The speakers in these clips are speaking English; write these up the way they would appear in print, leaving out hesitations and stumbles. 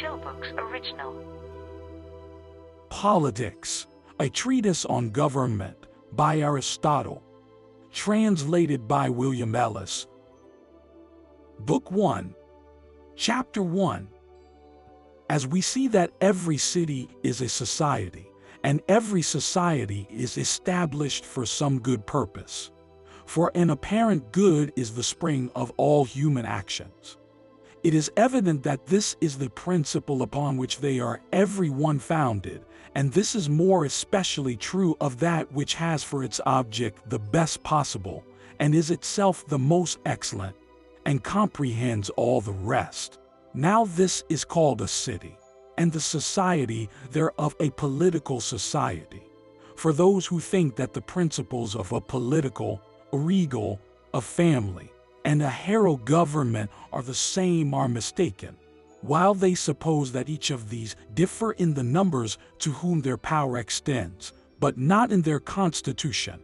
Books original. Politics, a treatise on government, by Aristotle. Translated by William Ellis. Book 1. Chapter 1. As we see that every city is a society, and every society is established for some good purpose. For an apparent good is the spring of all human actions. It is evident that this is the principle upon which they are every one founded, and this is more especially true of that which has for its object the best possible, and is itself the most excellent, and comprehends all the rest. Now this is called a city, and the society thereof a political society. For those who think that the principles of a political, a regal, a family, and a hero government are the same are mistaken, while they suppose that each of these differ in the numbers to whom their power extends, but not in their constitution.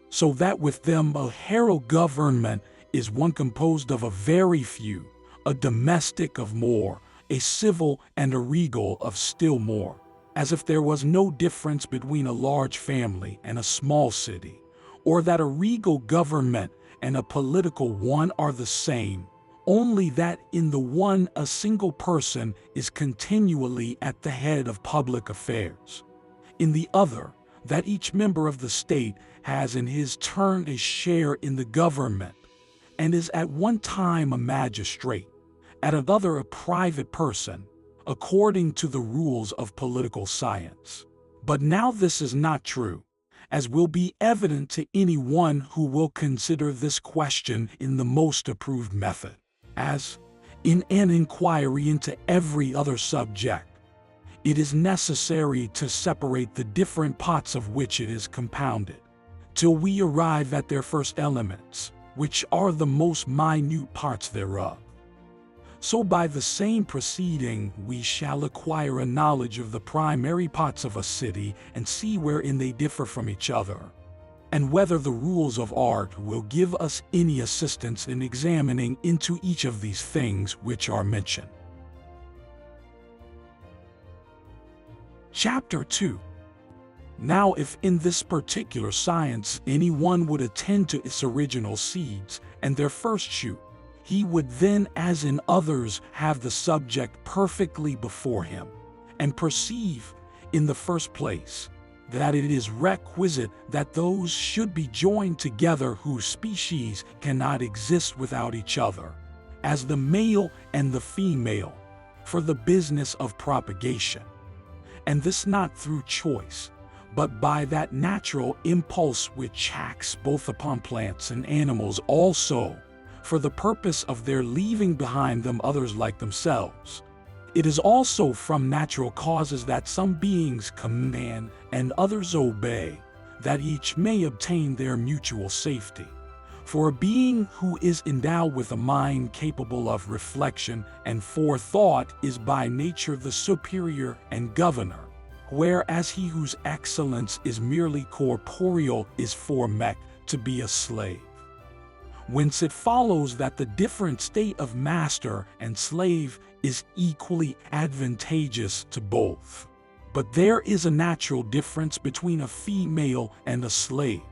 So that with them a hero government is one composed of a very few, a domestic of more, a civil and a regal of still more, as if there was no difference between a large family and a small city, or that a regal government and a political one are the same, only that in the one a single person is continually at the head of public affairs. In the other, that each member of the state has in his turn a share in the government, and is at one time a magistrate, at another a private person, according to the rules of political science. But now this is not true, as will be evident to any one who will consider this question in the most approved method, as, in an inquiry into every other subject, it is necessary to separate the different pots of which it is compounded, till we arrive at their first elements, which are the most minute parts thereof. So by the same proceeding we shall acquire a knowledge of the primary parts of a city and see wherein they differ from each other, and whether the rules of art will give us any assistance in examining into each of these things which are mentioned. Chapter 2. Now if in this particular science any one would attend to its original seeds and their first shoot, he would then, as in others, have the subject perfectly before him, and perceive, in the first place, that it is requisite that those should be joined together whose species cannot exist without each other, as the male and the female, for the business of propagation. And this not through choice, but by that natural impulse which acts both upon plants and animals also, for the purpose of their leaving behind them others like themselves. It is also from natural causes that some beings command and others obey, that each may obtain their mutual safety. For a being who is endowed with a mind capable of reflection and forethought is by nature the superior and governor, whereas he whose excellence is merely corporeal is foremet to be a slave. Whence it follows that the different state of master and slave is equally advantageous to both. But there is a natural difference between a female and a slave.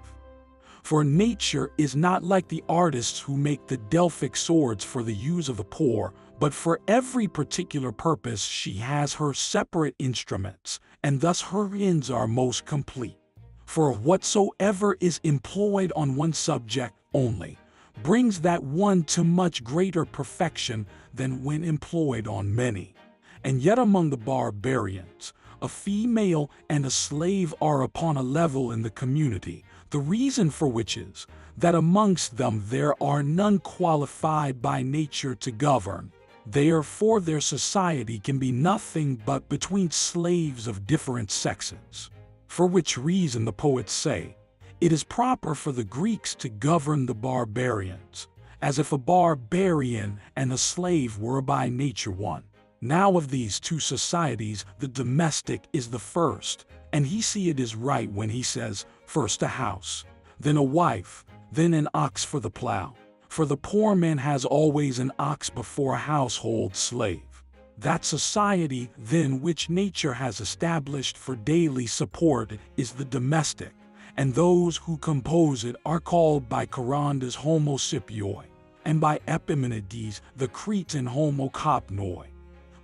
For nature is not like the artists who make the Delphic swords for the use of the poor, but for every particular purpose she has her separate instruments, and thus her ends are most complete. For whatsoever is employed on one subject only, brings that one to much greater perfection than when employed on many. And yet among the barbarians, a female and a slave are upon a level in the community, the reason for which is that amongst them there are none qualified by nature to govern. Therefore their society can be nothing but between slaves of different sexes. For which reason the poets say, it is proper for the Greeks to govern the barbarians, as if a barbarian and a slave were by nature one. Now of these two societies the domestic is the first, and he see it is right when he says, first a house, then a wife, then an ox for the plow. For the poor man has always an ox before a household slave. That society, then, which nature has established for daily support is the domestic, and those who compose it are called by Charondas homoscipioi, and by Epimenides the Cretan homokopnoi.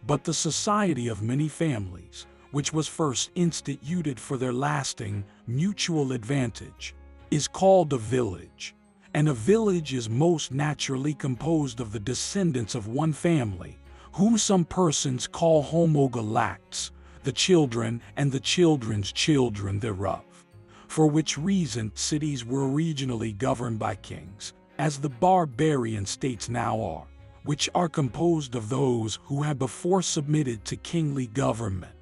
But the society of many families, which was first instituted for their lasting, mutual advantage, is called a village, and a village is most naturally composed of the descendants of one family, whom some persons call homogalacts, the children and the children's children thereof. For which reason cities were originally governed by kings, as the barbarian states now are, which are composed of those who had before submitted to kingly government.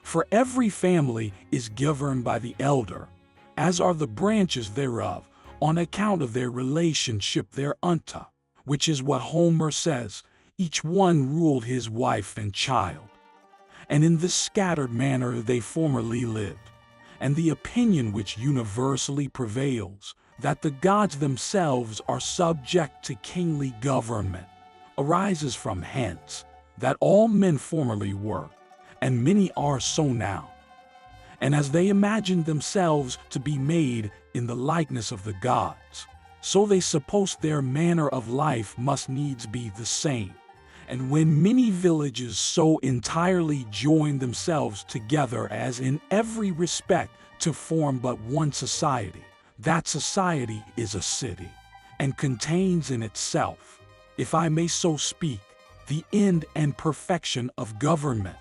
For every family is governed by the elder, as are the branches thereof, on account of their relationship thereunto, which is what Homer says, each one ruled his wife and child. And in this scattered manner they formerly lived. And the opinion which universally prevails, that the gods themselves are subject to kingly government, arises from hence, that all men formerly were, and many are so now. And as they imagined themselves to be made in the likeness of the gods, so they supposed their manner of life must needs be the same. And when many villages so entirely join themselves together as in every respect to form but one society, that society is a city, and contains in itself, if I may so speak, the end and perfection of government.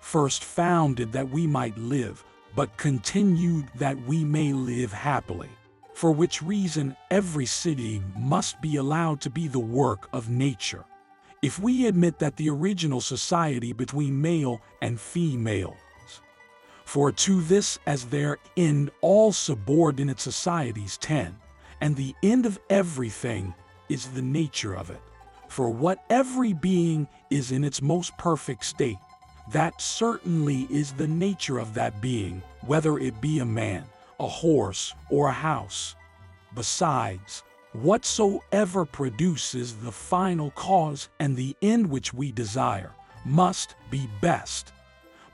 First founded that we might live, but continued that we may live happily. For which reason every city must be allowed to be the work of nature. If we admit that the original society between male and females, for to this as their end all subordinate societies tend, and the end of everything is the nature of it. For what every being is in its most perfect state, that certainly is the nature of that being, whether it be a man, a horse, or a house. Besides, whatsoever produces the final cause and the end which we desire must be best.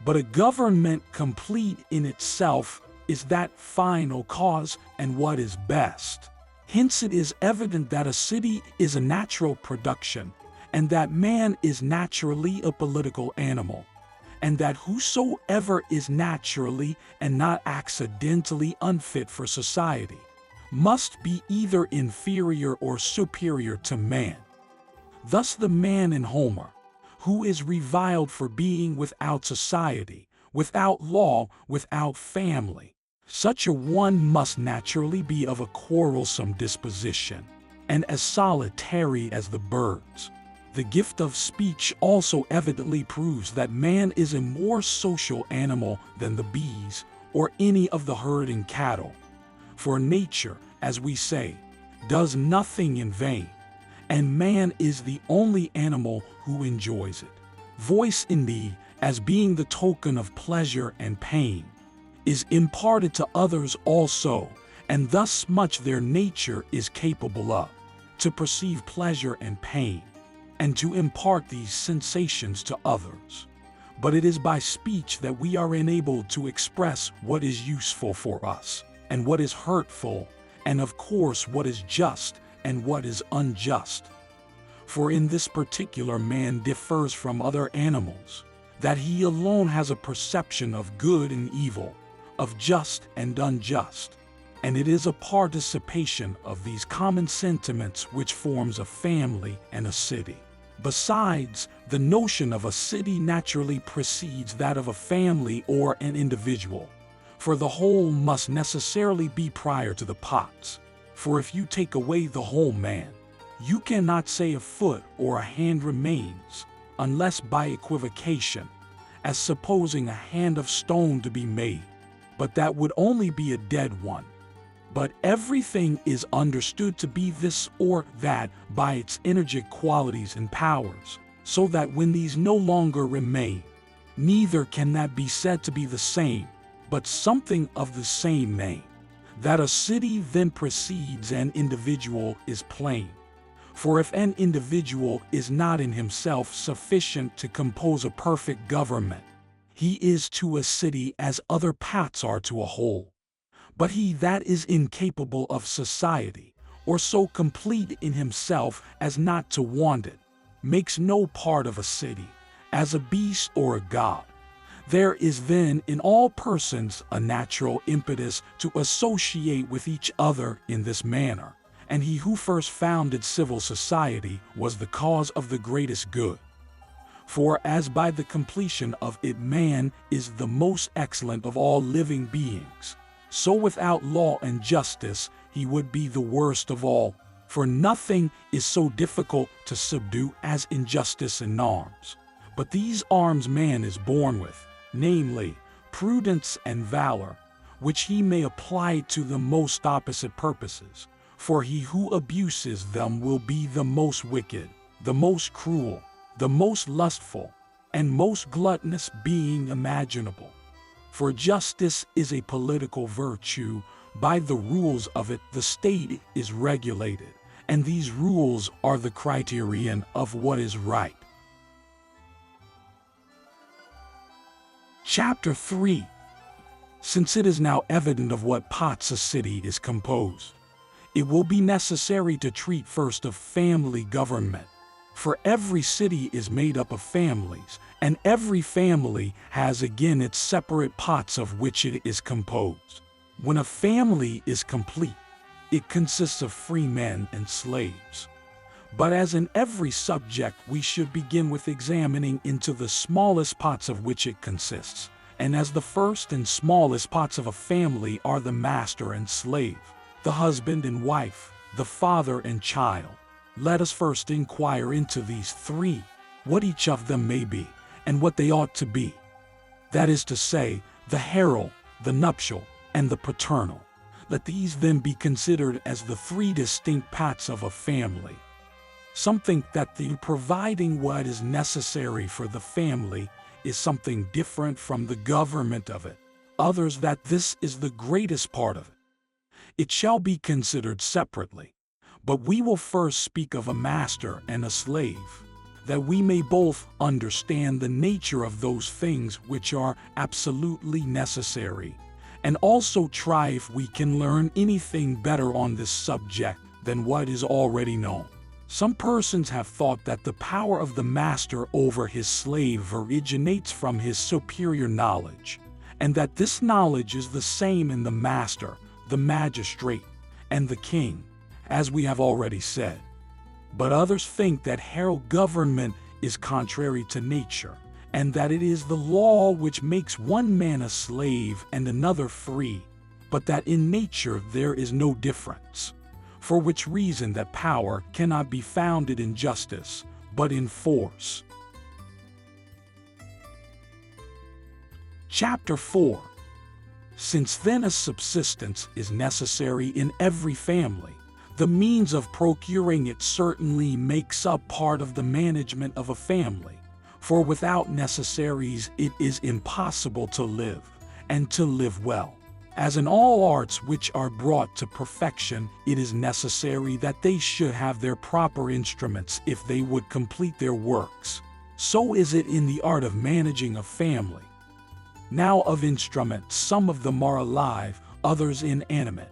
But a government complete in itself is that final cause and what is best. Hence it is evident that a city is a natural production, and that man is naturally a political animal, and that whosoever is naturally and not accidentally unfit for society must be either inferior or superior to man. Thus the man in Homer, who is reviled for being without society, without law, without family, such a one must naturally be of a quarrelsome disposition, and as solitary as the birds. The gift of speech also evidently proves that man is a more social animal than the bees or any of the herding cattle. For nature, as we say, does nothing in vain, and man is the only animal who enjoys it. Voice indeed, as being the token of pleasure and pain, is imparted to others also, and thus much their nature is capable of, to perceive pleasure and pain, and to impart these sensations to others. But it is by speech that we are enabled to express what is useful for us, and what is hurtful, and of course what is just and what is unjust. For in this particular man differs from other animals, that he alone has a perception of good and evil, of just and unjust, and it is a participation of these common sentiments which forms a family and a city. Besides, the notion of a city naturally precedes that of a family or an individual, for the whole must necessarily be prior to the parts. For if you take away the whole man, you cannot say a foot or a hand remains, unless by equivocation, as supposing a hand of stone to be made, but that would only be a dead one. But everything is understood to be this or that by its energetic qualities and powers, so that when these no longer remain, neither can that be said to be the same, but something of the same name. That a city then precedes an individual is plain. For if an individual is not in himself sufficient to compose a perfect government, he is to a city as other parts are to a whole. But he that is incapable of society, or so complete in himself as not to want it, makes no part of a city, as a beast or a god. There is then in all persons a natural impetus to associate with each other in this manner, and he who first founded civil society was the cause of the greatest good. For as by the completion of it man is the most excellent of all living beings, so without law and justice he would be the worst of all, for nothing is so difficult to subdue as injustice in arms. But these arms man is born with, namely, prudence and valor, which he may apply to the most opposite purposes. For he who abuses them will be the most wicked, the most cruel, the most lustful, and most gluttonous being imaginable. For justice is a political virtue. By the rules of it the state is regulated, and these rules are the criterion of what is right. Chapter 3. Since it is now evident of what parts a city is composed, it will be necessary to treat first of family government. For every city is made up of families, and every family has again its separate parts of which it is composed. When a family is complete, it consists of free men and slaves. But as in every subject, we should begin with examining into the smallest parts of which it consists, and as the first and smallest parts of a family are the master and slave, the husband and wife, the father and child, let us first inquire into these three, what each of them may be, and what they ought to be. That is to say, the herald, the nuptial, and the paternal. Let these then be considered as the three distinct parts of a family. Some think that the providing what is necessary for the family is something different from the government of it. Others that this is the greatest part of it. It shall be considered separately, but we will first speak of a master and a slave, that we may both understand the nature of those things which are absolutely necessary, and also try if we can learn anything better on this subject than what is already known. Some persons have thought that the power of the master over his slave originates from his superior knowledge, and that this knowledge is the same in the master, the magistrate, and the king, as we have already said. But others think that herald government is contrary to nature, and that it is the law which makes one man a slave and another free, but that in nature there is no difference, for which reason that power cannot be founded in justice, but in force. Chapter 4. Since then a subsistence is necessary in every family, the means of procuring it certainly makes up part of the management of a family, for without necessaries it is impossible to live, and to live well. As in all arts which are brought to perfection, it is necessary that they should have their proper instruments if they would complete their works. So is it in the art of managing a family. Now of instruments, some of them are alive, others inanimate.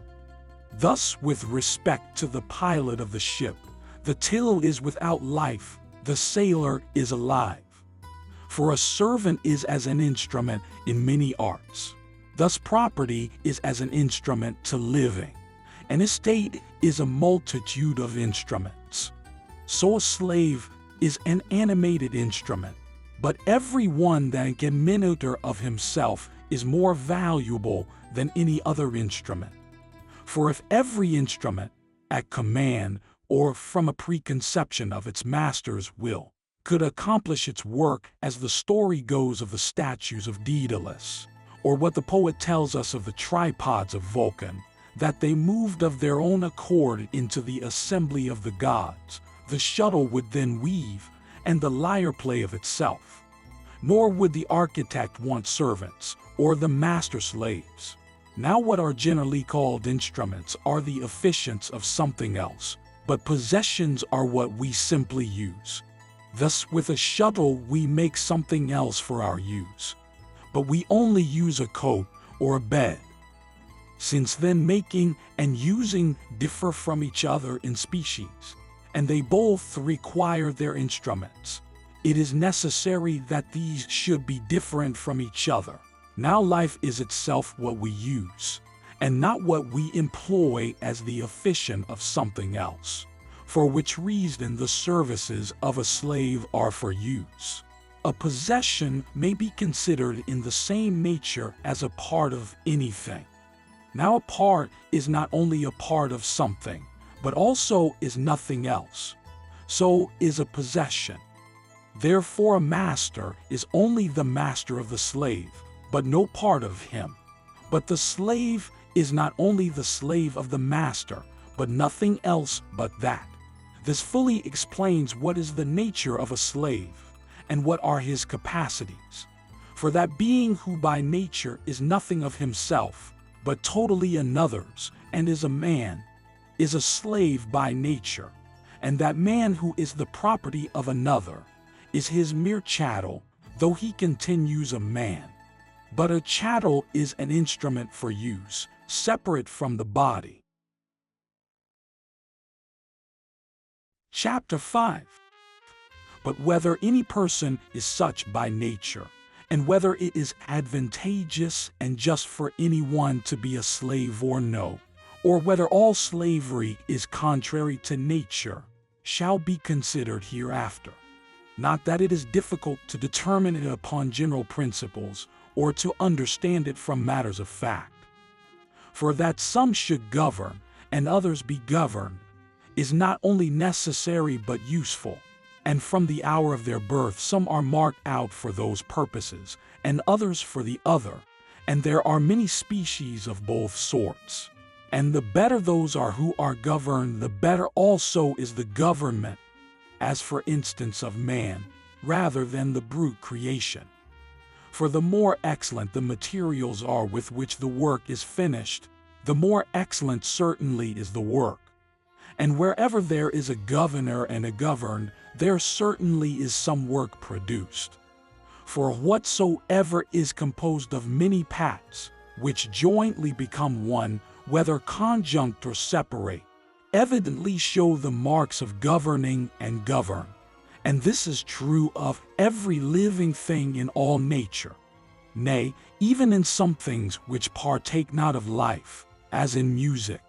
Thus, with respect to the pilot of the ship, the till is without life, the sailor is alive. For a servant is as an instrument in many arts. Thus property is as an instrument to living. An estate is a multitude of instruments. So a slave is an animated instrument, but every one that can minister of himself is more valuable than any other instrument. For if every instrument, at command or from a preconception of its master's will, could accomplish its work as the story goes of the statues of Daedalus, or what the poet tells us of the tripods of Vulcan, that they moved of their own accord into the assembly of the gods, the shuttle would then weave, and the lyre play of itself. Nor would the architect want servants, or the master slaves. Now what are generally called instruments are the efficients of something else, but possessions are what we simply use. Thus, with a shuttle, we make something else for our use, but we only use a coat or a bed. Since then, making and using differ from each other in species, and they both require their instruments. It is necessary that these should be different from each other. Now life is itself what we use, and not what we employ as the efficient of something else, for which reason the services of a slave are for use. A possession may be considered in the same nature as a part of anything. Now a part is not only a part of something, but also is nothing else. So is a possession. Therefore a master is only the master of the slave, but no part of him. But the slave is not only the slave of the master, but nothing else but that. This fully explains what is the nature of a slave, and what are his capacities. For that being who by nature is nothing of himself, but totally another's, and is a man, is a slave by nature, and that man who is the property of another is his mere chattel, though he continues a man. But a chattel is an instrument for use, separate from the body. Chapter 5. But whether any person is such by nature, and whether it is advantageous and just for anyone to be a slave or no, or whether all slavery is contrary to nature, shall be considered hereafter. Not that it is difficult to determine it upon general principles, or to understand it from matters of fact. For that some should govern, and others be governed, is not only necessary but useful. And from the hour of their birth some are marked out for those purposes, and others for the other, and there are many species of both sorts. And the better those are who are governed, the better also is the government, as for instance of man, rather than the brute creation. For the more excellent the materials are with which the work is finished, the more excellent certainly is the work. And wherever there is a governor and a governed, there certainly is some work produced. For whatsoever is composed of many parts, which jointly become one, whether conjunct or separate, evidently show the marks of governing and govern. And this is true of every living thing in all nature. Nay, even in some things which partake not of life, as in music.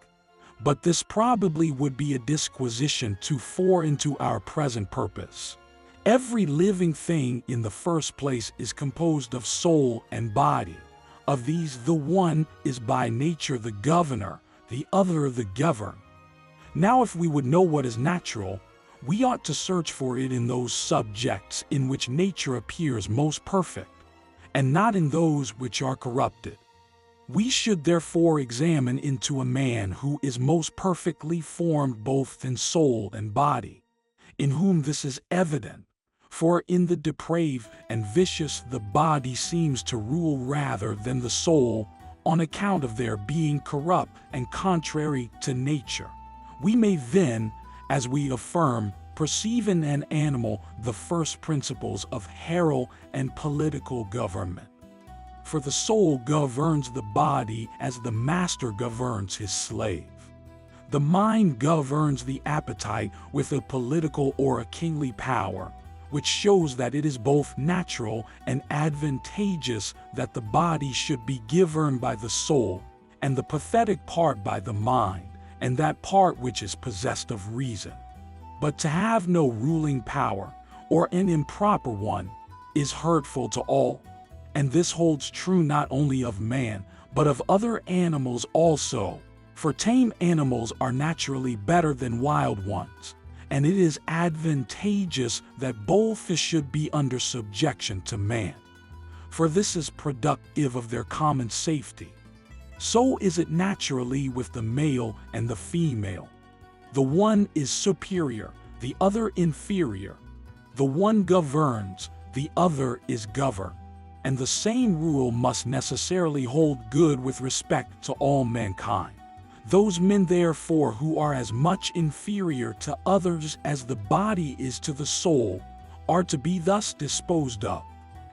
But this probably would be a disquisition too foreign to our present purpose. Every living thing in the first place is composed of soul and body. Of these the one is by nature the governor, the other the governed. Now if we would know what is natural, we ought to search for it in those subjects in which nature appears most perfect, and not in those which are corrupted. We should therefore examine into a man who is most perfectly formed both in soul and body, in whom this is evident. For in the depraved and vicious the body seems to rule rather than the soul, on account of their being corrupt and contrary to nature. We may then, as we affirm, perceive in an animal the first principles of moral and political government. For the soul governs the body as the master governs his slave. The mind governs the appetite with a political or a kingly power, which shows that it is both natural and advantageous that the body should be governed by the soul, and the pathetic part by the mind, and that part which is possessed of reason. But to have no ruling power, or an improper one, is hurtful to all. And this holds true not only of man, but of other animals also. For tame animals are naturally better than wild ones, and it is advantageous that both should be under subjection to man. For this is productive of their common safety. So is it naturally with the male and the female. The one is superior, the other inferior. The one governs, the other is governed. And the same rule must necessarily hold good with respect to all mankind. Those men therefore who are as much inferior to others as the body is to the soul are to be thus disposed of,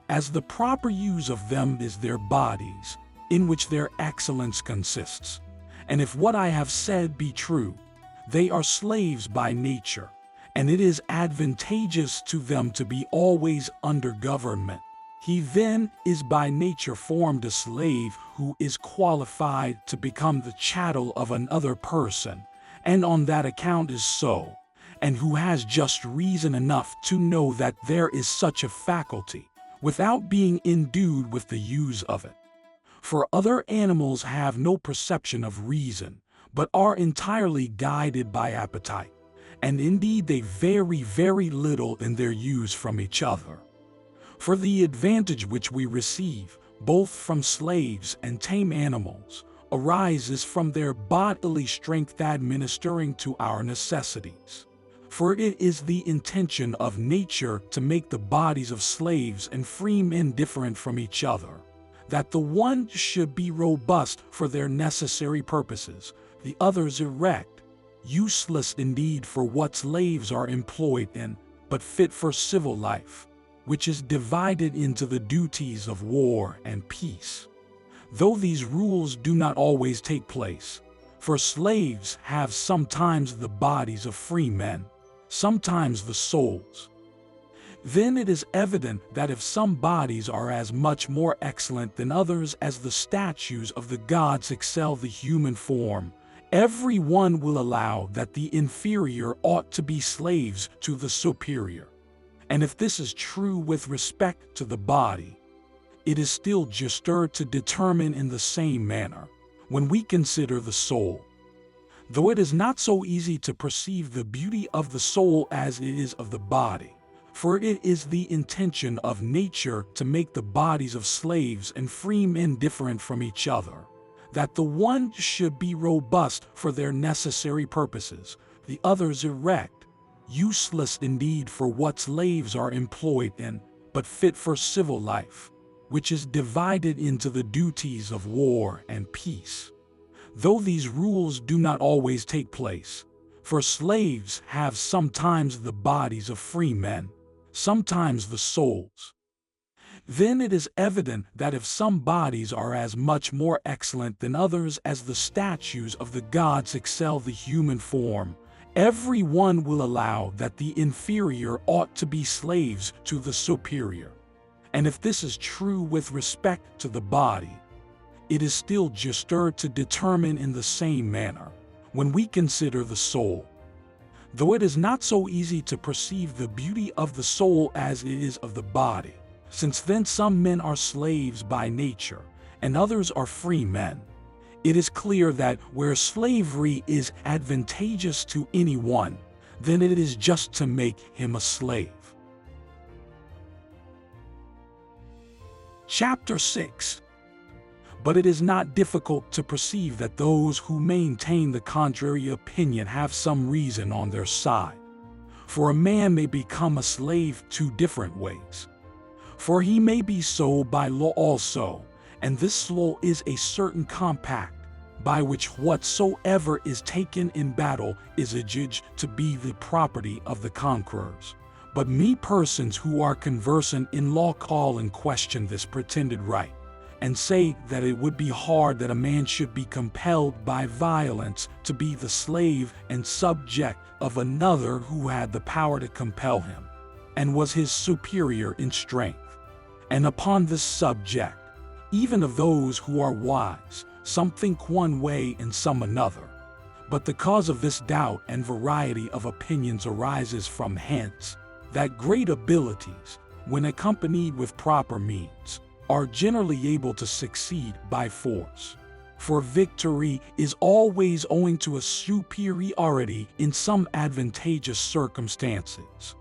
as the proper use of them is their bodies, in which their excellence consists. And if what I have said be true, they are slaves by nature, and it is advantageous to them to be always under government. He then is by nature formed a slave who is qualified to become the chattel of another person, and on that account is so, and who has just reason enough to know that there is such a faculty, without being endued with the use of it. For other animals have no perception of reason, but are entirely guided by appetite, and indeed they vary very little in their use from each other. For the advantage which we receive, both from slaves and tame animals, arises from their bodily strength administering to our necessities. For it is the intention of nature to make the bodies of slaves and free men different from each other, that the one should be robust for their necessary purposes, the others erect, useless indeed for what slaves are employed in, but fit for civil life, which is divided into the duties of war and peace. Though these rules do not always take place, for slaves have sometimes the bodies of free men, sometimes the souls. Then it is evident that if some bodies are as much more excellent than others as the statues of the gods excel the human form, every one will allow that the inferior ought to be slaves to the superior. And if this is true with respect to the body, it is still juster to determine in the same manner when we consider the soul. Though it is not so easy to perceive the beauty of the soul as it is of the body, for it is the intention of nature to make the bodies of slaves and free men different from each other, that the one should be robust for their necessary purposes, the others erect, useless indeed for what slaves are employed in, but fit for civil life, which is divided into the duties of war and peace. Though these rules do not always take place, for slaves have sometimes the bodies of free men, sometimes the souls. Then it is evident that if some bodies are as much more excellent than others as the statues of the gods excel the human form, every one will allow that the inferior ought to be slaves to the superior. And if this is true with respect to the body, it is still juster to determine in the same manner when we consider the soul. Though it is not so easy to perceive the beauty of the soul as it is of the body, since then some men are slaves by nature, and others are free men, it is clear that where slavery is advantageous to anyone, then it is just to make him a slave. Chapter 6. But it is not difficult to perceive that those who maintain the contrary opinion have some reason on their side. For a man may become a slave two different ways. For he may be so by law also, and this law is a certain compact, by which whatsoever is taken in battle is adjudged to be the property of the conquerors. But many persons who are conversant in law call in question this pretended right, and say that it would be hard that a man should be compelled by violence to be the slave and subject of another who had the power to compel him, and was his superior in strength. And upon this subject, even of those who are wise, some think one way and some another. But the cause of this doubt and variety of opinions arises from hence, that great abilities, when accompanied with proper means, are generally able to succeed by force. For victory is always owing to a superiority in some advantageous circumstances,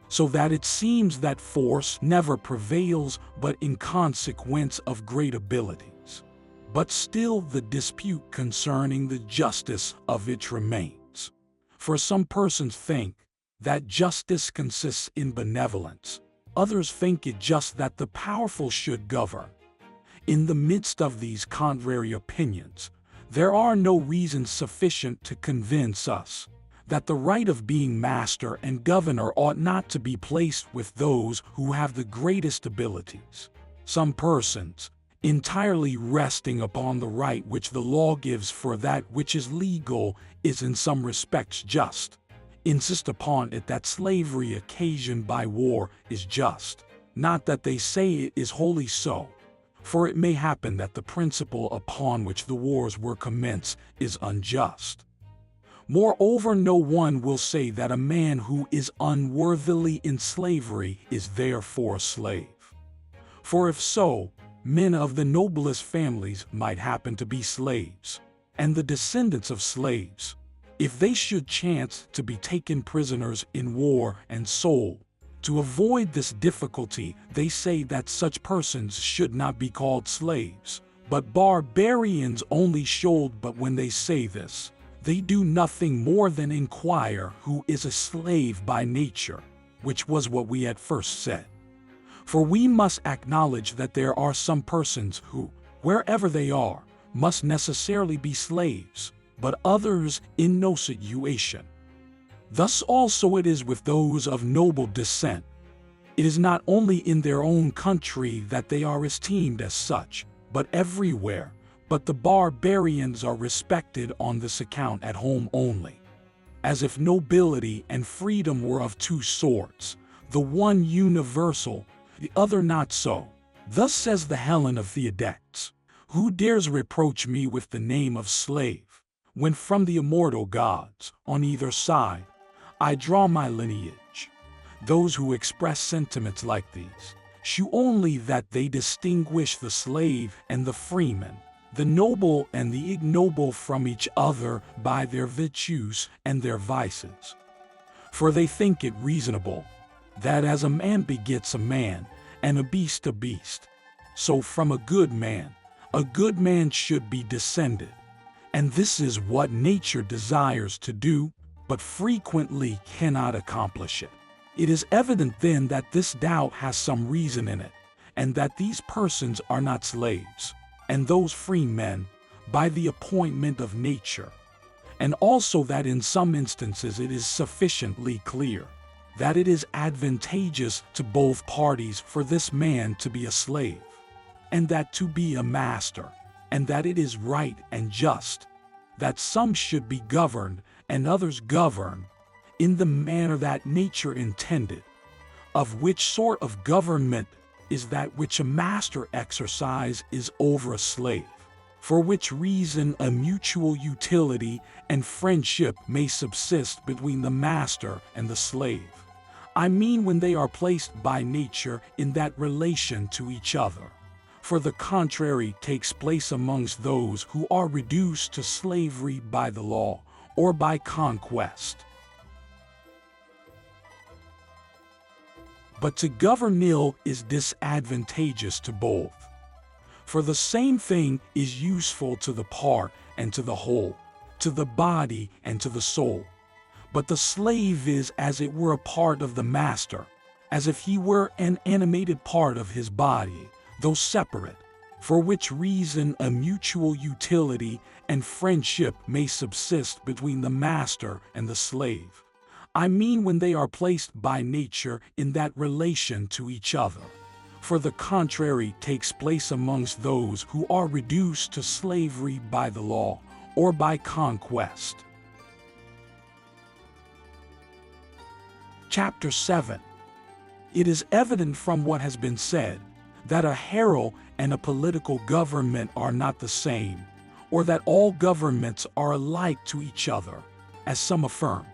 so that it seems that force never prevails but in consequence of great abilities. But still the dispute concerning the justice of it remains. For some persons think that justice consists in benevolence, others think it just that the powerful should govern. In the midst of these contrary opinions, There are no reasons sufficient to convince us that the right of being master and governor ought not to be placed with those who have the greatest abilities. Some persons, entirely resting upon the right which the law gives for that which is legal is in some respects just, insist upon it that slavery occasioned by war is just, not that they say it is wholly so, for it may happen that the principle upon which the wars were commenced is unjust. Moreover, no one will say that a man who is unworthily in slavery is therefore a slave. For if so, men of the noblest families might happen to be slaves, and the descendants of slaves, if they should chance to be taken prisoners in war and sold. To avoid this difficulty, they say that such persons should not be called slaves, but barbarians only should. But when they say this, they do nothing more than inquire who is a slave by nature, which was what we at first said. For we must acknowledge that there are some persons who, wherever they are, must necessarily be slaves, but others in no situation. Thus also it is with those of noble descent. It is not only in their own country that they are esteemed as such, but everywhere. But the barbarians are respected on this account at home only, as if nobility and freedom were of two sorts, the one universal, the other not so. Thus says the Helen of Theodectes, who dares reproach me with the name of slave, when from the immortal gods, on either side, I draw my lineage. Those who express sentiments like these shew only that they distinguish the slave and the freeman, the noble and the ignoble from each other by their virtues and their vices. For they think it reasonable that as a man begets a man, and a beast, so from a good man should be descended. And this is what nature desires to do, but frequently cannot accomplish it. It is evident then that this doubt has some reason in it, and that these persons are not slaves, and those free men, by the appointment of nature, and also that in some instances it is sufficiently clear that it is advantageous to both parties for this man to be a slave, and that to be a master, and that it is right and just that some should be governed and others governed in the manner that nature intended, of which sort of government is that which a master exercises over a slave, for which reason a mutual utility and friendship may subsist between the master and the slave. I mean when they are placed by nature in that relation to each other. For the contrary takes place amongst those who are reduced to slavery by the law or by conquest. But to govern ill is disadvantageous to both. For the same thing is useful to the part and to the whole, to the body and to the soul. But the slave is as it were a part of the master, as if he were an animated part of his body, though separate, for which reason a mutual utility and friendship may subsist between the master and the slave. I mean when they are placed by nature in that relation to each other. For the contrary takes place amongst those who are reduced to slavery by the law or by conquest. Chapter 7. It is evident from what has been said that a herald and a political government are not the same, or that all governments are alike to each other, as some affirm.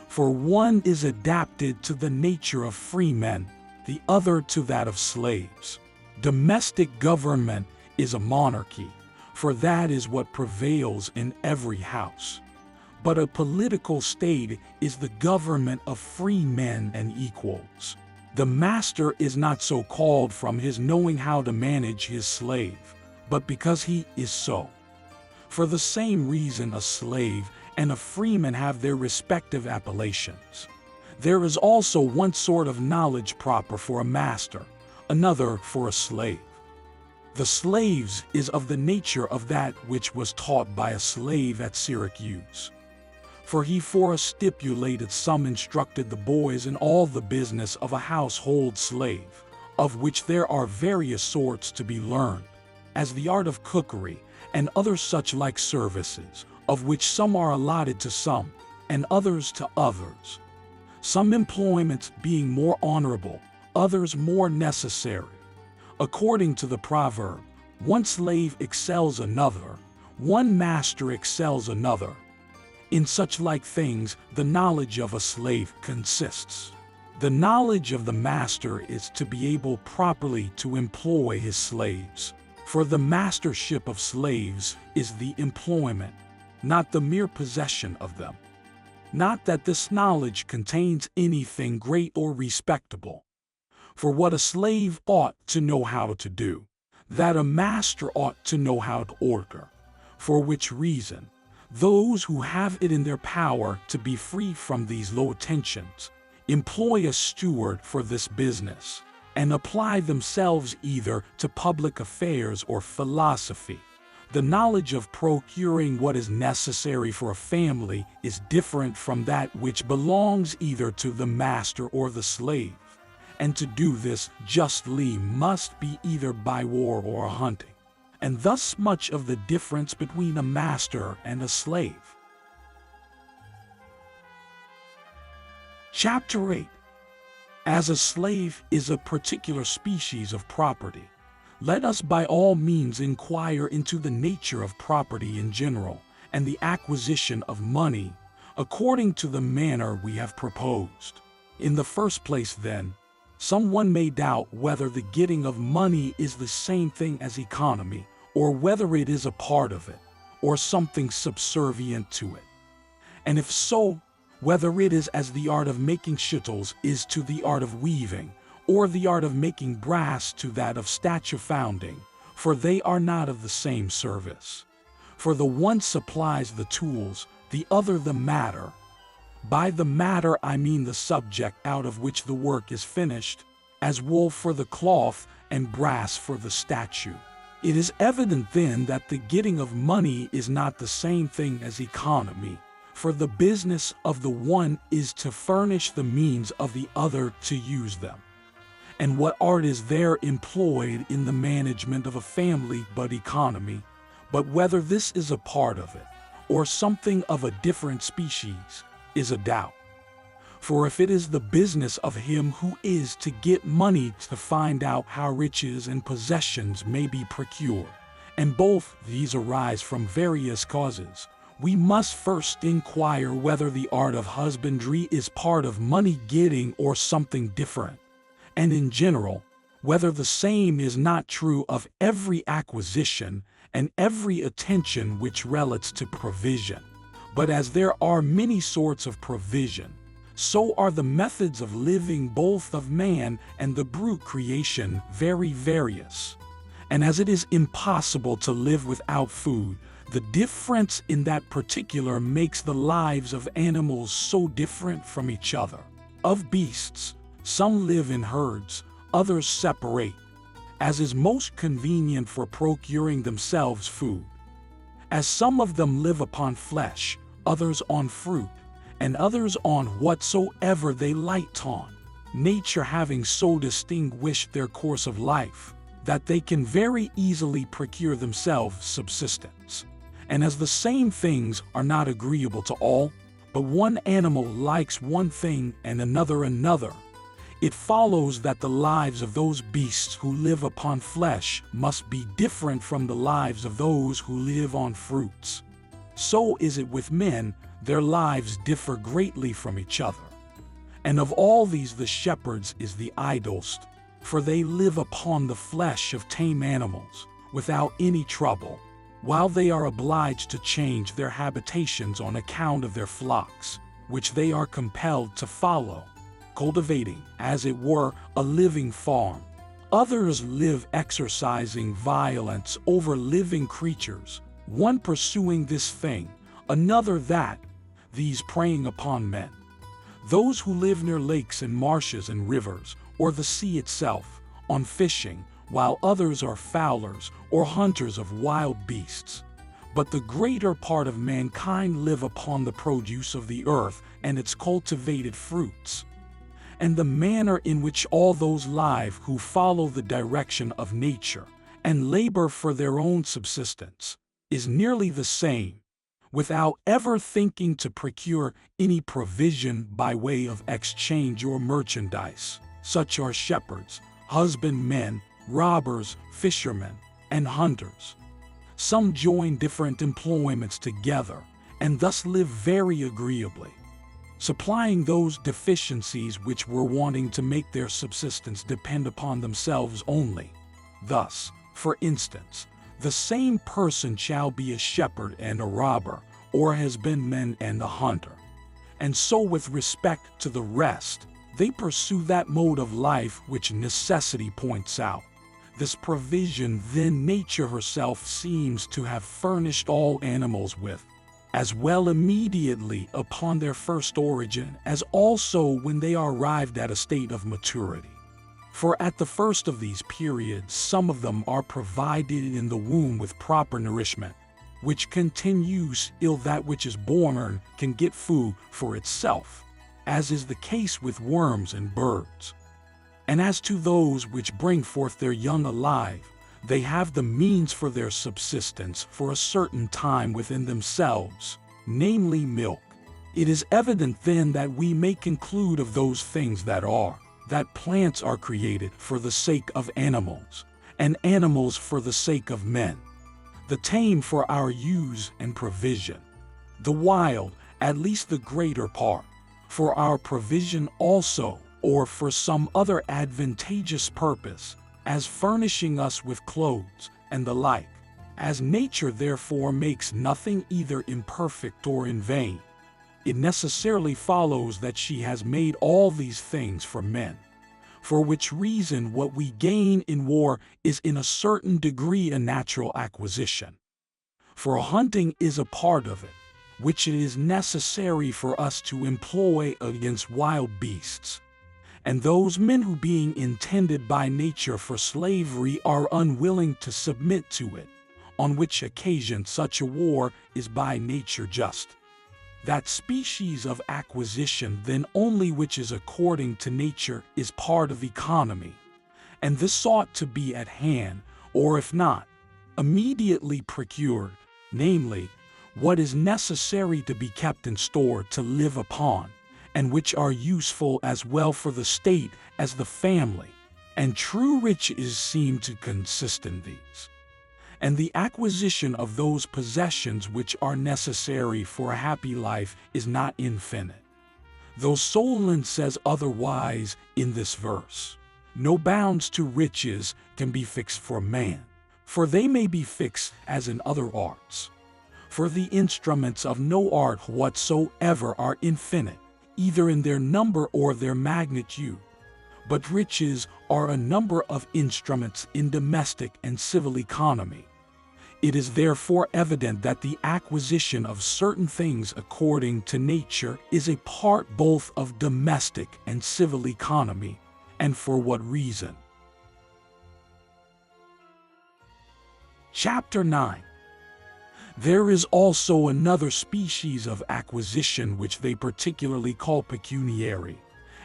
For one is adapted to the nature of free men, the other to that of slaves. Domestic government is a monarchy, for that is what prevails in every house. But a political state is the government of free men and equals. The master is not so called from his knowing how to manage his slave, but because he is so. For the same reason a slave and a freeman have their respective appellations. There is also one sort of knowledge proper for a master, another for a slave. The slaves is of the nature of that which was taught by a slave at Syracuse. For he for a stipulated sum instructed the boys in all the business of a household slave, of which there are various sorts to be learned, as the art of cookery, and other such like services, of which some are allotted to some, and others to others. Some employments being more honorable, others more necessary. According to the proverb, one slave excels another, one master excels another. In such like things, the knowledge of a slave consists. The knowledge of the master is to be able properly to employ his slaves. For the mastership of slaves is the employment, not the mere possession of them. Not that this knowledge contains anything great or respectable. For what a slave ought to know how to do, that a master ought to know how to order. For which reason, those who have it in their power to be free from these low attentions, employ a steward for this business, and apply themselves either to public affairs or philosophy. The knowledge of procuring what is necessary for a family is different from that which belongs either to the master or the slave, and to do this justly must be either by war or hunting. And thus much of the difference between a master and a slave. Chapter 8. As a slave is a particular species of property, let us by all means inquire into the nature of property in general, and the acquisition of money, according to the manner we have proposed. In the first place, then, someone may doubt whether the getting of money is the same thing as economy, or whether it is a part of it, or something subservient to it. And if so, whether it is as the art of making shuttles is to the art of weaving, or the art of making brass to that of statue founding, for they are not of the same service. For the one supplies the tools, the other the matter. By the matter I mean the subject out of which the work is finished, as wool for the cloth and brass for the statue. It is evident then that the getting of money is not the same thing as economy, for the business of the one is to furnish the means of the other to use them. And what art is there employed in the management of a family but economy, but whether this is a part of it, or something of a different species, is a doubt. For if it is the business of him who is to get money to find out how riches and possessions may be procured, and both these arise from various causes, we must first inquire whether the art of husbandry is part of money getting or something different, and in general, whether the same is not true of every acquisition and every attention which relates to provision. But as there are many sorts of provision, so are the methods of living both of man and the brute creation very various. And as it is impossible to live without food, the difference in that particular makes the lives of animals so different from each other. Of beasts, some live in herds, others separate, as is most convenient for procuring themselves food. As some of them live upon flesh, others on fruit, and others on whatsoever they light on, nature having so distinguished their course of life, that they can very easily procure themselves subsistence. And as the same things are not agreeable to all, but one animal likes one thing and another another, it follows that the lives of those beasts who live upon flesh must be different from the lives of those who live on fruits. So is it with men, their lives differ greatly from each other. And of all these the shepherd's is the idlest, for they live upon the flesh of tame animals, without any trouble, while they are obliged to change their habitations on account of their flocks, which they are compelled to follow, cultivating, as it were, a living farm. Others live exercising violence over living creatures, one pursuing this thing, another that, these preying upon men. Those who live near lakes and marshes and rivers, or the sea itself, on fishing, while others are fowlers or hunters of wild beasts. But the greater part of mankind live upon the produce of the earth and its cultivated fruits. And the manner in which all those live who follow the direction of nature and labor for their own subsistence is nearly the same, without ever thinking to procure any provision by way of exchange or merchandise. Such are shepherds, husbandmen, robbers, fishermen, and hunters. Some join different employments together and thus live very agreeably, supplying those deficiencies which were wanting to make their subsistence depend upon themselves only. Thus, for instance, the same person shall be a shepherd and a robber, or a husbandman and a hunter. And so with respect to the rest, they pursue that mode of life which necessity points out. This provision then nature herself seems to have furnished all animals with, as well immediately upon their first origin as also when they are arrived at a state of maturity. For at the first of these periods some of them are provided in the womb with proper nourishment, which continues till that which is born can get food for itself, as is the case with worms and birds. And as to those which bring forth their young alive, they have the means for their subsistence for a certain time within themselves, namely milk. It is evident then that we may conclude of those things that plants are created for the sake of animals, and animals for the sake of men, the tame for our use and provision, the wild, at least the greater part, for our provision also, or for some other advantageous purpose, as furnishing us with clothes and the like. As nature therefore makes nothing either imperfect or in vain, it necessarily follows that she has made all these things for men. For which reason what we gain in war is in a certain degree a natural acquisition. For hunting is a part of it, which it is necessary for us to employ against wild beasts. And those men who being intended by nature for slavery are unwilling to submit to it, on which occasion such a war is by nature just. That species of acquisition then only which is according to nature is part of economy, and this ought to be at hand, or if not, immediately procured, namely, what is necessary to be kept in store to live upon, and which are useful as well for the state as the family, and true riches seem to consist in these. And the acquisition of those possessions which are necessary for a happy life is not infinite. Though Solon says otherwise in this verse, no bounds to riches can be fixed for man, for they may be fixed as in other arts. For the instruments of no art whatsoever are infinite, either in their number or their magnitude. But riches are a number of instruments in domestic and civil economy. It is therefore evident that the acquisition of certain things according to nature is a part both of domestic and civil economy, and for what reason. Chapter 9. There is also another species of acquisition which they particularly call pecuniary,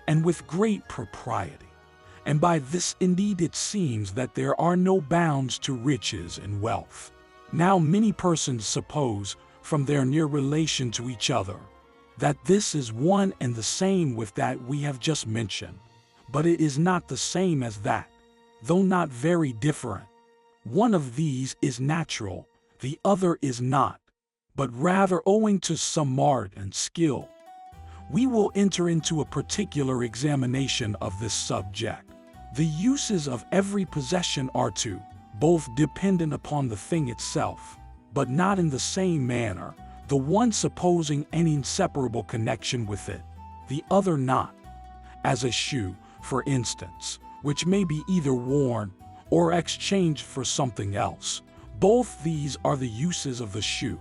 and with great propriety. And by this indeed it seems that there are no bounds to riches and wealth. Now many persons suppose, from their near relation to each other, that this is one and the same with that we have just mentioned. But it is not the same as that, though not very different. One of these is natural, the other is not, but rather owing to some art and skill. We will enter into a particular examination of this subject. The uses of every possession are both dependent upon the thing itself, but not in the same manner, the one supposing an inseparable connection with it, the other not. As a shoe, for instance, which may be either worn or exchanged for something else. Both these are the uses of the shoe.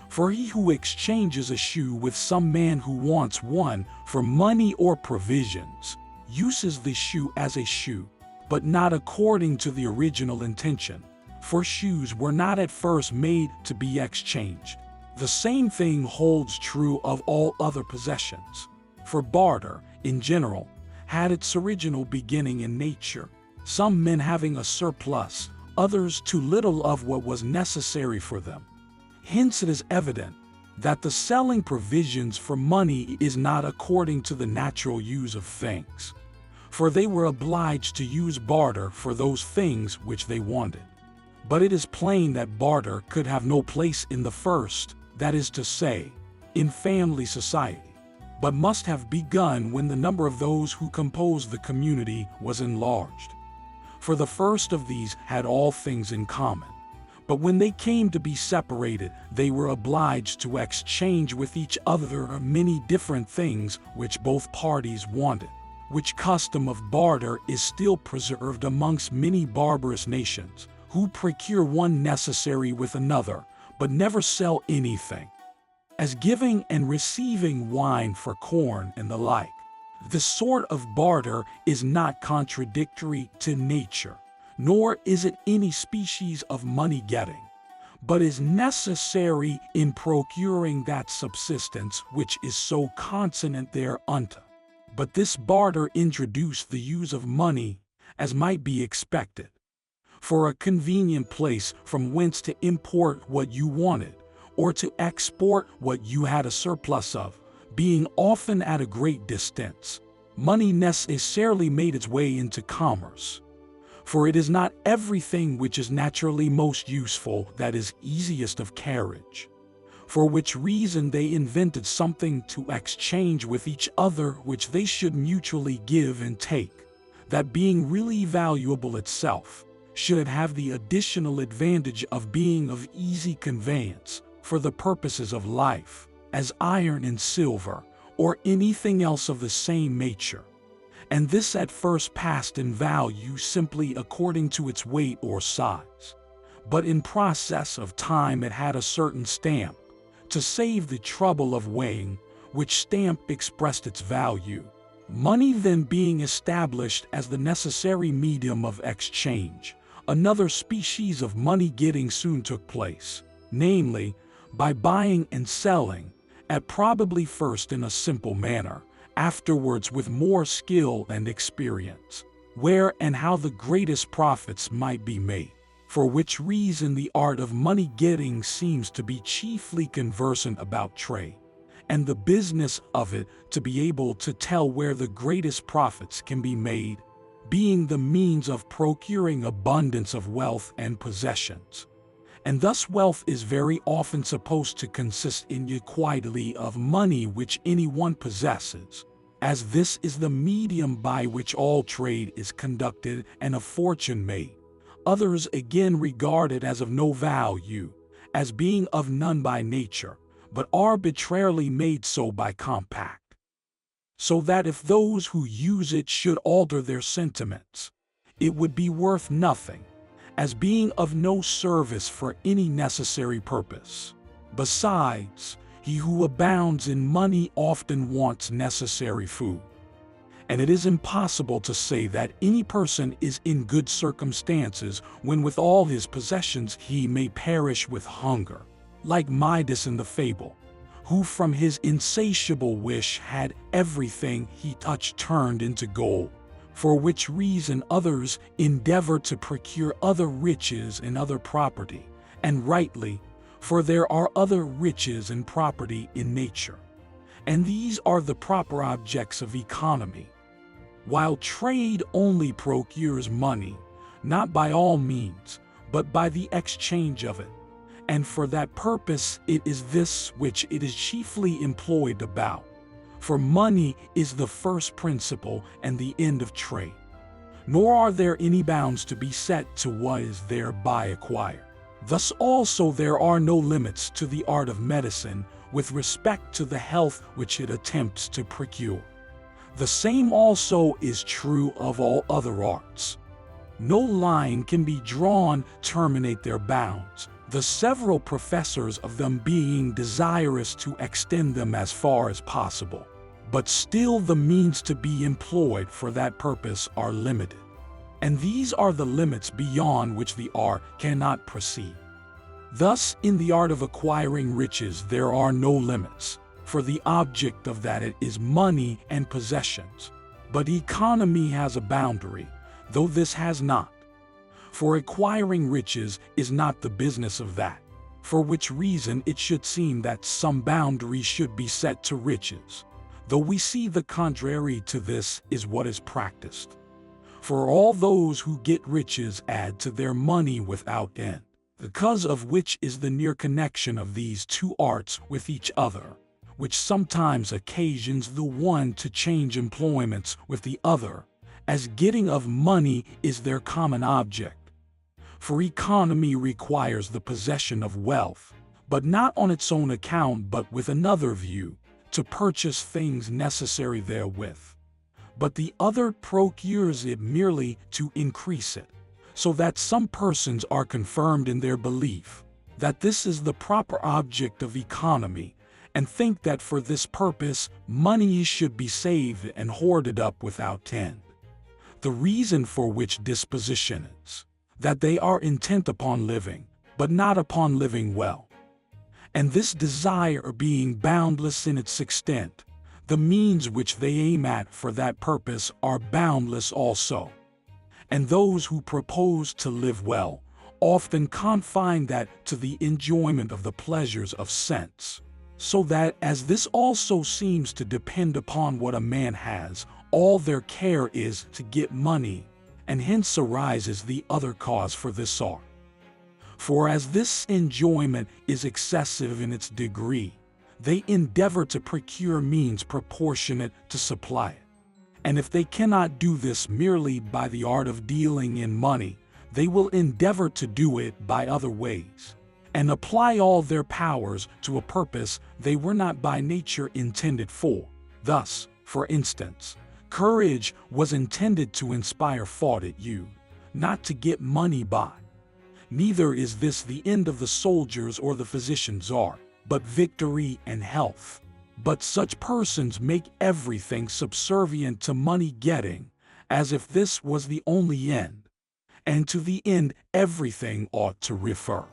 For he who exchanges a shoe with some man who wants one for money or provisions, uses the shoe as a shoe, but not according to the original intention. For shoes were not at first made to be exchanged. The same thing holds true of all other possessions. For barter, in general, had its original beginning in nature, some men having a surplus, others too little of what was necessary for them. Hence it is evident that the selling provisions for money is not according to the natural use of things, for they were obliged to use barter for those things which they wanted. But it is plain that barter could have no place in the first, that is to say, in family society, but must have begun when the number of those who composed the community was enlarged. For the first of these had all things in common, but when they came to be separated, they were obliged to exchange with each other many different things which both parties wanted, which custom of barter is still preserved amongst many barbarous nations, who procure one necessary with another, but never sell anything, as giving and receiving wine for corn and the like. This sort of barter is not contradictory to nature, nor is it any species of money-getting, but is necessary in procuring that subsistence which is so consonant thereunto. But this barter introduced the use of money, as might be expected, for a convenient place from whence to import what you wanted, or to export what you had a surplus of, being often at a great distance. Money necessarily made its way into commerce, for it is not everything which is naturally most useful that is easiest of carriage, for which reason they invented something to exchange with each other which they should mutually give and take, that being really valuable itself, should have the additional advantage of being of easy conveyance for the purposes of life, as iron and silver, or anything else of the same nature. And this at first passed in value simply according to its weight or size. But in process of time it had a certain stamp, to save the trouble of weighing, which stamp expressed its value. Money then being established as the necessary medium of exchange, another species of money-getting soon took place, namely, by buying and selling, at probably first in a simple manner, afterwards with more skill and experience, where and how the greatest profits might be made, for which reason the art of money-getting seems to be chiefly conversant about trade, and the business of it to be able to tell where the greatest profits can be made, being the means of procuring abundance of wealth and possessions. And thus wealth is very often supposed to consist in the quantity of money which any one possesses, as this is the medium by which all trade is conducted and a fortune made. Others again regard it as of no value, as being of none by nature, but arbitrarily made so by compact, so that if those who use it should alter their sentiments, it would be worth nothing, as being of no service for any necessary purpose. Besides, he who abounds in money often wants necessary food, and it is impossible to say that any person is in good circumstances when with all his possessions he may perish with hunger, like Midas in the fable, who from his insatiable wish had everything he touched turned into gold, for which reason others endeavor to procure other riches and other property, and rightly, for there are other riches and property in nature, and these are the proper objects of economy, while trade only procures money, not by all means, but by the exchange of it. And for that purpose it is this which it is chiefly employed about. For money is the first principle and the end of trade. Nor are there any bounds to be set to what is thereby acquired. Thus also there are no limits to the art of medicine with respect to the health which it attempts to procure. The same also is true of all other arts. No line can be drawn to terminate their bounds, the several professors of them being desirous to extend them as far as possible, but still the means to be employed for that purpose are limited. And these are the limits beyond which the art cannot proceed. Thus, in the art of acquiring riches there are no limits, for the object of that it is money and possessions. But economy has a boundary, though this has not. For acquiring riches is not the business of that, for which reason it should seem that some boundary should be set to riches, though we see the contrary to this is what is practiced. For all those who get riches add to their money without end, the cause of which is the near connection of these two arts with each other, which sometimes occasions the one to change employments with the other, as getting of money is their common object. For economy requires the possession of wealth, but not on its own account but with another view, to purchase things necessary therewith. But the other procures it merely to increase it, so that some persons are confirmed in their belief that this is the proper object of economy, and think that for this purpose money should be saved and hoarded up without end. The reason for which disposition is that they are intent upon living, but not upon living well. And this desire being boundless in its extent, the means which they aim at for that purpose are boundless also. And those who propose to live well often confine that to the enjoyment of the pleasures of sense, so that as this also seems to depend upon what a man has, all their care is to get money, and hence arises the other cause for this art. For as this enjoyment is excessive in its degree, they endeavor to procure means proportionate to supply it. And if they cannot do this merely by the art of dealing in money, they will endeavor to do it by other ways, and apply all their powers to a purpose they were not by nature intended for. Thus, for instance, courage was intended to inspire thought at you, not to get money by. Neither is this the end of the soldier's or the physician's art, but victory and health. But such persons make everything subservient to money-getting, as if this was the only end, and to the end everything ought to refer.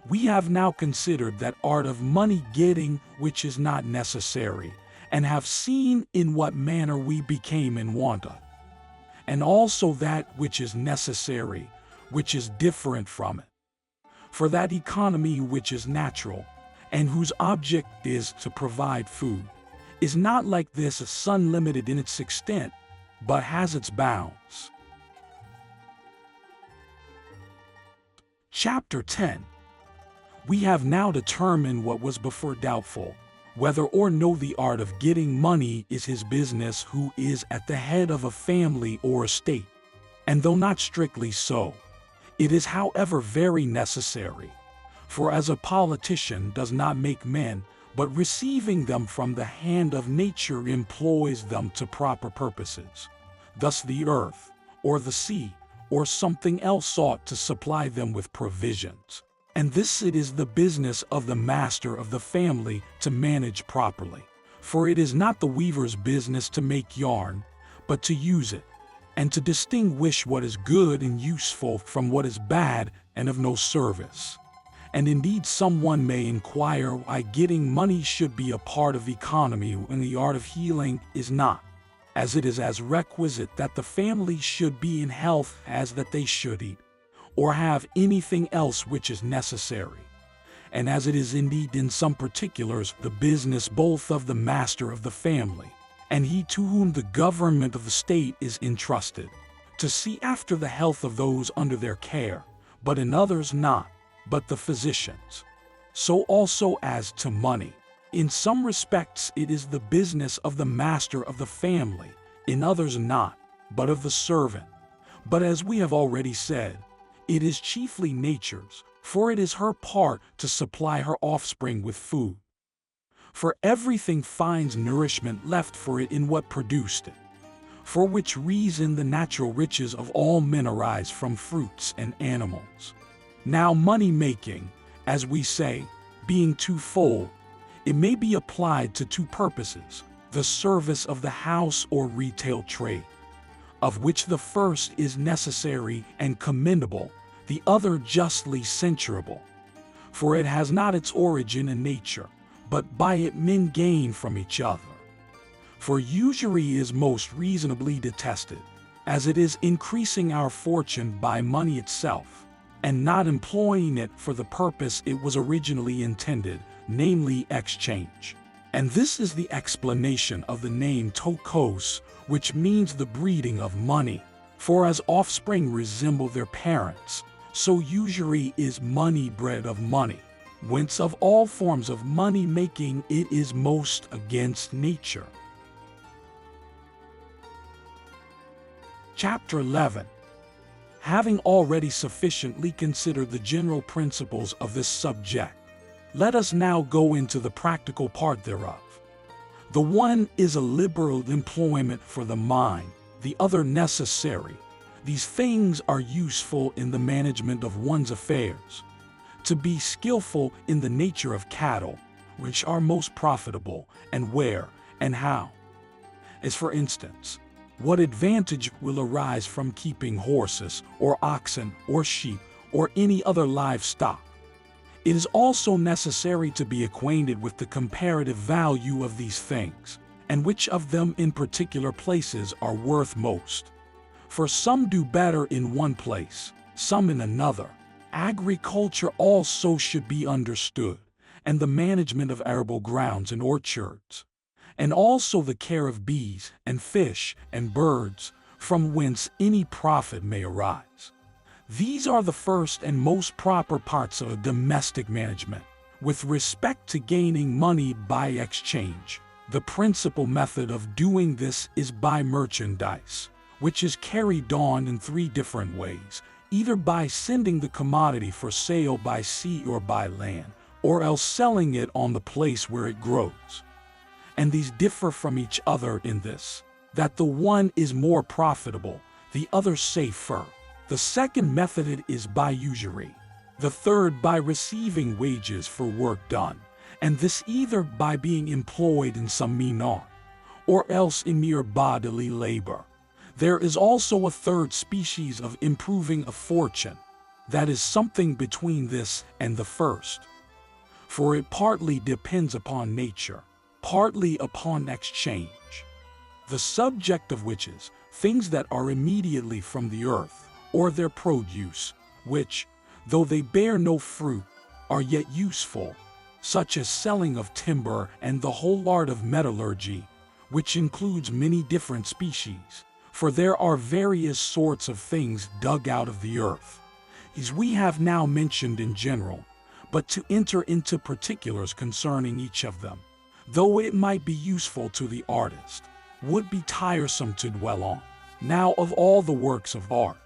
We have now considered that art of money-getting which is not necessary, and have seen in what manner we became in want of, and also that which is necessary, which is different from it. For that economy which is natural, and whose object is to provide food, is not like this unlimited in its extent, but has its bounds. Chapter 10. We have now determined what was before doubtful, whether or no the art of getting money is his business who is at the head of a family or estate. And though not strictly so, it is however very necessary. For as a politician does not make men, but receiving them from the hand of nature employs them to proper purposes, thus the earth, or the sea, or something else ought to supply them with provisions. And this it is the business of the master of the family to manage properly. For it is not the weaver's business to make yarn, but to use it, and to distinguish what is good and useful from what is bad and of no service. And indeed someone may inquire why getting money should be a part of economy when the art of healing is not, as it is as requisite that the family should be in health as that they should eat, or have anything else which is necessary. And as it is indeed in some particulars the business both of the master of the family, and he to whom the government of the state is entrusted, to see after the health of those under their care, but in others not, but the physicians. So also as to money, in some respects it is the business of the master of the family, in others not, but of the servant. But as we have already said, it is chiefly nature's, for it is her part to supply her offspring with food. For everything finds nourishment left for it in what produced it. For which reason the natural riches of all men arise from fruits and animals. Now money-making, as we say, being twofold, it may be applied to two purposes, the service of the house or retail trade. of which the first is necessary and commendable, the other justly censurable. For it has not its origin in nature, but by it men gain from each other. For usury is most reasonably detested, as it is increasing our fortune by money itself, and not employing it for the purpose it was originally intended, namely exchange. And this is the explanation of the name tokos, which means the breeding of money. For as offspring resemble their parents, so usury is money bred of money, whence of all forms of money making it is most against nature. Chapter 11. Having already sufficiently considered the general principles of this subject, let us now go into the practical part thereof. The one is a liberal employment for the mind, the other necessary. These things are useful in the management of one's affairs. To be skillful in the nature of cattle, which are most profitable, and where, and how. As for instance, what advantage will arise from keeping horses, or oxen, or sheep, or any other livestock? It is also necessary to be acquainted with the comparative value of these things, and which of them in particular places are worth most. For some do better in one place, some in another. Agriculture also should be understood, and the management of arable grounds and orchards, and also the care of bees and fish and birds, from whence any profit may arise. These are the first and most proper parts of a domestic management. With respect to gaining money by exchange, the principal method of doing this is by merchandise, which is carried on in 3 different ways, either by sending the commodity for sale by sea or by land, or else selling it on the place where it grows. And these differ from each other in this, that the one is more profitable, the other safer. The second method is by usury, the third by receiving wages for work done, and this either by being employed in some mean art, or else in mere bodily labor. There is also a third species of improving a fortune, that is something between this and the first. For it partly depends upon nature, partly upon exchange, the subject of which is things that are immediately from the earth, or their produce, which, though they bear no fruit, are yet useful, such as selling of timber and the whole art of metallurgy, which includes many different species, for there are various sorts of things dug out of the earth, as we have now mentioned in general, but to enter into particulars concerning each of them, though it might be useful to the artist, would be tiresome to dwell on. Now of all the works of art,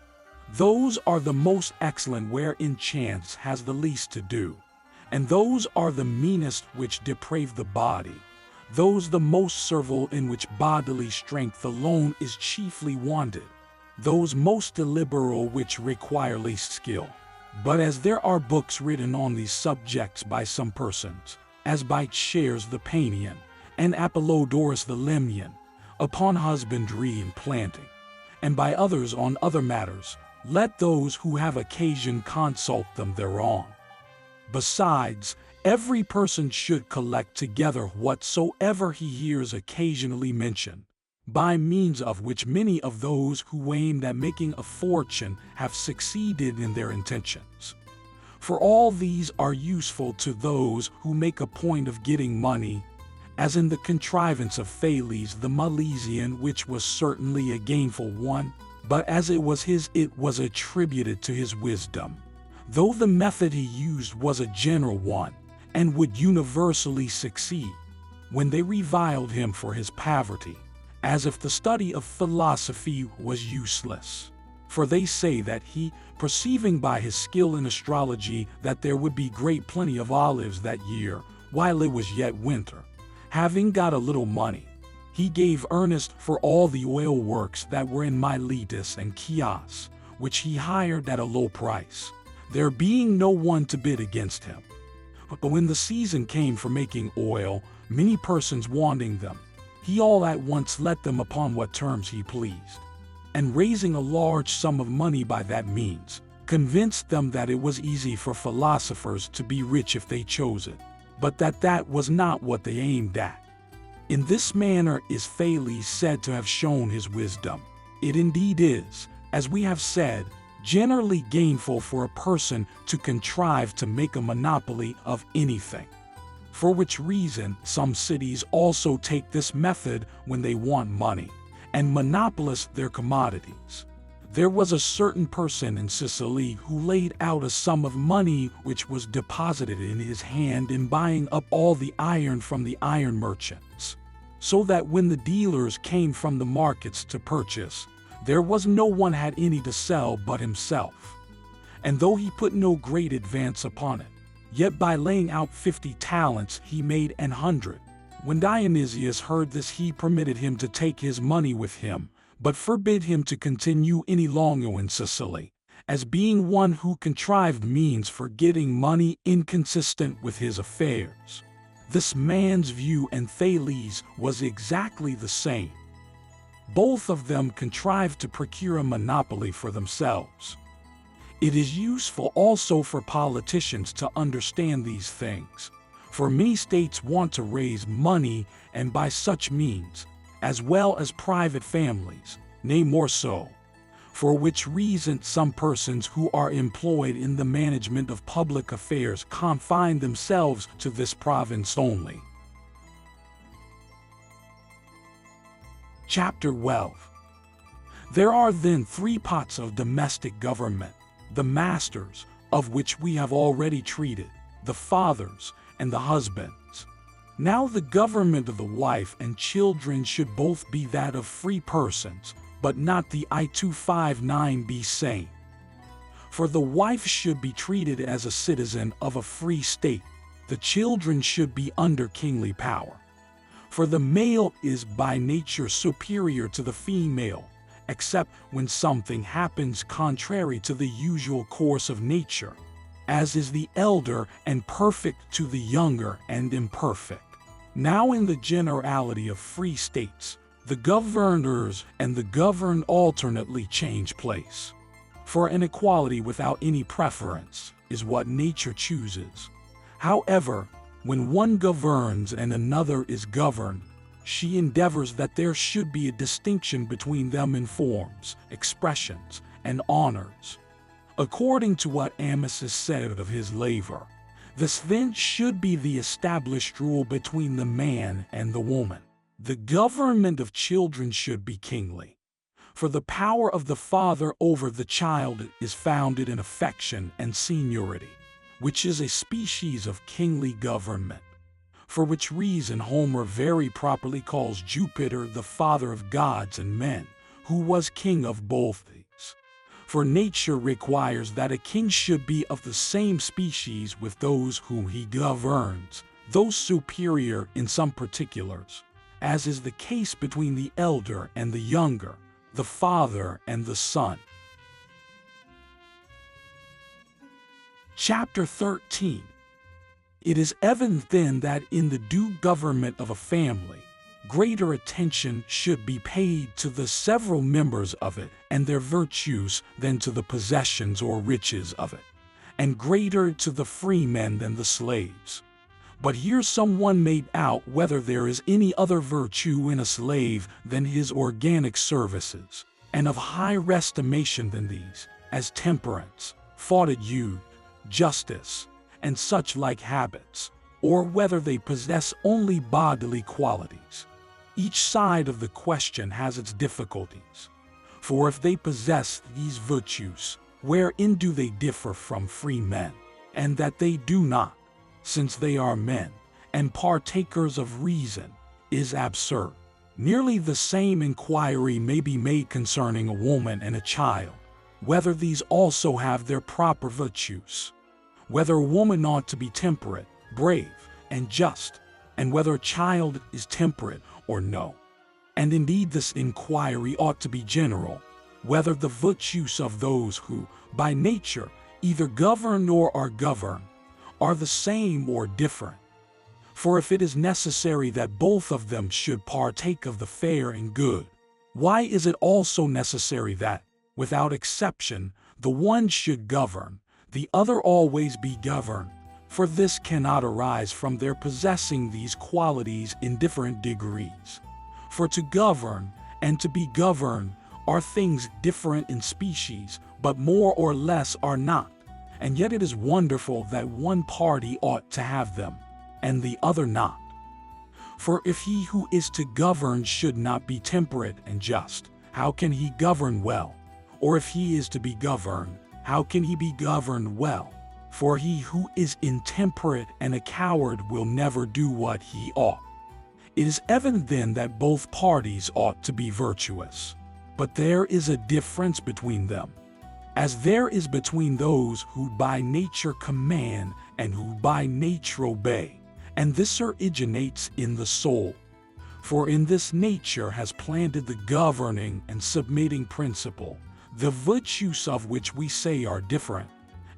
those are the most excellent wherein chance has the least to do, and those are the meanest which deprave the body, those the most servile in which bodily strength alone is chiefly wanted, those most illiberal which require least skill. But as there are books written on these subjects by some persons, as by Chares the Panian, and Apollodorus the Lemnian, upon husbandry and planting, and by others on other matters, let those who have occasion consult them thereon. Besides, every person should collect together whatsoever he hears occasionally mentioned, by means of which many of those who aimed at making a fortune have succeeded in their intentions. For all these are useful to those who make a point of getting money, as in the contrivance of Thales the Milesian, which was certainly a gainful one, but as it was his, it was attributed to his wisdom, though the method he used was a general one, and would universally succeed, when they reviled him for his poverty, as if the study of philosophy was useless. For they say that he, perceiving by his skill in astrology that there would be great plenty of olives that year, while it was yet winter, having got a little money, he gave earnest for all the oil works that were in Miletus and Chios, which he hired at a low price, there being no one to bid against him. But when the season came for making oil, many persons wanting them, he all at once let them upon what terms he pleased. and raising a large sum of money by that means, convinced them that it was easy for philosophers to be rich if they chose it, but that was not what they aimed at. In this manner is Thales said to have shown his wisdom. It indeed is, as we have said, generally gainful for a person to contrive to make a monopoly of anything. For which reason some cities also take this method when they want money, and monopolize their commodities. There was a certain person in Sicily who laid out a sum of money which was deposited in his hand in buying up all the iron from the iron merchants, so that when the dealers came from the markets to purchase, there was no one had any to sell but himself. And though he put no great advance upon it, yet by laying out 50 talents he made 100. When Dionysius heard this, he permitted him to take his money with him, but forbid him to continue any longer in Sicily, as being one who contrived means for getting money inconsistent with his affairs. This man's view and Thales was exactly the same. Both of them contrived to procure a monopoly for themselves. It is useful also for politicians to understand these things, for many states want to raise money, and by such means, as well as private families, nay more so, for which reason some persons who are employed in the management of public affairs confine themselves to this province only. Chapter 12. There are then 3 pots of domestic government: the masters, of which we have already treated, the fathers, and the husbands. Now the government of the wife and children should both be that of free persons, but not the I259b same. For the wife should be treated as a citizen of a free state, the children should be under kingly power. For the male is by nature superior to the female, except when something happens contrary to the usual course of nature, as is the elder and perfect to the younger and imperfect. Now in the generality of free states, the governors and the governed alternately change place. For an equality without any preference is what nature chooses. However, when one governs and another is governed, she endeavors that there should be a distinction between them in forms, expressions, and honors. According to what Amasis said of his labor, this then should be the established rule between the man and the woman. The government of children should be kingly, for the power of the father over the child is founded in affection and seniority, which is a species of kingly government. For which reason Homer very properly calls Jupiter the father of gods and men, who was king of both these. For nature requires that a king should be of the same species with those whom he governs, though superior in some particulars, as is the case between the elder and the younger, the father and the son. Chapter 13. It is evident then that in the due government of a family, greater attention should be paid to the several members of it and their virtues than to the possessions or riches of it, and greater to the free men than the slaves. But here someone made out whether there is any other virtue in a slave than his organic services, and of higher estimation than these, as temperance, fortitude, justice, and such like habits, or whether they possess only bodily qualities. Each side of the question has its difficulties. For if they possess these virtues, wherein do they differ from free men? And that they do not, since they are men, and partakers of reason, is absurd. Nearly the same inquiry may be made concerning a woman and a child, whether these also have their proper virtues, whether a woman ought to be temperate, brave, and just, and whether a child is temperate or no. And indeed this inquiry ought to be general, whether the virtues of those who, by nature, either govern or are governed, are the same or different. For if it is necessary that both of them should partake of the fair and good, Why is it also necessary that, without exception, the one should govern, the other always be governed? For this cannot arise from their possessing these qualities in different degrees. For to govern and to be governed are things different in species, but more or less are not. And yet it is wonderful that one party ought to have them, and the other not. For if he who is to govern should not be temperate and just, how can he govern well? Or if he is to be governed, how can he be governed well? For he who is intemperate and a coward will never do what he ought. It is evident then that both parties ought to be virtuous. But there is a difference between them, as there is between those who by nature command and who by nature obey. And this originates in the soul. For in this nature has planted the governing and submitting principle, the virtues of which we say are different,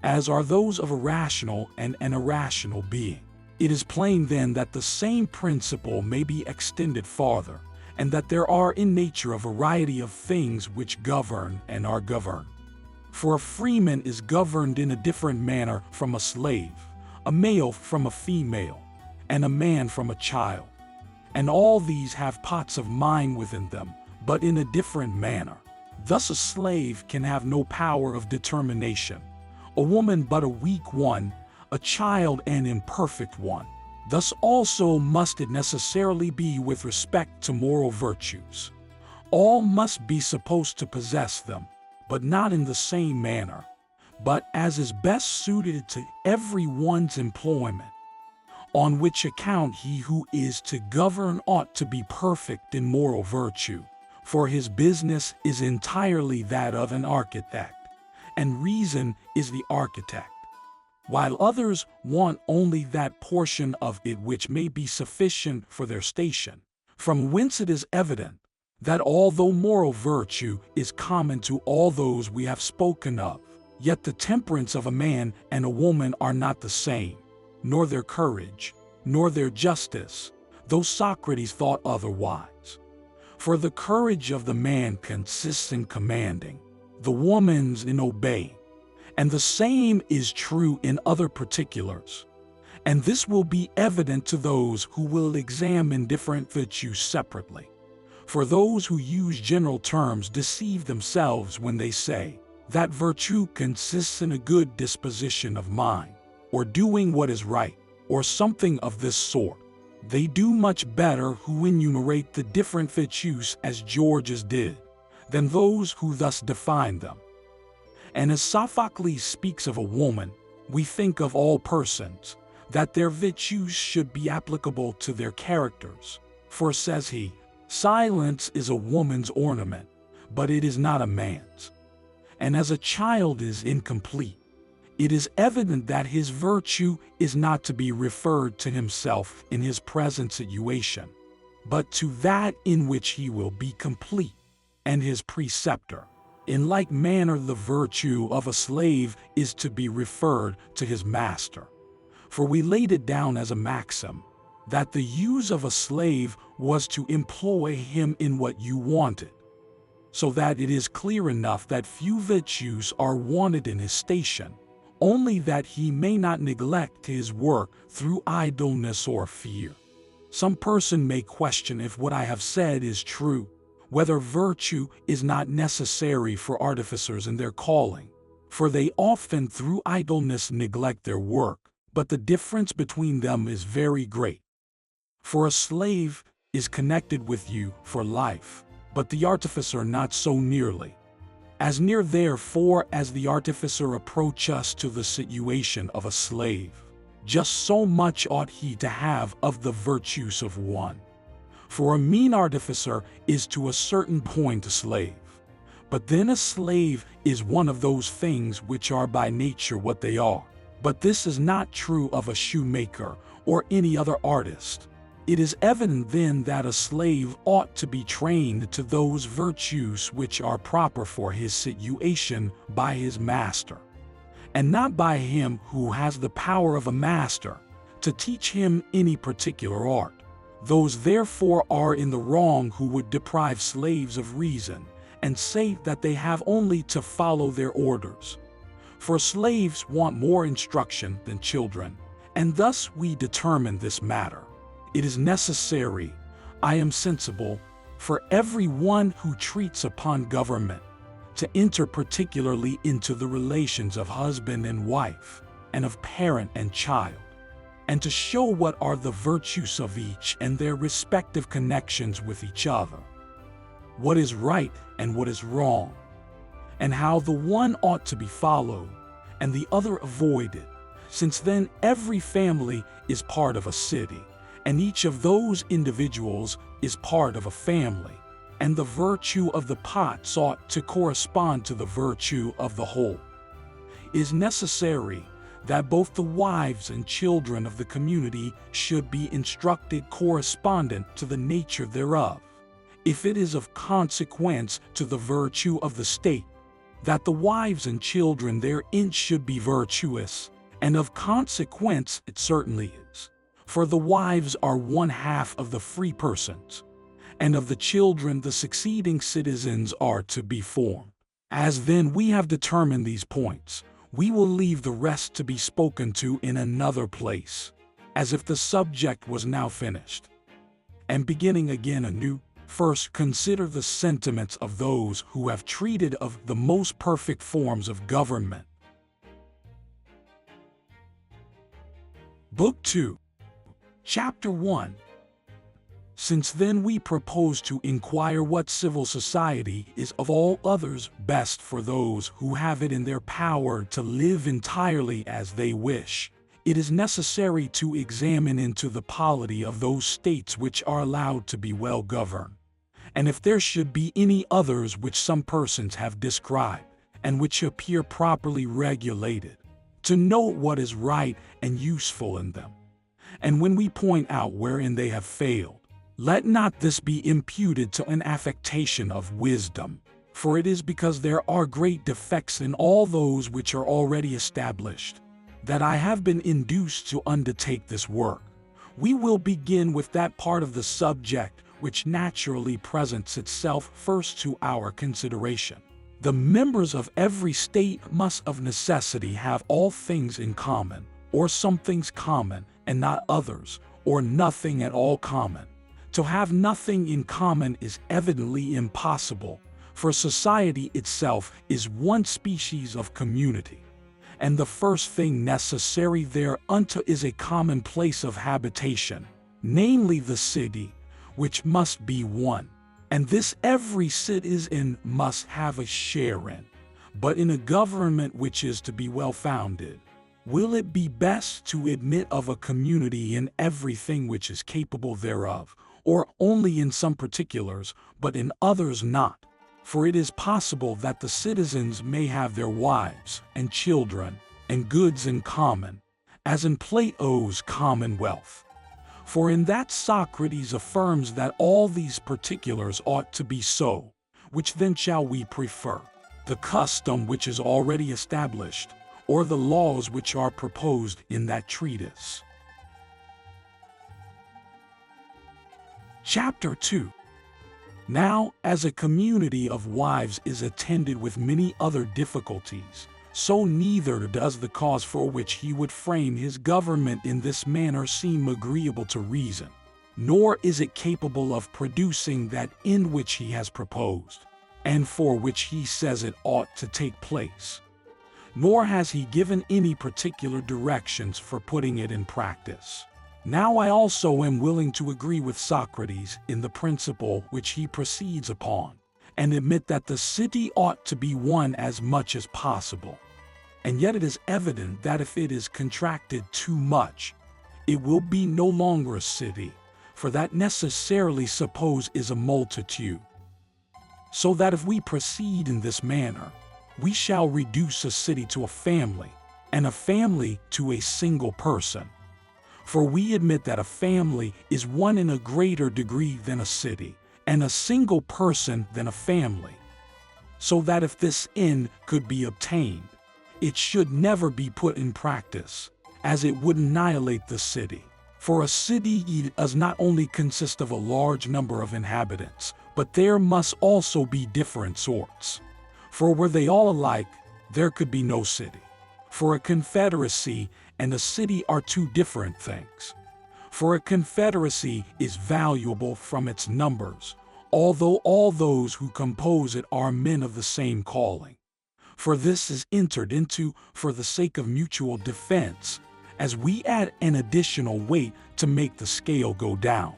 as are those of a rational and an irrational being. It is plain then that the same principle may be extended farther, and that there are in nature a variety of things which govern and are governed. For a freeman is governed in a different manner from a slave, a male from a female, and a man from a child. And all these have pots of mind within them, but in a different manner. Thus a slave can have no power of determination, a woman but a weak one, a child an imperfect one. Thus also must it necessarily be with respect to moral virtues. All must be supposed to possess them, but not in the same manner, but as is best suited to every one's employment. On which account he who is to govern ought to be perfect in moral virtue, for his business is entirely that of an architect, and reason is the architect, while others want only that portion of it which may be sufficient for their station. From whence it is evident that although moral virtue is common to all those we have spoken of, yet the temperance of a man and a woman are not the same, nor their courage, nor their justice, though Socrates thought otherwise. For the courage of the man consists in commanding, the woman's in obeying, and the same is true in other particulars. And this will be evident to those who will examine different virtues separately. For those who use general terms deceive themselves when they say that virtue consists in a good disposition of mind, or doing what is right, or something of this sort. They do much better who enumerate the different virtues as Georges did, than those who thus define them. And as Sophocles speaks of a woman, we think of all persons, that their virtues should be applicable to their characters. For, says he, silence is a woman's ornament, but it is not a man's. And as a child is incomplete, it is evident that his virtue is not to be referred to himself in his present situation, but to that in which he will be complete, and his preceptor. In like manner the virtue of a slave is to be referred to his master. For we laid it down as a maxim, that the use of a slave was to employ him in what you wanted, so that it is clear enough that few virtues are wanted in his station, only that he may not neglect his work through idleness or fear. Some person may question if what I have said is true, whether virtue is not necessary for artificers in their calling, for they often through idleness neglect their work, but the difference between them is very great. For a slave is connected with you for life, but the artificer not so nearly. As near therefore as the artificer approach us to the situation of a slave, just so much ought he to have of the virtues of one. For a mean artificer is to a certain point a slave, but then a slave is one of those things which are by nature what they are. But this is not true of a shoemaker or any other artist. It is evident then that a slave ought to be trained to those virtues which are proper for his situation by his master, and not by him who has the power of a master to teach him any particular art. Those therefore are in the wrong who would deprive slaves of reason, and say that they have only to follow their orders. For slaves want more instruction than children, and thus we determine this matter. It is necessary, I am sensible, for every one who treats upon government to enter particularly into the relations of husband and wife, and of parent and child, and to show what are the virtues of each and their respective connections with each other, what is right and what is wrong, and how the one ought to be followed and the other avoided, since then every family is part of a city, and each of those individuals is part of a family, and the virtue of the pots ought to correspond to the virtue of the whole. It is necessary that both the wives and children of the community should be instructed correspondent to the nature thereof, if it is of consequence to the virtue of the state, that the wives and children therein should be virtuous, and of consequence it certainly is. For the wives are one half of the free persons, and of the children the succeeding citizens are to be formed. As then we have determined these points, we will leave the rest to be spoken to in another place, as if the subject was now finished. And beginning again anew, first consider the sentiments of those who have treated of the most perfect forms of government. Book 2, Chapter 1. Since then we propose to inquire what civil society is of all others best for those who have it in their power to live entirely as they wish, it is necessary to examine into the polity of those states which are allowed to be well governed, and if there should be any others which some persons have described, and which appear properly regulated, to note what is right and useful in them. And when we point out wherein they have failed, let not this be imputed to an affectation of wisdom, for it is because there are great defects in all those which are already established, that I have been induced to undertake this work. We will begin with that part of the subject which naturally presents itself first to our consideration. The members of every state must of necessity have all things in common, or some things common and not others, or nothing at all common. To have nothing in common is evidently impossible, for society itself is one species of community, and the first thing necessary thereunto is a common place of habitation, namely the city, which must be one, and this every citizen must have a share in. But in a government which is to be well-founded, will it be best to admit of a community in everything which is capable thereof, or only in some particulars, but in others not? For it is possible that the citizens may have their wives and children and goods in common, as in Plato's Commonwealth. For in that Socrates affirms that all these particulars ought to be so. Which then shall we prefer? The custom which is already established, or the laws which are proposed in that treatise? Chapter 2. Now, as a community of wives is attended with many other difficulties, so neither does the cause for which he would frame his government in this manner seem agreeable to reason, nor is it capable of producing that in which he has proposed, and for which he says it ought to take place. Nor has he given any particular directions for putting it in practice. Now I also am willing to agree with Socrates in the principle which he proceeds upon, and admit that the city ought to be one as much as possible. And yet it is evident that if it is contracted too much, it will be no longer a city, for that necessarily suppose is a multitude. So that if we proceed in this manner, we shall reduce a city to a family, and a family to a single person. For we admit that a family is one in a greater degree than a city, and a single person than a family. So that if this end could be obtained, it should never be put in practice, as it would annihilate the city. For a city does not only consist of a large number of inhabitants, but there must also be different sorts. For were they all alike, there could be no city. For a confederacy and a city are two different things. For a confederacy is valuable from its numbers, although all those who compose it are men of the same calling. For this is entered into for the sake of mutual defense, as we add an additional weight to make the scale go down.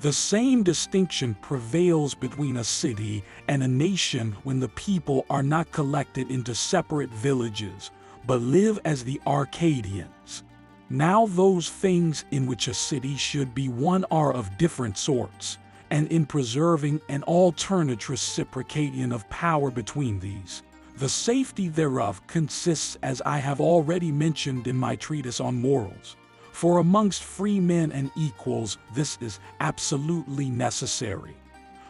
The same distinction prevails between a city and a nation when the people are not collected into separate villages, but live as the Arcadians. Now those things in which a city should be one are of different sorts, and in preserving an alternate reciprocation of power between these, the safety thereof consists, as I have already mentioned in my treatise on morals. For amongst free men and equals this is absolutely necessary.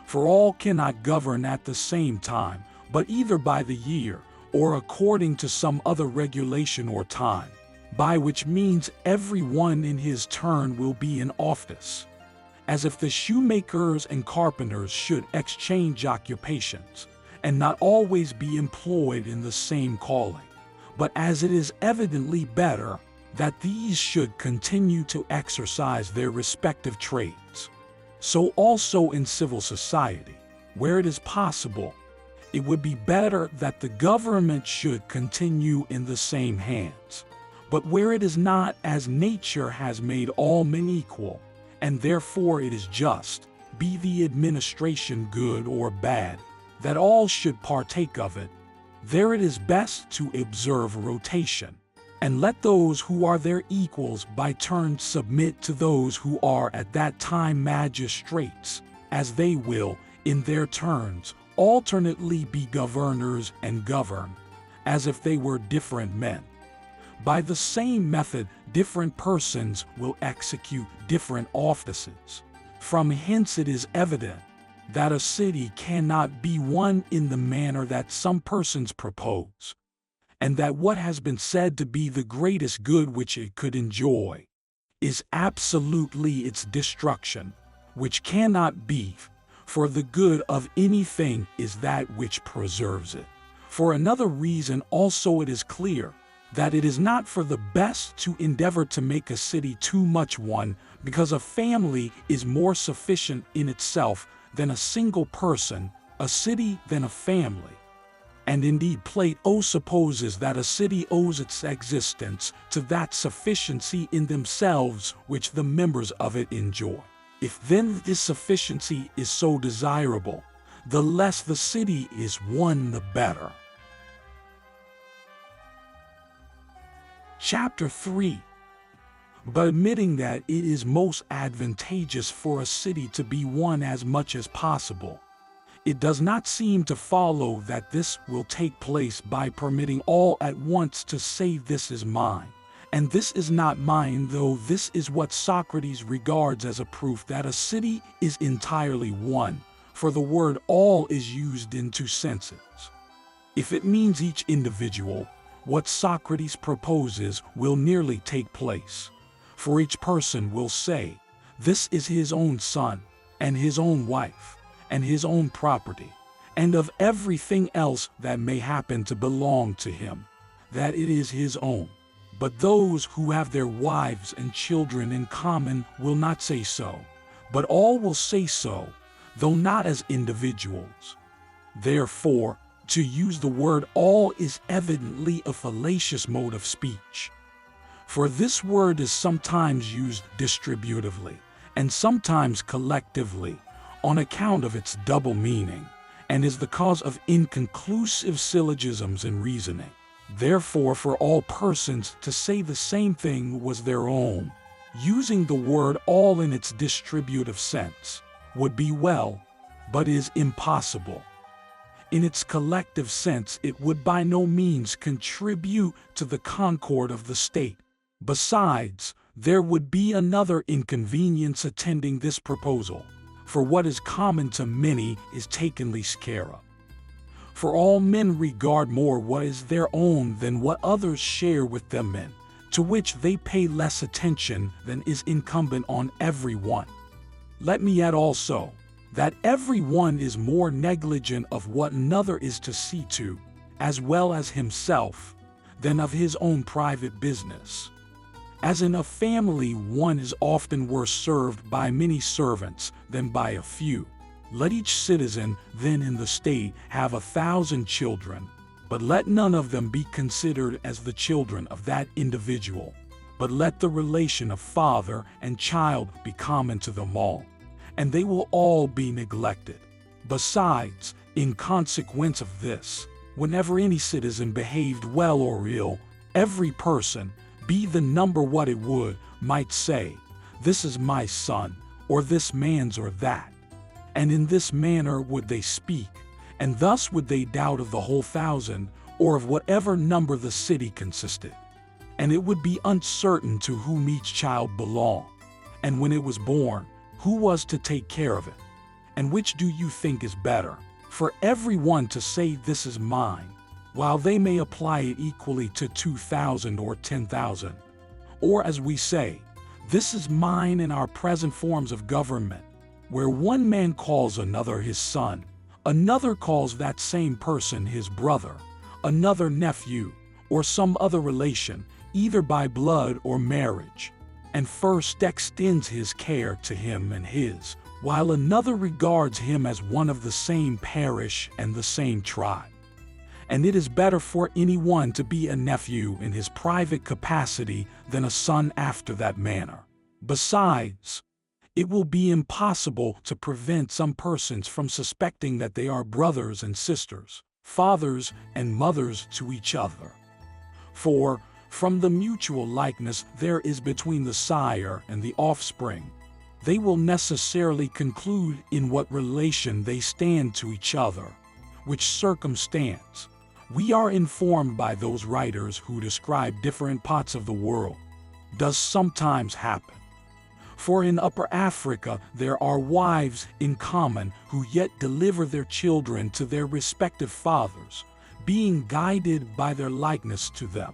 For all cannot govern at the same time, but either by the year, or according to some other regulation or time, by which means every one in his turn will be in office. As if the shoemakers and carpenters should exchange occupations, and not always be employed in the same calling, but as it is evidently better that these should continue to exercise their respective trades. So also in civil society, where it is possible, it would be better that the government should continue in the same hands. But where it is not, as nature has made all men equal, and therefore it is just, be the administration good or bad, that all should partake of it, there it is best to observe rotation, and let those who are their equals by turns submit to those who are at that time magistrates, as they will, in their turns, alternately be governors and governed, as if they were different men. By the same method, different persons will execute different offices. From hence it is evident that a city cannot be one in the manner that some persons propose, and that what has been said to be the greatest good which it could enjoy is absolutely its destruction, which cannot be, for the good of anything is that which preserves it. For another reason also it is clear that it is not for the best to endeavor to make a city too much one, because a family is more sufficient in itself than a single person, a city than a family. And indeed Plato supposes that a city owes its existence to that sufficiency in themselves which the members of it enjoy. If then this sufficiency is so desirable, the less the city is one the better. Chapter 3. But admitting that it is most advantageous for a city to be one as much as possible, it does not seem to follow that this will take place by permitting all at once to say this is mine, and this is not mine, though this is what Socrates regards as a proof that a city is entirely one, for the word all is used in two senses. If it means each individual, what Socrates proposes will nearly take place. For each person will say, this is his own son, and his own wife, and his own property, and of everything else that may happen to belong to him, that it is his own. But those who have their wives and children in common will not say so, but all will say so, though not as individuals. Therefore, to use the word all is evidently a fallacious mode of speech. For this word is sometimes used distributively, and sometimes collectively, on account of its double meaning, and is the cause of inconclusive syllogisms in reasoning. Therefore, for all persons to say the same thing was their own, using the word all in its distributive sense, would be well, but is impossible. In its collective sense, it would by no means contribute to the concord of the state. Besides, there would be another inconvenience attending this proposal, for what is common to many is taken least care of. For all men regard more what is their own than what others share with them in, to which they pay less attention than is incumbent on everyone. Let me add also, that everyone is more negligent of what another is to see to, as well as himself, than of his own private business. As in a family, one is often worse served by many servants than by a few. Let each citizen then in the state have 1,000 children, but let none of them be considered as the children of that individual, but let the relation of father and child be common to them all, and they will all be neglected. Besides, in consequence of this, whenever any citizen behaved well or ill, every person, be the number what it would, might say, "This is my son," or "this man's," or that. And in this manner would they speak, and thus would they doubt of the whole 1,000, or of whatever number the city consisted. And it would be uncertain to whom each child belonged, and when it was born, who was to take care of it. And which do you think is better, for every one to say, "This is mine," while they may apply it equally to 2,000 or 10,000? Or as we say, "This is mine" in our present forms of government, where one man calls another his son, another calls that same person his brother, another nephew, or some other relation, either by blood or marriage, and first extends his care to him and his, while another regards him as one of the same parish and the same tribe. And it is better for anyone to be a nephew in his private capacity than a son after that manner. Besides, it will be impossible to prevent some persons from suspecting that they are brothers and sisters, fathers and mothers to each other. For, from the mutual likeness there is between the sire and the offspring, they will necessarily conclude in what relation they stand to each other, which circumstance, we are informed by those writers who describe different parts of the world, does sometimes happen. For in Upper Africa there are wives in common who yet deliver their children to their respective fathers, being guided by their likeness to them.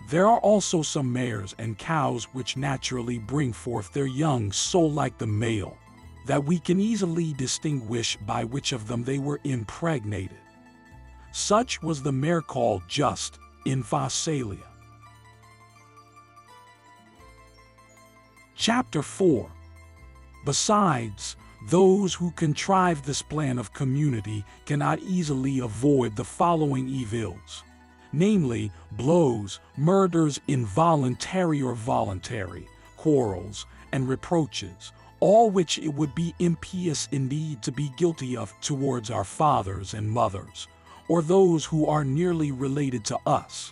There are also some mares and cows which naturally bring forth their young so like the male, that we can easily distinguish by which of them they were impregnated. Such was the mare called Just in Pharsalia. Chapter 4. Besides, those who contrive this plan of community cannot easily avoid the following evils, namely, blows, murders, involuntary or voluntary, quarrels, and reproaches, all which it would be impious indeed to be guilty of towards our fathers and mothers, or those who are nearly related to us,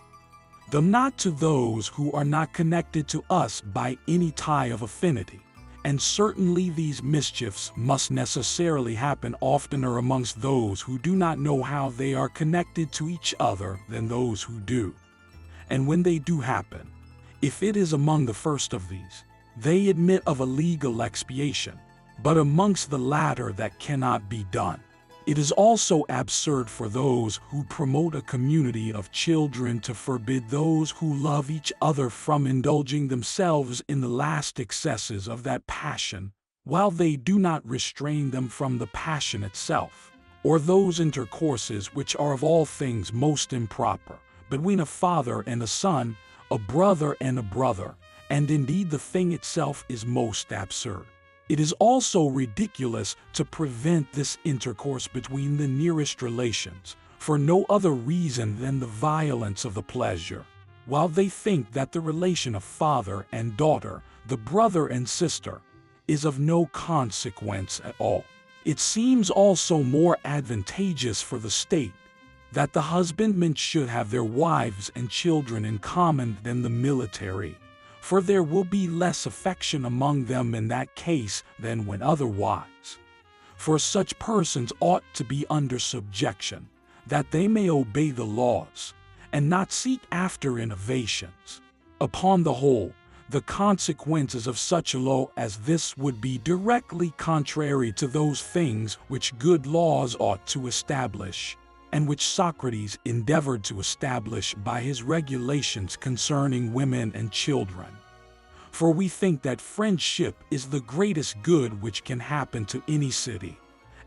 though not to those who are not connected to us by any tie of affinity. And certainly these mischiefs must necessarily happen oftener amongst those who do not know how they are connected to each other than those who do. And when they do happen, if it is among the first of these, they admit of a legal expiation, but amongst the latter that cannot be done. It is also absurd for those who promote a community of children to forbid those who love each other from indulging themselves in the last excesses of that passion, while they do not restrain them from the passion itself, or those intercourses which are of all things most improper, between a father and a son, a brother and a brother, and indeed the thing itself is most absurd. It is also ridiculous to prevent this intercourse between the nearest relations, for no other reason than the violence of the pleasure, while they think that the relation of father and daughter, the brother and sister, is of no consequence at all. It seems also more advantageous for the state that the husbandmen should have their wives and children in common than the military, for there will be less affection among them in that case than when otherwise. For such persons ought to be under subjection, that they may obey the laws, and not seek after innovations. Upon the whole, the consequences of such a law as this would be directly contrary to those things which good laws ought to establish, and which Socrates endeavored to establish by his regulations concerning women and children. For we think that friendship is the greatest good which can happen to any city,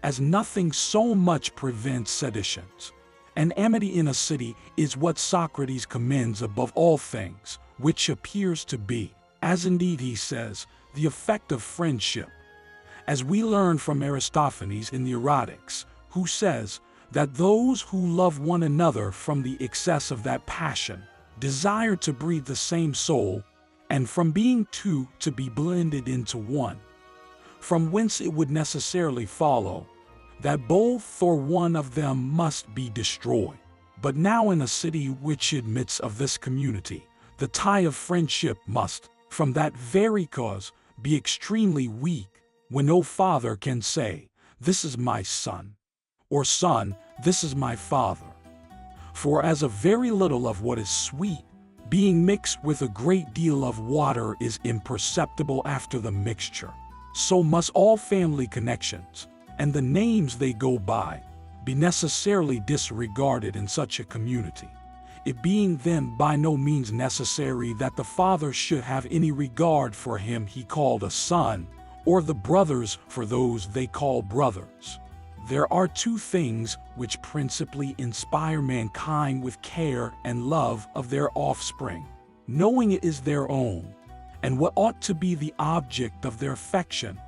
as nothing so much prevents seditions. And amity in a city is what Socrates commends above all things, which appears to be, as indeed he says, the effect of friendship. As we learn from Aristophanes in the Erotics, who says that those who love one another from the excess of that passion desire to breathe the same soul, and from being two to be blended into one. From whence it would necessarily follow that both or one of them must be destroyed. But now in a city which admits of this community, the tie of friendship must, from that very cause, be extremely weak, when no father can say, "This is my son," or "Son, this is my father." For as a very little of what is sweet, being mixed with a great deal of water, is imperceptible after the mixture, so must all family connections, and the names they go by, be necessarily disregarded in such a community, it being then by no means necessary that the father should have any regard for him he called a son, or the brothers for those they call brothers. There are two things which principally inspire mankind with care and love of their offspring, knowing it is their own, and what ought to be the object of their affection,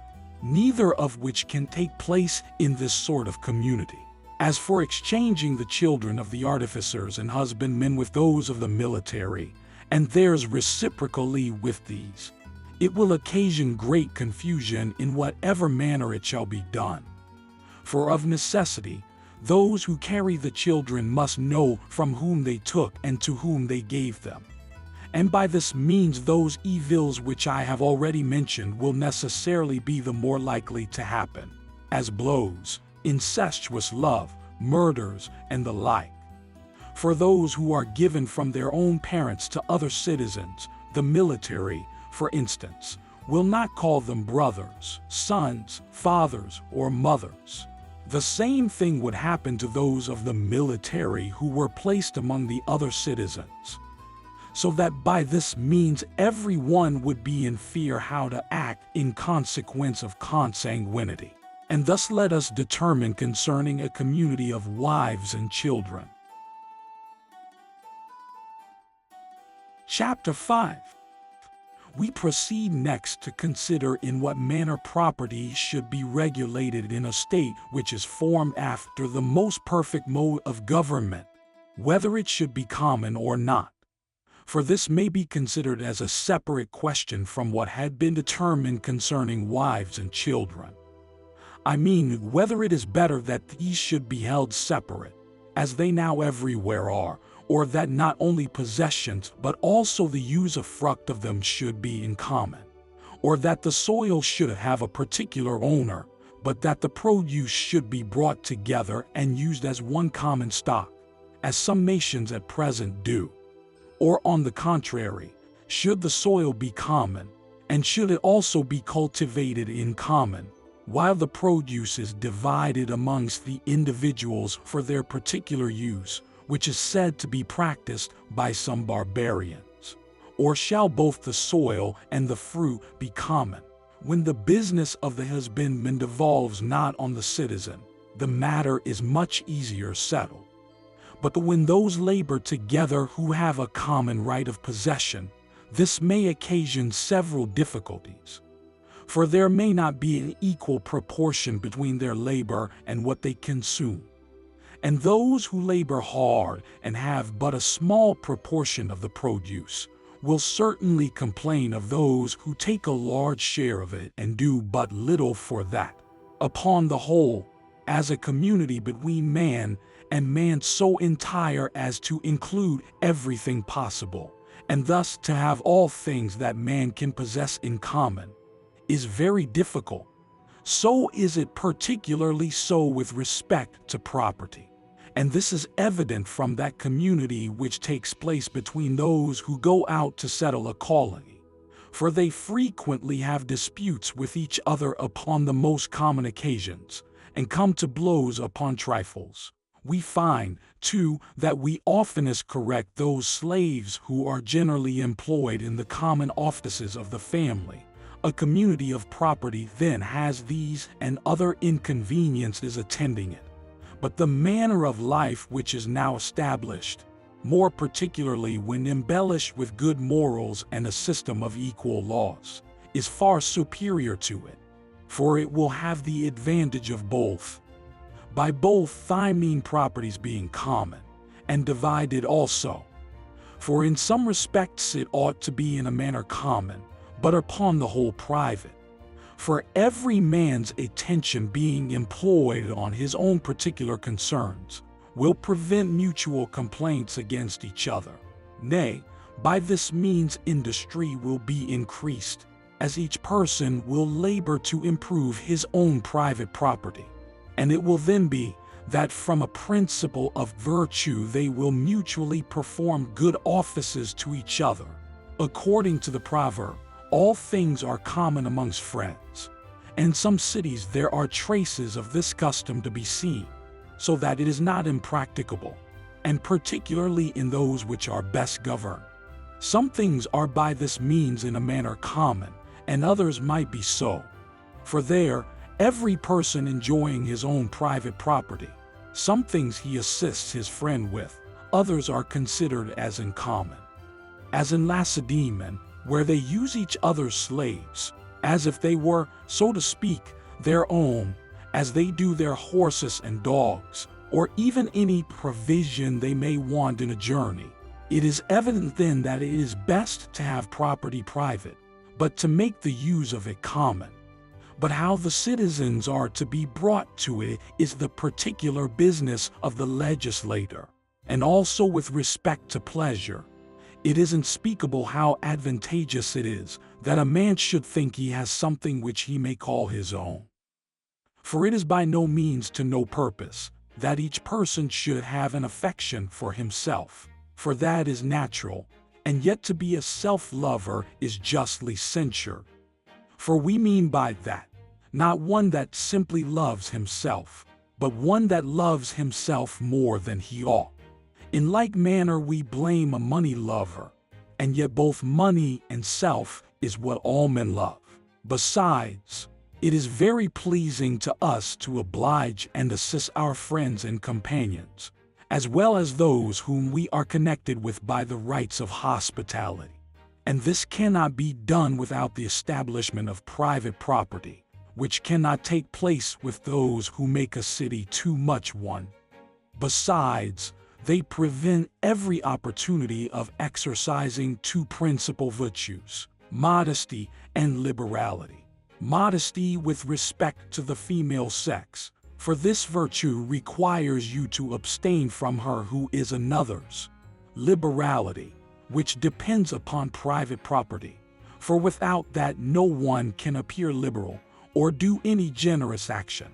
neither of which can take place in this sort of community. As for exchanging the children of the artificers and husbandmen with those of the military, and theirs reciprocally with these, it will occasion great confusion in whatever manner it shall be done. For of necessity, those who carry the children must know from whom they took and to whom they gave them. And by this means those evils which I have already mentioned will necessarily be the more likely to happen, as blows, incestuous love, murders, and the like. For those who are given from their own parents to other citizens, the military, for instance, will not call them brothers, sons, fathers, or mothers. The same thing would happen to those of the military who were placed among the other citizens. So that by this means every one would be in fear how to act in consequence of consanguinity. And thus let us determine concerning a community of wives and children. Chapter 5. We proceed next to consider in what manner property should be regulated in a state which is formed after the most perfect mode of government, whether it should be common or not. For this may be considered as a separate question from what had been determined concerning wives and children. I mean, whether it is better that these should be held separate, as they now everywhere are, or that not only possessions but also the usufruct of them should be in common, or that the soil should have a particular owner, but that the produce should be brought together and used as one common stock, as some nations at present do. Or on the contrary, should the soil be common, and should it also be cultivated in common, while the produce is divided amongst the individuals for their particular use, which is said to be practiced by some barbarians? Or shall both the soil and the fruit be common? When the business of the husbandman devolves not on the citizen, the matter is much easier settled. But when those labor together who have a common right of possession, this may occasion several difficulties. For there may not be an equal proportion between their labor and what they consume. And those who labor hard and have but a small proportion of the produce will certainly complain of those who take a large share of it and do but little for that. Upon the whole, as a community between man and man so entire as to include everything possible, and thus to have all things that man can possess in common, is very difficult. So is it particularly so with respect to property. And this is evident from that community which takes place between those who go out to settle a colony. For they frequently have disputes with each other upon the most common occasions, and come to blows upon trifles. We find, too, that we oftenest correct those slaves who are generally employed in the common offices of the family. A community of property then has these and other inconveniences attending it. But the manner of life which is now established, more particularly when embellished with good morals and a system of equal laws, is far superior to it, for it will have the advantage of both. By both I mean properties being common, and divided also. For in some respects it ought to be in a manner common, but upon the whole private. For every man's attention being employed on his own particular concerns, will prevent mutual complaints against each other. Nay, by this means industry will be increased, as each person will labor to improve his own private property. And it will then be, that from a principle of virtue they will mutually perform good offices to each other. According to the proverb, all things are common amongst friends. In some cities there are traces of this custom to be seen, so that it is not impracticable, and particularly in those which are best governed. Some things are by this means in a manner common, and others might be so. For there, every person enjoying his own private property, some things he assists his friend with, others are considered as in common. As in Lacedaemon, where they use each other's slaves, as if they were, so to speak, their own, as they do their horses and dogs, or even any provision they may want in a journey. It is evident then that it is best to have property private, but to make the use of it common. But how the citizens are to be brought to it is the particular business of the legislator, and also with respect to pleasure. It is unspeakable how advantageous it is that a man should think he has something which he may call his own. For it is by no means to no purpose that each person should have an affection for himself, for that is natural, and yet to be a self-lover is justly censured. For we mean by that, not one that simply loves himself, but one that loves himself more than he ought. In like manner we blame a money lover, and yet both money and self is what all men love. Besides, it is very pleasing to us to oblige and assist our friends and companions, as well as those whom we are connected with by the rights of hospitality. And this cannot be done without the establishment of private property, which cannot take place with those who make a city too much one. Besides, they prevent every opportunity of exercising two principal virtues, modesty and liberality. Modesty with respect to the female sex, for this virtue requires you to abstain from her who is another's. Liberality, which depends upon private property, for without that no one can appear liberal or do any generous action.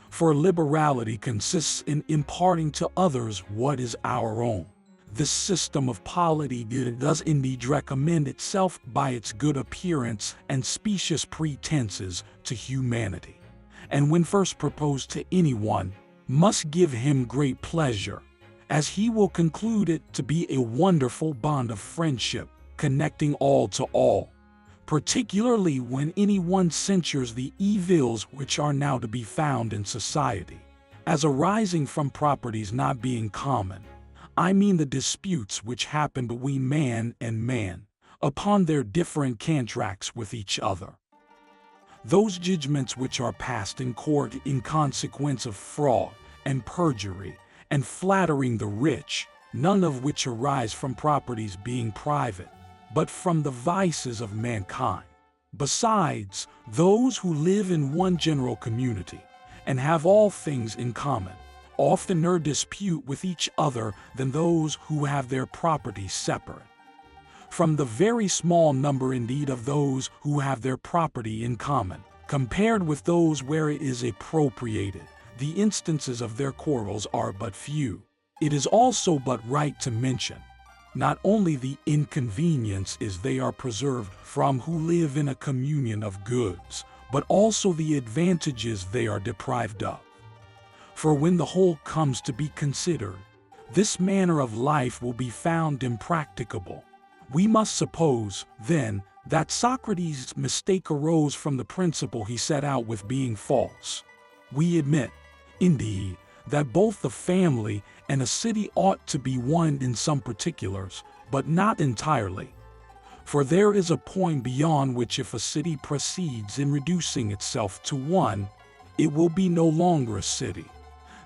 For liberality consists in imparting to others what is our own. This system of polity does indeed recommend itself by its good appearance and specious pretenses to humanity, and when first proposed to anyone, must give him great pleasure, as he will conclude it to be a wonderful bond of friendship, connecting all to all, particularly when anyone censures the evils which are now to be found in society, as arising from properties not being common. I mean the disputes which happen between man and man, upon their different contracts with each other. Those judgments which are passed in court in consequence of fraud and perjury and flattering the rich, none of which arise from properties being private, but from the vices of mankind. Besides, those who live in one general community and have all things in common oftener dispute with each other than those who have their property separate. From the very small number indeed of those who have their property in common, compared with those where it is appropriated, the instances of their quarrels are but few. It is also but right to mention, not only the inconveniences they are preserved from who live in a communion of goods, but also the advantages they are deprived of. For when the whole comes to be considered, this manner of life will be found impracticable. We must suppose, then, that Socrates' mistake arose from the principle he set out with being false. We admit, indeed, that both the family and a city ought to be one in some particulars, but not entirely. For there is a point beyond which if a city proceeds in reducing itself to one, it will be no longer a city.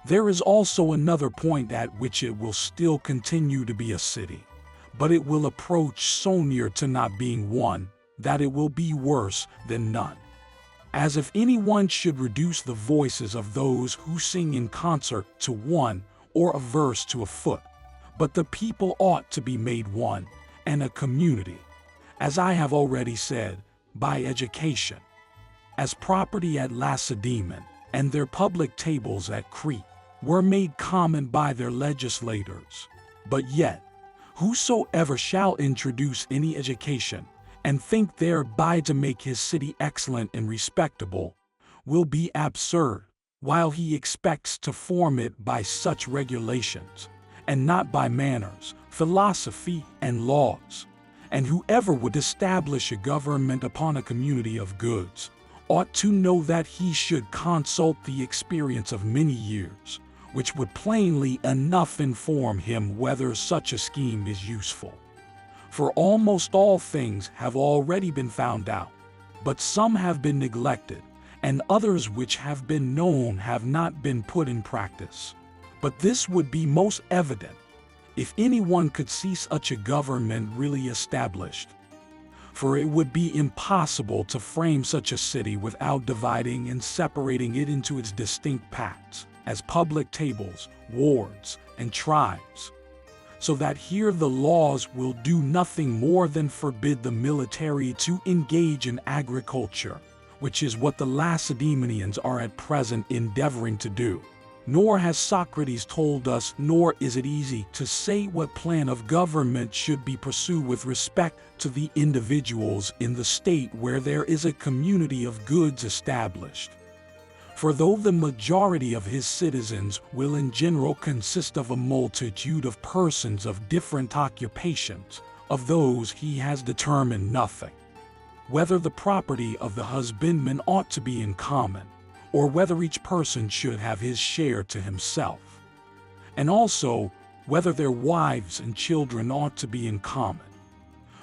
There is also another point at which it will still continue to be a city, but it will approach so near to not being one that it will be worse than none. As if anyone should reduce the voices of those who sing in concert to one, or a verse to a foot. But the people ought to be made one, and a community, as I have already said, by education. As property at Lacedaemon, and their public tables at Crete, were made common by their legislators. But yet, whosoever shall introduce any education, and think thereby to make his city excellent and respectable, will be absurd, while he expects to form it by such regulations, and not by manners, philosophy, and laws. And whoever would establish a government upon a community of goods, ought to know that he should consult the experience of many years, which would plainly enough inform him whether such a scheme is useful. For almost all things have already been found out, but some have been neglected, and others which have been known have not been put in practice. But this would be most evident, if anyone could see such a government really established. For it would be impossible to frame such a city without dividing and separating it into its distinct parts, as public tables, wards, and tribes, so that here the laws will do nothing more than forbid the military to engage in agriculture, which is what the Lacedaemonians are at present endeavoring to do. Nor has Socrates told us, nor is it easy to say what plan of government should be pursued with respect to the individuals in the state where there is a community of goods established. For though the majority of his citizens will in general consist of a multitude of persons of different occupations, of those he has determined nothing. Whether the property of the husbandman ought to be in common, or whether each person should have his share to himself. And also, whether their wives and children ought to be in common.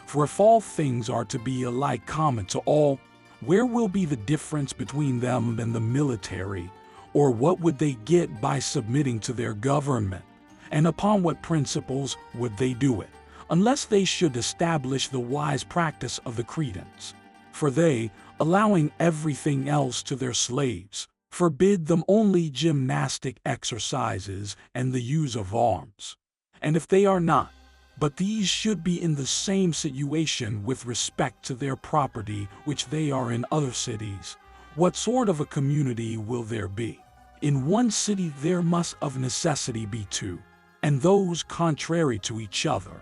For if all things are to be alike common to all, where will be the difference between them and the military, or what would they get by submitting to their government, and upon what principles would they do it, unless they should establish the wise practice of the Cretans? For they, allowing everything else to their slaves, forbid them only gymnastic exercises and the use of arms. And if they are not, but these should be in the same situation with respect to their property which they are in other cities, what sort of a community will there be? In one city there must of necessity be two, and those contrary to each other.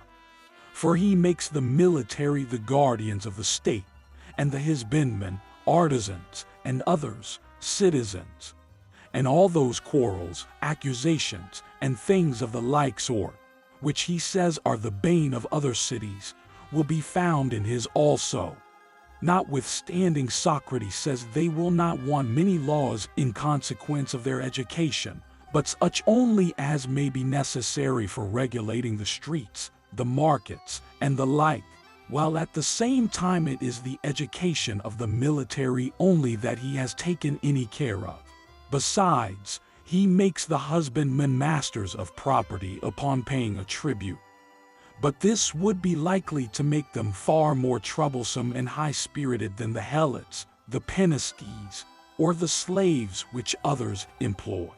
For he makes the military the guardians of the state, and the husbandmen, artisans, and others, citizens. And all those quarrels, accusations, and things of the like sort, which he says are the bane of other cities, will be found in his also. Notwithstanding, Socrates says they will not want many laws in consequence of their education, but such only as may be necessary for regulating the streets, the markets, and the like, while at the same time it is the education of the military only that he has taken any care of. Besides, he makes the husbandmen masters of property upon paying a tribute. But this would be likely to make them far more troublesome and high-spirited than the helots, the Penistes, or the slaves which others employ.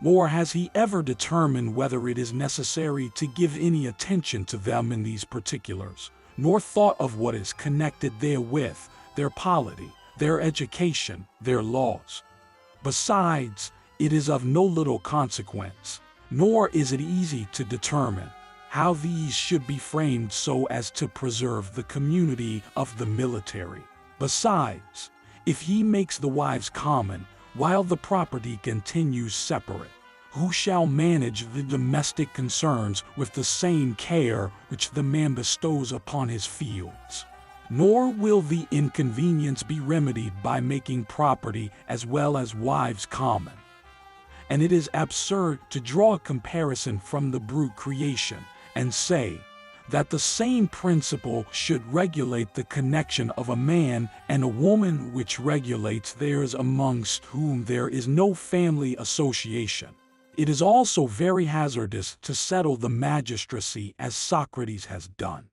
Nor has he ever determined whether it is necessary to give any attention to them in these particulars, nor thought of what is connected therewith, their polity, their education, their laws. Besides, it is of no little consequence, nor is it easy to determine how these should be framed so as to preserve the community of the military. Besides, if he makes the wives common, while the property continues separate. Who shall manage the domestic concerns with the same care which the man bestows upon his fields? Nor will the inconvenience be remedied by making property as well as wives common. And it is absurd to draw a comparison from the brute creation and say that the same principle should regulate the connection of a man and a woman which regulates theirs amongst whom there is no family association. It is also very hazardous to settle the magistracy as Socrates has done.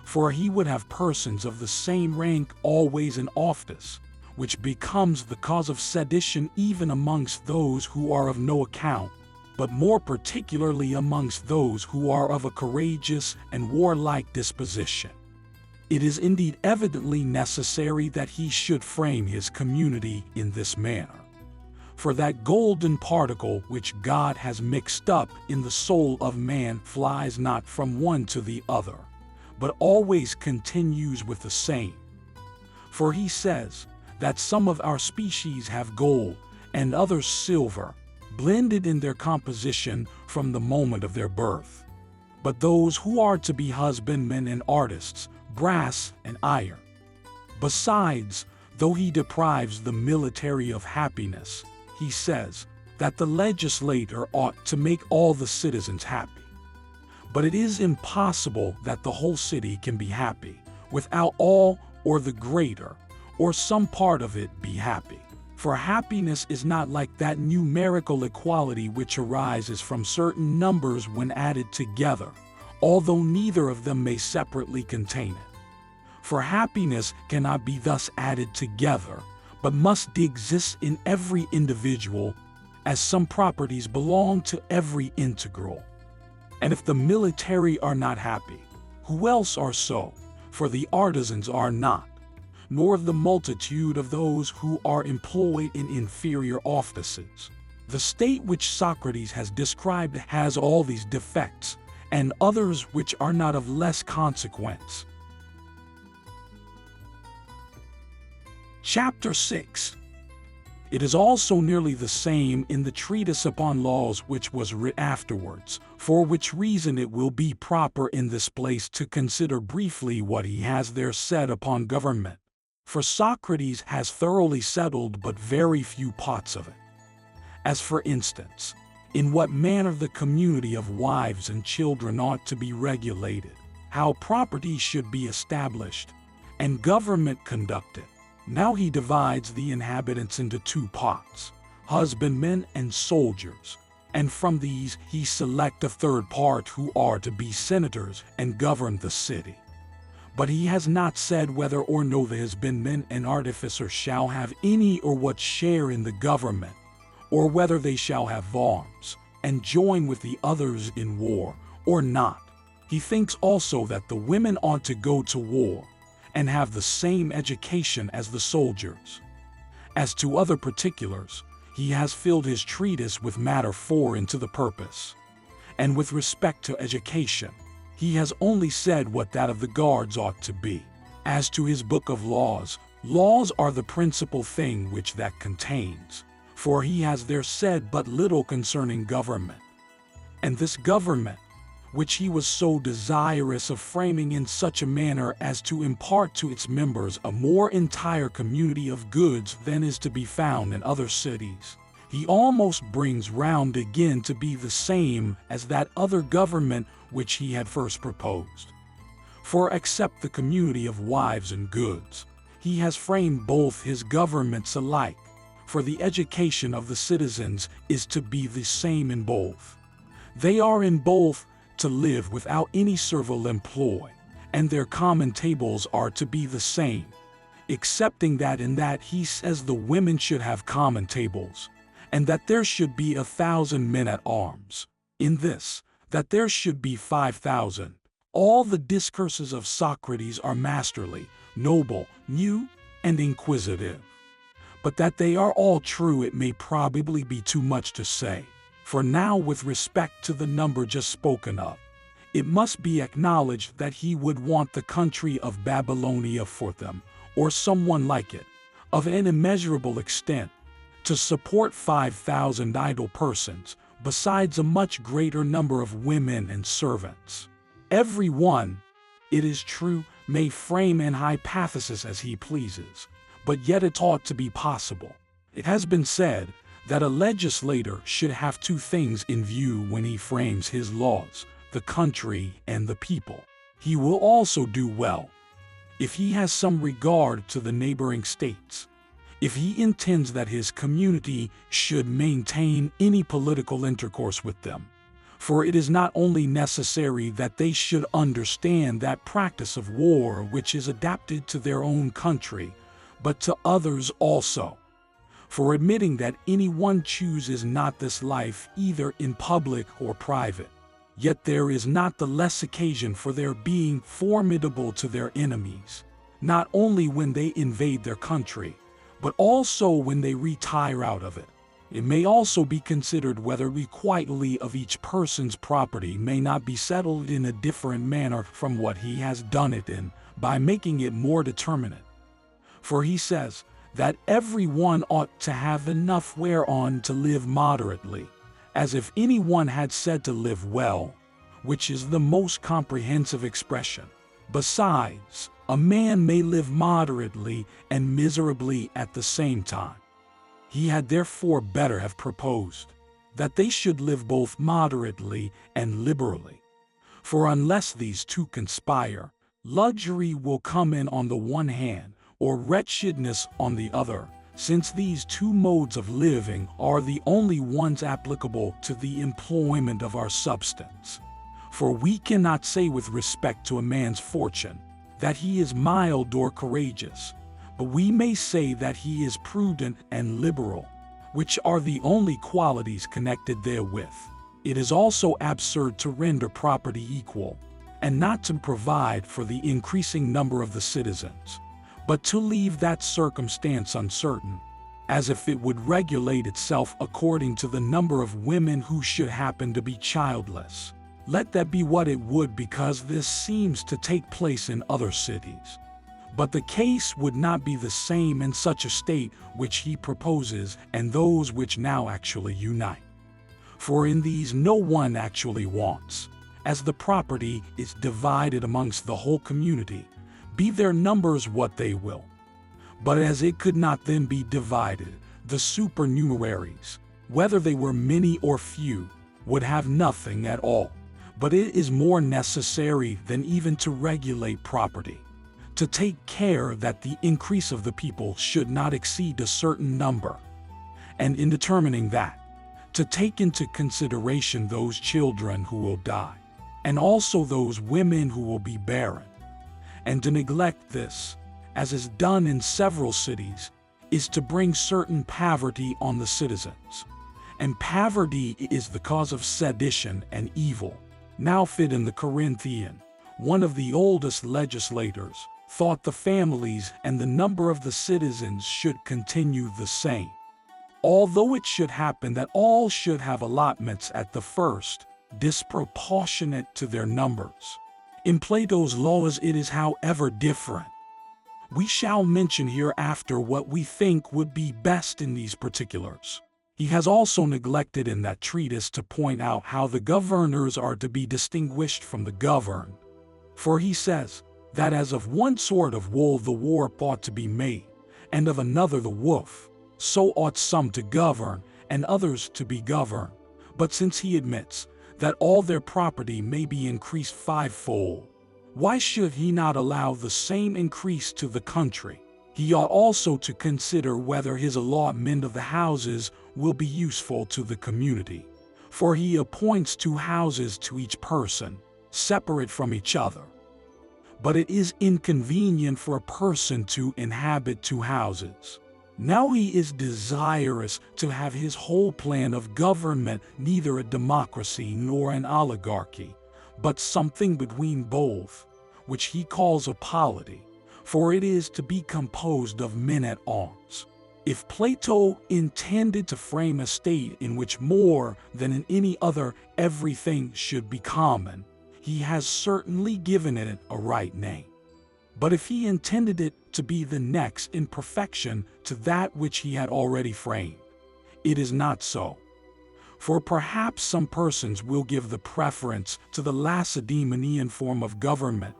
For he would have persons of the same rank always in office, which becomes the cause of sedition even amongst those who are of no account, but more particularly amongst those who are of a courageous and warlike disposition. It is indeed evidently necessary that he should frame his community in this manner. For that golden particle which God has mixed up in the soul of man flies not from one to the other, but always continues with the same. For he says that some of our species have gold and others silver, blended in their composition from the moment of their birth. But those who are to be husbandmen and artists, brass and iron. Besides, though he deprives the military of happiness, he says that the legislator ought to make all the citizens happy. But it is impossible that the whole city can be happy without all or the greater or some part of it be happy. For happiness is not like that numerical equality which arises from certain numbers when added together, although neither of them may separately contain it. For happiness cannot be thus added together, but must exist in every individual, as some properties belong to every integral. And if the military are not happy, who else are so? For the artisans are not, nor the multitude of those who are employed in inferior offices. The state which Socrates has described has all these defects, and others which are not of less consequence. Chapter 6. It is also nearly the same in the treatise upon laws which was writ afterwards, for which reason it will be proper in this place to consider briefly what he has there said upon government. For Socrates has thoroughly settled but very few parts of it. As for instance, in what manner the community of wives and children ought to be regulated, how property should be established, and government conducted. Now he divides the inhabitants into two parts, husbandmen and soldiers, and from these he select a third part who are to be senators and govern the city. But he has not said whether or no the husbandmen and artificers shall have any or what share in the government, or whether they shall have arms, and join with the others in war, or not. He thinks also that the women ought to go to war, and have the same education as the soldiers. As to other particulars, he has filled his treatise with matter foreign to the purpose. And with respect to education, he has only said what that of the guards ought to be. As to his book of laws, laws are the principal thing which that contains, for he has there said but little concerning government. And this government, which he was so desirous of framing in such a manner as to impart to its members a more entire community of goods than is to be found in other cities, he almost brings round again to be the same as that other government which he had first proposed. For except the community of wives and goods, he has framed both his governments alike, for the education of the citizens is to be the same in both. They are in both to live without any servile employ, and their common tables are to be the same, excepting that in that he says the women should have common tables, and that there should be 1,000 men at arms. In this, that there should be 5,000. All the discourses of Socrates are masterly, noble, new, and inquisitive. But that they are all true it may probably be too much to say. For now, with respect to the number just spoken of, it must be acknowledged that he would want the country of Babylonia for them, or someone like it, of an immeasurable extent, to support 5,000 idle persons, besides a much greater number of women and servants. Every one, it is true, may frame an hypothesis as he pleases, but yet it ought to be possible. It has been said that a legislator should have two things in view when he frames his laws: the country and the people. He will also do well if he has some regard to the neighboring states, if he intends that his community should maintain any political intercourse with them. For it is not only necessary that they should understand that practice of war which is adapted to their own country, but to others also. For admitting that any one chooses not this life either in public or private, yet there is not the less occasion for their being formidable to their enemies, not only when they invade their country, but also when they retire out of it. It may also be considered whether requitally of each person's property may not be settled in a different manner from what he has done it in, by making it more determinate. For he says that every one ought to have enough whereon to live moderately, as if any one had said to live well, which is the most comprehensive expression. Besides, a man may live moderately and miserably at the same time. He had therefore better have proposed that they should live both moderately and liberally. For unless these two conspire, luxury will come in on the one hand, or wretchedness on the other, since these two modes of living are the only ones applicable to the employment of our substance. For we cannot say with respect to a man's fortune that he is mild or courageous, but we may say that he is prudent and liberal, which are the only qualities connected therewith. It is also absurd to render property equal, and not to provide for the increasing number of the citizens, but to leave that circumstance uncertain, as if it would regulate itself according to the number of women who should happen to be childless. Let that be what it would, because this seems to take place in other cities. But the case would not be the same in such a state which he proposes and those which now actually unite. For in these no one actually wants, as the property is divided amongst the whole community, be their numbers what they will. But as it could not then be divided, the supernumeraries, whether they were many or few, would have nothing at all. But it is more necessary than even to regulate property, to take care that the increase of the people should not exceed a certain number, and in determining that, to take into consideration those children who will die, and also those women who will be barren. And to neglect this, as is done in several cities, is to bring certain poverty on the citizens. And poverty is the cause of sedition and evil. Now Phidon the Corinthian, one of the oldest legislators, thought the families and the number of the citizens should continue the same, although it should happen that all should have allotments at the first, disproportionate to their numbers. In Plato's laws it is however different. We shall mention hereafter what we think would be best in these particulars. He has also neglected in that treatise to point out how the governors are to be distinguished from the governed. For he says that as of one sort of wool the warp ought to be made, and of another the woof, so ought some to govern, and others to be governed. But since he admits that all their property may be increased fivefold, why should he not allow the same increase to the country? He ought also to consider whether his allotment of the houses will be useful to the community. For he appoints 2 houses to each person, separate from each other. But it is inconvenient for a person to inhabit 2 houses. Now he is desirous to have his whole plan of government neither a democracy nor an oligarchy, but something between both, which he calls a polity, for it is to be composed of men at arms. If Plato intended to frame a state in which more than in any other everything should be common, he has certainly given it a right name. But if he intended it to be the next in perfection to that which he had already framed, it is not so. For perhaps some persons will give the preference to the Lacedaemonian form of government,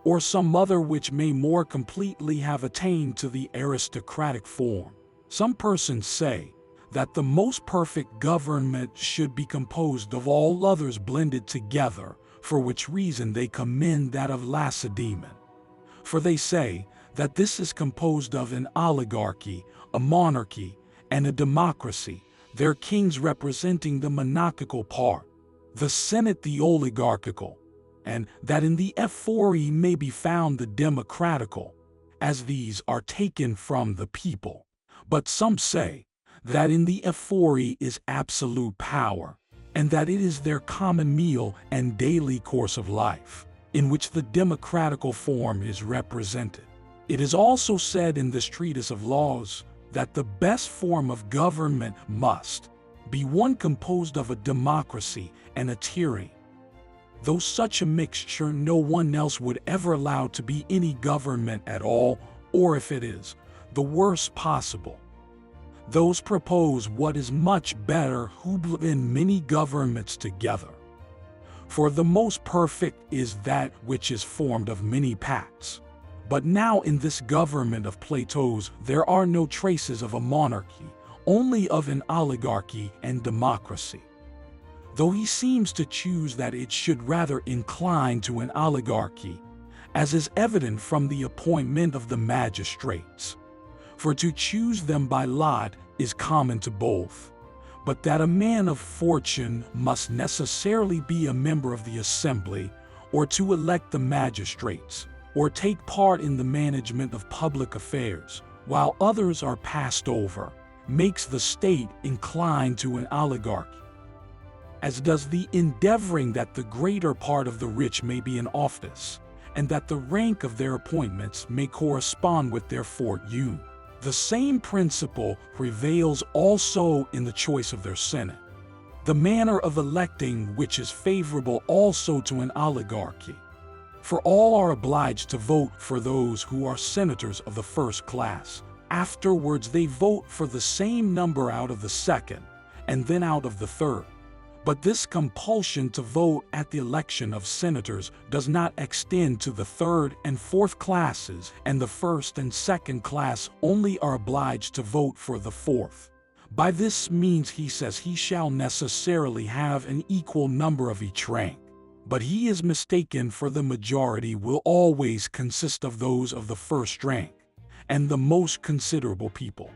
or some other which may more completely have attained to the aristocratic form. Some persons say that the most perfect government should be composed of all others blended together, for which reason they commend that of Lacedaemon. For they say that this is composed of an oligarchy, a monarchy, and a democracy, their kings representing the monarchical part, the Senate the oligarchical, and that in the ephori may be found the democratical, as these are taken from the people. But some say that in the ephori is absolute power, and that it is their common meal and daily course of life, in which the democratical form is represented. It is also said in this treatise of laws that the best form of government must be one composed of a democracy and a tyranny, though such a mixture no one else would ever allow to be any government at all, or if it is, the worst possible. Those propose what is much better who blend many governments together. For the most perfect is that which is formed of many pacts. But now in this government of Plato's there are no traces of a monarchy, only of an oligarchy and democracy. Though he seems to choose that it should rather incline to an oligarchy, as is evident from the appointment of the magistrates. For to choose them by lot is common to both, but that a man of fortune must necessarily be a member of the assembly, or to elect the magistrates, or take part in the management of public affairs, while others are passed over, makes the state incline to an oligarchy. As does the endeavoring that the greater part of the rich may be in office, and that the rank of their appointments may correspond with their fortune. The same principle prevails also in the choice of their senate, the manner of electing which is favorable also to an oligarchy. For all are obliged to vote for those who are senators of the first class. Afterwards they vote for the same number out of the second, and then out of the third. But this compulsion to vote at the election of senators does not extend to the third and fourth classes, and the first and second class only are obliged to vote for the fourth. By this means he says he shall necessarily have an equal number of each rank. But he is mistaken, for the majority will always consist of those of the first rank, and the most considerable people.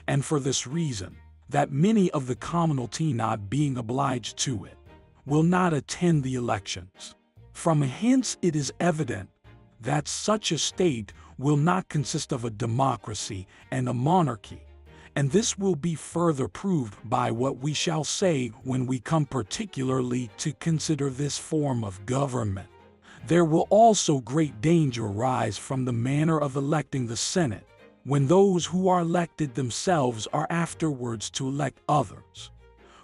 And for this reason, that many of the commonalty, not being obliged to it, will not attend the elections. From hence it is evident that such a state will not consist of a democracy and a monarchy, and this will be further proved by what we shall say when we come particularly to consider this form of government. There will also great danger arise from the manner of electing the Senate, when those who are elected themselves are afterwards to elect others.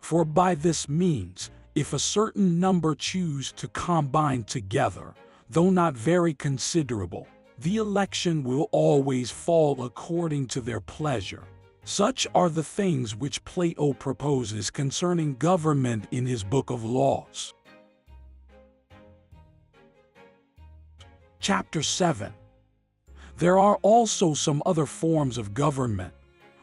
For by this means, if a certain number choose to combine together, though not very considerable, the election will always fall according to their pleasure. Such are the things which Plato proposes concerning government in his Book of Laws. Chapter 7. There are also some other forms of government,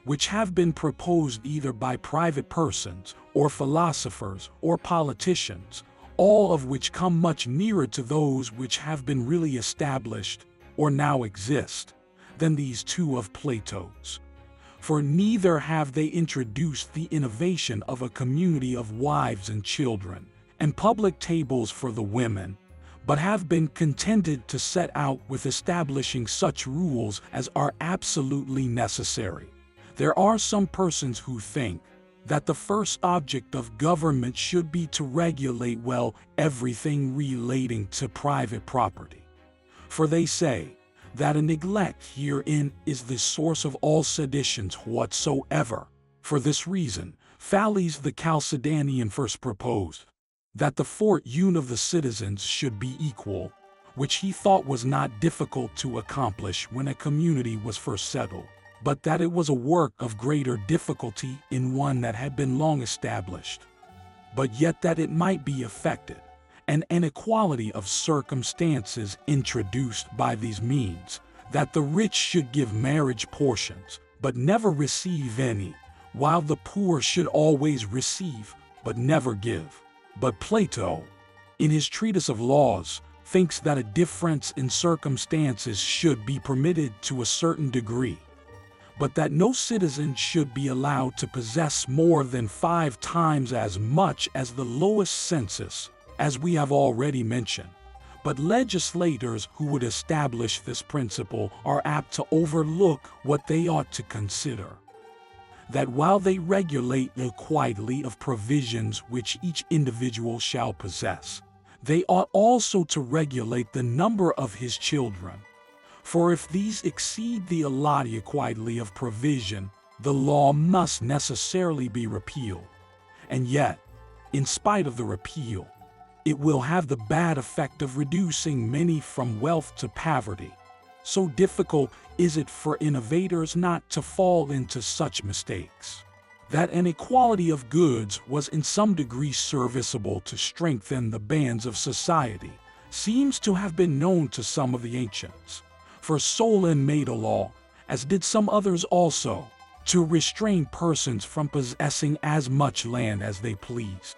which have been proposed either by private persons, or philosophers, or politicians, all of which come much nearer to those which have been really established, or now exist, than these two of Plato's. For neither have they introduced the innovation of a community of wives and children, and public tables for the women, but have been contented to set out with establishing such rules as are absolutely necessary. There are some persons who think that the first object of government should be to regulate well everything relating to private property. For they say that a neglect herein is the source of all seditions whatsoever. For this reason, Thales the Chalcedonian first proposed that the fortune of the citizens should be equal, which he thought was not difficult to accomplish when a community was first settled. but that it was a work of greater difficulty in one that had been long established, but yet that it might be effected, an inequality of circumstances introduced by these means, that the rich should give marriage portions, but never receive any, while the poor should always receive, but never give. But Plato, in his treatise of laws, thinks that a difference in circumstances should be permitted to a certain degree, but that no citizen should be allowed to possess more than 5 times as much as the lowest census, as we have already mentioned. But legislators who would establish this principle are apt to overlook what they ought to consider: that while they regulate the equality of provisions which each individual shall possess, they ought also to regulate the number of his children. For if these exceed the allotted equality of provision, the law must necessarily be repealed. And yet, in spite of the repeal, it will have the bad effect of reducing many from wealth to poverty. So difficult is it for innovators not to fall into such mistakes. That an equality of goods was in some degree serviceable to strengthen the bands of society seems to have been known to some of the ancients. For Solon made a law, as did some others also, to restrain persons from possessing as much land as they pleased.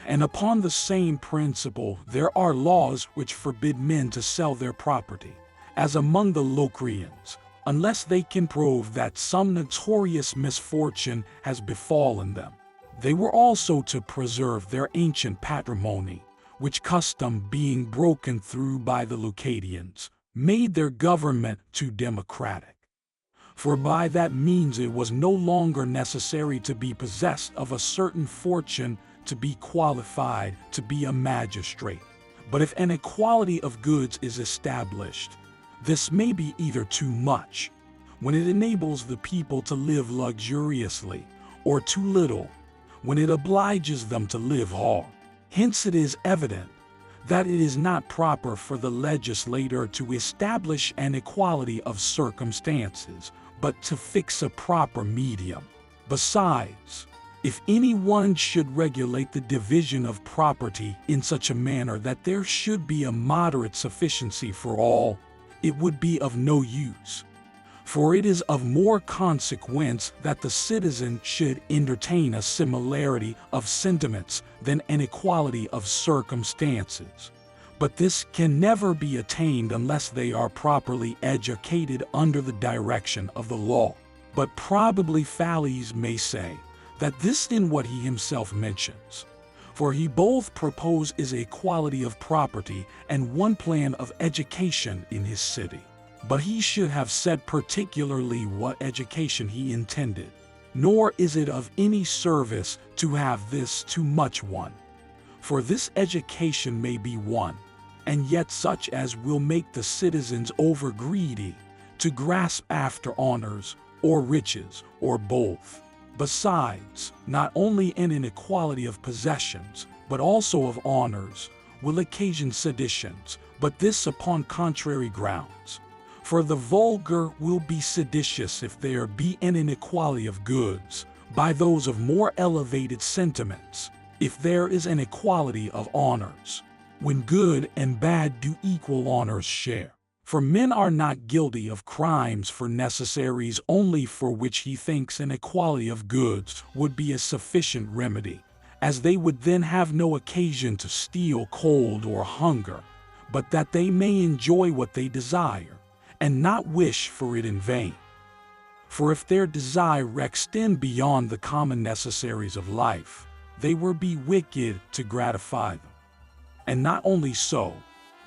And upon the same principle there are laws which forbid men to sell their property, as among the Locrians, unless they can prove that some notorious misfortune has befallen them. They were also to preserve their ancient patrimony, which custom being broken through by the Leucadians, made their government too democratic. For by that means it was no longer necessary to be possessed of a certain fortune to be qualified to be a magistrate. But if an equality of goods is established, this may be either too much, when it enables the people to live luxuriously, or too little, when it obliges them to live hard. Hence it is evident that it is not proper for the legislator to establish an equality of circumstances, but to fix a proper medium. Besides, if anyone should regulate the division of property in such a manner that there should be a moderate sufficiency for all, it would be of no use. For it is of more consequence that the citizen should entertain a similarity of sentiments than an equality of circumstances. But this can never be attained unless they are properly educated under the direction of the law. But probably Thales may say that this in what he himself mentions. For he both proposes equality of property and one plan of education in his city. But he should have said particularly what education he intended. Nor is it of any service to have this too much one. For this education may be one, and yet such as will make the citizens over greedy, to grasp after honors, or riches, or both. Besides, not only an inequality of possessions, but also of honors, will occasion seditions, but this upon contrary grounds. For the vulgar will be seditious if there be an inequality of goods, by those of more elevated sentiments, if there is an equality of honors, when good and bad do equal honors share. For men are not guilty of crimes for necessaries only for which he thinks an equality of goods would be a sufficient remedy, as they would then have no occasion to steal cold or hunger, but that they may enjoy what they desire, and not wish for it in vain. For if their desire extend beyond the common necessaries of life, they will be wicked to gratify them. And not only so,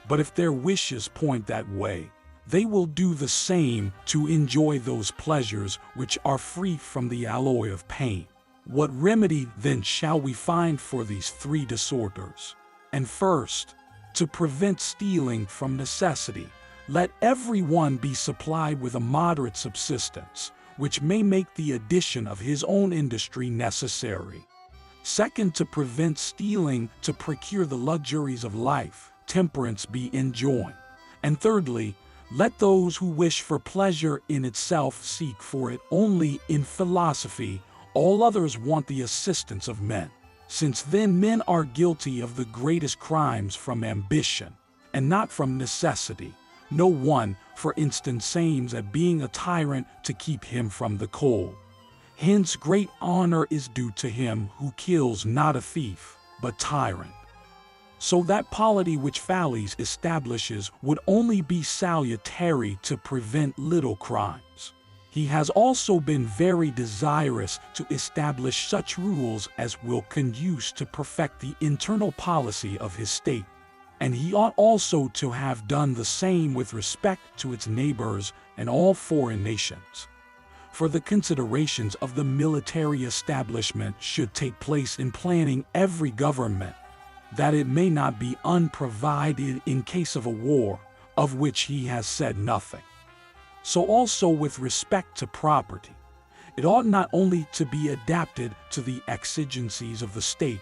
but if their wishes point that way, they will do the same to enjoy those pleasures which are free from the alloy of pain. What remedy then shall we find for these 3 disorders? And first, to prevent stealing from necessity, let every one be supplied with a moderate subsistence, which may make the addition of his own industry necessary. Second, to prevent stealing to procure the luxuries of life, temperance be enjoined. And thirdly, Let those who wish for pleasure in itself seek for it only in philosophy. All others want the assistance of men, since then men are guilty of the greatest crimes from ambition, and not from necessity. No one, for instance, aims at being a tyrant to keep him from the cold. Hence great honor is due to him who kills not a thief, but tyrant. So that polity which Thales establishes would only be salutary to prevent little crimes. He has also been very desirous to establish such rules as will conduce to perfect the internal policy of his state, and he ought also to have done the same with respect to its neighbors and all foreign nations. For the considerations of the military establishment should take place in planning every government, that it may not be unprovided in case of a war, of which he has said nothing. So also with respect to property, it ought not only to be adapted to the exigencies of the state,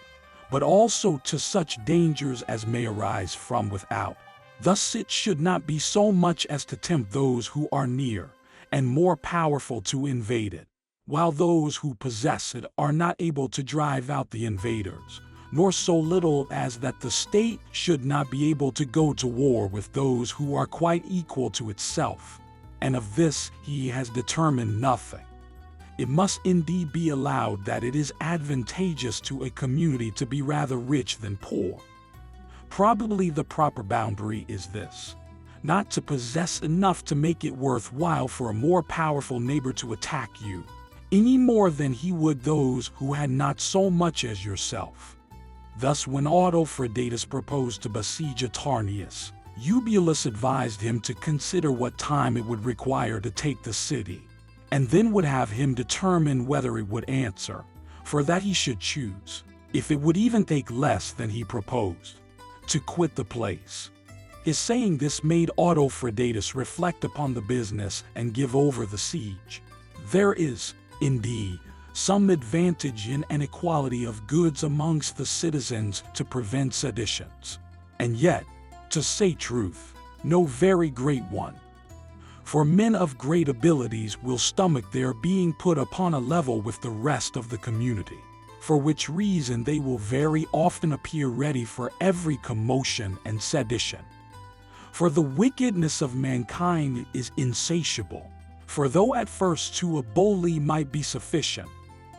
but also to such dangers as may arise from without. Thus it should not be so much as to tempt those who are near and more powerful to invade it, while those who possess it are not able to drive out the invaders, nor so little as that the state should not be able to go to war with those who are quite equal to itself, and of this he has determined nothing. It must indeed be allowed that it is advantageous to a community to be rather rich than poor. Probably the proper boundary is this: not to possess enough to make it worthwhile for a more powerful neighbor to attack you, any more than he would those who had not so much as yourself. Thus when Autophrodatus proposed to besiege Atarneus, Eubulus advised him to consider what time it would require to take the city, and then would have him determine whether it would answer, for that he should choose, if it would even take less than he proposed, to quit the place. His saying this made Autophrodatus reflect upon the business and give over the siege. There is, indeed, some advantage in an equality of goods amongst the citizens to prevent seditions, and yet, to say truth, no very great one. For men of great abilities will stomach their being put upon a level with the rest of the community, for which reason they will very often appear ready for every commotion and sedition. For the wickedness of mankind is insatiable, for though at first to a bully might be sufficient,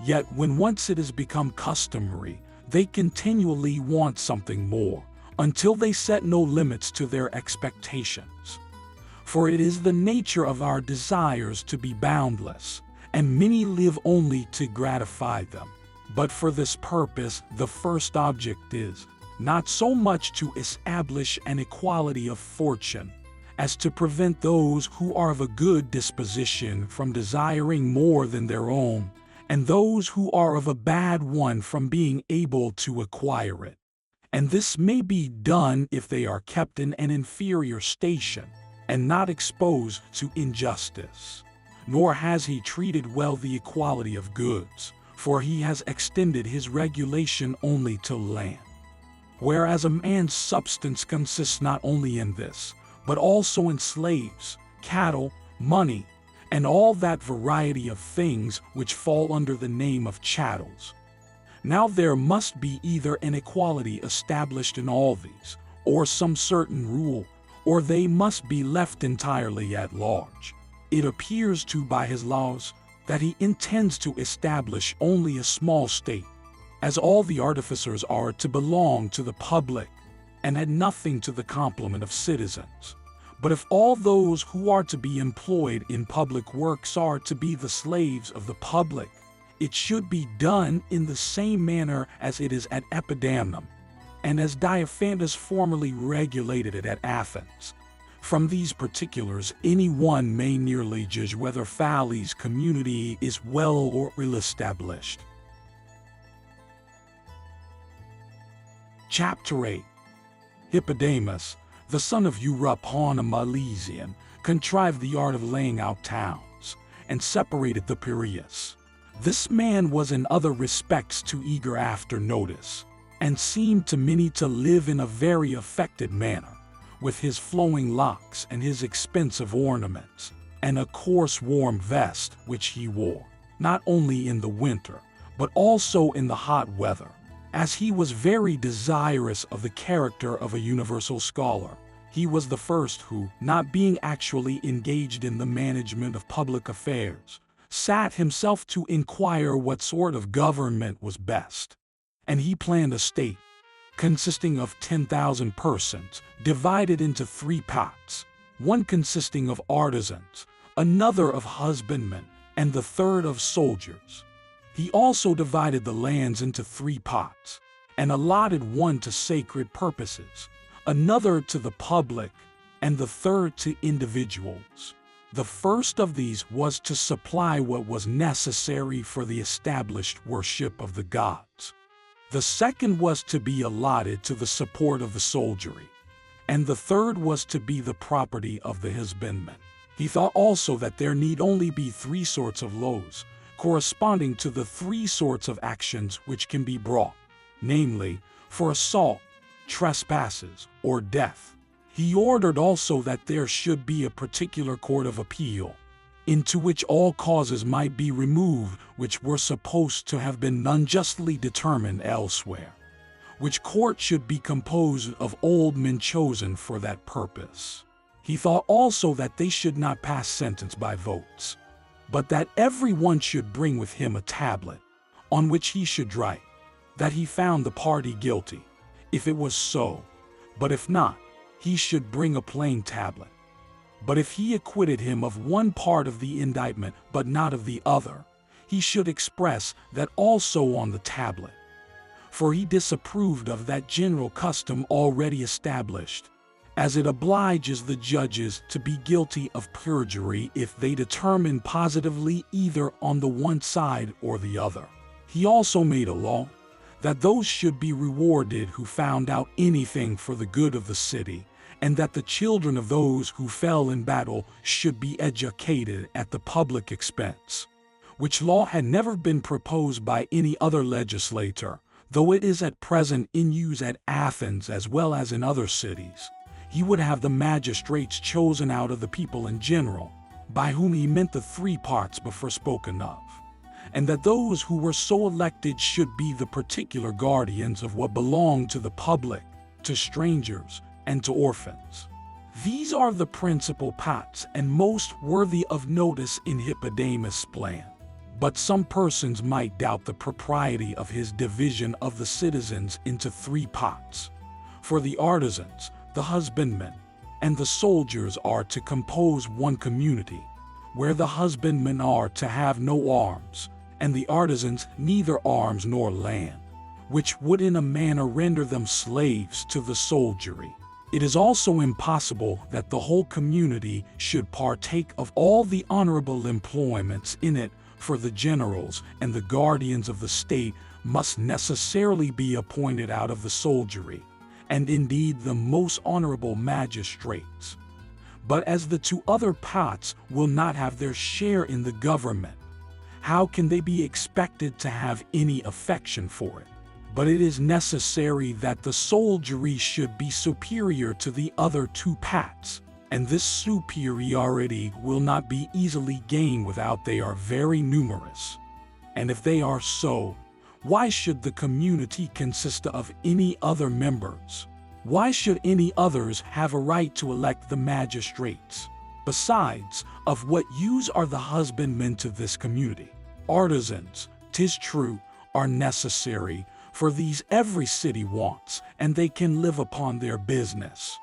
yet when once it has become customary, they continually want something more, until they set no limits to their expectations. For it is the nature of our desires to be boundless, and many live only to gratify them. But for this purpose, the first object is not so much to establish an equality of fortune, as to prevent those who are of a good disposition from desiring more than their own, and those who are of a bad one from being able to acquire it. And this may be done if they are kept in an inferior station, and not exposed to injustice. Nor has he treated well the equality of goods, for he has extended his regulation only to land. Whereas a man's substance consists not only in this, but also in slaves, cattle, money, and all that variety of things which fall under the name of chattels. Now there must be either an equality established in all these, or some certain rule, or they must be left entirely at large. It appears too by his laws that he intends to establish only a small state, as all the artificers are to belong to the public, and add nothing to the complement of citizens. But if all those who are to be employed in public works are to be the slaves of the public, it should be done in the same manner as it is at Epidamnum, and as Diophantus formerly regulated it at Athens. From these particulars, any one may nearly judge whether Thales' community is well or ill established. Chapter 8. Hippodamus, the son of Eurypon a Milesian, contrived the art of laying out towns, and separated the Piraeus. This man was in other respects too eager after notice, and seemed to many to live in a very affected manner, with his flowing locks and his expensive ornaments, and a coarse warm vest which he wore, not only in the winter, but also in the hot weather, as he was very desirous of the character of a universal scholar. He was the first who, not being actually engaged in the management of public affairs, sat himself to inquire what sort of government was best. And he planned a state, consisting of 10,000 persons, divided into 3 parts, one consisting of artisans, another of husbandmen, and the third of soldiers. He also divided the lands into 3 parts, and allotted one to sacred purposes, another to the public, and the third to individuals. The first of these was to supply what was necessary for the established worship of the gods. The second was to be allotted to the support of the soldiery, and the third was to be the property of the husbandman. He thought also that there need only be 3 sorts of laws, corresponding to the 3 sorts of actions which can be brought, namely, for assault, trespasses, or death. He ordered also that there should be a particular court of appeal, into which all causes might be removed which were supposed to have been unjustly determined elsewhere, which court should be composed of old men chosen for that purpose. He thought also that they should not pass sentence by votes, but that every one should bring with him a tablet, on which he should write that he found the party guilty, if it was so, but if not, he should bring a plain tablet. But if he acquitted him of one part of the indictment but not of the other, he should express that also on the tablet. For he disapproved of that general custom already established, as it obliges the judges to be guilty of perjury if they determine positively either on the one side or the other. He also made a law that those should be rewarded who found out anything for the good of the city, and that the children of those who fell in battle should be educated at the public expense, which law had never been proposed by any other legislator, though it is at present in use at Athens as well as in other cities. He would have the magistrates chosen out of the people in general, by whom he meant the 3 parts before spoken of, and that those who were so elected should be the particular guardians of what belonged to the public, to strangers, and to orphans. These are the principal parts and most worthy of notice in Hippodamus' plan. But some persons might doubt the propriety of his division of the citizens into 3 parts. For the artisans, the husbandmen, and the soldiers are to compose one community, where the husbandmen are to have no arms, and the artisans neither arms nor land, which would in a manner render them slaves to the soldiery. It is also impossible that the whole community should partake of all the honorable employments in it, for the generals and the guardians of the state must necessarily be appointed out of the soldiery, and indeed the most honorable magistrates. But as the 2 other parts will not have their share in the government, how can they be expected to have any affection for it? But it is necessary that the soldiery should be superior to the other 2 parts, and this superiority will not be easily gained without they are very numerous. And if they are so, why should the community consist of any other members? Why should any others have a right to elect the magistrates? Besides, of what use are the husbandmen to this community? Artisans, 'tis true, are necessary, for these every city wants, and they can live upon their business.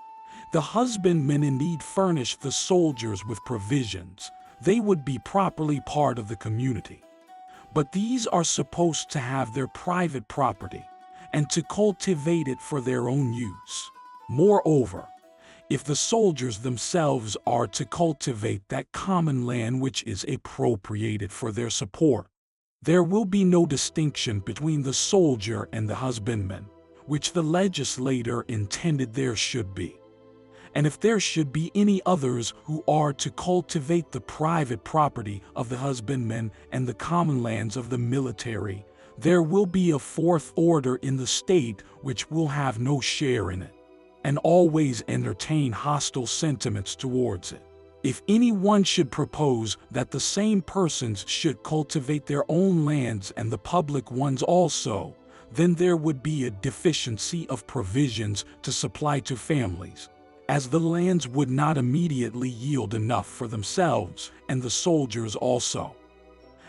The husbandmen indeed furnish the soldiers with provisions. They would be properly part of the community. But these are supposed to have their private property, and to cultivate it for their own use. Moreover, if the soldiers themselves are to cultivate that common land which is appropriated for their support, there will be no distinction between the soldier and the husbandman, which the legislator intended there should be. And if there should be any others who are to cultivate the private property of the husbandmen and the common lands of the military, there will be a 4th order in the state which will have no share in it. and always entertain hostile sentiments towards it. If anyone should propose that the same persons should cultivate their own lands and the public ones also, then there would be a deficiency of provisions to supply to families, as the lands would not immediately yield enough for themselves and the soldiers also.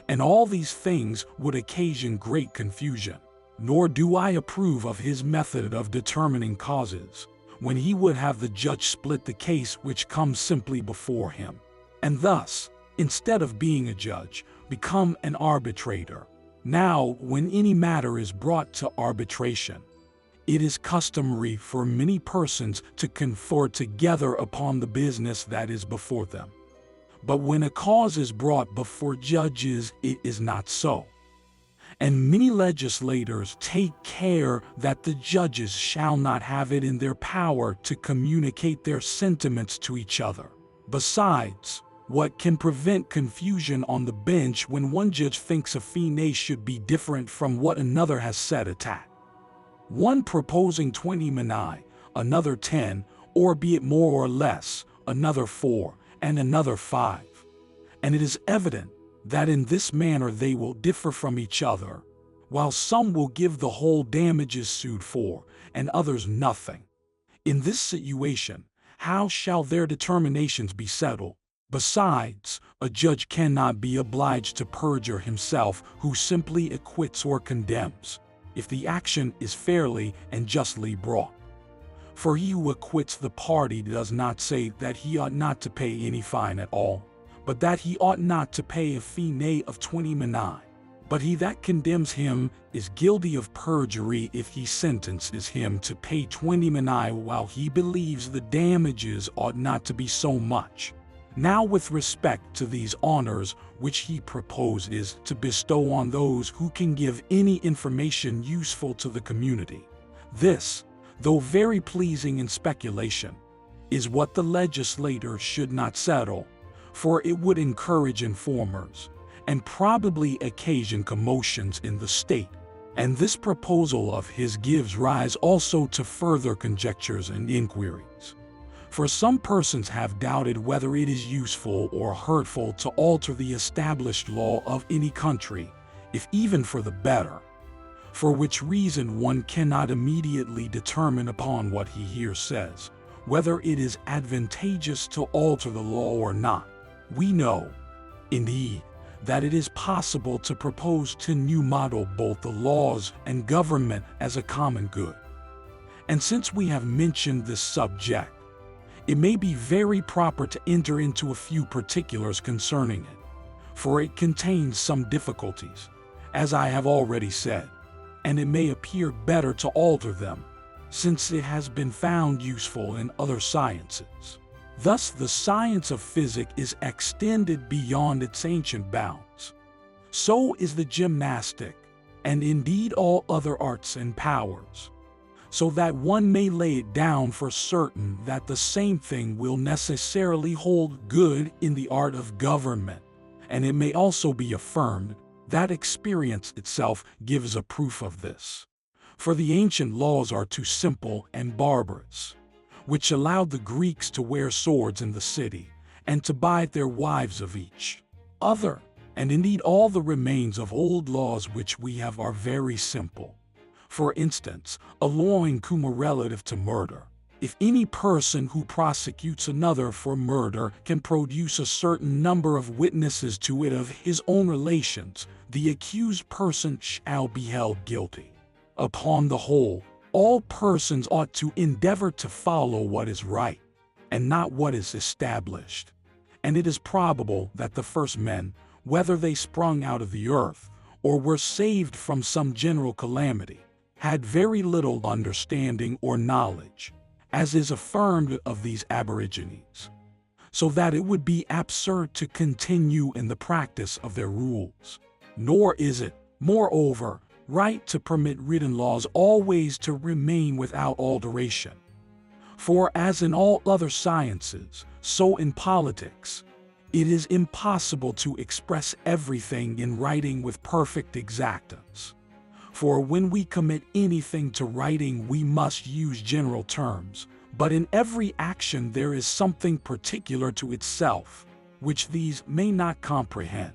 And all these things would occasion great confusion. Nor do I approve of his method of determining causes, when he would have the judge split the case which comes simply before him, and thus, instead of being a judge, become an arbitrator. Now, when any matter is brought to arbitration, it is customary for many persons to confer together upon the business that is before them. But when a cause is brought before judges, it is not so. And many legislators take care that the judges shall not have it in their power to communicate their sentiments to each other. Besides, what can prevent confusion on the bench when one judge thinks a fine should be different from what another has said at? One proposing 20 minae, another 10, or be it more or less, another 4, and another 5. And it is evident that in this manner they will differ from each other, while some will give the whole damages sued for, and others nothing. In this situation, how shall their determinations be settled? Besides, a judge cannot be obliged to perjure himself who simply acquits or condemns, if the action is fairly and justly brought. For he who acquits the party does not say that he ought not to pay any fine at all, but that he ought not to pay a fine of 20 minae. But he that condemns him is guilty of perjury if he sentences him to pay 20 minae while he believes the damages ought not to be so much. Now with respect to these honors which he proposes to bestow on those who can give any information useful to the community, this, though very pleasing in speculation, is what the legislator should not settle, for it would encourage informers, and probably occasion commotions in the state. And this proposal of his gives rise also to further conjectures and inquiries. For some persons have doubted whether it is useful or hurtful to alter the established law of any country, if even for the better, for which reason one cannot immediately determine upon what he here says, whether it is advantageous to alter the law or not. We know, indeed, that it is possible to propose to new model both the laws and government as a common good. And since we have mentioned this subject, it may be very proper to enter into a few particulars concerning it, for it contains some difficulties, as I have already said, and it may appear better to alter them, since it has been found useful in other sciences. Thus the science of physics is extended beyond its ancient bounds. So is the gymnastic, and indeed all other arts and powers, so that one may lay it down for certain that the same thing will necessarily hold good in the art of government, and it may also be affirmed that experience itself gives a proof of this. For the ancient laws are too simple and barbarous, which allowed the Greeks to wear swords in the city, and to buy their wives of each other, and indeed all the remains of old laws which we have are very simple. For instance, a loin cum relative to murder. If any person who prosecutes another for murder can produce a certain number of witnesses to it of his own relations, the accused person shall be held guilty. Upon the whole, all persons ought to endeavor to follow what is right, and not what is established. And it is probable that the first men, whether they sprung out of the earth, or were saved from some general calamity, had very little understanding or knowledge, as is affirmed of these aborigines, so that it would be absurd to continue in the practice of their rules. Nor is it, moreover, right to permit written laws always to remain without alteration. For as in all other sciences, so in politics, it is impossible to express everything in writing with perfect exactness. For when we commit anything to writing, we must use general terms, But in every action there is something particular to itself, which these may not comprehend.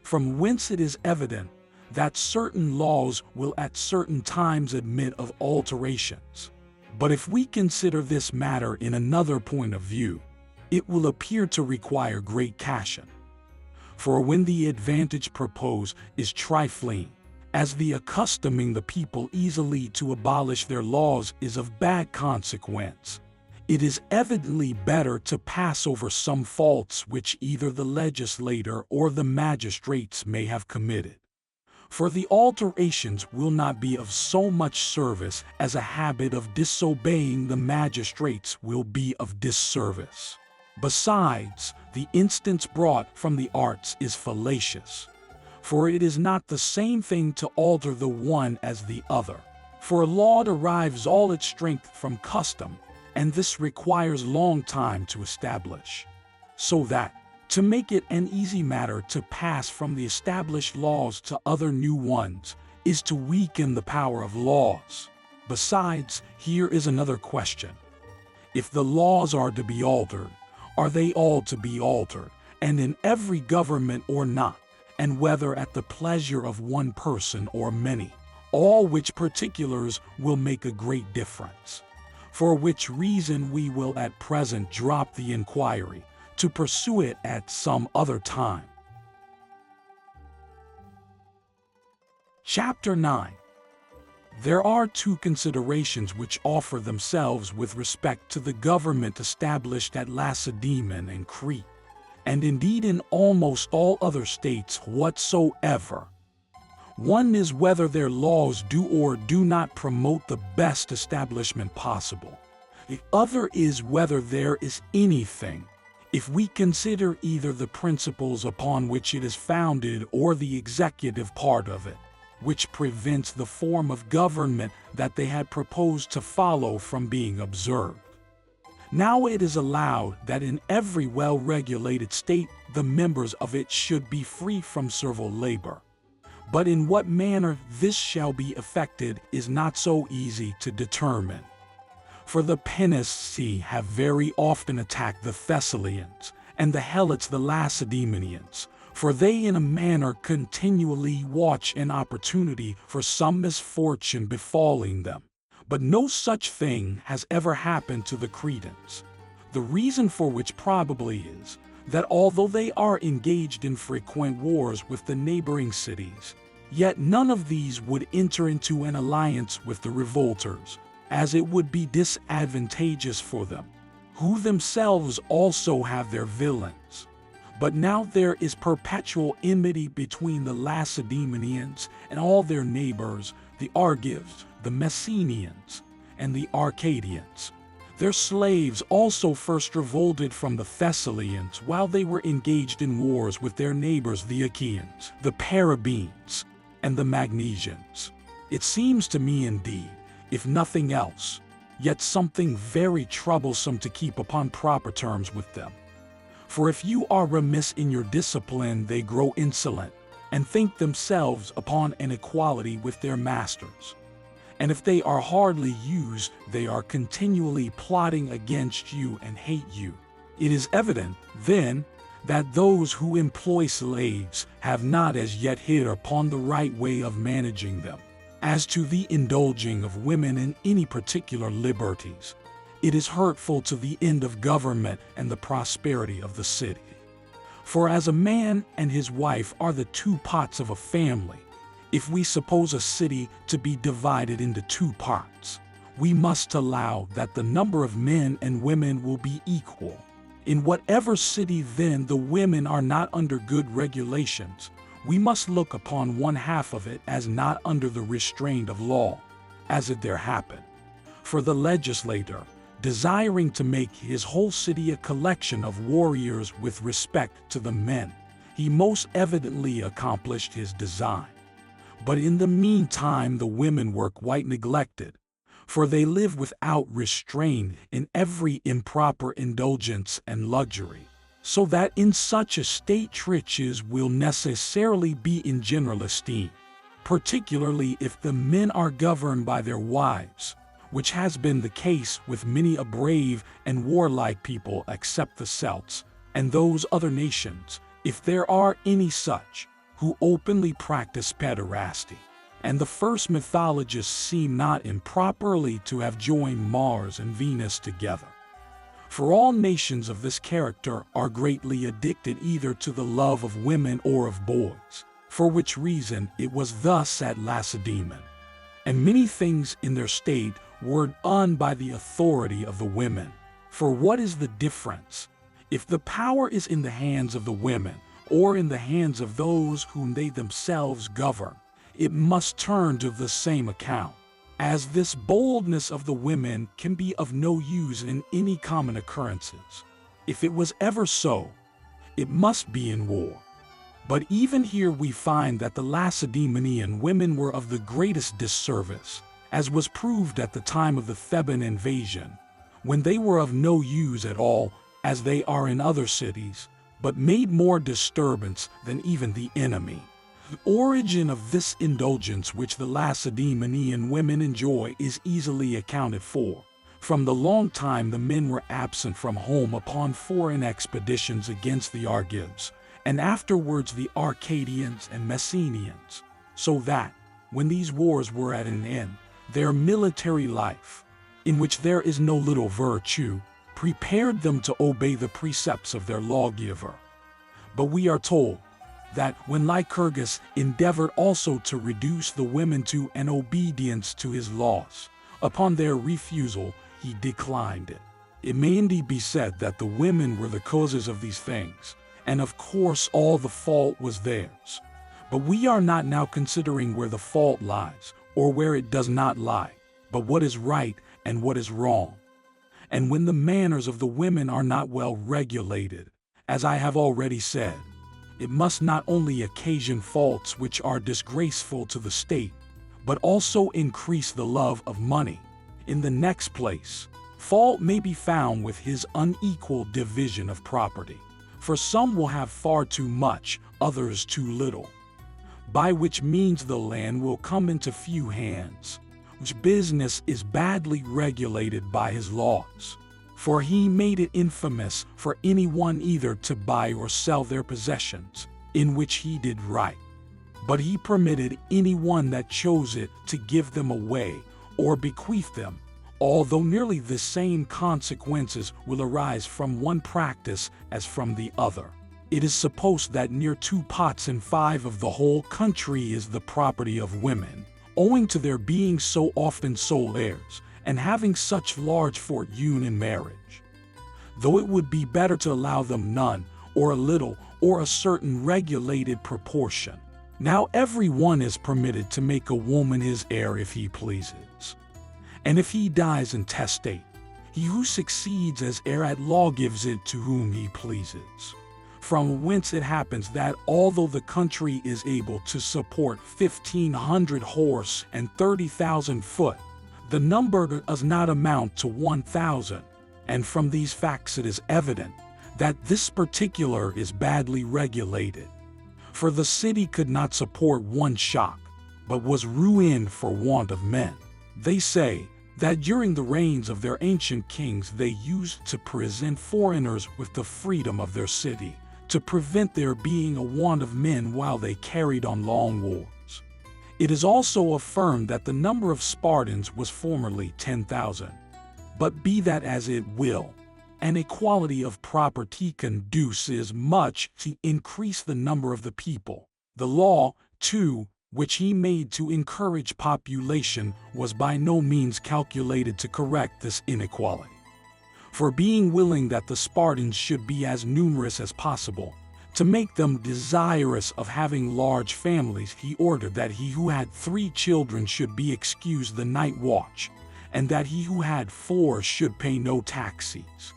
From whence it is evident that certain laws will at certain times admit of alterations. But if we consider this matter in another point of view, it will appear to require great caution. For when the advantage proposed is trifling, as the accustoming the people easily to abolish their laws is of bad consequence, it is evidently better to pass over some faults which either the legislator or the magistrates may have committed. For the alterations will not be of so much service as a habit of disobeying the magistrates will be of disservice. Besides, the instance brought from the arts is fallacious. For it is not the same thing to alter the one as the other. For a law derives all its strength from custom, and this requires long time to establish. So that, to make it an easy matter to pass from the established laws to other new ones, is to weaken the power of laws. Besides, here is another question. If the laws are to be altered, are they all to be altered, and in every government or not, and whether at the pleasure of one person or many, all which particulars will make a great difference. For which reason we will at present drop the inquiry, to pursue it at some other time. Chapter 9. There are two considerations which offer themselves with respect to the government established at Lacedaemon and Crete, and indeed in almost all other states whatsoever. One is whether their laws do or do not promote the best establishment possible. The other is whether there is anything, if we consider either the principles upon which it is founded or the executive part of it, which prevents the form of government that they had proposed to follow from being observed. Now it is allowed that in every well-regulated state the members of it should be free from servile labor. But in what manner this shall be effected is not so easy to determine. For the Penicians have very often attacked the Thessalians, and the Helots the Lacedaemonians, for they in a manner continually watch an opportunity for some misfortune befalling them. But no such thing has ever happened to the Cretans. The reason for which probably is that although they are engaged in frequent wars with the neighboring cities, yet none of these would enter into an alliance with the revolters, as it would be disadvantageous for them, who themselves also have their villains. But now there is perpetual enmity between the Lacedaemonians and all their neighbors, the Argives, the Messenians, and the Arcadians. Their slaves also first revolted from the Thessalians while they were engaged in wars with their neighbors the Achaeans, the Parabines, and the Magnesians. It seems to me indeed, if nothing else, yet something very troublesome to keep upon proper terms with them. For if you are remiss in your discipline, they grow insolent, and think themselves upon an equality with their masters. And if they are hardly used, they are continually plotting against you and hate you. It is evident, then, that those who employ slaves have not as yet hit upon the right way of managing them. As to the indulging of women in any particular liberties, it is hurtful to the end of government and the prosperity of the city. For as a man and his wife are the two parts of a family, if we suppose a city to be divided into two parts, we must allow that the number of men and women will be equal. In whatever city then the women are not under good regulations, we must look upon one half of it as not under the restraint of law, as it there happened. For the legislator, desiring to make his whole city a collection of warriors with respect to the men, he most evidently accomplished his design. But in the meantime the women were quite neglected, for they live without restraint in every improper indulgence and luxury, so that in such a state riches will necessarily be in general esteem, particularly if the men are governed by their wives, which has been the case with many a brave and warlike people except the Celts and those other nations, if there are any such, who openly practice pederasty. And the first mythologists seem not improperly to have joined Mars and Venus together. For all nations of this character are greatly addicted either to the love of women or of boys, for which reason it was thus at Lacedaemon. And many things in their state were done by the authority of the women. For what is the difference? If the power is in the hands of the women, or in the hands of those whom they themselves govern, it must turn to the same account. As this boldness of the women can be of no use in any common occurrences. If it was ever so, it must be in war. But even here we find that the Lacedaemonian women were of the greatest disservice, as was proved at the time of the Theban invasion, when they were of no use at all, as they are in other cities, but made more disturbance than even the enemy. The origin of this indulgence which the Lacedaemonian women enjoy is easily accounted for. From the long time the men were absent from home upon foreign expeditions against the Argives, and afterwards the Arcadians and Messenians, so that, when these wars were at an end, their military life, in which there is no little virtue, prepared them to obey the precepts of their lawgiver. But we are told that when Lycurgus endeavored also to reduce the women to an obedience to his laws, upon their refusal he declined it. It may indeed be said that the women were the causes of these things, and of course all the fault was theirs. But we are not now considering where the fault lies, or where it does not lie, but what is right and what is wrong. And when the manners of the women are not well regulated, as I have already said, it must not only occasion faults which are disgraceful to the state, but also increase the love of money. In the next place, fault may be found with his unequal division of property. For some will have far too much, others too little, by which means the land will come into few hands, which business is badly regulated by his laws. For he made it infamous for anyone either to buy or sell their possessions, in which he did right. But he permitted anyone that chose it to give them away or bequeath them, although nearly the same consequences will arise from one practice as from the other. It is supposed that near 2 pots in 5 of the whole country is the property of women, owing to their being so often sole heirs, and having such large fortune in marriage. Though it would be better to allow them none, or a little, or a certain regulated proportion. Now every one is permitted to make a woman his heir if he pleases. And if he dies intestate, he who succeeds as heir at law gives it to whom he pleases. From whence it happens that although the country is able to support 1,500 horse and 30,000 foot, the number does not amount to 1,000, and from these facts it is evident that this particular is badly regulated. For the city could not support one shock, but was ruined for want of men. They say that during the reigns of their ancient kings they used to present foreigners with the freedom of their city, to prevent there being a want of men while they carried on long wars. It is also affirmed that the number of Spartans was formerly 10,000. But be that as it will, an equality of property conduces much to increase the number of the people. The law, too, which he made to encourage population was by no means calculated to correct this inequality. For being willing that the Spartans should be as numerous as possible, to make them desirous of having large families, he ordered that he who had 3 children should be excused the night watch, and that he who had 4 should pay no taxes.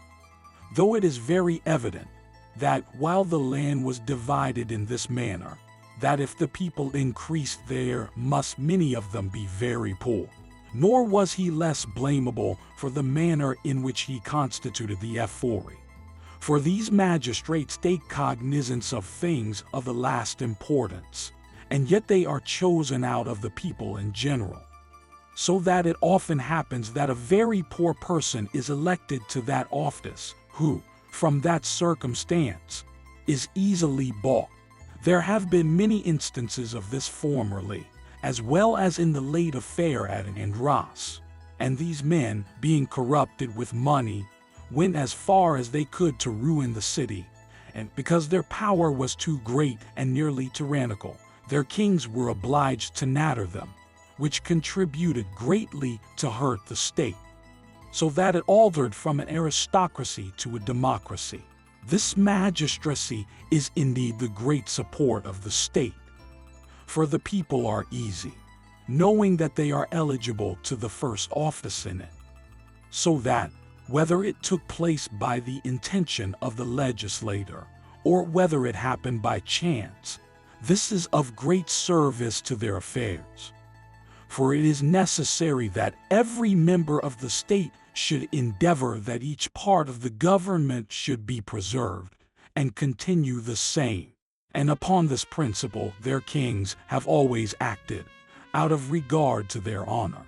Though it is very evident that while the land was divided in this manner, that if the people increased there must many of them be very poor. Nor was he less blamable for the manner in which he constituted the ephori. For these magistrates take cognizance of things of the last importance, and yet they are chosen out of the people in general. so that it often happens that a very poor person is elected to that office, who, from that circumstance, is easily bought. There have been many instances of this formerly, as well as in the late affair at and Ross, and these men, being corrupted with money, went as far as they could to ruin the city, and because their power was too great and nearly tyrannical, their kings were obliged to natter them, which contributed greatly to hurt the state, so that it altered from an aristocracy to a democracy. This magistracy is indeed the great support of the state, for the people are easy, knowing that they are eligible to the first office in it, so that, whether it took place by the intention of the legislator, or whether it happened by chance, this is of great service to their affairs. For it is necessary that every member of the state should endeavor that each part of the government should be preserved, and continue the same. And upon this principle their kings have always acted, out of regard to their honor.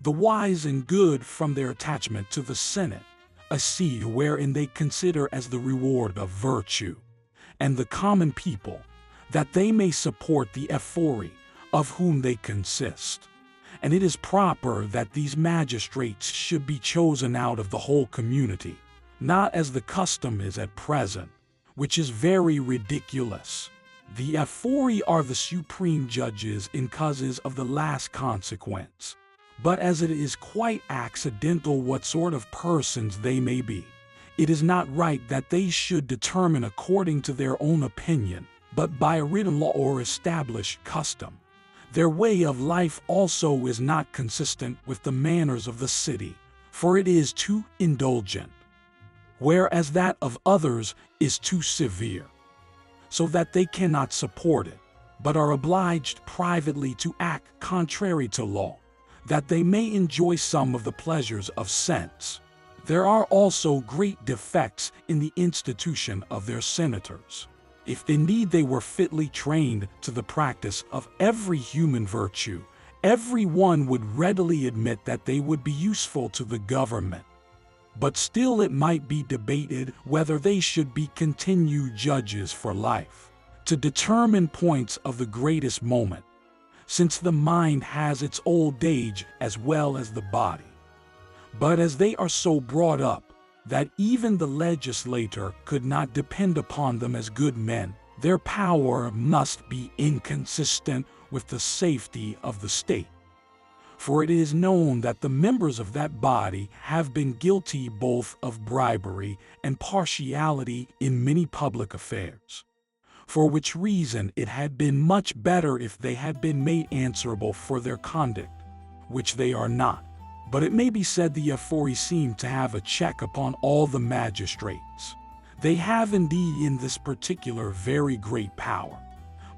The wise and good from their attachment to the Senate, a seat wherein they consider as the reward of virtue, and the common people, that they may support the ephori, of whom they consist. And it is proper that these magistrates should be chosen out of the whole community, not as the custom is at present, which is very ridiculous. The ephori are the supreme judges in causes of the last consequence, but as it is quite accidental what sort of persons they may be, it is not right that they should determine according to their own opinion, but by a written law or established custom. Their way of life also is not consistent with the manners of the city, for it is too indulgent, whereas that of others is too severe, so that they cannot support it, but are obliged privately to act contrary to law, that they may enjoy some of the pleasures of sense. There are also great defects in the institution of their senators. If indeed they were fitly trained to the practice of every human virtue, every one would readily admit that they would be useful to the government. But still it might be debated whether they should be continued judges for life, to determine points of the greatest moment, since the mind has its old age as well as the body. But as they are so brought up, that even the legislator could not depend upon them as good men, their power must be inconsistent with the safety of the state. For it is known that the members of that body have been guilty both of bribery and partiality in many public affairs, for which reason it had been much better if they had been made answerable for their conduct, which they are not. But it may be said the ephori seem to have a check upon all the magistrates. They have indeed in this particular very great power,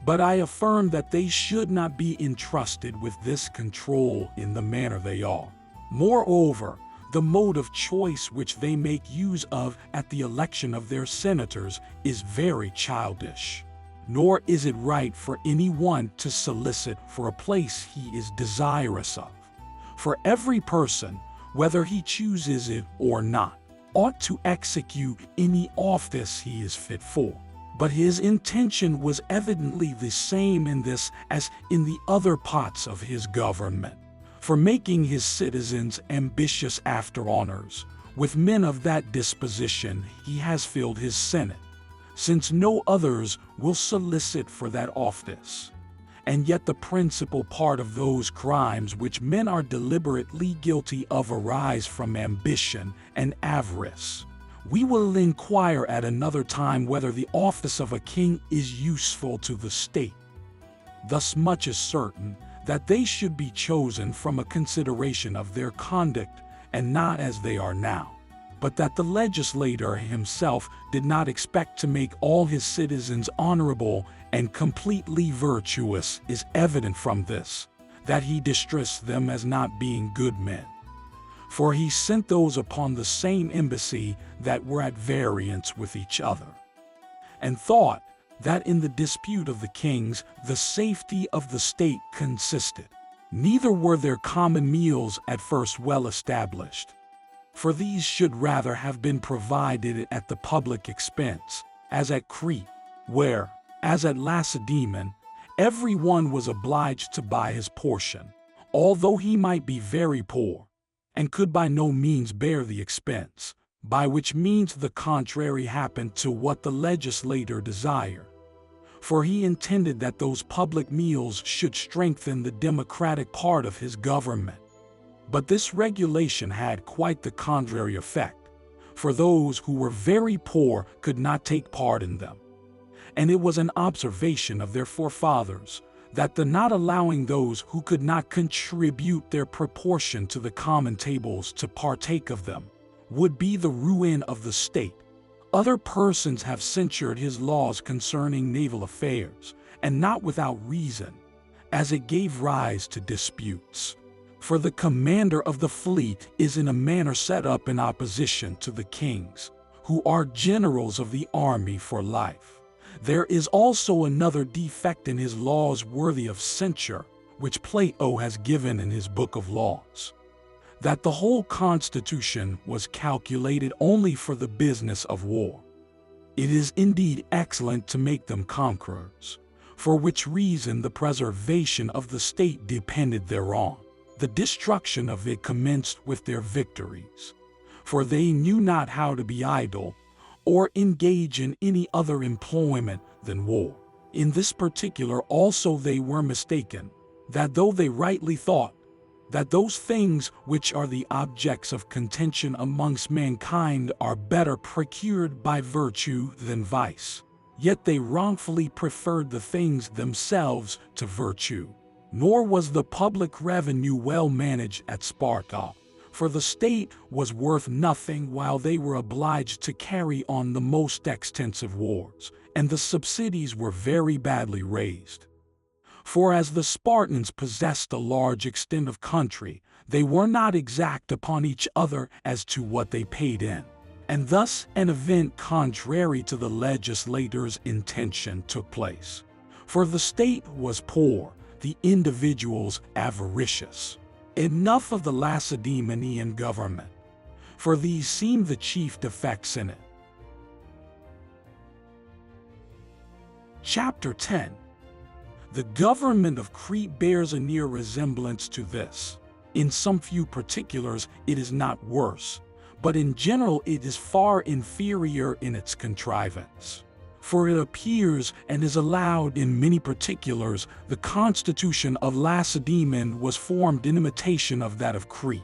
but I affirm that they should not be entrusted with this control in the manner they are. Moreover, the mode of choice which they make use of at the election of their senators is very childish. Nor is it right for anyone to solicit for a place he is desirous of. For every person, whether he chooses it or not, ought to execute any office he is fit for. But his intention was evidently the same in this as in the other parts of his government, for making his citizens ambitious after honors. With men of that disposition he has filled his senate, since no others will solicit for that office. And yet the principal part of those crimes which men are deliberately guilty of arise from ambition and avarice. We will inquire at another time whether the office of a king is useful to the state. Thus much is certain, that they should be chosen from a consideration of their conduct, and not as they are now. But that the legislator himself did not expect to make all his citizens honorable and completely virtuous is evident from this, that he distressed them as not being good men. For he sent those upon the same embassy that were at variance with each other, and thought that in the dispute of the kings the safety of the state consisted, Neither were their common meals at first well established, for these should rather have been provided at the public expense, as at Crete, where, as at Lacedaemon, every one was obliged to buy his portion, although he might be very poor, and could by no means bear the expense, by which means the contrary happened to what the legislator desired. For he intended that those public meals should strengthen the democratic part of his government. But this regulation had quite the contrary effect, for those who were very poor could not take part in them. And it was an observation of their forefathers that the not allowing those who could not contribute their proportion to the common tables to partake of them would be the ruin of the state. Other persons have censured his laws concerning naval affairs, and not without reason, as it gave rise to disputes. For the commander of the fleet is in a manner set up in opposition to the kings, who are generals of the army for life. There is also another defect in his laws worthy of censure, which Plato has given in his Book of Laws, that the whole constitution was calculated only for the business of war. It is indeed excellent to make them conquerors, for which reason the preservation of the state depended thereon. The destruction of it commenced with their victories, for they knew not how to be idle, or engage in any other employment than war. In this particular also they were mistaken, that though they rightly thought that those things which are the objects of contention amongst mankind are better procured by virtue than vice, yet they wrongfully preferred the things themselves to virtue. Nor was the public revenue well managed at Sparta, for the state was worth nothing while they were obliged to carry on the most extensive wars, and the subsidies were very badly raised. For as the Spartans possessed a large extent of country, they were not exact upon each other as to what they paid in. And thus an event contrary to the legislator's intention took place. For the state was poor, the individuals avaricious. Enough of the Lacedaemonian government, for these seem the chief defects in it. Chapter 10. The government of Crete bears a near resemblance to this. In some few particulars it is not worse, but in general it is far inferior in its contrivance. For it appears and is allowed in many particulars the constitution of Lacedaemon was formed in imitation of that of Crete.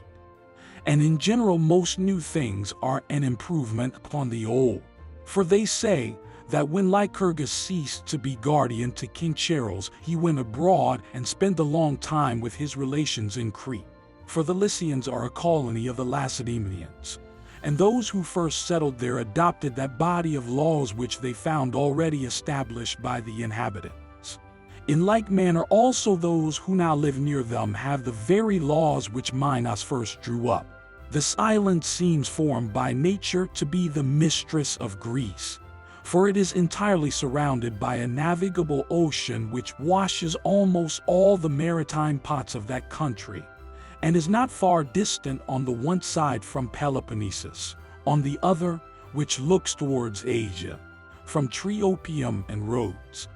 And in general most new things are an improvement upon the old. For they say that when Lycurgus ceased to be guardian to King Charles, he went abroad and spent a long time with his relations in Crete. For the Lycians are a colony of the Lacedaemonians, and those who first settled there adopted that body of laws which they found already established by the inhabitants. In like manner also those who now live near them have the very laws which Minos first drew up. This island seems formed by nature to be the mistress of Greece, for it is entirely surrounded by a navigable ocean which washes almost all the maritime parts of that country, and is not far distant on the one side from Peloponnesus, on the other, which looks towards Asia, from Triopium and Rhodes.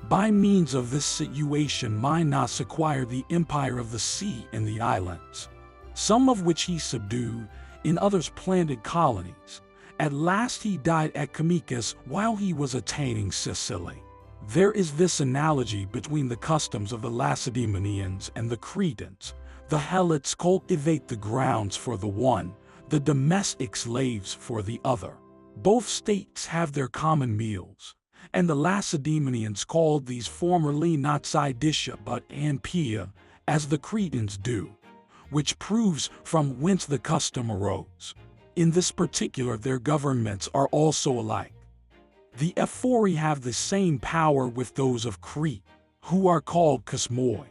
By means of this situation Minos acquired the empire of the sea and the islands, some of which he subdued, in others planted colonies. At last he died at Chamicus while he was attaining Sicily. There is this analogy between the customs of the Lacedaemonians and the Cretans. The Helots cultivate the grounds for the one, the domestic slaves for the other. Both states have their common meals, and the Lacedaemonians called these formerly not Cydicia but Ampia, as the Cretans do, which proves from whence the custom arose. In this particular their governments are also alike. The Ephori have the same power with those of Crete, who are called Kosmoi,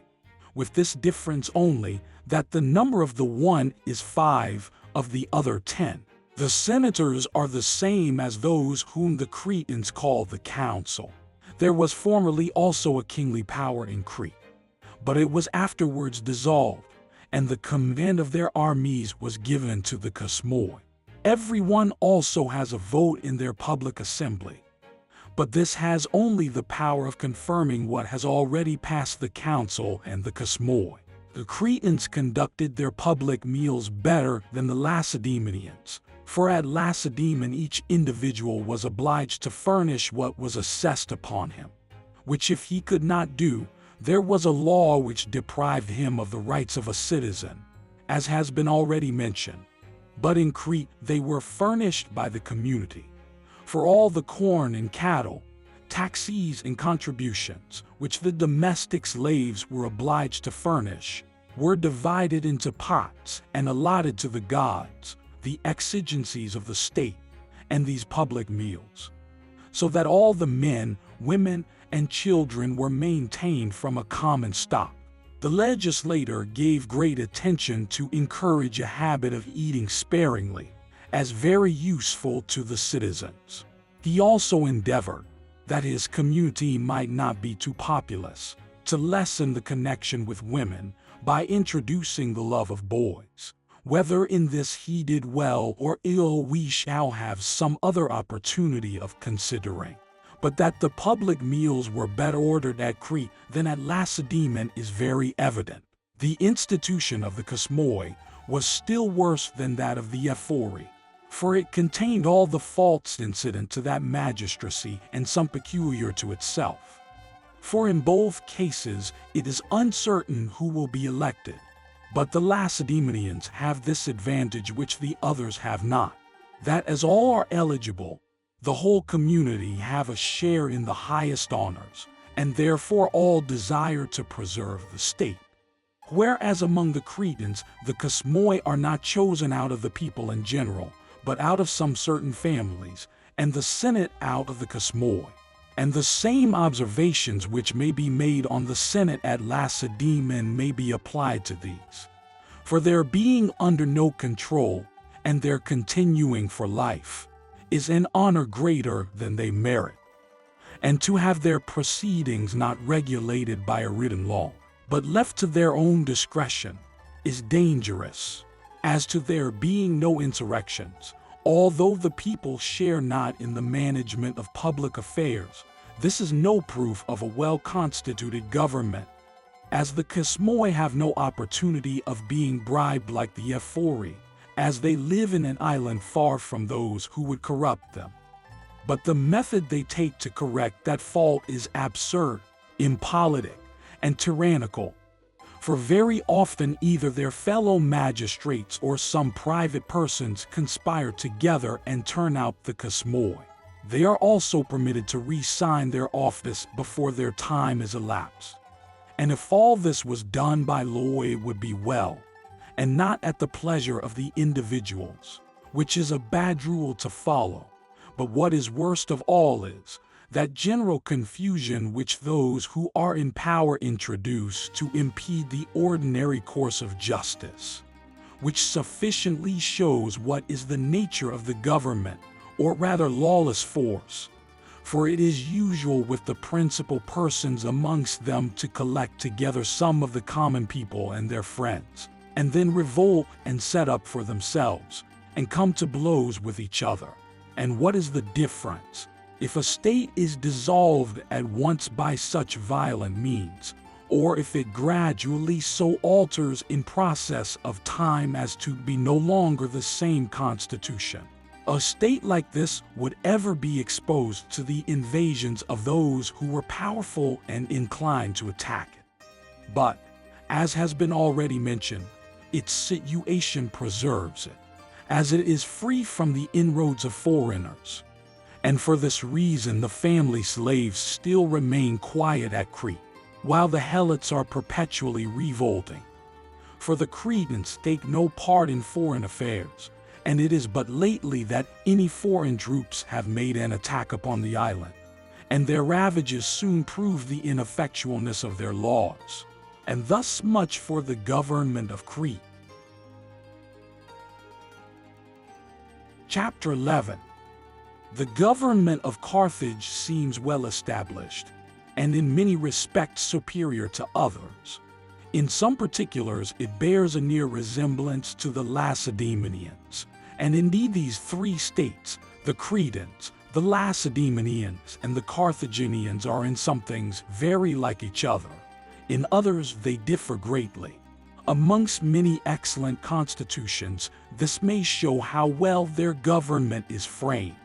with this difference only, that the number of the one is 5, of the other 10. The senators are the same as those whom the Cretans call the council. There was formerly also a kingly power in Crete, but it was afterwards dissolved, and the command of their armies was given to the Kosmoi. Everyone also has a vote in their public assembly, but this has only the power of confirming what has already passed the council and the Kosmoi. The Cretans conducted their public meals better than the Lacedaemonians, for at Lacedaemon each individual was obliged to furnish what was assessed upon him, which if he could not do, there was a law which deprived him of the rights of a citizen, as has been already mentioned. But in Crete they were furnished by the community, for all the corn and cattle, taxes and contributions, which the domestic slaves were obliged to furnish, were divided into pots and allotted to the gods, the exigencies of the state, and these public meals, so that all the men, women, and children were maintained from a common stock. The legislator gave great attention to encourage a habit of eating sparingly, as very useful to the citizens. He also endeavored, that his community might not be too populous, to lessen the connection with women by introducing the love of boys. Whether in this he did well or ill we shall have some other opportunity of considering. But that the public meals were better ordered at Crete than at Lacedaemon is very evident. The institution of the Kosmoi was still worse than that of the Ephori, for it contained all the faults incident to that magistracy and some peculiar to itself. For in both cases it is uncertain who will be elected, but the Lacedaemonians have this advantage which the others have not, that as all are eligible, the whole community have a share in the highest honors, and therefore all desire to preserve the state. Whereas among the Cretans, the Kosmoi are not chosen out of the people in general, but out of some certain families, and the Senate out of the Kosmoi. And the same observations which may be made on the Senate at Lacedaemon may be applied to these. For their being under no control, and their continuing for life, is an honor greater than they merit. And to have their proceedings not regulated by a written law, but left to their own discretion, is dangerous. As to there being no insurrections, although the people share not in the management of public affairs, this is no proof of a well-constituted government, as the Kosmoi have no opportunity of being bribed like the Ephori, as they live in an island far from those who would corrupt them. But the method they take to correct that fault is absurd, impolitic, and tyrannical, for very often either their fellow magistrates or some private persons conspire together and turn out the Kosmoi. They are also permitted to re-sign their office before their time is elapsed. And if all this was done by law it would be well, and not at the pleasure of the individuals, which is a bad rule to follow. But what is worst of all is that general confusion which those who are in power introduce to impede the ordinary course of justice, which sufficiently shows what is the nature of the government, or rather lawless force. For it is usual with the principal persons amongst them to collect together some of the common people and their friends, and then revolt and set up for themselves, and come to blows with each other. And what is the difference? If a state is dissolved at once by such violent means, or if it gradually so alters in process of time as to be no longer the same constitution, a state like this would ever be exposed to the invasions of those who were powerful and inclined to attack it. But, as has been already mentioned, its situation preserves it, as it is free from the inroads of foreigners. And for this reason the family slaves still remain quiet at Crete, while the Helots are perpetually revolting. For the Cretans take no part in foreign affairs, and it is but lately that any foreign troops have made an attack upon the island, and their ravages soon prove the ineffectualness of their laws. And thus much for the government of Crete. Chapter 11. The government of Carthage seems well established, and in many respects superior to others. In some particulars, it bears a near resemblance to the Lacedaemonians, and indeed these three states, the Cretans, the Lacedaemonians, and the Carthaginians, are in some things very like each other. In others, they differ greatly. Amongst many excellent constitutions, this may show how well their government is framed.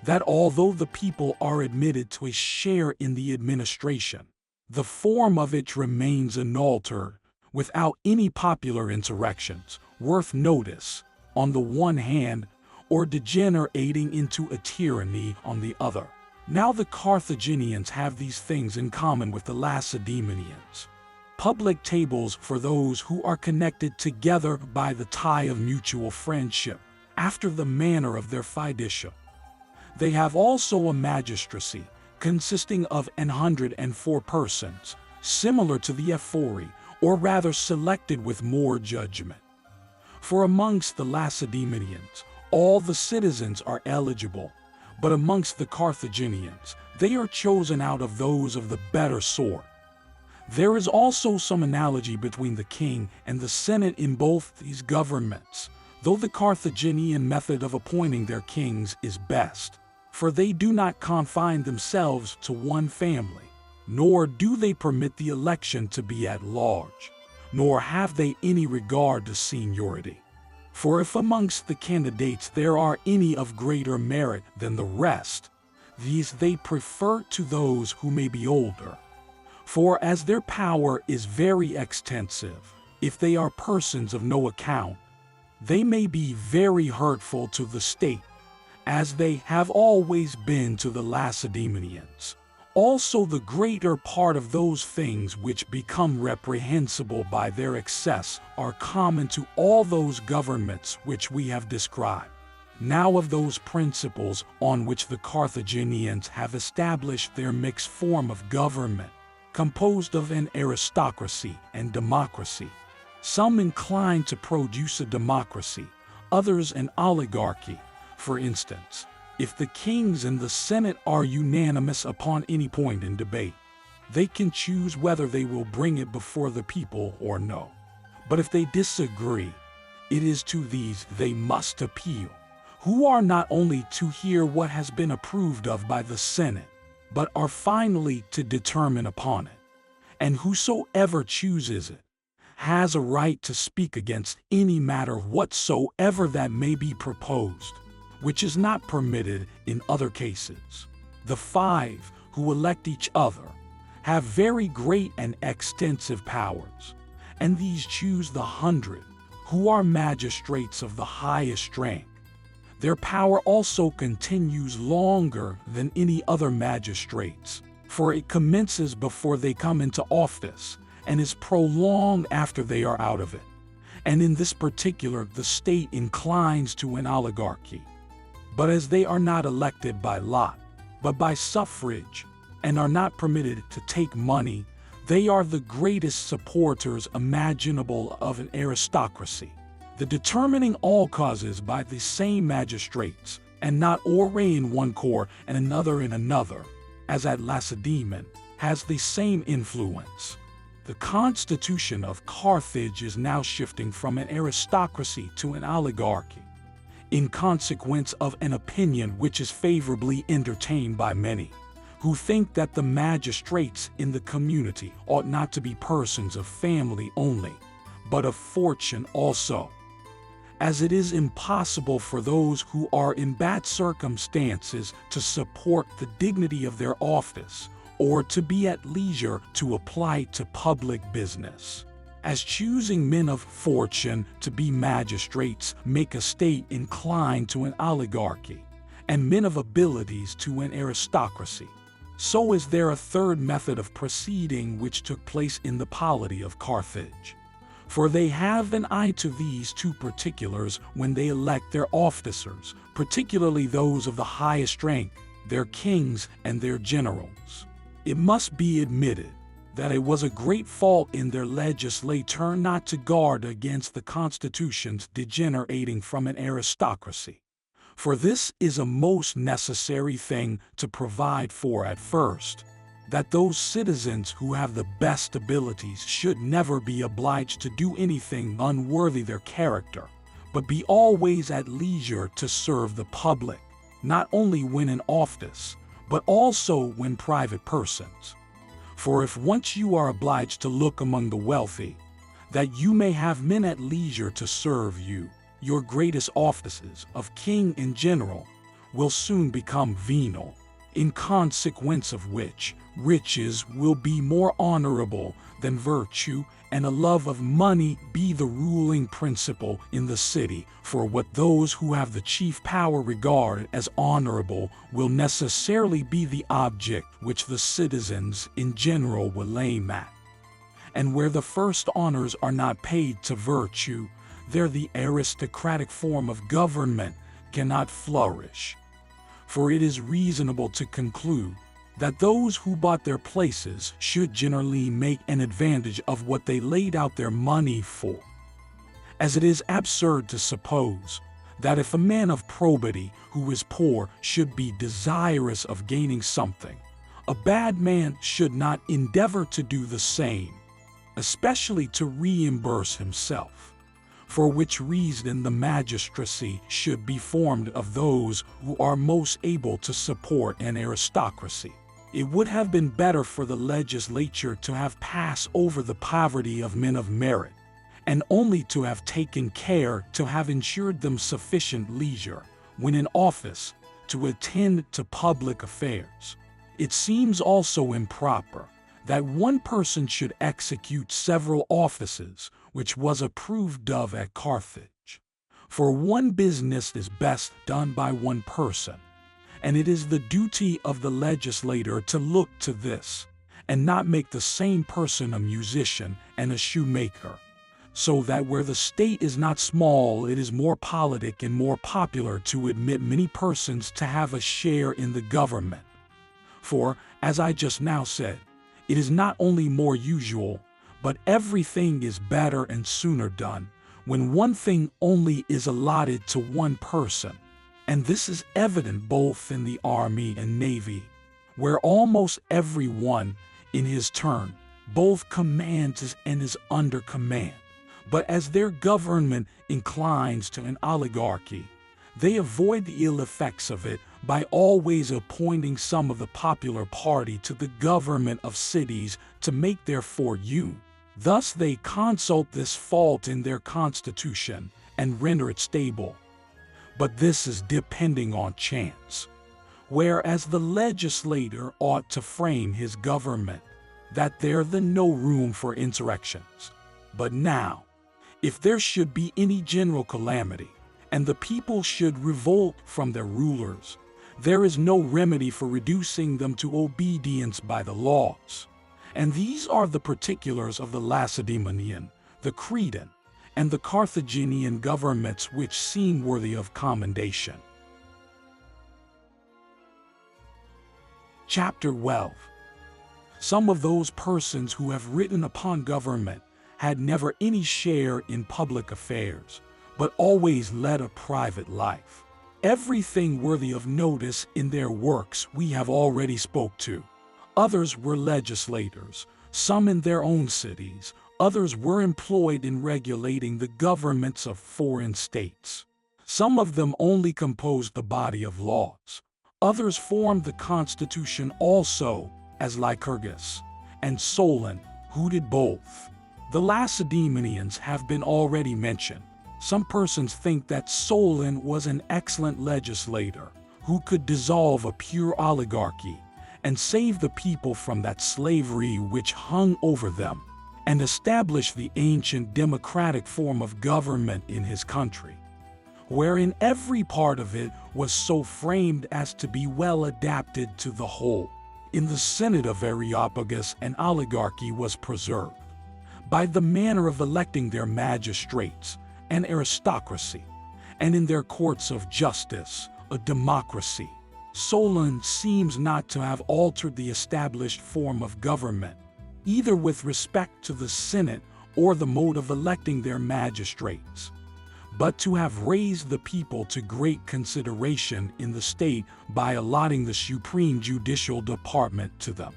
That although the people are admitted to a share in the administration, the form of it remains unaltered, without any popular insurrections, worth notice, on the one hand, or degenerating into a tyranny on the other. Now the Carthaginians have these things in common with the Lacedaemonians. Public tables for those who are connected together by the tie of mutual friendship, after the manner of their fidetia. They have also a magistracy, consisting of 104 persons, similar to the ephori, or rather selected with more judgment. For amongst the Lacedaemonians, all the citizens are eligible, but amongst the Carthaginians, they are chosen out of those of the better sort. There is also some analogy between the king and the senate in both these governments, though the Carthaginian method of appointing their kings is best, for they do not confine themselves to one family, nor do they permit the election to be at large, nor have they any regard to seniority. For if amongst the candidates there are any of greater merit than the rest, these they prefer to those who may be older. For as their power is very extensive, if they are persons of no account, they may be very hurtful to the state, as they have always been to the Lacedaemonians. Also the greater part of those things which become reprehensible by their excess are common to all those governments which we have described. Now of those principles on which the Carthaginians have established their mixed form of government, composed of an aristocracy and democracy, some incline to produce a democracy, others an oligarchy. For instance, if the kings and the senate are unanimous upon any point in debate, they can choose whether they will bring it before the people or no. But if they disagree, it is to these they must appeal, who are not only to hear what has been approved of by the senate, but are finally to determine upon it. And whosoever chooses it has a right to speak against any matter whatsoever that may be proposed, which is not permitted in other cases. The five, who elect each other, have very great and extensive powers, and these choose the 100, who are magistrates of the highest rank. Their power also continues longer than any other magistrates, for it commences before they come into office, and is prolonged after they are out of it. And in this particular, the state inclines to an oligarchy. But as they are not elected by lot, but by suffrage, and are not permitted to take money, they are the greatest supporters imaginable of an aristocracy, the determining all causes by the same magistrates, and not oré in one court and another in another, as at Lacedaemon, has the same influence. The constitution of Carthage is now shifting from an aristocracy to an oligarchy, in consequence of an opinion which is favorably entertained by many, who think that the magistrates in the community ought not to be persons of family only, but of fortune also. As it is impossible for those who are in bad circumstances to support the dignity of their office, or to be at leisure to apply to public business, as choosing men of fortune to be magistrates make a state inclined to an oligarchy, and men of abilities to an aristocracy, so is there a third method of proceeding which took place in the polity of Carthage. For they have an eye to these two particulars when they elect their officers, particularly those of the highest rank, their kings and their generals. It must be admitted that it was a great fault in their legislature not to guard against the constitutions degenerating from an aristocracy. For this is a most necessary thing to provide for at first, that those citizens who have the best abilities should never be obliged to do anything unworthy their character, but be always at leisure to serve the public, not only when in office, but also when private persons. For if once you are obliged to look among the wealthy, that you may have men at leisure to serve you, your greatest offices of king in general will soon become venal, in consequence of which riches will be more honorable than virtue, and a love of money be the ruling principle in the city. For what those who have the chief power regard as honorable will necessarily be the object which the citizens in general will aim at. And where the first honors are not paid to virtue, there the aristocratic form of government cannot flourish. For it is reasonable to conclude that those who bought their places should generally make an advantage of what they laid out their money for. As it is absurd to suppose that if a man of probity who is poor should be desirous of gaining something, a bad man should not endeavor to do the same, especially to reimburse himself. For which reason the magistracy should be formed of those who are most able to support an aristocracy. It would have been better for the legislature to have passed over the poverty of men of merit, and only to have taken care to have ensured them sufficient leisure, when in office, to attend to public affairs. It seems also improper that one person should execute several offices, which was approved of at Carthage. For one business is best done by one person, and it is the duty of the legislator to look to this, and not make the same person a musician and a shoemaker, so that where the state is not small, it is more politic and more popular to admit many persons to have a share in the government. For, as I just now said, it is not only more usual, but everything is better and sooner done, when one thing only is allotted to one person. And this is evident both in the army and navy, where almost every one, in his turn, both commands and is under command. But as their government inclines to an oligarchy, they avoid the ill effects of it by always appointing some of the popular party to the government of cities to make their for you. Thus they consult this fault in their constitution and render it stable. But this is depending on chance. Whereas the legislator ought to frame his government, that there the no room for insurrections. But now, if there should be any general calamity, and the people should revolt from their rulers, there is no remedy for reducing them to obedience by the laws. And these are the particulars of the Lacedaemonian, the Cretan, and the Carthaginian governments which seem worthy of commendation. Chapter 12. Some of those persons who have written upon government had never any share in public affairs, but always led a private life. Everything worthy of notice in their works we have already spoke to. Others were legislators, some in their own cities, others were employed in regulating the governments of foreign states. Some of them only composed the body of laws. Others formed the constitution also, as Lycurgus and Solon, who did both. The Lacedaemonians have been already mentioned. Some persons think that Solon was an excellent legislator who could dissolve a pure oligarchy and save the people from that slavery which hung over them, and establish the ancient democratic form of government in his country, wherein every part of it was so framed as to be well adapted to the whole. In the Senate of Areopagus, an oligarchy was preserved, by the manner of electing their magistrates, an aristocracy, and in their courts of justice, a democracy. Solon seems not to have altered the established form of government, either with respect to the Senate or the mode of electing their magistrates, but to have raised the people to great consideration in the state by allotting the supreme judicial department to them,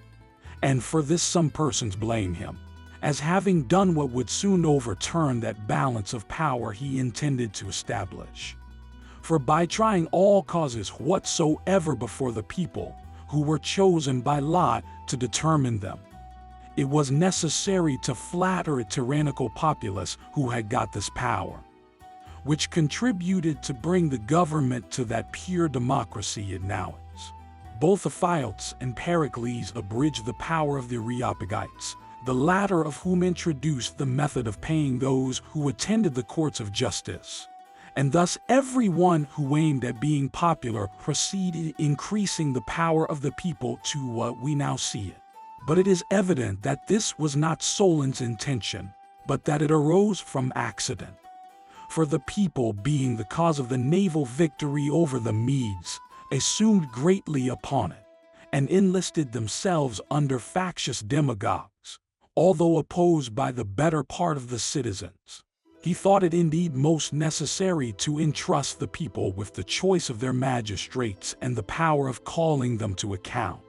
and for this some persons blame him, as having done what would soon overturn that balance of power he intended to establish. For by trying all causes whatsoever before the people, who were chosen by lot to determine them, it was necessary to flatter a tyrannical populace who had got this power, which contributed to bring the government to that pure democracy it now is. Both Ephialtes and Pericles abridged the power of the Areopagites, the latter of whom introduced the method of paying those who attended the courts of justice. And thus every one who aimed at being popular proceeded increasing the power of the people to what we now see it. But it is evident that this was not Solon's intention, but that it arose from accident. For the people, being the cause of the naval victory over the Medes, assumed greatly upon it, and enlisted themselves under factious demagogues, although opposed by the better part of the citizens. He thought it indeed most necessary to entrust the people with the choice of their magistrates and the power of calling them to account.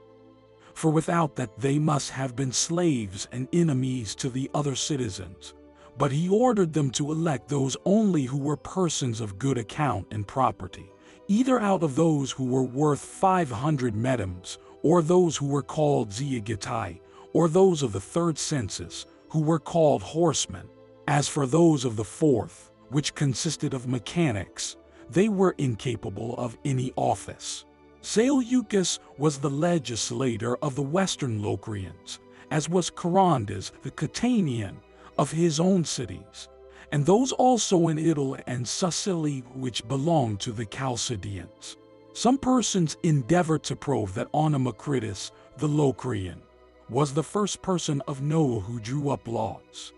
For without that they must have been slaves and enemies to the other citizens. But he ordered them to elect those only who were persons of good account and property, either out of those who were worth 500 medimnes, or those who were called Zeogitai, or those of the third census, who were called horsemen. As for those of the fourth, which consisted of mechanics, they were incapable of any office. Seleucus was the legislator of the western Locrians, as was Charondas the Catanian, of his own cities, and those also in Italy and Sicily which belonged to the Chalcidians. Some persons endeavored to prove that Onomacritus, the Locrian, was the first person of Noah who drew up laws,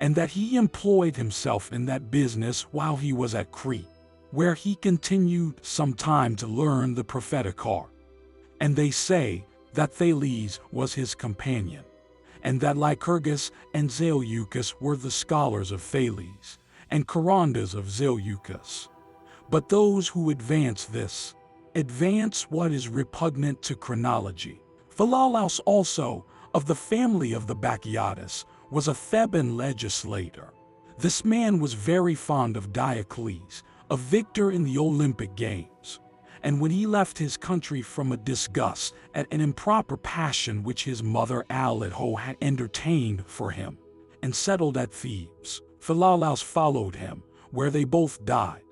and that he employed himself in that business while he was at Crete, where he continued some time to learn the prophetic art. And they say that Thales was his companion, and that Lycurgus and Seleucus were the scholars of Thales, and Charondas of Seleucus. But those who advance this, advance what is repugnant to chronology. Philolaus also, of the family of the Bacchiatus, was a Theban legislator. This man was very fond of Diocles, a victor in the Olympic Games, and when he left his country from a disgust at an improper passion which his mother Alitho had entertained for him, and settled at Thebes, Philolaus followed him, where they both died,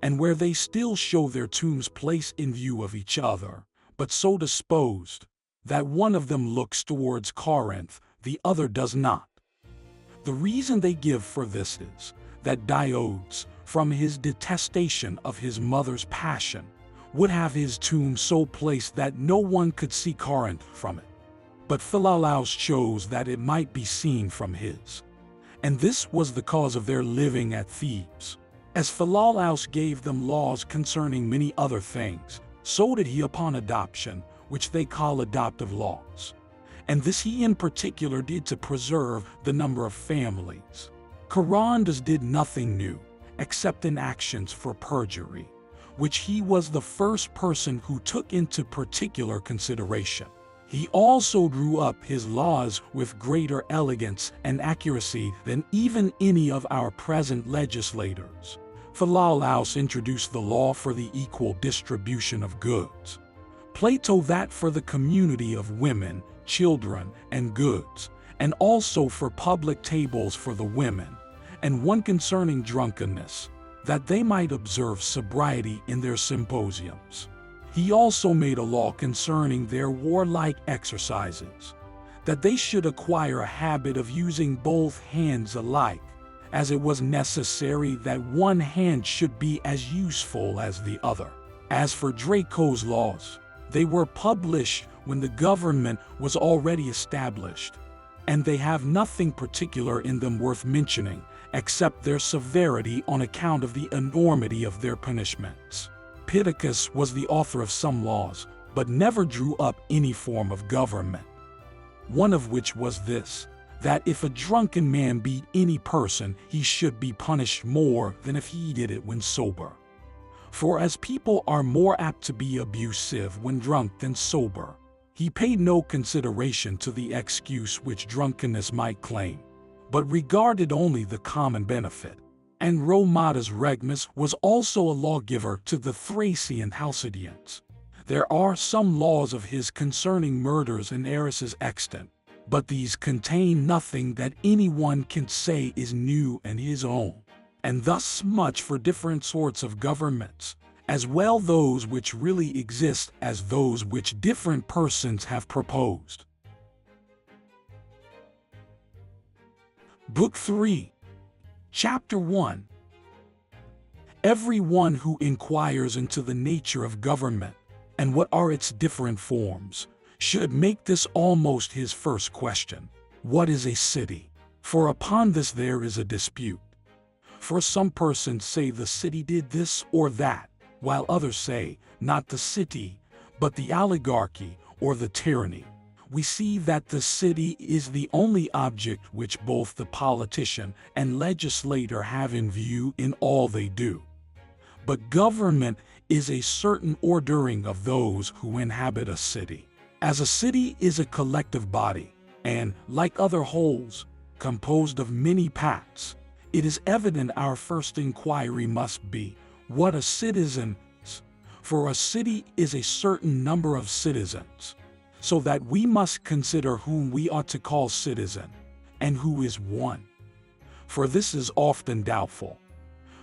and where they still show their tombs placed in view of each other, but so disposed that one of them looks towards Corinth, the other does not. The reason they give for this is that Diodes, from his detestation of his mother's passion, would have his tomb so placed that no one could see Corinth from it. But Philolaus chose that it might be seen from his. And this was the cause of their living at Thebes. As Philolaus gave them laws concerning many other things, so did he upon adoption, which they call adoptive laws. And this he in particular did to preserve the number of families. Charondas did nothing new, except in actions for perjury, which he was the first person who took into particular consideration. He also drew up his laws with greater elegance and accuracy than even any of our present legislators. Philolaus introduced the law for the equal distribution of goods, Plato that for the community of women, children, and goods, and also for public tables for the women, and one concerning drunkenness, that they might observe sobriety in their symposiums. He also made a law concerning their warlike exercises, that they should acquire a habit of using both hands alike, as it was necessary that one hand should be as useful as the other. As for Draco's laws, they were published when the government was already established, and they have nothing particular in them worth mentioning, except their severity on account of the enormity of their punishments. Pittacus was the author of some laws, but never drew up any form of government. One of which was this, that if a drunken man beat any person, he should be punished more than if he did it when sober. For as people are more apt to be abusive when drunk than sober, He paid no consideration to the excuse which drunkenness might claim, but regarded only the common benefit. And Romatus Regmus was also a lawgiver to the Thracian Halcydians. There are some laws of his concerning murders and heiresses extant, but these contain nothing that anyone can say is new and his own. And thus much for different sorts of governments, as well those which really exist as those which different persons have proposed. Book 3, Chapter 1. Every one who inquires into the nature of government and what are its different forms should make this almost his first question. What is a city? For upon this there is a dispute. For some persons say the city did this or that, while others say, not the city, but the oligarchy or the tyranny. We see that the city is the only object which both the politician and legislator have in view in all they do. But government is a certain ordering of those who inhabit a city. As a city is a collective body, and, like other wholes, composed of many parts, it is evident our first inquiry must be, what a citizen is. For a city is a certain number of citizens, so that we must consider whom we ought to call citizen, and who is one. For this is often doubtful.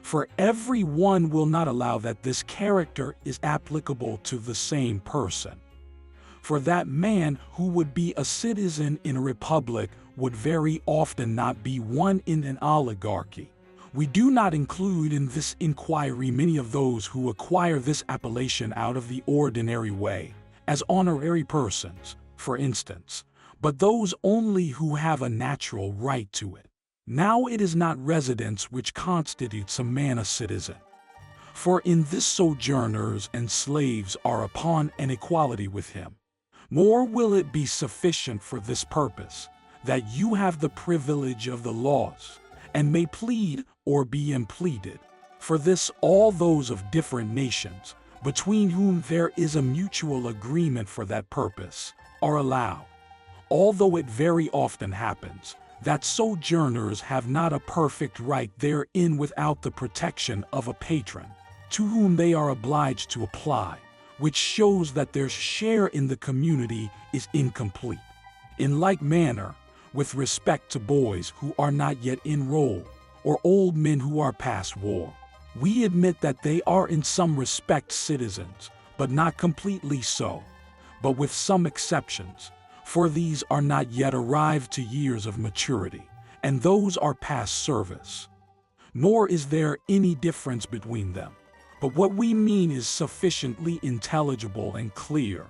For every one will not allow that this character is applicable to the same person. For that man who would be a citizen in a republic would very often not be one in an oligarchy. We do not include in this inquiry many of those who acquire this appellation out of the ordinary way, as honorary persons, for instance, but those only who have a natural right to it. Now it is not residence which constitutes a man a citizen. For in this sojourners and slaves are upon an equality with him. Nor will it be sufficient for this purpose, that you have the privilege of the laws, and may plead or be impleaded. For this all those of different nations, between whom there is a mutual agreement for that purpose, are allowed. Although it very often happens, that sojourners have not a perfect right therein without the protection of a patron, to whom they are obliged to apply, which shows that their share in the community is incomplete. In like manner, with respect to boys who are not yet enrolled, or old men who are past war, we admit that they are in some respects citizens, but not completely so, but with some exceptions, for these are not yet arrived to years of maturity, and those are past service. Nor is there any difference between them. But what we mean is sufficiently intelligible and clear.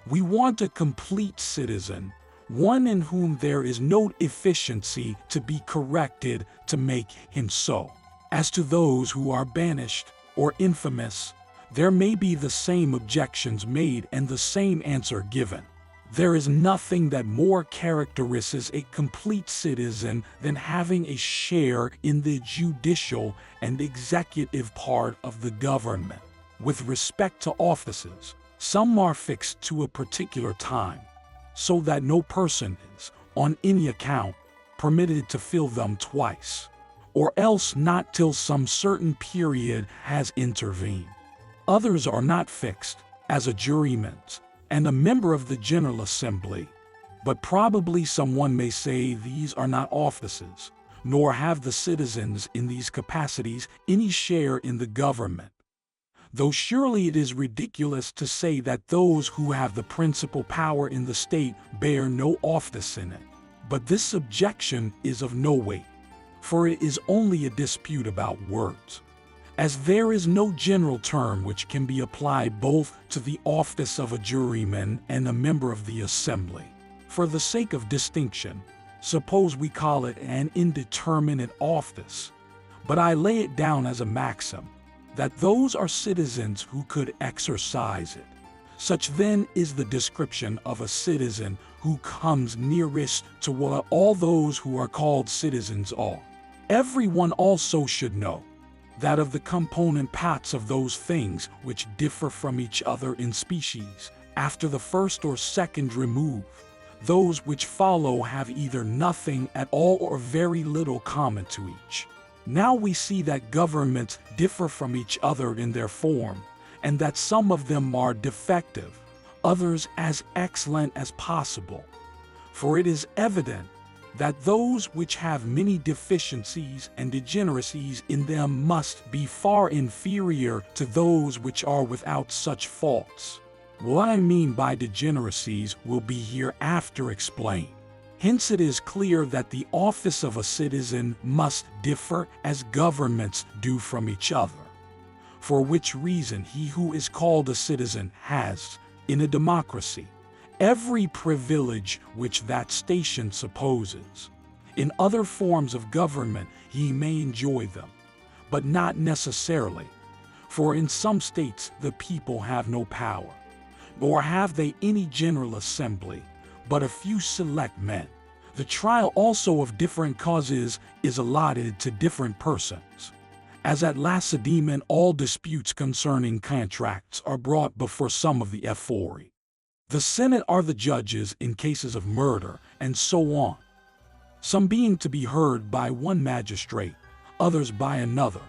We want a complete citizen, one in whom there is no deficiency to be corrected to make him so. As to those who are banished or infamous, there may be the same objections made and the same answer given. There is nothing that more characterizes a complete citizen than having a share in the judicial and executive part of the government. With respect to offices, some are fixed to a particular time, so that no person is, on any account, permitted to fill them twice, or else not till some certain period has intervened. Others are not fixed, as a juryman's, and a member of the General Assembly, but probably someone may say these are not offices, nor have the citizens in these capacities any share in the government. Though surely it is ridiculous to say that those who have the principal power in the state bear no office in it. But this objection is of no weight, for it is only a dispute about words. As there is no general term which can be applied both to the office of a juryman and a member of the assembly. For the sake of distinction, suppose we call it an indeterminate office, but I lay it down as a maxim, that those are citizens who could exercise it. Such then is the description of a citizen who comes nearest to what all those who are called citizens are. Everyone also should know that of the component parts of those things which differ from each other in species After the first or second remove, those which follow have either nothing at all or very little common to each. Now we see that governments differ from each other in their form, and that some of them are defective, others as excellent as possible. For it is evident that those which have many deficiencies and degeneracies in them must be far inferior to those which are without such faults. What I mean by degeneracies will be hereafter explained. Hence it is clear that the office of a citizen must differ as governments do from each other. For which reason he who is called a citizen has, in a democracy, every privilege which that station supposes. In other forms of government he may enjoy them, but not necessarily, for in some states the people have no power, nor have they any general assembly, but a few select men. The trial also of different causes is allotted to different persons. As at Lacedaemon, all disputes concerning contracts are brought before some of the ephori. The Senate are the judges in cases of murder, and so on. Some being to be heard by one magistrate, others by another.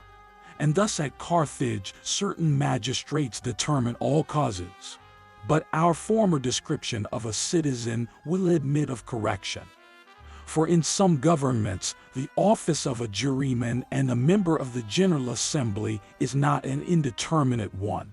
And thus at Carthage certain magistrates determine all causes. But our former description of a citizen will admit of correction. For in some governments, the office of a juryman and a member of the General Assembly is not an indeterminate one.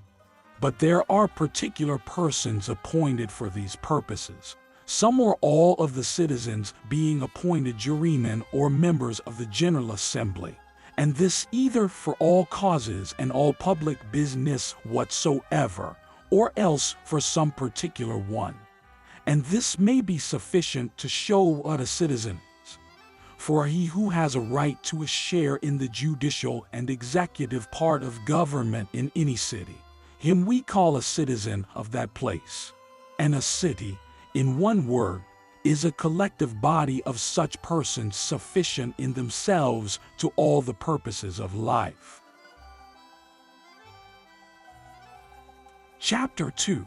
But there are particular persons appointed for these purposes, some or all of the citizens being appointed jurymen or members of the General Assembly, and this either for all causes and all public business whatsoever, or else for some particular one. And this may be sufficient to show what a citizen is. For he who has a right to a share in the judicial and executive part of government in any city, him we call a citizen of that place. And a city, in one word, is a collective body of such persons sufficient in themselves to all the purposes of life. Chapter 2.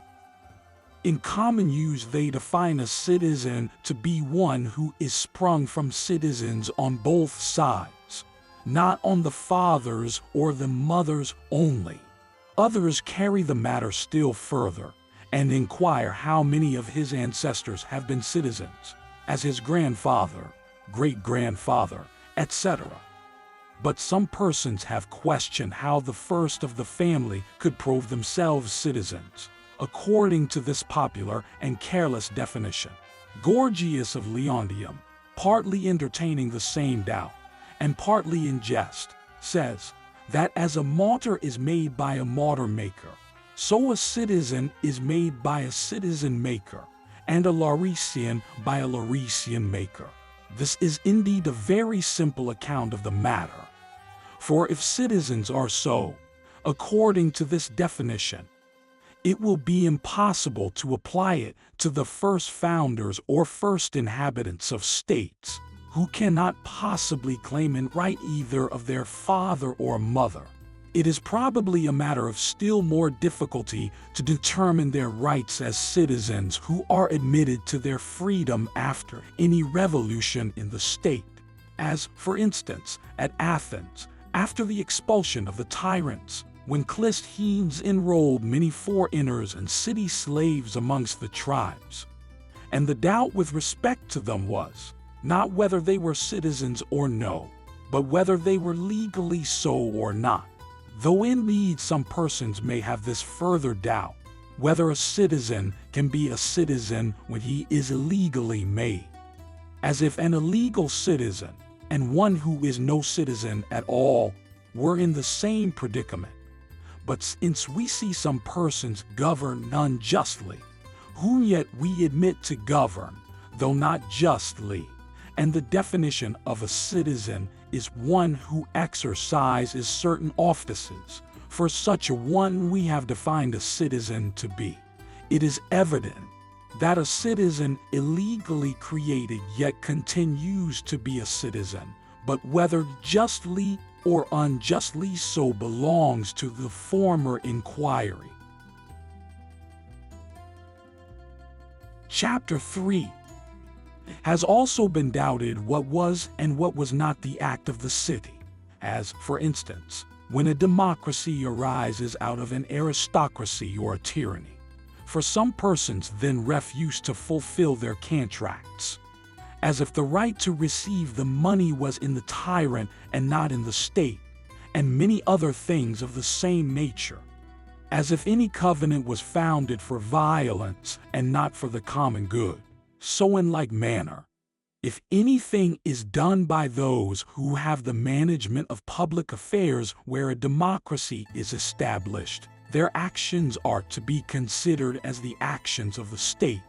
In common use they define a citizen to be one who is sprung from citizens on both sides, not on the father's or the mother's only. Others carry the matter still further, and inquire how many of his ancestors have been citizens, as his grandfather, great-grandfather, etc. But some persons have questioned how the first of the family could prove themselves citizens, according to this popular and careless definition. Gorgias of Leontium, partly entertaining the same doubt, and partly in jest, says that as a martyr is made by a martyr maker, so a citizen is made by a citizen maker, and a Lauresian by a Lauresian maker. This is indeed a very simple account of the matter. For if citizens are so, according to this definition, it will be impossible to apply it to the first founders or first inhabitants of states, who cannot possibly claim in right either of their father or mother. It is probably a matter of still more difficulty to determine their rights as citizens who are admitted to their freedom after any revolution in the state, as, for instance, at Athens, after the expulsion of the tyrants, when Clisthenes enrolled many foreigners and city slaves amongst the tribes. And the doubt with respect to them was, not whether they were citizens or no, but whether they were legally so or not. Though indeed some persons may have this further doubt, whether a citizen can be a citizen when he is illegally made. As if an illegal citizen and one who is no citizen at all were in the same predicament. But since we see some persons govern unjustly, whom yet we admit to govern, though not justly, and the definition of a citizen is one who exercises certain offices, for such a one we have defined a citizen to be, it is evident that a citizen illegally created yet continues to be a citizen, but whether justly or unjustly so belongs to the former inquiry. Chapter 3 has also been doubted what was and what was not the act of the city, as, for instance, when a democracy arises out of an aristocracy or a tyranny. For some persons then refuse to fulfill their contracts, as if the right to receive the money was in the tyrant and not in the state, and many other things of the same nature, as if any covenant was founded for violence and not for the common good. So in like manner, if anything is done by those who have the management of public affairs where a democracy is established, their actions are to be considered as the actions of the state,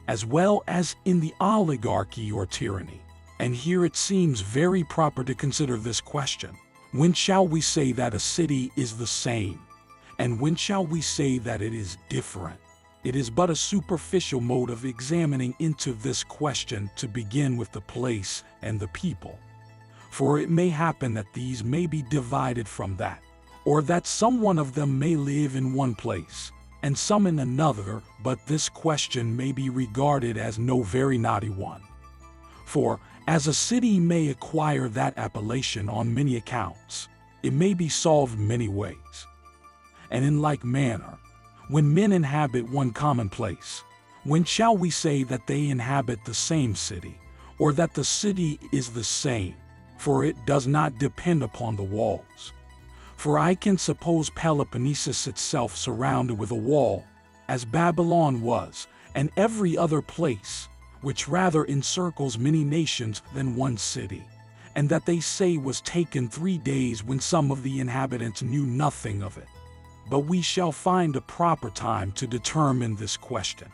as well as in the oligarchy or tyranny. And here it seems very proper to consider this question: when shall we say that a city is the same, and when shall we say that it is different? It is but a superficial mode of examining into this question to begin with the place and the people. For it may happen that these may be divided from that, or that some one of them may live in one place, and some in another, but this question may be regarded as no very knotty one. For, as a city may acquire that appellation on many accounts, it may be solved many ways. And in like manner, when men inhabit one common place, when shall we say that they inhabit the same city, or that the city is the same? For it does not depend upon the walls. For I can suppose Peloponnesus itself surrounded with a wall, as Babylon was, and every other place, which rather encircles many nations than one city, and that they say was taken 3 days when some of the inhabitants knew nothing of it. But we shall find a proper time to determine this question.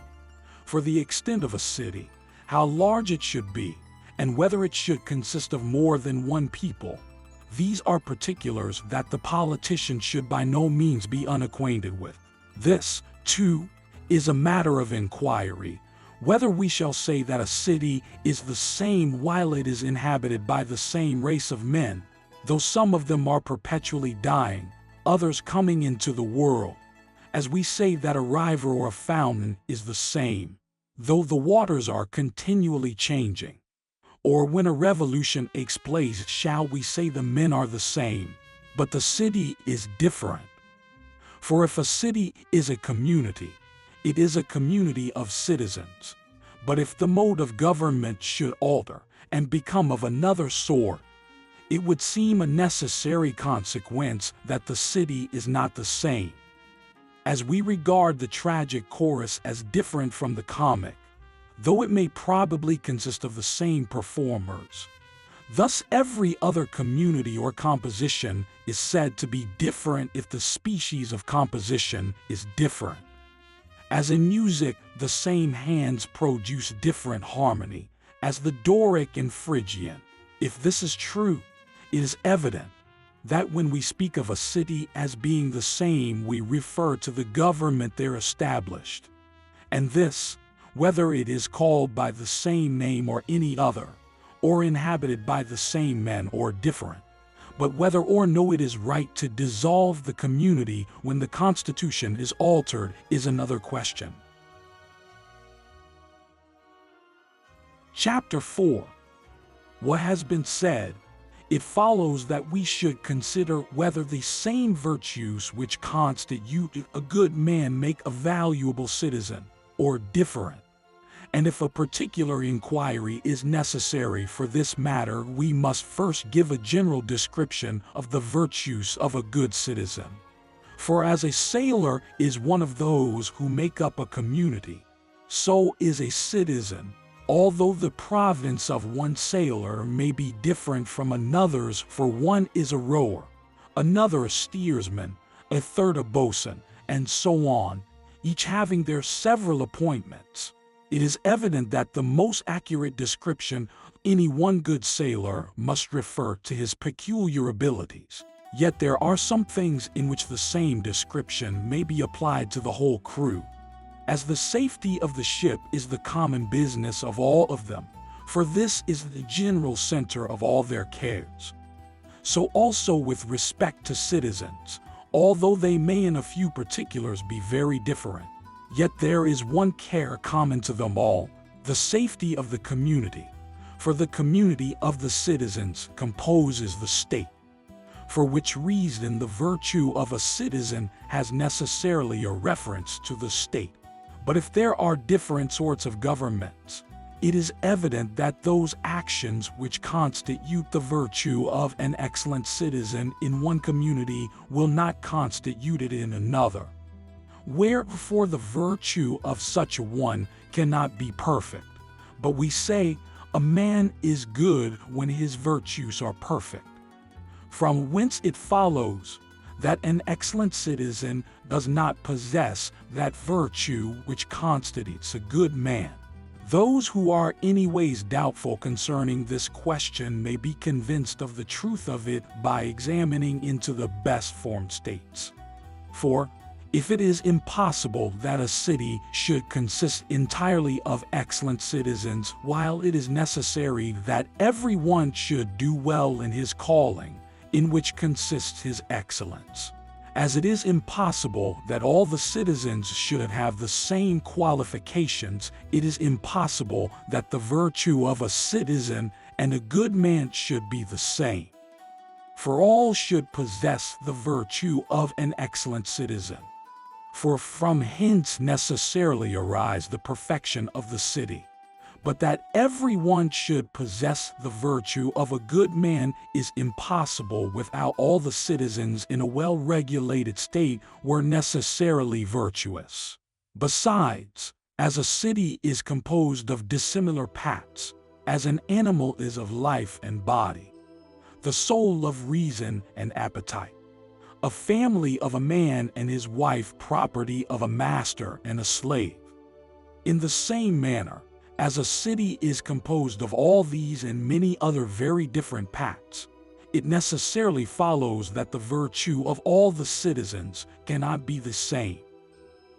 For the extent of a city, how large it should be, and whether it should consist of more than one people, these are particulars that the politician should by no means be unacquainted with. This, too, is a matter of inquiry, whether we shall say that a city is the same while it is inhabited by the same race of men, though some of them are perpetually dying, others coming into the world, as we say that a river or a fountain is the same, though the waters are continually changing. Or when a revolution takes place, shall we say the men are the same, but the city is different? For if a city is a community, it is a community of citizens. But if the mode of government should alter and become of another sort, it would seem a necessary consequence that the city is not the same. As we regard the tragic chorus as different from the comic, though it may probably consist of the same performers, thus every other community or composition is said to be different if the species of composition is different. As in music, the same hands produce different harmony, as the Doric and Phrygian. If this is true, it is evident that when we speak of a city as being the same, we refer to the government there established, and this, whether it is called by the same name or any other, or inhabited by the same men or different. But whether or no it is right to dissolve the community when the constitution is altered is another question. Chapter 4. What has been said, it follows that we should consider whether the same virtues which constitute a good man make a valuable citizen, or different. And if a particular inquiry is necessary for this matter, we must first give a general description of the virtues of a good citizen. For as a sailor is one of those who make up a community, so is a citizen, although the province of one sailor may be different from another's, for one is a rower, another a steersman, a third a boatswain, and so on, each having their several appointments. It is evident that the most accurate description of any one good sailor must refer to his peculiar abilities. Yet there are some things in which the same description may be applied to the whole crew. As the safety of the ship is the common business of all of them, for this is the general center of all their cares, so also with respect to citizens, although they may in a few particulars be very different, Yet there is one care common to them all, the safety of the community. For the community of the citizens composes the state, for which reason the virtue of a citizen has necessarily a reference to the state. But if there are different sorts of governments, it is evident that those actions which constitute the virtue of an excellent citizen in one community will not constitute it in another. Wherefore the virtue of such a one cannot be perfect. But we say, a man is good when his virtues are perfect. From whence it follows that an excellent citizen does not possess that virtue which constitutes a good man. Those who are anyways doubtful concerning this question may be convinced of the truth of it by examining into the best formed states. For, if it is impossible that a city should consist entirely of excellent citizens, while it is necessary that everyone should do well in his calling, in which consists his excellence, as it is impossible that all the citizens should have the same qualifications, it is impossible that the virtue of a citizen and a good man should be the same. For all should possess the virtue of an excellent citizen. For from hence necessarily arise the perfection of the city. But that everyone should possess the virtue of a good man is impossible without all the citizens in a well-regulated state were necessarily virtuous. Besides, as a city is composed of dissimilar parts, as an animal is of life and body, the soul of reason and appetite, a family of a man and his wife, property of a master and a slave. In the same manner, as a city is composed of all these and many other very different parts, it necessarily follows that the virtue of all the citizens cannot be the same.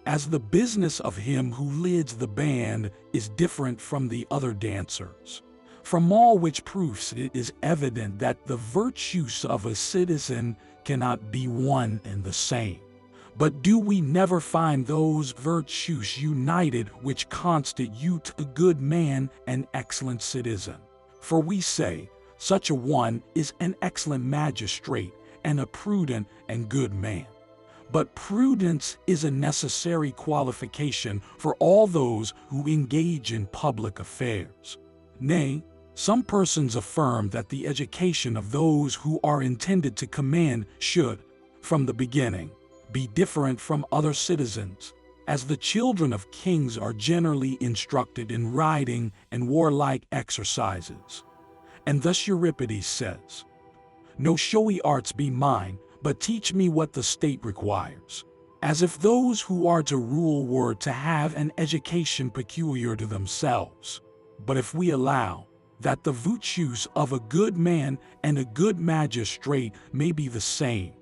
As the business of him who leads the band is different from the other dancers. From all which proofs it is evident that the virtues of a citizen cannot be one and the same. But do we never find those virtues united which constitute a good man and excellent citizen? For we say, such a one is an excellent magistrate and a prudent and good man. But prudence is a necessary qualification for all those who engage in public affairs. Nay, some persons affirm that the education of those who are intended to command should, from the beginning, be different from other citizens, as the children of kings are generally instructed in riding and warlike exercises. And thus Euripides says, "No showy arts be mine, but teach me what the state requires," as if those who are to rule were to have an education peculiar to themselves. But if we allow that the virtues of a good man and a good magistrate may be the same,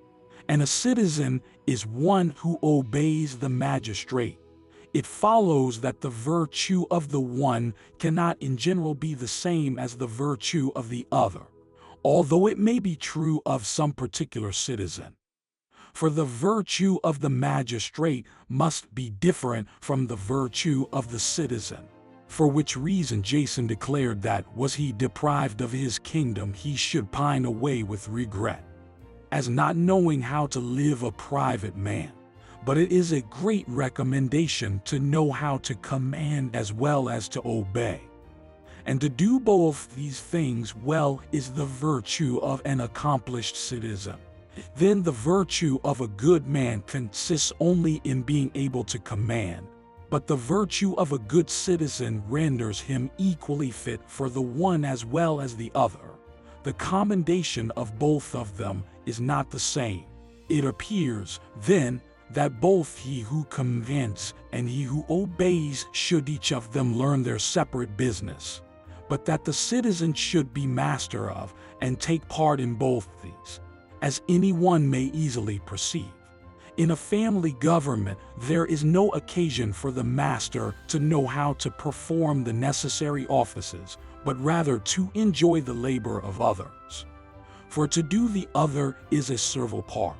and a citizen is one who obeys the magistrate, it follows that the virtue of the one cannot in general be the same as the virtue of the other, although it may be true of some particular citizen. For the virtue of the magistrate must be different from the virtue of the citizen. For which reason Jason declared that, was he deprived of his kingdom, he should pine away with regret, as not knowing how to live a private man. But it is a great recommendation to know how to command as well as to obey. And to do both these things well is the virtue of an accomplished citizen. Then the virtue of a good man consists only in being able to command, but the virtue of a good citizen renders him equally fit for the one as well as the other. The commendation of both of them is not the same. It appears, then, that both he who commands and he who obeys should each of them learn their separate business, but that the citizen should be master of and take part in both these, as anyone may easily perceive. In a family government, there is no occasion for the master to know how to perform the necessary offices, but rather to enjoy the labor of others. For to do the other is a servile part.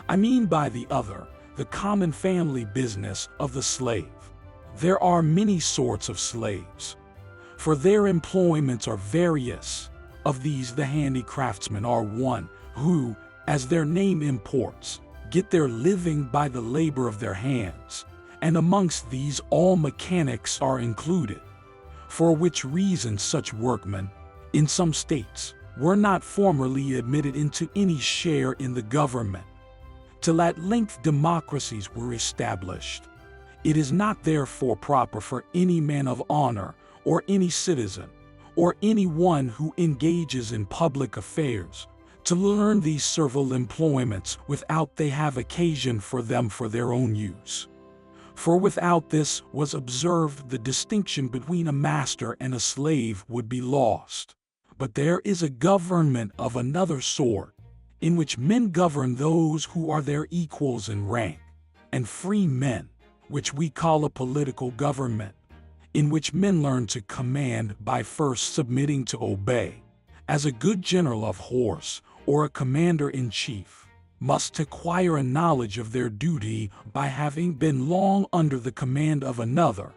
I mean by the other, the common family business of the slave. There are many sorts of slaves, for their employments are various. Of these the handicraftsmen are one, who, as their name imports, get their living by the labor of their hands, and amongst these all mechanics are included, for which reason such workmen, in some states, were not formerly admitted into any share in the government, till at length democracies were established. It is not therefore proper for any man of honor, or any citizen, or any one who engages in public affairs, to learn these servile employments without they have occasion for them for their own use. For without this was observed, the distinction between a master and a slave would be lost. But there is a government of another sort, in which men govern those who are their equals in rank, and free men, which we call a political government, in which men learn to command by first submitting to obey, as a good general of horse or a commander-in-chief must acquire a knowledge of their duty by having been long under the command of another,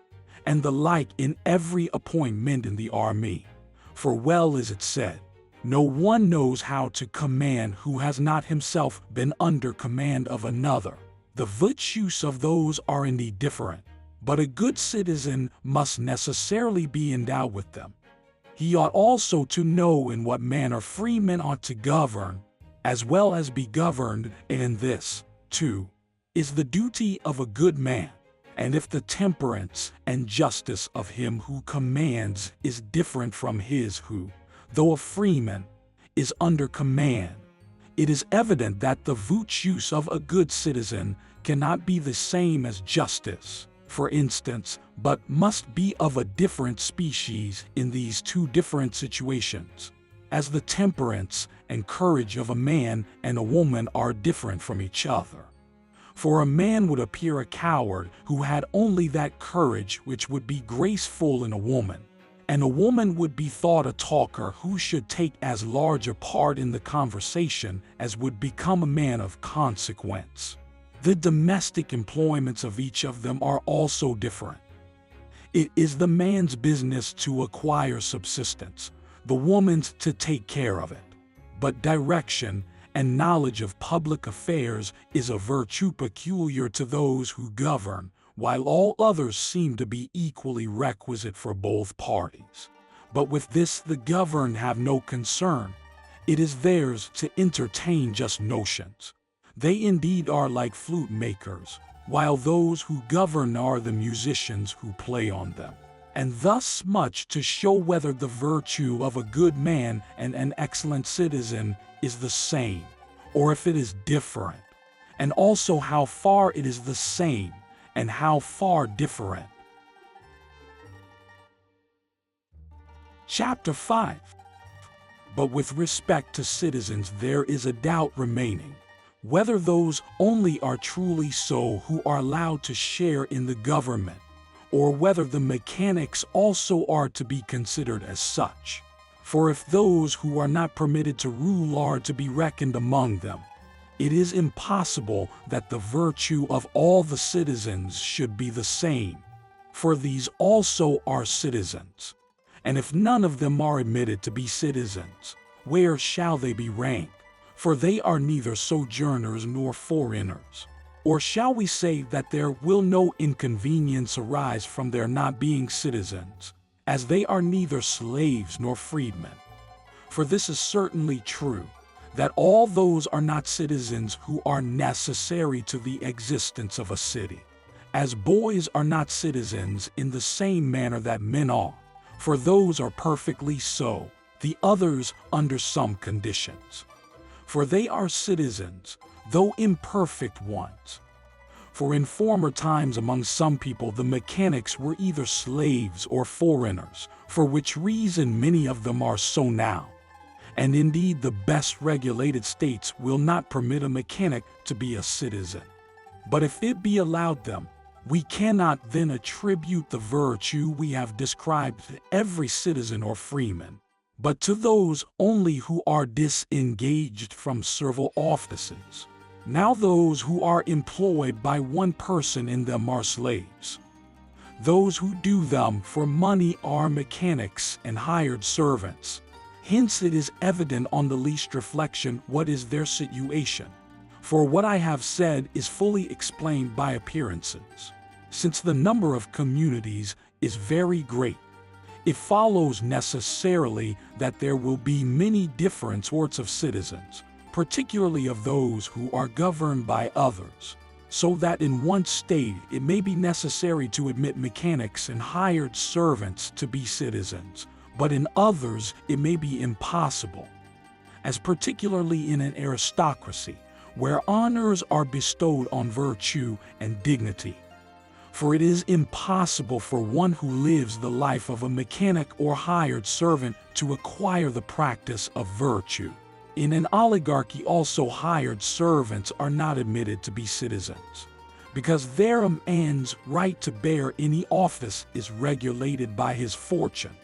and the like in every appointment in the army. For well is it said, no one knows how to command who has not himself been under command of another. The virtues of those are indeed different, but a good citizen must necessarily be endowed with them. He ought also to know in what manner free men ought to govern, as well as be governed, and this, too, is the duty of a good man. And if the temperance and justice of him who commands is different from his who, though a freeman, is under command, it is evident that the virtues of a good citizen cannot be the same as justice, for instance, but must be of a different species in these two different situations, as the temperance and courage of a man and a woman are different from each other. For a man would appear a coward who had only that courage which would be graceful in a woman, and a woman would be thought a talker who should take as large a part in the conversation as would become a man of consequence. The domestic employments of each of them are also different. It is the man's business to acquire subsistence, the woman's to take care of it. But direction and knowledge of public affairs is a virtue peculiar to those who govern, while all others seem to be equally requisite for both parties. But with this the governed have no concern. It is theirs to entertain just notions. They indeed are like flute makers, while those who govern are the musicians who play on them. And thus much to show whether the virtue of a good man and an excellent citizen is the same, or if it is different, and also how far it is the same, and how far different. Chapter 5. But with respect to citizens there is a doubt remaining, whether those only are truly so who are allowed to share in the government, or whether the mechanics also are to be considered as such. For if those who are not permitted to rule are to be reckoned among them, it is impossible that the virtue of all the citizens should be the same, for these also are citizens. And if none of them are admitted to be citizens, where shall they be ranked? For they are neither sojourners nor foreigners. Or shall we say that there will no inconvenience arise from their not being citizens, as they are neither slaves nor freedmen? For this is certainly true, that all those are not citizens who are necessary to the existence of a city, as boys are not citizens in the same manner that men are, for those are perfectly so, the others under some conditions. For they are citizens, though imperfect ones. For in former times among some people the mechanics were either slaves or foreigners, for which reason many of them are so now. And indeed the best regulated states will not permit a mechanic to be a citizen. But if it be allowed them, we cannot then attribute the virtue we have described to every citizen or freeman, but to those only who are disengaged from servile offices. Now those who are employed by one person in them are slaves. Those who do them for money are mechanics and hired servants. Hence it is evident on the least reflection what is their situation. For what I have said is fully explained by appearances. Since the number of communities is very great, it follows necessarily that there will be many different sorts of citizens, particularly of those who are governed by others, so that in one state it may be necessary to admit mechanics and hired servants to be citizens, but in others it may be impossible, as particularly in an aristocracy, where honors are bestowed on virtue and dignity. For it is impossible for one who lives the life of a mechanic or hired servant to acquire the practice of virtue. In an oligarchy also hired servants are not admitted to be citizens, because their man's right to bear any office is regulated by his fortune.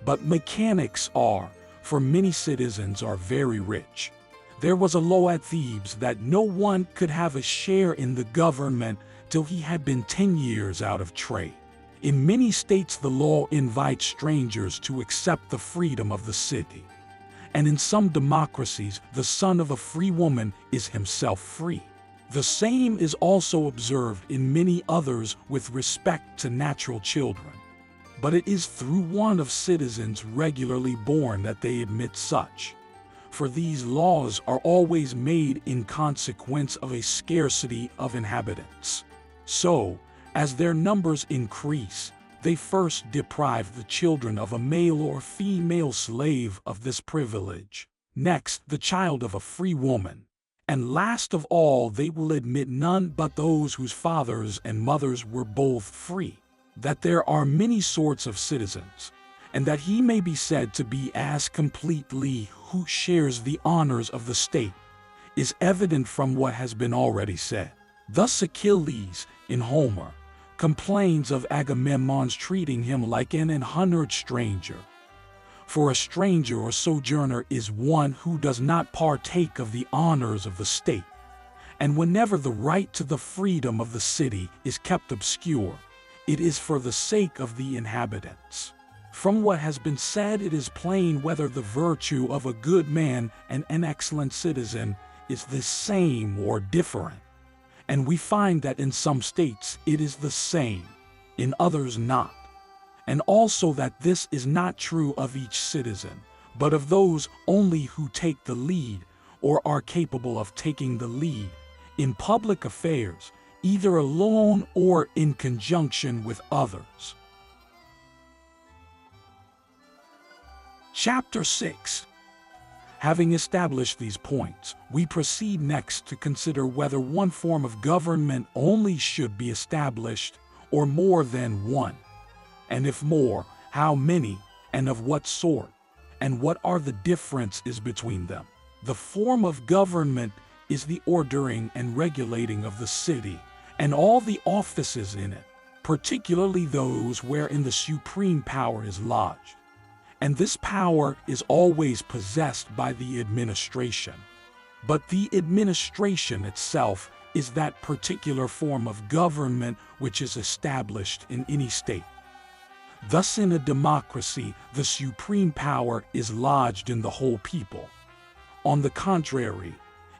But mechanics are, for many citizens are very rich. There was a law at Thebes that no one could have a share in the government till he had been 10 years out of trade. In many states the law invites strangers to accept the freedom of the city. And in some democracies the son of a free woman is himself free. The same is also observed in many others with respect to natural children. But it is through want of citizens regularly born that they admit such. For these laws are always made in consequence of a scarcity of inhabitants. So, as their numbers increase, they first deprive the children of a male or female slave of this privilege, next the child of a free woman, and last of all they will admit none but those whose fathers and mothers were both free. That there are many sorts of citizens, and that he may be said to be as completely who shares the honors of the state, is evident from what has been already said. Thus Achilles, in Homer, complains of Agamemnon's treating him like an unhonored stranger. For a stranger or sojourner is one who does not partake of the honors of the state, and whenever the right to the freedom of the city is kept obscure, it is for the sake of the inhabitants. From what has been said it is plain whether the virtue of a good man and an excellent citizen is the same or different. And we find that in some states it is the same, in others not. And also that this is not true of each citizen, but of those only who take the lead, or are capable of taking the lead, in public affairs, either alone or in conjunction with others. Chapter 6. Having established these points, we proceed next to consider whether one form of government only should be established, or more than one. And if more, how many, and of what sort, and what are the differences between them. The form of government is the ordering and regulating of the city, and all the offices in it, particularly those wherein the supreme power is lodged. And this power is always possessed by the administration. But the administration itself is that particular form of government which is established in any state. Thus in a democracy, the supreme power is lodged in the whole people. On the contrary,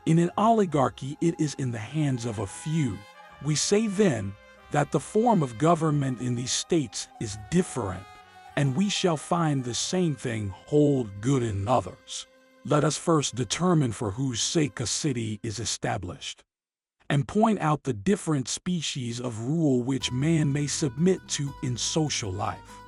in an oligarchy it is in the hands of a few. We say then that the form of government in these states is different, and we shall find the same thing hold good in others. Let us first determine for whose sake a city is established, and point out the different species of rule which man may submit to in social life.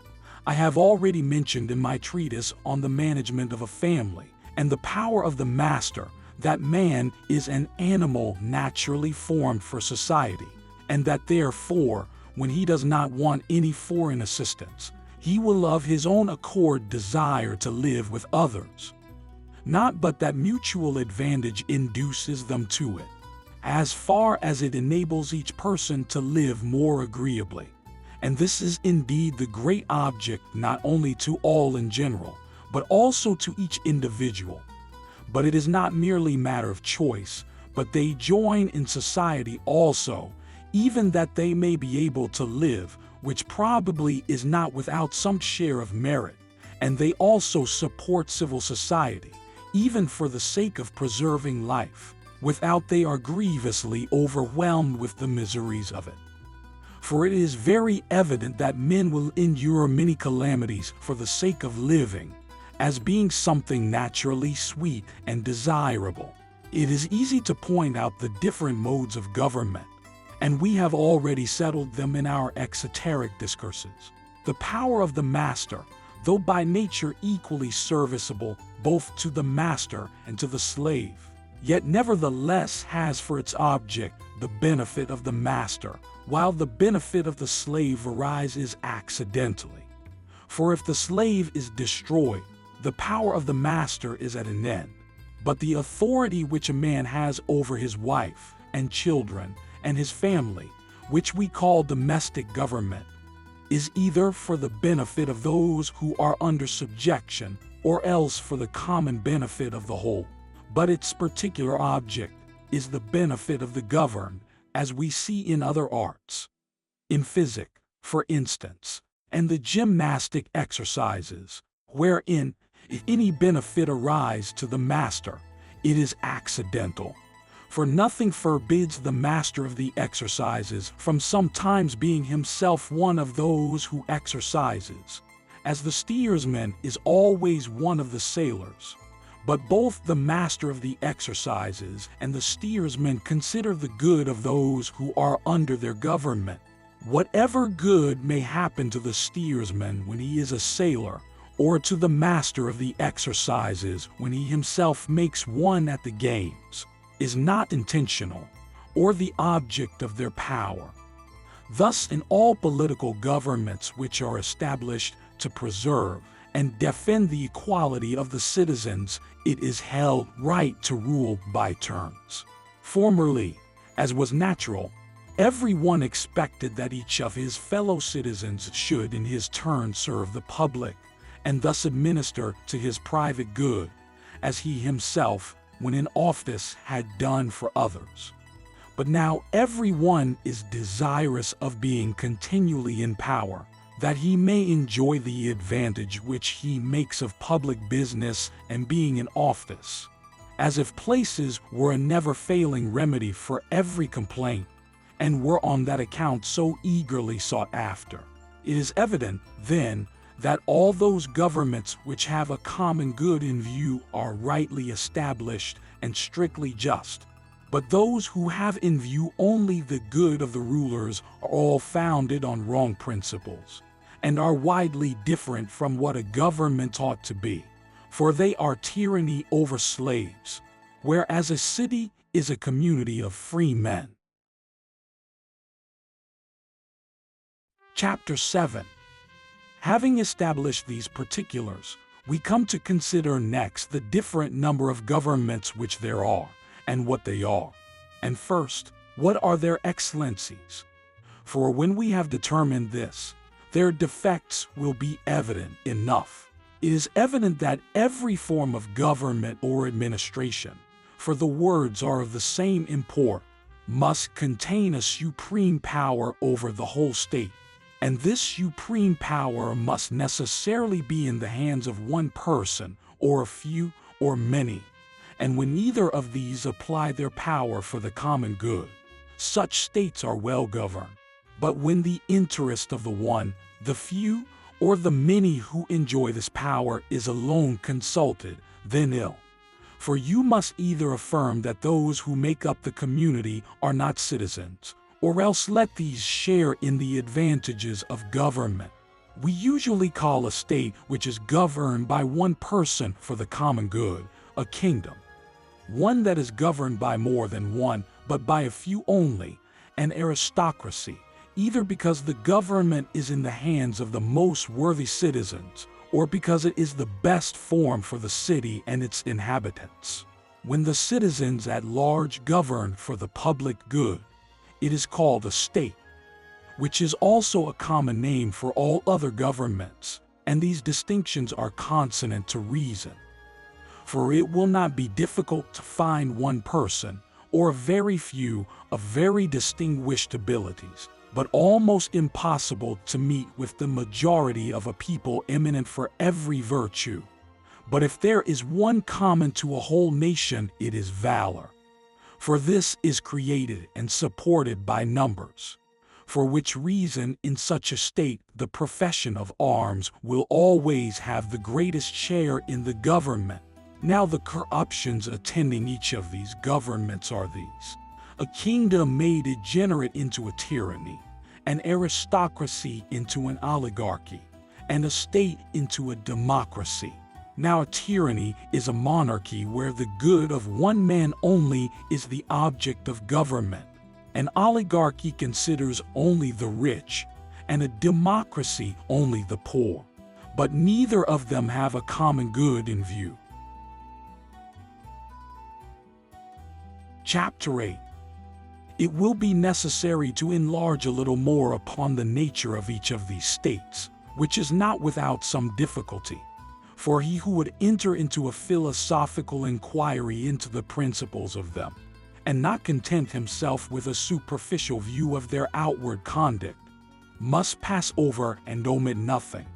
I have already mentioned in my treatise on the management of a family, and the power of the master, that man is an animal naturally formed for society, and that therefore, when he does not want any foreign assistance, he will of his own accord desire to live with others. Not but that mutual advantage induces them to it, as far as it enables each person to live more agreeably. And this is indeed the great object not only to all in general, but also to each individual. But it is not merely matter of choice, but they join in society also, even that they may be able to live, which probably is not without some share of merit, and they also support civil society, even for the sake of preserving life, without they are grievously overwhelmed with the miseries of it. For it is very evident that men will endure many calamities for the sake of living, as being something naturally sweet and desirable. It is easy to point out the different modes of government, and we have already settled them in our exoteric discourses. The power of the master, though by nature equally serviceable both to the master and to the slave, yet nevertheless has for its object the benefit of the master, while the benefit of the slave arises accidentally. For if the slave is destroyed, the power of the master is at an end. But the authority which a man has over his wife and children and his family, which we call domestic government, is either for the benefit of those who are under subjection or else for the common benefit of the whole. But its particular object is the benefit of the governed, as we see in other arts. In physic, for instance, and the gymnastic exercises, wherein, if any benefit arise to the master, it is accidental. For nothing forbids the master of the exercises from sometimes being himself one of those who exercises, as the steersman is always one of the sailors. But both the master of the exercises and the steersman consider the good of those who are under their government. Whatever good may happen to the steersman when he is a sailor, or to the master of the exercises when he himself makes one at the games, is not intentional, or the object of their power. Thus, in all political governments which are established to preserve and defend the equality of the citizens, it is held right to rule by turns. Formerly, as was natural, everyone expected that each of his fellow citizens should in his turn serve the public, and thus administer to his private good, as he himself, when in office, had done for others. But now everyone is desirous of being continually in power, that he may enjoy the advantage which he makes of public business and being in office, as if places were a never-failing remedy for every complaint, and were on that account so eagerly sought after. It is evident, then, that all those governments which have a common good in view are rightly established and strictly just. But those who have in view only the good of the rulers are all founded on wrong principles, and are widely different from what a government ought to be, for they are tyranny over slaves, whereas a city is a community of free men. Chapter 7. Having established these particulars, we come to consider next the different number of governments which there are, and what they are. And first, what are their excellencies? For when we have determined this, their defects will be evident enough. It is evident that every form of government or administration, for the words are of the same import, must contain a supreme power over the whole state. And this supreme power must necessarily be in the hands of one person, or a few, or many. And when neither of these apply their power for the common good, such states are well governed. But when the interest of the one, the few, or the many who enjoy this power is alone consulted, then ill. For you must either affirm that those who make up the community are not citizens, or else let these share in the advantages of government. We usually call a state which is governed by one person for the common good a kingdom. One that is governed by more than one, but by a few only, an aristocracy, either because the government is in the hands of the most worthy citizens, or because it is the best form for the city and its inhabitants. When the citizens at large govern for the public good, it is called a state, which is also a common name for all other governments, and these distinctions are consonant to reason. For it will not be difficult to find one person, or very few of very distinguished abilities, but almost impossible to meet with the majority of a people eminent for every virtue. But if there is one common to a whole nation, it is valor. For this is created and supported by numbers. For which reason, in such a state, the profession of arms will always have the greatest share in the government. Now the corruptions attending each of these governments are these: a kingdom made degenerate into a tyranny, an aristocracy into an oligarchy, and a state into a democracy. Now a tyranny is a monarchy where the good of one man only is the object of government. An oligarchy considers only the rich, and a democracy only the poor. But neither of them have a common good in view. Chapter 8. It will be necessary to enlarge a little more upon the nature of each of these states, which is not without some difficulty. For he who would enter into a philosophical inquiry into the principles of them, and not content himself with a superficial view of their outward conduct, must pass over and omit nothing,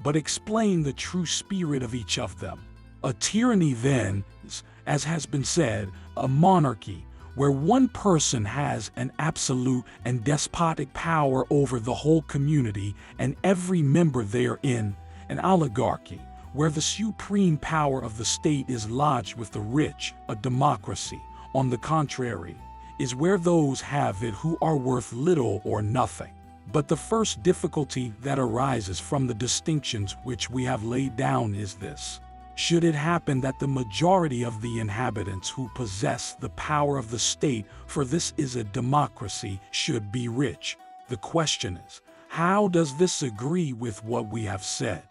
but explain the true spirit of each of them. A tyranny then is, as has been said, a monarchy, where one person has an absolute and despotic power over the whole community and every member therein. An oligarchy, where the supreme power of the state is lodged with the rich. A democracy, on the contrary, is where those have it who are worth little or nothing. But the first difficulty that arises from the distinctions which we have laid down is this: should it happen that the majority of the inhabitants who possess the power of the state, for this is a democracy, should be rich, the question is, how does this agree with what we have said?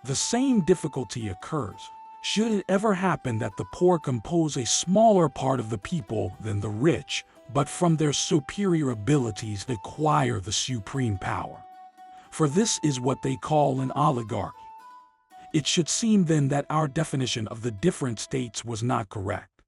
The same difficulty occurs, should it ever happen that the poor compose a smaller part of the people than the rich, but from their superior abilities acquire the supreme power. For this is what they call an oligarchy. It should seem then that our definition of the different states was not correct.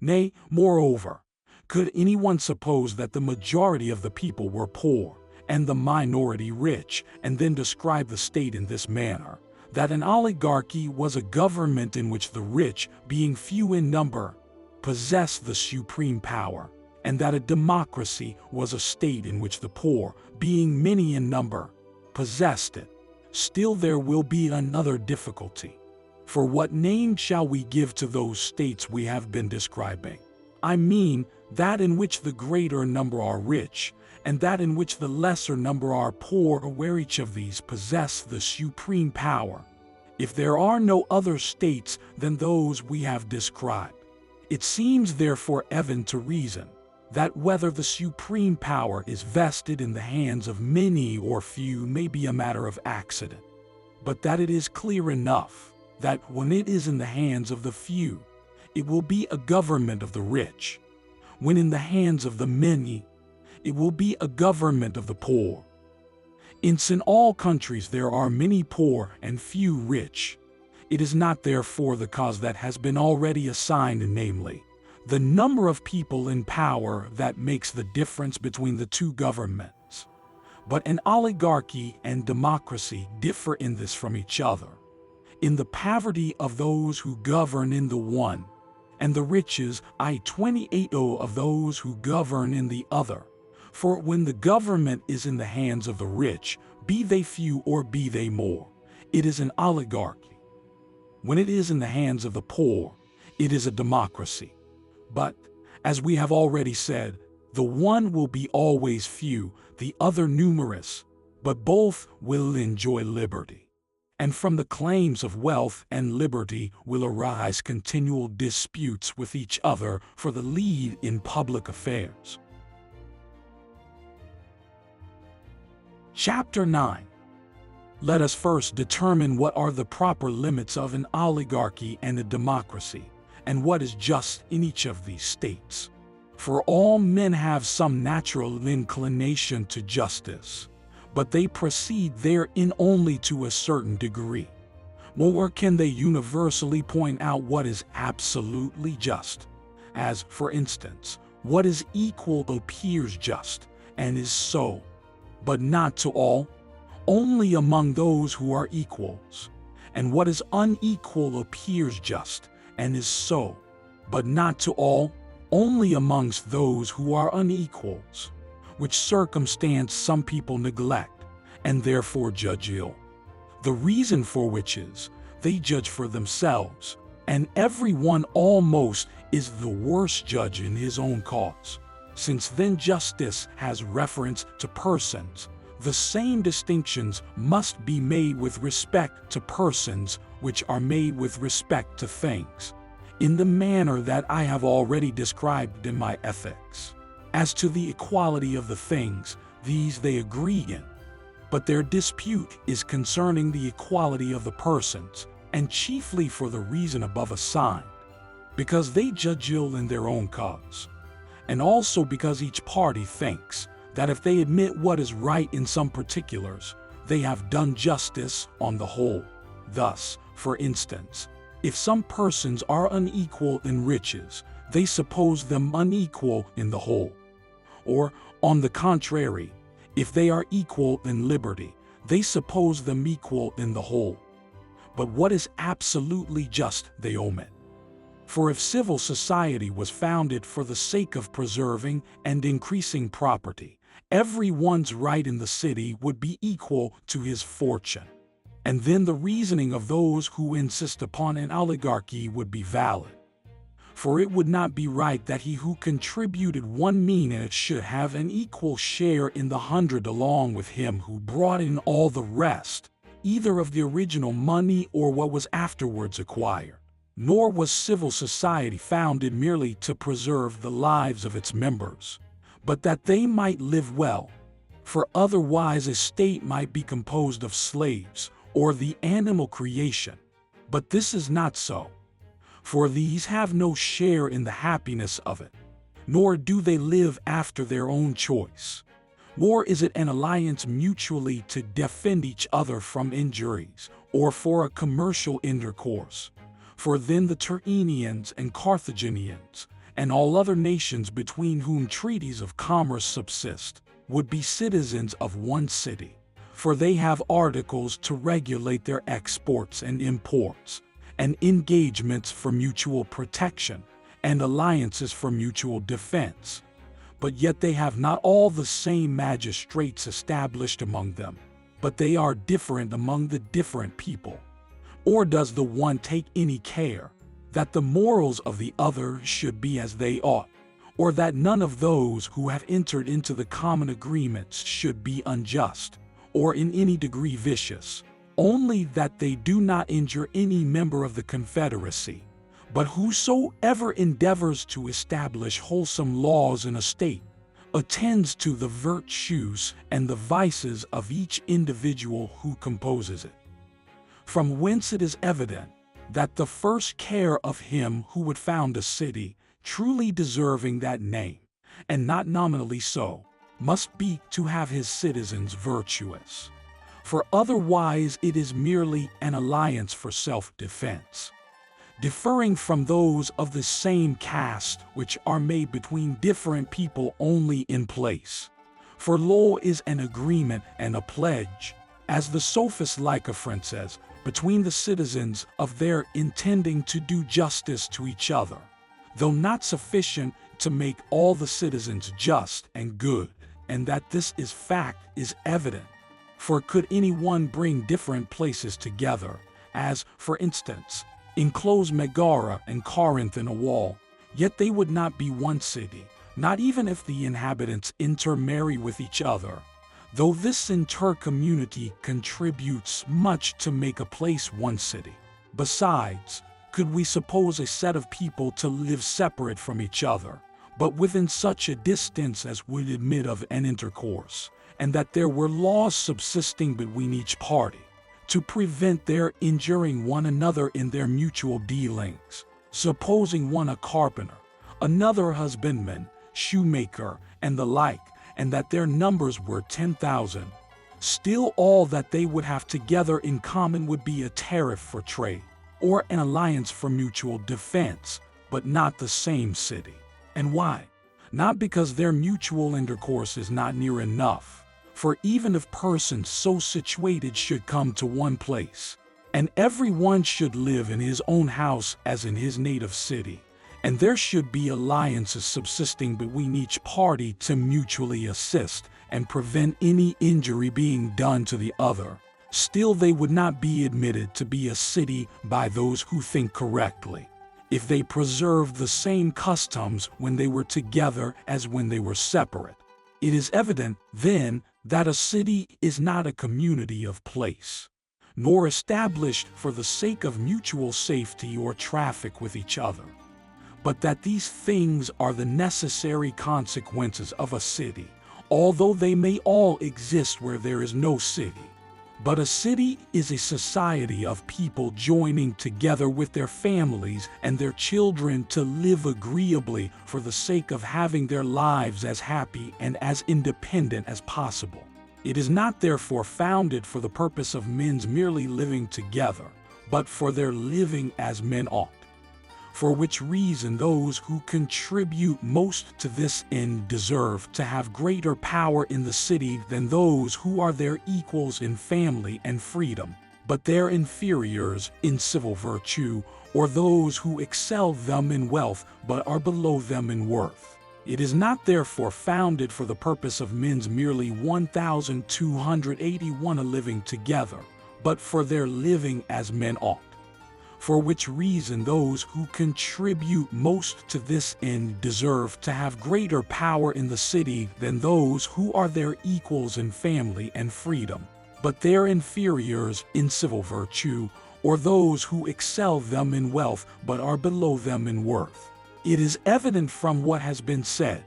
Nay, moreover, could anyone suppose that the majority of the people were poor, and the minority rich, and then describe the state in this manner: that an oligarchy was a government in which the rich, being few in number, possessed the supreme power, and that a democracy was a state in which the poor, being many in number, possessed it? Still there will be another difficulty. For what name shall we give to those states we have been describing? I mean, that in which the greater number are rich, and that in which the lesser number are poor, or where each of these possess the supreme power. If there are no other states than those we have described, it seems therefore evident to reason that whether the supreme power is vested in the hands of many or few may be a matter of accident, but that it is clear enough that when it is in the hands of the few, it will be a government of the rich; when in the hands of the many, it will be a government of the poor. Since in all countries there are many poor and few rich, it is not therefore the cause that has been already assigned, namely, the number of people in power, that makes the difference between the two governments. But an oligarchy and democracy differ in this from each other, in the poverty of those who govern in the one, and the riches, of those who govern in the other. For when the government is in the hands of the rich, be they few or be they more, it is an oligarchy. When it is in the hands of the poor, it is a democracy. But, as we have already said, the one will be always few, the other numerous, but both will enjoy liberty. And from the claims of wealth and liberty will arise continual disputes with each other for the lead in public affairs. Chapter 9. Let us first determine what are the proper limits of an oligarchy and a democracy, and what is just in each of these states. For all men have some natural inclination to justice, but they proceed therein only to a certain degree. Nor can they universally point out what is absolutely just, as, for instance, What is equal appears just, and is so, but not to all, only among those who are equals. And what is unequal appears just, and is so, but not to all, only amongst those who are unequals, which circumstance some people neglect, and therefore judge ill. The reason for which is, they judge for themselves, and every one almost is the worst judge in his own cause. Since then justice has reference to persons, the same distinctions must be made with respect to persons which are made with respect to things, in the manner that I have already described in my Ethics. As to the equality of the things, these they agree in, but their dispute is concerning the equality of the persons, and chiefly for the reason above assigned, because they judge ill in their own cause, and also because each party thinks that if they admit what is right in some particulars, they have done justice on the whole. Thus, for instance, if some persons are unequal in riches, they suppose them unequal in the whole. Or, on the contrary, if they are equal in liberty, they suppose them equal in the whole. But what is absolutely just they omit. For if civil society was founded for the sake of preserving and increasing property, every one's right in the city would be equal to his fortune. And then the reasoning of those who insist upon an oligarchy would be valid. For it would not be right that he who contributed 1 mina should have an equal share in the 100 along with him who brought in all the rest, either of the original money or what was afterwards acquired. Nor was civil society founded merely to preserve the lives of its members, but that they might live well, for otherwise a state might be composed of slaves, or the animal creation. But this is not so, for these have no share in the happiness of it, nor do they live after their own choice. Nor is it an alliance mutually to defend each other from injuries, or for a commercial intercourse. For then the Tyrrhenians and Carthaginians, and all other nations between whom treaties of commerce subsist, would be citizens of one city, for they have articles to regulate their exports and imports, and engagements for mutual protection, and alliances for mutual defense. But yet they have not all the same magistrates established among them, but they are different among the different people. Or does the one take any care that the morals of the other should be as they ought, or that none of those who have entered into the common agreements should be unjust, or in any degree vicious, only that they do not injure any member of the confederacy? But whosoever endeavors to establish wholesome laws in a state attends to the virtues and the vices of each individual who composes it. From whence it is evident that the first care of him who would found a city, truly deserving that name, and not nominally so, must be to have his citizens virtuous. For otherwise it is merely an alliance for self-defense, differing from those of the same caste which are made between different people only in place. For law is an agreement and a pledge, as the sophist Lycophron says, between the citizens of their intending to do justice to each other, though not sufficient to make all the citizens just and good, and that this is fact is evident. For could any one bring different places together, as, for instance, enclose Megara and Corinth in a wall, yet they would not be one city, not even if the inhabitants intermarry with each other, though this intercommunity contributes much to make a place one city. Besides, could we suppose a set of people to live separate from each other, but within such a distance as would admit of an intercourse, and that there were laws subsisting between each party, to prevent their injuring one another in their mutual dealings, supposing one a carpenter, another a husbandman, shoemaker, and the like, and that their numbers were 10,000, still all that they would have together in common would be a tariff for trade, or an alliance for mutual defense, but not the same city. And why? not because their mutual intercourse is not near enough. For even if persons so situated should come to one place, and every one should live in his own house as in his native city, and there should be alliances subsisting between each party to mutually assist and prevent any injury being done to the other, still they would not be admitted to be a city by those who think correctly, if they preserved the same customs when they were together as when they were separate. It is evident, then, that a city is not a community of place, nor established for the sake of mutual safety or traffic with each other, but that these things are the necessary consequences of a city, although they may all exist where there is no city. But a city is a society of people joining together with their families and their children to live agreeably for the sake of having their lives as happy and as independent as possible. It is not therefore founded for the purpose of men's merely living together, but for their living as men ought. For which reason those who contribute most to this end deserve to have greater power in the city than those who are their equals in family and freedom, but their inferiors in civil virtue, or those who excel them in wealth but are below them in worth. It is not therefore founded for the purpose of men's merely 1,281 living together, but for their living as men ought. For which reason those who contribute most to this end deserve to have greater power in the city than those who are their equals in family and freedom, but their inferiors in civil virtue, or those who excel them in wealth but are below them in worth. It is evident from what has been said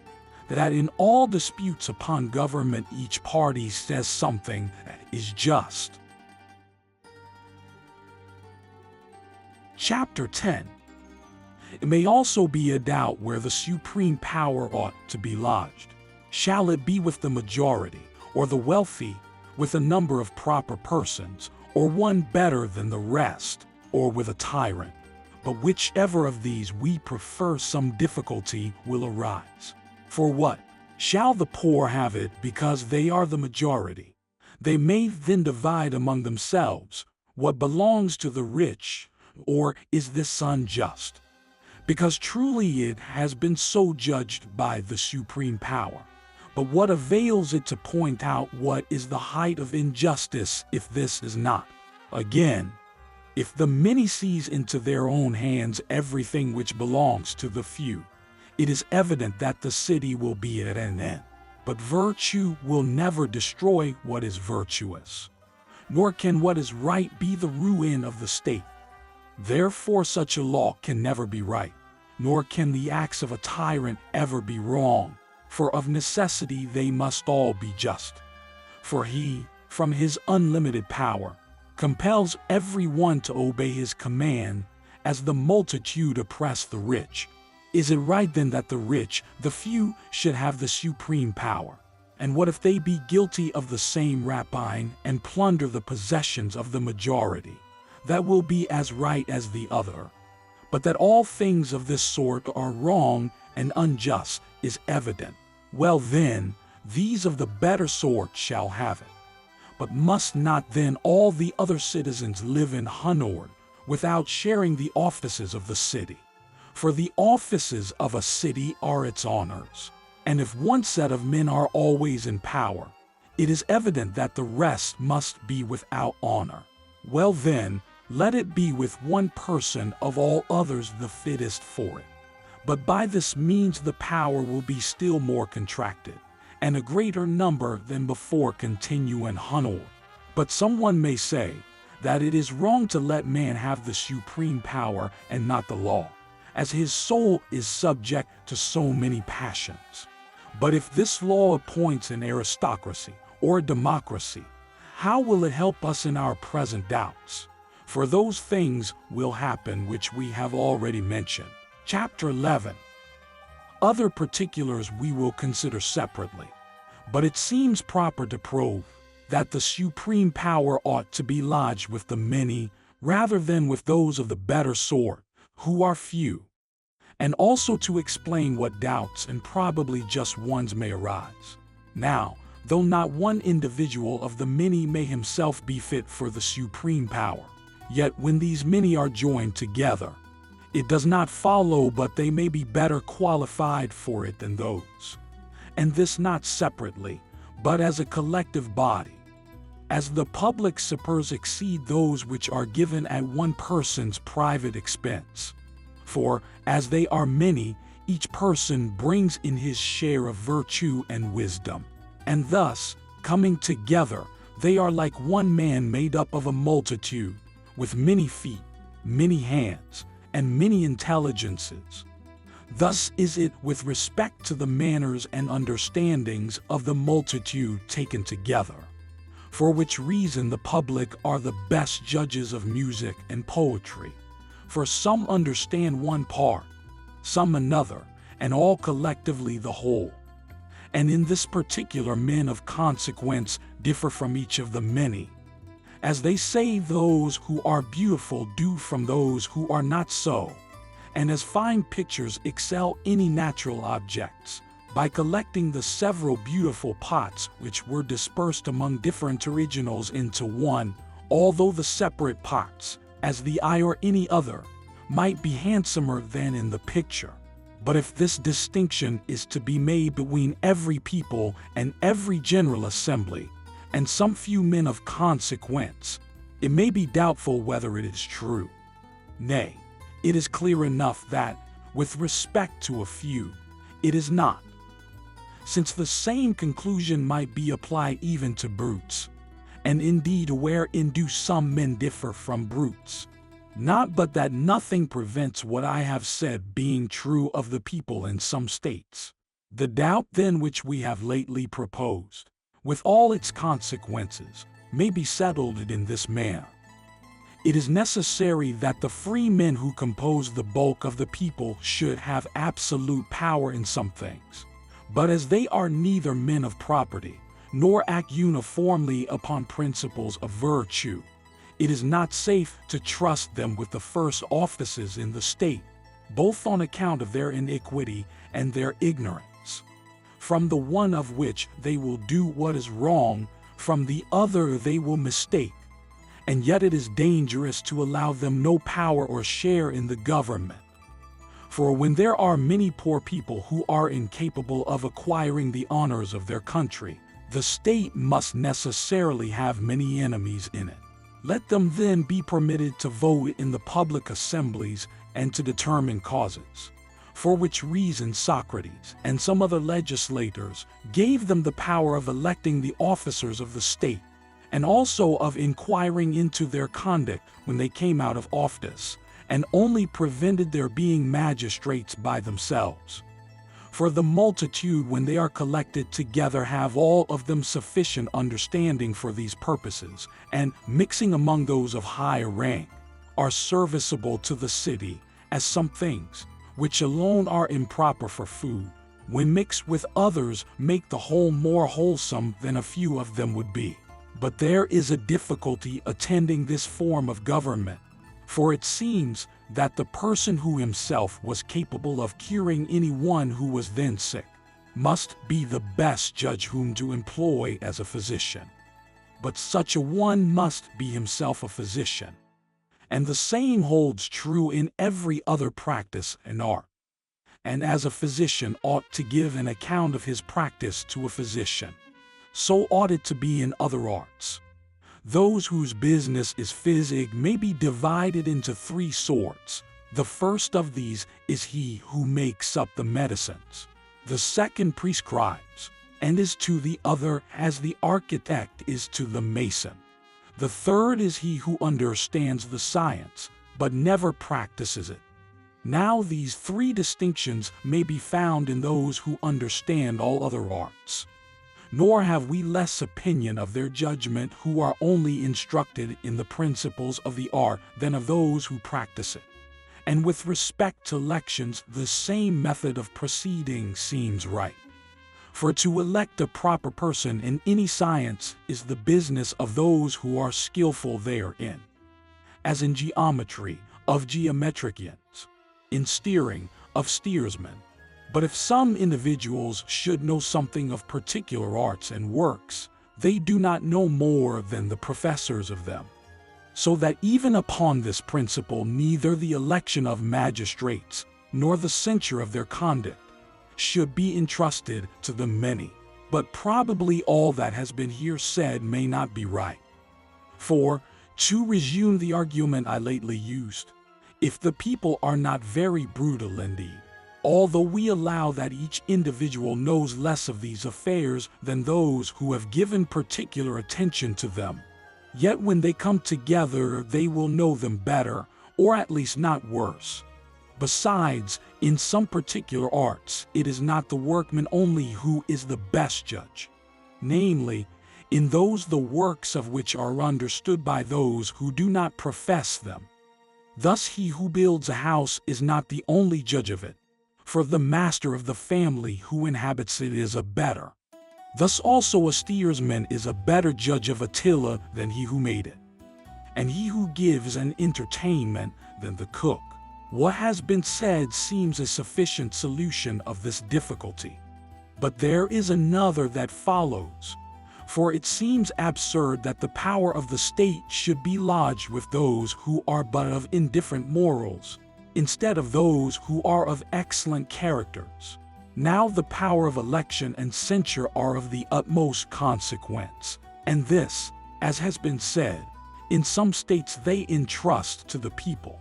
that in all disputes upon government each party says something that is just. Chapter 10. It may also be a doubt where the supreme power ought to be lodged. Shall it be with the majority, or the wealthy, with a number of proper persons, or one better than the rest, or with a tyrant? But whichever of these we prefer, some difficulty will arise. For what? Shall the poor have it because they are the majority? They may then divide among themselves what belongs to the rich. Or is this unjust? Because truly it has been so judged by the supreme power. But what avails it to point out what is the height of injustice if this is not? Again, if the many seize into their own hands everything which belongs to the few, it is evident that the city will be at an end. But virtue will never destroy what is virtuous, nor can what is right be the ruin of the state. Therefore such a law can never be right, nor can the acts of a tyrant ever be wrong, for of necessity they must all be just. For he, from his unlimited power, compels every one to obey his command, as the multitude oppress the rich. Is it right then that the rich, the few, should have the supreme power? And what if they be guilty of the same rapine and plunder the possessions of the majority? That will be as right as the other. But that all things of this sort are wrong and unjust is evident. Well then, these of the better sort shall have it. But must not then all the other citizens live in honor, without sharing the offices of the city? For the offices of a city are its honors. And if one set of men are always in power, it is evident that the rest must be without honor. Well then, let it be with one person of all others the fittest for it. But by this means the power will be still more contracted, and a greater number than before continue in honor. But someone may say that it is wrong to let man have the supreme power and not the law, as his soul is subject to so many passions. But if this law appoints an aristocracy or a democracy, how will it help us in our present doubts? For those things will happen which we have already mentioned. Chapter 11. Other particulars we will consider separately, but it seems proper to prove that the supreme power ought to be lodged with the many rather than with those of the better sort, who are few. and also to explain what doubts and probably just ones may arise. Now, though not one individual of the many may himself be fit for the supreme power, yet when these many are joined together, it does not follow but they may be better qualified for it than those. And this not separately, but as a collective body. As the public suppers exceed those which are given at one person's private expense. For, as they are many, each person brings in his share of virtue and wisdom. And thus, coming together, they are like one man made up of a multitude, with many feet, many hands, and many intelligences. Thus is it with respect to the manners and understandings of the multitude taken together. For which reason the public are the best judges of music and poetry. For some understand one part, some another, and all collectively the whole. And in this particular men of consequence differ from each of the many. As they say, those who are beautiful do from those who are not so. And as fine pictures excel any natural objects, by collecting the several beautiful pots which were dispersed among different originals into one, although the separate pots, as the eye or any other, might be handsomer than in the picture. But if this distinction is to be made between every people and every general assembly, and some few men of consequence, it may be doubtful whether it is true. Nay, it is clear enough that, with respect to a few, it is not. Since the same conclusion might be applied even to brutes, and indeed wherein do some men differ from brutes. Not but that nothing prevents what I have said being true of the people in some states. The doubt then which we have lately proposed, with all its consequences, may be settled in this manner. It is necessary that the free men who compose the bulk of the people should have absolute power in some things. But as they are neither men of property, nor act uniformly upon principles of virtue, it is not safe to trust them with the first offices in the state, both on account of their iniquity and their ignorance. From the one of which they will do what is wrong, from the other they will mistake. And yet it is dangerous to allow them no power or share in the government. For when there are many poor people who are incapable of acquiring the honors of their country, the state must necessarily have many enemies in it. Let them then be permitted to vote in the public assemblies and to determine causes. For which reason Socrates and some other legislators gave them the power of electing the officers of the state, and also of inquiring into their conduct when they came out of office, and only prevented their being magistrates by themselves. For the multitude, when they are collected together, have all of them sufficient understanding for these purposes, and, mixing among those of higher rank, are serviceable to the city, as some things, which alone are improper for food, when mixed with others, make the whole more wholesome than a few of them would be. But there is a difficulty attending this form of government. For it seems that the person who himself was capable of curing any one who was then sick must be the best judge whom to employ as a physician. But such a one must be himself a physician. And the same holds true in every other practice and art. And as a physician ought to give an account of his practice to a physician, so ought it to be in other arts. Those whose business is physic may be divided into three sorts. The first of these is he who makes up the medicines. The second prescribes, and is to the other as the architect is to the mason. The third is he who understands the science, but never practices it. Now these three distinctions may be found in those who understand all other arts. Nor have we less opinion of their judgment who are only instructed in the principles of the art than of those who practice it. And with respect to elections, the same method of proceeding seems right. For to elect a proper person in any science is the business of those who are skillful therein. As in geometry, of geometricians; in steering, of steersmen. But if some individuals should know something of particular arts and works, they do not know more than the professors of them. So that even upon this principle neither the election of magistrates, nor the censure of their conduct, should be entrusted to the many. But probably all that has been here said may not be right. For, to resume the argument I lately used, if the people are not very brutal indeed, although we allow that each individual knows less of these affairs than those who have given particular attention to them, yet when they come together they will know them better, or at least not worse. Besides, in some particular arts, it is not the workman only who is the best judge. Namely, in those the works of which are understood by those who do not profess them. Thus he who builds a house is not the only judge of it, for the master of the family who inhabits it is a better. Thus also a steersman is a better judge of Attila than he who made it, and he who gives an entertainment than the cook. What has been said seems a sufficient solution of this difficulty. But there is another that follows, for it seems absurd that the power of the state should be lodged with those who are but of indifferent morals, instead of those who are of excellent characters. Now the power of election and censure are of the utmost consequence, and this, as has been said, in some states they entrust to the people.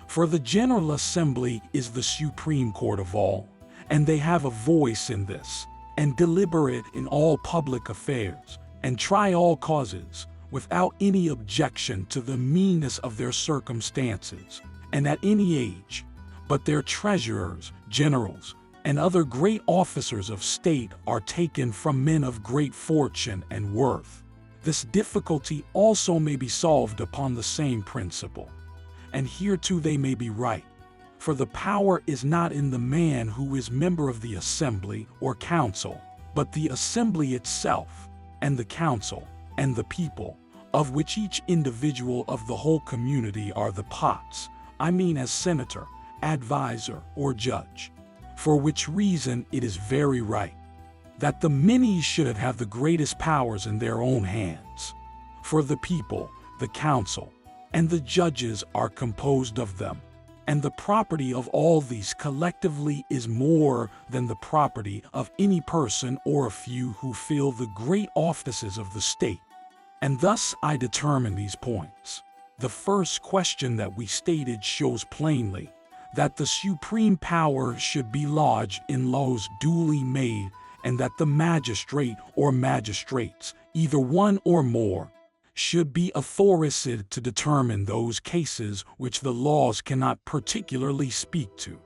For the General Assembly is the supreme court of all, and they have a voice in this, and deliberate in all public affairs, and try all causes, without any objection to the meanness of their circumstances, and at any age. But their treasurers, generals, and other great officers of state are taken from men of great fortune and worth. This difficulty also may be solved upon the same principle. And here too they may be right. For the power is not in the man who is member of the assembly or council, but the assembly itself, and the council, and the people, of which each individual of the whole community are the pots, I mean as senator, advisor, or judge. For which reason it is very right that the many should have the greatest powers in their own hands. For the people, the council, and the judges are composed of them, and the property of all these collectively is more than the property of any person or a few who fill the great offices of the state. And thus I determine these points. The first question that we stated shows plainly that the supreme power should be lodged in laws duly made, and that the magistrate or magistrates, either one or more, should be authorized to determine those cases which the laws cannot particularly speak to,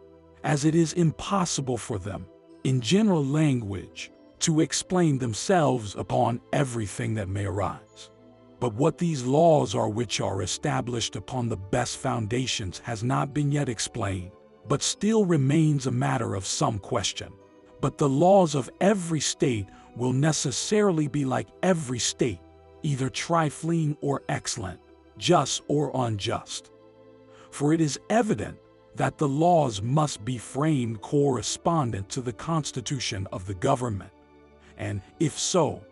as it is impossible for them, in general language, to explain themselves upon everything that may arise. But what these laws are which are established upon the best foundations has not been yet explained, but still remains a matter of some question. But the laws of every state will necessarily be like every state, either trifling or excellent, just or unjust. For it is evident that the laws must be framed correspondent to the constitution of the government. And if so,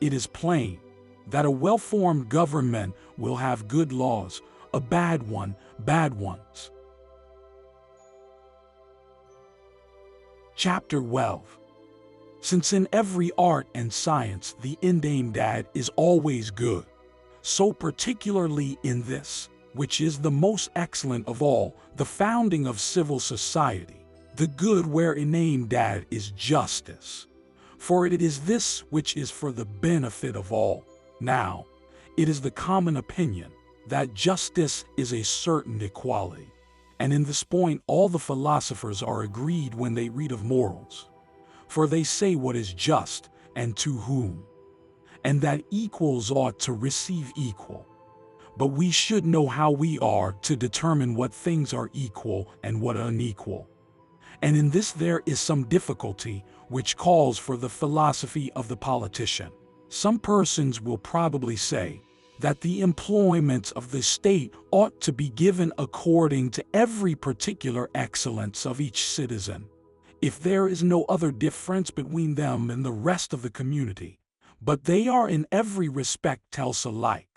it is plain that a well-formed government will have good laws, a bad one, bad ones. Chapter 12. Since in every art and science the end aimed at is always good, so particularly in this, which is the most excellent of all, the founding of civil society, the good wherein aimed at is justice. For it is this which is for the benefit of all. Now, it is the common opinion that justice is a certain equality, and in this point all the philosophers are agreed when they read of morals. For they say what is just, and to whom, and that equals ought to receive equal. But we should know how we are to determine what things are equal and what unequal. And in this there is some difficulty, which calls for the philosophy of the politician. Some persons will probably say that the employments of the state ought to be given according to every particular excellence of each citizen, if there is no other difference between them and the rest of the community, but they are in every respect else alike.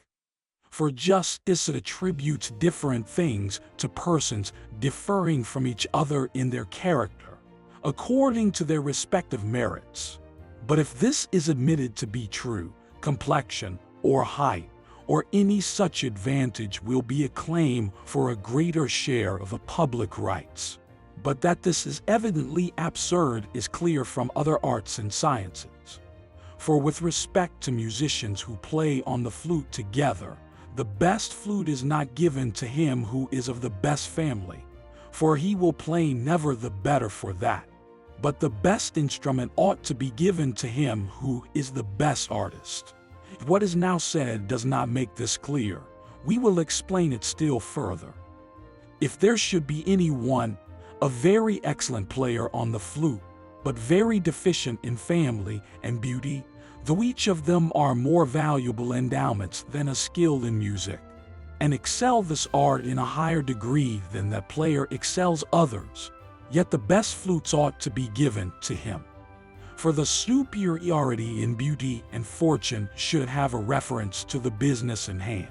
For justice attributes different things to persons differing from each other in their character, according to their respective merits. But if this is admitted to be true, complexion, or height, or any such advantage will be a claim for a greater share of the public rights. But that this is evidently absurd is clear from other arts and sciences. For with respect to musicians who play on the flute together, the best flute is not given to him who is of the best family, for he will play never the better for that. But the best instrument ought to be given to him who is the best artist. If what is now said does not make this clear, we will explain it still further. If there should be any one, a very excellent player on the flute, but very deficient in family and beauty, though each of them are more valuable endowments than a skilled in music, and excel this art in a higher degree than that player excels others, yet the best flutes ought to be given to him. For the superiority in beauty and fortune should have a reference to the business in hand,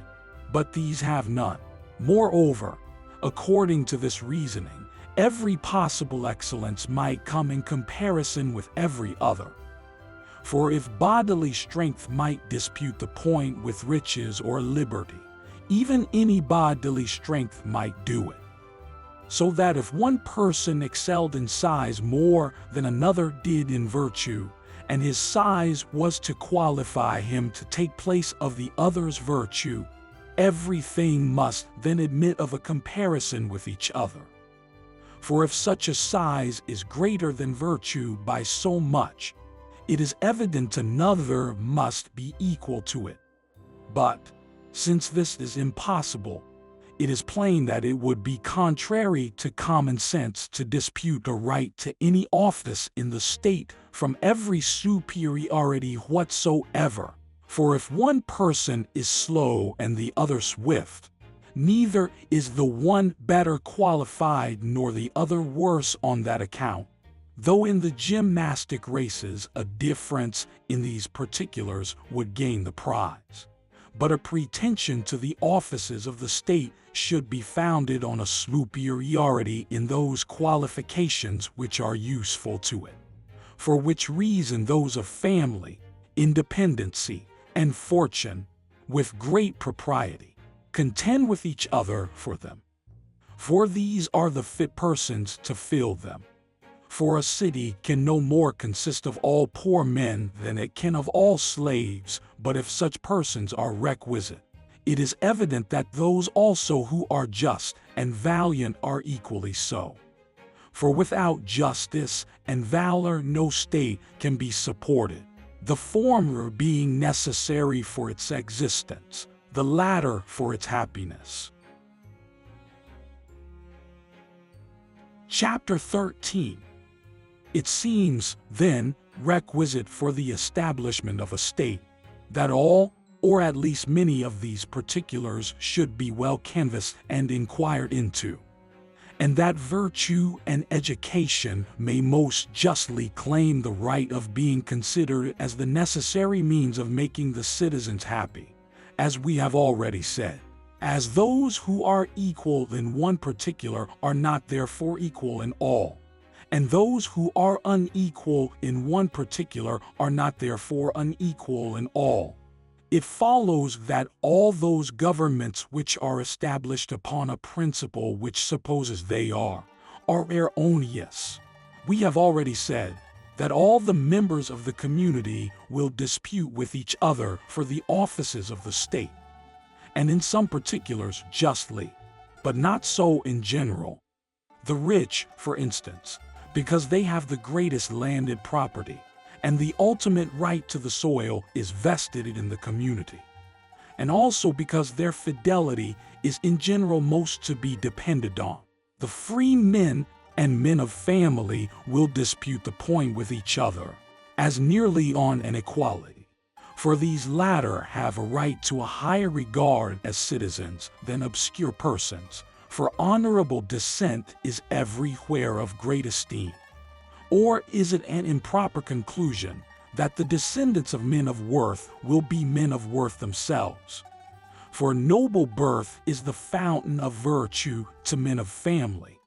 but these have none. Moreover, according to this reasoning, every possible excellence might come in comparison with every other. For if bodily strength might dispute the point with riches or liberty, even any bodily strength might do it. So that if one person excelled in size more than another did in virtue, and his size was to qualify him to take place of the other's virtue, everything must then admit of a comparison with each other. For if such a size is greater than virtue by so much, it is evident another must be equal to it. But, since this is impossible, it is plain that it would be contrary to common sense to dispute a right to any office in the state from every superiority whatsoever. For if one person is slow and the other swift, neither is the one better qualified nor the other worse on that account. Though in the gymnastic races a difference in these particulars would gain the prize. But a pretension to the offices of the state should be founded on a superiority in those qualifications which are useful to it. For which reason those of family, independency, and fortune, with great propriety, contend with each other for them. For these are the fit persons to fill them. For a city can no more consist of all poor men than it can of all slaves, but if such persons are requisite, it is evident that those also who are just and valiant are equally so. For without justice and valor no state can be supported, the former being necessary for its existence, the latter for its happiness. Chapter 13. It seems, then, requisite for the establishment of a state, that all, or at least many of these particulars should be well canvassed and inquired into, and that virtue and education may most justly claim the right of being considered as the necessary means of making the citizens happy, as we have already said, as those who are equal in one particular are not therefore equal in all, and those who are unequal in one particular are not therefore unequal in all. It follows that all those governments which are established upon a principle which supposes they are erroneous. We have already said that all the members of the community will dispute with each other for the offices of the state, and in some particulars justly, but not so in general. The rich, for instance, because they have the greatest landed property, and the ultimate right to the soil is vested in the community, and also because their fidelity is in general most to be depended on. The free men and men of family will dispute the point with each other, as nearly on an equality. For these latter have a right to a higher regard as citizens than obscure persons, for honorable descent is everywhere of great esteem. Or is it an improper conclusion that the descendants of men of worth will be men of worth themselves? For noble birth is the fountain of virtue to men of family.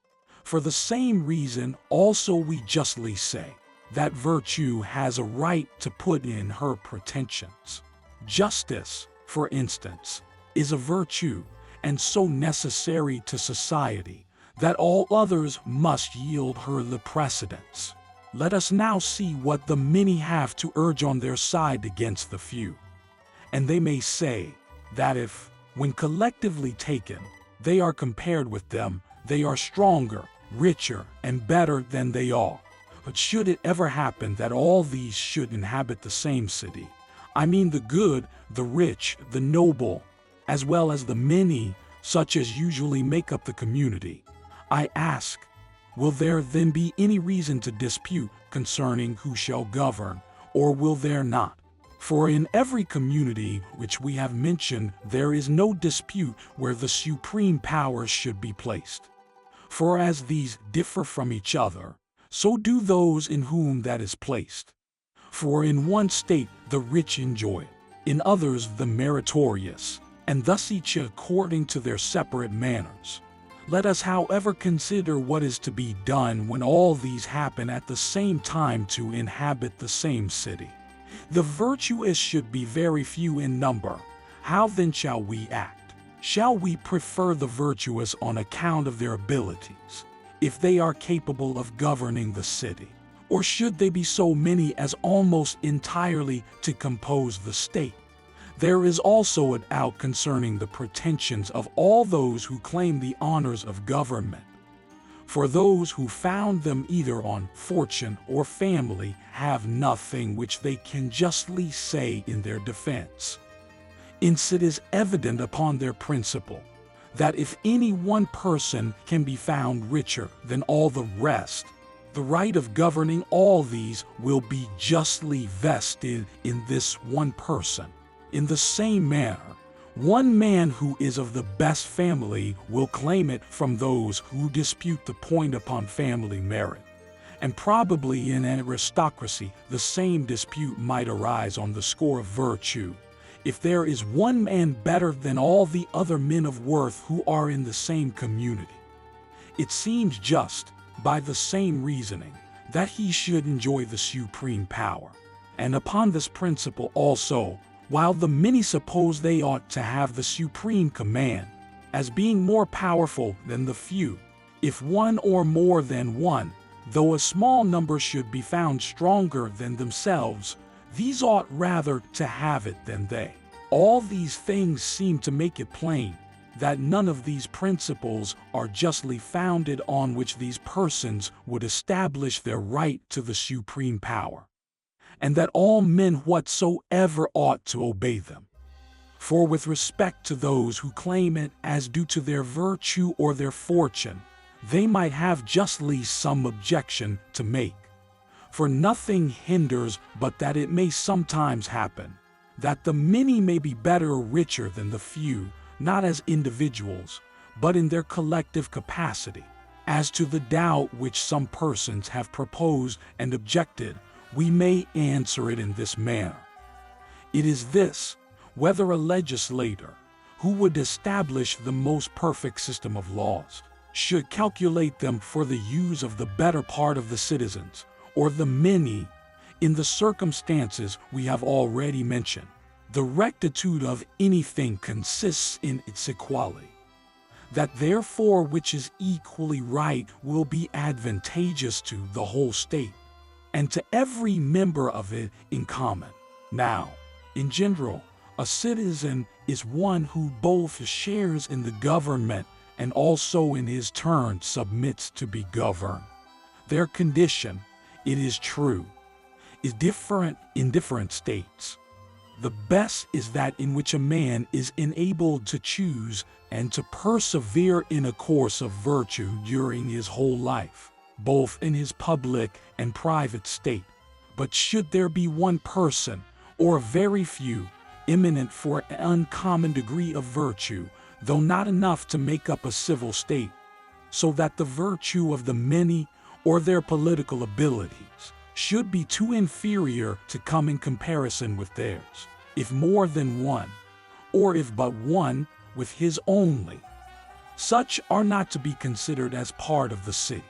For the same reason also we justly say that virtue has a right to put in her pretensions. Justice, for instance, is a virtue, and so necessary to society that all others must yield her the precedence. Let us now see what the many have to urge on their side against the few. And they may say that if, when collectively taken, they are compared with them, they are stronger, richer, and better than they are. But should it ever happen that all these should inhabit the same city, I mean the good, the rich, the noble, as well as the many, such as usually make up the community, I ask, will there then be any reason to dispute concerning who shall govern, or will there not? For in every community which we have mentioned, there is no dispute where the supreme power should be placed. For as these differ from each other, so do those in whom that is placed. For in one state the rich enjoy it, in others the meritorious, and thus each according to their separate manners. Let us, however, consider what is to be done when all these happen at the same time to inhabit the same city. The virtuous should be very few in number. How then shall we act? Shall we prefer the virtuous on account of their abilities, if they are capable of governing the city? Or should they be so many as almost entirely to compose the state? There is also a doubt concerning the pretensions of all those who claim the honors of government. For those who found them either on fortune or family have nothing which they can justly say in their defense. Hence it is evident upon their principle that if any one person can be found richer than all the rest, the right of governing all these will be justly vested in this one person. In the same manner, one man who is of the best family will claim it from those who dispute the point upon family merit. And probably in an aristocracy the same dispute might arise on the score of virtue, if there is one man better than all the other men of worth who are in the same community. It seems just, by the same reasoning, that he should enjoy the supreme power. And upon this principle also, while the many suppose they ought to have the supreme command, as being more powerful than the few, if one or more than one, though a small number should be found stronger than themselves, these ought rather to have it than they. All these things seem to make it plain that none of these principles are justly founded on which these persons would establish their right to the supreme power, and that all men whatsoever ought to obey them. For with respect to those who claim it as due to their virtue or their fortune, they might have justly some objection to make. For nothing hinders but that it may sometimes happen that the many may be better or richer than the few, not as individuals, but in their collective capacity. As to the doubt which some persons have proposed and objected, we may answer it in this manner. It is this: whether a legislator, who would establish the most perfect system of laws, should calculate them for the use of the better part of the citizens, or the many, in the circumstances we have already mentioned. The rectitude of anything consists in its equality. That therefore which is equally right will be advantageous to the whole state, and to every member of it in common. Now, in general, a citizen is one who both shares in the government and also in his turn submits to be governed. Their condition, it is true, is different in different states. The best is that in which a man is enabled to choose and to persevere in a course of virtue during his whole life, both in his public and private state. But should there be one person, or very few, eminent for an uncommon degree of virtue, though not enough to make up a civil state, so that the virtue of the many, or their political abilities, should be too inferior to come in comparison with theirs, if more than one, or if but one, with his only. Such are not to be considered as part of the city,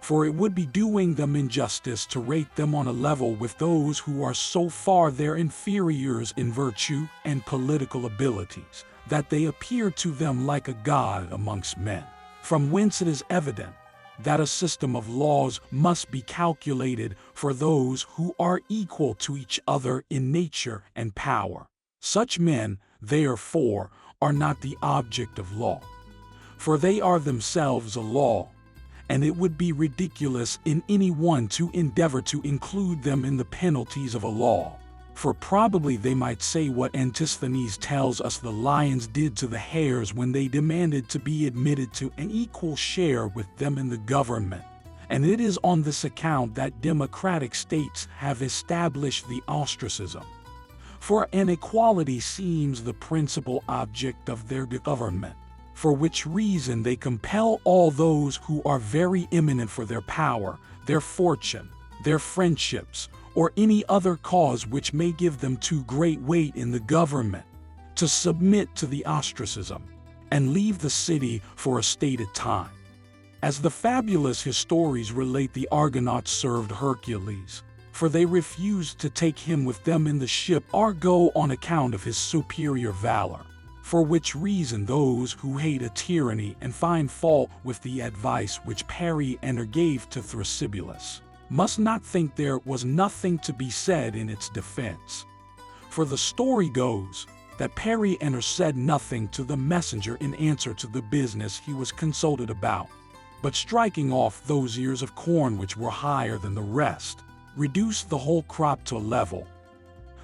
for it would be doing them injustice to rate them on a level with those who are so far their inferiors in virtue and political abilities, that they appear to them like a god amongst men, from whence it is evident that a system of laws must be calculated for those who are equal to each other in nature and power. Such men, therefore, are not the object of law, for they are themselves a law, and it would be ridiculous in any one to endeavor to include them in the penalties of a law. For probably they might say what Antisthenes tells us the lions did to the hares when they demanded to be admitted to an equal share with them in the government. And it is on this account that democratic states have established the ostracism. For an equality seems the principal object of their government, for which reason they compel all those who are very eminent for their power, their fortune, their friendships, or any other cause which may give them too great weight in the government, to submit to the ostracism, and leave the city for a stated time. As the fabulous histories relate, the Argonauts served Hercules, for they refused to take him with them in the ship Argo on account of his superior valor, for which reason those who hate a tyranny and find fault with the advice which Periander gave to Thrasybulus must not think there was nothing to be said in its defense. For the story goes that Periander said nothing to the messenger in answer to the business he was consulted about, but striking off those ears of corn which were higher than the rest, reduced the whole crop to a level,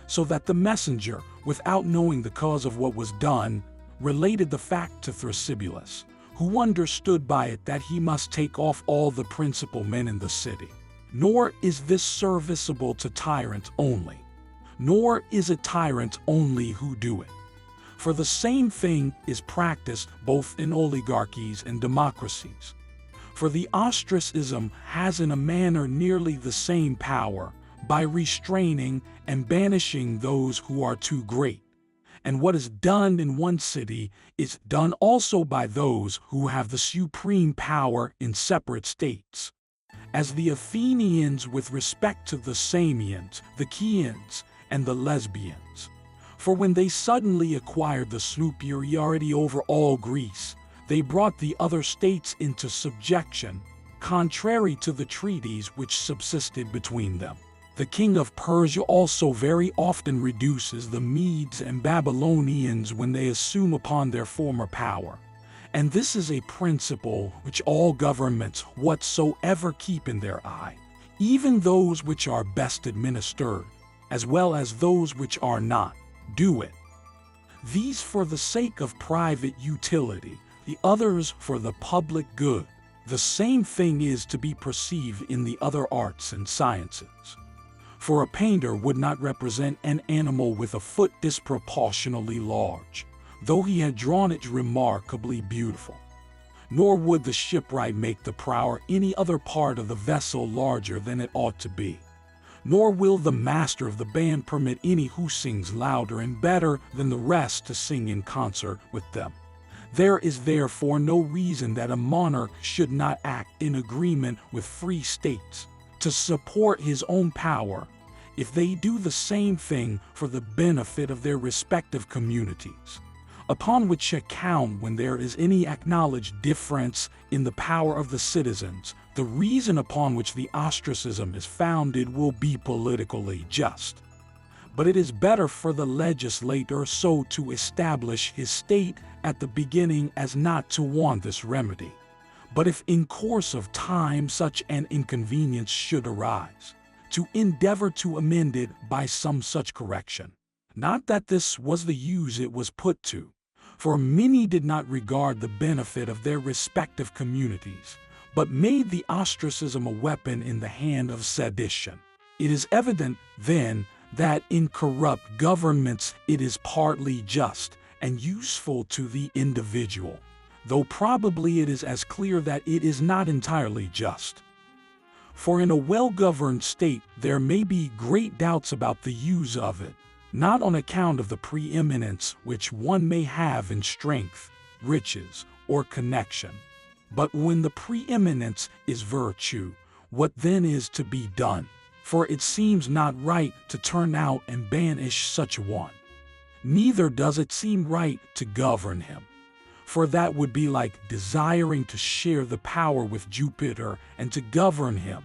so that the messenger, without knowing the cause of what was done, related the fact to Thrasybulus, who understood by it that he must take off all the principal men in the city. Nor is this serviceable to tyrants only, nor is it tyrants only who do it. For the same thing is practiced both in oligarchies and democracies. For the ostracism has in a manner nearly the same power, by restraining and banishing those who are too great. And what is done in one city is done also by those who have the supreme power in separate states. As the Athenians with respect to the Samians, the Chians, and the Lesbians. For when they suddenly acquired the superiority over all Greece, they brought the other states into subjection, contrary to the treaties which subsisted between them. The king of Persia also very often reduces the Medes and Babylonians when they assume upon their former power. And this is a principle which all governments whatsoever keep in their eye, even those which are best administered, as well as those which are not, do it. These for the sake of private utility, the others for the public good. The same thing is to be perceived in the other arts and sciences. For a painter would not represent an animal with a foot disproportionately large, though he had drawn it remarkably beautiful. Nor would the shipwright make the prow or any other part of the vessel larger than it ought to be. Nor will the master of the band permit any who sings louder and better than the rest to sing in concert with them. There is therefore no reason that a monarch should not act in agreement with free states to support his own power, if they do the same thing for the benefit of their respective communities. Upon which account, when there is any acknowledged difference in the power of the citizens, the reason upon which the ostracism is founded will be politically just. But it is better for the legislator so to establish his state at the beginning as not to want this remedy. But if in course of time such an inconvenience should arise, to endeavor to amend it by some such correction. Not that this was the use it was put to, for many did not regard the benefit of their respective communities, but made the ostracism a weapon in the hand of sedition. It is evident, then, that in corrupt governments it is partly just and useful to the individual, though probably it is as clear that it is not entirely just. For in a well-governed state there may be great doubts about the use of it, not on account of the preeminence which one may have in strength, riches, or connection, but when the preeminence is virtue, what then is to be done? For it seems not right to turn out and banish such a one. Neither does it seem right to govern him, for that would be like desiring to share the power with Jupiter and to govern him.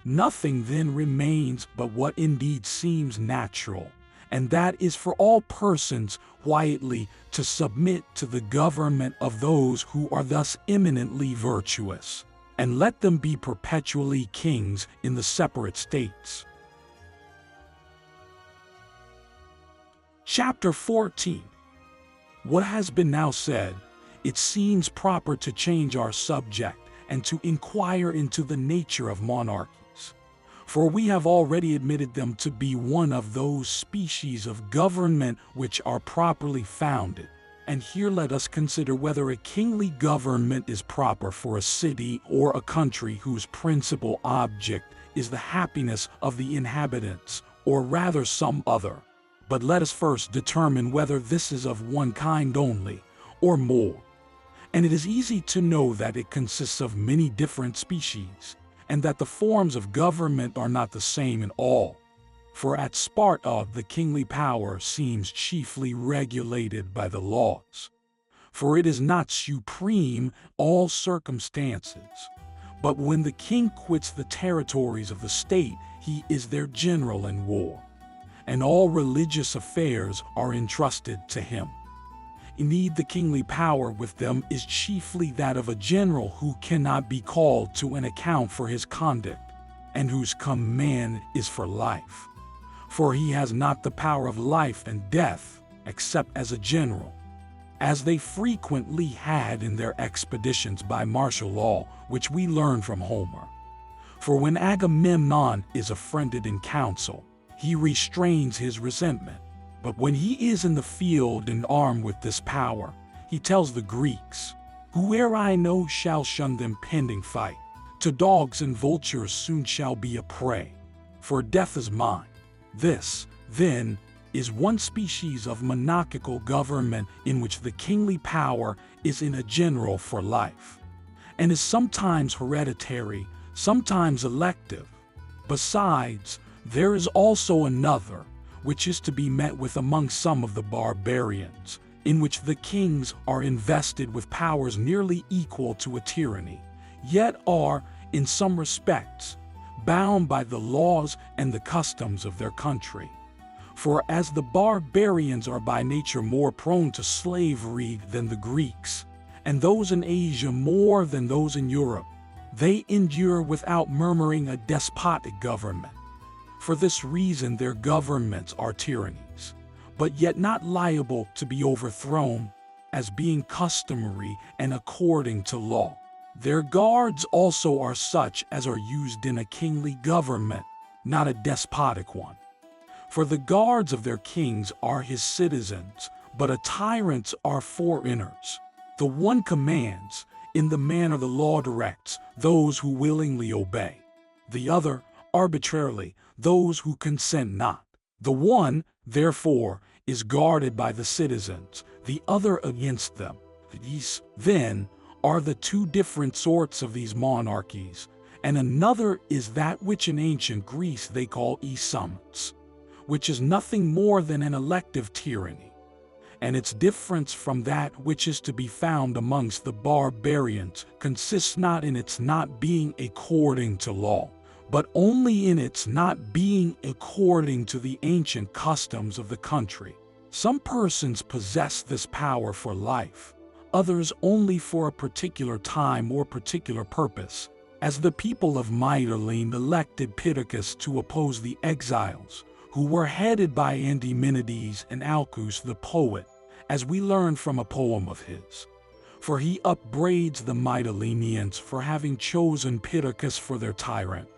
Nothing then remains but what indeed seems natural, and that is for all persons quietly to submit to the government of those who are thus eminently virtuous, and let them be perpetually kings in the separate states. Chapter 14. What has been now said, it seems proper to change our subject and to inquire into the nature of monarchies. For we have already admitted them to be one of those species of government which are properly founded. And here let us consider whether a kingly government is proper for a city or a country whose principal object is the happiness of the inhabitants, or rather some other. But let us first determine whether this is of one kind only, or more. And it is easy to know that it consists of many different species, and that the forms of government are not the same in all. For at Sparta the kingly power seems chiefly regulated by the laws. For it is not supreme all circumstances, but when the king quits the territories of the state, he is their general in war, and all religious affairs are entrusted to him. Indeed, the kingly power with them is chiefly that of a general who cannot be called to an account for his conduct, and whose command is for life. For he has not the power of life and death, except as a general, as they frequently had in their expeditions by martial law, which we learn from Homer. For when Agamemnon is affronted in council, he restrains his resentment. But when he is in the field and armed with this power, he tells the Greeks, "Whoe'er I know shall shun them pending fight. To dogs and vultures soon shall be a prey, for death is mine." This, then, is one species of monarchical government in which the kingly power is in a general for life, and is sometimes hereditary, sometimes elective. Besides, there is also another, which is to be met with among some of the barbarians, in which the kings are invested with powers nearly equal to a tyranny, yet are, in some respects, bound by the laws and the customs of their country. For as the barbarians are by nature more prone to slavery than the Greeks, and those in Asia more than those in Europe, they endure without murmuring a despotic government. For this reason their governments are tyrannies, but yet not liable to be overthrown, as being customary and according to law. Their guards also are such as are used in a kingly government, not a despotic one. For the guards of their kings are his citizens, but a tyrant's are foreigners. The one commands, in the manner the law directs, those who willingly obey. The other, arbitrarily, those who consent not. The one, therefore, is guarded by the citizens, the other against them. These, then, are the two different sorts of these monarchies, and another is that which in ancient Greece they call Aesumts, which is nothing more than an elective tyranny, and its difference from that which is to be found amongst the barbarians consists not in its not being according to law, but only in its not being according to the ancient customs of the country. Some persons possess this power for life, others only for a particular time or particular purpose, as the people of Mytilene elected Pittacus to oppose the exiles, who were headed by Antimenides and Alcus the poet, as we learn from a poem of his. For he upbraids the Mytileneans for having chosen Pittacus for their tyrant,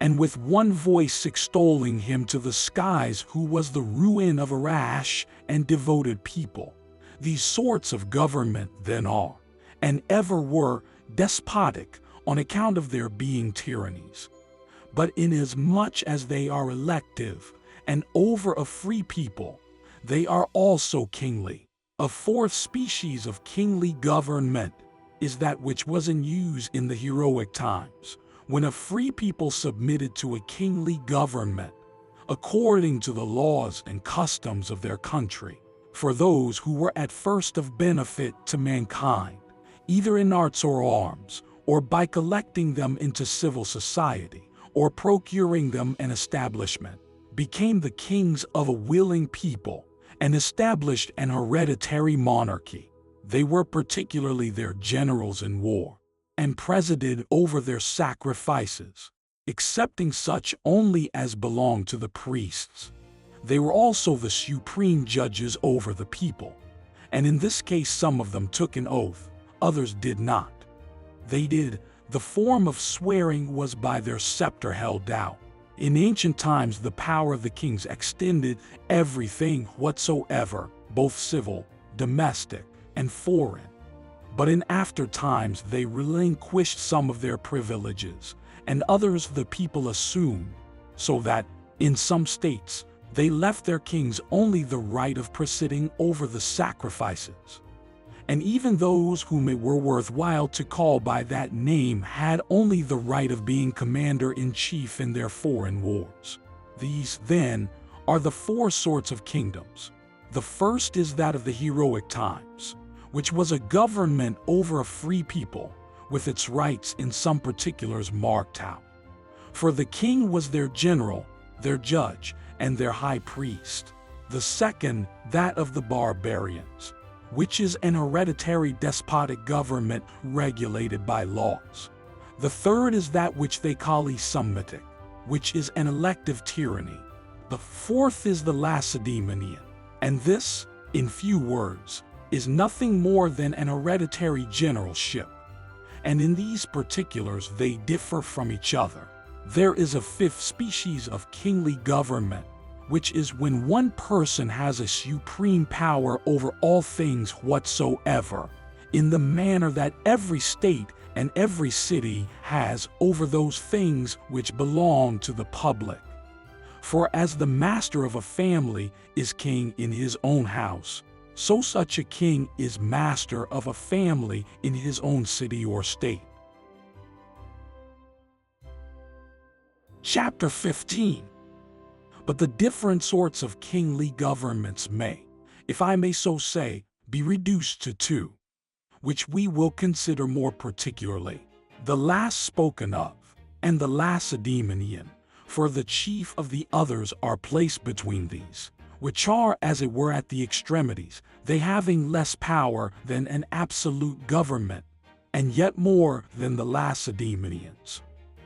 and with one voice extolling him to the skies, who was the ruin of a rash and devoted people. These sorts of government then are, and ever were, despotic on account of their being tyrannies. But inasmuch as they are elective and over a free people, they are also kingly. A fourth species of kingly government is that which was in use in the heroic times, when a free people submitted to a kingly government, according to the laws and customs of their country, for those who were at first of benefit to mankind, either in arts or arms, or by collecting them into civil society, or procuring them an establishment, became the kings of a willing people, and established an hereditary monarchy. They were particularly their generals in war, and presided over their sacrifices, excepting such only as belonged to the priests. They were also the supreme judges over the people, and in this case some of them took an oath, others did not. They did. The form of swearing was by their scepter held out. In ancient times the power of the kings extended everything whatsoever, both civil, domestic, and foreign. But in after times they relinquished some of their privileges, and others the people assumed, so that, in some states, they left their kings only the right of presiding over the sacrifices. And even those whom it were worthwhile to call by that name had only the right of being commander-in-chief in their foreign wars. These, then, are the four sorts of kingdoms. The first is that of the heroic times, which was a government over a free people, with its rights in some particulars marked out. For the king was their general, their judge, and their high priest. The second, that of the barbarians, which is an hereditary despotic government regulated by laws. The third is that which they call Semitic, which is an elective tyranny. The fourth is the Lacedaemonian, and this, in few words, is nothing more than an hereditary generalship. And in these particulars they differ from each other. There is a fifth species of kingly government, which is when one person has a supreme power over all things whatsoever, in the manner that every state and every city has over those things which belong to the public. For as the master of a family is king in his own house, so such a king is master of a family in his own city or state. Chapter 15. But the different sorts of kingly governments may, if I may so say, be reduced to two, which we will consider more particularly, the last spoken of, and the Lacedaemonian, for the chief of the others are placed between these, which are as it were at the extremities, they having less power than an absolute government, and yet more than the Lacedaemonians.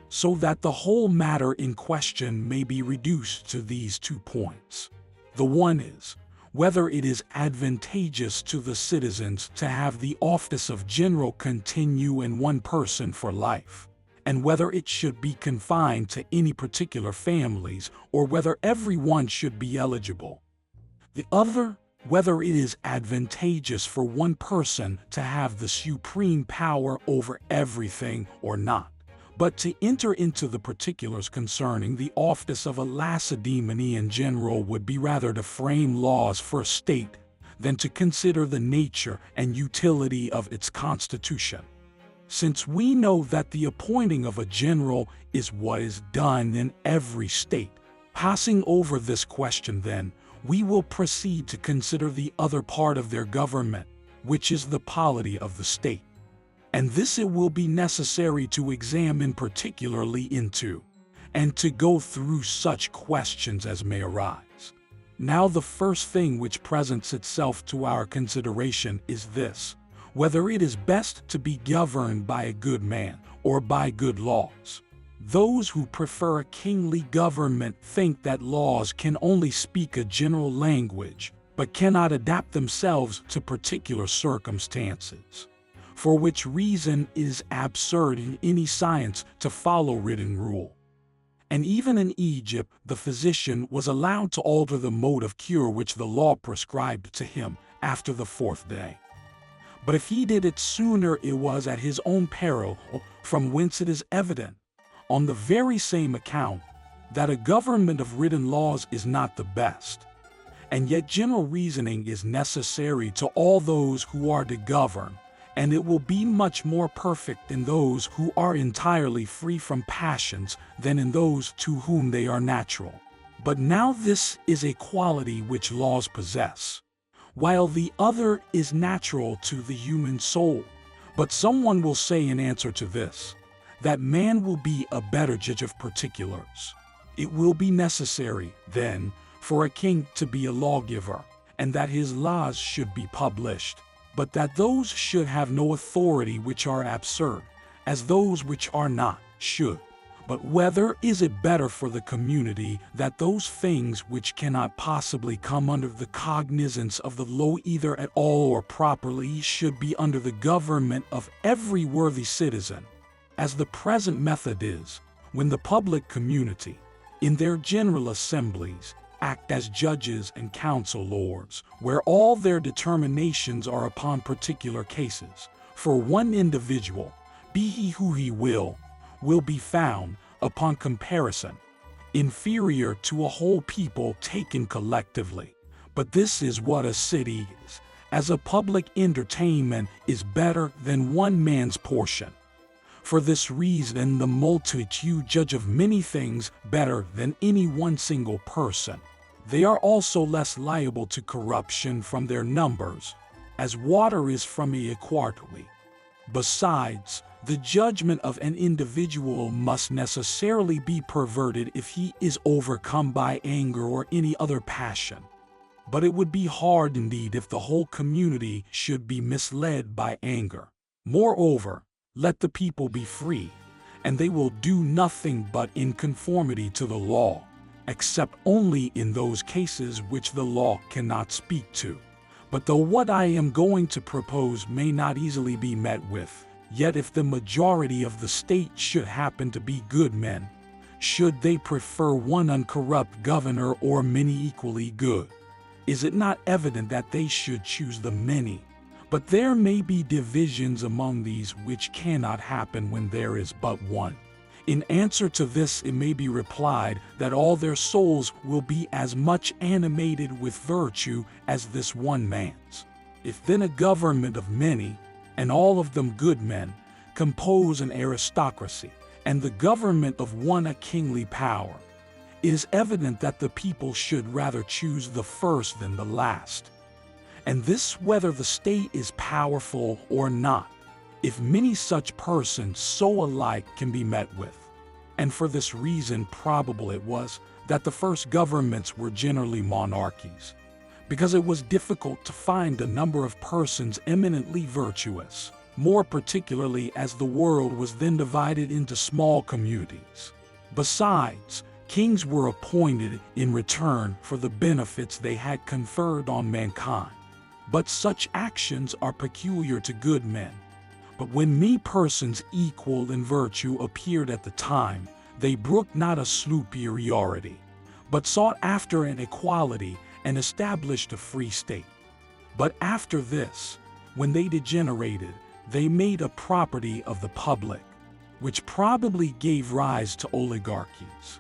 So that the whole matter in question may be reduced to these 2 points. The one is, whether it is advantageous to the citizens to have the office of general continue in one person for life, and whether it should be confined to any particular families, or whether every one should be eligible. The other, whether it is advantageous for one person to have the supreme power over everything or not. But to enter into the particulars concerning the office of a Lacedaemonian general would be rather to frame laws for a state than to consider the nature and utility of its constitution. Since we know that the appointing of a general is what is done in every state, passing over this question then, we will proceed to consider the other part of their government, which is the polity of the state. And this it will be necessary to examine particularly into, and to go through such questions as may arise. Now the first thing which presents itself to our consideration is this, whether it is best to be governed by a good man or by good laws. Those who prefer a kingly government think that laws can only speak a general language, but cannot adapt themselves to particular circumstances. For which reason it is absurd in any science to follow written rule. And even in Egypt, the physician was allowed to alter the mode of cure which the law prescribed to him after the fourth day. But if he did it sooner, it was at his own peril, from whence it is evident, on the very same account, that a government of written laws is not the best. And yet general reasoning is necessary to all those who are to govern, and it will be much more perfect in those who are entirely free from passions than in those to whom they are natural. But now this is a quality which laws possess, while the other is natural to the human soul. But someone will say in answer to this, that man will be a better judge of particulars. It will be necessary, then, for a king to be a lawgiver, and that his laws should be published, but that those should have no authority which are absurd, as those which are not should. But whether is it better for the community that those things which cannot possibly come under the cognizance of the law either at all or properly should be under the government of every worthy citizen, as the present method is, when the public community, in their general assemblies, act as judges and council lords, where all their determinations are upon particular cases. For one individual, be he who he will be found, upon comparison, inferior to a whole people taken collectively. But this is what a city is, as a public entertainment is better than one man's portion. For this reason the multitude judge of many things better than any one single person. They are also less liable to corruption from their numbers, as water is from a quarterly. Besides, the judgment of an individual must necessarily be perverted if he is overcome by anger or any other passion. But it would be hard indeed if the whole community should be misled by anger. Moreover, let the people be free, and they will do nothing but in conformity to the law, except only in those cases which the law cannot speak to. But though what I am going to propose may not easily be met with, yet if the majority of the state should happen to be good men, should they prefer one uncorrupt governor or many equally good? Is it not evident that they should choose the many? But there may be divisions among these which cannot happen when there is but one. In answer to this it may be replied that all their souls will be as much animated with virtue as this one man's. If then a government of many, and all of them good men, compose an aristocracy, and the government of one a kingly power, it is evident that the people should rather choose the first than the last. And this whether the state is powerful or not, if many such persons so alike can be met with. And for this reason probable it was that the first governments were generally monarchies, because it was difficult to find a number of persons eminently virtuous, more particularly as the world was then divided into small communities. Besides, kings were appointed in return for the benefits they had conferred on mankind. But such actions are peculiar to good men. But when many persons equal in virtue appeared at the time, they brooked not a superiority, but sought after an equality and established a free state. But after this, when they degenerated, they made a property of the public, which probably gave rise to oligarchies.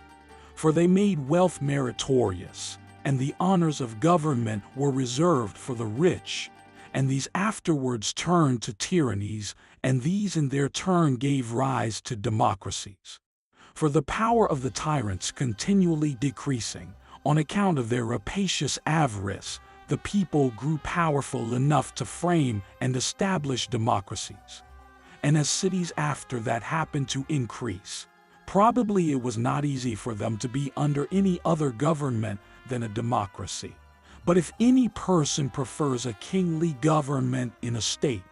For they made wealth meritorious, and the honors of government were reserved for the rich, and these afterwards turned to tyrannies, and these in their turn gave rise to democracies. For the power of the tyrants continually decreasing, on account of their rapacious avarice, the people grew powerful enough to frame and establish democracies. And as cities after that happened to increase, probably it was not easy for them to be under any other government than a democracy. But if any person prefers a kingly government in a state,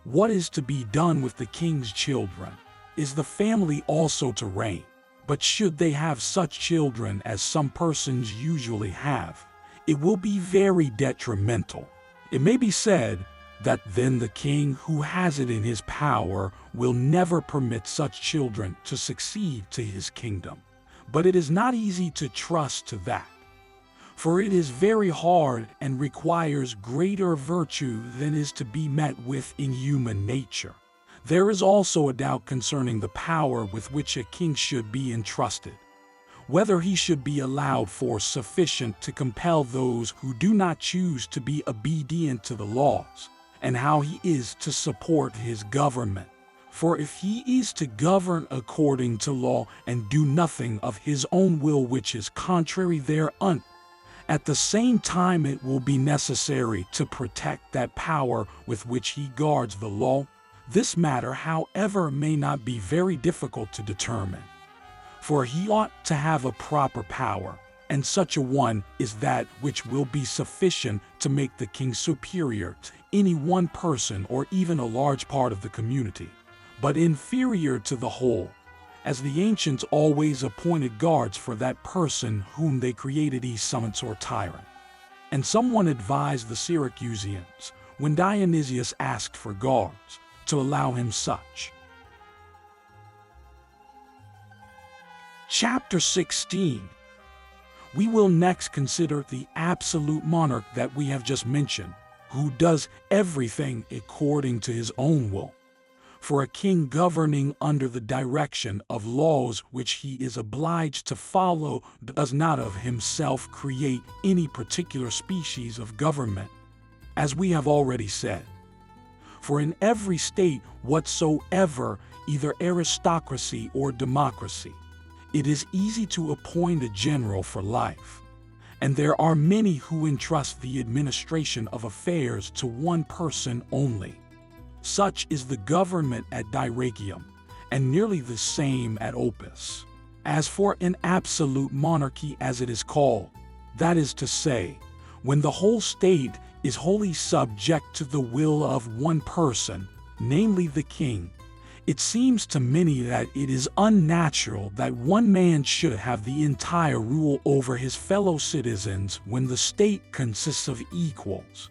what is to be done with the king's children? Is the family also to reign? But should they have such children as some persons usually have, it will be very detrimental. It may be said that then the king who has it in his power will never permit such children to succeed to his kingdom. But it is not easy to trust to that, for it is very hard and requires greater virtue than is to be met with in human nature. There is also a doubt concerning the power with which a king should be entrusted, whether he should be allowed force sufficient to compel those who do not choose to be obedient to the laws, and how he is to support his government. For if he is to govern according to law and do nothing of his own will which is contrary thereunto, at the same time it will be necessary to protect that power with which he guards the law. This matter, however, may not be very difficult to determine, for he ought to have a proper power, and such a one is that which will be sufficient to make the king superior to any one person or even a large part of the community, but inferior to the whole, as the ancients always appointed guards for that person whom they created a summons or tyrant. And someone advised the Syracusans, when Dionysius asked for guards, to allow him such. Chapter 16. We will next consider the absolute monarch that we have just mentioned, who does everything according to his own will. For a king governing under the direction of laws which he is obliged to follow does not of himself create any particular species of government, as we have already said. For in every state whatsoever, either aristocracy or democracy, it is easy to appoint a general for life, and there are many who entrust the administration of affairs to one person only. Such is the government at Dyrrhachium, and nearly the same at Opus. As for an absolute monarchy, as it is called, that is to say, when the whole state is wholly subject to the will of one person, namely the king, it seems to many that it is unnatural that one man should have the entire rule over his fellow citizens when the state consists of equals.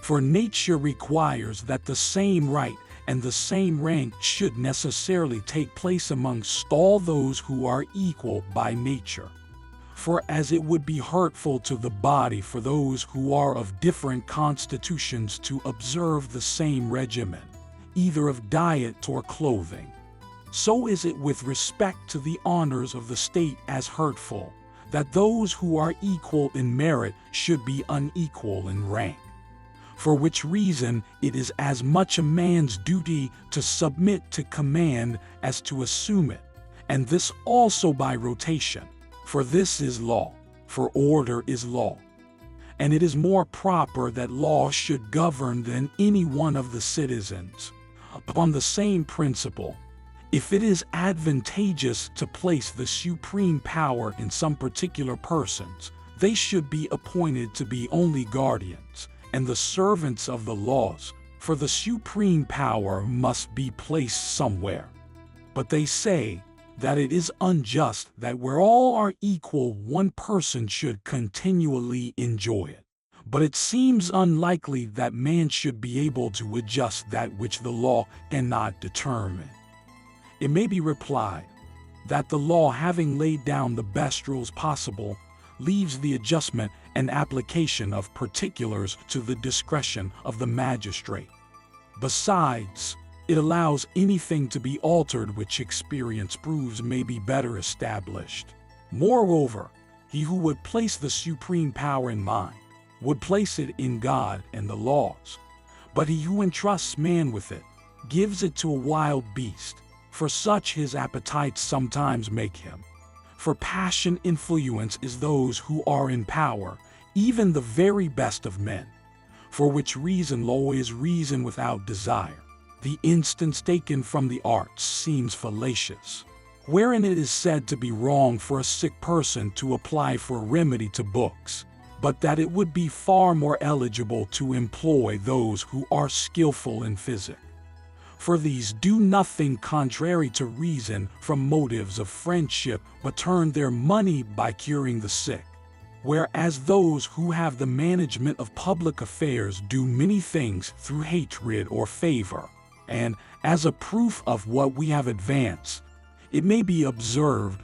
For nature requires that the same right and the same rank should necessarily take place amongst all those who are equal by nature. For as it would be hurtful to the body for those who are of different constitutions to observe the same regimen, either of diet or clothing, so is it with respect to the honors of the state as hurtful that those who are equal in merit should be unequal in rank. For which reason it is as much a man's duty to submit to command as to assume it, and this also by rotation. For this is law, for order is law. And it is more proper that law should govern than any one of the citizens. Upon the same principle, if it is advantageous to place the supreme power in some particular persons, they should be appointed to be only guardians and the servants of the laws, for the supreme power must be placed somewhere. But they say that it is unjust that where all are equal one person should continually enjoy it. But it seems unlikely that man should be able to adjust that which the law cannot determine. It may be replied that the law, having laid down the best rules possible, leaves the adjustment and application of particulars to the discretion of the magistrate. Besides, it allows anything to be altered which experience proves may be better established. Moreover, he who would place the supreme power in mind would place it in God and the laws. But he who entrusts man with it gives it to a wild beast, for such his appetites sometimes make him. For passion influence is those who are in power, even the very best of men. For which reason law is reason without desire. The instance taken from the arts seems fallacious, wherein it is said to be wrong for a sick person to apply for a remedy to books, but that it would be far more eligible to employ those who are skillful in physic. For these do nothing contrary to reason from motives of friendship, but turn their money by curing the sick. Whereas those who have the management of public affairs do many things through hatred or favor. And, as a proof of what we have advanced, it may be observed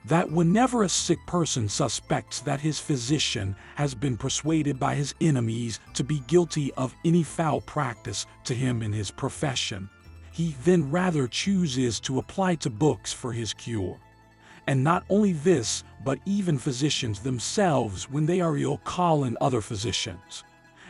that whenever a sick person suspects that his physician has been persuaded by his enemies to be guilty of any foul practice to him in his profession, he then rather chooses to apply to books for his cure. And not only this, but even physicians themselves, when they are ill, call in other physicians.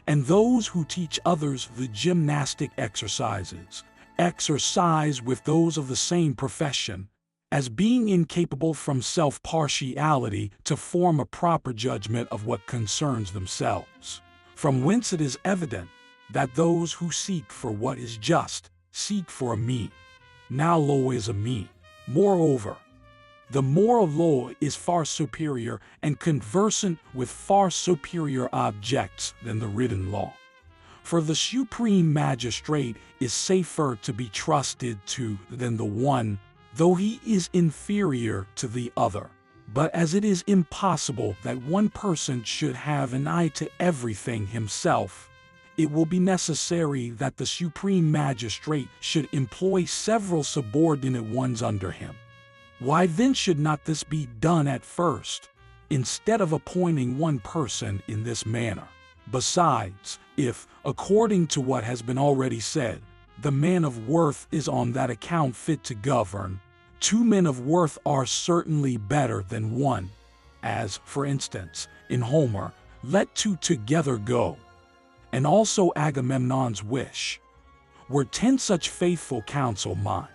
And those who teach others the gymnastic exercises, exercise with those of the same profession, as being incapable from self-partiality to form a proper judgment of what concerns themselves. From whence it is evident that those who seek for what is just seek for a mean. Now law is a mean. Moreover, the moral law is far superior and conversant with far superior objects than the written law. For the supreme magistrate is safer to be trusted to than the one, though he is inferior to the other. But as it is impossible that one person should have an eye to everything himself, it will be necessary that the supreme magistrate should employ several subordinate ones under him. Why then should not this be done at first, instead of appointing one person in this manner? Besides, if, according to what has been already said, the man of worth is on that account fit to govern, two men of worth are certainly better than one, as, for instance, in Homer, let two together go. And also Agamemnon's wish, were 10 such faithful counsel mine.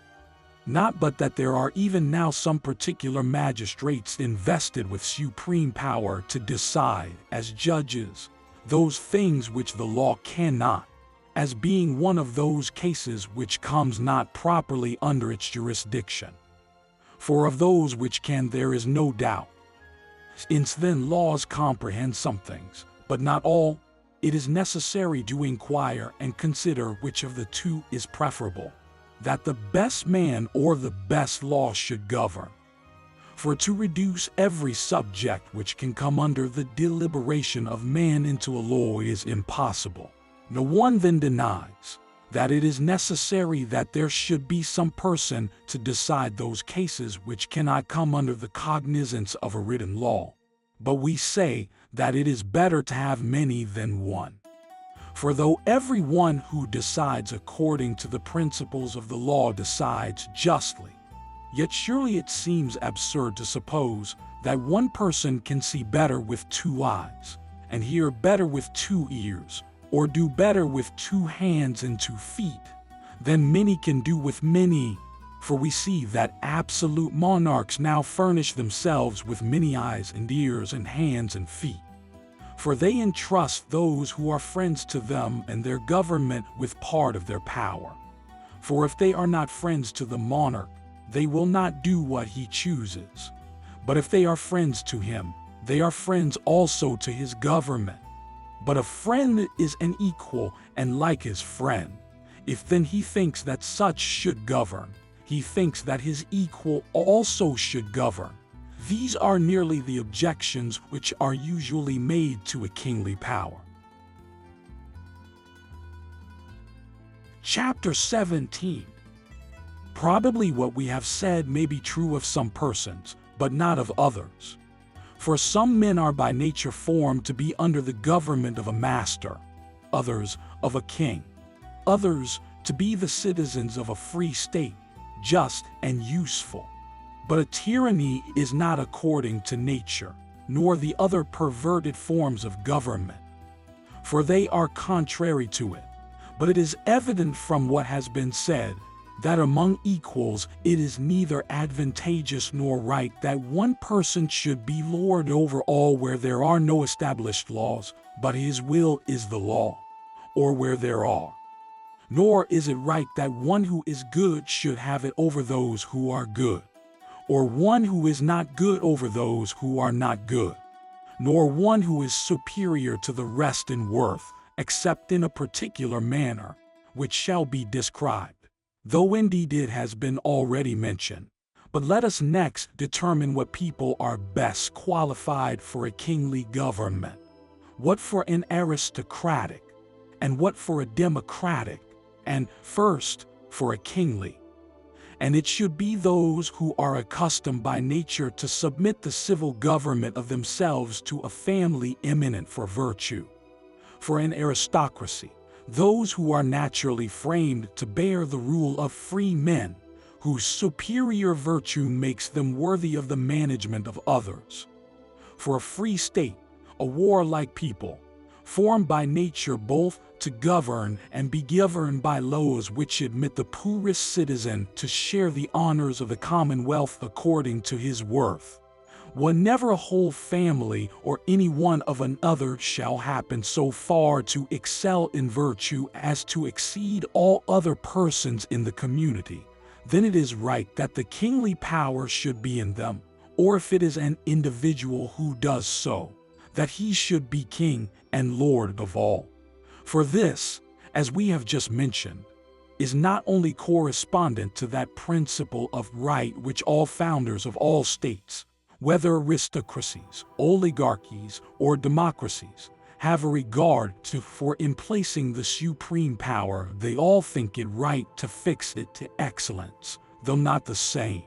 Not but that there are even now some particular magistrates invested with supreme power to decide, as judges, those things which the law cannot, as being one of those cases which comes not properly under its jurisdiction. For of those which can there is no doubt. Since then laws comprehend some things, but not all, it is necessary to inquire and consider which of the two is preferable, that the best man or the best law should govern. For to reduce every subject which can come under the deliberation of man into a law is impossible. No one then denies that it is necessary that there should be some person to decide those cases which cannot come under the cognizance of a written law. But we say that it is better to have many than one. For though every one who decides according to the principles of the law decides justly, yet surely it seems absurd to suppose that one person can see better with 2 eyes, and hear better with 2 ears, or do better with 2 hands and 2 feet, than many can do with many. For we see that absolute monarchs now furnish themselves with many eyes and ears and hands and feet. For they entrust those who are friends to them and their government with part of their power. For if they are not friends to the monarch, they will not do what he chooses. But if they are friends to him, they are friends also to his government. But a friend is an equal and like his friend. If then he thinks that such should govern, he thinks that his equal also should govern. These are nearly the objections which are usually made to a kingly power. Chapter 17. Probably what we have said may be true of some persons, but not of others. For some men are by nature formed to be under the government of a master, others of a king, others to be the citizens of a free state, just and useful. But a tyranny is not according to nature, nor the other perverted forms of government, for they are contrary to it. But it is evident from what has been said, that among equals it is neither advantageous nor right that one person should be lord over all where there are no established laws, but his will is the law, or where there are. Nor is it right that one who is good should have it over those who are good, or one who is not good over those who are not good, nor one who is superior to the rest in worth, except in a particular manner, which shall be described, though indeed it has been already mentioned. But let us next determine what people are best qualified for a kingly government, what for an aristocratic, and what for a democratic, and first for a kingly. and it should be those who are accustomed by nature to submit the civil government of themselves to a family eminent for virtue. For in aristocracy, those who are naturally framed to bear the rule of free men, whose superior virtue makes them worthy of the management of others. For a free state, a warlike people, formed by nature both to govern and be governed by laws which admit the poorest citizen to share the honors of the commonwealth according to his worth. Whenever a whole family or any one of another shall happen so far to excel in virtue as to exceed all other persons in the community, then it is right that the kingly power should be in them, or if it is an individual who does so, that he should be king and lord of all. For this, as we have just mentioned, is not only correspondent to that principle of right which all founders of all states, whether aristocracies, oligarchies, or democracies, have a regard to, for in placing the supreme power they all think it right to fix it to excellence, though not the same.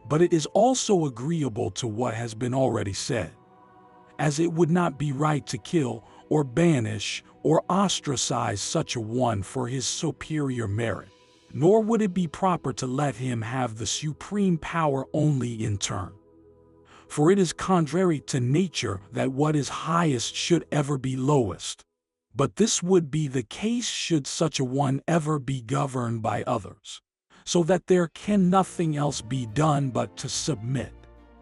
But it is also agreeable to what has been already said, as it would not be right to kill or banish or ostracize such a one for his superior merit, nor would it be proper to let him have the supreme power only in turn. For it is contrary to nature that what is highest should ever be lowest, but this would be the case should such a one ever be governed by others, so that there can nothing else be done but to submit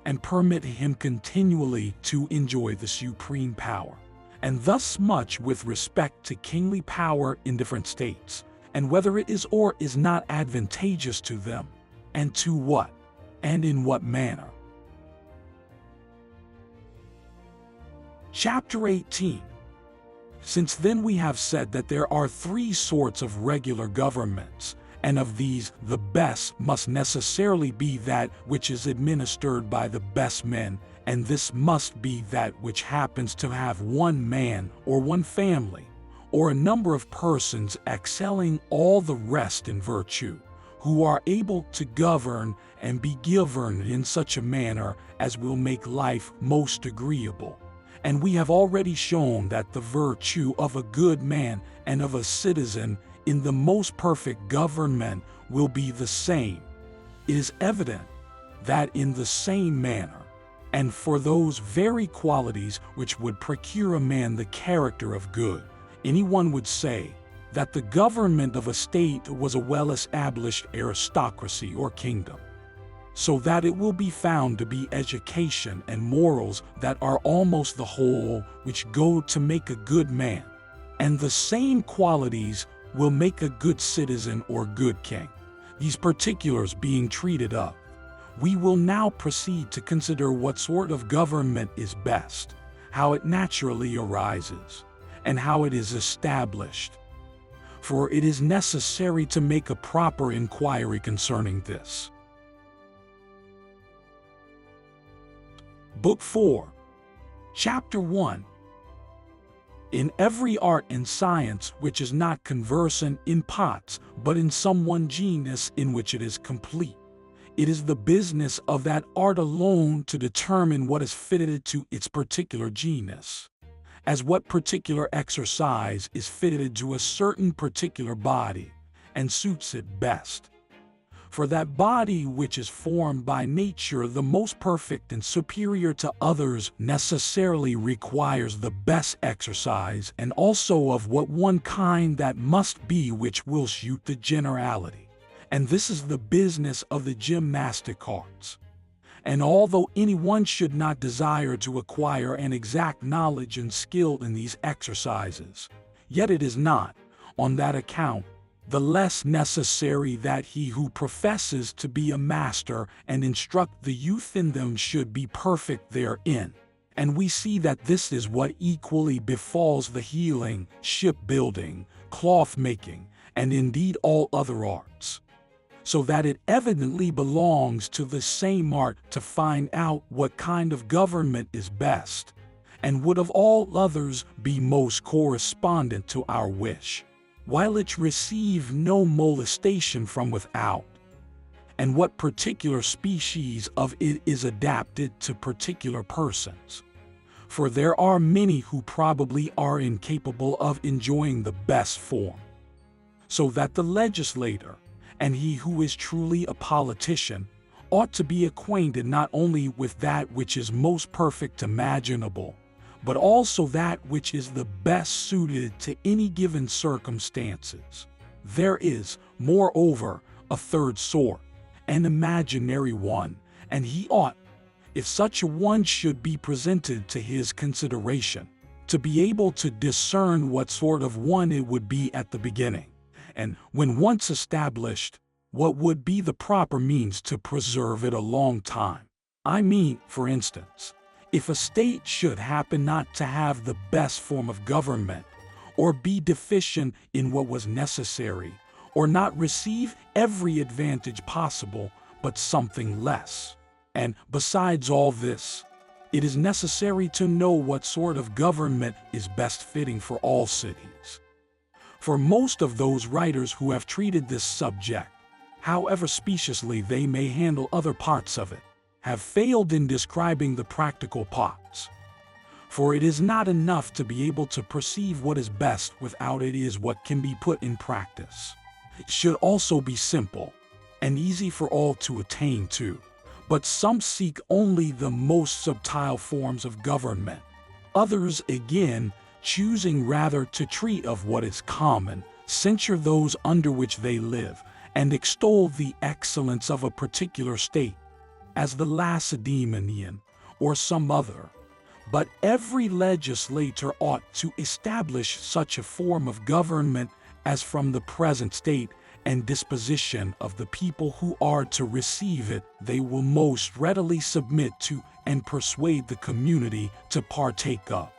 and permit him continually to enjoy the supreme power. And thus much with respect to kingly power in different states, and whether it is or is not advantageous to them, and to what, and in what manner. Chapter 18. Since then we have said that there are three sorts of regular governments, and of these the best must necessarily be that which is administered by the best men, and this must be that which happens to have one man or one family, or a number of persons excelling all the rest in virtue, who are able to govern and be governed in such a manner as will make life most agreeable. And we have already shown that the virtue of a good man and of a citizen in the most perfect government will be the same. It is evident that in the same manner, and for those very qualities which would procure a man the character of good, anyone would say that the government of a state was a well-established aristocracy or kingdom, so that it will be found to be education and morals that are almost the whole which go to make a good man, and the same qualities will make a good citizen or good king. These particulars being treated of, we will now proceed to consider what sort of government is best, how it naturally arises, and how it is established. For it is necessary to make a proper inquiry concerning this. Book 4, Chapter 1. In every art and science which is not conversant in pots, but in some one genus in which it is complete, it is the business of that art alone to determine what is fitted to its particular genus, as what particular exercise is fitted to a certain particular body, and suits it best. For that body which is formed by nature the most perfect and superior to others necessarily requires the best exercise, and also of what one kind that must be which will suit the generality. And this is the business of the gymnastic arts. And although anyone should not desire to acquire an exact knowledge and skill in these exercises, yet it is not, on that account, the less necessary that he who professes to be a master and instruct the youth in them should be perfect therein. And we see that this is what equally befalls the healing, shipbuilding, cloth-making, and indeed all other arts. So that it evidently belongs to the same art to find out what kind of government is best, and would of all others be most correspondent to our wish, while it receive no molestation from without, and what particular species of it is adapted to particular persons. For there are many who probably are incapable of enjoying the best form. So that the legislator, and he who is truly a politician, ought to be acquainted not only with that which is most perfect imaginable, but also that which is the best suited to any given circumstances. There is, moreover, a third sort, an imaginary one, and he ought, if such a one should be presented to his consideration, to be able to discern what sort of one it would be at the beginning, and, when once established, what would be the proper means to preserve it a long time. I mean, for instance, if a state should happen not to have the best form of government, or be deficient in what was necessary, or not receive every advantage possible, but something less. And besides all this, it is necessary to know what sort of government is best fitting for all cities. For most of those writers who have treated this subject, however speciously they may handle other parts of it, have failed in describing the practical parts. For it is not enough to be able to perceive what is best without it is what can be put in practice. It should also be simple and easy for all to attain to. But some seek only the most subtle forms of government. Others, again, choosing rather to treat of what is common, censure those under which they live, and extol the excellence of a particular state, as the Lacedaemonian or some other. But every legislator ought to establish such a form of government as from the present state and disposition of the people who are to receive it, they will most readily submit to and persuade the community to partake of.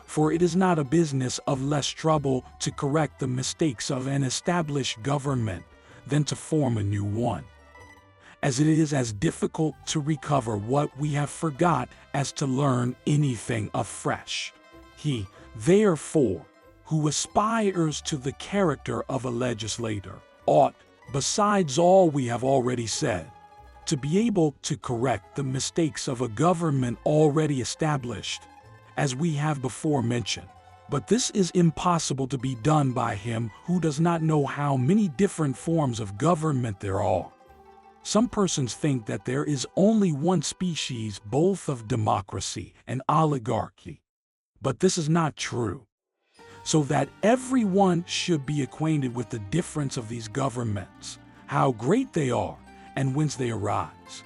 For it is not a business of less trouble to correct the mistakes of an established government than to form a new one, as it is as difficult to recover what we have forgot as to learn anything afresh. He, therefore, who aspires to the character of a legislator ought, besides all we have already said, to be able to correct the mistakes of a government already established, as we have before mentioned. But this is impossible to be done by him who does not know how many different forms of government there are. Some persons think that there is only one species both of democracy and oligarchy, but this is not true. So that everyone should be acquainted with the difference of these governments, how great they are, and whence they arise,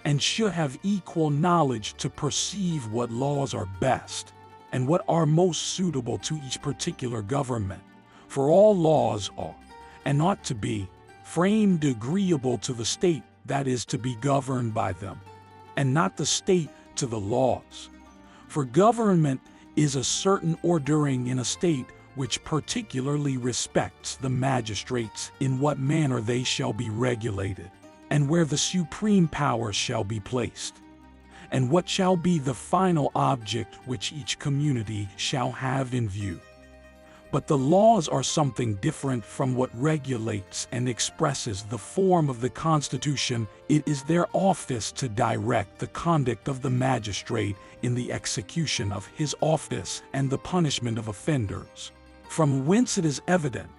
and should have equal knowledge to perceive what laws are best, and what are most suitable to each particular government. For all laws are, and ought to be, framed agreeable to the state that is to be governed by them, and not the state to the laws. For government is a certain ordering in a state which particularly respects the magistrates in what manner they shall be regulated, and where the supreme power shall be placed, and what shall be the final object which each community shall have in view. But the laws are something different from what regulates and expresses the form of the Constitution. It is their office to direct the conduct of the magistrate in the execution of his office and the punishment of offenders, from whence it is evident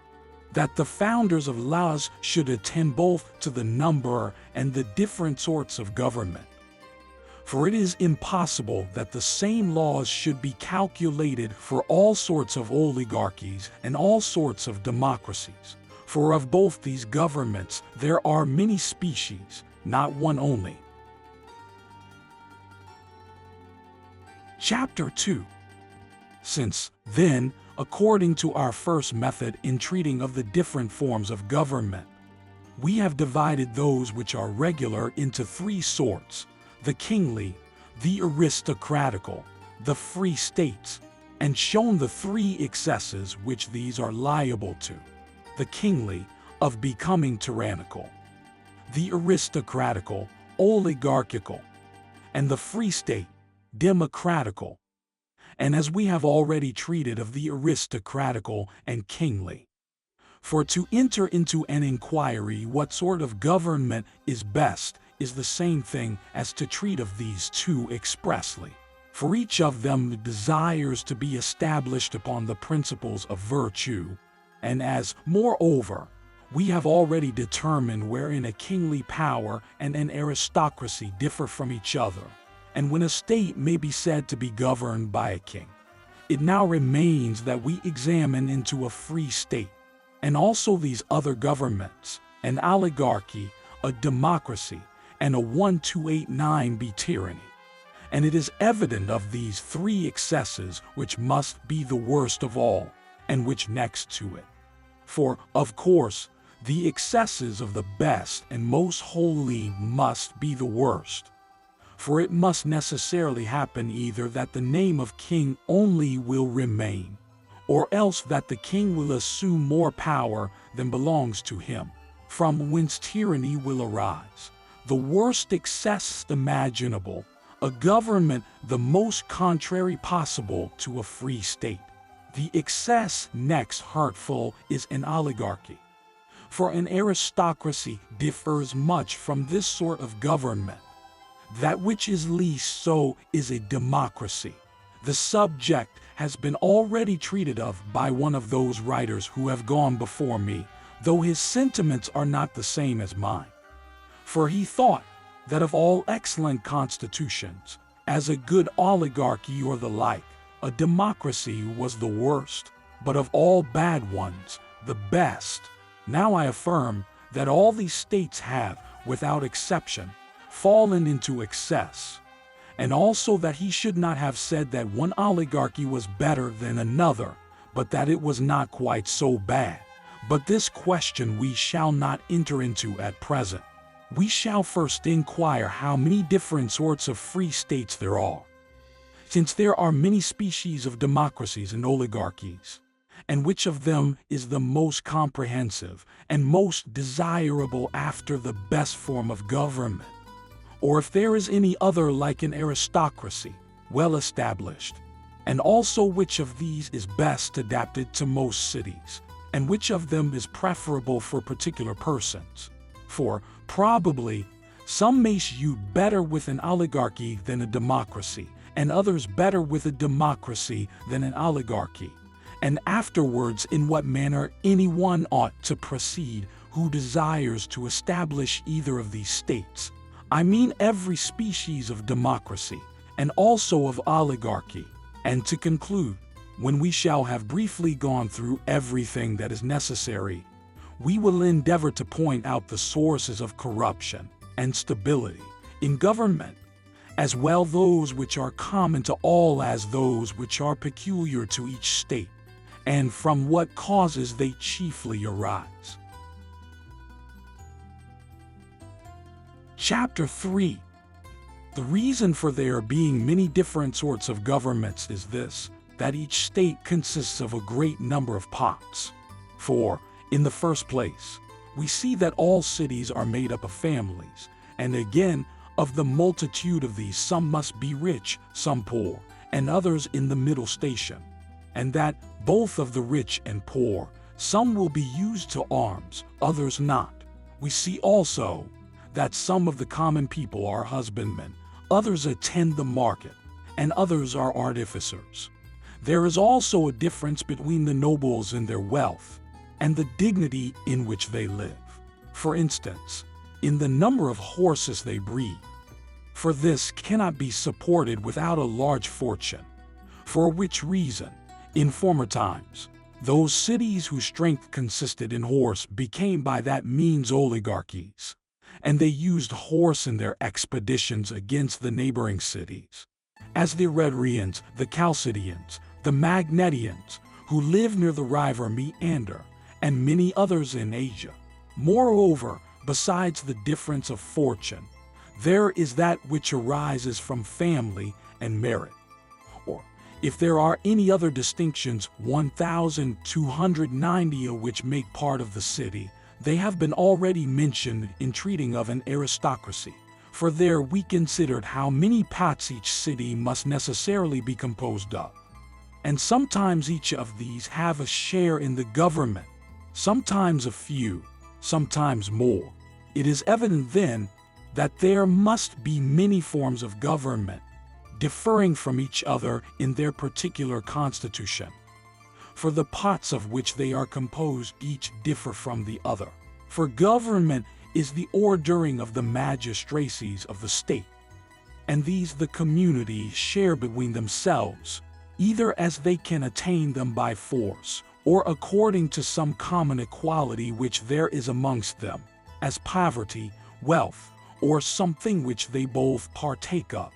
that the founders of laws should attend both to the number and the different sorts of government. For it is impossible that the same laws should be calculated for all sorts of oligarchies and all sorts of democracies. For of both these governments there are many species, not one only. Chapter 2. Since, then, according to our first method in treating of the different forms of government, we have divided those which are regular into three sorts: the kingly, the aristocratical, the free states, and shown the three excesses which these are liable to: the kingly, of becoming tyrannical; the aristocratical, oligarchical; and the free state, democratical. And as we have already treated of the aristocratical and kingly, For to enter into an inquiry what sort of government is best is the same thing as to treat of these two expressly. For each of them desires to be established upon the principles of virtue, and as, moreover, we have already determined wherein a kingly power and an aristocracy differ from each other, and when a state may be said to be governed by a king, it now remains that we examine into a free state, and also these other governments, an oligarchy, a democracy, and a 1289 be tyranny. And it is evident of these three excesses which must be the worst of all, and which next to it. For, of course, the excesses of the best and most holy must be the worst. For it must necessarily happen either that the name of king only will remain, or else that the king will assume more power than belongs to him, from whence tyranny will arise, the worst excess imaginable, a government the most contrary possible to a free state. The excess next hurtful is an oligarchy. For an aristocracy differs much from this sort of government. That which is least so is a democracy. The subject has been already treated of by one of those writers who have gone before me, though his sentiments are not the same as mine. For he thought that of all excellent constitutions, as a good oligarchy or the like, a democracy was the worst, but of all bad ones, the best. Now I affirm that all these states have, without exception, fallen into excess, and also that he should not have said that one oligarchy was better than another, but that it was not quite so bad. But this question we shall not enter into at present. We shall first inquire how many different sorts of free states there are, since there are many species of democracies and oligarchies, and which of them is the most comprehensive and most desirable after the best form of government, or if there is any other like an aristocracy, well established, and also which of these is best adapted to most cities, and which of them is preferable for particular persons. For, probably, some may suit better with an oligarchy than a democracy, and others better with a democracy than an oligarchy, and afterwards in what manner anyone ought to proceed who desires to establish either of these states. I mean every species of democracy, and also of oligarchy. And to conclude, when we shall have briefly gone through everything that is necessary, we will endeavor to point out the sources of corruption and stability in government, as well those which are common to all as those which are peculiar to each state, and from what causes they chiefly arise. Chapter 3. The reason for there being many different sorts of governments is this, that each state consists of a great number of pots. For, in the first place, we see that all cities are made up of families, and again, of the multitude of these some must be rich, some poor, and others in the middle station, and that, both of the rich and poor, some will be used to arms, others not. We see also that some of the common people are husbandmen, others attend the market, and others are artificers. There is also a difference between the nobles in their wealth and the dignity in which they live. For instance, in the number of horses they breed. For this cannot be supported without a large fortune, for which reason, in former times, those cities whose strength consisted in horse became by that means oligarchies, and they used horse in their expeditions against the neighboring cities, as the Rhetorians, the Chalcidians, the Magnetians, who live near the river Meander, and many others in Asia. Moreover, besides the difference of fortune, there is that which arises from family and merit. Or, if there are any other distinctions, 1,290 of which make part of the city, they have been already mentioned in treating of an aristocracy. For there we considered how many pots each city must necessarily be composed of. And sometimes each of these have a share in the government, sometimes a few, sometimes more. It is evident then that there must be many forms of government, differing from each other in their particular constitution. For the parts of which they are composed each differ from the other. For government is the ordering of the magistracies of the state, and these the community share between themselves, either as they can attain them by force, or according to some common equality which there is amongst them, as poverty, wealth, or something which they both partake of.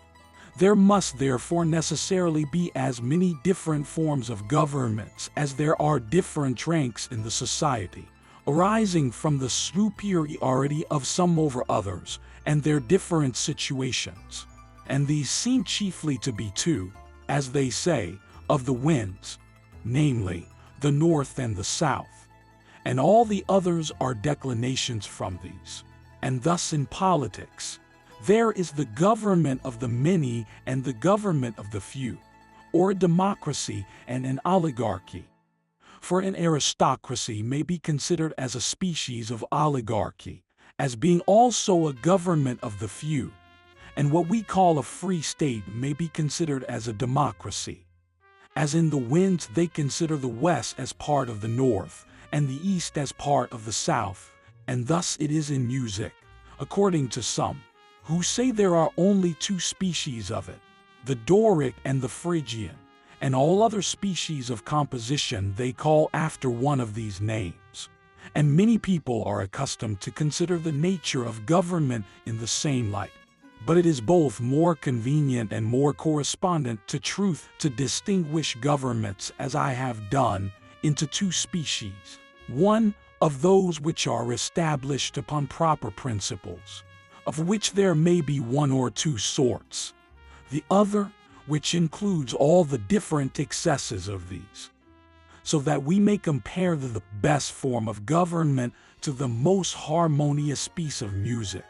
There must therefore necessarily be as many different forms of governments as there are different ranks in the society, arising from the superiority of some over others and their different situations. And these seem chiefly to be two, as they say, of the winds, namely, the north and the south, and all the others are declinations from these. And thus in politics, there is the government of the many and the government of the few, or a democracy and an oligarchy. For an aristocracy may be considered as a species of oligarchy, as being also a government of the few, and what we call a free state may be considered as a democracy. As in the winds they consider the west as part of the north, and the east as part of the south, and thus it is in music, according to some, who say there are only two species of it, the Doric and the Phrygian, and all other species of composition they call after one of these names. And many people are accustomed to consider the nature of government in the same light. But it is both more convenient and more correspondent to truth to distinguish governments, as I have done, into two species. One, of those which are established upon proper principles, of which there may be one or two sorts. The other, which includes all the different excesses of these, so that we may compare the best form of government to the most harmonious piece of music.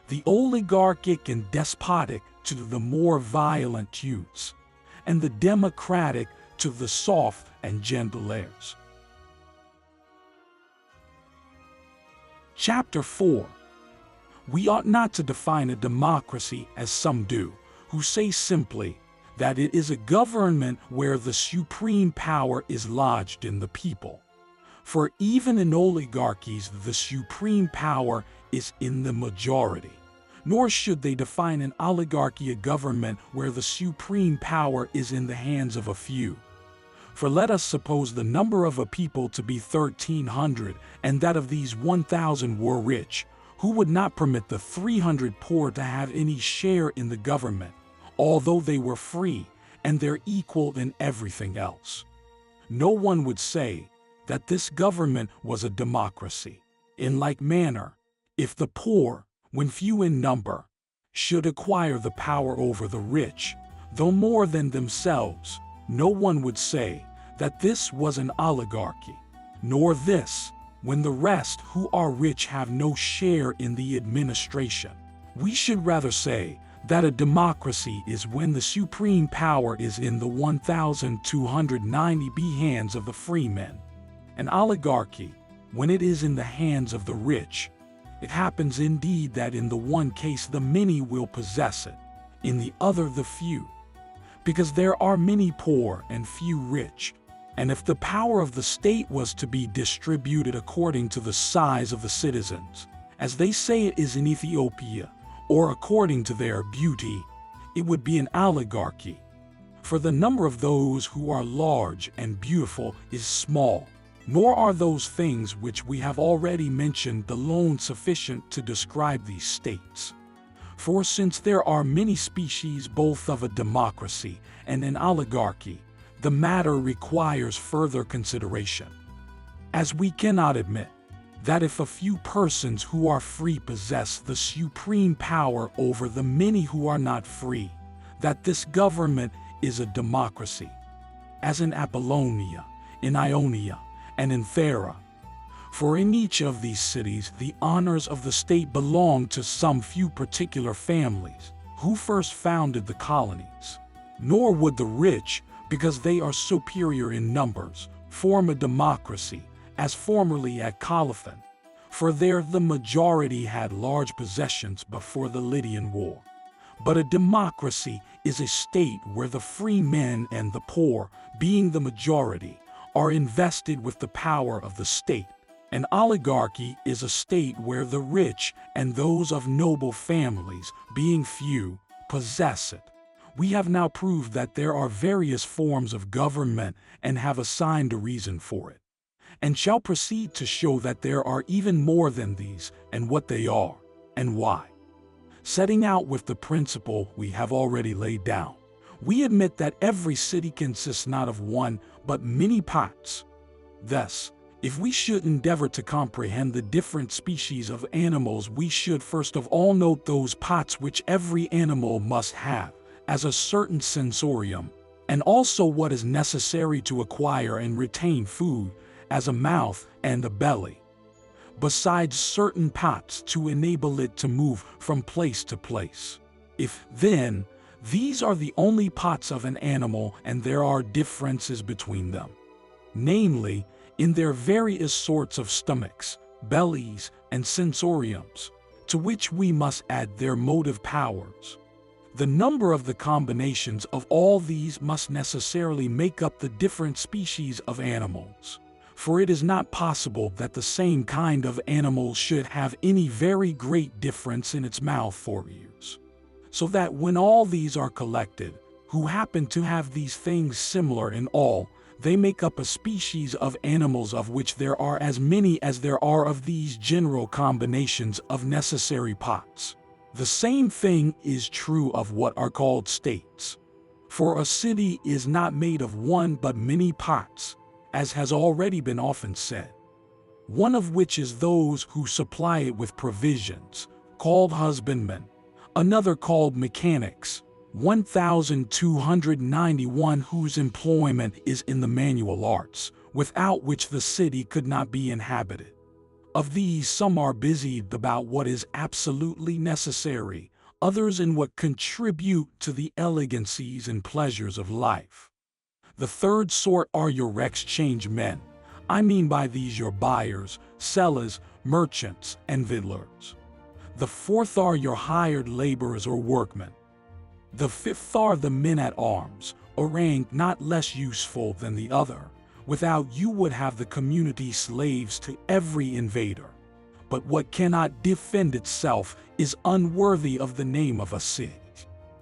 The oligarchic and despotic to the more violent tunes, and the democratic to the soft and gentle airs. Chapter 4. We ought not to define a democracy as some do, who say simply that it is a government where the supreme power is lodged in the people. For even in oligarchies the supreme power is in the majority. Nor should they define an oligarchy a government where the supreme power is in the hands of a few. For let us suppose the number of a people to be 1,300, and that of these 1,000 were rich, who would not permit the 300 poor to have any share in the government, although they were free, and their equal in everything else. No one would say that this government was a democracy. In like manner, if the poor, when few in number, should acquire the power over the rich, though more than themselves, no one would say that this was an oligarchy, nor this, when the rest who are rich have no share in the administration. We should rather say that a democracy is when the supreme power is in the 1,290 hands of the freemen. An oligarchy, when it is in the hands of the rich. It happens indeed that in the one case the many will possess it, in the other the few, because there are many poor and few rich. And if the power of the state was to be distributed according to the size of the citizens, as they say it is in Ethiopia, or according to their beauty, it would be an oligarchy. For the number of those who are large and beautiful is small, nor are those things which we have already mentioned alone sufficient to describe these states. For since there are many species both of a democracy and an oligarchy, the matter requires further consideration. As we cannot admit that if a few persons who are free possess the supreme power over the many who are not free, that this government is a democracy, as in Apollonia, in Ionia, and in Thera. For in each of these cities the honors of the state belong to some few particular families, who first founded the colonies. Nor would the rich, because they are superior in numbers, form a democracy, as formerly at Colophon, for there the majority had large possessions before the Lydian War. But a democracy is a state where the free men and the poor, being the majority, are invested with the power of the state. An oligarchy is a state where the rich and those of noble families, being few, possess it. We have now proved that there are various forms of government and have assigned a reason for it, and shall proceed to show that there are even more than these, and what they are, and why. Setting out with the principle we have already laid down, we admit that every city consists not of one, but many pots. Thus, if we should endeavor to comprehend the different species of animals, we should first of all note those pots which every animal must have, as a certain sensorium, and also what is necessary to acquire and retain food, as a mouth and a belly, besides certain pots to enable it to move from place to place. If, then, these are the only pots of an animal and there are differences between them, namely, in their various sorts of stomachs, bellies, and sensoriums, to which we must add their motive powers. The number of the combinations of all these must necessarily make up the different species of animals, for it is not possible that the same kind of animal should have any very great difference in its mouth or ears. So that when all these are collected, who happen to have these things similar in all, they make up a species of animals of which there are as many as there are of these general combinations of necessary pots. The same thing is true of what are called states. For a city is not made of one but many pots, as has already been often said, one of which is those who supply it with provisions, called husbandmen, another called mechanics, 1291 whose employment is in the manual arts, without which the city could not be inhabited. Of these some are busied about what is absolutely necessary, others in what contribute to the elegancies and pleasures of life. The third sort are your exchange men. I mean by these your buyers, sellers, merchants, and victuallers. The fourth are your hired laborers or workmen. The fifth are the men at arms, a rank not less useful than the other. Without you would have the community slaves to every invader. But what cannot defend itself is unworthy of the name of a city.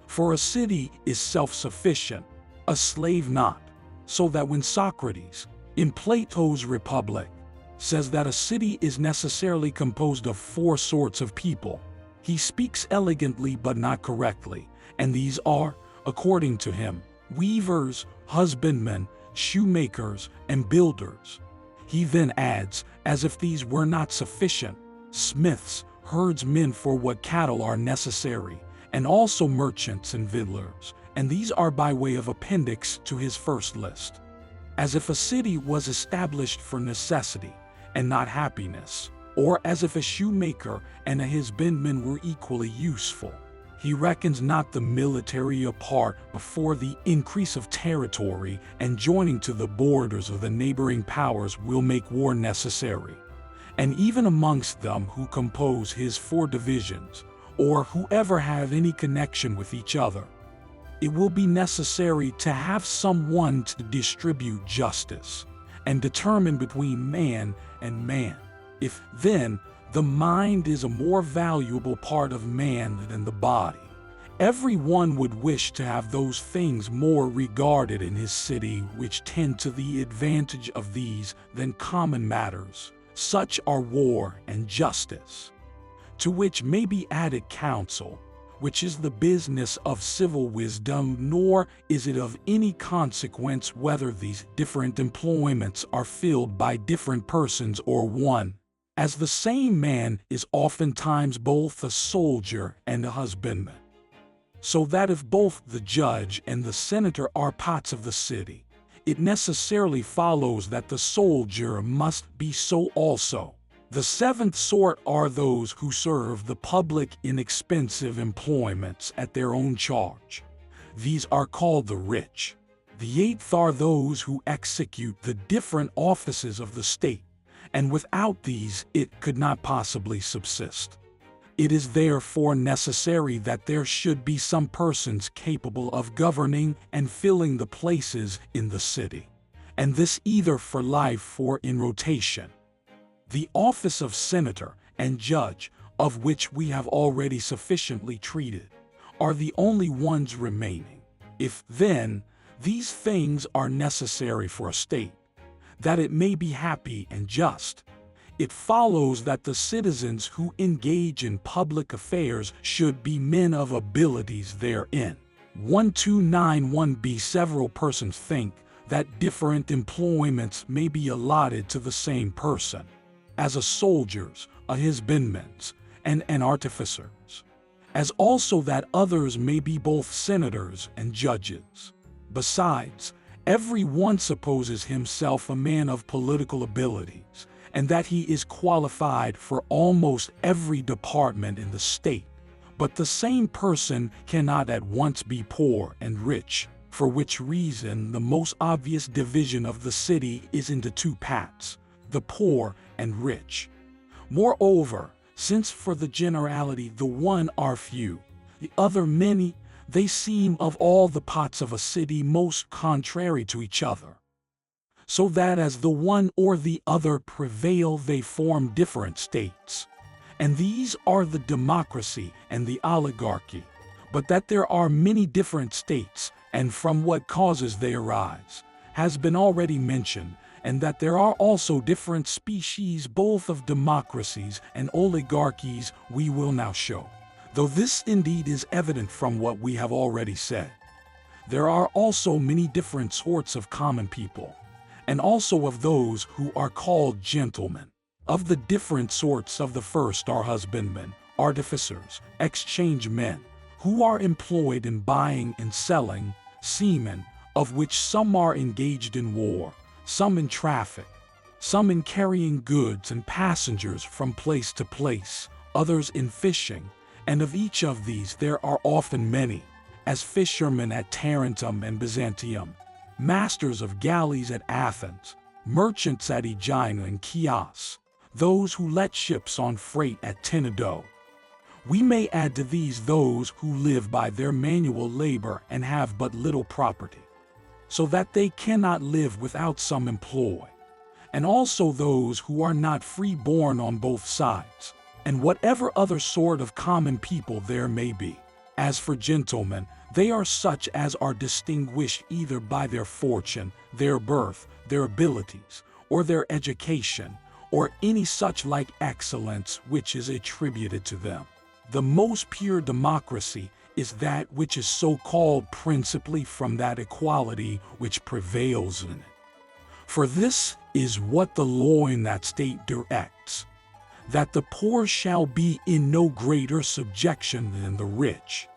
For a city is self-sufficient, a slave not. So that when Socrates, in Plato's Republic, says that a city is necessarily composed of 4 sorts of people, he speaks elegantly but not correctly, and these are, according to him, weavers, husbandmen, shoemakers, and builders. He then adds, as if these were not sufficient, smiths, herdsmen for what cattle are necessary, and also merchants and victuallers, and these are by way of appendix to his first list. As if a city was established for necessity, and not happiness, or as if a shoemaker and a husbandman were equally useful. He reckons not the military apart before the increase of territory and joining to the borders of the neighboring powers will make war necessary. And even amongst them who compose his 4 divisions, or whoever have any connection with each other, it will be necessary to have someone to distribute justice and determine between man and man. If, then, the mind is a more valuable part of man than the body, every one would wish to have those things more regarded in his city which tend to the advantage of these than common matters. Such are war and justice, to which may be added counsel, which is the business of civil wisdom, nor is it of any consequence whether these different employments are filled by different persons or one, as the same man is oftentimes both a soldier and a husbandman. So that if both the judge and the senator are pots of the city, it necessarily follows that the soldier must be so also. The 7th sort are those who serve the public in expensive employments at their own charge. These are called the rich. The 8th are those who execute the different offices of the state, and without these it could not possibly subsist. It is therefore necessary that there should be some persons capable of governing and filling the places in the city, and this either for life or in rotation. The office of senator and judge, of which we have already sufficiently treated, are the only ones remaining. If, then, these things are necessary for a state, that it may be happy and just, it follows that the citizens who engage in public affairs should be men of abilities therein. 1291b. Several persons think that different employments may be allotted to the same person, as a soldiers, a husbandman's, and an artificer's, as also that others may be both senators and judges. Besides, every one supposes himself a man of political abilities, and that he is qualified for almost every department in the state. But the same person cannot at once be poor and rich, for which reason the most obvious division of the city is into two parts, the poor and rich. Moreover, since for the generality the one are few, the other many, they seem of all the parts of a city most contrary to each other, so that as the one or the other prevail they form different states. And these are the democracy and the oligarchy, but that there are many different states, and from what causes they arise, has been already mentioned, and that there are also different species both of democracies and oligarchies we will now show. Though this indeed is evident from what we have already said, there are also many different sorts of common people, and also of those who are called gentlemen. Of the different sorts of the first are husbandmen, artificers, exchange men, who are employed in buying and selling, seamen, of which some are engaged in war, some in traffic, some in carrying goods and passengers from place to place, others in fishing, and of each of these there are often many, as fishermen at Tarentum and Byzantium, masters of galleys at Athens, merchants at Aegina and Chios, those who let ships on freight at Tenedo. We may add to these those who live by their manual labor and have but little property, so that they cannot live without some employ, and also those who are not free-born on both sides, and whatever other sort of common people there may be. As for gentlemen, they are such as are distinguished either by their fortune, their birth, their abilities, or their education, or any such like excellence which is attributed to them. The most pure democracy is that which is so called principally from that equality which prevails in it. For this is what the law in that state directs, that the poor shall be in no greater subjection than the rich,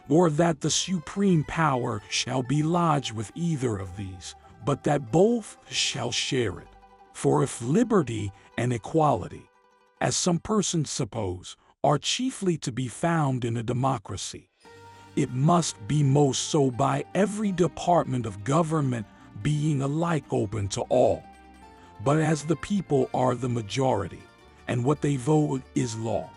or that the supreme power shall be lodged with either of these, but that both shall share it. For if liberty and equality, as some persons suppose, are chiefly to be found in a democracy, it must be most so by every department of government being alike open to all. But as the people are the majority, and what they vote is law,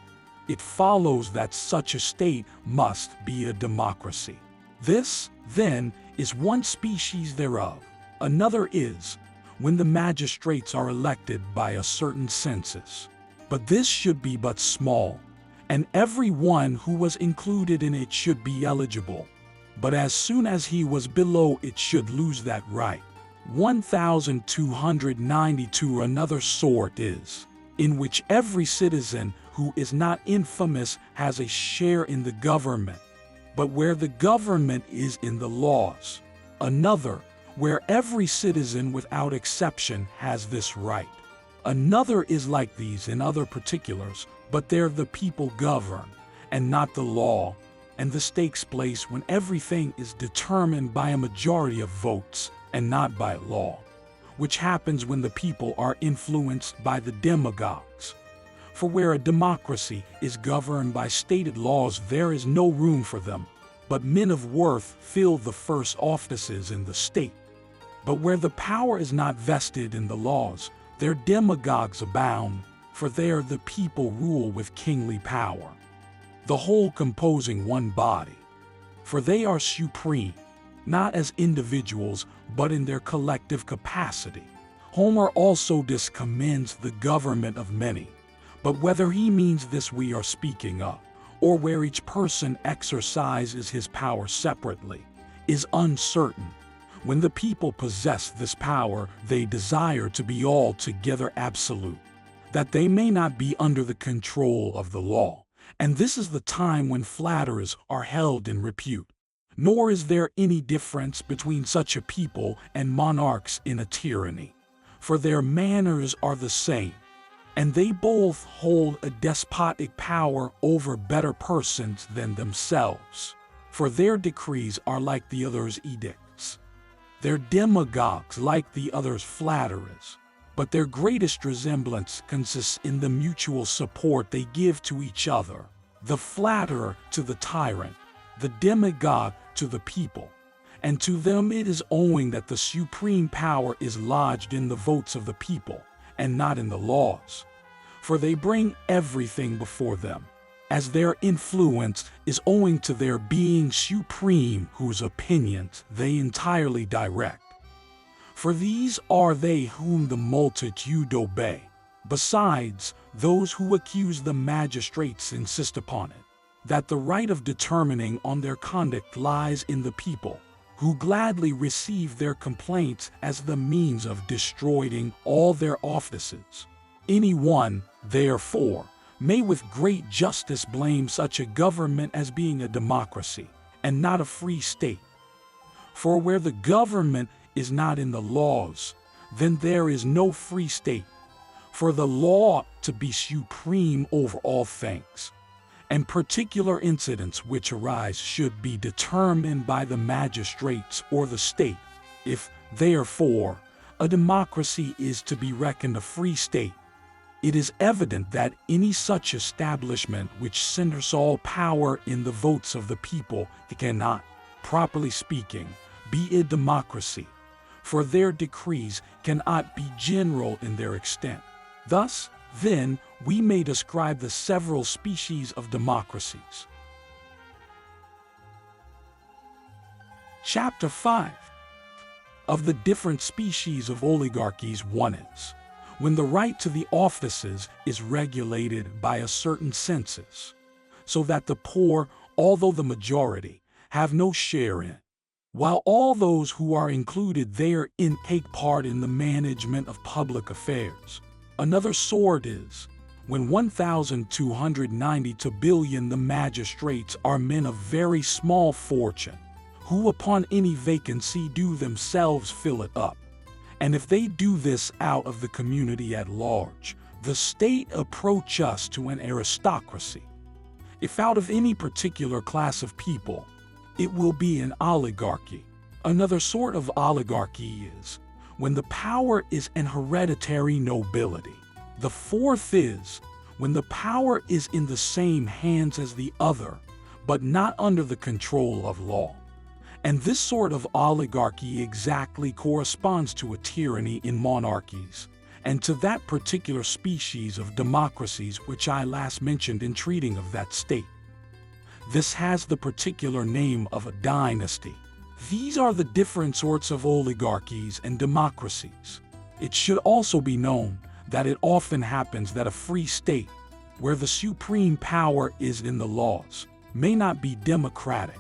it follows that such a state must be a democracy. This, then, is one species thereof. Another is, when the magistrates are elected by a certain census. But this should be but small, and every one who was included in it should be eligible. But as soon as he was below it should lose that right. 1292 another sort is, in which every citizen who is not infamous has a share in the government, but where the government is in the laws. Another, where every citizen without exception has this right. Another is like these in other particulars, but there the people govern, and not the law, and the stakes place when everything is determined by a majority of votes, and not by law, which happens when the people are influenced by the demagogues. For where a democracy is governed by stated laws, there is no room for them, but men of worth fill the first offices in the state. But where the power is not vested in the laws, Their demagogues abound, for there the people rule with kingly power, the whole composing one body. For they are supreme, not as individuals, but in their collective capacity. Homer also commends the government of many, but whether he means this we are speaking of, or where each person exercises his power separately, is uncertain. When the people possess this power, they desire to be altogether absolute, that they may not be under the control of the law. And this is the time when flatterers are held in repute. Nor is there any difference between such a people and monarchs in a tyranny, for their manners are the same, and they both hold a despotic power over better persons than themselves, for their decrees are like the others' edicts, their demagogues like the others' flatterers. But their greatest resemblance consists in the mutual support they give to each other, the flatterer to the tyrant, the demagogue to the people. And to them it is owing that the supreme power is lodged in the votes of the people, and not in the laws. For they bring everything before them, as their influence is owing to their being supreme, whose opinions they entirely direct. For these are they whom the multitude obey. Besides, those who accuse the magistrates insist upon it, that the right of determining on their conduct lies in the people, who gladly receive their complaints as the means of destroying all their offices. Any one, therefore, may with great justice blame such a government as being a democracy, and not a free state. For where the government is not in the laws, then there is no free state. For the law to be supreme over all things, and particular incidents which arise should be determined by the magistrates or the state. If, therefore, a democracy is to be reckoned a free state, it is evident that any such establishment which centers all power in the votes of the people cannot, properly speaking, be a democracy, for their decrees cannot be general in their extent. Thus, then, we may describe the several species of democracies. Chapter 5. Of the different species of oligarchies. 1 is, when the right to the offices is regulated by a certain census, so that the poor, although the majority, have no share in it, while all those who are included therein take part in the management of public affairs. Another sort is, when 1,292 billion the magistrates are men of very small fortune, who upon any vacancy do themselves fill it up. And if they do this out of the community at large, the state approach us to an aristocracy. If out of any particular class of people, it will be an oligarchy. Another sort of oligarchy is, when the power is an hereditary nobility. The 4th is, when the power is in the same hands as the other, but not under the control of law. And this sort of oligarchy exactly corresponds to a tyranny in monarchies, and to that particular species of democracies which I last mentioned in treating of that state. This has the particular name of a dynasty. These are the different sorts of oligarchies and democracies. It should also be known that it often happens that a free state, where the supreme power is in the laws, may not be democratic,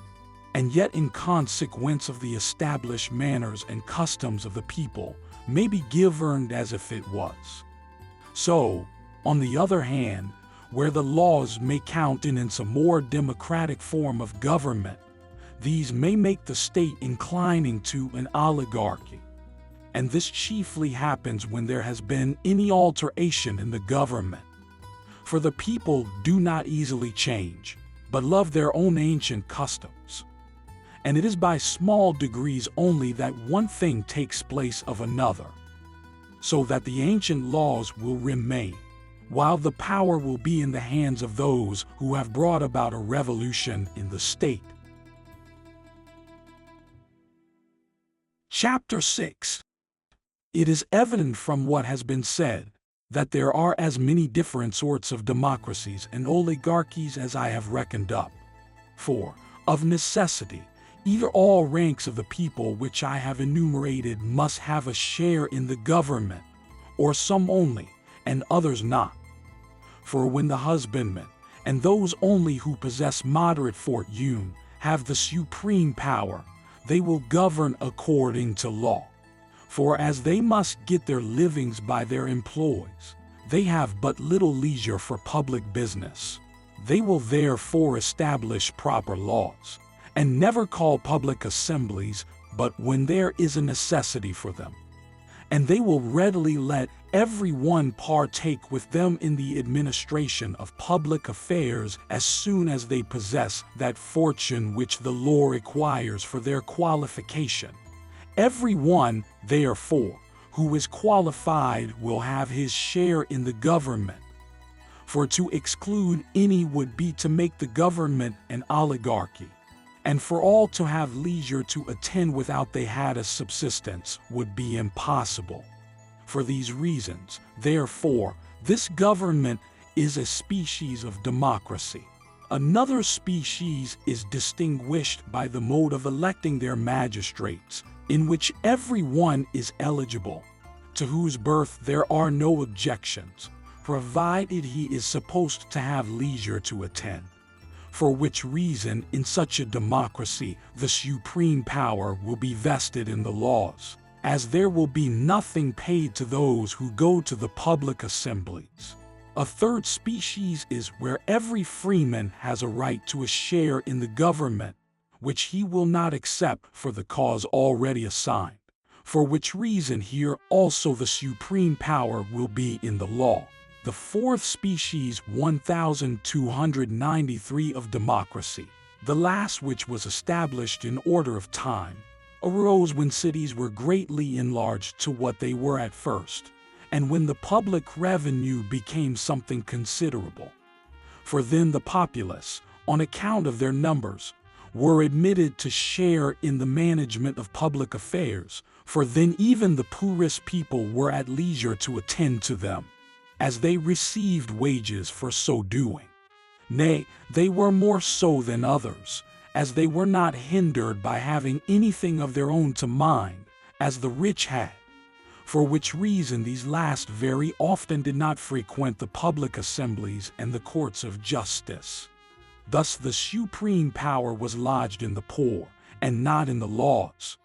and yet in consequence of the established manners and customs of the people, may be governed as if it was. So, on the other hand, where the laws may countenance a more democratic form of government, these may make the state inclining to an oligarchy. And this chiefly happens when there has been any alteration in the government. For the people do not easily change, but love their own ancient customs. And it is by small degrees only that one thing takes place of another, so that the ancient laws will remain, while the power will be in the hands of those who have brought about a revolution in the state. Chapter 6. It is evident from what has been said that there are as many different sorts of democracies and oligarchies as I have reckoned up. For, of necessity, either all ranks of the people which I have enumerated must have a share in the government, or some only, and others not. For when the husbandmen, and those only who possess moderate fortune, have the supreme power, they will govern according to law. For as they must get their livings by their employs, they have but little leisure for public business. They will therefore establish proper laws, and never call public assemblies but when there is a necessity for them. And they will readily let every one partake with them in the administration of public affairs as soon as they possess that fortune which the law requires for their qualification. Every one, therefore, who is qualified will have his share in the government. For to exclude any would be to make the government an oligarchy, and for all to have leisure to attend without they had a subsistence would be impossible. For these reasons, therefore, this government is a species of democracy. Another species is distinguished by the mode of electing their magistrates, in which every one is eligible, to whose birth there are no objections, provided he is supposed to have leisure to attend. For which reason, in such a democracy, the supreme power will be vested in the laws, as there will be nothing paid to those who go to the public assemblies. A third species is where every freeman has a right to a share in the government, which he will not accept for the cause already assigned, for which reason here also the supreme power will be in the law. The fourth species 1293 of democracy, the last which was established in order of time, arose when cities were greatly enlarged to what they were at first, and when the public revenue became something considerable. For then the populace, on account of their numbers, were admitted to share in the management of public affairs, for then even the poorest people were at leisure to attend to them, as they received wages for so doing. Nay, they were more so than others, as they were not hindered by having anything of their own to mind, as the rich had. For which reason these last very often did not frequent the public assemblies and the courts of justice. Thus the supreme power was lodged in the poor, and not in the laws.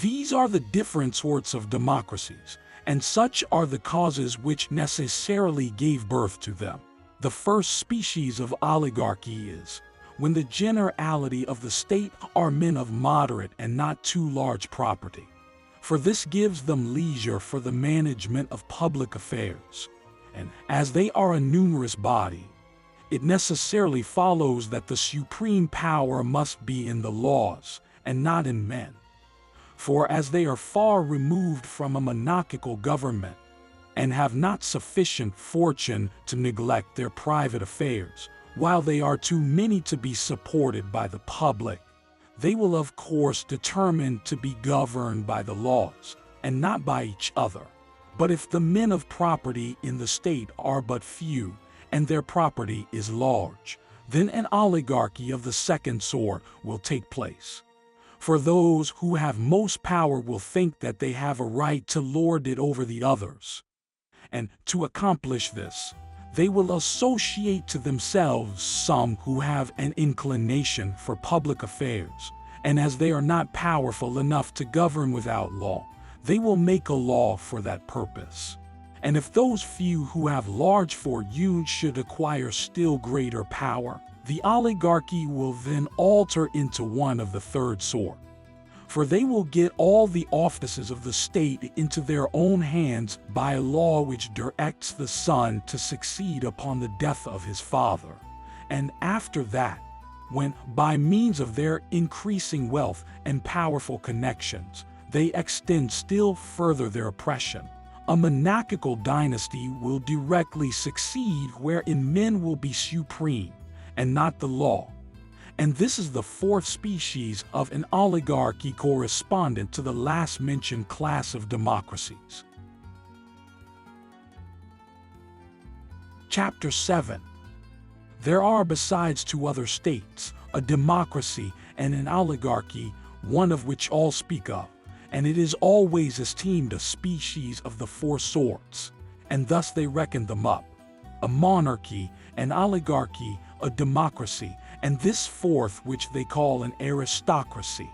These are the different sorts of democracies, and such are the causes which necessarily gave birth to them. The first species of oligarchy is when the generality of the state are men of moderate and not too large property. For this gives them leisure for the management of public affairs. And as they are a numerous body, it necessarily follows that the supreme power must be in the laws, and not in men. For as they are far removed from a monarchical government, and have not sufficient fortune to neglect their private affairs, while they are too many to be supported by the public, they will of course determine to be governed by the laws, and not by each other. But if the men of property in the state are but few, and their property is large, then an oligarchy of the second sort will take place. For those who have most power will think that they have a right to lord it over the others. And to accomplish this, they will associate to themselves some who have an inclination for public affairs, and as they are not powerful enough to govern without law, they will make a law for that purpose. And if those few who have large fortune should acquire still greater power, the oligarchy will then alter into one of the third sort. For they will get all the offices of the state into their own hands by a law which directs the son to succeed upon the death of his father. And after that, when, by means of their increasing wealth and powerful connections, they extend still further their oppression, a monarchical dynasty will directly succeed wherein men will be supreme, and not the law. And this is the fourth species of an oligarchy correspondent to the last mentioned class of democracies. Chapter 7. There are besides two other states, a democracy and an oligarchy, one of which all speak of, and it is always esteemed a species of the four sorts, and thus they reckon them up: a monarchy, an oligarchy, a democracy, and this fourth which they call an aristocracy.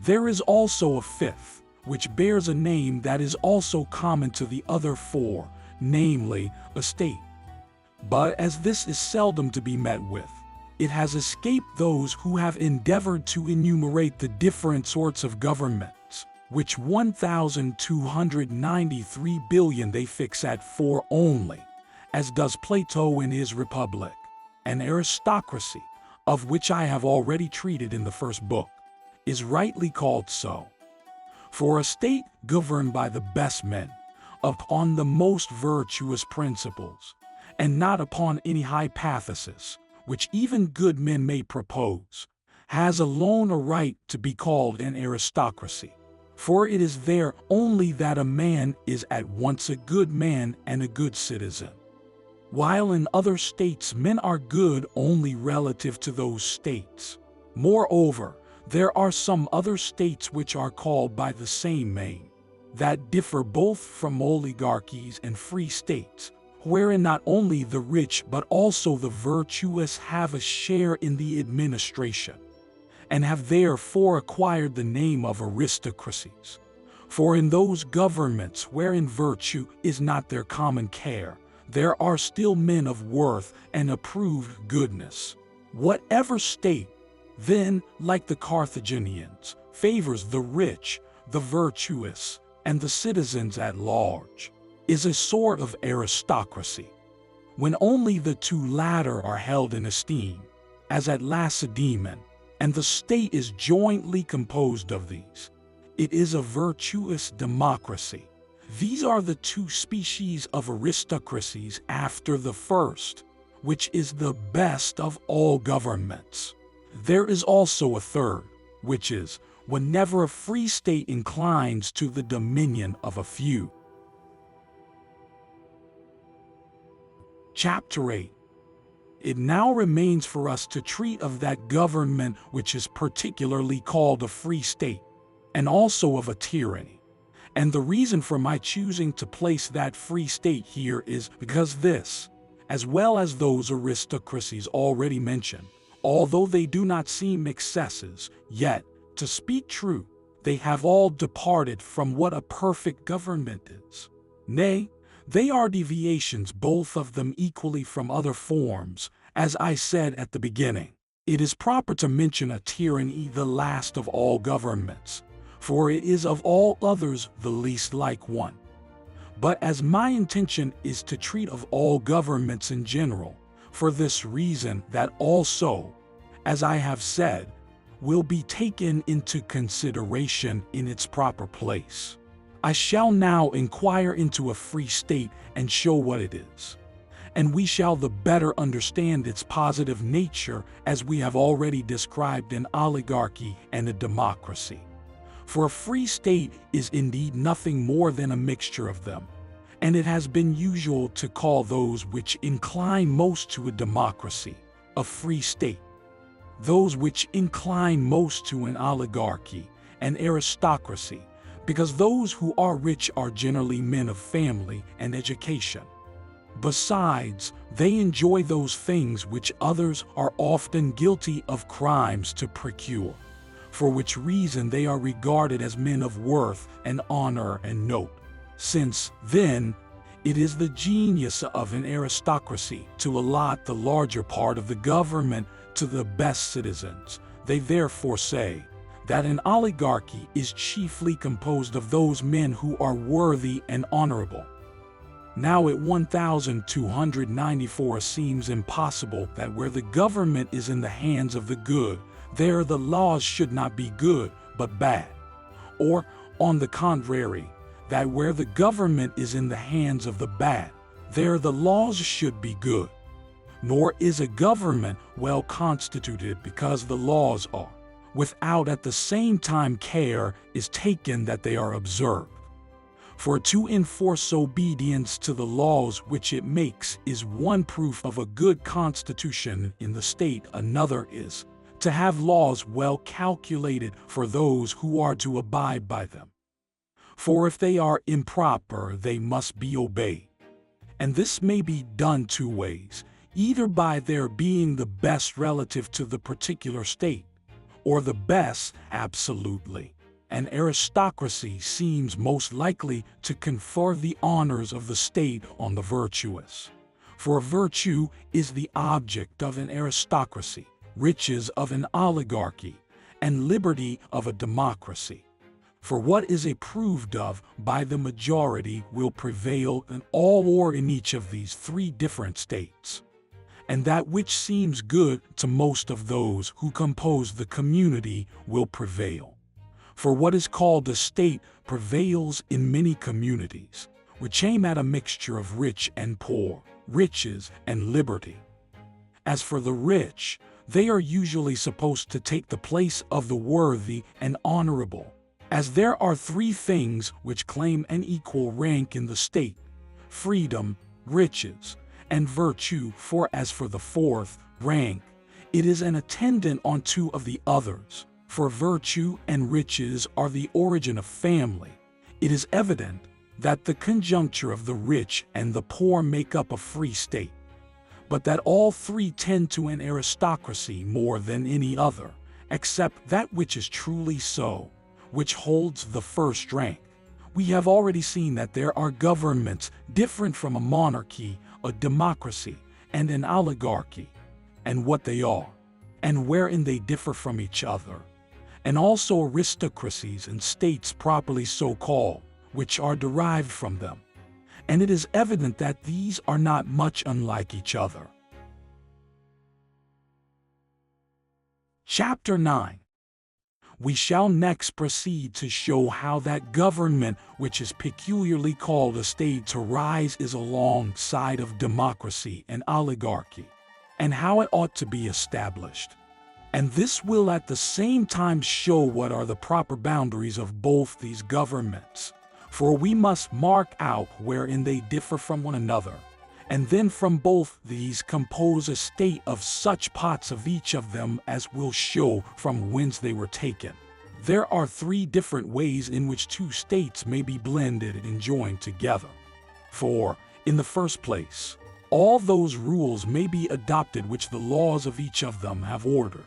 There is also a fifth, which bears a name that is also common to the other four, namely, a state. But as this is seldom to be met with, it has escaped those who have endeavored to enumerate the different sorts of governments, which 1,293 billion they fix at 4 only, as does Plato in his Republic. An aristocracy, of which I have already treated in the first book, is rightly called so. For a state governed by the best men, upon the most virtuous principles, and not upon any hypothesis, which even good men may propose, has alone a right to be called an aristocracy. For it is there only that a man is at once a good man and a good citizen, while in other states men are good only relative to those states. Moreover, there are some other states which are called by the same name, that differ both from oligarchies and free states, wherein not only the rich but also the virtuous have a share in the administration, and have therefore acquired the name of aristocracies. For in those governments wherein virtue is not their common care, there are still men of worth and approved goodness. Whatever state, then, like the Carthaginians, favors the rich, the virtuous, and the citizens at large, is a sort of aristocracy. When only the two latter are held in esteem, as at Lacedaemon, and the state is jointly composed of these, it is a virtuous democracy. These are the two species of aristocracies after the first, which is the best of all governments. There is also a third, which is, whenever a free state inclines to the dominion of a few. Chapter 8. It now remains for us to treat of that government which is particularly called a free state, and also of a tyranny. And the reason for my choosing to place that free state here is because this, as well as those aristocracies already mentioned, although they do not seem excesses, yet, to speak true, they have all departed from what a perfect government is. Nay, they are deviations both of them equally from other forms. As I said at the beginning, it is proper to mention a tyranny the last of all governments, for it is of all others the least like one. But as my intention is to treat of all governments in general, for this reason that also, as I have said, will be taken into consideration in its proper place, I shall now inquire into a free state and show what it is, and we shall the better understand its positive nature as we have already described an oligarchy and a democracy. For a free state is indeed nothing more than a mixture of them, and it has been usual to call those which incline most to a democracy a free state, those which incline most to an oligarchy an aristocracy, because those who are rich are generally men of family and education. Besides, they enjoy those things which others are often guilty of crimes to procure, for which reason they are regarded as men of worth and honor and note. Since, then, it is the genius of an aristocracy to allot the larger part of the government to the best citizens, they therefore say that an oligarchy is chiefly composed of those men who are worthy and honorable. Now at 1294 seems impossible that where the government is in the hands of the good, there the laws should not be good, but bad. Or, on the contrary, that where the government is in the hands of the bad, there the laws should be good. Nor is a government well constituted because the laws are, without at the same time care is taken that they are observed. For to enforce obedience to the laws which it makes is one proof of a good constitution in the state. Another is to have laws well calculated for those who are to abide by them. For if they are improper, they must be obeyed. And this may be done two ways, either by their being the best relative to the particular state, or the best absolutely. An aristocracy seems most likely to confer the honors of the state on the virtuous. For virtue is the object of an aristocracy, riches of an oligarchy, and liberty of a democracy. For what is approved of by the majority will prevail in all or in each of these three different states. And that which seems good to most of those who compose the community will prevail. For what is called a state prevails in many communities, which aim at a mixture of rich and poor, riches and liberty. As for the rich, they are usually supposed to take the place of the worthy and honorable, as there are three things which claim an equal rank in the state: freedom, riches, and virtue. For as for the fourth, rank, it is an attendant on two of the others. For virtue and riches are the origin of family. It is evident that the conjuncture of the rich and the poor make up a free state, but that all three tend to an aristocracy more than any other, except that which is truly so, which holds the first rank. We have already seen that there are governments different from a monarchy, a democracy, and an oligarchy, and what they are, and wherein they differ from each other, and also aristocracies and states properly so called, which are derived from them. And it is evident that these are not much unlike each other. Chapter 9. We shall next proceed to show how that government which is peculiarly called a state to rise is alongside of democracy and oligarchy, and how it ought to be established. And this will at the same time show what are the proper boundaries of both these governments. For we must mark out wherein they differ from one another, and then from both these compose a state of such parts of each of them as will show from whence they were taken. There are three different ways in which two states may be blended and joined together. For, in the first place, all those rules may be adopted which the laws of each of them have ordered.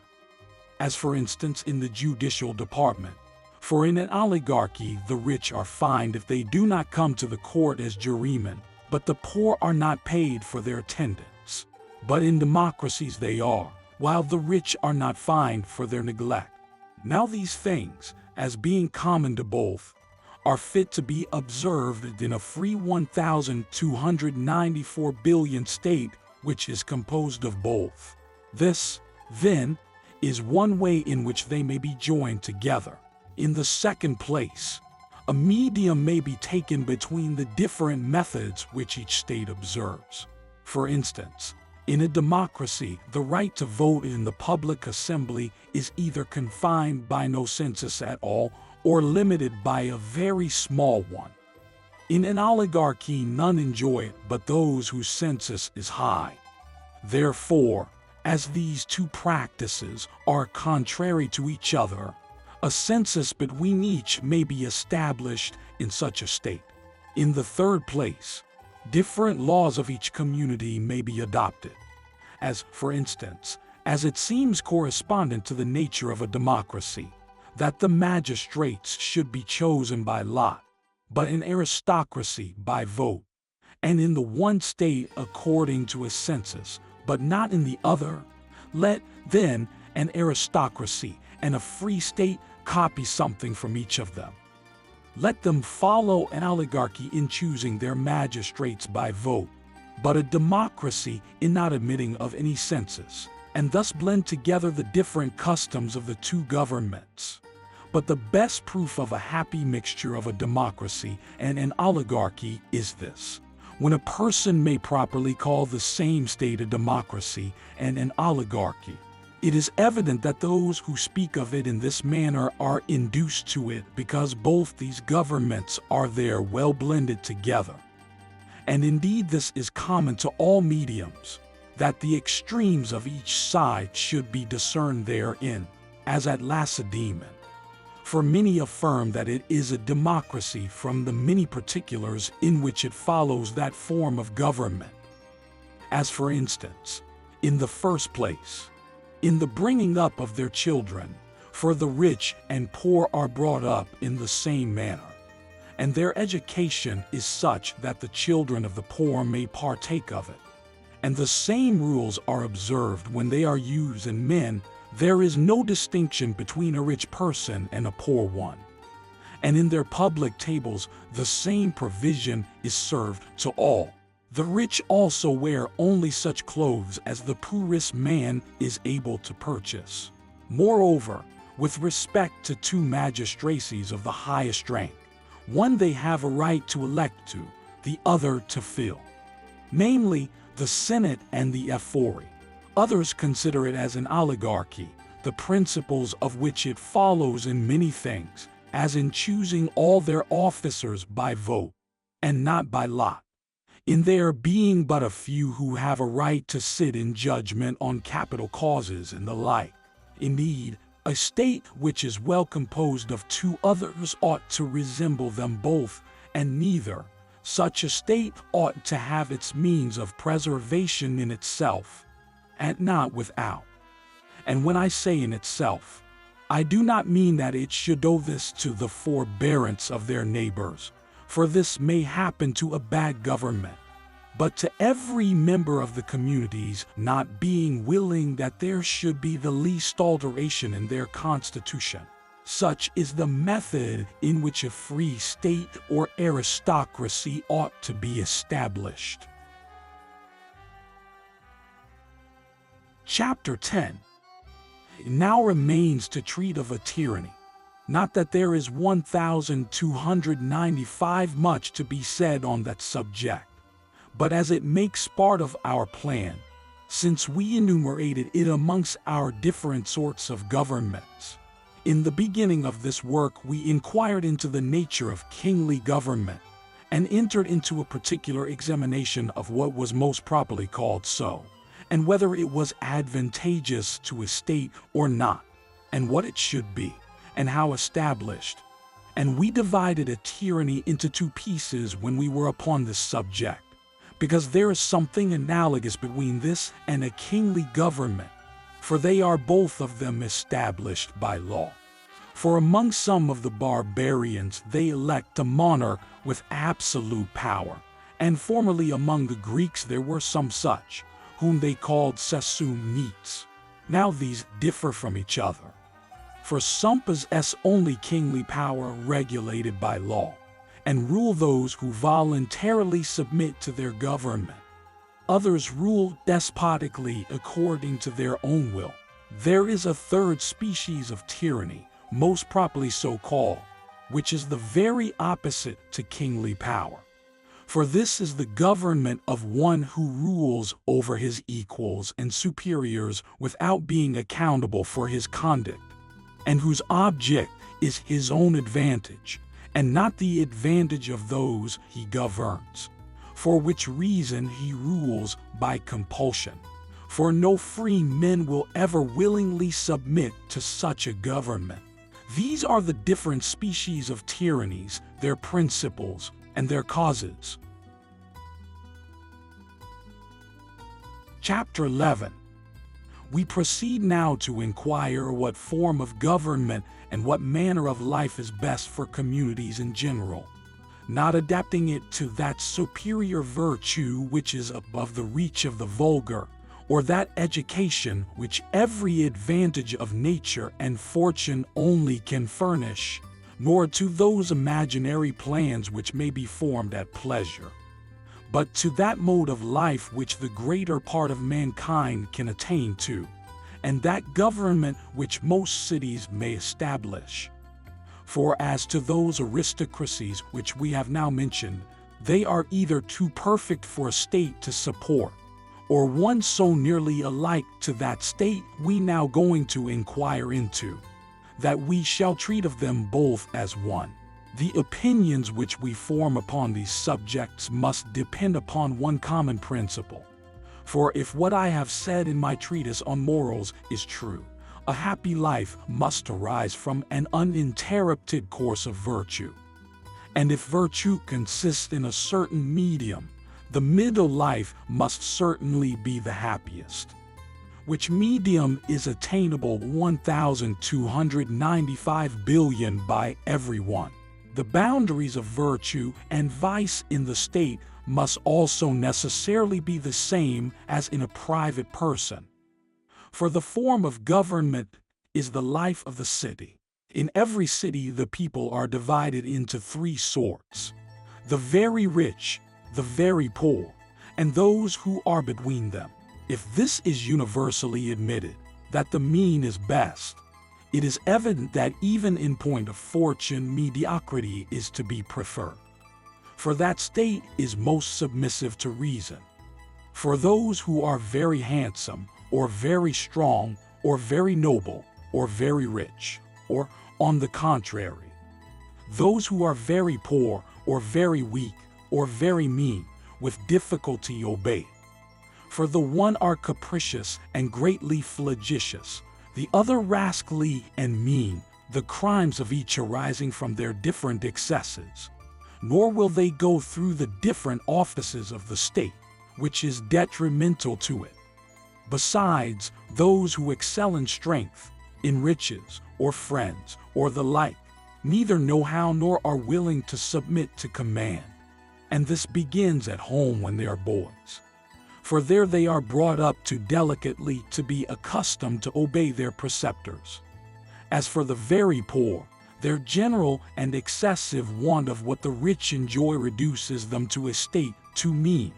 As for instance in the judicial department. For in an oligarchy the rich are fined if they do not come to the court as jurymen, but the poor are not paid for their attendance. But in democracies they are, while the rich are not fined for their neglect. Now these things, as being common to both, are fit to be observed in a free 1,294 billion state which is composed of both. This, then, is one way in which they may be joined together. In the second place, a medium may be taken between the different methods which each state observes. For instance, in a democracy, the right to vote in the public assembly is either confined by no census at all or limited by a very small one. In an oligarchy, none enjoy it but those whose census is high. Therefore, as these two practices are contrary to each other, a census between each may be established in such a state. In the third place, different laws of each community may be adopted, as, for instance, as it seems correspondent to the nature of a democracy, that the magistrates should be chosen by lot, but in aristocracy by vote, and in the one state according to a census, but not in the other. Let, then, an aristocracy and a free state copy something from each of them. Let them follow an oligarchy in choosing their magistrates by vote, but a democracy in not admitting of any census, and thus blend together the different customs of the two governments. But the best proof of a happy mixture of a democracy and an oligarchy is this: when a person may properly call the same state a democracy and an oligarchy, It is evident that those who speak of it in this manner are induced to it because both these governments are there well blended together. And indeed this is common to all mediums, that the extremes of each side should be discerned therein, as at Lacedaemon. For many affirm that it is a democracy from the many particulars in which it follows that form of government. As for instance, in the first place, in the bringing up of their children, for the rich and poor are brought up in the same manner, and their education is such that the children of the poor may partake of it. And the same rules are observed when they are used in men. There is no distinction between a rich person and a poor one. And in their public tables, the same provision is served to all. The rich also wear only such clothes as the poorest man is able to purchase. Moreover, with respect to two magistracies of the highest rank, one they have a right to elect to, the other to fill, namely the Senate and the Ephori. Others consider it as an oligarchy, the principles of which it follows in many things, as in choosing all their officers by vote, and not by lot, in there being but a few who have a right to sit in judgment on capital causes and the like. Indeed, a state which is well composed of two others ought to resemble them both, and neither. Such a state ought to have its means of preservation in itself, and not without. And when I say in itself, I do not mean that it should owe this to the forbearance of their neighbors, for this may happen to a bad government, but to every member of the communities not being willing that there should be the least alteration in their constitution. Such is the method in which a free state or aristocracy ought to be established. Chapter 10. It now remains to treat of a tyranny. Not that there is 1,295 much to be said on that subject, but as it makes part of our plan, since we enumerated it amongst our different sorts of governments. In the beginning of this work we inquired into the nature of kingly government, and entered into a particular examination of what was most properly called so, and whether it was advantageous to a state or not, and what it should be, and how established. And we divided a tyranny into two pieces when we were upon this subject, because there is something analogous between this and a kingly government, for they are both of them established by law. For among some of the barbarians they elect a monarch with absolute power, and formerly among the Greeks there were some such, whom they called sessumites. Now these differ from each other. For some possess only kingly power regulated by law, and rule those who voluntarily submit to their government. Others rule despotically according to their own will. There is a third species of tyranny, most properly so called, which is the very opposite to kingly power. For this is the government of one who rules over his equals and superiors without being accountable for his conduct, and whose object is his own advantage, and not the advantage of those he governs, for which reason he rules by compulsion. For no free men will ever willingly submit to such a government. These are the different species of tyrannies, their principles, and their causes. Chapter 11. We proceed now to inquire what form of government and what manner of life is best for communities in general, not adapting it to that superior virtue which is above the reach of the vulgar, or that education which every advantage of nature and fortune only can furnish, nor to those imaginary plans which may be formed at pleasure, but to that mode of life which the greater part of mankind can attain to, and that government which most cities may establish. For as to those aristocracies which we have now mentioned, they are either too perfect for a state to support, or one so nearly alike to that state we now going to inquire into, that we shall treat of them both as one. The opinions which we form upon these subjects must depend upon one common principle. For if what I have said in my treatise on morals is true, a happy life must arise from an uninterrupted course of virtue. And if virtue consists in a certain medium, the middle life must certainly be the happiest, which medium is attainable 1,295 billion by everyone. The boundaries of virtue and vice in the state must also necessarily be the same as in a private person. For the form of government is the life of the city. In every city the people are divided into three sorts: the very rich, the very poor, and those who are between them. If this is universally admitted, that the mean is best, it is evident that even in point of fortune mediocrity is to be preferred. For that state is most submissive to reason. For those who are very handsome, or very strong, or very noble, or very rich, or, on the contrary, those who are very poor, or very weak, or very mean, with difficulty obey. For the one are capricious and greatly flagitious, the other rascally and mean, the crimes of each arising from their different excesses. Nor will they go through the different offices of the state, which is detrimental to it. Besides, those who excel in strength, in riches, or friends, or the like, neither know how nor are willing to submit to command. And this begins at home when they are boys. For there they are brought up too delicately to be accustomed to obey their preceptors. As for the very poor, their general and excessive want of what the rich enjoy reduces them to a state too mean,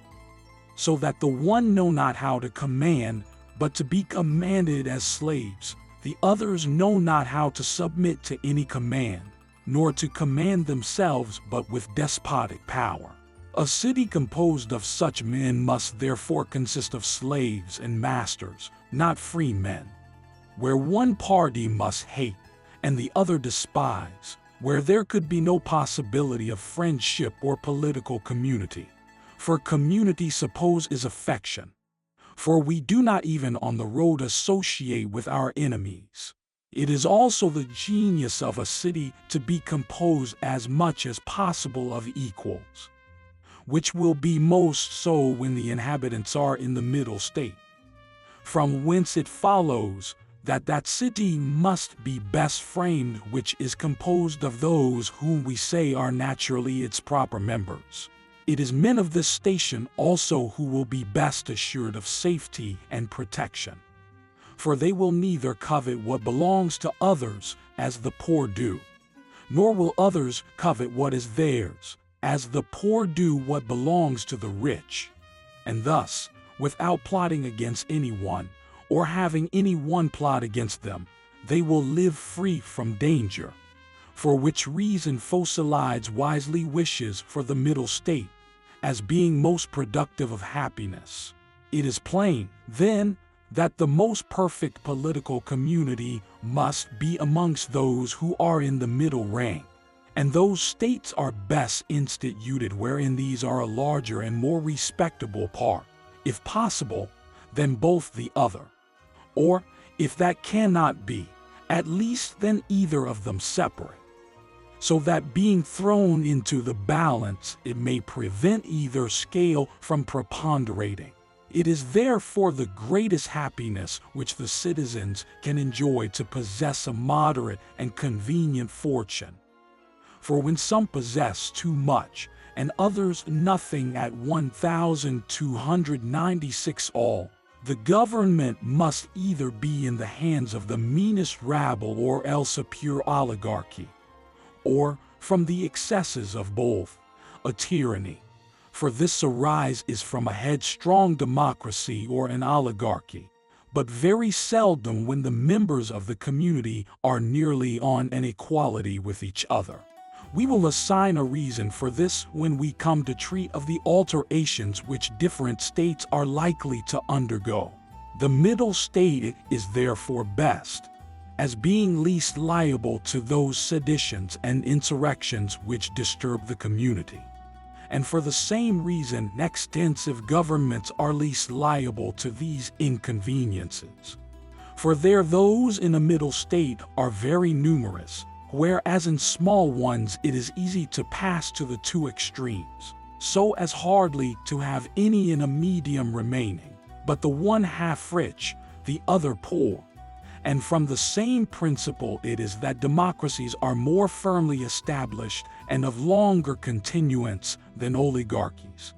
so that the one know not how to command, but to be commanded as slaves. The others know not how to submit to any command, nor to command themselves but with despotic power. A city composed of such men must therefore consist of slaves and masters, not free men, where one party must hate and the other despise, where there could be no possibility of friendship or political community. For community, suppose, is affection. For we do not even on the road associate with our enemies. It is also the genius of a city to be composed as much as possible of equals, which will be most so when the inhabitants are in the middle state. From whence it follows that that city must be best framed which is composed of those whom we say are naturally its proper members. It is men of this station also who will be best assured of safety and protection. For they will neither covet what belongs to others, as the poor do, nor will others covet what is theirs, as the poor do what belongs to the rich. And thus, without plotting against anyone, or having any one plot against them, they will live free from danger. For which reason Phocylides wisely wishes for the middle state, as being most productive of happiness. It is plain, then, that the most perfect political community must be amongst those who are in the middle rank, and those states are best instituted wherein these are a larger and more respectable part, if possible, than both the other. Or, if that cannot be, at least then either of them separate, so that being thrown into the balance it may prevent either scale from preponderating. It is therefore the greatest happiness which the citizens can enjoy to possess a moderate and convenient fortune. For when some possess too much, and others nothing at 1,296 all, the government must either be in the hands of the meanest rabble or else a pure oligarchy, or, from the excesses of both, a tyranny. For this arise is from a headstrong democracy or an oligarchy, but very seldom when the members of the community are nearly on an equality with each other. We will assign a reason for this when we come to treat of the alterations which different states are likely to undergo. The middle state is therefore best, as being least liable to those seditions and insurrections which disturb the community. And for the same reason, extensive governments are least liable to these inconveniences. For there those in a middle state are very numerous, whereas in small ones it is easy to pass to the two extremes, so as hardly to have any in a medium remaining, but the one half rich, the other poor. And from the same principle it is that democracies are more firmly established and of longer continuance than oligarchies.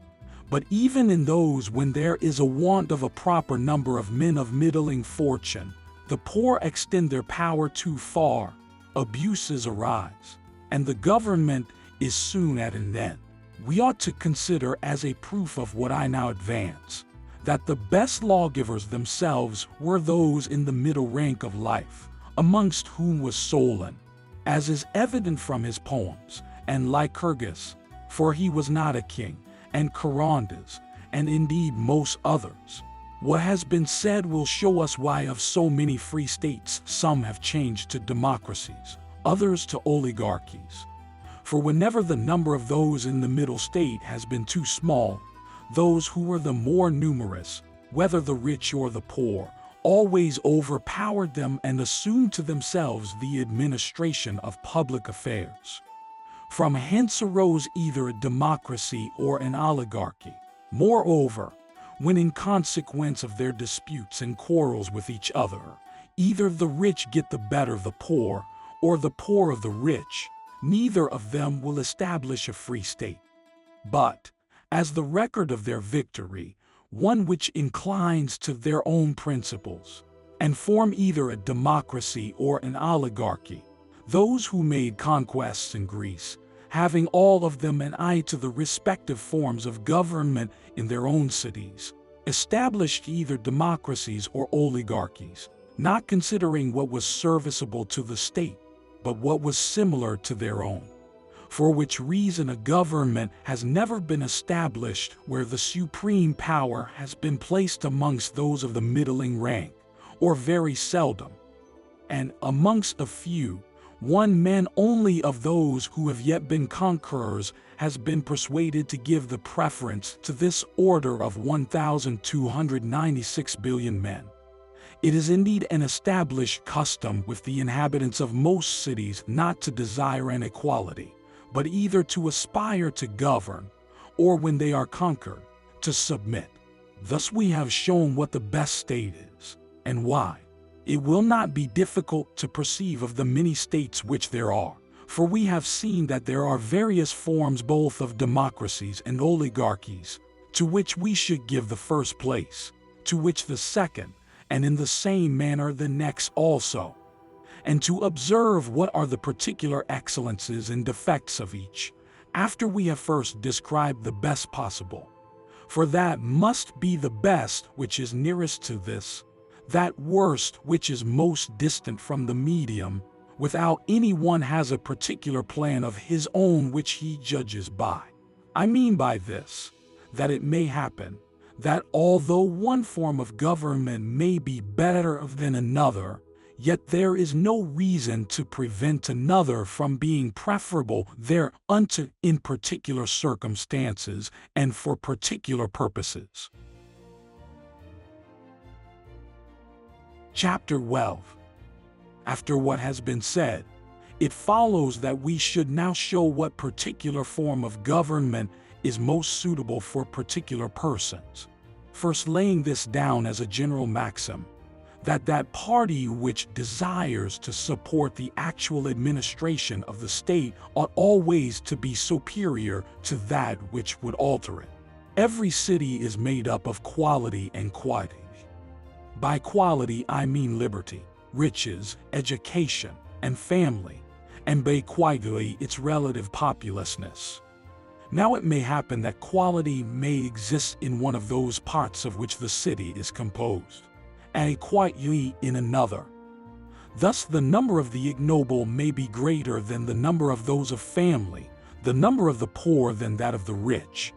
But even in those when there is a want of a proper number of men of middling fortune, the poor extend their power too far, abuses arise, and the government is soon at an end. We ought to consider as a proof of what I now advance, that the best lawgivers themselves were those in the middle rank of life, amongst whom was Solon, as is evident from his poems, and Lycurgus, for he was not a king, and Charondas, and indeed most others. What has been said will show us why of so many free states some have changed to democracies, others to oligarchies. For whenever the number of those in the middle state has been too small, those who were the more numerous, whether the rich or the poor, always overpowered them and assumed to themselves the administration of public affairs. From hence arose either a democracy or an oligarchy. Moreover, when in consequence of their disputes and quarrels with each other, either the rich get the better of the poor, or the poor of the rich, neither of them will establish a free state. But, as the record of their victory, one which inclines to their own principles, and form either a democracy or an oligarchy. Those who made conquests in Greece, having all of them an eye to the respective forms of government in their own cities, established either democracies or oligarchies, not considering what was serviceable to the state, but what was similar to their own. For which reason a government has never been established where the supreme power has been placed amongst those of the middling rank, or very seldom, and amongst a few, one man only of those who have yet been conquerors has been persuaded to give the preference to this order of 1,296 billion men. It is indeed an established custom with the inhabitants of most cities not to desire an equality, but either to aspire to govern, or when they are conquered, to submit. Thus we have shown what the best state is, and why. It will not be difficult to perceive of the many states which there are, for we have seen that there are various forms both of democracies and oligarchies, to which we should give the first place, to which the second, and in the same manner the next also, and to observe what are the particular excellences and defects of each, after we have first described the best possible. For that must be the best which is nearest to this, that worst which is most distant from the medium, without any one has a particular plan of his own which he judges by. I mean by this, that it may happen, that although one form of government may be better than another, yet there is no reason to prevent another from being preferable thereunto in particular circumstances and for particular purposes. Chapter 12. After what has been said, it follows that we should now show what particular form of government is most suitable for particular persons. First laying this down as a general maxim, that party which desires to support the actual administration of the state ought always to be superior to that which would alter it. Every city is made up of quality and quantity. By quality I mean liberty, riches, education, and family, and by quantity its relative populousness. Now it may happen that quality may exist in one of those parts of which the city is composed, and a quantity in another. Thus the number of the ignoble may be greater than the number of those of family, the number of the poor than that of the rich.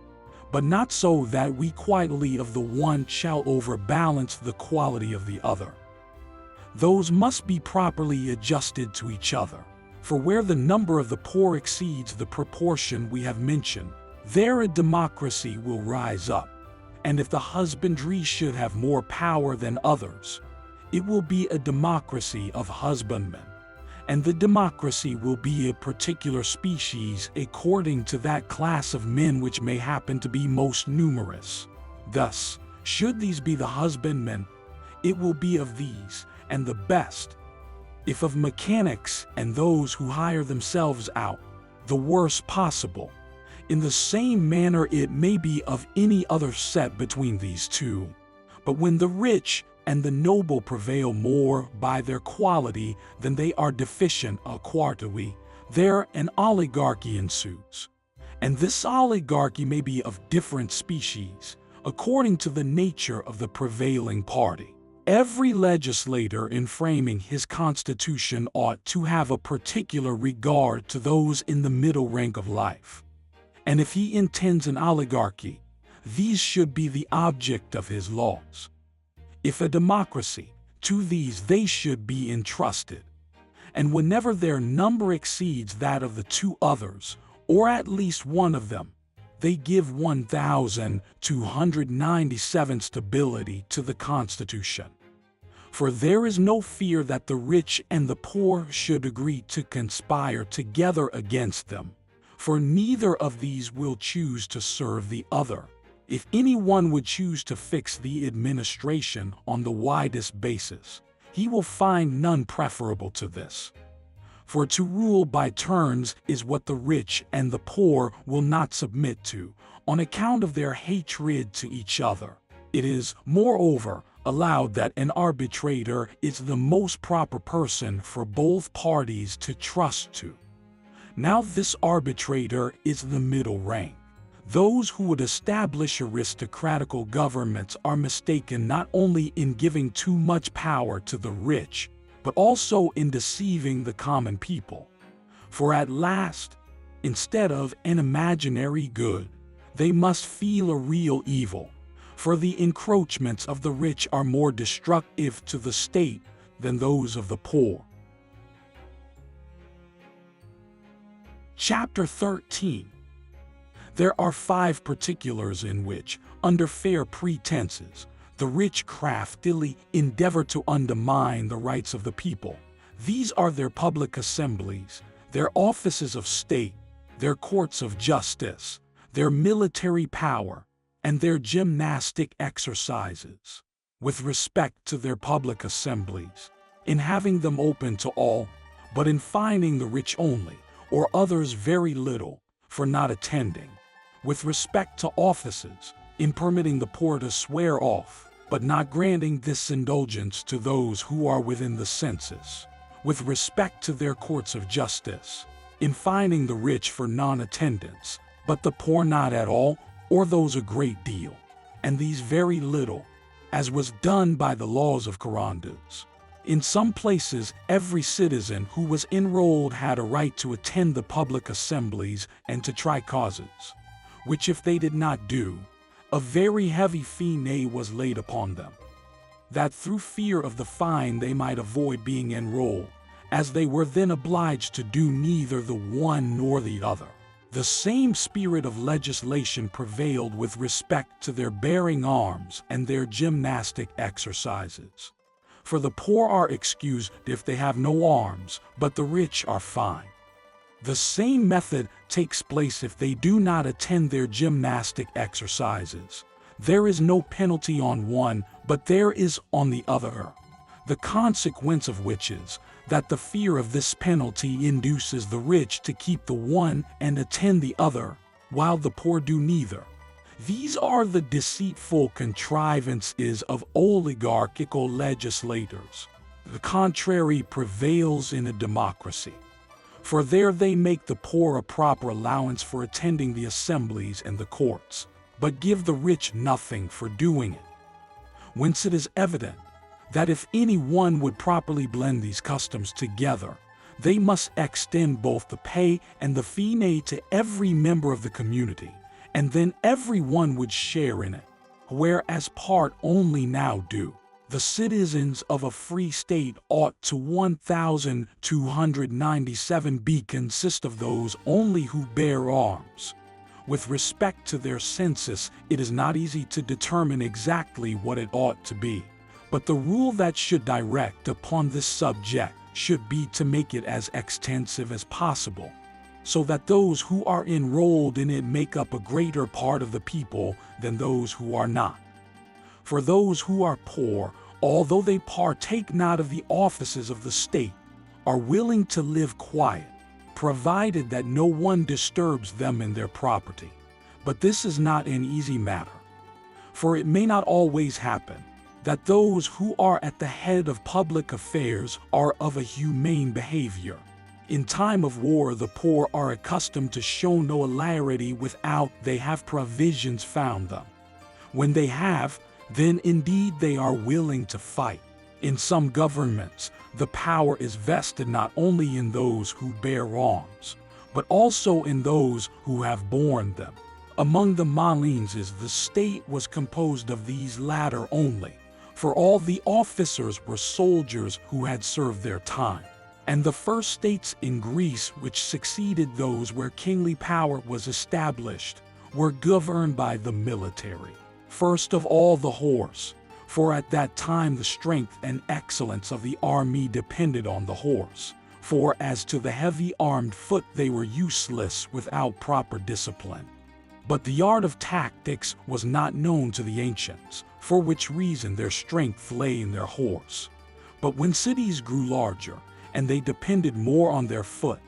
But not so that we quality of the one shall overbalance the quality of the other. Those must be properly adjusted to each other. For where the number of the poor exceeds the proportion we have mentioned, there a democracy will rise up. And if the husbandry should have more power than others, it will be a democracy of husbandmen. And the democracy will be a particular species according to that class of men which may happen to be most numerous. Thus, should these be the husbandmen, it will be of these, and the best. If of mechanics and those who hire themselves out, the worst possible. In the same manner it may be of any other set between these two. But when the rich and the noble prevail more by their quality than they are deficient a quartile, there an oligarchy ensues. And this oligarchy may be of different species, according to the nature of the prevailing party. Every legislator in framing his constitution ought to have a particular regard to those in the middle rank of life. And if he intends an oligarchy, these should be the object of his laws. If a democracy, to these they should be entrusted. And whenever their number exceeds that of the two others, or at least one of them, they give 1,297 stability to the Constitution. For there is no fear that the rich and the poor should agree to conspire together against them, for neither of these will choose to serve the other. If anyone would choose to fix the administration on the widest basis, he will find none preferable to this. For to rule by turns is what the rich and the poor will not submit to, on account of their hatred to each other. It is, moreover, allowed that an arbitrator is the most proper person for both parties to trust to. Now this arbitrator is the middle rank. Those who would establish aristocratical governments are mistaken not only in giving too much power to the rich, but also in deceiving the common people. For at last, instead of an imaginary good, they must feel a real evil, for the encroachments of the rich are more destructive to the state than those of the poor. Chapter 13. There are 5 particulars in which, under fair pretenses, the rich craftily endeavor to undermine the rights of the people. These are their public assemblies, their offices of state, their courts of justice, their military power, and their gymnastic exercises. With respect to their public assemblies, in having them open to all, but in fining the rich only, or others very little, for not attending. With respect to offices, in permitting the poor to swear off, but not granting this indulgence to those who are within the census. With respect to their courts of justice, in fining the rich for non-attendance, but the poor not at all, or those a great deal, and these very little, as was done by the laws of Carandus. In some places, every citizen who was enrolled had a right to attend the public assemblies and to try causes, which if they did not do, a very heavy fine was laid upon them, that through fear of the fine they might avoid being enrolled, as they were then obliged to do neither the one nor the other. The same spirit of legislation prevailed with respect to their bearing arms and their gymnastic exercises. For the poor are excused if they have no arms, but the rich are fined. The same method takes place if they do not attend their gymnastic exercises. There is no penalty on one, but there is on the other. The consequence of which is that the fear of this penalty induces the rich to keep the one and attend the other, while the poor do neither. These are the deceitful contrivances of oligarchical legislators. The contrary prevails in a democracy. For there they make the poor a proper allowance for attending the assemblies and the courts, but give the rich nothing for doing it. Whence it is evident that if anyone would properly blend these customs together, they must extend both the pay and the fine to every member of the community, and then everyone would share in it, whereas part only now do. The citizens of a free state ought to 1,297 be consist of those only who bear arms. With respect to their census, it is not easy to determine exactly what it ought to be, but the rule that should direct upon this subject should be to make it as extensive as possible, so that those who are enrolled in it make up a greater part of the people than those who are not. For those who are poor, although they partake not of the offices of the state, are willing to live quiet, provided that no one disturbs them in their property. But this is not an easy matter, for it may not always happen that those who are at the head of public affairs are of a humane behavior. In time of war, the poor are accustomed to show no hilarity without they have provisions found them. When they have, then indeed they are willing to fight. In some governments, the power is vested not only in those who bear arms, but also in those who have borne them. Among the Malines, the state was composed of these latter only, for all the officers were soldiers who had served their time. And the first states in Greece which succeeded those where kingly power was established were governed by the military. First of all, the horse, for at that time the strength and excellence of the army depended on the horse. For as to the heavy armed foot, they were useless without proper discipline. But the art of tactics was not known to the ancients, for which reason their strength lay in their horse. But when cities grew larger, and they depended more on their foot,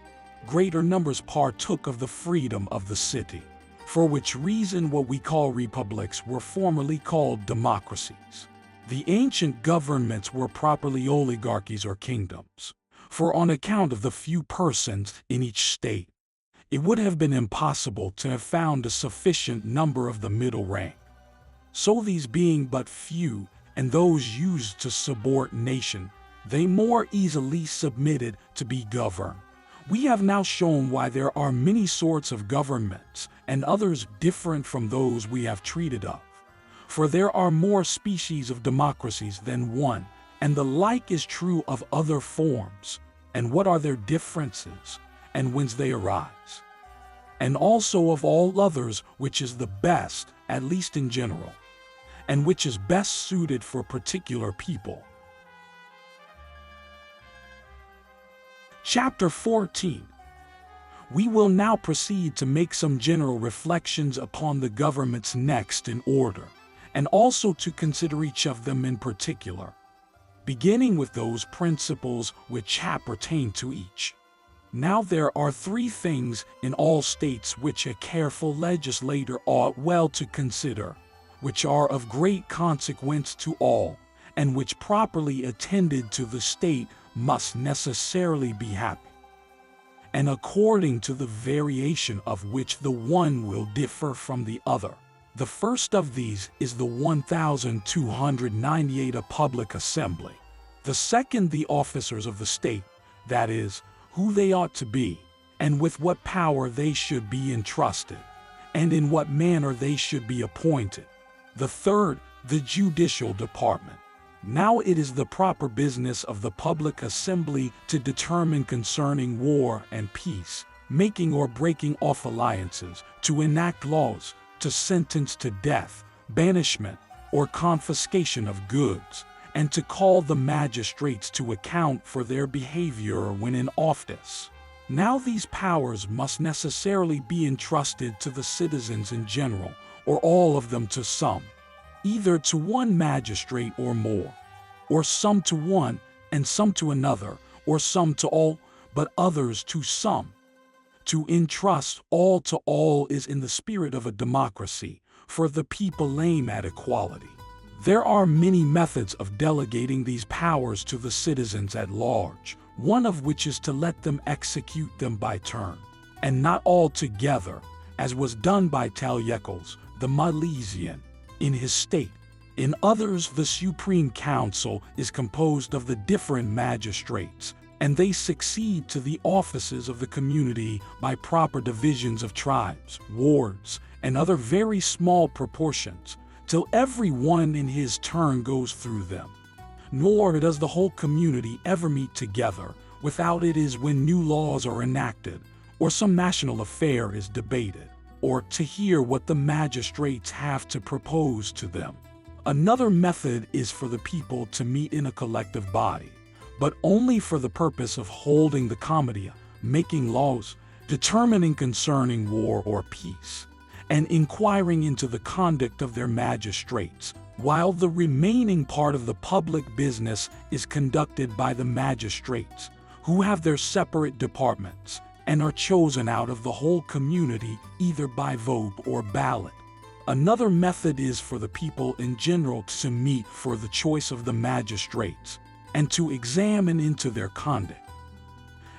greater numbers partook of the freedom of the city, for which reason what we call republics were formerly called democracies. The ancient governments were properly oligarchies or kingdoms, for on account of the few persons in each state, it would have been impossible to have found a sufficient number of the middle rank. So these being but few, and those used to subordination, they more easily submitted to be governed. We have now shown why there are many sorts of governments, and others different from those we have treated of. For there are more species of democracies than one, and the like is true of other forms. And what are their differences, and whence they arise? And also of all others, which is the best, at least in general, and which is best suited for particular people. Chapter 14. We will now proceed to make some general reflections upon the governments next in order, and also to consider each of them in particular, beginning with those principles which appertain to each. Now there are three things in all states which a careful legislator ought well to consider, which are of great consequence to all, and which properly attended to the state must necessarily be happy, and according to the variation of which the one will differ from the other. The first of these is the 1298 a public assembly. The second, the officers of the state, that is, who they ought to be, and with what power they should be entrusted, and in what manner they should be appointed. The third, the judicial department. Now it is the proper business of the public assembly to determine concerning war and peace, making or breaking off alliances, to enact laws, to sentence to death, banishment, or confiscation of goods, and to call the magistrates to account for their behavior when in office. Now these powers must necessarily be entrusted to the citizens in general, or all of them to some, either to one magistrate or more, or some to one, and some to another, or some to all, but others to some. To entrust all to all is in the spirit of a democracy, for the people aim at equality. There are many methods of delegating these powers to the citizens at large, one of which is to let them execute them by turn, and not all together, as was done by Talieicles, the Milesian, in his state. In others, the Supreme Council is composed of the different magistrates, and they succeed to the offices of the community by proper divisions of tribes, wards, and other very small proportions, till every one in his turn goes through them. Nor does the whole community ever meet together without it is when new laws are enacted, or some national affair is debated, or to hear what the magistrates have to propose to them. Another method is for the people to meet in a collective body, but only for the purpose of holding the comitia, making laws, determining concerning war or peace, and inquiring into the conduct of their magistrates, while the remaining part of the public business is conducted by the magistrates, who have their separate departments, and are chosen out of the whole community either by vote or ballot. Another method is for the people in general to meet for the choice of the magistrates, and to examine into their conduct,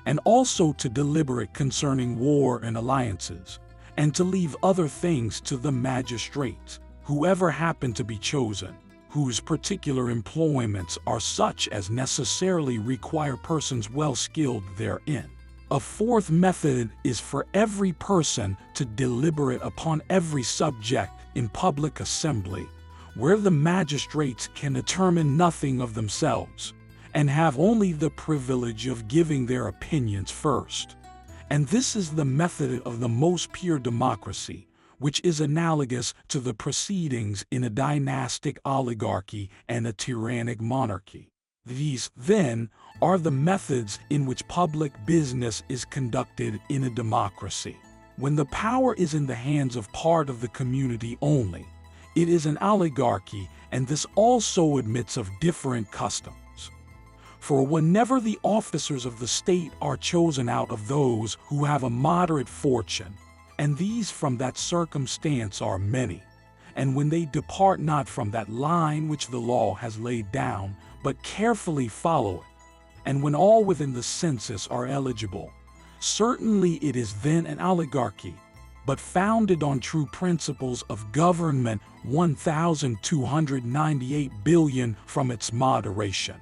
and also to deliberate concerning war and alliances, and to leave other things to the magistrates, whoever happen to be chosen, whose particular employments are such as necessarily require persons well skilled therein. A fourth method is for every person to deliberate upon every subject in public assembly, where the magistrates can determine nothing of themselves, and have only the privilege of giving their opinions first. And this is the method of the most pure democracy, which is analogous to the proceedings in a dynastic oligarchy and a tyrannic monarchy. These, then, are the methods in which public business is conducted in a democracy. When the power is in the hands of part of the community only, it is an oligarchy, and this also admits of different customs. For whenever the officers of the state are chosen out of those who have a moderate fortune, and these from that circumstance are many, and when they depart not from that line which the law has laid down, but carefully follow it, and when all within the census are eligible, certainly it is then an oligarchy, but founded on true principles of government 1,298 billion from its moderation.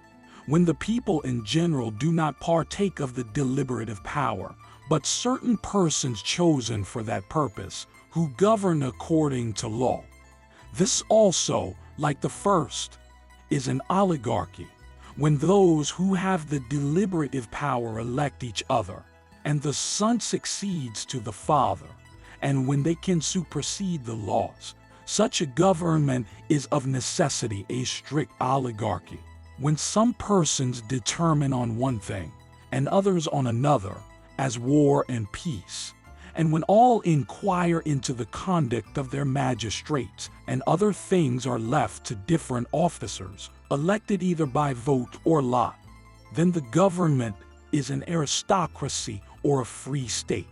When the people in general do not partake of the deliberative power, but certain persons chosen for that purpose, who govern according to law. This also, like the first, is an oligarchy, when those who have the deliberative power elect each other, and the Son succeeds to the Father, and when they can supersede the laws. Such a government is of necessity a strict oligarchy, when some persons determine on one thing, and others on another, as war and peace, and when all inquire into the conduct of their magistrates, and other things are left to different officers, elected either by vote or lot, then the government is an aristocracy or a free state,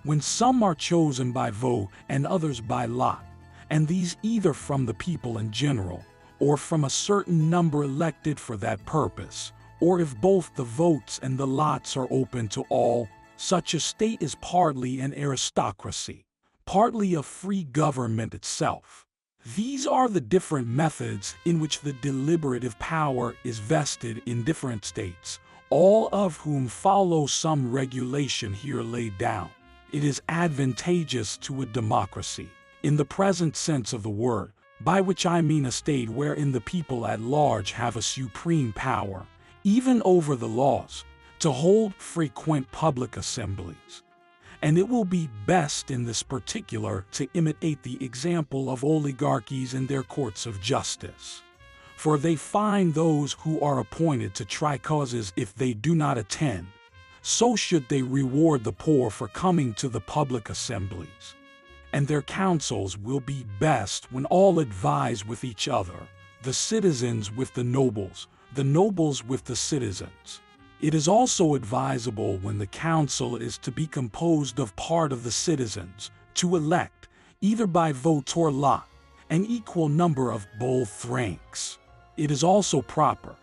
when some are chosen by vote and others by lot, and these either from the people in general, or from a certain number elected for that purpose, or if both the votes and the lots are open to all. Such a state is partly an aristocracy, partly a free government itself. These are the different methods in which the deliberative power is vested in different states, all of whom follow some regulation here laid down. It is advantageous to a democracy, in the present sense of the word, by which I mean a state wherein the people at large have a supreme power, even over the laws, to hold frequent public assemblies. And it will be best in this particular to imitate the example of oligarchies in their courts of justice. For they fine those who are appointed to try causes if they do not attend. So should they reward the poor for coming to the public assemblies. And their counsels will be best when all advise with each other, the citizens with the nobles with the citizens. It is also advisable when the council is to be composed of part of the citizens, to elect, either by vote or lot, an equal number of both ranks. It is also proper,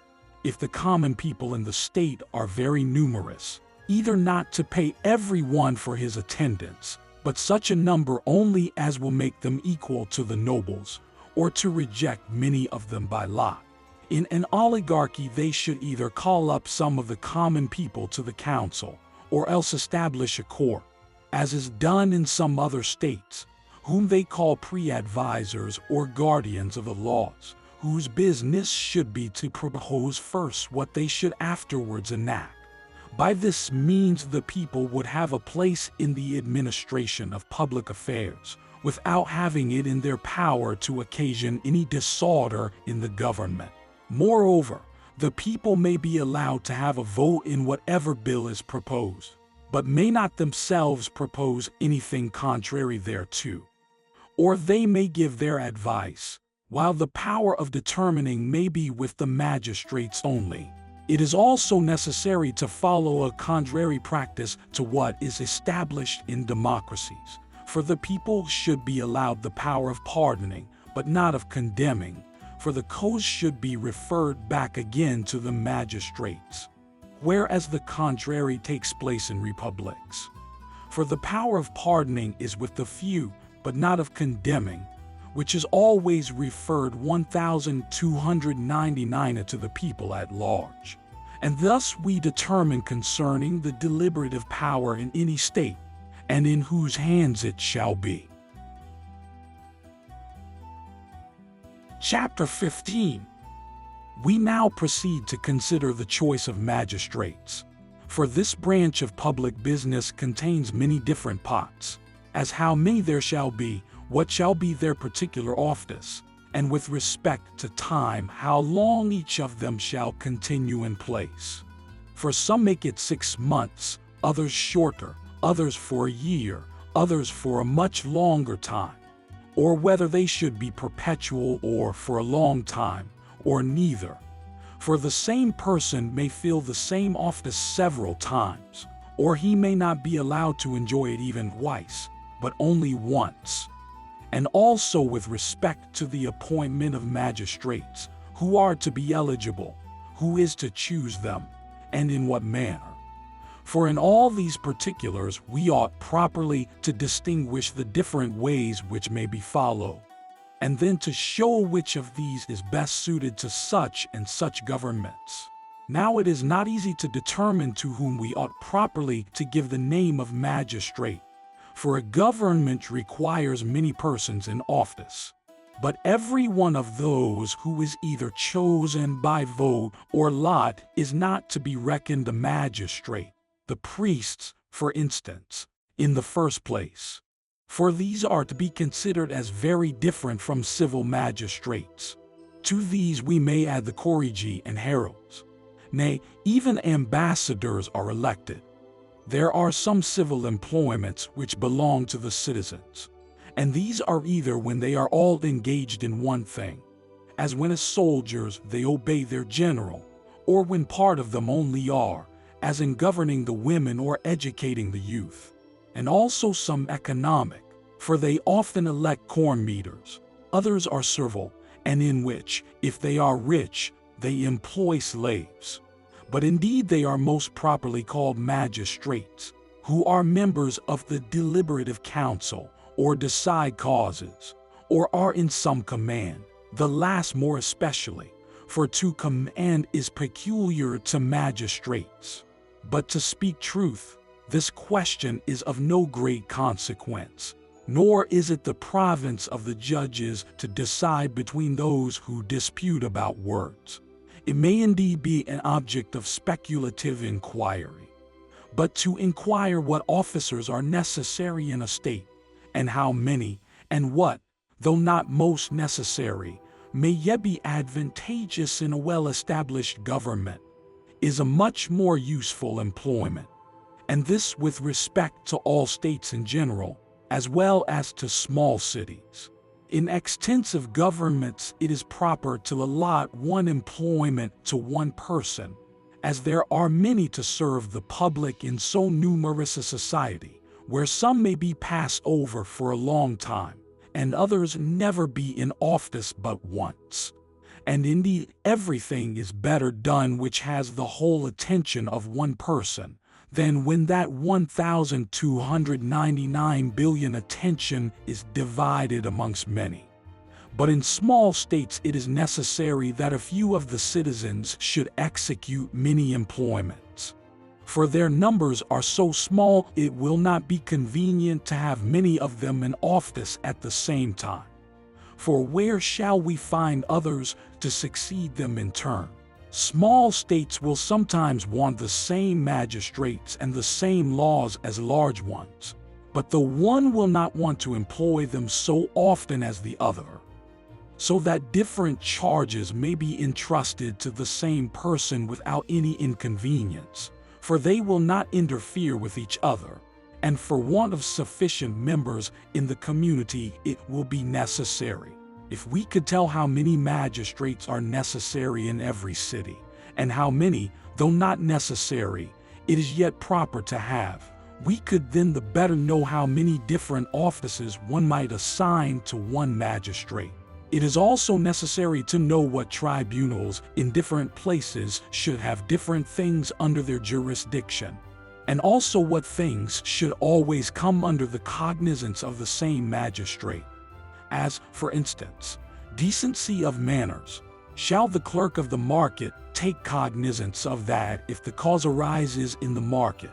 if the common people in the state are very numerous, either not to pay every one for his attendance, but such a number only as will make them equal to the nobles, or to reject many of them by lot. In an oligarchy, they should either call up some of the common people to the council, or else establish a court, as is done in some other states, whom they call pre-advisors or guardians of the laws, whose business should be to propose first what they should afterwards enact. By this means the people would have a place in the administration of public affairs, without having it in their power to occasion any disorder in the government. Moreover, the people may be allowed to have a vote in whatever bill is proposed, but may not themselves propose anything contrary thereto. Or they may give their advice, while the power of determining may be with the magistrates only. It is also necessary to follow a contrary practice to what is established in democracies, for the people should be allowed the power of pardoning, but not of condemning, for the cause should be referred back again to the magistrates, whereas the contrary takes place in republics. For the power of pardoning is with the few, but not of condemning, which is always referred 1299 to the people at large. And thus we determine concerning the deliberative power in any state, and in whose hands it shall be. Chapter 15. We now proceed to consider the choice of magistrates. For this branch of public business contains many different parts, as how many there shall be, what shall be their particular office, and with respect to time, how long each of them shall continue in place. For some make it 6 months, others shorter, others for a year, others for a much longer time, or whether they should be perpetual or for a long time, or neither. For the same person may fill the same office several times, or he may not be allowed to enjoy it even twice, but only once. And also with respect to the appointment of magistrates, who are to be eligible, who is to choose them, and in what manner. For in all these particulars we ought properly to distinguish the different ways which may be followed, and then to show which of these is best suited to such and such governments. Now it is not easy to determine to whom we ought properly to give the name of magistrate, for a government requires many persons in office. But every one of those who is either chosen by vote or lot is not to be reckoned a magistrate, the priests, for instance, in the first place. For these are to be considered as very different from civil magistrates. To these we may add the chorigi and heralds. Nay, even ambassadors are elected. There are some civil employments which belong to the citizens, and these are either when they are all engaged in one thing, as when as soldiers they obey their general, or when part of them only are, as in governing the women or educating the youth, and also some economic, for they often elect corn meters. Others are servile, and in which, if they are rich, they employ slaves. But indeed they are most properly called magistrates, who are members of the deliberative council, or decide causes, or are in some command, the last more especially, for to command is peculiar to magistrates. But to speak truth, this question is of no great consequence, nor is it the province of the judges to decide between those who dispute about words. It may indeed be an object of speculative inquiry, but to inquire what officers are necessary in a state, and how many, and what, though not most necessary, may yet be advantageous in a well-established government, is a much more useful employment, and this with respect to all states in general, as well as to small cities. In extensive governments it is proper to allot one employment to one person, as there are many to serve the public in so numerous a society, where some may be passed over for a long time, and others never be in office but once. And indeed everything is better done which has the whole attention of one person, than when that 1,299 billion attention is divided amongst many. But in small states it is necessary that a few of the citizens should execute many employments. For their numbers are so small it will not be convenient to have many of them in office at the same time. For where shall we find others to succeed them in turn? Small states will sometimes want the same magistrates and the same laws as large ones, but the one will not want to employ them so often as the other, so that different charges may be entrusted to the same person without any inconvenience, for they will not interfere with each other, and for want of sufficient members in the community it will be necessary. If we could tell how many magistrates are necessary in every city, and how many, though not necessary, it is yet proper to have, we could then the better know how many different offices one might assign to one magistrate. It is also necessary to know what tribunals in different places should have different things under their jurisdiction, and also what things should always come under the cognizance of the same magistrate. As, for instance, decency of manners. Shall the clerk of the market take cognizance of that if the cause arises in the market,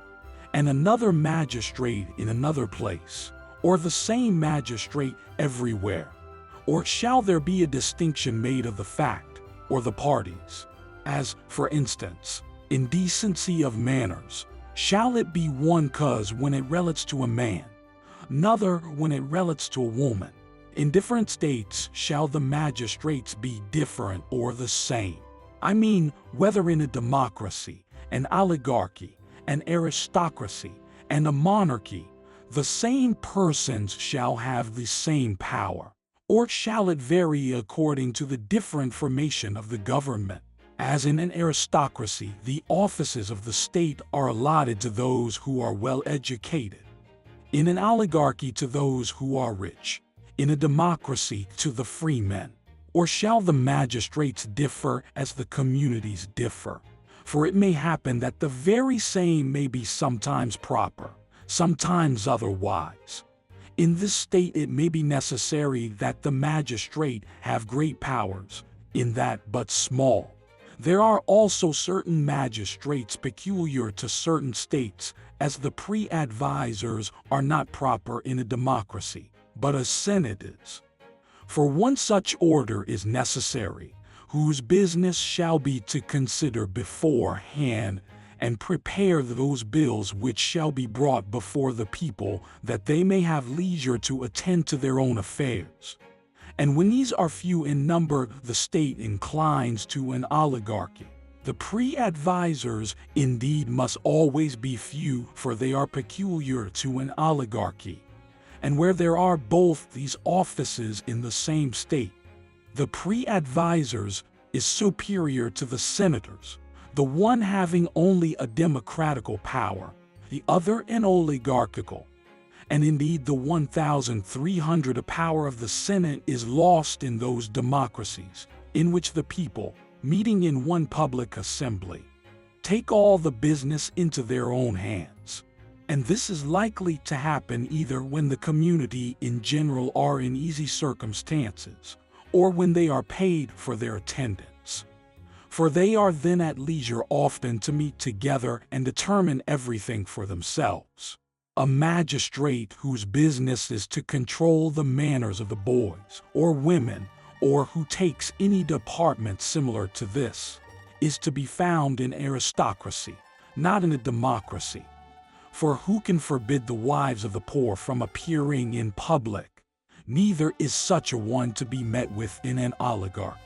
and another magistrate in another place, or the same magistrate everywhere? Or shall there be a distinction made of the fact, or the parties? As, for instance, in decency of manners, shall it be one cause when it relates to a man, another when it relates to a woman? In different states shall the magistrates be different or the same? I mean, whether in a democracy, an oligarchy, an aristocracy, and a monarchy, the same persons shall have the same power. Or shall it vary according to the different formation of the government? As in an aristocracy, the offices of the state are allotted to those who are well educated. In an oligarchy, to those who are rich. In a democracy, to the free men. Or shall the magistrates differ as the communities differ? For it may happen that the very same may be sometimes proper, sometimes otherwise. In this state it may be necessary that the magistrate have great powers, in that but small. There are also certain magistrates peculiar to certain states, as the pre-advisors are not proper in a democracy, but a senate is. For one such order is necessary, whose business shall be to consider beforehand and prepare those bills which shall be brought before the people, that they may have leisure to attend to their own affairs. And when these are few in number, the state inclines to an oligarchy. The pre-advisors indeed must always be few, for they are peculiar to an oligarchy. And where there are both these offices in the same state, the pre-advisors is superior to the senators, the one having only a democratical power, the other an oligarchical. And indeed the 1,300 power of the Senate is lost in those democracies, in which the people, meeting in one public assembly, take all the business into their own hands. And this is likely to happen either when the community in general are in easy circumstances, or when they are paid for their attendance. For they are then at leisure often to meet together and determine everything for themselves. A magistrate whose business is to control the manners of the boys or women, or who takes any department similar to this, is to be found in aristocracy, not in a democracy. For who can forbid the wives of the poor from appearing in public? Neither is such a one to be met with in an oligarchy.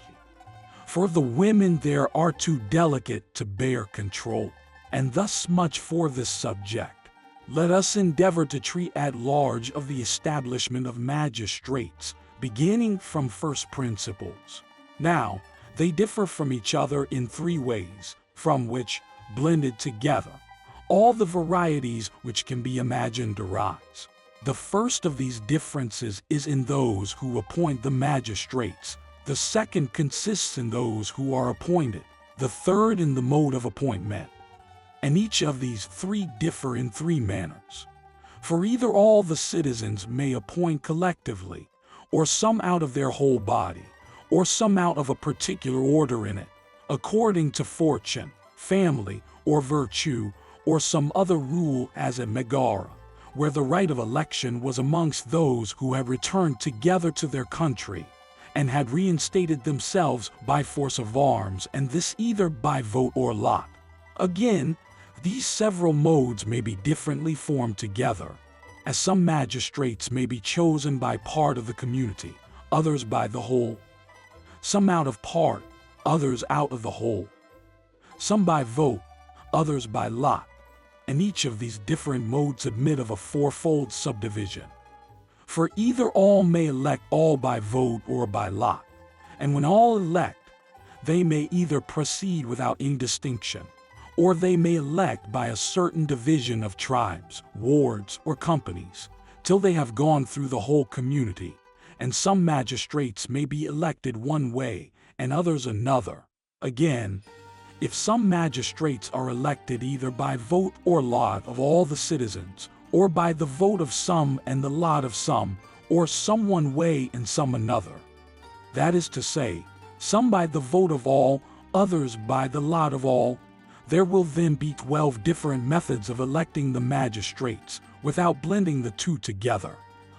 For the women there are too delicate to bear control. And thus much for this subject. Let us endeavor to treat at large of the establishment of magistrates, beginning from first principles. Now, they differ from each other in three ways, from which, blended together, all the varieties which can be imagined arise. The first of these differences is in those who appoint the magistrates, the second consists in those who are appointed, the third in the mode of appointment. And each of these three differ in three manners. For either all the citizens may appoint collectively, or some out of their whole body, or some out of a particular order in it, according to fortune, family, or virtue, or some other rule, as at Megara, where the right of election was amongst those who had returned together to their country, and had reinstated themselves by force of arms, and this either by vote or lot. Again, these several modes may be differently formed together, as some magistrates may be chosen by part of the community, others by the whole, some out of part, others out of the whole, some by vote, others by lot, and each of these different modes admit of a fourfold subdivision. For either all may elect all by vote or by lot, and when all elect, they may either proceed without any distinction, or they may elect by a certain division of tribes, wards, or companies, till they have gone through the whole community, and some magistrates may be elected one way, and others another. Again, if some magistrates are elected either by vote or lot of all the citizens, or by the vote of some and the lot of some, or some one way and some another, that is to say, some by the vote of all, others by the lot of all, there will then be 12 different methods of electing the magistrates, without blending the two together.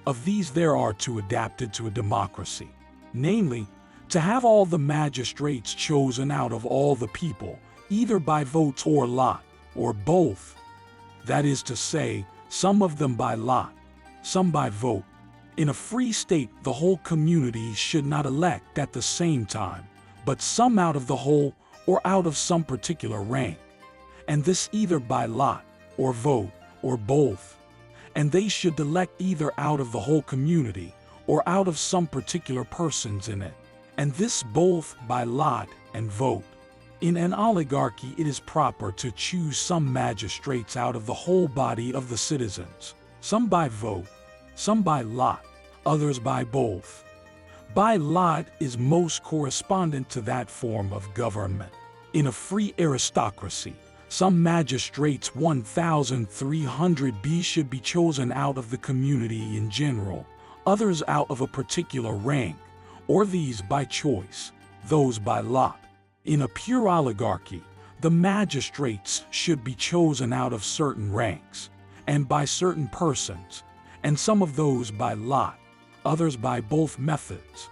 Of these there are two adapted to a democracy, namely, to have all the magistrates chosen out of all the people, either by votes or lot, or both. That is to say, some of them by lot, some by vote. In a free state, the whole community should not elect at the same time, but some out of the whole, or out of some particular rank, and this either by lot, or vote, or both. And they should elect either out of the whole community, or out of some particular persons in it, and this both by lot and vote. In an oligarchy, it is proper to choose some magistrates out of the whole body of the citizens, some by vote, some by lot, others by both. By lot is most correspondent to that form of government. In a free aristocracy, some magistrates 1,300 should be chosen out of the community in general, others out of a particular rank, or these by choice, those by lot. In a pure oligarchy, the magistrates should be chosen out of certain ranks, and by certain persons, and some of those by lot, others by both methods.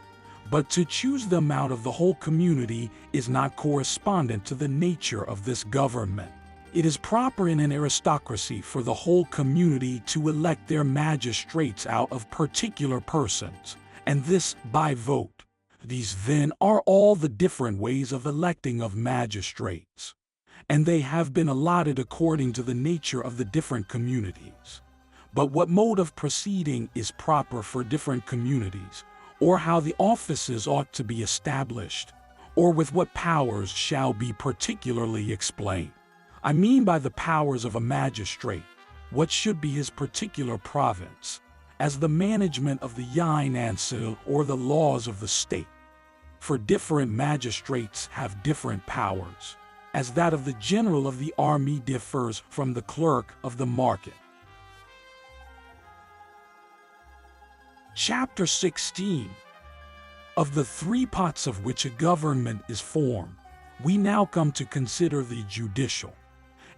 But to choose them out of the whole community is not correspondent to the nature of this government. It is proper in an aristocracy for the whole community to elect their magistrates out of particular persons, and this by vote. These then are all the different ways of electing of magistrates, and they have been allotted according to the nature of the different communities. But what mode of proceeding is proper for different communities, or how the offices ought to be established, or with what powers shall be particularly explained. I mean by the powers of a magistrate, what should be his particular province, as the management of the Yinancil or the laws of the state. For different magistrates have different powers, as that of the general of the army differs from the clerk of the market. Chapter 16. Of the three parts of which a government is formed, we now come to consider the judicial.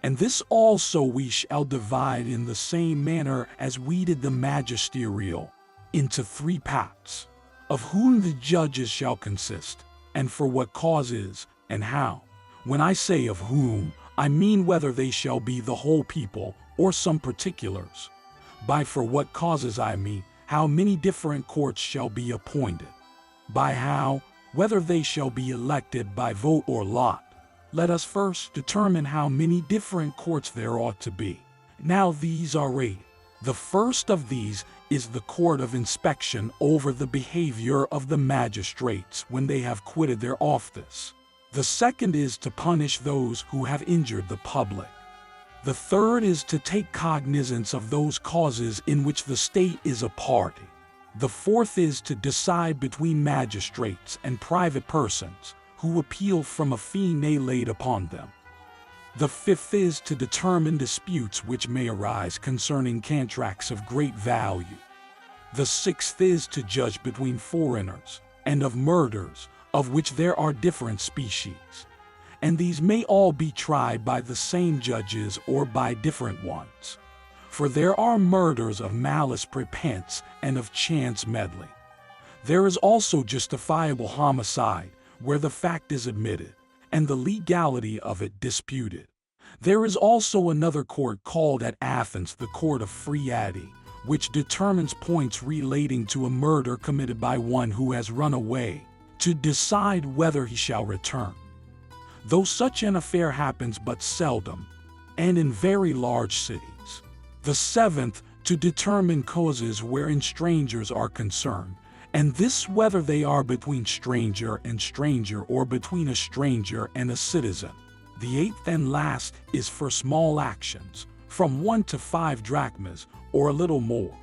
And this also we shall divide in the same manner as we did the magisterial, into three parts, of whom the judges shall consist, and for what causes, and how. When I say of whom, I mean whether they shall be the whole people, or some particulars. By for what causes I mean, how many different courts shall be appointed. By how, whether they shall be elected by vote or lot. Let us first determine how many different courts there ought to be. Now these are rated. The first of these is the court of inspection over the behavior of the magistrates when they have quitted their office. The second is to punish those who have injured the public. The third is to take cognizance of those causes in which the state is a party. The fourth is to decide between magistrates and private persons who appeal from a fee laid upon them. The fifth is to determine disputes which may arise concerning contracts of great value. The sixth is to judge between foreigners, and of murders, of which there are different species. And these may all be tried by the same judges or by different ones. For there are murders of malice prepense and of chance meddling. There is also justifiable homicide, where the fact is admitted, and the legality of it disputed. There is also another court called at Athens the Court of Phreati, which determines points relating to a murder committed by one who has run away, to decide whether he shall return. Though such an affair happens but seldom, and in very large cities. The seventh, to determine causes wherein strangers are concerned, and this whether they are between stranger and stranger or between a stranger and a citizen. The eighth and last is for small actions, from 1 to 5 drachmas, or a little more.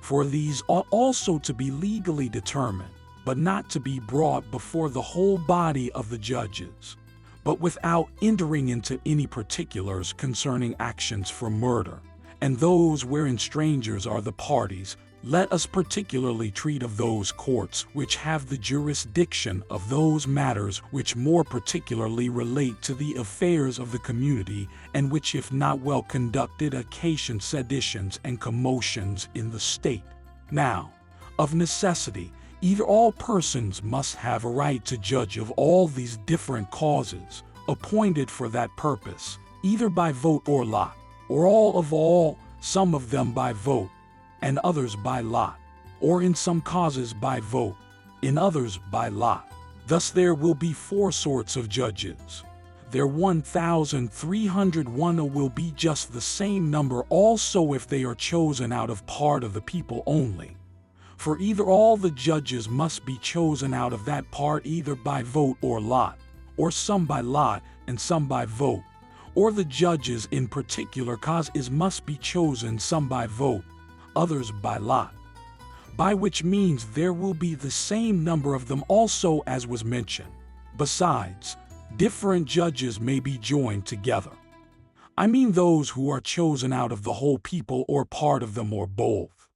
For these ought also to be legally determined, but not to be brought before the whole body of the judges, but without entering into any particulars concerning actions for murder, and those wherein strangers are the parties. Let us particularly treat of those courts which have the jurisdiction of those matters which more particularly relate to the affairs of the community, and which if not well conducted occasion seditions and commotions in the state. Now, of necessity, either all persons must have a right to judge of all these different causes, appointed for that purpose, either by vote or lot, or all, some of them by vote, and others by lot, or in some causes by vote, in others by lot. Thus there will be 4 sorts of judges. Their 1,301 will be just the same number also if they are chosen out of part of the people only. For either all the judges must be chosen out of that part either by vote or lot, or some by lot and some by vote, or the judges in particular causes must be chosen some by vote, others by lot, by which means there will be the same number of them also as was mentioned. Besides, different judges may be joined together. I mean those who are chosen out of the whole people or part of them or both,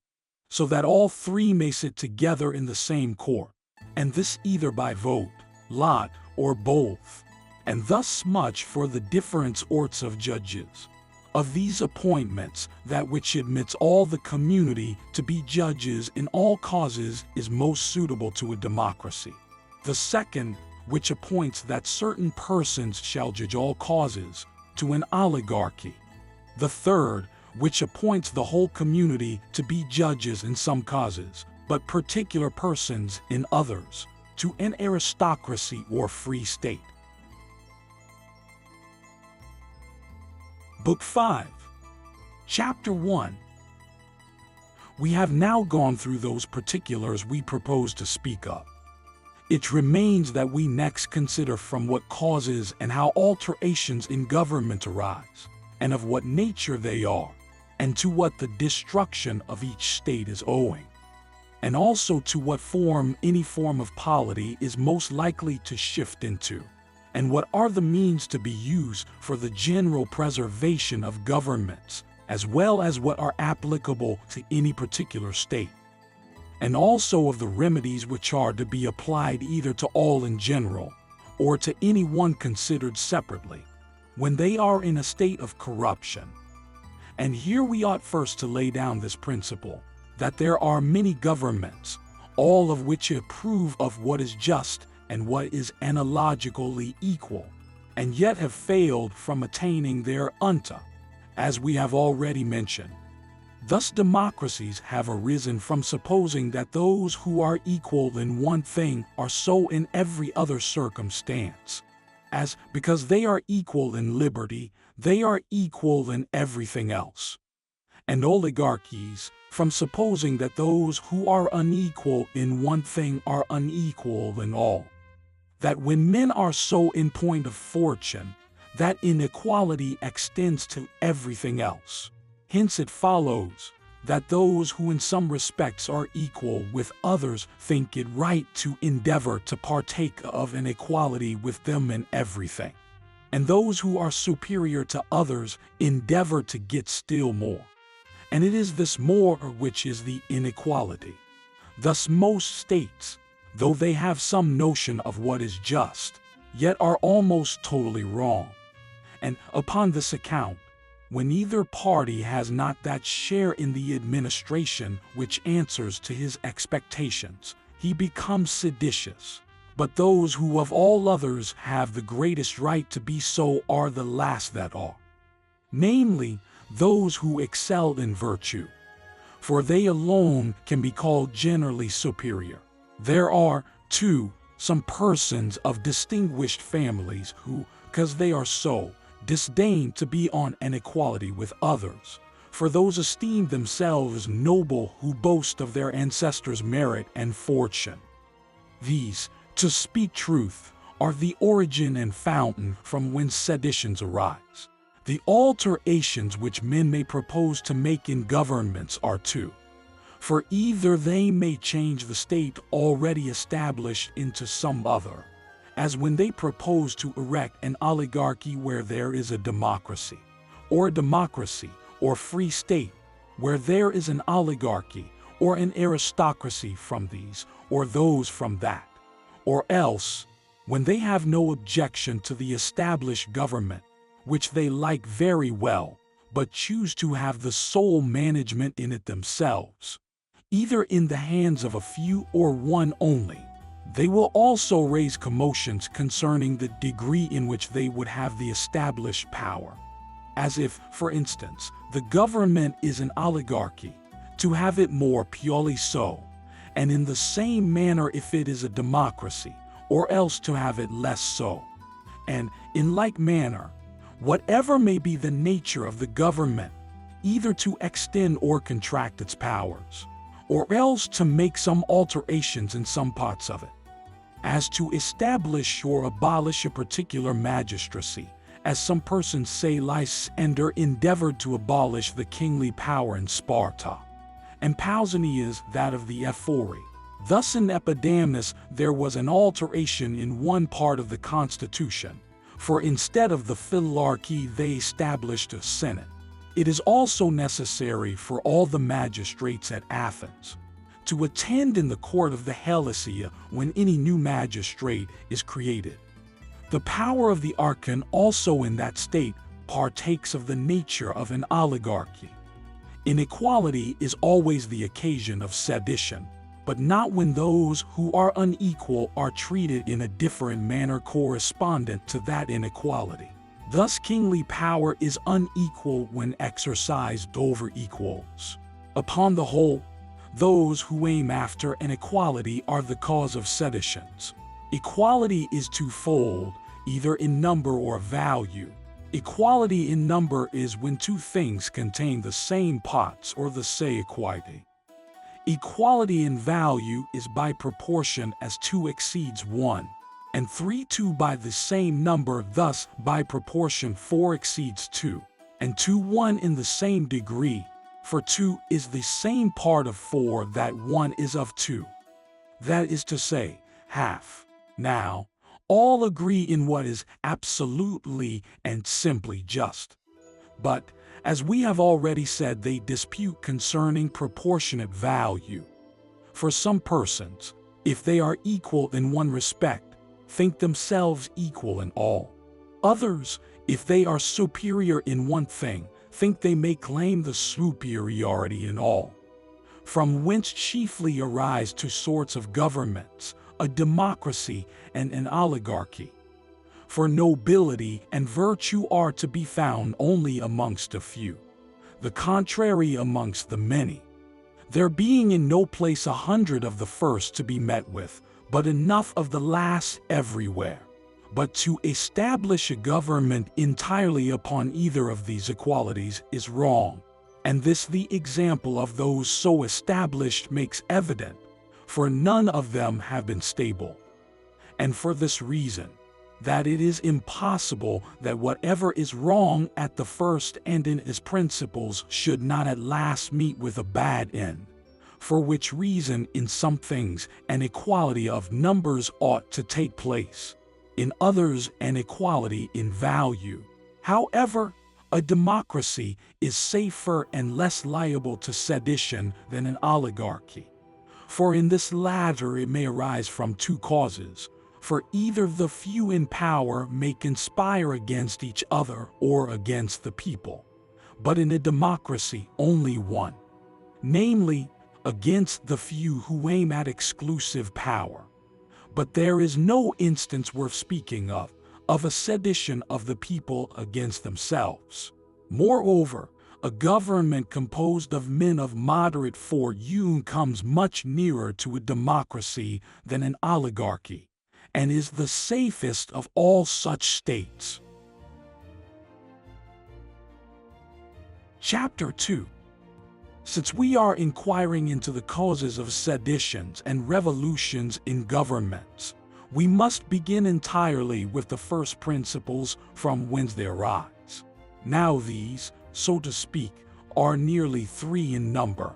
so that all 3 may sit together in the same court, and this either by vote, lot, or both. And thus much for the different sorts of judges. Of these appointments, that which admits all the community to be judges in all causes is most suitable to a democracy. The second, which appoints that certain persons shall judge all causes, to an oligarchy. The third, which appoints the whole community to be judges in some causes, but particular persons in others, to an aristocracy or free state. Book 5, Chapter 1. We have now gone through those particulars we propose to speak of. It remains that we next consider from what causes and how alterations in government arise, and of what nature they are, and to what the destruction of each state is owing, and also to what form any form of polity is most likely to shift into, and what are the means to be used for the general preservation of governments, as well as what are applicable to any particular state, and also of the remedies which are to be applied either to all in general, or to any one considered separately, when they are in a state of corruption. And here we ought first to lay down this principle, that there are many governments, all of which approve of what is just and what is analogically equal, and yet have failed from attaining thereunto, as we have already mentioned. Thus democracies have arisen from supposing that those who are equal in one thing are so in every other circumstance, as, because they are equal in liberty, they are equal in everything else. And oligarchies, from supposing that those who are unequal in one thing are unequal in all. That when men are so in point of fortune, that inequality extends to everything else. Hence it follows that those who in some respects are equal with others think it right to endeavor to partake of an equality with them in everything. And those who are superior to others endeavor to get still more. and it is this more which is the inequality. Thus most states, though they have some notion of what is just, yet are almost totally wrong. And upon this account, when either party has not that share in the administration which answers to his expectations, he becomes seditious. But those who of all others have the greatest right to be so are the last that are, namely, those who excel in virtue, for they alone can be called generally superior. There are, too, some persons of distinguished families who, because they are so, disdain to be on an equality with others, for those esteem themselves noble who boast of their ancestors' merit and fortune. These, to speak truth, are the origin and fountain from whence seditions arise. The alterations which men may propose to make in governments are two. For either they may change the state already established into some other, as when they propose to erect an oligarchy where there is a democracy, or a democracy or free state where there is an oligarchy, or an aristocracy from these or those from that, or else when they have no objection to the established government, which they like very well, but choose to have the sole management in it themselves, either in the hands of a few or one only, they will also raise commotions concerning the degree in which they would have the established power. As if, for instance, the government is an oligarchy, to have it more purely so, and in the same manner if it is a democracy, or else to have it less so. And, in like manner, whatever may be the nature of the government, either to extend or contract its powers, or else to make some alterations in some parts of it, as to establish or abolish a particular magistracy, as some persons say Lysander endeavored to abolish the kingly power in Sparta, and Pausanias that of the Ephori. Thus in Epidamnus there was an alteration in one part of the constitution, for instead of the philarchy they established a senate. It is also necessary for all the magistrates at Athens to attend in the court of the Helicia when any new magistrate is created. The power of the archon also in that state partakes of the nature of an oligarchy. Inequality is always the occasion of sedition, but not when those who are unequal are treated in a different manner correspondent to that inequality. Thus kingly power is unequal when exercised over equals. Upon the whole, those who aim after an equality are the cause of seditions. Equality is twofold, either in number or value. Equality in number is when two things contain the same parts or the same equity. Equality in value is by proportion as 2 exceeds 1, and 3 2 by the same number, thus by proportion 4 exceeds 2, and 2 1 in the same degree, for 2 is the same part of 4 that 1 is of 2. That is to say, half. Now, all agree in what is absolutely and simply just. But, as we have already said, they dispute concerning proportionate value. For some persons, if they are equal in one respect, think themselves equal in all. Others, if they are superior in one thing, think they may claim the superiority in all. From whence chiefly arise two sorts of governments, a democracy and an oligarchy. For nobility and virtue are to be found only amongst a few, the contrary amongst the many, there being in no place 100 of the first to be met with, but enough of the last everywhere. But to establish a government entirely upon either of these equalities is wrong, and this the example of those so established makes evident, for none of them have been stable. And for this reason, that it is impossible that whatever is wrong at the first and in its principles should not at last meet with a bad end, for which reason in some things an equality of numbers ought to take place, in others an equality in value. However, A democracy is safer and less liable to sedition than an oligarchy. For in this latter it may arise from two causes. For either the few in power may conspire against each other or against the people, but in a democracy only one, namely, against the few who aim at exclusive power. But there is no instance worth speaking of a sedition of the people against themselves. Moreover, a government composed of men of moderate fortune comes much nearer to a democracy than an oligarchy, and is the safest of all such states. Chapter 2. Since we are inquiring into the causes of seditions and revolutions in governments, we must begin entirely with the first principles from whence they arise. Now these, so to speak, are nearly 3 in number,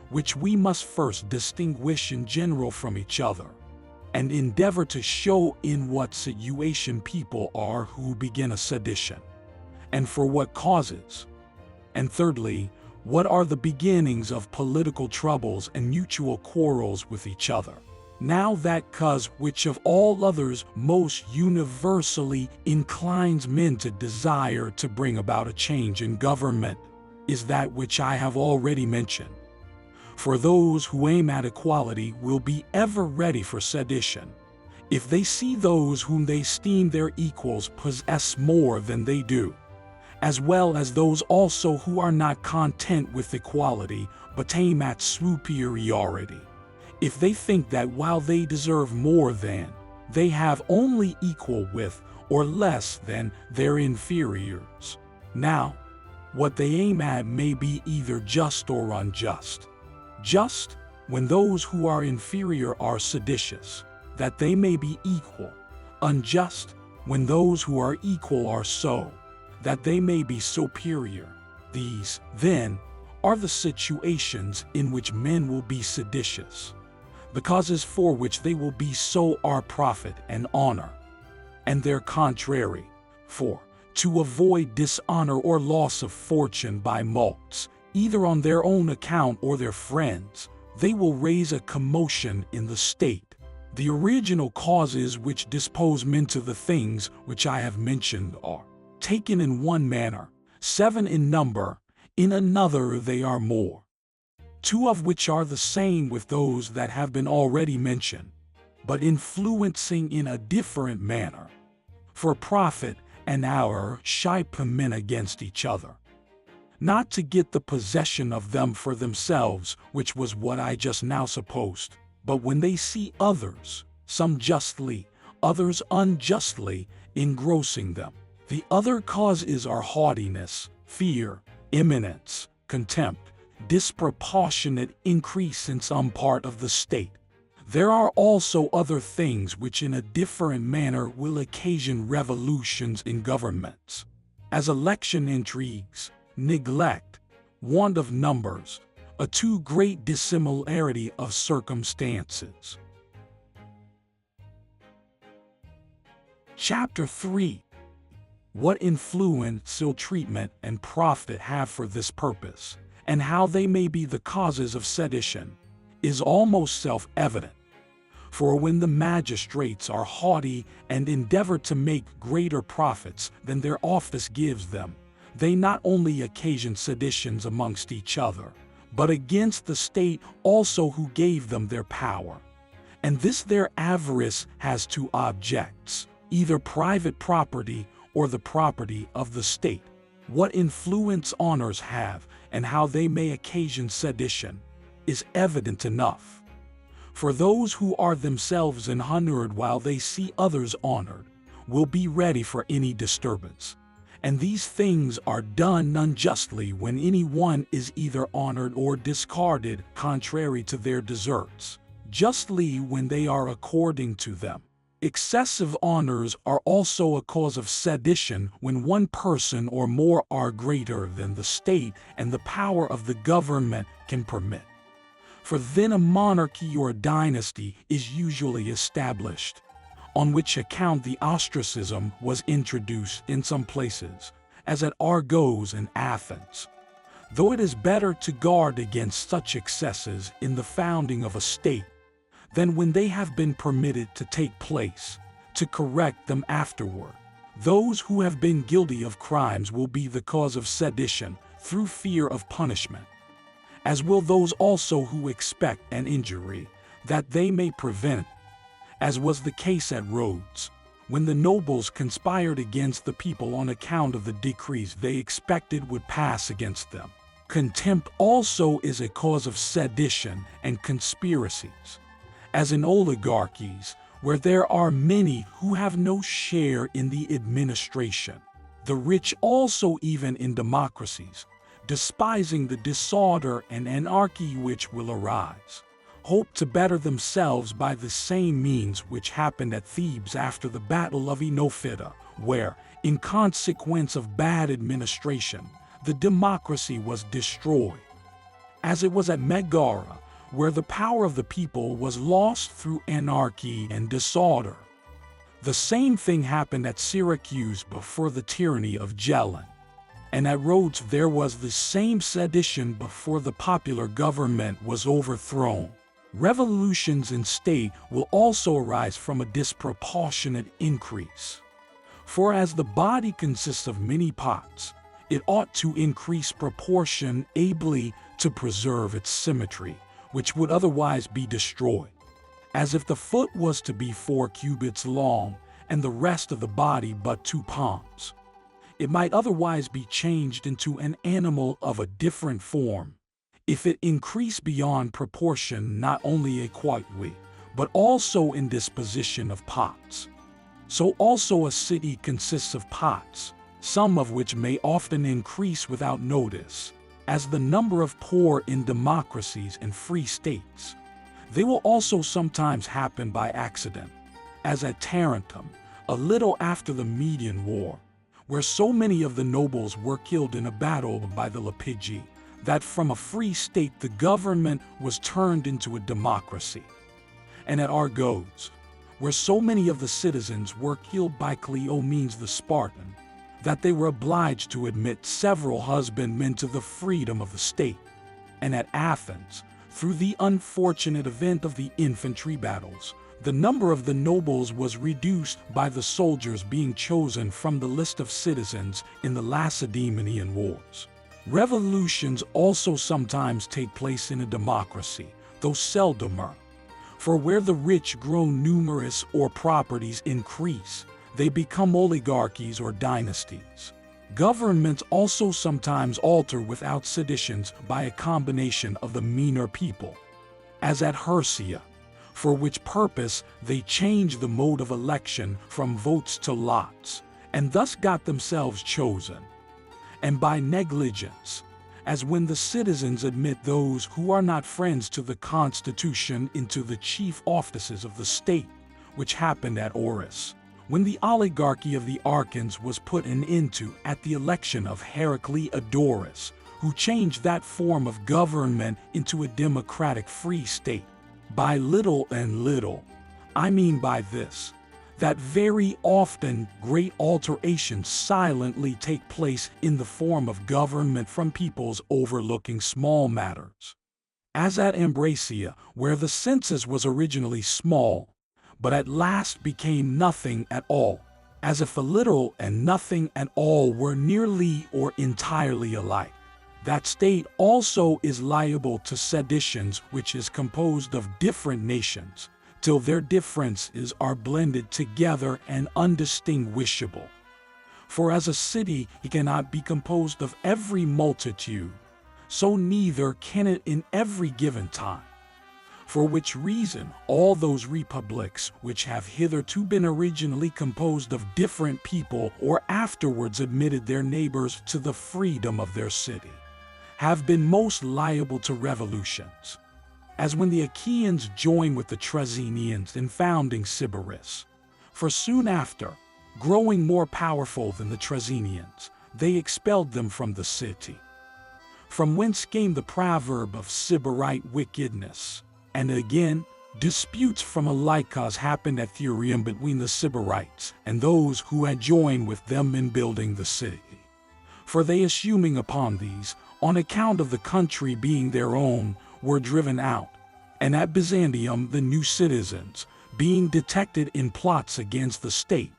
which we must first distinguish in general from each other, and endeavor to show in what situation people are who begin a sedition, and for what causes. And thirdly, what are the beginnings of political troubles and mutual quarrels with each other. Now that cause which of all others most universally inclines men to desire to bring about a change in government is that which I have already mentioned. For those who aim at equality will be ever ready for sedition, if they see those whom they esteem their equals possess more than they do, as well as those also who are not content with equality but aim at superiority. If they think that while they deserve more than, they have only equal with or less than their inferiors. Now, what they aim at may be either just or unjust. Just, when those who are inferior are seditious, that they may be equal. Unjust, when those who are equal are so, that they may be superior. These, then, are the situations in which men will be seditious. The causes for which they will be so are profit and honor, and their contrary. For, to avoid dishonor or loss of fortune by mulcts, either on their own account or their friends, they will raise a commotion in the state. The original causes which dispose men to the things which I have mentioned are, taken in one manner, 7 in number, in another they are more. 2 of which are the same with those that have been already mentioned, but influencing in a different manner. For profit and hour shape men against each other, not to get the possession of them for themselves, which was what I just now supposed, but when they see others, some justly, others unjustly, engrossing them. The other causes are haughtiness, fear, imminence, contempt, disproportionate increase in some part of the state. There are also other things which in a different manner will occasion revolutions in governments, as election intrigues, neglect, want of numbers, a too great dissimilarity of circumstances. Chapter 3. What influence ill-treatment and profit have for this purpose, and how they may be the causes of sedition, is almost self-evident. For when the magistrates are haughty and endeavor to make greater profits than their office gives them, they not only occasion seditions amongst each other, but against the state also who gave them their power. And this their avarice has 2 objects, either private property or the property of the state. What influence honors have, and how they may occasion sedition, is evident enough. For those who are themselves honored while they see others honored, will be ready for any disturbance. And these things are done unjustly when any one is either honored or discarded contrary to their deserts, justly when they are according to them. Excessive honors are also a cause of sedition when one person or more are greater than the state and the power of the government can permit. For then a monarchy or a dynasty is usually established, on which account the ostracism was introduced in some places, as at Argos and Athens. Though it is better to guard against such excesses in the founding of a state than when they have been permitted to take place, to correct them afterward. Those who have been guilty of crimes will be the cause of sedition through fear of punishment, as will those also who expect an injury, that they may prevent, as was the case at Rhodes, when the nobles conspired against the people on account of the decrees they expected would pass against them. Contempt also is a cause of sedition and conspiracies, as in oligarchies, where there are many who have no share in the administration. The rich also, even in democracies, despising the disorder and anarchy which will arise, hope to better themselves by the same means which happened at Thebes after the battle of Enophita, where, in consequence of bad administration, the democracy was destroyed. As it was at Megara, where the power of the people was lost through anarchy and disorder. The same thing happened at Syracuse before the tyranny of Gelon. And at Rhodes there was the same sedition before the popular government was overthrown. Revolutions in state will also arise from a disproportionate increase. For as the body consists of many parts, it ought to increase proportion ably to preserve its symmetry, which would otherwise be destroyed. As if the foot was to be 4 cubits long, and the rest of the body but 2 palms, it might otherwise be changed into an animal of a different form, if it increase beyond proportion not only equally, but also in disposition of parts. So also a city consists of parts, some of which may often increase without notice, as the number of poor in democracies and free states. They will also sometimes happen by accident, as at Tarentum, a little after the Median War, where so many of the nobles were killed in a battle by the Lapigi, that from a free state the government was turned into a democracy. And at Argos, where so many of the citizens were killed by Cleomenes the Spartan, that they were obliged to admit several husbandmen to the freedom of the state. And at Athens, through the unfortunate event of the infantry battles, the number of the nobles was reduced by the soldiers being chosen from the list of citizens in the Lacedaemonian wars. Revolutions also sometimes take place in a democracy, though seldomer. For where the rich grow numerous or properties increase, they become oligarchies or dynasties. Governments also sometimes alter without seditions by a combination of the meaner people, as at Hersia, for which purpose they changed the mode of election from votes to lots, and thus got themselves chosen. And by negligence, as when the citizens admit those who are not friends to the constitution into the chief offices of the state, which happened at Oris, when the oligarchy of the Archons was put an end to at the election of Heracleodorus, who changed that form of government into a democratic free state. By little and little, I mean by this, that very often great alterations silently take place in the form of government from peoples overlooking small matters. As at Ambracia, where the census was originally small, but at last became nothing at all, as if a little and nothing at all were nearly or entirely alike. That state also is liable to seditions, which is composed of different nations, till their differences are blended together and undistinguishable. For as a city it cannot be composed of every multitude, so neither can it in every given time. For which reason all those republics which have hitherto been originally composed of different people or afterwards admitted their neighbors to the freedom of their city, have been most liable to revolutions, as when the Achaeans joined with the Trezenians in founding Sybaris. For soon after, growing more powerful than the Trezenians, they expelled them from the city. From whence came the proverb of Sybarite wickedness. And again, disputes from a like cause happened at Thurium between the Sybarites and those who had joined with them in building the city. For they assuming upon these, on account of the country being their own, were driven out. And at Byzantium the new citizens, being detected in plots against the state,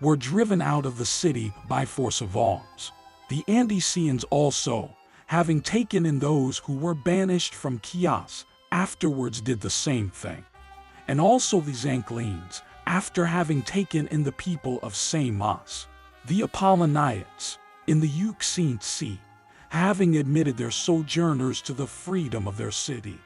were driven out of the city by force of arms. The Andesians also, having taken in those who were banished from Chios, afterwards did the same thing. And also the Zancleans, after having taken in the people of Samos. The Apolloniates, in the Euxine Sea, having admitted their sojourners to the freedom of their city,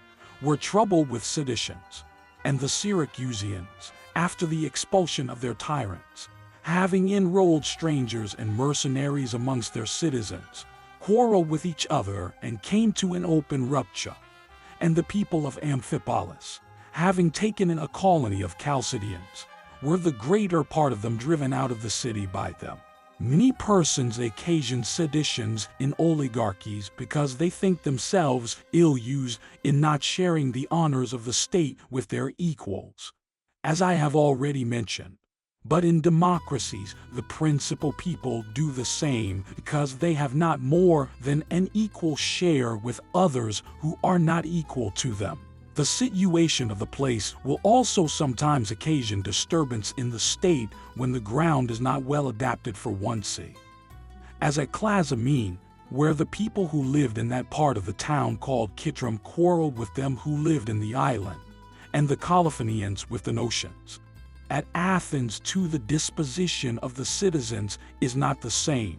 were troubled with seditions. And the Syracusans, after the expulsion of their tyrants, having enrolled strangers and mercenaries amongst their citizens, quarreled with each other and came to an open rupture. And the people of Amphipolis, having taken in a colony of Chalcidians, were the greater part of them driven out of the city by them. Many persons occasion seditions in oligarchies because they think themselves ill-used in not sharing the honors of the state with their equals, as I have already mentioned. But in democracies, the principal people do the same because they have not more than an equal share with others who are not equal to them. The situation of the place will also sometimes occasion disturbance in the state when the ground is not well adapted for one sea. As at Clazamene, where the people who lived in that part of the town called Kitram quarreled with them who lived in the island, and the Colophonians with the Notians. At Athens too the disposition of the citizens is not the same,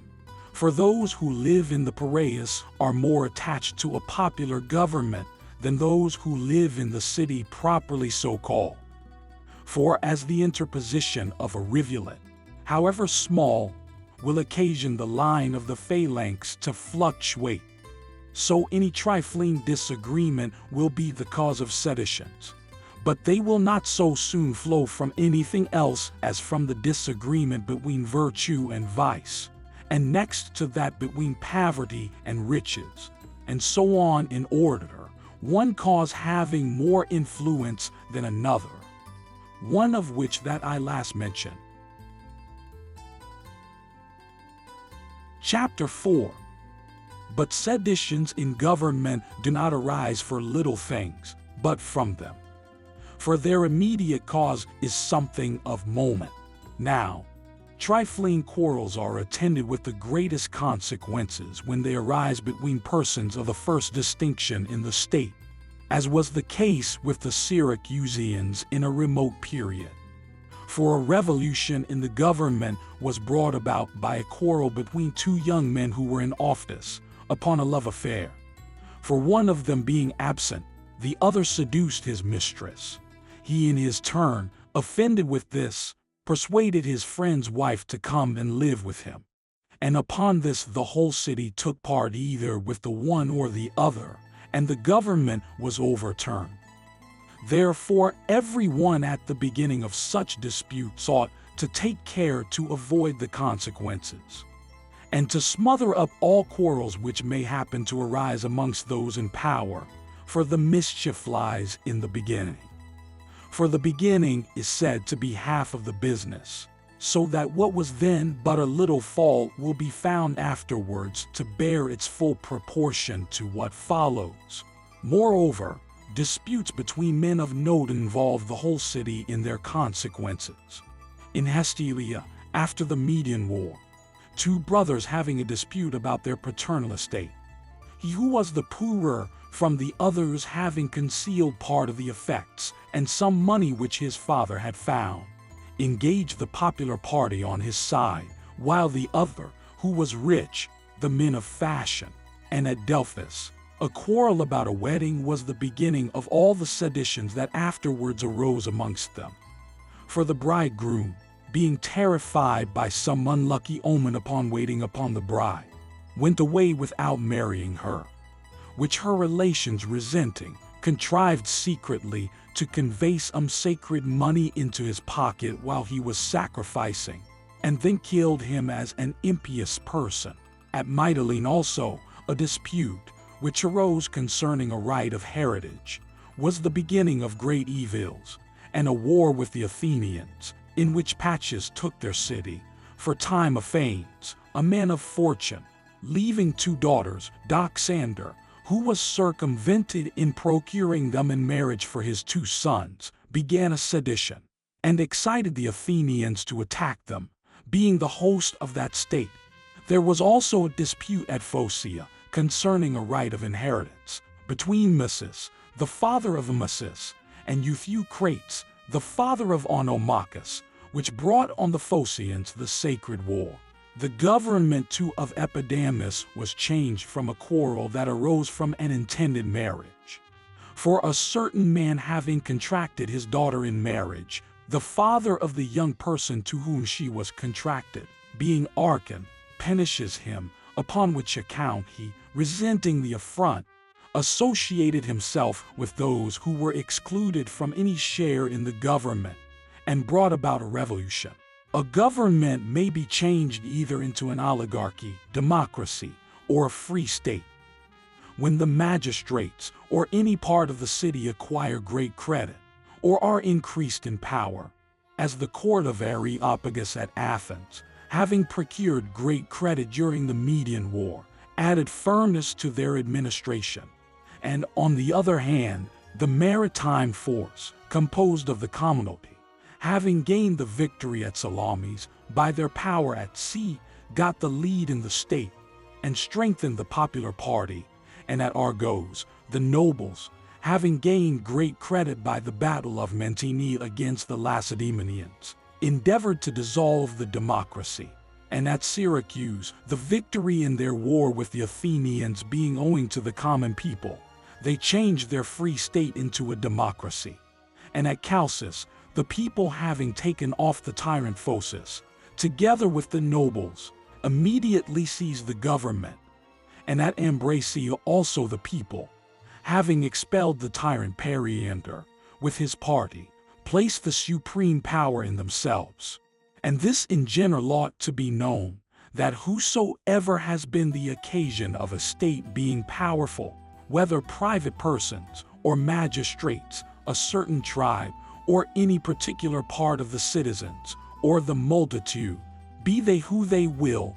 for those who live in the Piraeus are more attached to a popular government than those who live in the city properly so called. For as the interposition of a rivulet, however small, will occasion the line of the phalanx to fluctuate, so any trifling disagreement will be the cause of seditions. But they will not so soon flow from anything else as from the disagreement between virtue and vice, and next to that between poverty and riches, and so on in order, one cause having more influence than another, one of which that I last mentioned. Chapter 4. But seditions in government do not arise for little things, but from them. For their immediate cause is something of moment. Now, trifling quarrels are attended with the greatest consequences when they arise between persons of the first distinction in the state, as was the case with the Syracusans in a remote period. For a revolution in the government was brought about by a quarrel between two young men who were in office, upon a love affair. For one of them being absent, the other seduced his mistress. He in his turn, offended with this, persuaded his friend's wife to come and live with him. And upon this the whole city took part either with the one or the other, and the government was overturned. Therefore every one at the beginning of such disputes ought to take care to avoid the consequences, and to smother up all quarrels which may happen to arise amongst those in power, for the mischief lies in the beginning. For the beginning is said to be half of the business, so that what was then but a little fault will be found afterwards to bear its full proportion to what follows. Moreover, disputes between men of note involve the whole city in their consequences. In Hesperia, after the Median War, two brothers having a dispute about their paternal estate, he who was the poorer from the others having concealed part of the effects and some money which his father had found, engaged the popular party on his side, while the other, who was rich, the men of fashion. And at Delphus, a quarrel about a wedding was the beginning of all the seditions that afterwards arose amongst them. For the bridegroom, being terrified by some unlucky omen upon waiting upon the bride, went away without marrying her, which her relations resenting, contrived secretly to convey some sacred money into his pocket while he was sacrificing, and then killed him as an impious person. At Mytilene also, a dispute, which arose concerning a right of heritage, was the beginning of great evils, and a war with the Athenians, in which Paches took their city, for Timophanes, a man of fortune, leaving 2 daughters, Doxander, who was circumvented in procuring them in marriage for his 2 sons, began a sedition, and excited the Athenians to attack them, being the host of that state. There was also a dispute at Phocia concerning a right of inheritance between Mnessus, the father of Amasis, and Eutheucrates, the father of Onomachus, which brought on the Phocians the sacred war. The government too of Epidamus was changed from a quarrel that arose from an intended marriage. For a certain man having contracted his daughter in marriage, the father of the young person to whom she was contracted, being Archon, punishes him, upon which account he, resenting the affront, associated himself with those who were excluded from any share in the government, and brought about a revolution. A government may be changed either into an oligarchy, democracy, or a free state. When the magistrates or any part of the city acquire great credit, or are increased in power, as the court of Areopagus at Athens, having procured great credit during the Median War, added firmness to their administration. And on the other hand, the maritime force, composed of the commonalty, having gained the victory at Salamis, by their power at sea, got the lead in the state, and strengthened the popular party, and at Argos, the nobles, having gained great credit by the battle of Mantinea against the Lacedaemonians, endeavored to dissolve the democracy, and at Syracuse, the victory in their war with the Athenians being owing to the common people, they changed their free state into a democracy. And at Chalcis, the people having taken off the tyrant Phocis, together with the nobles, immediately seized the government. And at Ambracia also the people, having expelled the tyrant Periander, with his party, placed the supreme power in themselves. And this in general ought to be known, that whosoever has been the occasion of a state being powerful, whether private persons or magistrates, a certain tribe, or any particular part of the citizens, or the multitude, be they who they will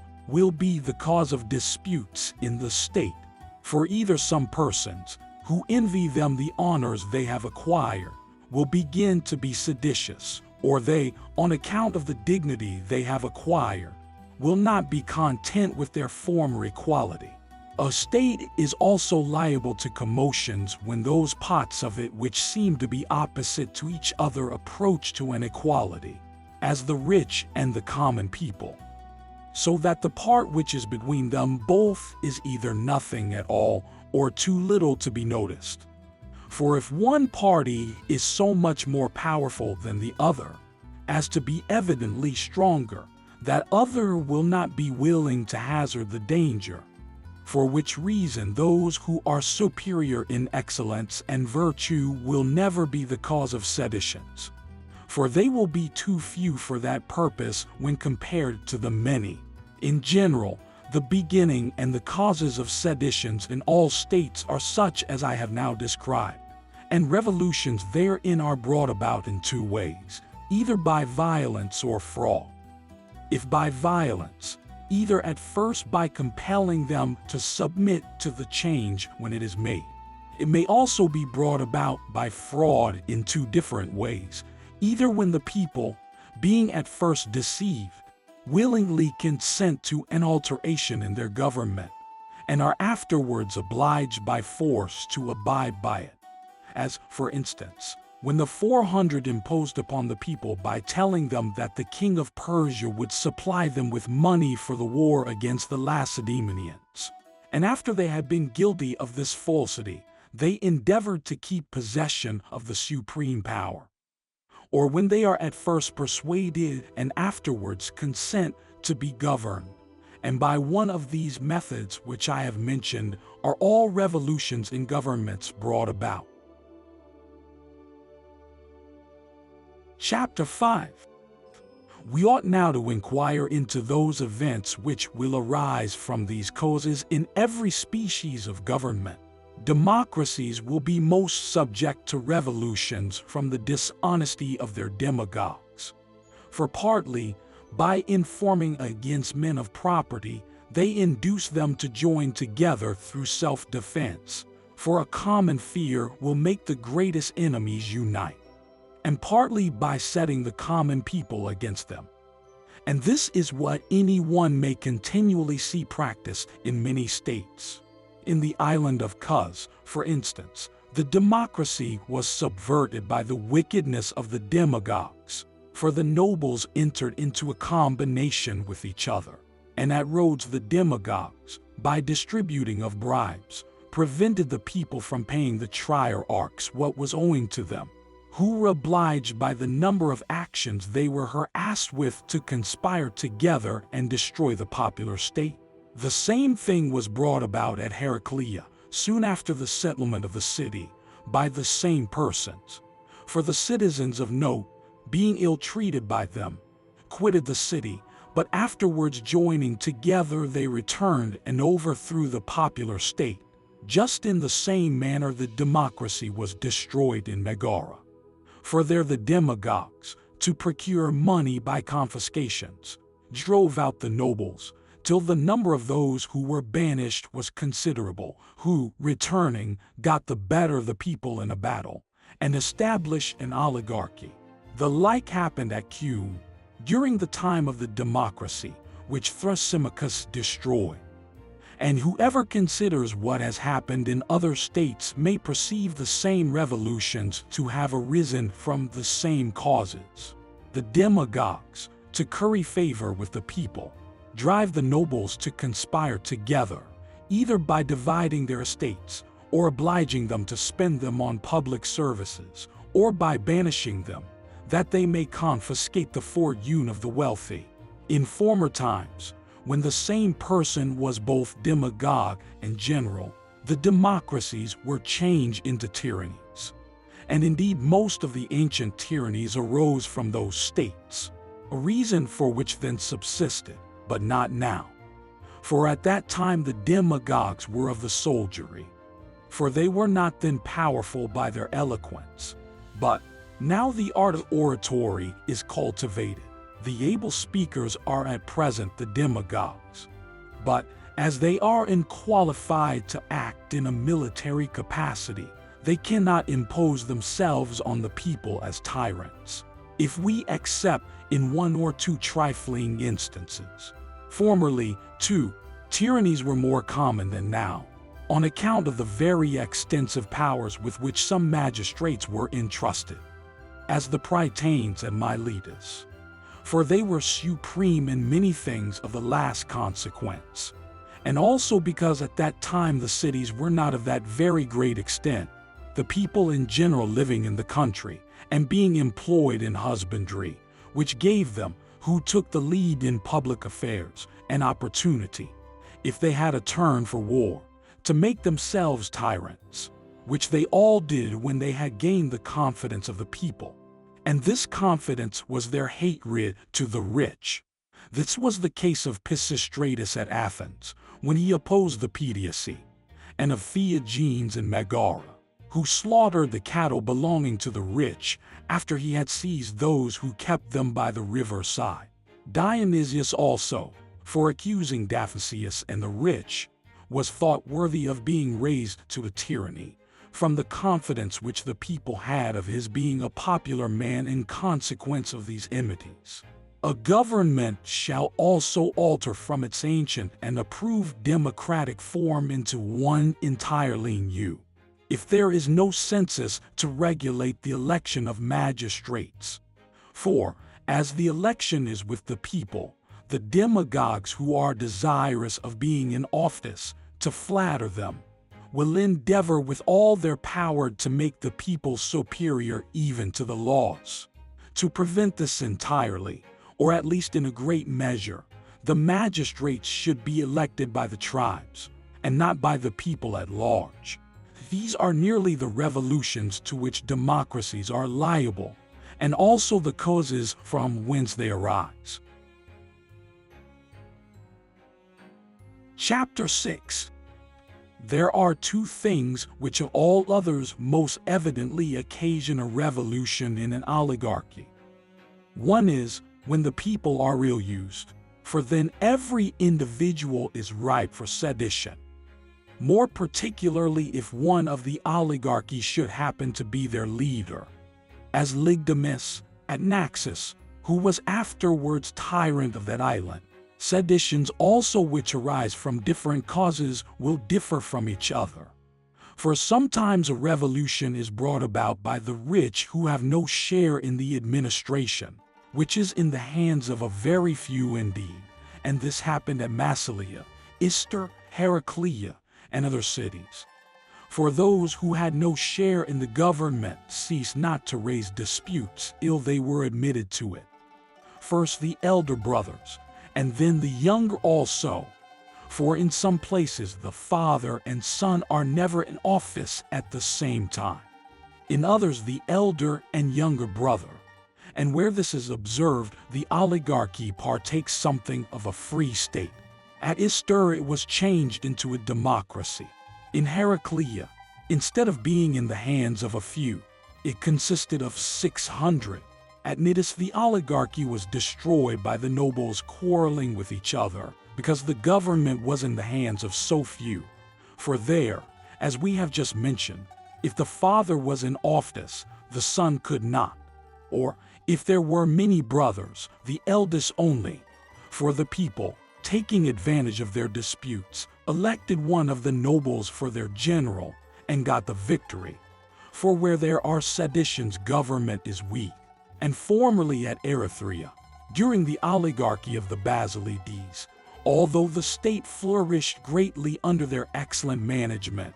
be the cause of disputes in the state. For either some persons, who envy them the honors they have acquired, will begin to be seditious, or they, on account of the dignity they have acquired, will not be content with their former equality. A state is also liable to commotions when those parts of it which seem to be opposite to each other approach to an equality, as the rich and the common people, so that the part which is between them both is either nothing at all or too little to be noticed. For if one party is so much more powerful than the other, as to be evidently stronger, that other will not be willing to hazard the danger, for which reason those who are superior in excellence and virtue will never be the cause of seditions, for they will be too few for that purpose when compared to the many. In general, the beginning and the causes of seditions in all states are such as I have now described, and revolutions therein are brought about in 2 ways, either by violence or fraud. If by violence, either at first by compelling them to submit to the change when it is made. It may also be brought about by fraud in 2 different ways, either when the people, being at first deceived, willingly consent to an alteration in their government, and are afterwards obliged by force to abide by it. As, for instance, when the 400 imposed upon the people by telling them that the king of Persia would supply them with money for the war against the Lacedaemonians. And after they had been guilty of this falsity, they endeavored to keep possession of the supreme power. Or when they are at first persuaded and afterwards consent to be governed. And by one of these methods which I have mentioned are all revolutions in governments brought about. Chapter 5. We ought now to inquire into those events which will arise from these causes in every species of government. Democracies will be most subject to revolutions from the dishonesty of their demagogues. For partly, by informing against men of property, They induce them to join together through self-defense, for a common fear will make the greatest enemies unite, and partly by setting the common people against them. And this is what anyone may continually see practiced in many states. In the island of Kuz, for instance, the democracy was subverted by the wickedness of the demagogues, for the nobles entered into a combination with each other, and at Rhodes the demagogues, by distributing of bribes, prevented the people from paying the trierarchs what was owing to them, who were obliged by the number of actions they were harassed with to conspire together and destroy the popular state. The same thing was brought about at Heraclea, soon after the settlement of the city, by the same persons. For the citizens of note, being ill-treated by them, quitted the city, but afterwards joining together they returned and overthrew the popular state. Just in the same manner the democracy was destroyed in Megara. For there the demagogues, to procure money by confiscations, drove out the nobles, till the number of those who were banished was considerable, who, returning, got the better of the people in a battle, and established an oligarchy. The like happened at Cume, during the time of the democracy, which Thrasymachus destroyed. And whoever considers what has happened in other states may perceive the same revolutions to have arisen from the same causes. The demagogues, to curry favor with the people, drive the nobles to conspire together, either by dividing their estates, or obliging them to spend them on public services, or by banishing them, that they may confiscate the fortune of the wealthy. In former times, when the same person was both demagogue and general, the democracies were changed into tyrannies. And indeed most of the ancient tyrannies arose from those states, a reason for which then subsisted, but not now. For at that time the demagogues were of the soldiery, for they were not then powerful by their eloquence. But now the art of oratory is cultivated. The able speakers are at present the demagogues. But as they are unqualified to act in a military capacity, they cannot impose themselves on the people as tyrants. If we except in one or two trifling instances. Formerly, too, tyrannies were more common than now, on account of the very extensive powers with which some magistrates were entrusted, as the Prytanes and Miletus. For they were supreme in many things of the last consequence, and also because at that time the cities were not of that very great extent, the people in general living in the country, and being employed in husbandry, which gave them, who took the lead in public affairs, an opportunity, if they had a turn for war, to make themselves tyrants, which they all did when they had gained the confidence of the people. And this confidence was their hatred to the rich. This was the case of Pisistratus at Athens, when he opposed the Pediaci, and of Theagenes in Megara, who slaughtered the cattle belonging to the rich after he had seized those who kept them by the river side. Dionysius also, for accusing Daphnacius and the rich, was thought worthy of being raised to a tyranny, from the confidence which the people had of his being a popular man in consequence of these enmities. A government shall also alter from its ancient and approved democratic form into one entirely new, if there is no census to regulate the election of magistrates. For, as the election is with the people, the demagogues who are desirous of being in office, to flatter them, will endeavor with all their power to make the people superior even to the laws. To prevent this entirely, or at least in a great measure, the magistrates should be elected by the tribes, and not by the people at large. These are nearly the revolutions to which democracies are liable, and also the causes from whence they arise. Chapter 6. There are two things which of all others most evidently occasion a revolution in an oligarchy. One is, when the people are ill-used, for then every individual is ripe for sedition. More particularly if one of the oligarchy should happen to be their leader, as Lygdamis at Naxos, who was afterwards tyrant of that island. Seditions also which arise from different causes will differ from each other. For sometimes a revolution is brought about by the rich who have no share in the administration, which is in the hands of a very few indeed, and this happened at Massilia, Ister, Heraclea, and other cities. For those who had no share in the government ceased not to raise disputes till they were admitted to it. First the elder brothers, and then the younger also. For in some places the father and son are never in office at the same time. In others the elder and younger brother. And where this is observed, the oligarchy partakes something of a free state. At Ister it was changed into a democracy. In Heraclea, instead of being in the hands of a few, it consisted of 600. At Cnidus the oligarchy was destroyed by the nobles quarreling with each other, because the government was in the hands of so few. For there, as we have just mentioned, if the father was in office, the son could not. Or, if there were many brothers, the eldest only. For the people, taking advantage of their disputes, elected one of the nobles for their general, and got the victory. For where there are seditions, government is weak. And formerly at Erythrea, during the oligarchy of the Basilides, although the state flourished greatly under their excellent management,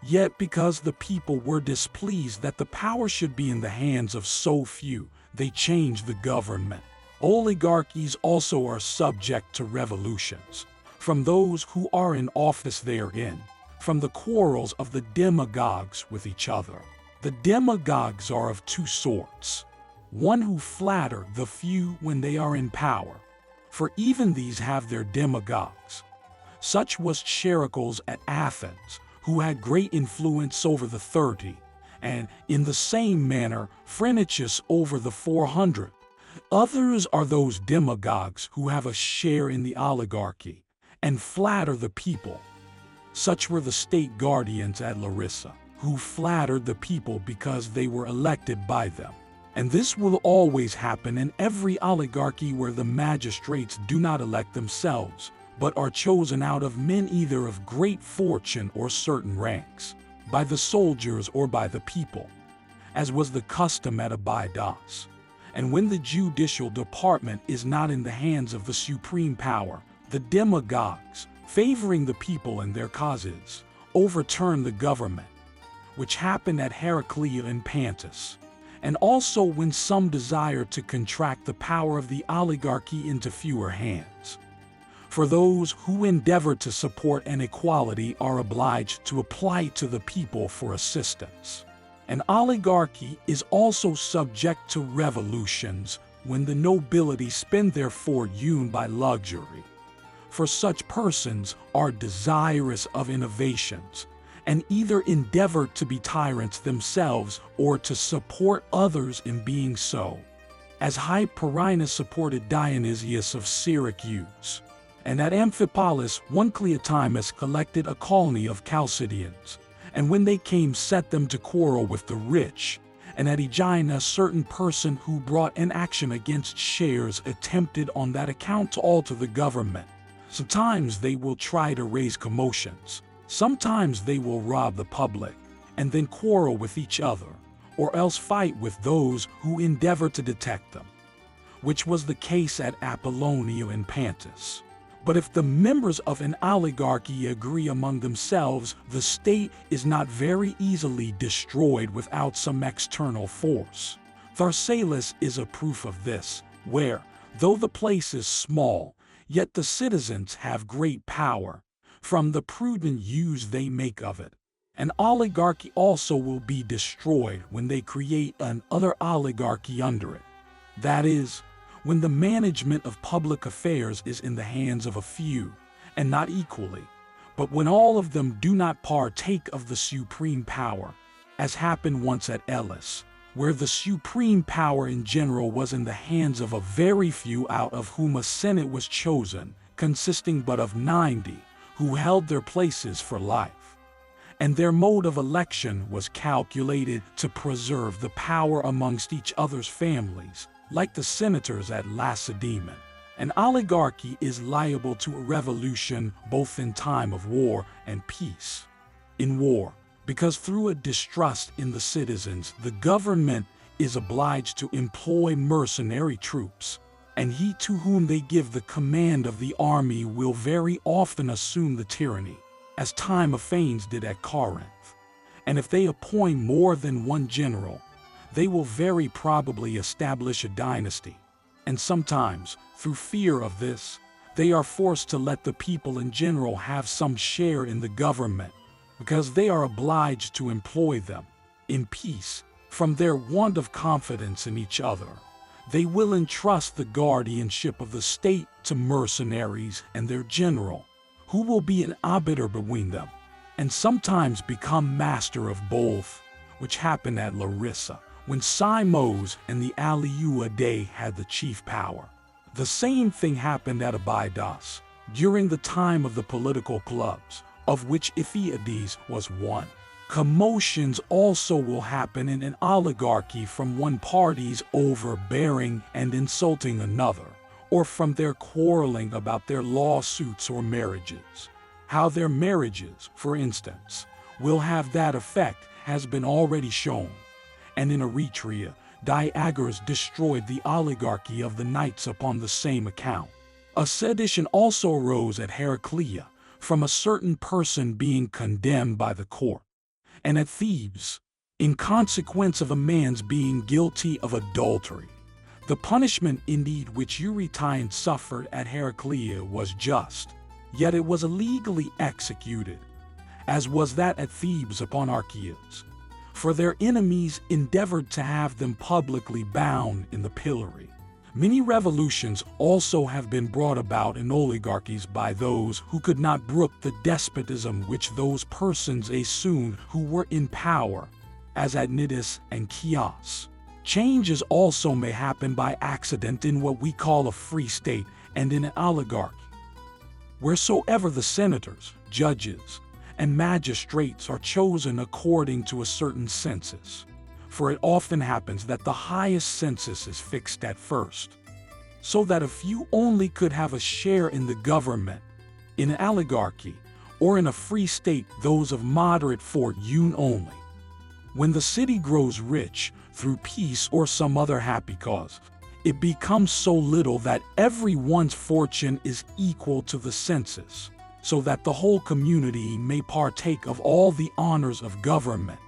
yet because the people were displeased that the power should be in the hands of so few, they changed the government. Oligarchies also are subject to revolutions, from those who are in office therein, from the quarrels of the demagogues with each other. The demagogues are of two sorts. One who flatter the few when they are in power, for even these have their demagogues. Such was Charicles at Athens, who had great influence over the 30, and in the same manner Phrynichus over the 400. Others are those demagogues who have a share in the oligarchy, and flatter the people. Such were the state guardians at Larissa, who flattered the people because they were elected by them. And this will always happen in every oligarchy where the magistrates do not elect themselves, but are chosen out of men either of great fortune or certain ranks, by the soldiers or by the people, as was the custom at Abydos. And when the judicial department is not in the hands of the supreme power, the demagogues, favoring the people and their causes, overturn the government, which happened at Heraclea and Pantus. And also when some desire to contract the power of the oligarchy into fewer hands. For those who endeavor to support an equality are obliged to apply to the people for assistance. An oligarchy is also subject to revolutions when the nobility spend their fortune by luxury. For such persons are desirous of innovations, and either endeavor to be tyrants themselves or to support others in being so, as Hyperinus supported Dionysius of Syracuse. And at Amphipolis one Cleotimus collected a colony of Chalcidians, and when they came set them to quarrel with the rich. And at Aegina a certain person who brought an action against shares attempted on that account to alter the government. Sometimes they will try to raise commotions. Sometimes they will rob the public, and then quarrel with each other, or else fight with those who endeavor to detect them, which was the case at Apollonia and Pantus. But if the members of an oligarchy agree among themselves, the state is not very easily destroyed without some external force. Pharsalus is a proof of this, where, though the place is small, yet the citizens have great power, from the prudent use they make of it. An oligarchy also will be destroyed when they create another oligarchy under it. That is, when the management of public affairs is in the hands of a few, and not equally, but when all of them do not partake of the supreme power, as happened once at Elis, where the supreme power in general was in the hands of a very few, out of whom a senate was chosen, consisting but of 90, who held their places for life. And their mode of election was calculated to preserve the power amongst each other's families, like the senators at Lacedaemon. An oligarchy is liable to a revolution both in time of war and peace. In war, because through a distrust in the citizens, the government is obliged to employ mercenary troops, and he to whom they give the command of the army will very often assume the tyranny, as Timophanes did at Corinth. And if they appoint more than one general, they will very probably establish a dynasty. And sometimes, through fear of this, they are forced to let the people in general have some share in the government, because they are obliged to employ them. In peace, from their want of confidence in each other, they will entrust the guardianship of the state to mercenaries and their general, who will be an arbiter between them, and sometimes become master of both, which happened at Larissa, when Samos and the Aleuadae had the chief power. The same thing happened at Abydos, during the time of the political clubs, of which Ephiades was one. Commotions also will happen in an oligarchy from one party's overbearing and insulting another, or from their quarreling about their lawsuits or marriages. How their marriages, for instance, will have that effect has been already shown. And in Eretria, Diagoras destroyed the oligarchy of the knights upon the same account. A sedition also arose at Heraclea, from a certain person being condemned by the court, and at Thebes, in consequence of a man's being guilty of adultery. The punishment indeed which Eurytion suffered at Heraclea was just, yet it was illegally executed, as was that at Thebes upon Archias, for their enemies endeavored to have them publicly bound in the pillory. Many revolutions also have been brought about in oligarchies by those who could not brook the despotism which those persons assumed who were in power, as at Cnidus and Chios. Changes also may happen by accident in what we call a free state and in an oligarchy. Wheresoever the senators, judges, and magistrates are chosen according to a certain census, for it often happens that the highest census is fixed at first, so that a few only could have a share in the government. In an oligarchy, or in a free state, those of moderate fortune only. When the city grows rich, through peace or some other happy cause, it becomes so little that every one's fortune is equal to the census, so that the whole community may partake of all the honors of government.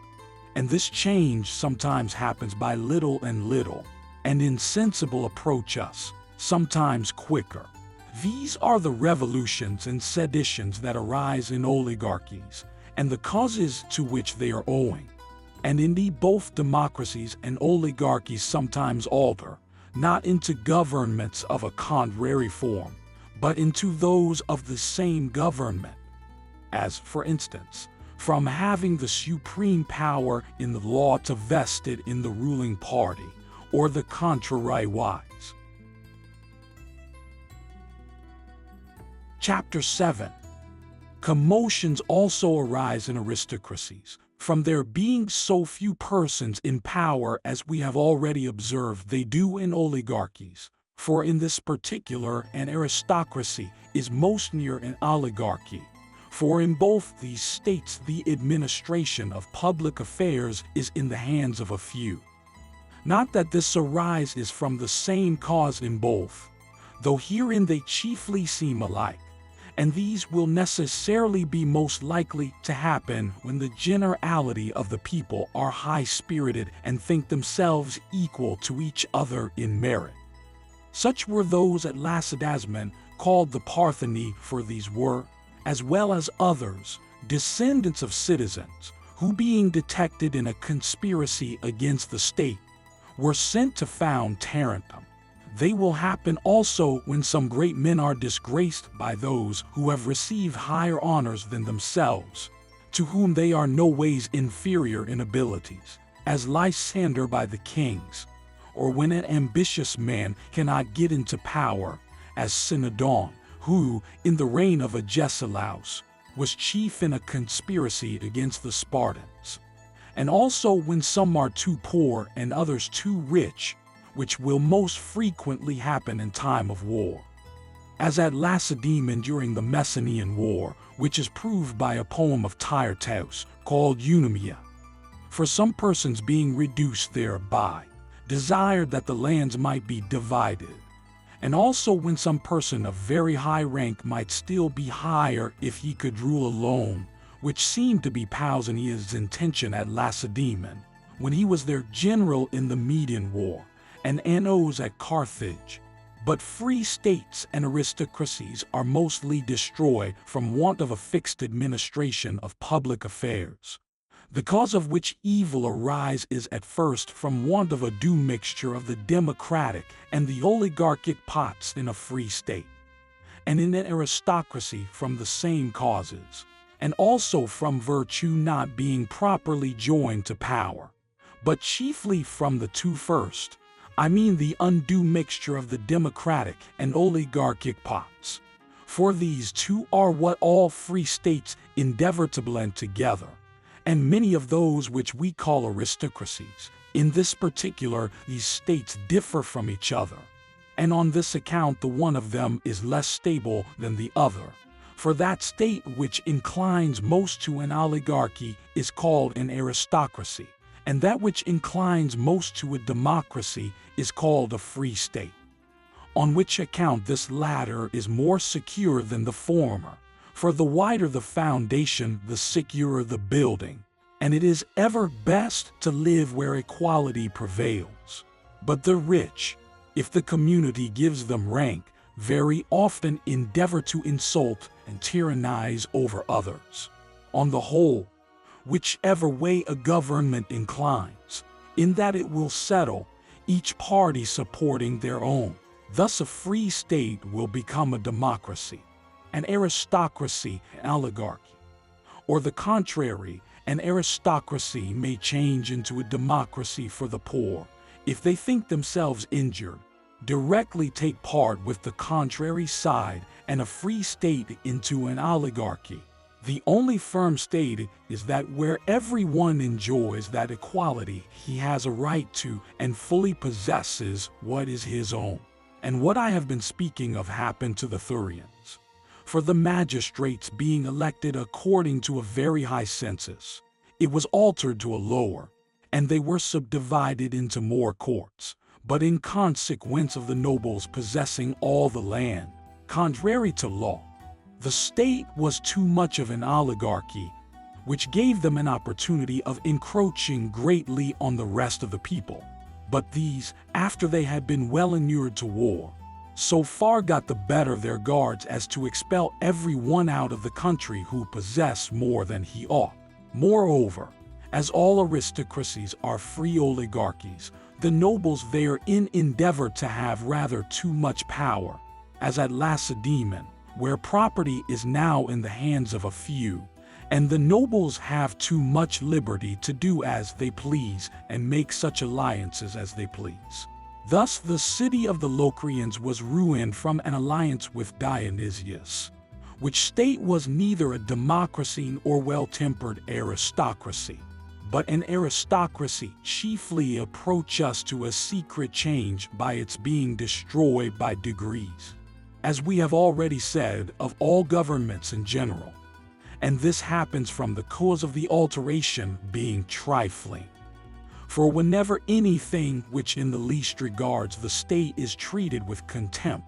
And this change sometimes happens by little and little, and insensible approach us, sometimes quicker. These are the revolutions and seditions that arise in oligarchies, and the causes to which they are owing. And indeed both democracies and oligarchies sometimes alter, not into governments of a contrary form, but into those of the same government. As, for instance, from having the supreme power in the law to vested in the ruling party, or the contrariwise. Chapter 7. Commotions also arise in aristocracies, from there being so few persons in power, as we have already observed they do in oligarchies. For in this particular, an aristocracy is most near an oligarchy. For in both these states the administration of public affairs is in the hands of a few. Not that this arises from the same cause in both, though herein they chiefly seem alike, and these will necessarily be most likely to happen when the generality of the people are high-spirited and think themselves equal to each other in merit. Such were those at Lacedaemon, called the Partheni, for these were, as well as others, descendants of citizens, who being detected in a conspiracy against the state, were sent to found Tarentum. They will happen also when some great men are disgraced by those who have received higher honors than themselves, to whom they are no ways inferior in abilities, as Lysander by the kings, or when an ambitious man cannot get into power, as Cynodon, who, in the reign of Agesilaus, was chief in a conspiracy against the Spartans, and also when some are too poor and others too rich, which will most frequently happen in time of war. As at Lacedaemon during the Messenian War, which is proved by a poem of Tyrtaeus called Eunomia. For some persons being reduced thereby, desired that the lands might be divided, and also when some person of very high rank might still be higher if he could rule alone, which seemed to be Pausanias' intention at Lacedaemon, when he was their general in the Median War, and Anos at Carthage. But free states and aristocracies are mostly destroyed from want of a fixed administration of public affairs. The cause of which evil arise is at first from want of a due mixture of the democratic and the oligarchic pots in a free state, and in an aristocracy from the same causes, and also from virtue not being properly joined to power, but chiefly from the two first, I mean the undue mixture of the democratic and oligarchic pots. For these two are what all free states endeavor to blend together, and many of those which we call aristocracies. In this particular, these states differ from each other, and on this account the one of them is less stable than the other. For that state which inclines most to an oligarchy is called an aristocracy, and that which inclines most to a democracy is called a free state. On which account this latter is more secure than the former, for the wider the foundation, the securer the building, and it is ever best to live where equality prevails. But the rich, if the community gives them rank, very often endeavor to insult and tyrannize over others. On the whole, whichever way a government inclines, in that it will settle, each party supporting their own. Thus a free state will become a democracy, an aristocracy, an oligarchy. Or the contrary, an aristocracy may change into a democracy for the poor, if they think themselves injured, directly take part with the contrary side, and a free state into an oligarchy. The only firm state is that where everyone enjoys that equality he has a right to and fully possesses what is his own. And what I have been speaking of happened to the Thurians. For the magistrates being elected according to a very high census, it was altered to a lower, and they were subdivided into more courts. But in consequence of the nobles possessing all the land, contrary to law, the state was too much of an oligarchy, which gave them an opportunity of encroaching greatly on the rest of the people. But these, after they had been well inured to war, so far got the better of their guards as to expel every one out of the country who possessed more than he ought. Moreover, as all aristocracies are free oligarchies, the nobles therein endeavor to have rather too much power, as at Lacedaemon, where property is now in the hands of a few, and the nobles have too much liberty to do as they please and make such alliances as they please. Thus the city of the Locrians was ruined from an alliance with Dionysius, which state was neither a democracy or well-tempered aristocracy, but an aristocracy chiefly approach us to a secret change by its being destroyed by degrees, as we have already said of all governments in general, and this happens from the cause of the alteration being trifling. For whenever anything which in the least regards the state is treated with contempt,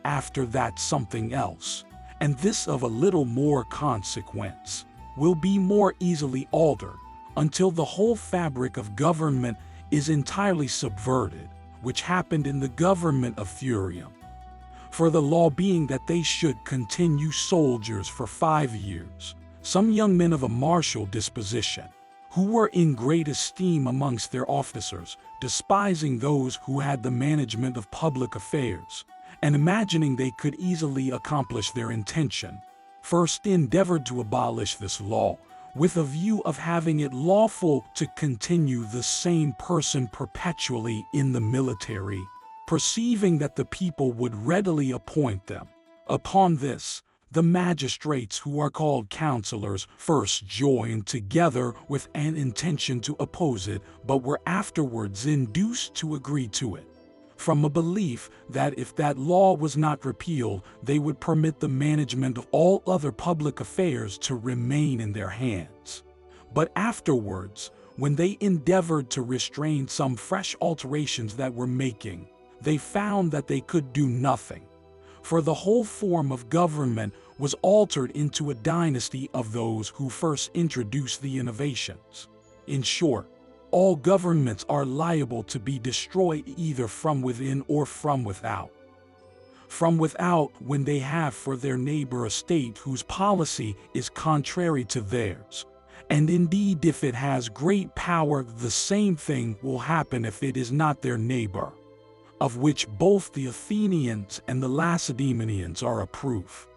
after that something else, and this of a little more consequence, will be more easily altered, until the whole fabric of government is entirely subverted, which happened in the government of Thurium. For the law being that they should continue soldiers for 5 years, some young men of a martial disposition, who were in great esteem amongst their officers, despising those who had the management of public affairs, and imagining they could easily accomplish their intention, first endeavored to abolish this law, with a view of having it lawful to continue the same person perpetually in the military, perceiving that the people would readily appoint them. Upon this, the magistrates, who are called counselors, first joined together with an intention to oppose it, but were afterwards induced to agree to it, from a belief that if that law was not repealed, they would permit the management of all other public affairs to remain in their hands. But afterwards, when they endeavored to restrain some fresh alterations that were making, they found that they could do nothing, for the whole form of government was altered into a dynasty of those who first introduced the innovations. In short, all governments are liable to be destroyed either from within or from without. From without, when they have for their neighbor a state whose policy is contrary to theirs. And indeed, if it has great power, the same thing will happen if it is not their neighbor, of which both the Athenians and the Lacedaemonians are a proof.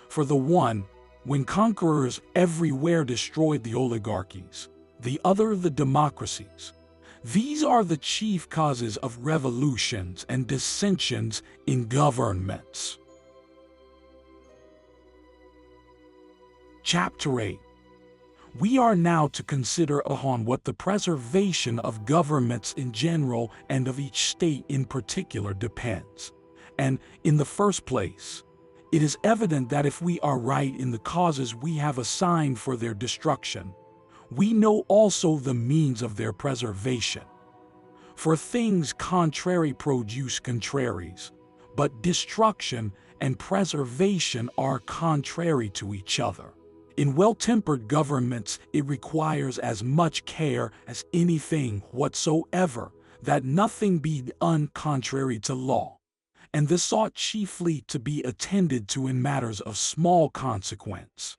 For the one, when conquerors everywhere destroyed the oligarchies, the other the democracies. These are the chief causes of revolutions and dissensions in governments. Chapter 8. We are now to consider upon what the preservation of governments in general and of each state in particular depends. And, in the first place, it is evident that if we are right in the causes we have assigned for their destruction, we know also the means of their preservation. For things contrary produce contraries, but destruction and preservation are contrary to each other. In well-tempered governments, it requires as much care as anything whatsoever that nothing be done contrary to law, and this ought chiefly to be attended to in matters of small consequence.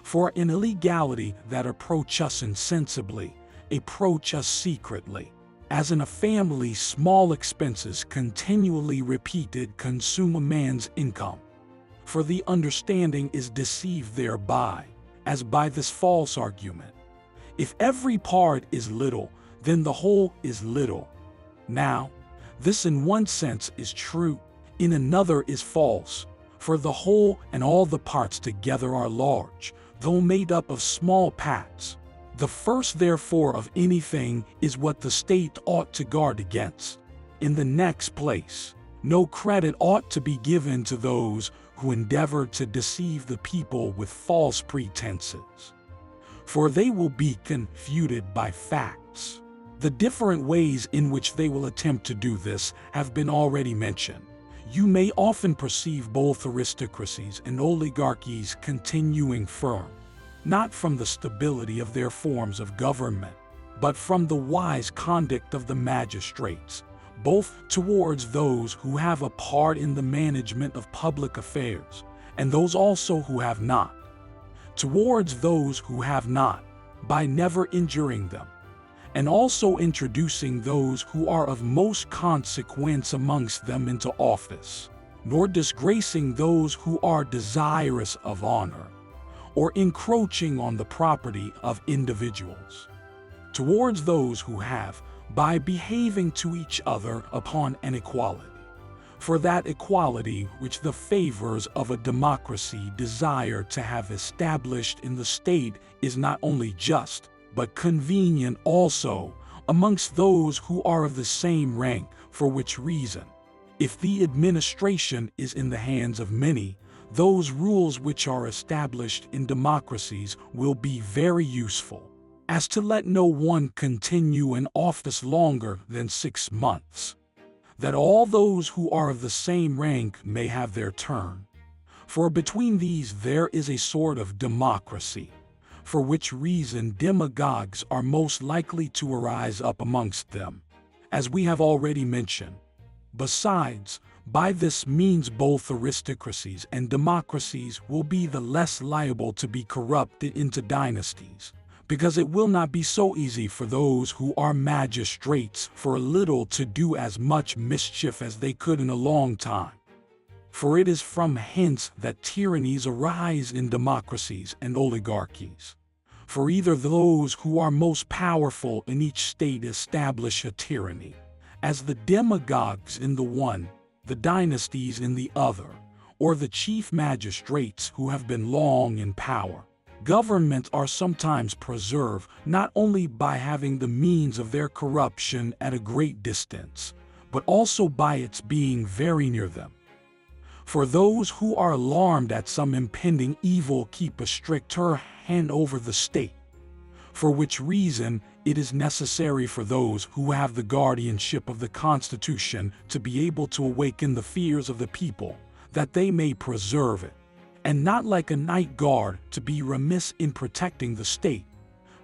For an illegality that approach us insensibly, approach us secretly. As in a family, small expenses continually repeated consume a man's income. For the understanding is deceived thereby, as by this false argument. If every part is little, then the whole is little. Now, this in one sense is true, in another is false, for the whole and all the parts together are large, though made up of small parts. The first, therefore, of anything is what the state ought to guard against. In the next place, no credit ought to be given to those who endeavor to deceive the people with false pretenses, for they will be confuted by facts. The different ways in which they will attempt to do this have been already mentioned. You may often perceive both aristocracies and oligarchies continuing firm, not from the stability of their forms of government, but from the wise conduct of the magistrates, both towards those who have a part in the management of public affairs, and those also who have not. Towards those who have not, by never injuring them, and also introducing those who are of most consequence amongst them into office, nor disgracing those who are desirous of honor, or encroaching on the property of individuals. Towards those who have, by behaving to each other upon an equality. For that equality which the favors of a democracy desire to have established in the state is not only just, but convenient also amongst those who are of the same rank, for which reason, if the administration is in the hands of many, those rules which are established in democracies will be very useful, as to let no one continue in office longer than 6 months, that all those who are of the same rank may have their turn. For between these there is a sort of democracy, for which reason demagogues are most likely to arise up amongst them, as we have already mentioned. Besides, by this means both aristocracies and democracies will be the less liable to be corrupted into dynasties, because it will not be so easy for those who are magistrates for a little to do as much mischief as they could in a long time. For it is from hence that tyrannies arise in democracies and oligarchies. For either those who are most powerful in each state establish a tyranny, as the demagogues in the one, the dynasties in the other, or the chief magistrates who have been long in power. Governments are sometimes preserved not only by having the means of their corruption at a great distance, but also by its being very near them. For those who are alarmed at some impending evil keep a stricter hand over the state, for which reason it is necessary for those who have the guardianship of the Constitution to be able to awaken the fears of the people, that they may preserve it, and not like a night guard to be remiss in protecting the state,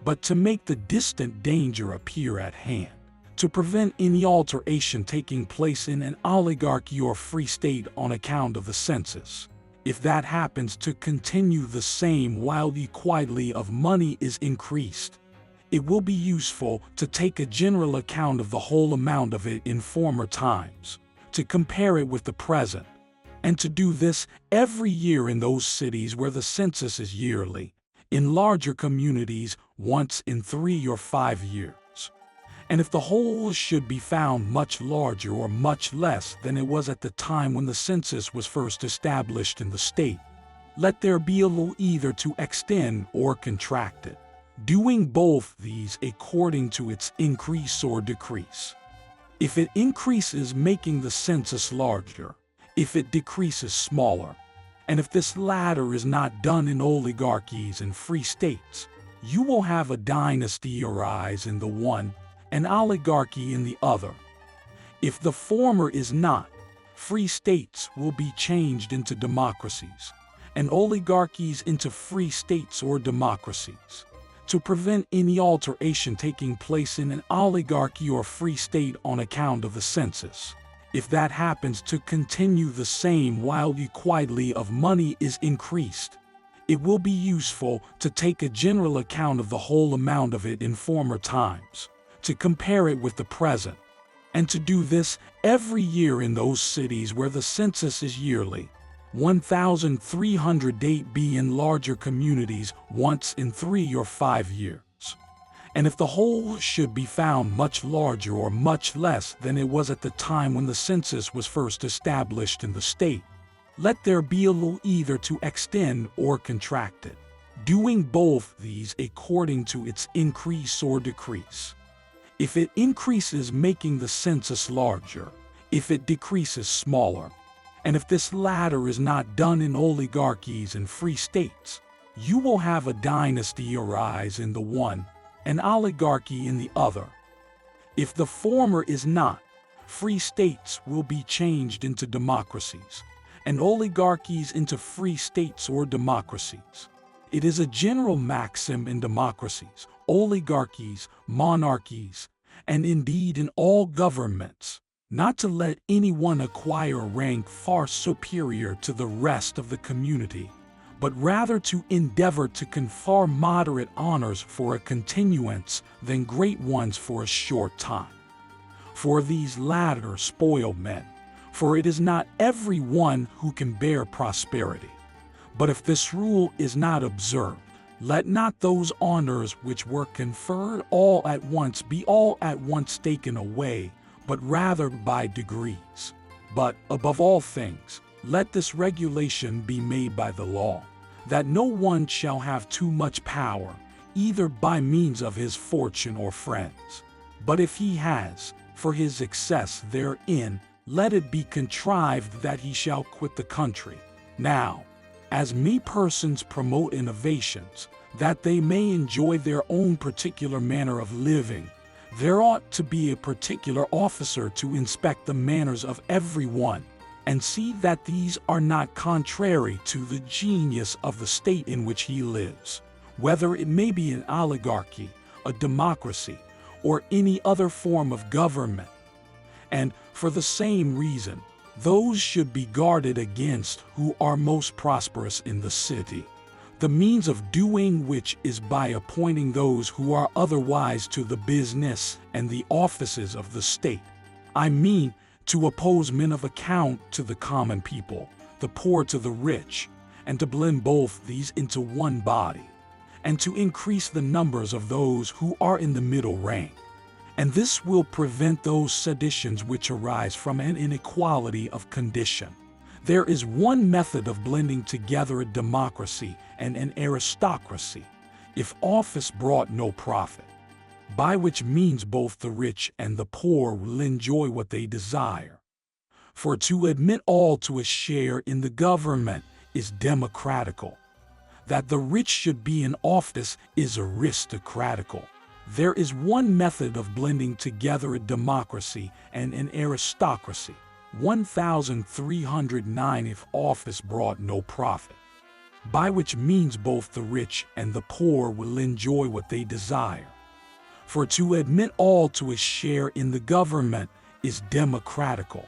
but to make the distant danger appear at hand, to prevent any alteration taking place in an oligarchy or free state on account of the census. If that happens to continue the same while the quantity of money is increased, it will be useful to take a general account of the whole amount of it in former times, to compare it with the present, and to do this every year in those cities where the census is yearly, in larger communities once in 3 or 5 years. And if the whole should be found much larger or much less than it was at the time when the census was first established in the state, let there be a law either to extend or contract it, doing both these according to its increase or decrease. If it increases, making the census larger; if it decreases, smaller. And if this latter is not done in oligarchies and free states, you will have a dynasty arise in the one, an oligarchy in the other. If the former is not, free states will be changed into democracies, and oligarchies into free states or democracies, to prevent any alteration taking place in an oligarchy or free state on account of the census. If that happens to continue the same while the quantity of money is increased, it will be useful to take a general account of the whole amount of it in former times, to compare it with the present, and to do this every year in those cities where the census is yearly, 1,308 be in larger communities once in 3 or 5 years. And if the whole should be found much larger or much less than it was at the time when the census was first established in the state, let there be a law either to extend or contract it, doing both these according to its increase or decrease. If it increases, making the census larger; if it decreases, smaller. And if this latter is not done in oligarchies and free states, you will have a dynasty arise in the one, an oligarchy in the other. If the former is not, free states will be changed into democracies, and oligarchies into free states or democracies. It is a general maxim in democracies, oligarchies, monarchies, and indeed in all governments, not to let anyone acquire rank far superior to the rest of the community, but rather to endeavor to confer moderate honors for a continuance than great ones for a short time. For these latter spoil men, for it is not every one who can bear prosperity. But if this rule is not observed, let not those honors which were conferred all at once be all at once taken away, but rather by degrees. But, above all things, let this regulation be made by the law, that no one shall have too much power, either by means of his fortune or friends. But if he has, for his excess therein, let it be contrived that he shall quit the country. Now, as many persons promote innovations, that they may enjoy their own particular manner of living, there ought to be a particular officer to inspect the manners of every one, and see that these are not contrary to the genius of the state in which he lives, whether it may be an oligarchy, a democracy, or any other form of government. And, for the same reason, those should be guarded against who are most prosperous in the city, the means of doing which is by appointing those who are otherwise to the business and the offices of the state. I mean, to oppose men of account to the common people, the poor to the rich, and to blend both these into one body, and to increase the numbers of those who are in the middle rank. And this will prevent those seditions which arise from an inequality of condition. There is one method of blending together a democracy and an aristocracy, if office brought no profit, by which means both the rich and the poor will enjoy what they desire. For to admit all to a share in the government is democratical. That the rich should be in office is aristocratical. There is one method of blending together a democracy and an aristocracy, 1309 if office brought no profit, by which means both the rich and the poor will enjoy what they desire. For to admit all to a share in the government is democratical.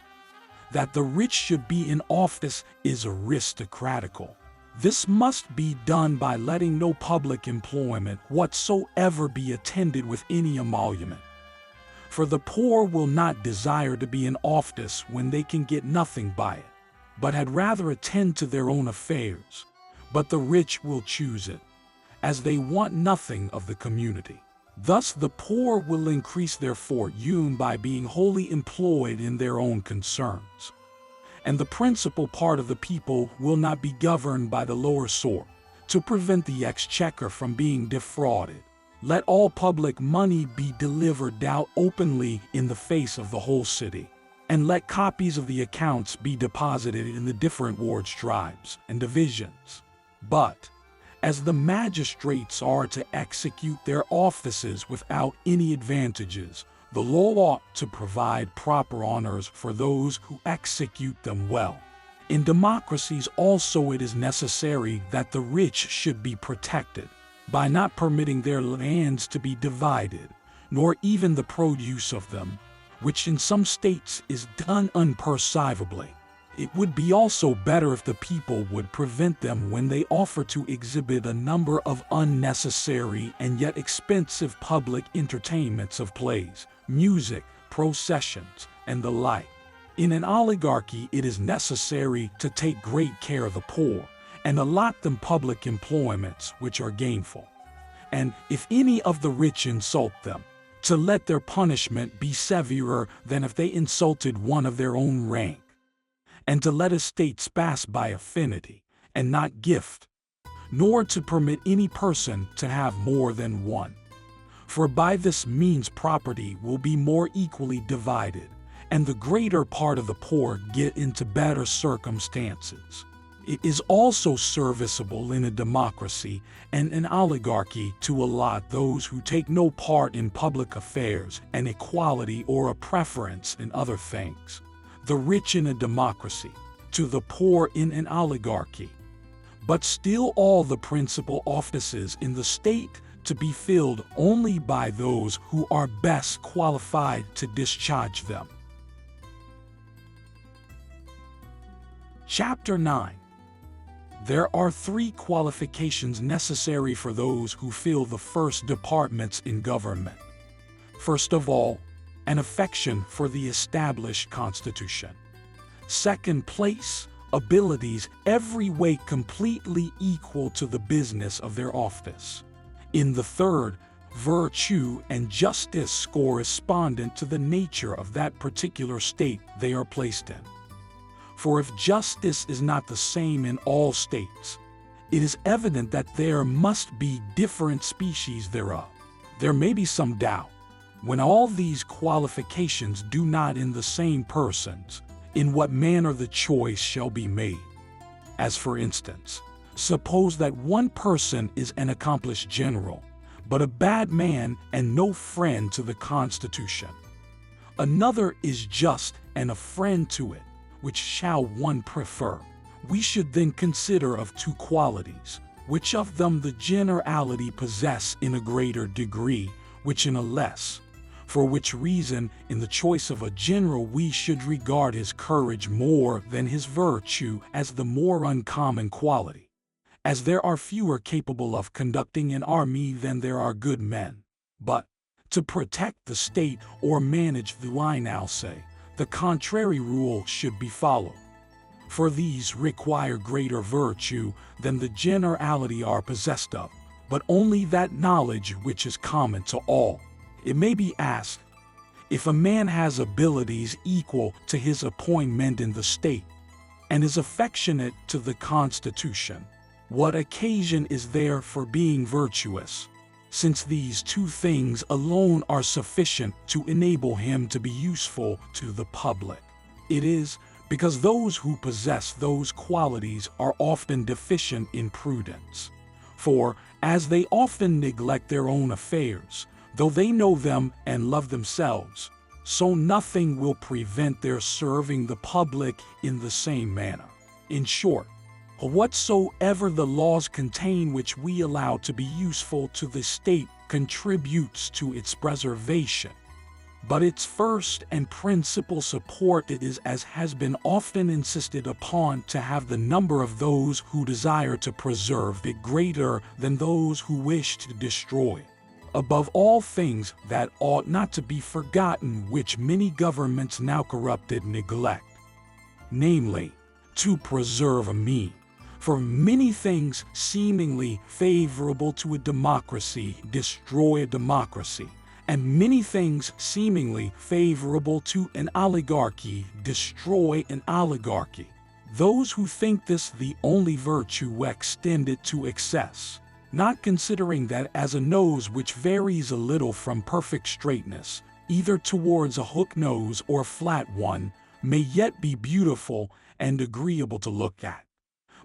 That the rich should be in office is aristocratical. This must be done by letting no public employment whatsoever be attended with any emolument. For the poor will not desire to be in office when they can get nothing by it, but had rather attend to their own affairs. But the rich will choose it, as they want nothing of the community. Thus the poor will increase their fortune by being wholly employed in their own concerns. And the principal part of the people will not be governed by the lower sort, to prevent the exchequer from being defrauded. Let all public money be delivered out openly in the face of the whole city, and let copies of the accounts be deposited in the different wards, tribes, and divisions. But, as the magistrates are to execute their offices without any advantages, the law ought to provide proper honors for those who execute them well. In democracies also it is necessary that the rich should be protected, by not permitting their lands to be divided, nor even the produce of them, which in some states is done unperceivably. It would be also better if the people would prevent them when they offer to exhibit a number of unnecessary and yet expensive public entertainments of plays, music, processions, and the like. In an oligarchy it is necessary to take great care of the poor, and allot them public employments which are gainful. And if any of the rich insult them, to let their punishment be severer than if they insulted one of their own rank, and to let estates pass by affinity, and not gift, nor to permit any person to have more than one. For by this means property will be more equally divided, and the greater part of the poor get into better circumstances. It is also serviceable in a democracy and an oligarchy to allot those who take no part in public affairs an equality or a preference in other things, the rich in a democracy, to the poor in an oligarchy, but still all the principal offices in the state to be filled only by those who are best qualified to discharge them. Chapter 9. There are 3 qualifications necessary for those who fill the first departments in government. First of all, an affection for the established constitution. Second place, abilities every way completely equal to the business of their office. In the third, virtue and justice correspondent to the nature of that particular state they are placed in. For if justice is not the same in all states, it is evident that there must be different species thereof. There may be some doubt, when all these qualifications do not in the same persons, in what manner the choice shall be made. As for instance, suppose that one person is an accomplished general, but a bad man and no friend to the Constitution. Another is just and a friend to it. Which shall one prefer? We should then consider of 2 qualities, which of them the generality possess in a greater degree, which in a less. For which reason, in the choice of a general we should regard his courage more than his virtue as the more uncommon quality, as there are fewer capable of conducting an army than there are good men. But, to protect the state or manage the I now say, the contrary rule should be followed. For these require greater virtue than the generality are possessed of, but only that knowledge which is common to all. It may be asked, if a man has abilities equal to his appointment in the state, and is affectionate to the Constitution, what occasion is there for being virtuous, since these two things alone are sufficient to enable him to be useful to the public? It is because those who possess those qualities are often deficient in prudence. For, as they often neglect their own affairs, though they know them and love themselves, so nothing will prevent their serving the public in the same manner. In short, whatsoever the laws contain which we allow to be useful to the state contributes to its preservation. But its first and principal support it is, as has been often insisted upon, to have the number of those who desire to preserve it greater than those who wish to destroy it. Above all things, that ought not to be forgotten, which many governments now corrupted neglect, namely, to preserve a mean. For many things seemingly favorable to a democracy destroy a democracy, and many things seemingly favorable to an oligarchy destroy an oligarchy. Those who think this the only virtue extend it to excess, not considering that as a nose which varies a little from perfect straightness, either towards a hook nose or flat one, may yet be beautiful and agreeable to look at.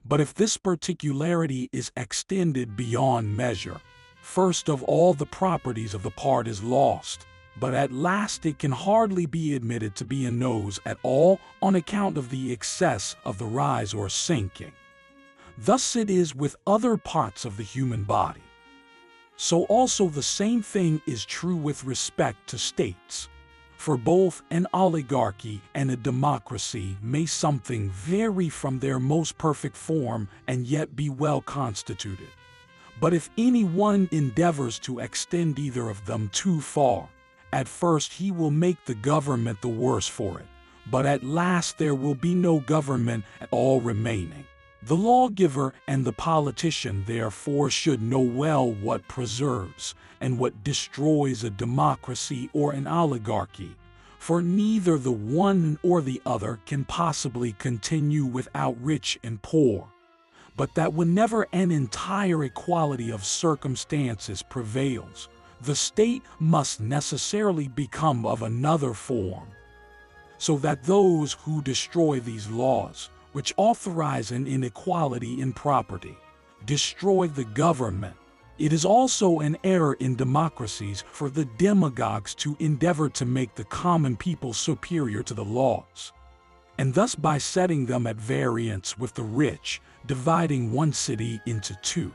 But if this particularity is extended beyond measure, first of all the properties of the part is lost, but at last it can hardly be admitted to be a nose at all on account of the excess of the rise or sinking. Thus it is with other parts of the human body. So also the same thing is true with respect to states. For both an oligarchy and a democracy may something vary from their most perfect form and yet be well constituted. But if any one endeavors to extend either of them too far, at first he will make the government the worse for it, but at last there will be no government at all remaining. The lawgiver and the politician therefore should know well what preserves and what destroys a democracy or an oligarchy, for neither the one or the other can possibly continue without rich and poor, but that whenever an entire equality of circumstances prevails, the state must necessarily become of another form, so that those who destroy these laws, which authorize an inequality in property, destroy the government. It is also an error in democracies for the demagogues to endeavor to make the common people superior to the laws, and thus by setting them at variance with the rich, dividing one city into two,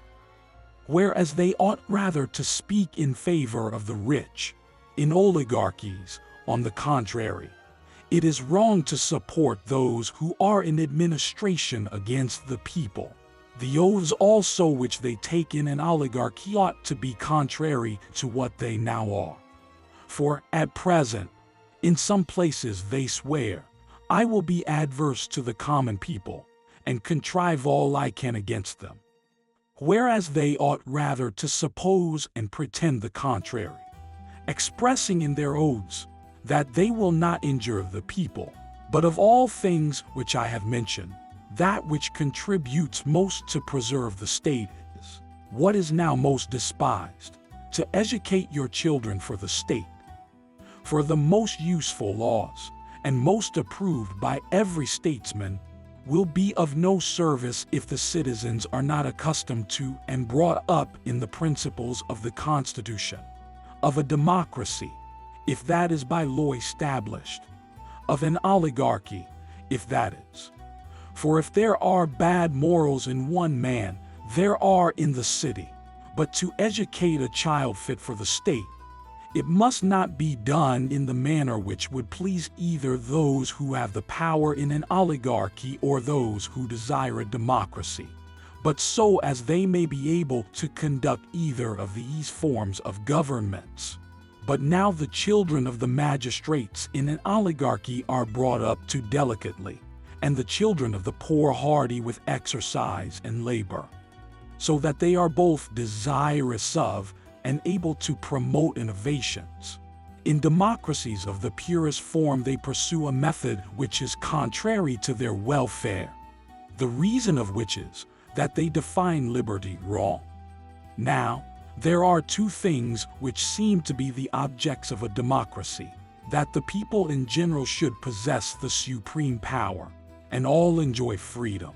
whereas they ought rather to speak in favor of the rich. In oligarchies, on the contrary, it is wrong to support those who are in administration against the people. The oaths also which they take in an oligarchy ought to be contrary to what they now are. For at present, in some places they swear, I will be adverse to the common people, and contrive all I can against them, whereas they ought rather to suppose and pretend the contrary, expressing in their oaths that they will not injure the people. But of all things which I have mentioned, that which contributes most to preserve the state is, what is now most despised, to educate your children for the state. For the most useful laws, and most approved by every statesman, will be of no service if the citizens are not accustomed to and brought up in the principles of the Constitution, of a democracy, if that is by law established, of an oligarchy, if that is. For if there are bad morals in one man, there are in the city. But to educate a child fit for the state, it must not be done in the manner which would please either those who have the power in an oligarchy or those who desire a democracy, but so as they may be able to conduct either of these forms of governments. But now the children of the magistrates in an oligarchy are brought up too delicately, and the children of the poor hardy with exercise and labor. so that they are both desirous of and able to promote innovations. In democracies of the purest form, they pursue a method which is contrary to their welfare, the reason of which is that they define liberty wrong. Now, there are two things which seem to be the objects of a democracy: that the people in general should possess the supreme power, and all enjoy freedom.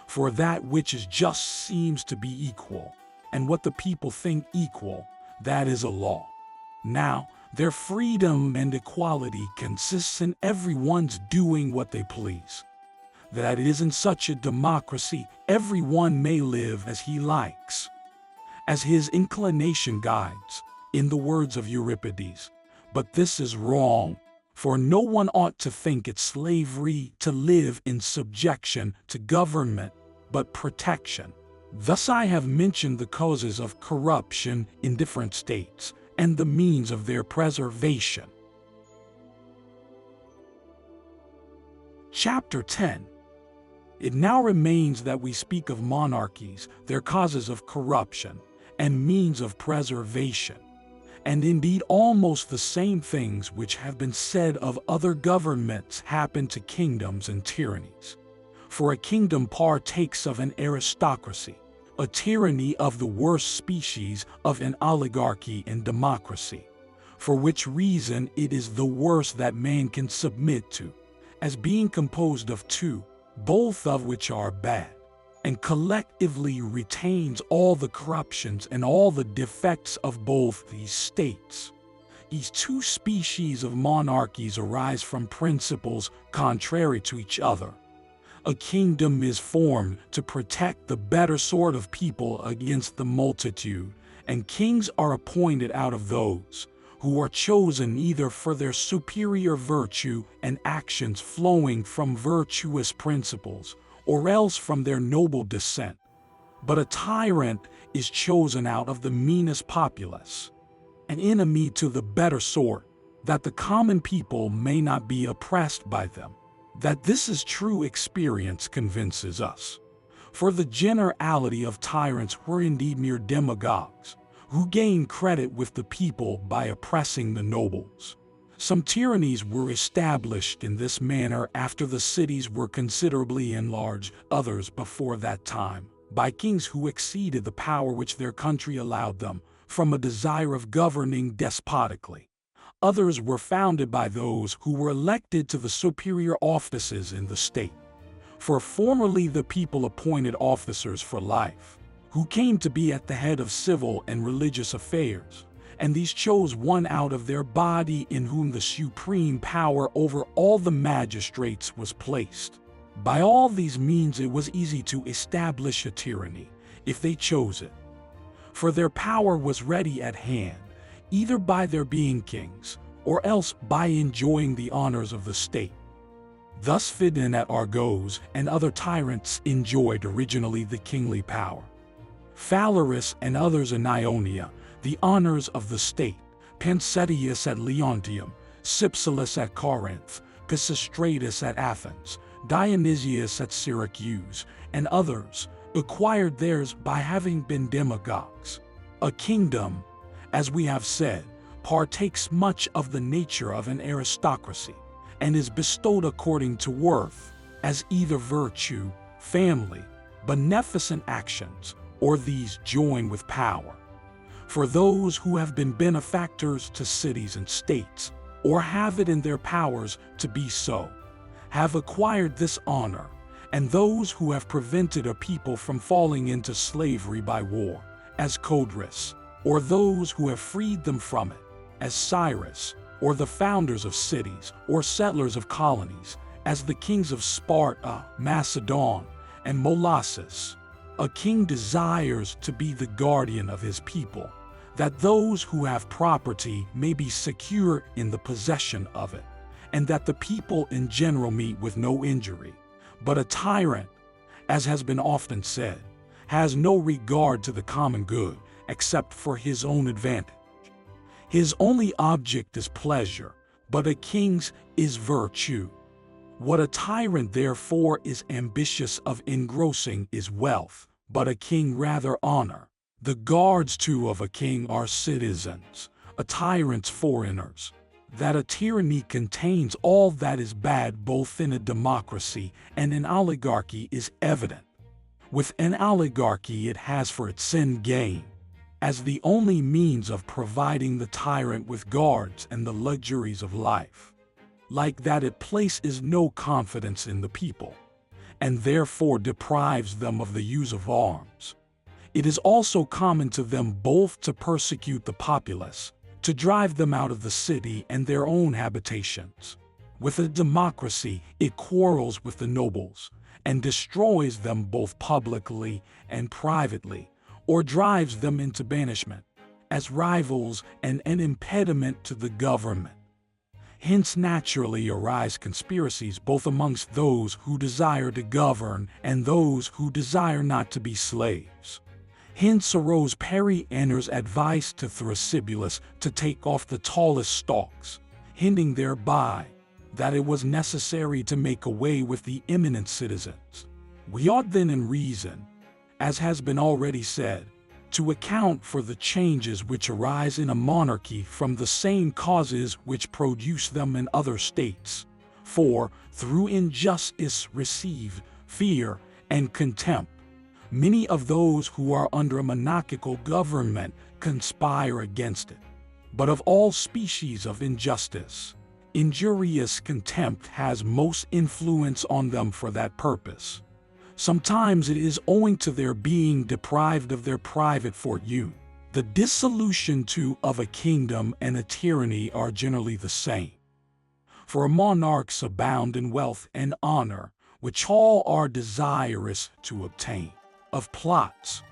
For that which is just seems to be equal, and what the people think equal, that is a law. Now, their freedom and equality consists in everyone's doing what they please. That it is in such a democracy everyone may live as he likes, as his inclination guides, in the words of Euripides. But this is wrong, for no one ought to think it slavery to live in subjection to government, but protection. Thus I have mentioned the causes of corruption in different states, and the means of their preservation. Chapter 10. It now remains that we speak of monarchies, their causes of corruption, and means of preservation, and indeed almost the same things which have been said of other governments happen to kingdoms and tyrannies. For a kingdom partakes of an aristocracy, a tyranny of the worst species of an oligarchy and democracy, for which reason it is the worst that man can submit to, as being composed of two, both of which are bad, and collectively retains all the corruptions and all the defects of both these states. These two species of monarchies arise from principles contrary to each other. A kingdom is formed to protect the better sort of people against the multitude, and kings are appointed out of those who are chosen either for their superior virtue and actions flowing from virtuous principles, or else from their noble descent. But a tyrant is chosen out of the meanest populace, an enemy to the better sort, that the common people may not be oppressed by them. That this is true experience convinces us. For the generality of tyrants were indeed mere demagogues, who gain credit with the people by oppressing the nobles. Some tyrannies were established in this manner after the cities were considerably enlarged, others before that time, by kings who exceeded the power which their country allowed them, from a desire of governing despotically. Others were founded by those who were elected to the superior offices in the state. For formerly the people appointed officers for life, who came to be at the head of civil and religious affairs, and these chose one out of their body in whom the supreme power over all the magistrates was placed. By all these means it was easy to establish a tyranny, if they chose it. For their power was ready at hand, either by their being kings, or else by enjoying the honors of the state. Thus Phidon at Argos and other tyrants enjoyed originally the kingly power. Phalaris and others in Ionia, the honors of the state, Pancetius at Leontium, Cypselus at Corinth, Pisistratus at Athens, Dionysius at Syracuse, and others, acquired theirs by having been demagogues. A kingdom, as we have said, partakes much of the nature of an aristocracy, and is bestowed according to worth, as either virtue, family, beneficent actions, or these join with power. For those who have been benefactors to cities and states, or have it in their powers to be so, have acquired this honor, and those who have prevented a people from falling into slavery by war, as Codrus, or those who have freed them from it, as Cyrus, or the founders of cities, or settlers of colonies, as the kings of Sparta, Macedon, and Molossus. A king desires to be the guardian of his people, that those who have property may be secure in the possession of it, and that the people in general meet with no injury. But a tyrant, as has been often said, has no regard to the common good except for his own advantage. His only object is pleasure, but a king's is virtue. What a tyrant therefore is ambitious of engrossing is wealth, but a king rather honor. The guards too of a king are citizens, a tyrant's foreigners. That a tyranny contains all that is bad both in a democracy and an oligarchy is evident. With an oligarchy it has for its end gain, as the only means of providing the tyrant with guards and the luxuries of life. Like that it places no confidence in the people, and therefore deprives them of the use of arms. It is also common to them both to persecute the populace, to drive them out of the city and their own habitations. With a democracy, it quarrels with the nobles, and destroys them both publicly and privately, or drives them into banishment, as rivals and an impediment to the government. Hence naturally arise conspiracies both amongst those who desire to govern and those who desire not to be slaves. Hence arose Periander's advice to Thrasybulus to take off the tallest stalks, hinting thereby that it was necessary to make away with the eminent citizens. We ought then in reason, as has been already said, to account for the changes which arise in a monarchy from the same causes which produce them in other states. For, through injustice received, fear, and contempt, many of those who are under a monarchical government conspire against it. But of all species of injustice, injurious contempt has most influence on them for that purpose. Sometimes it is owing to their being deprived of their private fortune. The dissolution too of a kingdom and a tyranny are generally the same. For monarchs abound in wealth and honor, which all are desirous to obtain. Of plots,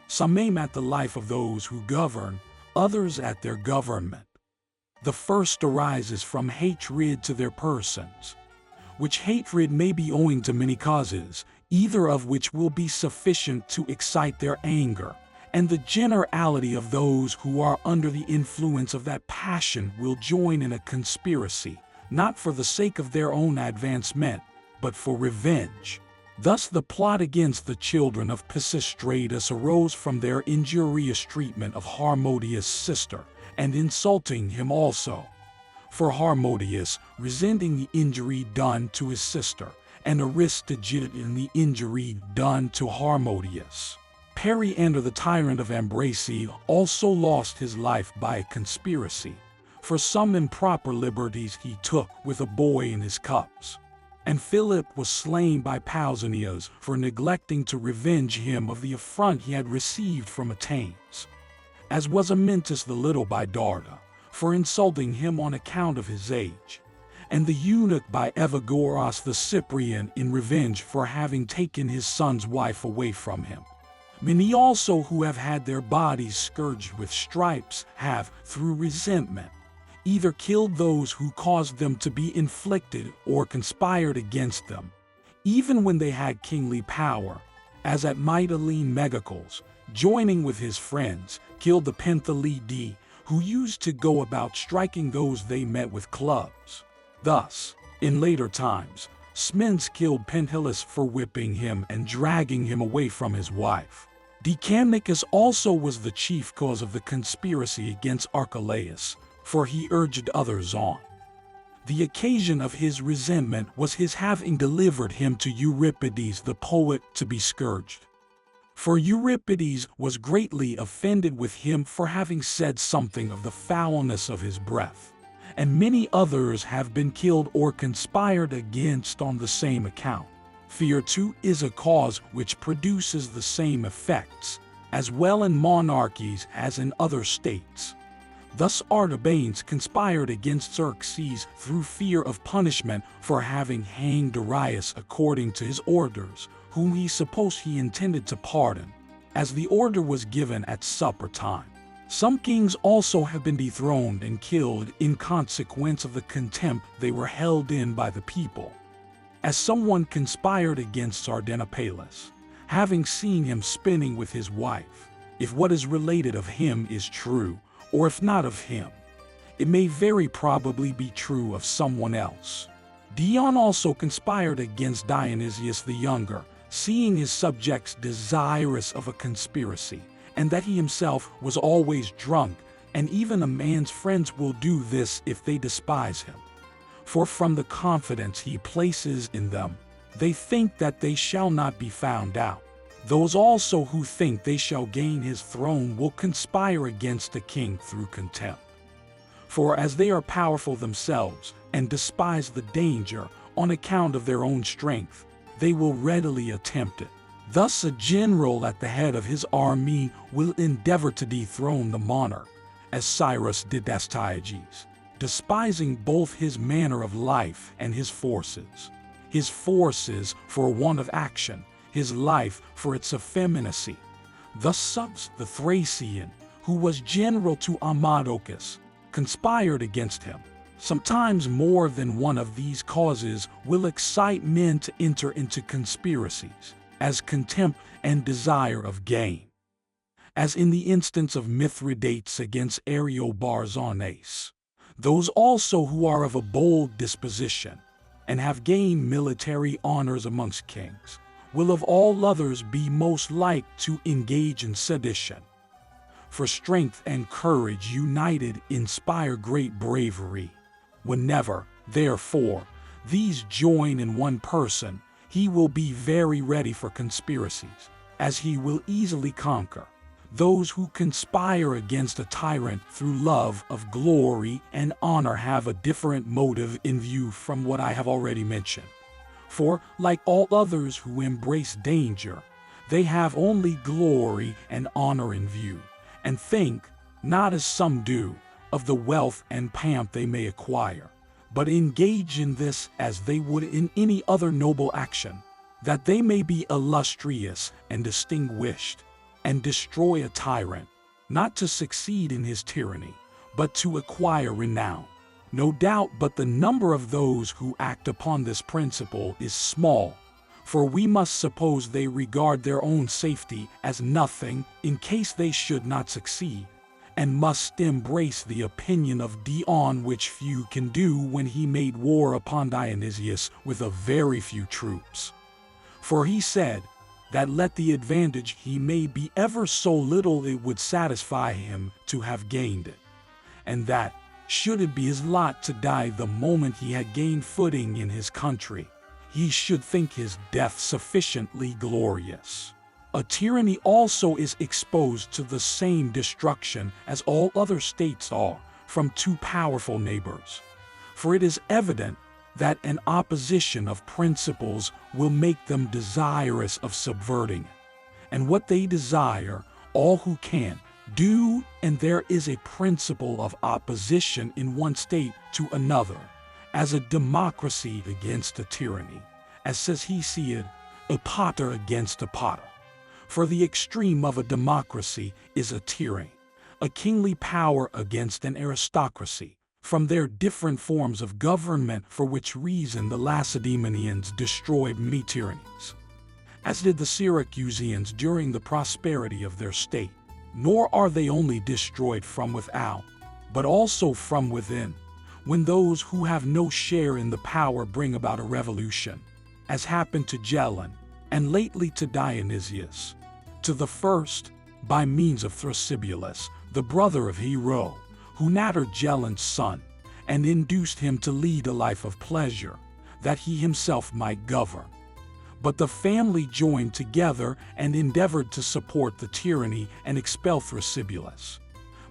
some aim at the life of those who govern, others at their government. The first arises from hatred to their persons, which hatred may be owing to many causes, either of which will be sufficient to excite their anger, and the generality of those who are under the influence of that passion will join in a conspiracy, not for the sake of their own advancement, but for revenge. Thus the plot against the children of Pisistratus arose from their injurious treatment of Harmodius' sister, and insulting him also. For Harmodius, resenting the injury done to his sister, and Aristotle in the injury done to Harmodius. Periander the tyrant of Ambracia also lost his life by a conspiracy, for some improper liberties he took with a boy in his cups. And Philip was slain by Pausanias for neglecting to revenge him of the affront he had received from Athens, as was Amyntas the little by Darda, for insulting him on account of his age, and the eunuch by Evagoras the Cyprian in revenge for having taken his son's wife away from him. Many also who have had their bodies scourged with stripes have, through resentment, either killed those who caused them to be inflicted or conspired against them, even when they had kingly power, as at Mytilene Megacles, joining with his friends, killed the Penthalidae, who used to go about striking those they met with clubs. Thus, in later times, Smens killed Penthilus for whipping him and dragging him away from his wife. Decanicus also was the chief cause of the conspiracy against Archelaus, for he urged others on. The occasion of his resentment was his having delivered him to Euripides the poet to be scourged. For Euripides was greatly offended with him for having said something of the foulness of his breath, and many others have been killed or conspired against on the same account. Fear too is a cause which produces the same effects, as well in monarchies as in other states. Thus Artabanes conspired against Xerxes through fear of punishment for having hanged Darius according to his orders, whom he supposed he intended to pardon, as the order was given at supper time. Some kings also have been dethroned and killed in consequence of the contempt they were held in by the people. As someone conspired against Sardanapalus, having seen him spinning with his wife, if what is related of him is true, or if not of him, it may very probably be true of someone else. Dion also conspired against Dionysius the Younger, seeing his subjects desirous of a conspiracy, and that he himself was always drunk, and even a man's friends will do this if they despise him. For from the confidence he places in them, they think that they shall not be found out. Those also who think they shall gain his throne will conspire against the king through contempt. For as they are powerful themselves, and despise the danger on account of their own strength, they will readily attempt it. Thus a general at the head of his army will endeavor to dethrone the monarch, as Cyrus did Astyages, despising both his manner of life and his forces for want of action, his life for its effeminacy. Thus Subs the Thracian, who was general to Amadocus, conspired against him. Sometimes more than one of these causes will excite men to enter into conspiracies, as contempt and desire of gain. As in the instance of Mithridates against Ariobarzanes, those also who are of a bold disposition, and have gained military honors amongst kings, will of all others be most like to engage in sedition. For strength and courage united inspire great bravery. Whenever, therefore, these join in one person, he will be very ready for conspiracies, as he will easily conquer those who conspire against a tyrant through love of glory and honor have a different motive in view from what I have already mentioned. For, like all others who embrace danger, they have only glory and honor in view, and think, not as some do, of the wealth and pomp they may acquire, but engage in this as they would in any other noble action, that they may be illustrious and distinguished, and destroy a tyrant, not to succeed in his tyranny, but to acquire renown. No doubt but the number of those who act upon this principle is small, for we must suppose they regard their own safety as nothing in case they should not succeed, and must embrace the opinion of Dion which few can do when he made war upon Dionysius with a very few troops. For he said, that let the advantage he may be ever so little it would satisfy him to have gained it, and that, should it be his lot to die the moment he had gained footing in his country, he should think his death sufficiently glorious. A tyranny also is exposed to the same destruction as all other states are from too powerful neighbors, for it is evident that an opposition of principles will make them desirous of subverting it. And what they desire, all who can do, and there is a principle of opposition in one state to another, as a democracy against a tyranny, as says Hesiod, a potter against a potter. For the extreme of a democracy is a tyranny, a kingly power against an aristocracy, from their different forms of government, for which reason the Lacedaemonians destroyed many tyrannies, as did the Syracusans during the prosperity of their state. Nor are they only destroyed from without, but also from within, when those who have no share in the power bring about a revolution, as happened to Gelon, and lately to Dionysius. To the first, by means of Thrasybulus, the brother of Hero, who nattered Gelon's son, and induced him to lead a life of pleasure, that he himself might govern. But the family joined together and endeavored to support the tyranny and expel Thrasybulus.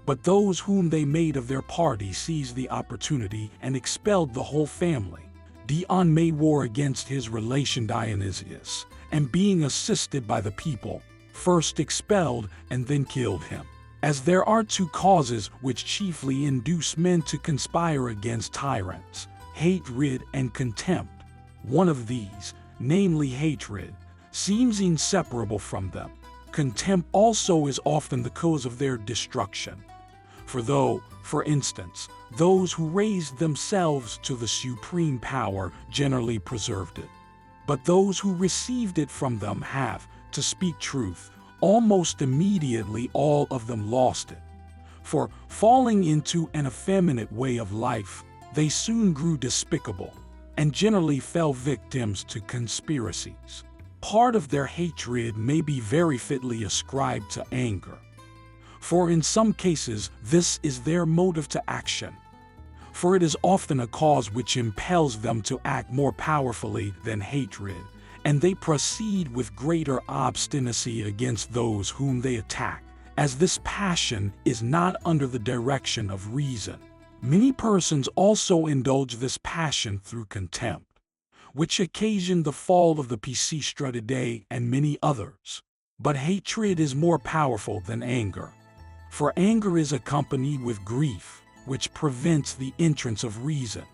But those whom they made of their party seized the opportunity and expelled the whole family. Dion made war against his relation Dionysius, and being assisted by the people, first expelled and then killed him. As there are two causes which chiefly induce men to conspire against tyrants, hatred and contempt, one of these, namely hatred, seems inseparable from them. Contempt also is often the cause of their destruction. For though, for instance, those who raised themselves to the supreme power generally preserved it, but those who received it from them have, to speak truth, almost immediately all of them lost it. For, falling into an effeminate way of life, they soon grew despicable, and generally fell victims to conspiracies. Part of their hatred may be very fitly ascribed to anger, for in some cases this is their motive to action, for it is often a cause which impels them to act more powerfully than hatred, and they proceed with greater obstinacy against those whom they attack, as this passion is not under the direction of reason. Many persons also indulge this passion through contempt, which occasioned the fall of the Pisistratidae and many others. But hatred is more powerful than anger, for anger is accompanied with grief, which prevents the entrance of reason,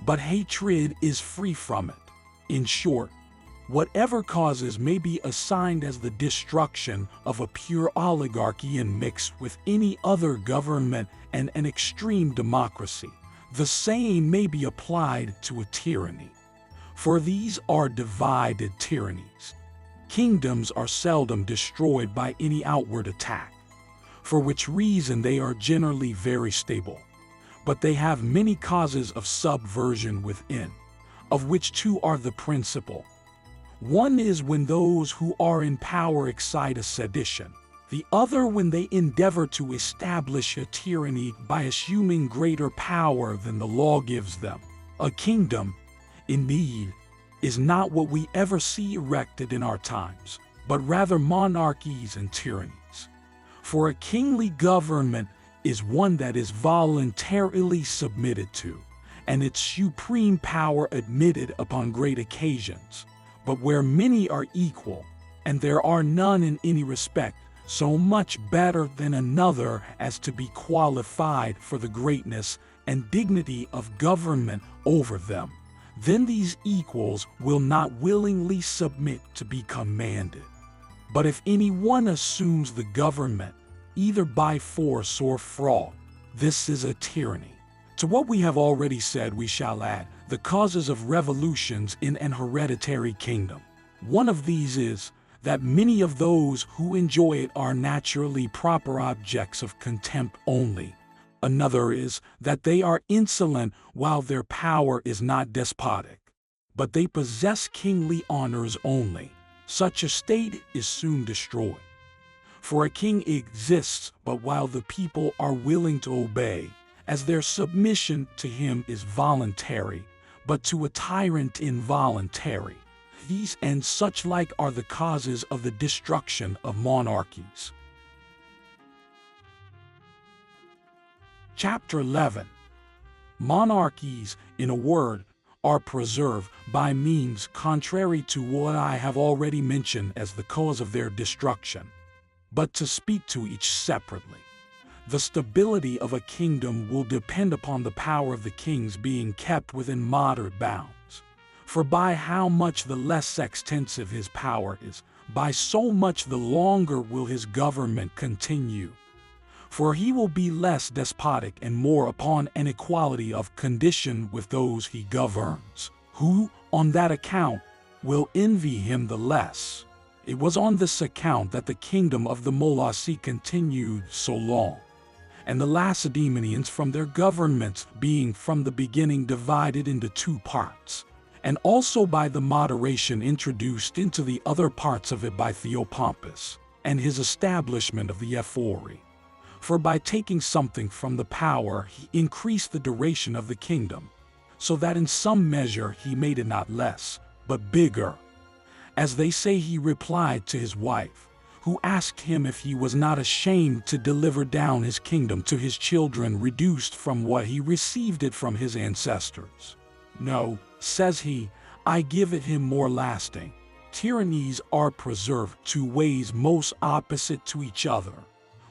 but hatred is free from it. In short, whatever causes may be assigned as the destruction of a pure oligarchy and mixed with any other government and an extreme democracy, the same may be applied to a tyranny. For these are divided tyrannies. Kingdoms are seldom destroyed by any outward attack, for which reason they are generally very stable. But they have many causes of subversion within, of which two are the principal. One is when those who are in power excite a sedition, the other when they endeavor to establish a tyranny by assuming greater power than the law gives them. A kingdom, indeed, is not what we ever see erected in our times, but rather monarchies and tyrannies. For a kingly government is one that is voluntarily submitted to, and its supreme power admitted upon great occasions, but where many are equal, and there are none in any respect so much better than another as to be qualified for the greatness and dignity of government over them, then these equals will not willingly submit to be commanded. But if any one assumes the government, either by force or fraud, this is a tyranny. To what we have already said we shall add the causes of revolutions in an hereditary kingdom. One of these is that many of those who enjoy it are naturally proper objects of contempt only. Another is that they are insolent while their power is not despotic, but they possess kingly honors only. Such a state is soon destroyed. For a king exists but while the people are willing to obey, as their submission to him is voluntary, but to a tyrant involuntary. These and such like are the causes of the destruction of monarchies. Chapter 11. Monarchies, in a word, are preserved by means contrary to what I have already mentioned as the cause of their destruction. But to speak to each separately, the stability of a kingdom will depend upon the power of the kings being kept within moderate bounds. For by how much the less extensive his power is, by so much the longer will his government continue. For he will be less despotic and more upon an equality of condition with those he governs, who, on that account, will envy him the less. It was on this account that the kingdom of the Molossi continued so long, and the Lacedaemonians from their governments being from the beginning divided into two parts, and also by the moderation introduced into the other parts of it by Theopompus, and his establishment of the Ephori. For by taking something from the power he increased the duration of the kingdom, so that in some measure he made it not less, but bigger. As they say, he replied to his wife, who asked him if he was not ashamed to deliver down his kingdom to his children reduced from what he received it from his ancestors. No, says he, I give it him more lasting. Tyrannies are preserved two ways most opposite to each other,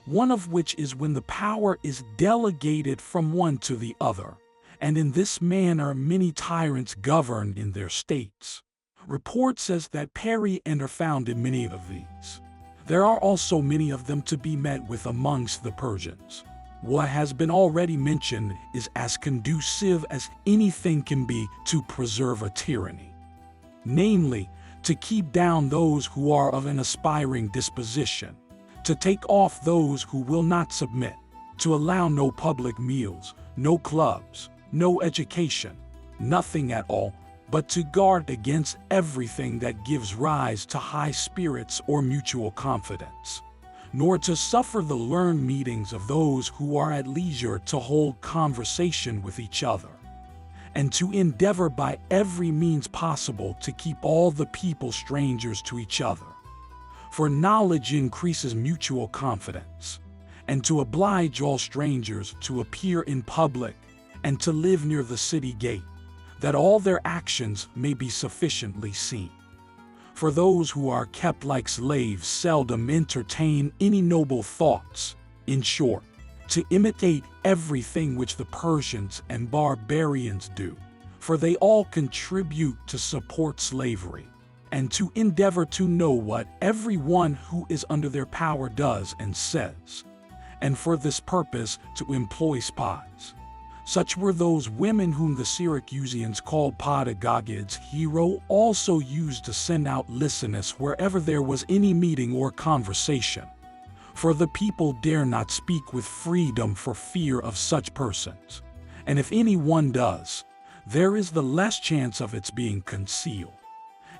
one of which is when the power is delegated from one to the other, and in this manner many tyrants govern in their states. Report says that are found in many of these. There are also many of them to be met with amongst the Persians. What has been already mentioned is as conducive as anything can be to preserve a tyranny, namely, to keep down those who are of an aspiring disposition, to take off those who will not submit, to allow no public meals, no clubs, no education, nothing at all, but to guard against everything that gives rise to high spirits or mutual confidence, nor to suffer the learned meetings of those who are at leisure to hold conversation with each other, and to endeavor by every means possible to keep all the people strangers to each other. For knowledge increases mutual confidence, and to oblige all strangers to appear in public and to live near the city gate, that all their actions may be sufficiently seen. For those who are kept like slaves seldom entertain any noble thoughts, in short, to imitate everything which the Persians and barbarians do, for they all contribute to support slavery, and to endeavor to know what every one who is under their power does and says, and for this purpose to employ spies. Such were those women whom the Syracusans called pedagogids. Hero also used to send out listeners wherever there was any meeting or conversation, for the people dare not speak with freedom for fear of such persons, and if any one does, there is the less chance of its being concealed,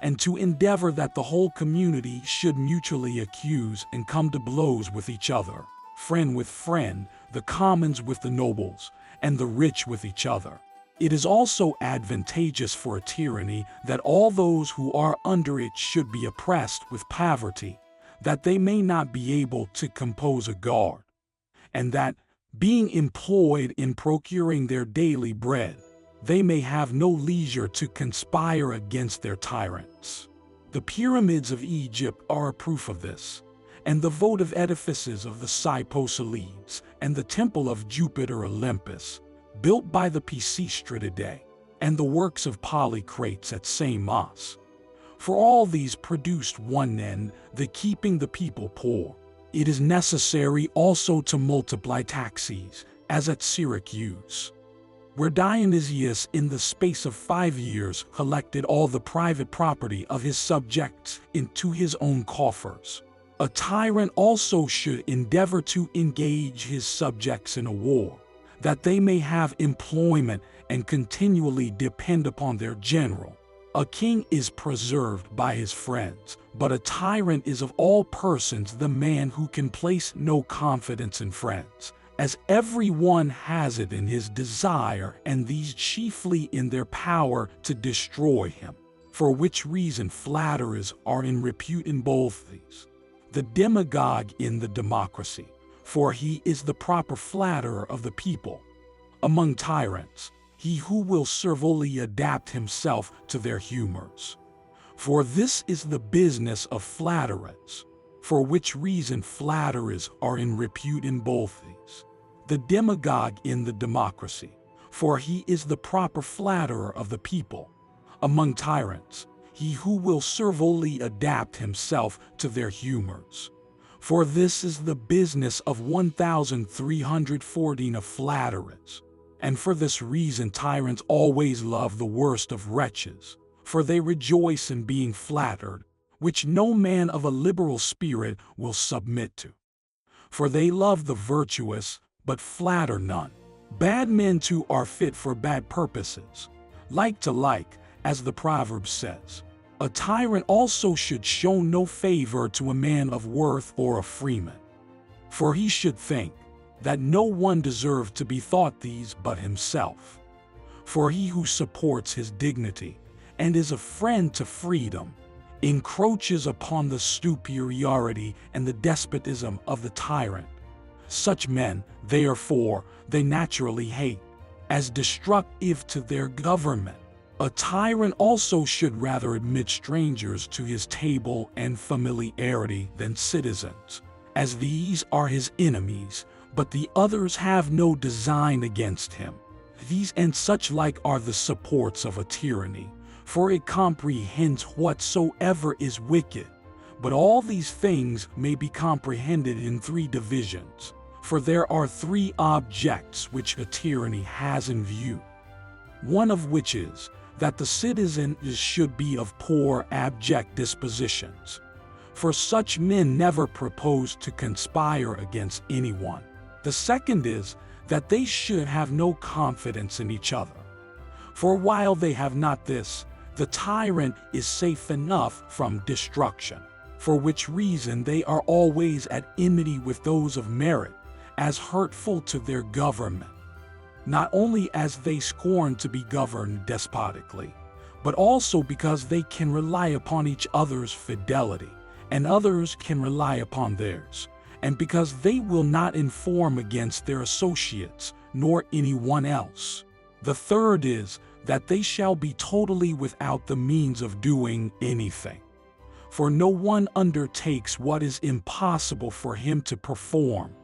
and to endeavor that the whole community should mutually accuse and come to blows with each other, friend with friend, the commons with the nobles, and the rich with each other. It is also advantageous for a tyranny that all those who are under it should be oppressed with poverty, that they may not be able to compose a guard, and that, being employed in procuring their daily bread, they may have no leisure to conspire against their tyrants. The pyramids of Egypt are a proof of this, and the votive edifices of the Cyposalides, and the temple of Jupiter Olympus, built by the Pisistratidae, and the works of Polycrates at Samos. For all these produced one end, the keeping the people poor. It is necessary also to multiply taxes, as at Syracuse, where Dionysius in the space of 5 years collected all the private property of his subjects into his own coffers. A tyrant also should endeavor to engage his subjects in a war, that they may have employment and continually depend upon their general. A king is preserved by his friends, but a tyrant is of all persons the man who can place no confidence in friends, as every one has it in his desire, and these chiefly in their power to destroy him, for which reason flatterers are in repute in both these. The demagogue in the democracy, for he is the proper flatterer of the people. Among tyrants, he who will servilely adapt himself to their humors. For this is the business of flatterers, for which reason flatterers are in repute in both these. The demagogue in the democracy, for he is the proper flatterer of the people. Among tyrants, he who will servilely adapt himself to their humors. For this is the business of 1,314 of flatterers. And for this reason tyrants always love the worst of wretches, for they rejoice in being flattered, which no man of a liberal spirit will submit to. For they love the virtuous, but flatter none. Bad men too are fit for bad purposes, like to like, as the proverb says. A tyrant also should show no favor to a man of worth or a freeman, for he should think that no one deserved to be thought these but himself. For he who supports his dignity and is a friend to freedom encroaches upon the superiority and the despotism of the tyrant. Such men, therefore, they naturally hate, as destructive to their government. A tyrant also should rather admit strangers to his table and familiarity than citizens, as these are his enemies, but the others have no design against him. These and such like are the supports of a tyranny, for it comprehends whatsoever is wicked. But all these things may be comprehended in 3 divisions, for there are 3 objects which a tyranny has in view. One of which is, that the citizen should be of poor, abject dispositions, for such men never propose to conspire against anyone. The second is, that they should have no confidence in each other, for while they have not this, the tyrant is safe enough from destruction, for which reason they are always at enmity with those of merit, as hurtful to their government, not only as they scorn to be governed despotically, but also because they can rely upon each other's fidelity, and others can rely upon theirs, and because they will not inform against their associates, nor anyone else. The third is that they shall be totally without the means of doing anything. For no one undertakes what is impossible for him to perform,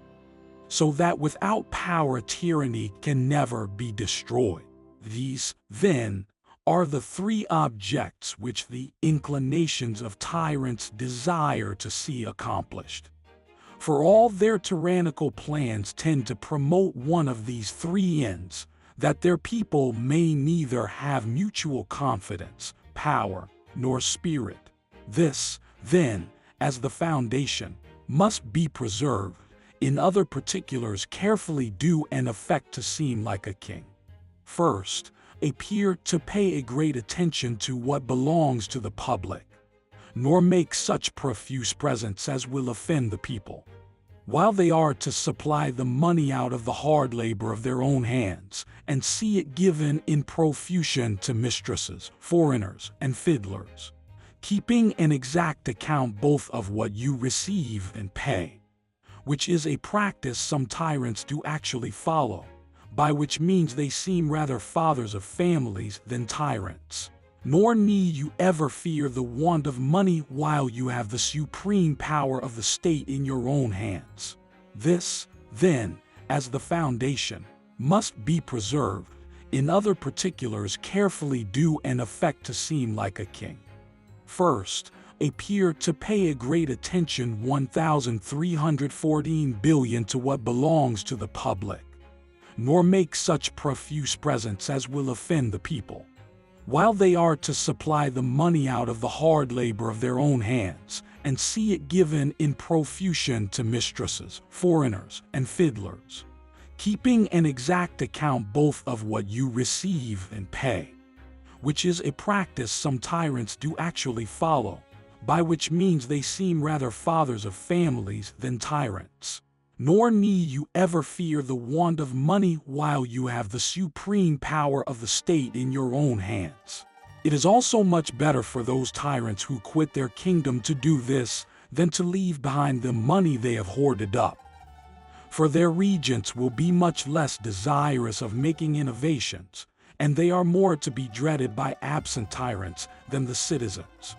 so that without power tyranny can never be destroyed. These, then, are the three objects which the inclinations of tyrants desire to see accomplished. For all their tyrannical plans tend to promote one of these three ends, that their people may neither have mutual confidence, power, nor spirit. This, then, as the foundation, must be preserved, in other particulars carefully do and affect to seem like a king. First, appear to pay a great attention to what belongs to the public, nor make such profuse presents as will offend the people, while they are to supply the money out of the hard labor of their own hands, and see it given in profusion to mistresses, foreigners, and fiddlers, keeping an exact account both of what you receive and pay, which is a practice some tyrants do actually follow, by which means they seem rather fathers of families than tyrants. Nor need you ever fear the want of money while you have the supreme power of the state in your own hands. This, then, as the foundation, must be preserved, in other particulars carefully do and affect to seem like a king. First, appear to pay a great attention 1,314 billion to what belongs to the public, nor make such profuse presents as will offend the people, while they are to supply the money out of the hard labor of their own hands, and see it given in profusion to mistresses, foreigners, and fiddlers, keeping an exact account both of what you receive and pay, which is a practice some tyrants do actually follow, by which means they seem rather fathers of families than tyrants. Nor need you ever fear the want of money while you have the supreme power of the state in your own hands. It is also much better for those tyrants who quit their kingdom to do this than to leave behind the money they have hoarded up. For their regents will be much less desirous of making innovations, and they are more to be dreaded by absent tyrants than the citizens.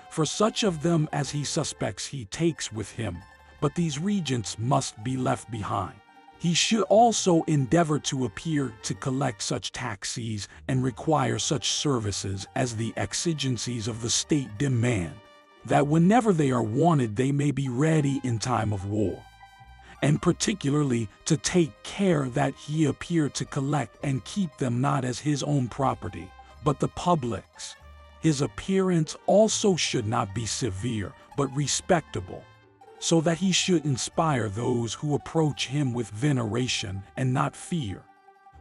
For such of them as he suspects he takes with him, but these regents must be left behind. He should also endeavor to appear to collect such taxes and require such services as the exigencies of the state demand, that whenever they are wanted they may be ready in time of war. And particularly to take care that he appear to collect and keep them not as his own property, but the public's. His appearance also should not be severe, but respectable, so that he should inspire those who approach him with veneration and not fear.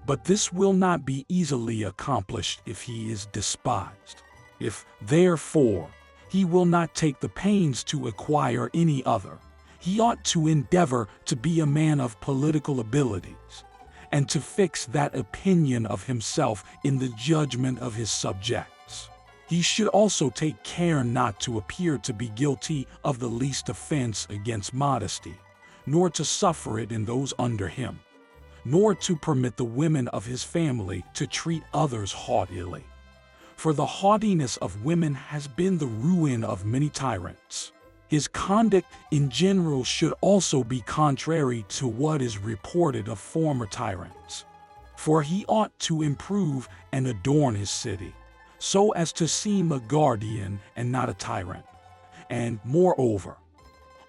But this will not be easily accomplished if he is despised. If, therefore, he will not take the pains to acquire any other, he ought to endeavor to be a man of political abilities, and to fix that opinion of himself in the judgment of his subjects. He should also take care not to appear to be guilty of the least offense against modesty, nor to suffer it in those under him, nor to permit the women of his family to treat others haughtily. For the haughtiness of women has been the ruin of many tyrants. His conduct in general should also be contrary to what is reported of former tyrants. For he ought to improve and adorn his city, so as to seem a guardian and not a tyrant, and, moreover,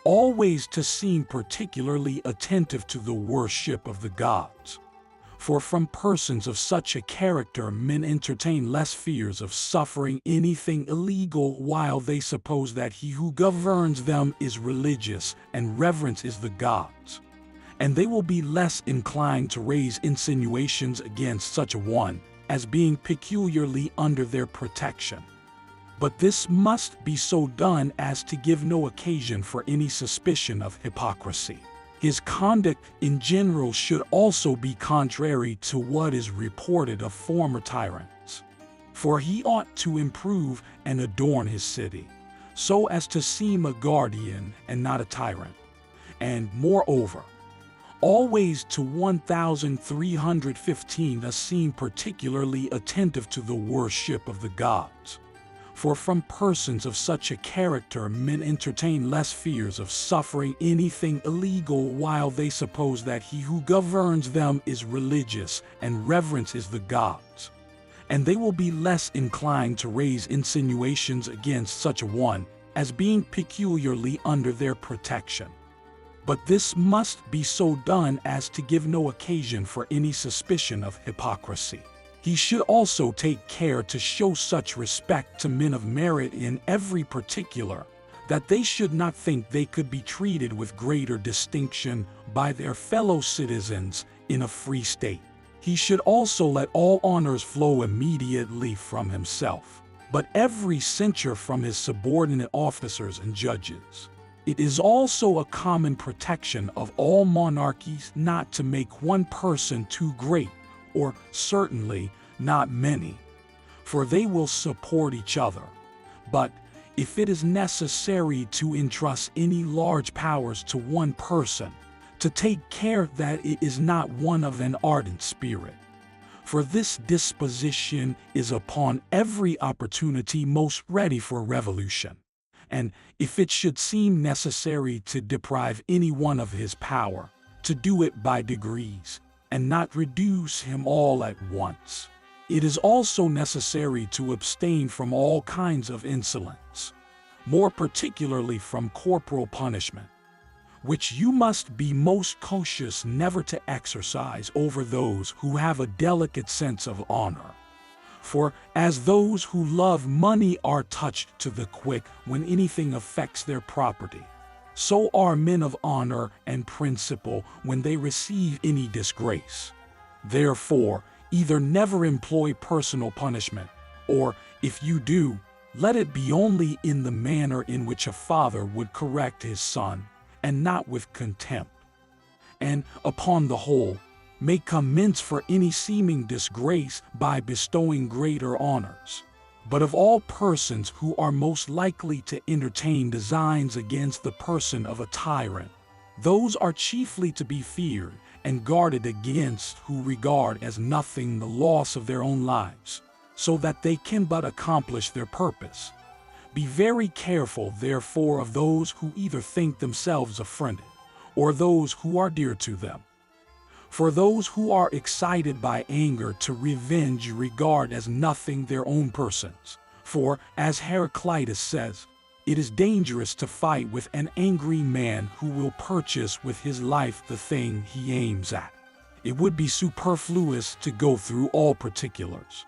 always to seem particularly attentive to the worship of the gods. For from persons of such a character men entertain less fears of suffering anything illegal while they suppose that he who governs them is religious and reverence is the gods, and they will be less inclined to raise insinuations against such a one as being peculiarly under their protection. But this must be so done as to give no occasion for any suspicion of hypocrisy. His conduct in general should also be contrary to what is reported of former tyrants. For he ought to improve and adorn his city, so as to seem a guardian and not a tyrant. And moreover, always to 1315 seem particularly attentive to the worship of the gods. For from persons of such a character men entertain less fears of suffering anything illegal, while they suppose that he who governs them is religious and reverences the gods. And they will be less inclined to raise insinuations against such a one, as being peculiarly under their protection. But this must be so done as to give no occasion for any suspicion of hypocrisy. He should also take care to show such respect to men of merit in every particular, that they should not think they could be treated with greater distinction by their fellow citizens in a free state. He should also let all honors flow immediately from himself, but every censure from his subordinate officers and judges. It is also a common protection of all monarchies not to make one person too great, or certainly not many, for they will support each other. But if it is necessary to entrust any large powers to one person, to take care that it is not one of an ardent spirit. For this disposition is upon every opportunity most ready for revolution. And if it should seem necessary to deprive any one of his power, to do it by degrees, and not reduce him all at once. It is also necessary to abstain from all kinds of insolence, more particularly from corporal punishment, which you must be most cautious never to exercise over those who have a delicate sense of honor. For as those who love money are touched to the quick when anything affects their property, so are men of honor and principle when they receive any disgrace. Therefore, either never employ personal punishment, or, if you do, let it be only in the manner in which a father would correct his son, and not with contempt. And, upon the whole, make amends for any seeming disgrace by bestowing greater honors. But of all persons who are most likely to entertain designs against the person of a tyrant, those are chiefly to be feared and guarded against who regard as nothing the loss of their own lives, so that they can but accomplish their purpose. Be very careful, therefore, of those who either think themselves offended, or those who are dear to them. For those who are excited by anger to revenge regard as nothing their own persons. For, as Heraclitus says, it is dangerous to fight with an angry man who will purchase with his life the thing he aims at. It would be superfluous to go through all particulars.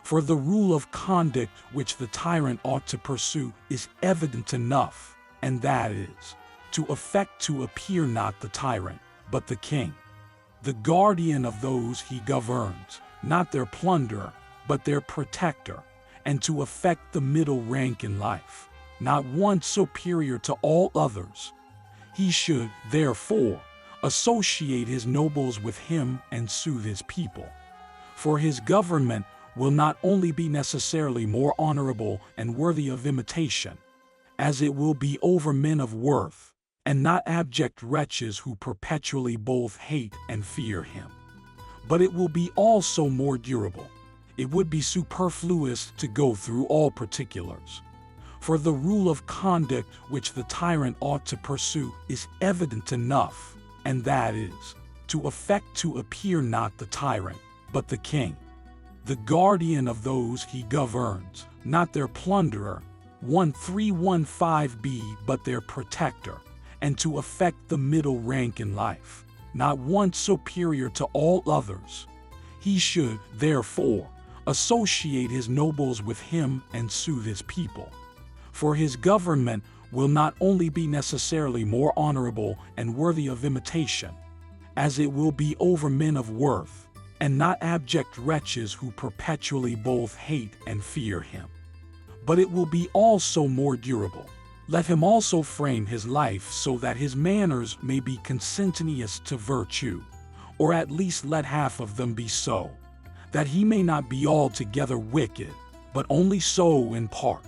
For the rule of conduct which the tyrant ought to pursue is evident enough, and that is, to affect to appear not the tyrant, but the king, the guardian of those he governs, not their plunderer, but their protector, and to affect the middle rank in life, not one superior to all others. He should, therefore, associate his nobles with him and soothe his people. For his government will not only be necessarily more honorable and worthy of imitation, as it will be over men of worth, and not abject wretches who perpetually both hate and fear him, but it will be also more durable. It would be superfluous to go through all particulars. For the rule of conduct which the tyrant ought to pursue is evident enough, and that is, to affect to appear not the tyrant, but the king, the guardian of those he governs, not their plunderer, 1315b, but their protector, and to affect the middle rank in life, not one superior to all others. He should, therefore, associate his nobles with him and soothe his people. For his government will not only be necessarily more honorable and worthy of imitation, as it will be over men of worth, and not abject wretches who perpetually both hate and fear him. But it will be also more durable. Let him also frame his life so that his manners may be consentaneous to virtue, or at least let half of them be so, that he may not be altogether wicked, but only so in part.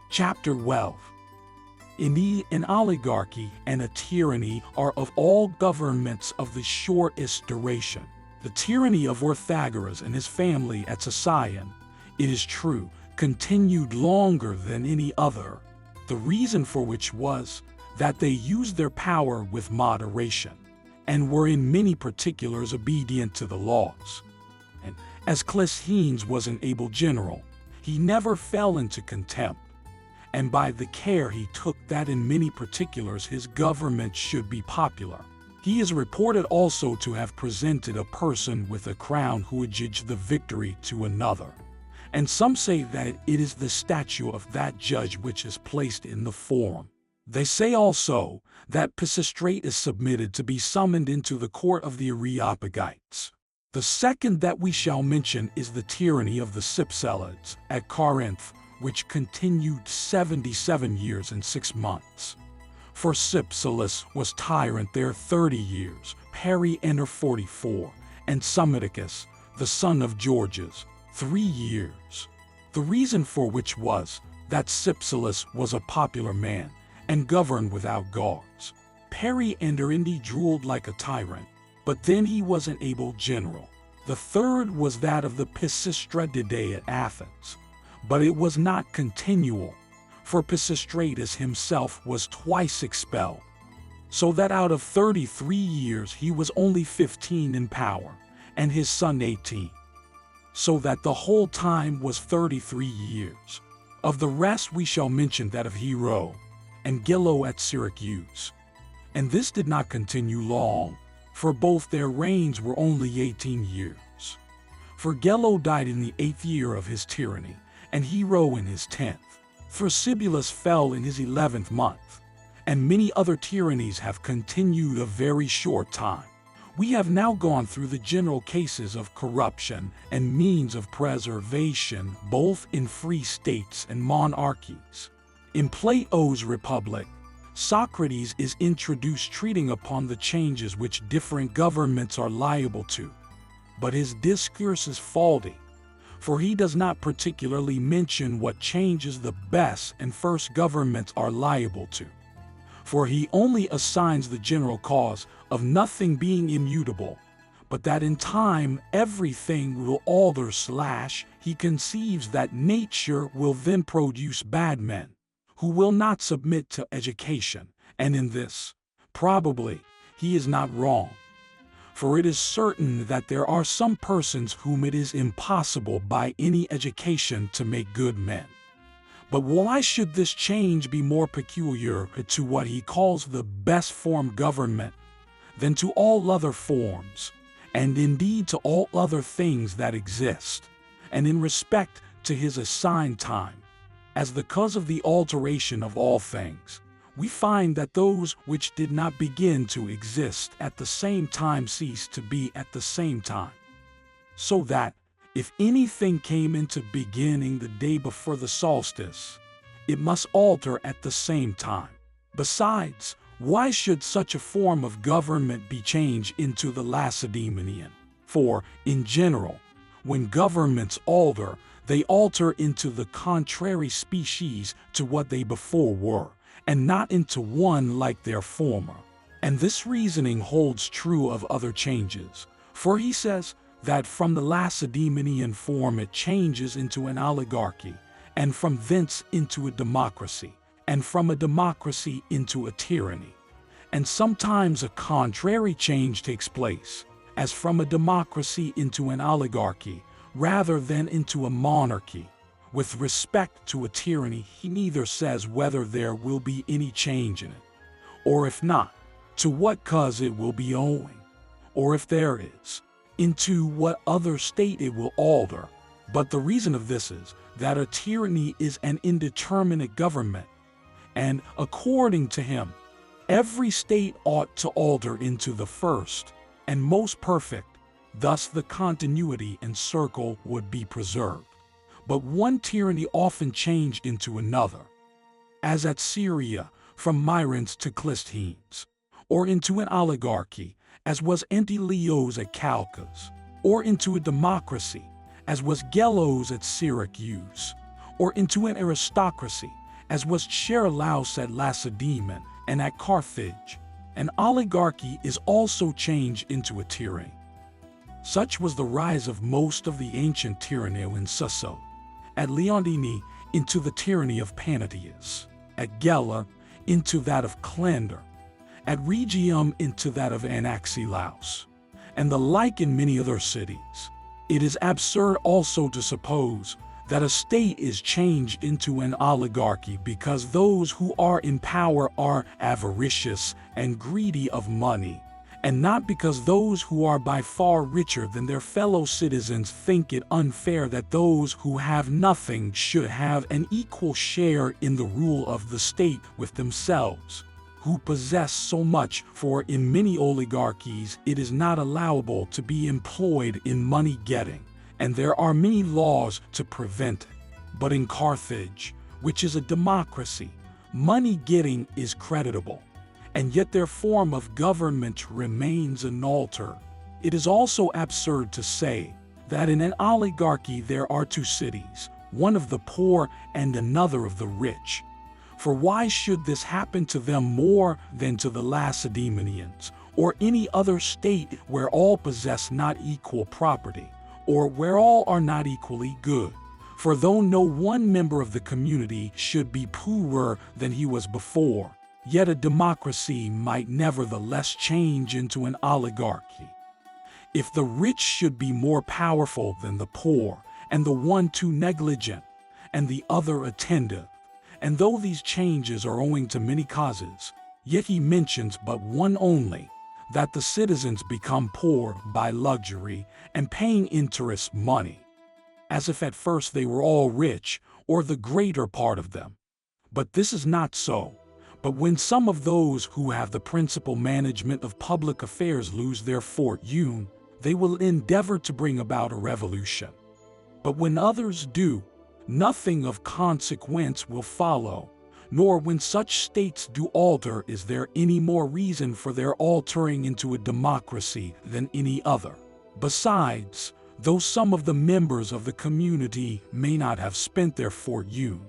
Chapter 12. Indeed, an oligarchy and a tyranny are of all governments of the shortest duration. The tyranny of Orthagoras and his family at Sicyon, it is true, continued longer than any other, the reason for which was that they used their power with moderation, and were in many particulars obedient to the laws. And as Clisthenes was an able general, he never fell into contempt, and by the care he took that in many particulars his government should be popular. He is reported also to have presented a person with a crown who adjudged the victory to another. And some say that it is the statue of that judge which is placed in the forum. They say also that Pisistratus submitted to be summoned into the court of the Areopagites. The second that we shall mention is the tyranny of the Cypselids at Corinth, which continued 77 years and 6 months. For Cypselus was tyrant there 30 years, Periander 44, and Psammetichus, the son of Georges, 3 years. The reason for which was that Cypselus was a popular man and governed without guards. Periander indeed ruled like a tyrant, but then he was an able general. The third was that of the Pisistratidae at Athens, but it was not continual, for Pisistratus himself was twice expelled, so that out of 33 years he was only 15 in power, and his son 18. So that the whole time was 33 years. Of the rest we shall mention that of Hero and Gillo at Syracuse. And this did not continue long, for both their reigns were only 18 years. For Gillo died in the 8th year of his tyranny, and Hero in his 10th. Thrasybulus fell in his 11th month, and many other tyrannies have continued a very short time. We have now gone through the general cases of corruption and means of preservation both in free states and monarchies. In Plato's Republic, Socrates is introduced treating upon the changes which different governments are liable to. But his discourse is faulty, for he does not particularly mention what changes the best and first governments are liable to. For he only assigns the general cause of nothing being immutable, but that in time everything will alter / he conceives that nature will then produce bad men, who will not submit to education, and in this, probably, he is not wrong. For it is certain that there are some persons whom it is impossible by any education to make good men. But why should this change be more peculiar to what he calls the best form government than to all other forms, and indeed to all other things that exist, and in respect to his assigned time? As the cause of the alteration of all things, we find that those which did not begin to exist at the same time cease to be at the same time. So that, if anything came into beginning the day before the solstice, it must alter at the same time. Besides, why should such a form of government be changed into the Lacedaemonian? For, in general, when governments alter, they alter into the contrary species to what they before were, and not into one like their former. And this reasoning holds true of other changes, for he says that from the Lacedaemonian form it changes into an oligarchy, and from thence into a democracy, and from a democracy into a tyranny. And sometimes a contrary change takes place, as from a democracy into an oligarchy, rather than into a monarchy. With respect to a tyranny, he neither says whether there will be any change in it, or if not, to what cause it will be owing, or if there is, into what other state it will alter. But the reason of this is that a tyranny is an indeterminate government, and, according to him, Every state ought to alter into the first and most perfect, thus the continuity and circle would be preserved. But one tyranny often changed into another, as at Syria, from Myrins to Clisthenes, or into an oligarchy, as was Antileos at Chalcas, or into a democracy, as was Gelos at Syracuse, or into an aristocracy, as was Charilaus at Lacedaemon and at Carthage. An oligarchy is also changed into a tyranny. Such was the rise of most of the ancient tyranny in Susso, at Leontini into the tyranny of Panaetius, at Gela into that of Clander, at Rhegium into that of Anaxilaus, and the like in many other cities. It is absurd also to suppose that a state is changed into an oligarchy because those who are in power are avaricious and greedy of money, and not because those who are by far richer than their fellow citizens think it unfair that those who have nothing should have an equal share in the rule of the state with themselves, who possess so much, for in many oligarchies it is not allowable to be employed in money-getting, and there are many laws to prevent it. But in Carthage, which is a democracy, money-getting is creditable, and yet their form of government remains unaltered. It is also absurd to say that in an oligarchy there are two cities, one of the poor and another of the rich. For why should this happen to them more than to the Lacedaemonians, or any other state where all possess not equal property, or where all are not equally good? For though no one member of the community should be poorer than he was before, yet a democracy might nevertheless change into an oligarchy. If the rich should be more powerful than the poor, and the one too negligent, and the other attentive, and though these changes are owing to many causes, yet he mentions but one only, that the citizens become poor by luxury and paying interest money, as if at first they were all rich, or the greater part of them. But this is not so. But when some of those who have the principal management of public affairs lose their fortune, they will endeavor to bring about a revolution. But when others do, nothing of consequence will follow, nor when such states do alter is there any more reason for their altering into a democracy than any other. Besides, though some of the members of the community may not have spent their fortune,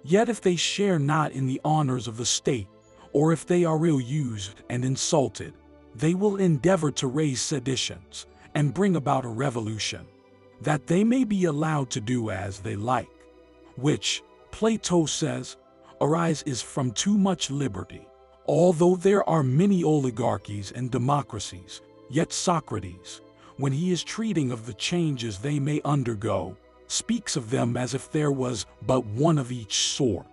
yet if they share not in the honors of the state, or if they are ill-used and insulted, they will endeavor to raise seditions and bring about a revolution, that they may be allowed to do as they like, which, Plato says, arises from too much liberty. Although there are many oligarchies and democracies, yet Socrates, when he is treating of the changes they may undergo, speaks of them as if there was but one of each sort.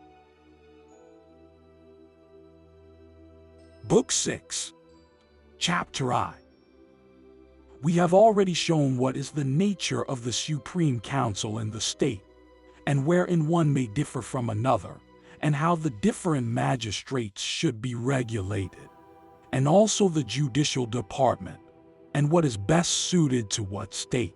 Book 6, Chapter I. We have already shown what is the nature of the Supreme Council in the state, and wherein one may differ from another, and how the different magistrates should be regulated, and also the judicial department, and what is best suited to what state,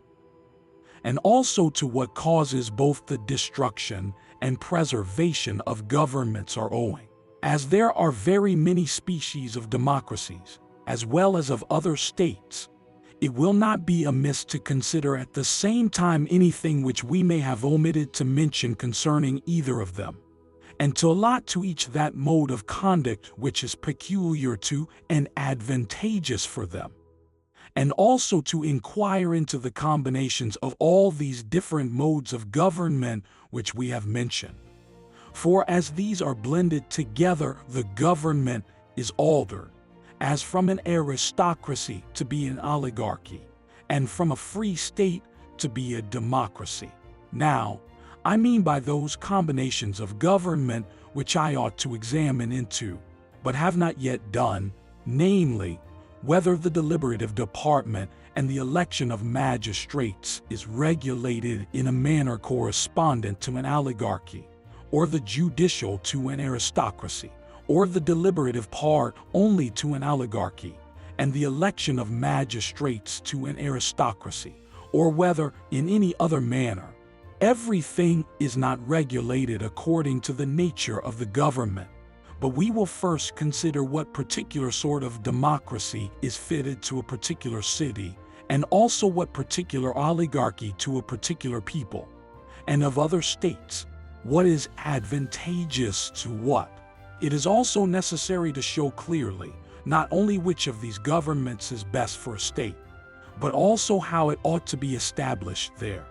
and also to what causes both the destruction and preservation of governments are owing. As there are very many species of democracies, as well as of other states, it will not be amiss to consider at the same time anything which we may have omitted to mention concerning either of them, and to allot to each that mode of conduct which is peculiar to and advantageous for them, and also to inquire into the combinations of all these different modes of government which we have mentioned. For as these are blended together, the government is altered, as from an aristocracy to be an oligarchy, and from a free state to be a democracy. Now, I mean by those combinations of government which I ought to examine into, but have not yet done, namely, whether the deliberative department and the election of magistrates is regulated in a manner correspondent to an oligarchy, or the judicial to an aristocracy, or the deliberative part only to an oligarchy, and the election of magistrates to an aristocracy, or whether in any other manner. Everything is not regulated according to the nature of the government, but we will first consider what particular sort of democracy is fitted to a particular city, and also what particular oligarchy to a particular people, and of other states, what is advantageous to what. It is also necessary to show clearly not only which of these governments is best for a state, but also how it ought to be established there,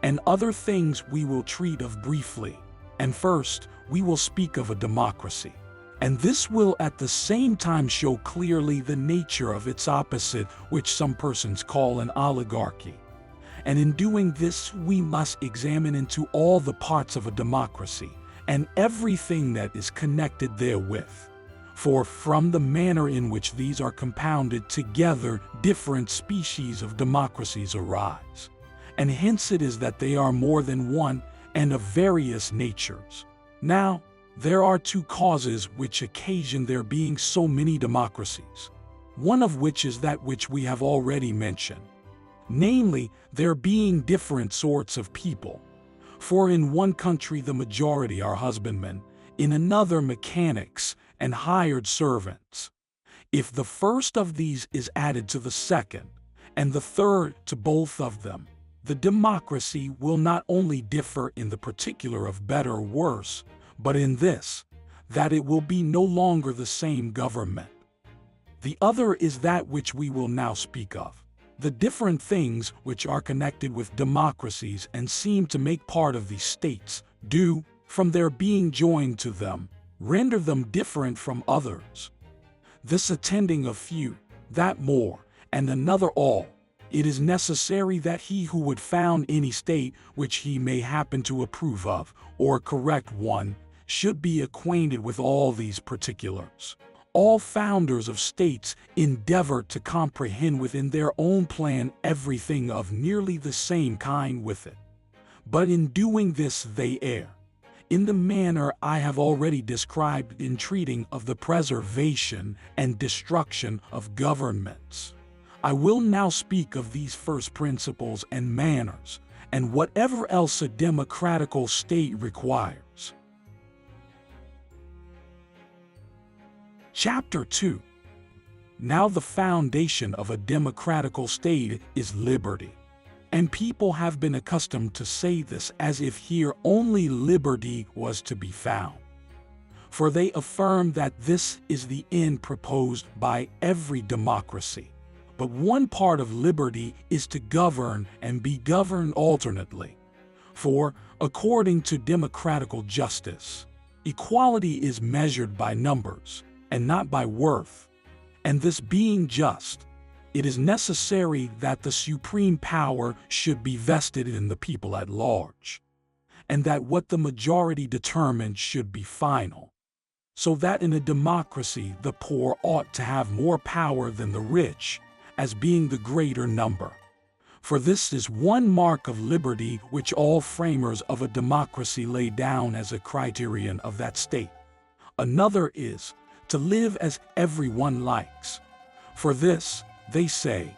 and other things we will treat of briefly. And first, we will speak of a democracy, and this will at the same time show clearly the nature of its opposite, which some persons call an oligarchy. And in doing this, we must examine into all the parts of a democracy, and everything that is connected therewith. For from the manner in which these are compounded together, different species of democracies arise. And hence it is that they are more than one, and of various natures. Now, there are two causes which occasion there being so many democracies, one of which is that which we have already mentioned, namely, there being different sorts of people. For in one country the majority are husbandmen, in another mechanics and hired servants. If the first of these is added to the second, and the third to both of them, the democracy will not only differ in the particular of better or worse, but in this, that it will be no longer the same government. The other is that which we will now speak of. The different things which are connected with democracies and seem to make part of these states do, from their being joined to them, render them different from others. This attending a few, that more, and another all, it is necessary that he who would found any state which he may happen to approve of, or correct one, should be acquainted with all these particulars. All founders of states endeavor to comprehend within their own plan everything of nearly the same kind with it. But in doing this they err, in the manner I have already described in treating of the preservation and destruction of governments. I will now speak of these first principles and manners, and whatever else a democratical state requires. Chapter 2. Now the foundation of a democratical state is liberty. And people have been accustomed to say this as if here only liberty was to be found. For they affirm that this is the end proposed by every democracy. But one part of liberty is to govern and be governed alternately. For, according to democratical justice, equality is measured by numbers and not by worth. And this being just, it is necessary that the supreme power should be vested in the people at large, and that what the majority determines should be final. So that in a democracy the poor ought to have more power than the rich, as being the greater number. For this is one mark of liberty which all framers of a democracy lay down as a criterion of that state. Another is to live as everyone likes. For this, they say,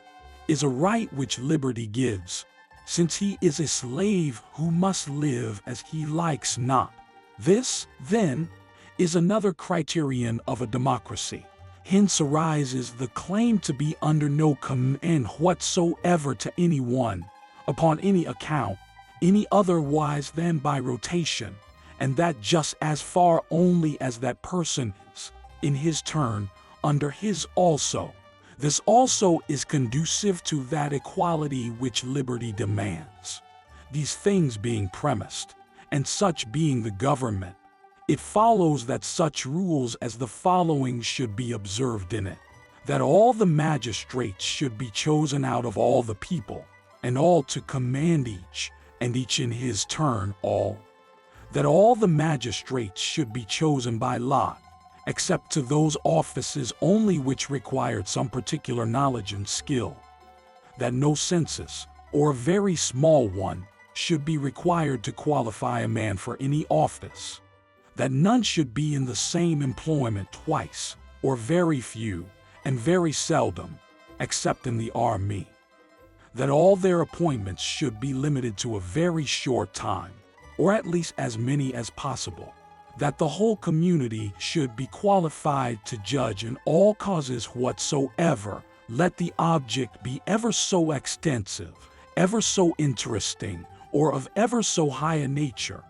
is a right which liberty gives, since he is a slave who must live as he likes not. This, then, is another criterion of a democracy. Hence arises the claim to be under no command whatsoever to anyone, upon any account, any otherwise than by rotation, and that just as far only as that person is, in his turn, under his also. This also is conducive to that equality which liberty demands. These things being premised, and such being the government, it follows that such rules as the following should be observed in it: that all the magistrates should be chosen out of all the people, and all to command each, and each in his turn all. That all the magistrates should be chosen by lot, except to those offices only which required some particular knowledge and skill. That no census, or a very small one, should be required to qualify a man for any office. that none should be in the same employment twice, or very few, and very seldom, except in the army. That all their appointments should be limited to a very short time, or at least as many as possible. That the whole community should be qualified to judge in all causes whatsoever, let the object be ever so extensive, ever so interesting, or of ever so high a nature,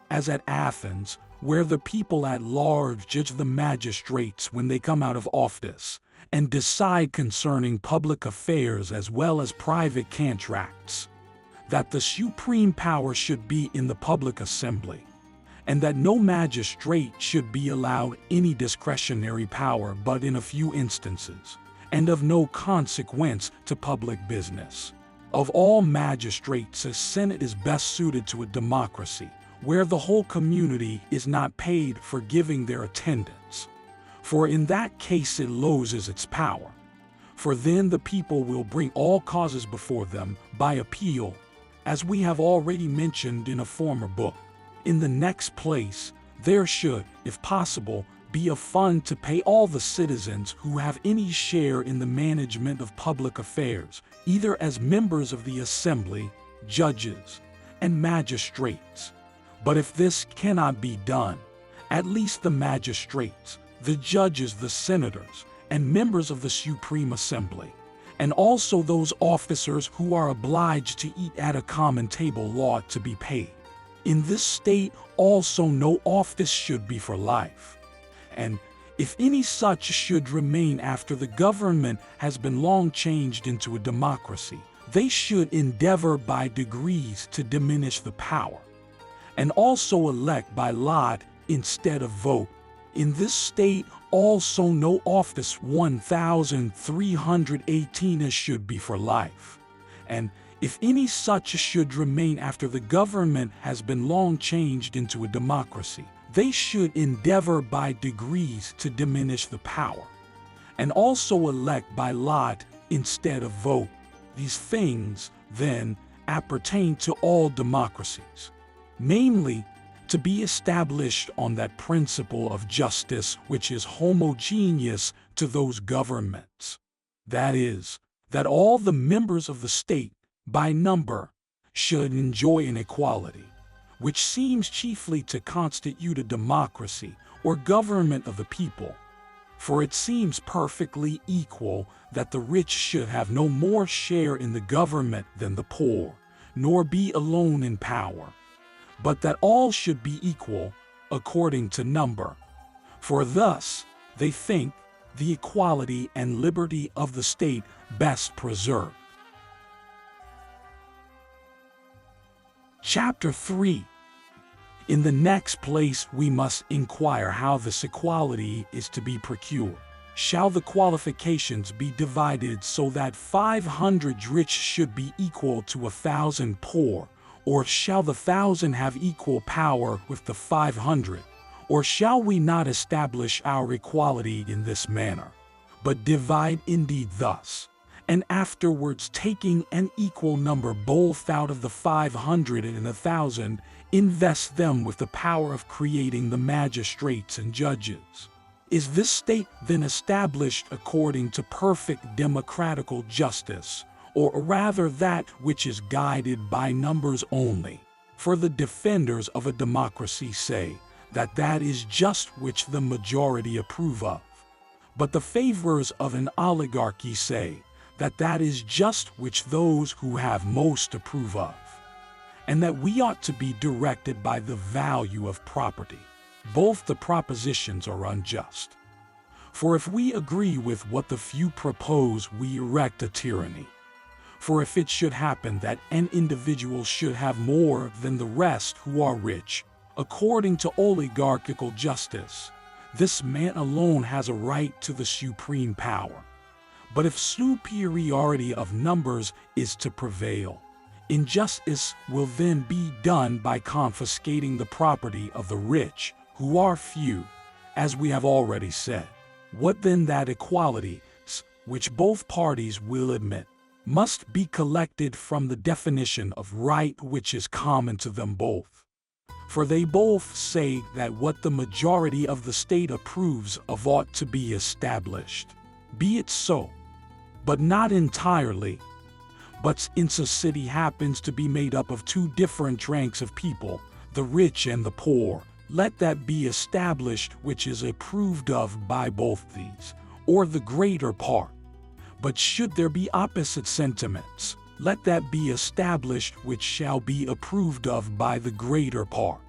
as at Athens, where the people at large judge the magistrates when they come out of office, and decide concerning public affairs as well as private contracts. That the supreme power should be in the public assembly, and that no magistrate should be allowed any discretionary power but in a few instances, and of no consequence to public business. Of all magistrates, a senate is best suited to a democracy, where the whole community is not paid for giving their attendance. For in that case it loses its power. For then the people will bring all causes before them by appeal, as we have already mentioned in a former book. In the next place, there should, if possible, be a fund to pay all the citizens who have any share in the management of public affairs, either as members of the assembly, judges, and magistrates. But if this cannot be done, at least the magistrates, the judges, the senators, and members of the Supreme Assembly, and also those officers who are obliged to eat at a common table ought to be paid. In this state also no office should be for life. And if any such should remain after the government has been long changed into a democracy, they should endeavor by degrees to diminish the power, and also elect by lot instead of vote. In this state also no office 1318 should be for life. And if any such should remain after the government has been long changed into a democracy, they should endeavor by degrees to diminish the power, and also elect by lot instead of vote. These things, then, appertain to all democracies, namely, to be established on that principle of justice which is homogeneous to those governments. That is, that all the members of the state, by number, should enjoy an equality, which seems chiefly to constitute a democracy or government of the people. For it seems perfectly equal that the rich should have no more share in the government than the poor, nor be alone in power, but that all should be equal according to number. For thus, they think, the equality and liberty of the state best preserved. Chapter 3. In the next place we must inquire how this equality is to be procured. Shall the qualifications be divided so that 500 rich should be equal to 1,000 poor, or shall the 1,000 have equal power with the 500? Or shall we not establish our equality in this manner, but divide indeed thus, and afterwards taking an equal number both out of the 500 and 1,000, invest them with the power of creating the magistrates and judges? Is this state then established according to perfect democratical justice, or rather that which is guided by numbers only? For the defenders of a democracy say that that is just which the majority approve of, but the favorers of an oligarchy say that that is just which those who have most approve of, and that we ought to be directed by the value of property. Both the propositions are unjust. For if we agree with what the few propose, we erect a tyranny. For if it should happen that an individual should have more than the rest who are rich, according to oligarchical justice, this man alone has a right to the supreme power. But if superiority of numbers is to prevail, injustice will then be done by confiscating the property of the rich, who are few, as we have already said. What then that equality, which both parties will admit, must be collected from the definition of right which is common to them both. For they both say that what the majority of the state approves of ought to be established. Be it so, but not entirely. But since a city happens to be made up of two different ranks of people, the rich and the poor, let that be established which is approved of by both these, or the greater part. But should there be opposite sentiments, let that be established which shall be approved of by the greater part.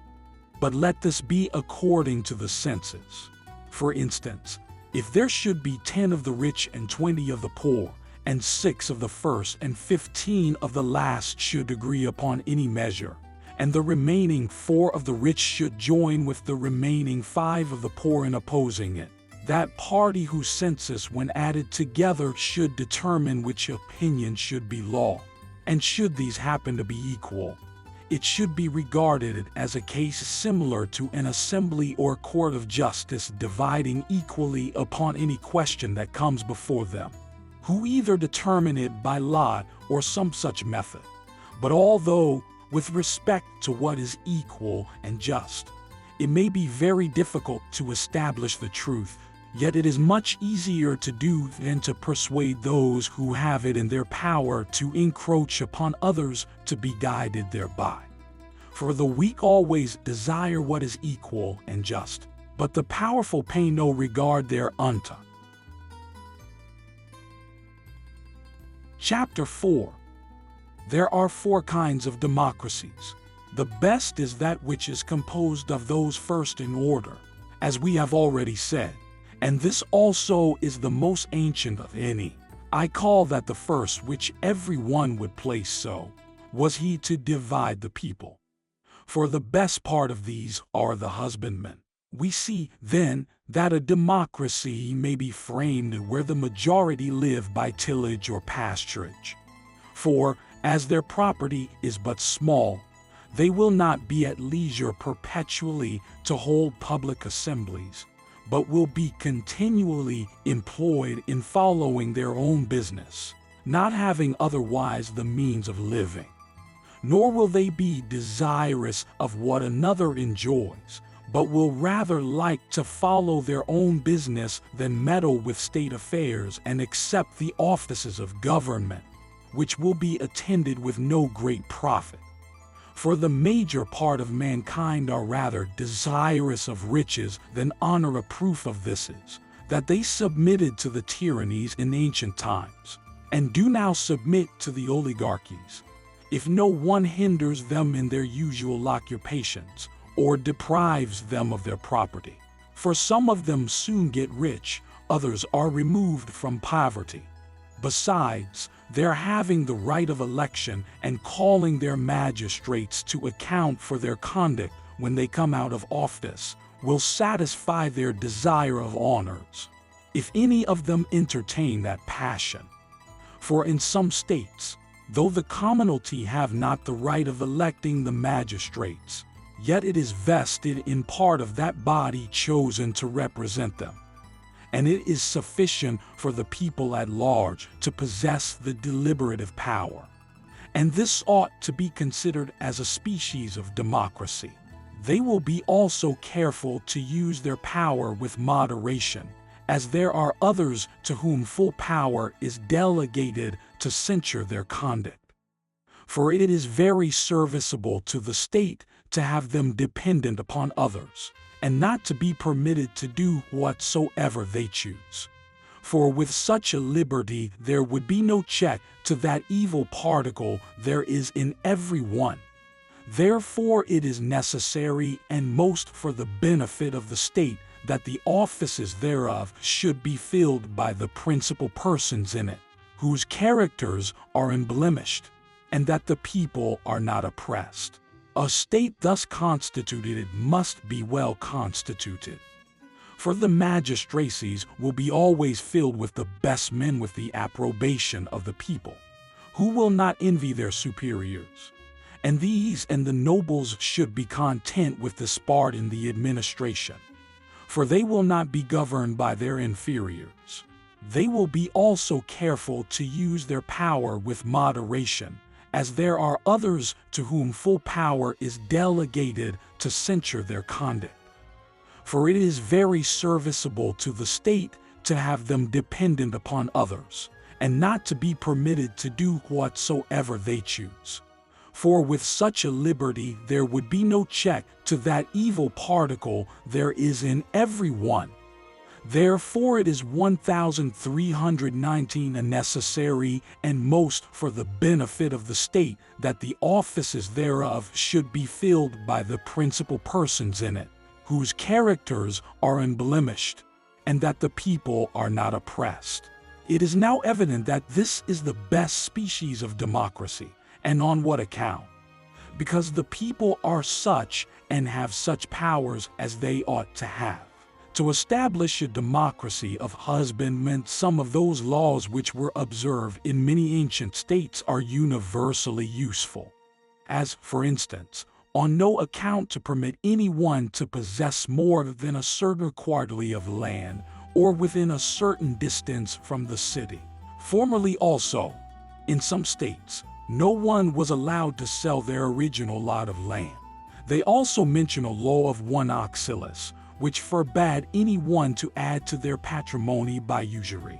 But let this be according to the senses. For instance, if there should be 10 of the rich and 20 of the poor, and 6 of the first and 15 of the last should agree upon any measure, and the remaining 4 of the rich should join with the remaining 5 of the poor in opposing it, that party whose census when added together should determine which opinion should be law. And should these happen to be equal, it should be regarded as a case similar to an assembly or court of justice dividing equally upon any question that comes before them, who either determine it by lot or some such method. But although, with respect to what is equal and just, it may be very difficult to establish the truth, yet it is much easier to do than to persuade those who have it in their power to encroach upon others to be guided thereby. For the weak always desire what is equal and just, but the powerful pay no regard thereunto. Chapter 4. There are 4 kinds of democracies. The best is that which is composed of those first in order, as we have already said, and this also is the most ancient of any. I call that the first which every one would place so, was he to divide the people. For the best part of these are the husbandmen. We see, then, that a democracy may be framed where the majority live by tillage or pasturage. For, as their property is but small, they will not be at leisure perpetually to hold public assemblies, but will be continually employed in following their own business, not having otherwise the means of living. Nor will they be desirous of what another enjoys, but will rather like to follow their own business than meddle with state affairs and accept the offices of government, which will be attended with no great profit. For the major part of mankind are rather desirous of riches than honor. A proof of this is, that they submitted to the tyrannies in ancient times, and do now submit to the oligarchies, if no one hinders them in their usual occupations, or deprives them of their property. For some of them soon get rich, others are removed from poverty. Besides, their having the right of election and calling their magistrates to account for their conduct when they come out of office will satisfy their desire of honors, if any of them entertain that passion. For in some states, though the commonalty have not the right of electing the magistrates, yet it is vested in part of that body chosen to represent them. And it is sufficient for the people at large to possess the deliberative power. And this ought to be considered as a species of democracy. They will be also careful to use their power with moderation, as there are others to whom full power is delegated to censure their conduct. For it is very serviceable to the state to have them dependent upon others, and not to be permitted to do whatsoever they choose. For with such a liberty there would be no check to that evil particle there is in every one. Therefore it is necessary, and most for the benefit of the state, that the offices thereof should be filled by the principal persons in it, whose characters are unblemished, and that the people are not oppressed. A state thus constituted must be well constituted. For the magistracies will be always filled with the best men with the approbation of the people, who will not envy their superiors. And these and the nobles should be content with this part in the administration, for they will not be governed by their inferiors. They will be also careful to use their power with moderation, as there are others to whom full power is delegated to censure their conduct. For it is very serviceable to the state to have them dependent upon others, and not to be permitted to do whatsoever they choose. For with such a liberty there would be no check to that evil particle there is in every one. Therefore it is 1319 and necessary, and most for the benefit of the state, that the offices thereof should be filled by the principal persons in it, whose characters are unblemished, and that the people are not oppressed. It is now evident that this is the best species of democracy, and on what account? Because the people are such and have such powers as they ought to have. To establish a democracy of husbandmen, some of those laws which were observed in many ancient states are universally useful. As, for instance, on no account to permit anyone to possess more than a certain quarterly of land, or within a certain distance from the city. Formerly also, in some states, no one was allowed to sell their original lot of land. They also mention a law of 1 Oxalis, which forbade anyone to add to their patrimony by usury.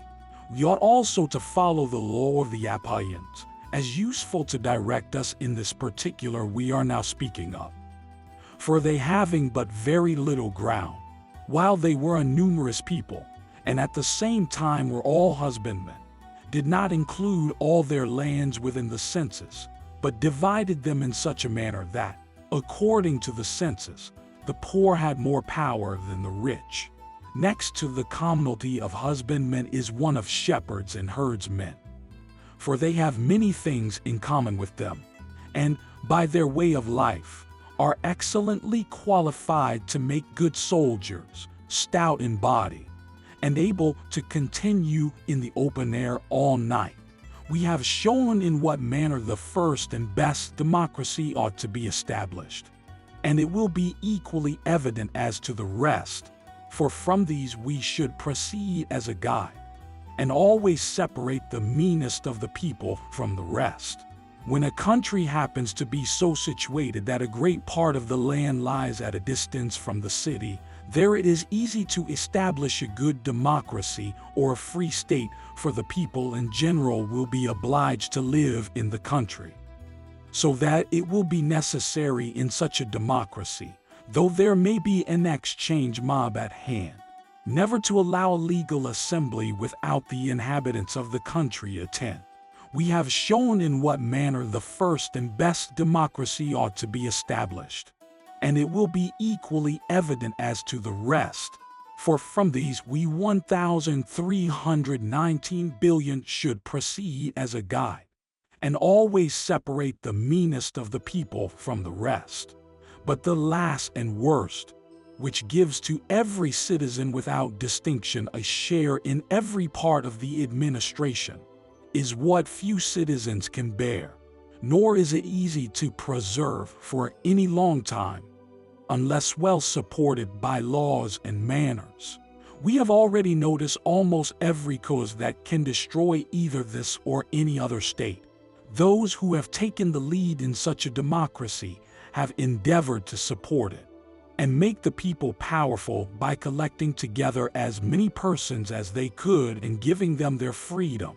We ought also to follow the law of the Apians, as useful to direct us in this particular we are now speaking of. For they, having but very little ground, while they were a numerous people, and at the same time were all husbandmen, did not include all their lands within the census, but divided them in such a manner that, according to the census, the poor had more power than the rich. Next to the commonalty of husbandmen is one of shepherds and herdsmen. For they have many things in common with them, and, by their way of life, are excellently qualified to make good soldiers, stout in body, and able to continue in the open air all night. We have shown in what manner the first and best democracy ought to be established, and it will be equally evident as to the rest, for from these we should proceed as a guide, and always separate the meanest of the people from the rest. When a country happens to be so situated that a great part of the land lies at a distance from the city, there it is easy to establish a good democracy or a free state, for the people in general will be obliged to live in the country. So that it will be necessary in such a democracy, though there may be an exchange mob at hand, never to allow a legal assembly without the inhabitants of the country attend. We have shown in what manner the first and best democracy ought to be established, and it will be equally evident as to the rest, for from these we 1319 billion should proceed as a guide, and always separate the meanest of the people from the rest. But the last and worst, which gives to every citizen without distinction a share in every part of the administration, is what few citizens can bear, nor is it easy to preserve for any long time, unless well supported by laws and manners. We have already noticed almost every cause that can destroy either this or any other state. Those who have taken the lead in such a democracy have endeavored to support it, and make the people powerful by collecting together as many persons as they could and giving them their freedom,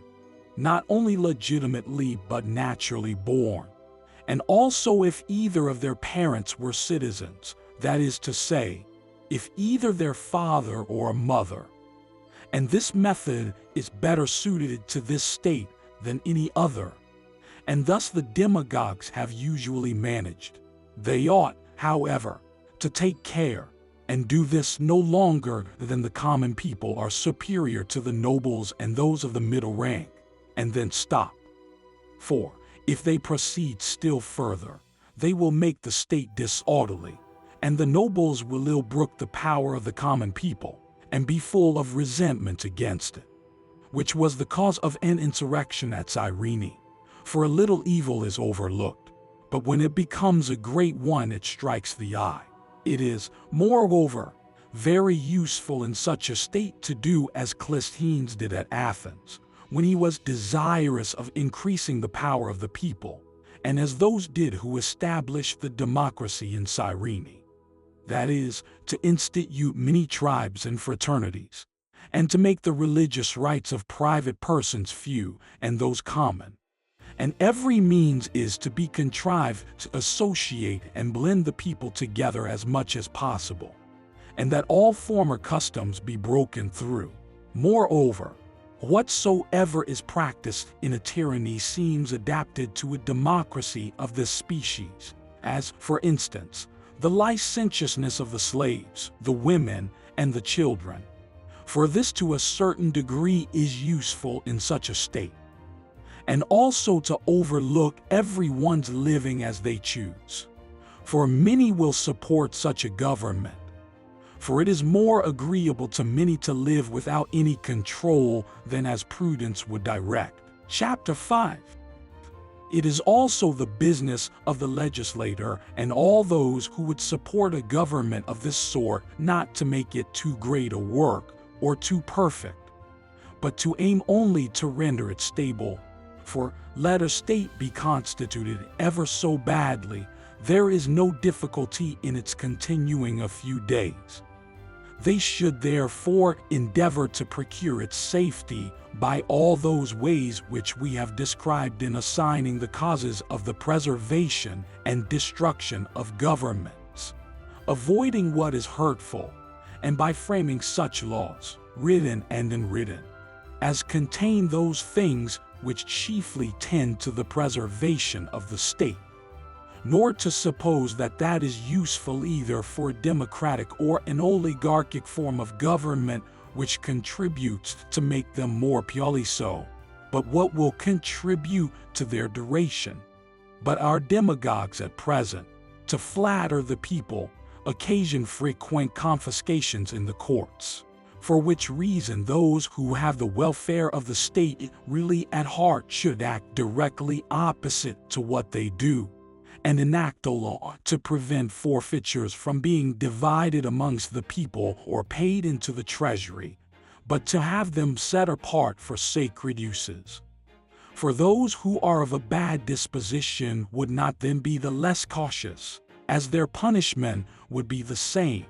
not only legitimately but naturally born, and also if either of their parents were citizens, that is to say, if either their father or mother. And this method is better suited to this state than any other, and thus the demagogues have usually managed. They ought, however, to take care, and do this no longer than the common people are superior to the nobles and those of the middle rank, and then stop. For, if they proceed still further, they will make the state disorderly, and the nobles will ill brook the power of the common people, and be full of resentment against it, which was the cause of an insurrection at Cyrene. For a little evil is overlooked, but when it becomes a great one it strikes the eye. It is, moreover, very useful in such a state to do as Clisthenes did at Athens, when he was desirous of increasing the power of the people, and as those did who established the democracy in Cyrene. That is, to institute many tribes and fraternities, and to make the religious rights of private persons few and those common. And every means is to be contrived to associate and blend the people together as much as possible, and that all former customs be broken through. Moreover, whatsoever is practiced in a tyranny seems adapted to a democracy of this species, as, for instance, the licentiousness of the slaves, the women, and the children. For this to a certain degree is useful in such a state, and also to overlook everyone's living as they choose. For many will support such a government. For it is more agreeable to many to live without any control than as prudence would direct. Chapter 5. It is also the business of the legislator and all those who would support a government of this sort not to make it too great a work or too perfect, but to aim only to render it stable. For let a state be constituted ever so badly, there is no difficulty in its continuing a few days. They should therefore endeavor to procure its safety by all those ways which we have described in assigning the causes of the preservation and destruction of governments, avoiding what is hurtful, and by framing such laws, written and unwritten, as contain those things which chiefly tend to the preservation of the state, nor to suppose that that is useful either for a democratic or an oligarchic form of government which contributes to make them more purely so, but what will contribute to their duration. But our demagogues at present, to flatter the people, occasion frequent confiscations in the courts, for which reason those who have the welfare of the state really at heart should act directly opposite to what they do, and enact a law to prevent forfeitures from being divided amongst the people or paid into the treasury, but to have them set apart for sacred uses. For those who are of a bad disposition would not then be the less cautious, as their punishment would be the same,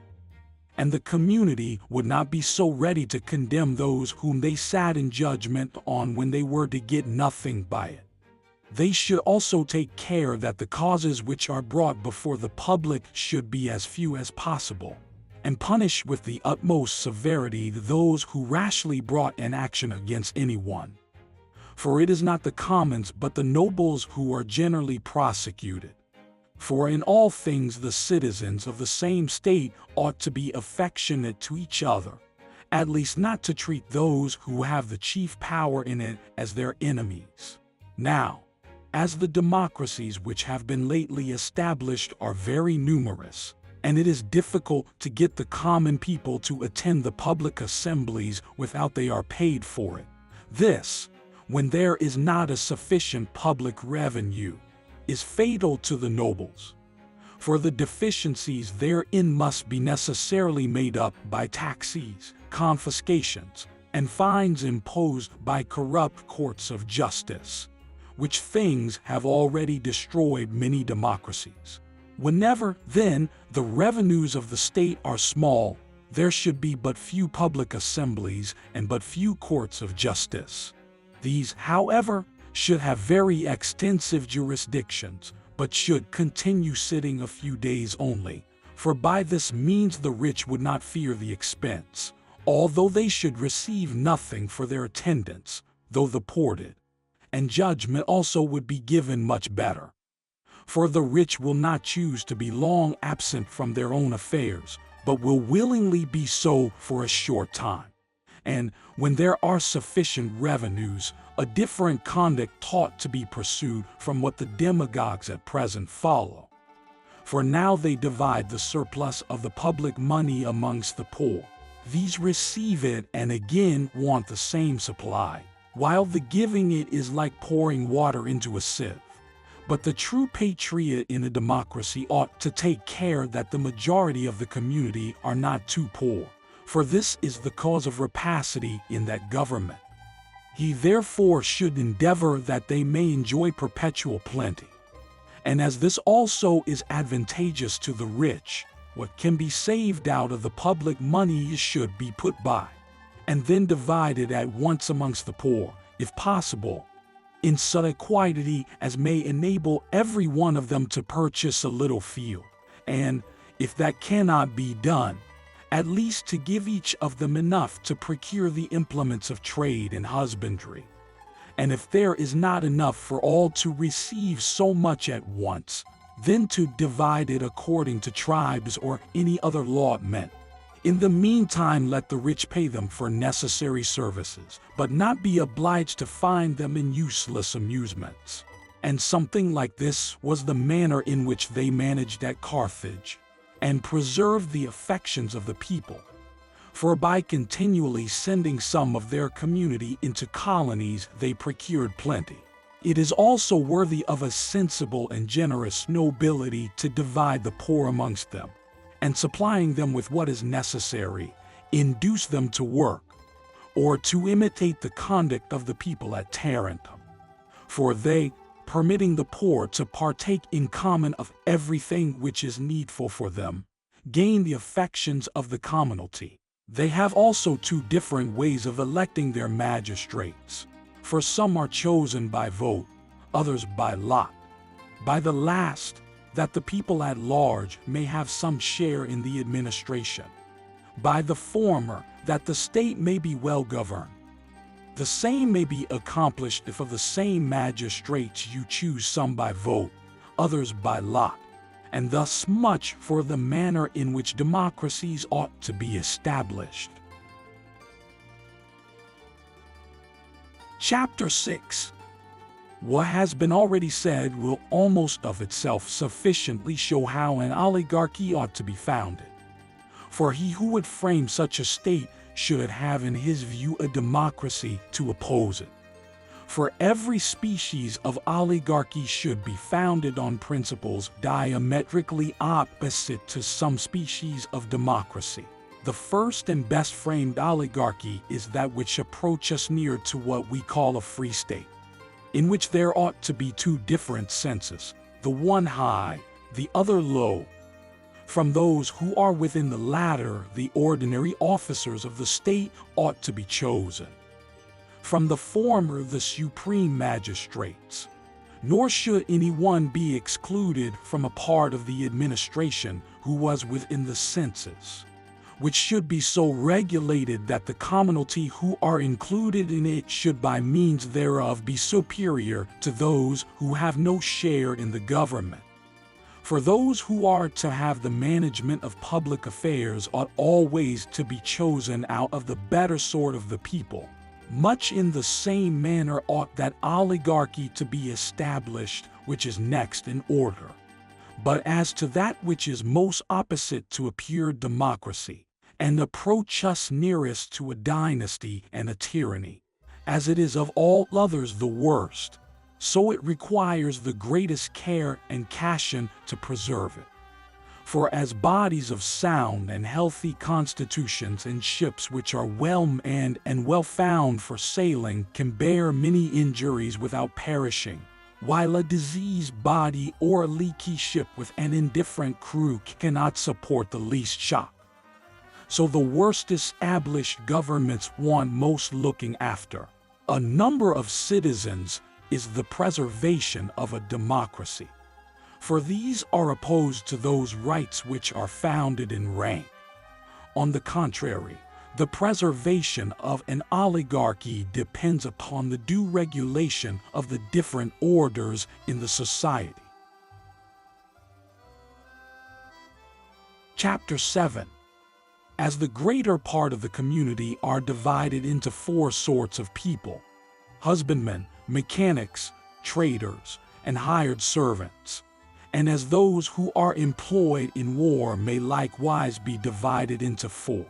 and the community would not be so ready to condemn those whom they sat in judgment on when they were to get nothing by it. They should also take care that the causes which are brought before the public should be as few as possible, and punish with the utmost severity those who rashly brought an action against anyone. For it is not the commons but the nobles who are generally prosecuted. For in all things the citizens of the same state ought to be affectionate to each other, at least not to treat those who have the chief power in it as their enemies. Now, as the democracies which have been lately established are very numerous, and it is difficult to get the common people to attend the public assemblies without they are paid for it, this, when there is not a sufficient public revenue, is fatal to the nobles. For the deficiencies therein must be necessarily made up by taxes, confiscations, and fines imposed by corrupt courts of justice, which things have already destroyed many democracies. Whenever, then, the revenues of the state are small, there should be but few public assemblies and but few courts of justice. These, however, should have very extensive jurisdictions, but should continue sitting a few days only, for by this means the rich would not fear the expense, although they should receive nothing for their attendance, though the poor did, and judgment also would be given much better. For the rich will not choose to be long absent from their own affairs, but will willingly be so for a short time. And when there are sufficient revenues, a different conduct ought to be pursued from what the demagogues at present follow. For now they divide the surplus of the public money amongst the poor. These receive it and again want the same supply, while the giving it is like pouring water into a sieve. But the true patriot in a democracy ought to take care that the majority of the community are not too poor, for this is the cause of rapacity in that government. He therefore should endeavor that they may enjoy perpetual plenty, And as this also is advantageous to the rich, what can be saved out of the public money should be put by, and then divided at once amongst the poor, if possible, in such a quantity as may enable every one of them to purchase a little field, and, if that cannot be done, at least to give each of them enough to procure the implements of trade and husbandry. And if there is not enough for all to receive so much at once, then to divide it according to tribes or any other law meant. In the meantime, let the rich pay them for necessary services, but not be obliged to find them in useless amusements. And something like this was the manner in which they managed at Carthage, and preserved the affections of the people. For by continually sending some of their community into colonies, they procured plenty. It is also worthy of a sensible and generous nobility to divide the poor amongst them, and supplying them with what is necessary, induce them to work, or to imitate the conduct of the people at Tarentum. For they, permitting the poor to partake in common of everything which is needful for them, gain the affections of the commonalty. They have also two different ways of electing their magistrates. For some are chosen by vote, others by lot. By the last, that the people at large may have some share in the administration. By the former, that the state may be well governed. The same may be accomplished if of the same magistrates you choose some by vote, others by lot, and thus much for the manner in which democracies ought to be established. Chapter 6. What has been already said will almost of itself sufficiently show how an oligarchy ought to be founded. For he who would frame such a state should have in his view a democracy to oppose it. For every species of oligarchy should be founded on principles diametrically opposite to some species of democracy. The first and best framed oligarchy is that which approaches near to what we call a free state, in which there ought to be two different senses, the one high, the other low. From those who are within the latter, the ordinary officers of the state ought to be chosen. From the former, the supreme magistrates. Nor should any one be excluded from a part of the administration who was within the senses, which should be so regulated that the commonalty who are included in it should by means thereof be superior to those who have no share in the government. For those who are to have the management of public affairs ought always to be chosen out of the better sort of the people. Much in the same manner ought that oligarchy to be established which is next in order. But as to that which is most opposite to a pure democracy, and approaches nearest to a dynasty and a tyranny, as it is of all others the worst, so it requires the greatest care and caution to preserve it. For as bodies of sound and healthy constitutions and ships which are well manned and well found for sailing can bear many injuries without perishing, while a diseased body or a leaky ship with an indifferent crew cannot support the least shock. So the worst established governments want most looking after a number of citizens is the preservation of a democracy. For these are opposed to those rights which are founded in rank. On the contrary, the preservation of an oligarchy depends upon the due regulation of the different orders in the society. Chapter 7. As the greater part of the community are divided into four sorts of people: husbandmen, mechanics, traders, and hired servants, and as those who are employed in war may likewise be divided into four: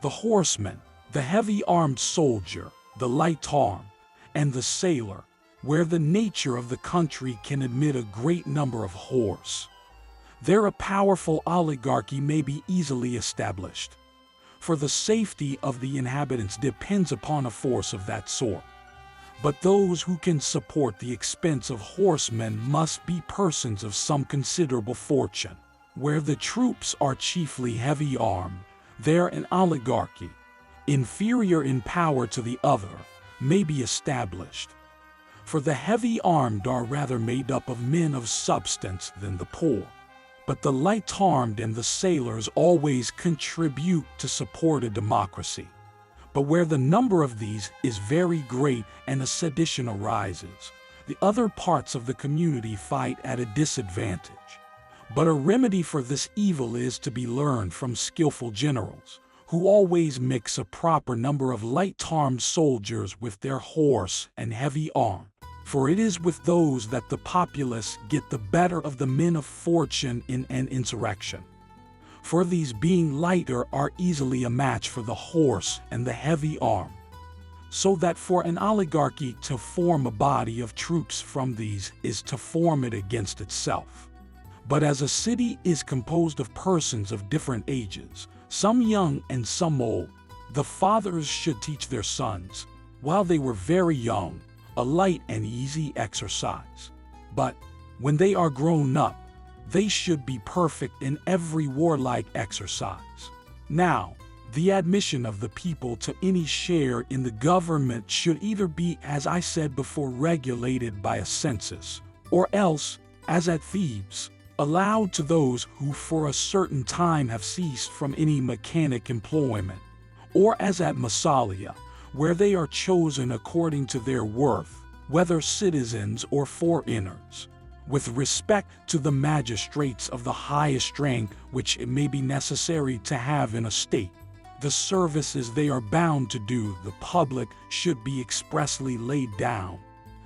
the horseman, the heavy-armed soldier, the light-armed, and the sailor, where the nature of the country can admit a great number of horse. There a powerful oligarchy may be easily established, for the safety of the inhabitants depends upon a force of that sort. But those who can support the expense of horsemen must be persons of some considerable fortune. Where the troops are chiefly heavy armed, there an oligarchy, inferior in power to the other, may be established. For the heavy armed are rather made up of men of substance than the poor. But the light armed and the sailors always contribute to support a democracy. But where the number of these is very great and a sedition arises, the other parts of the community fight at a disadvantage. But a remedy for this evil is to be learned from skillful generals, who always mix a proper number of light-armed soldiers with their horse and heavy armed. For it is with those that the populace get the better of the men of fortune in an insurrection. For these being lighter are easily a match for the horse and the heavy arm. So that for an oligarchy to form a body of troops from these is to form it against itself. But as a city is composed of persons of different ages, some young and some old, the fathers should teach their sons, while they were very young, a light and easy exercise. But when they are grown up, they should be perfect in every warlike exercise. Now, the admission of the people to any share in the government should either be, as I said before, regulated by a census, or else, as at Thebes, allowed to those who for a certain time have ceased from any mechanic employment, or as at Massalia, where they are chosen according to their worth, whether citizens or foreigners, with respect to the magistrates of the highest rank which it may be necessary to have in a state. The services they are bound to do the public should be expressly laid down,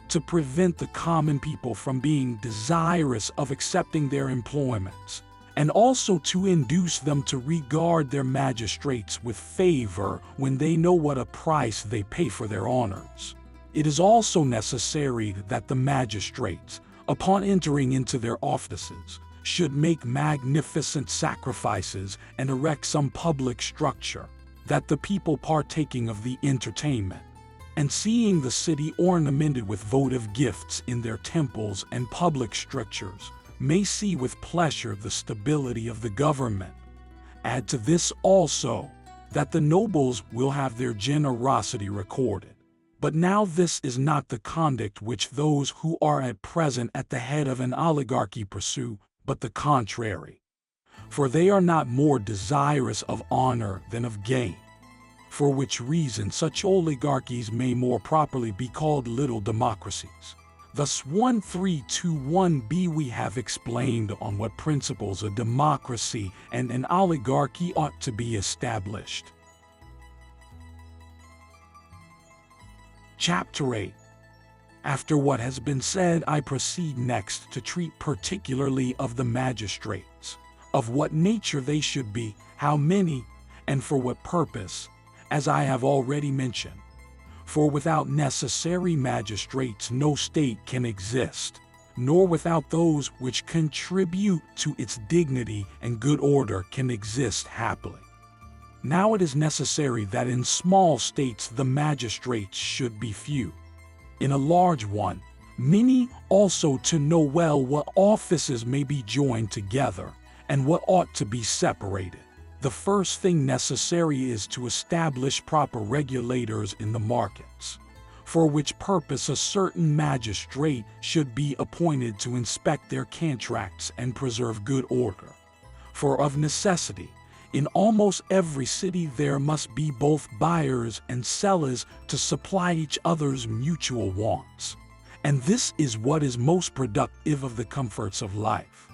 to prevent the common people from being desirous of accepting their employments, and also to induce them to regard their magistrates with favor when they know what a price they pay for their honors. It is also necessary that the magistrates, upon entering into their offices, should make magnificent sacrifices and erect some public structure, that the people partaking of the entertainment, and seeing the city ornamented with votive gifts in their temples and public structures, may see with pleasure the stability of the government. Add to this also, that the nobles will have their generosity recorded. But now this is not the conduct which those who are at present at the head of an oligarchy pursue, but the contrary. For they are not more desirous of honor than of gain. For which reason such oligarchies may more properly be called little democracies. Thus 1321b we have explained on what principles a democracy and an oligarchy ought to be established. Chapter 8. After what has been said, I proceed next to treat particularly of the magistrates, of what nature they should be, how many, and for what purpose, as I have already mentioned. For without necessary magistrates no state can exist, nor without those which contribute to its dignity and good order can exist happily. Now it is necessary that in small states the magistrates should be few. In a large one, many also, to know well what offices may be joined together and what ought to be separated. The first thing necessary is to establish proper regulators in the markets, for which purpose a certain magistrate should be appointed to inspect their contracts and preserve good order. For of necessity, in almost every city there must be both buyers and sellers to supply each other's mutual wants, and this is what is most productive of the comforts of life,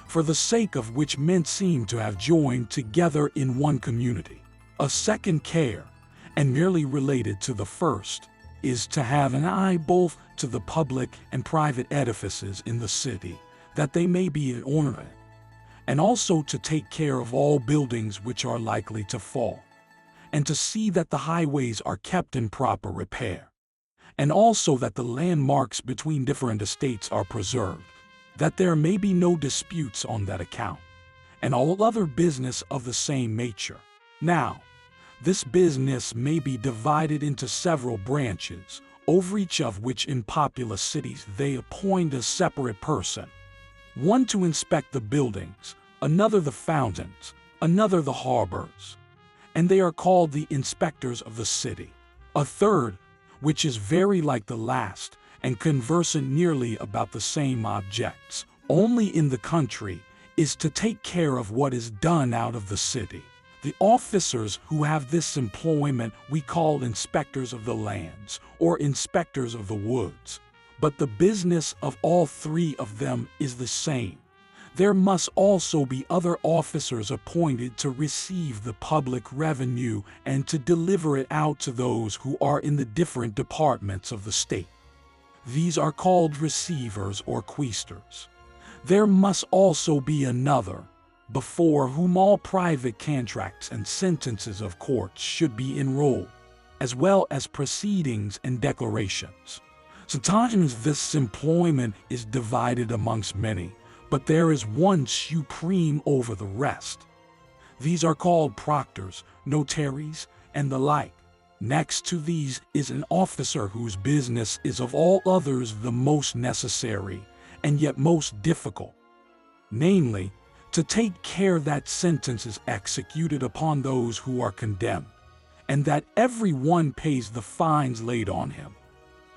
for the sake of which men seem to have joined together in one community. A second care, and nearly related to the first, is to have an eye both to the public and private edifices in the city, that they may be an ornament, and also to take care of all buildings which are likely to fall, and to see that the highways are kept in proper repair, and also that the landmarks between different estates are preserved, that there may be no disputes on that account, and all other business of the same nature. Now, this business may be divided into several branches, over each of which in populous cities they appoint a separate person, one to inspect the buildings, another the fountains, another the harbors, and they are called the inspectors of the city. A third, which is very like the last, and conversant nearly about the same objects, only in the country, is to take care of what is done out of the city. The officers who have this employment we call inspectors of the lands, or inspectors of the woods. But the business of all three of them is the same. There must also be other officers appointed to receive the public revenue and to deliver it out to those who are in the different departments of the state. These are called receivers or quaestors. There must also be another, before whom all private contracts and sentences of courts should be enrolled, as well as proceedings and declarations. Sometimes this employment is divided amongst many, but there is one supreme over the rest. These are called proctors, notaries, and the like. Next to these is an officer whose business is of all others the most necessary, and yet most difficult, namely, to take care that sentence is executed upon those who are condemned, and that every one pays the fines laid on him,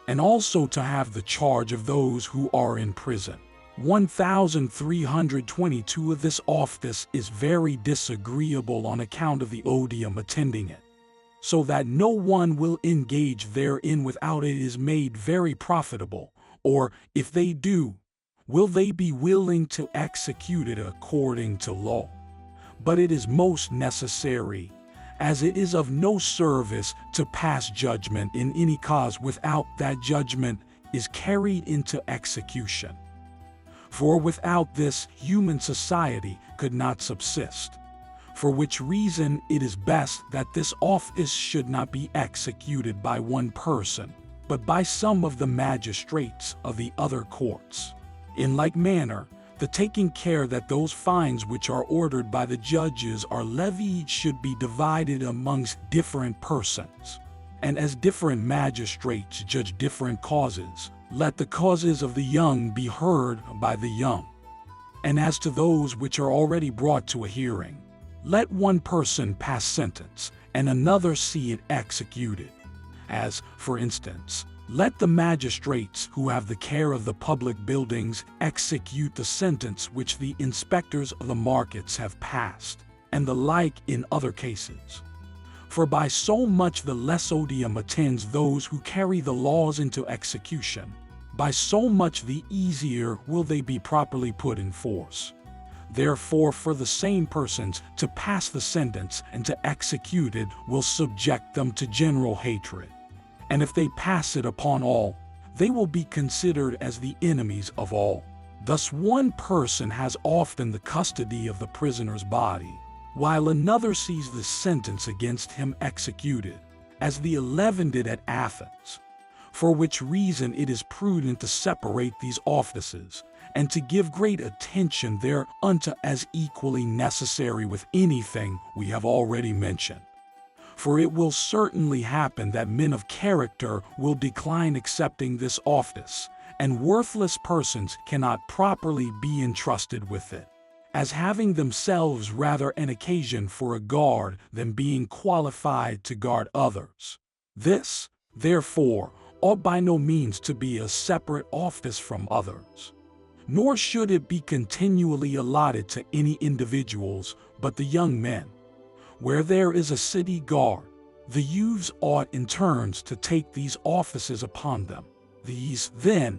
and also to have the charge of those who are in prison. 1322 of this office is very disagreeable on account of the odium attending it, so that no one will engage therein without it is made very profitable, or, if they do, will they be willing to execute it according to law. But it is most necessary, as it is of no service to pass judgment in any cause without that judgment is carried into execution. For without this, human society could not subsist, for which reason it is best that this office should not be executed by one person, but by some of the magistrates of the other courts. In like manner, the taking care that those fines which are ordered by the judges are levied should be divided amongst different persons. And as different magistrates judge different causes, let the causes of the young be heard by the young. And as to those which are already brought to a hearing, let one person pass sentence, and another see it executed. As, for instance, let the magistrates who have the care of the public buildings execute the sentence which the inspectors of the markets have passed, and the like in other cases. For by so much the less odium attends those who carry the laws into execution, by so much the easier will they be properly put in force. Therefore, for the same persons to pass the sentence and to execute it will subject them to general hatred. And if they pass it upon all, they will be considered as the enemies of all. Thus one person has often the custody of the prisoner's body, while another sees the sentence against him executed, as the 11 did at Athens. For which reason it is prudent to separate these offices, and to give great attention thereunto as equally necessary with anything we have already mentioned. For it will certainly happen that men of character will decline accepting this office, and worthless persons cannot properly be entrusted with it, as having themselves rather an occasion for a guard than being qualified to guard others. This, therefore, ought by no means to be a separate office from others, nor should it be continually allotted to any individuals but the young men. Where there is a city guard, the youths ought in turns to take these offices upon them. These, then,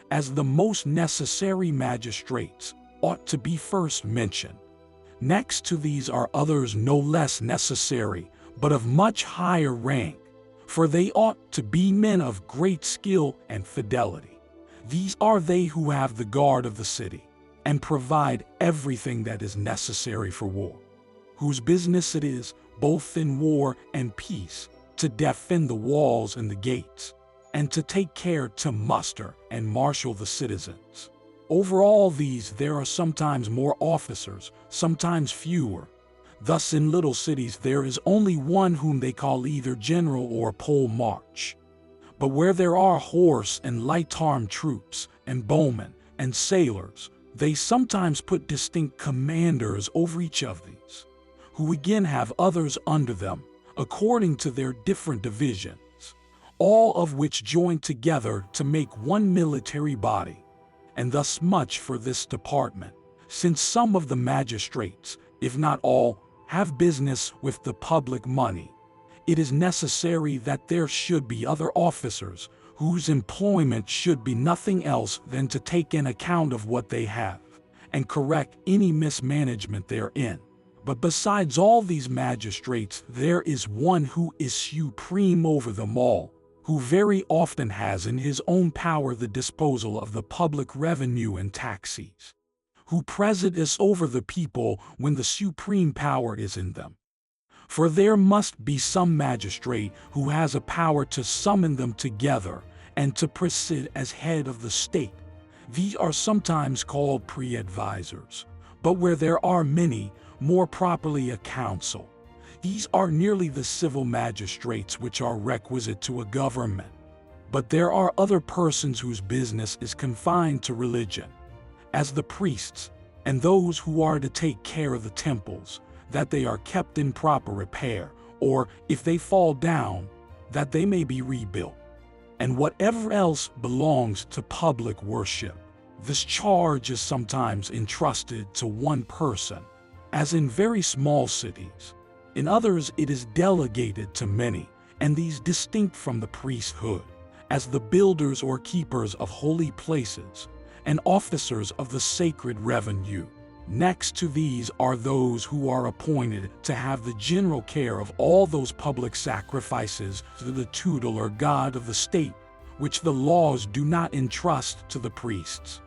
as the most necessary magistrates, ought to be first mentioned. Next to these are others no less necessary, but of much higher rank, for they ought to be men of great skill and fidelity. These are they who have the guard of the city, and provide everything that is necessary for war, whose business it is, both in war and peace, to defend the walls and the gates, and to take care to muster and marshal the citizens. Over all these there are sometimes more officers, sometimes fewer. Thus in little cities there is only one whom they call either general or pole march. But where there are horse and light-armed troops, and bowmen, and sailors, they sometimes put distinct commanders over each of these, who again have others under them, according to their different divisions, all of which join together to make one military body. And thus much for this department, since some of the magistrates, if not all, have business with the public money. It is necessary that there should be other officers whose employment should be nothing else than to take in account of what they have and correct any mismanagement therein. But besides all these magistrates, there is one who is supreme over them all, who very often has in his own power the disposal of the public revenue and taxes, who presides over the people when the supreme power is in them. For there must be some magistrate who has a power to summon them together and to preside as head of the state. These are sometimes called pre-advisors, but where there are many, more properly a council. These are nearly the civil magistrates which are requisite to a government. But there are other persons whose business is confined to religion, as the priests, and those who are to take care of the temples, that they are kept in proper repair, or, if they fall down, that they may be rebuilt, and whatever else belongs to public worship. This charge is sometimes entrusted to one person, as in very small cities. In others it is delegated to many, and these distinct from the priesthood, as the builders or keepers of holy places, and officers of the sacred revenue. Next to these are those who are appointed to have the general care of all those public sacrifices to the tutelar god of the state, which the laws do not entrust to the priests.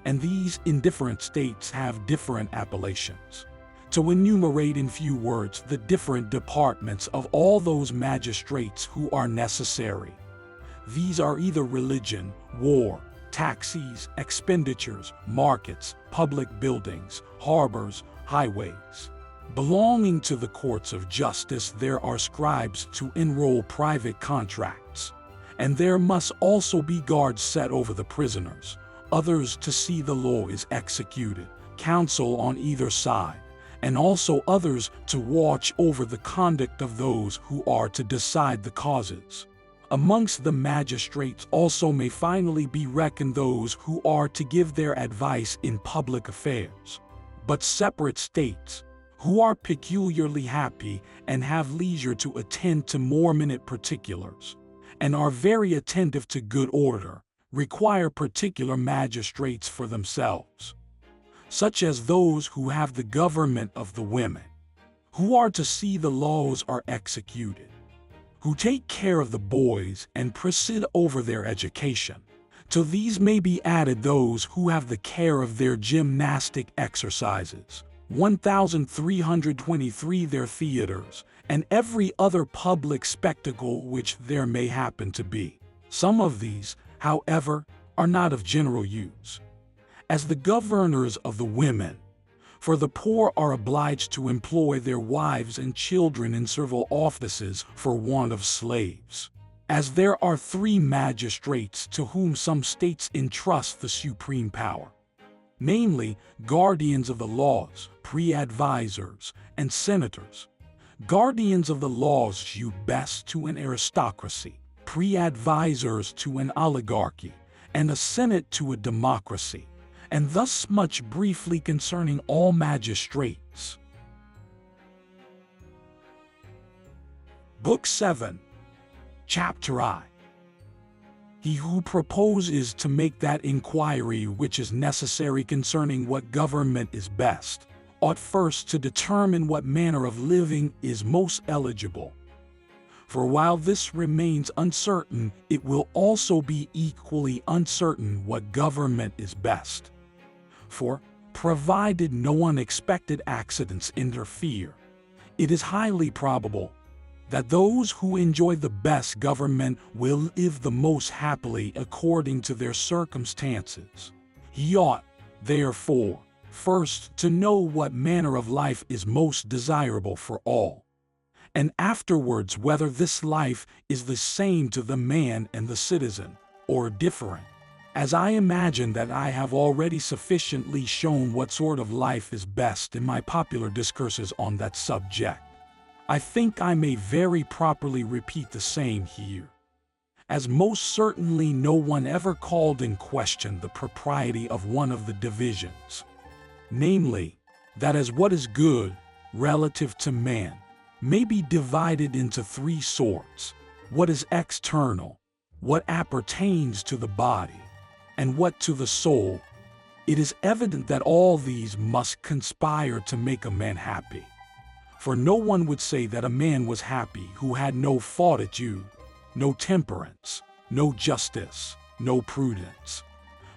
And these in different states have different appellations. To enumerate in few words the different departments of all those magistrates who are necessary. These are either religion, war, taxes, expenditures, markets, public buildings, harbors, highways. Belonging to the courts of justice there are scribes to enroll private contracts, and there must also be guards set over the prisoners, others to see the law is executed, counsel on either side, and also others to watch over the conduct of those who are to decide the causes. Amongst the magistrates also may finally be reckoned those who are to give their advice in public affairs. But separate states, who are peculiarly happy and have leisure to attend to more minute particulars, and are very attentive to good order, require particular magistrates for themselves, such as those who have the government of the women, who are to see the laws are executed, who take care of the boys and preside over their education. To these may be added those who have the care of their gymnastic exercises, 1,323 their theaters, and every other public spectacle which there may happen to be. Some of these, however, are not of general use, as the governors of the women, for the poor are obliged to employ their wives and children in several offices for want of slaves. As there are 3 magistrates to whom some states entrust the supreme power, namely, guardians of the laws, pre-advisors, and senators. Guardians of the laws you best to an aristocracy, pre-advisors to an oligarchy, and a senate to a democracy. And thus much briefly concerning all magistrates. Book 7, Chapter I. He who proposes to make that inquiry which is necessary concerning what government is best, ought first to determine what manner of living is most eligible. For while this remains uncertain, it will also be equally uncertain what government is best. For, provided no unexpected accidents interfere, it is highly probable that those who enjoy the best government will live the most happily according to their circumstances. He ought, therefore, first to know what manner of life is most desirable for all, and afterwards whether this life is the same to the man and the citizen, or different. As I imagine that I have already sufficiently shown what sort of life is best in my popular discourses on that subject, I think I may very properly repeat the same here. As most certainly no one ever called in question the propriety of one of the divisions, namely, that as what is good, relative to man, may be divided into three sorts: what is external, what appertains to the body, and what to the soul, it is evident that all these must conspire to make a man happy. For no one would say that a man was happy who had no fortitude, no temperance, no justice, no prudence,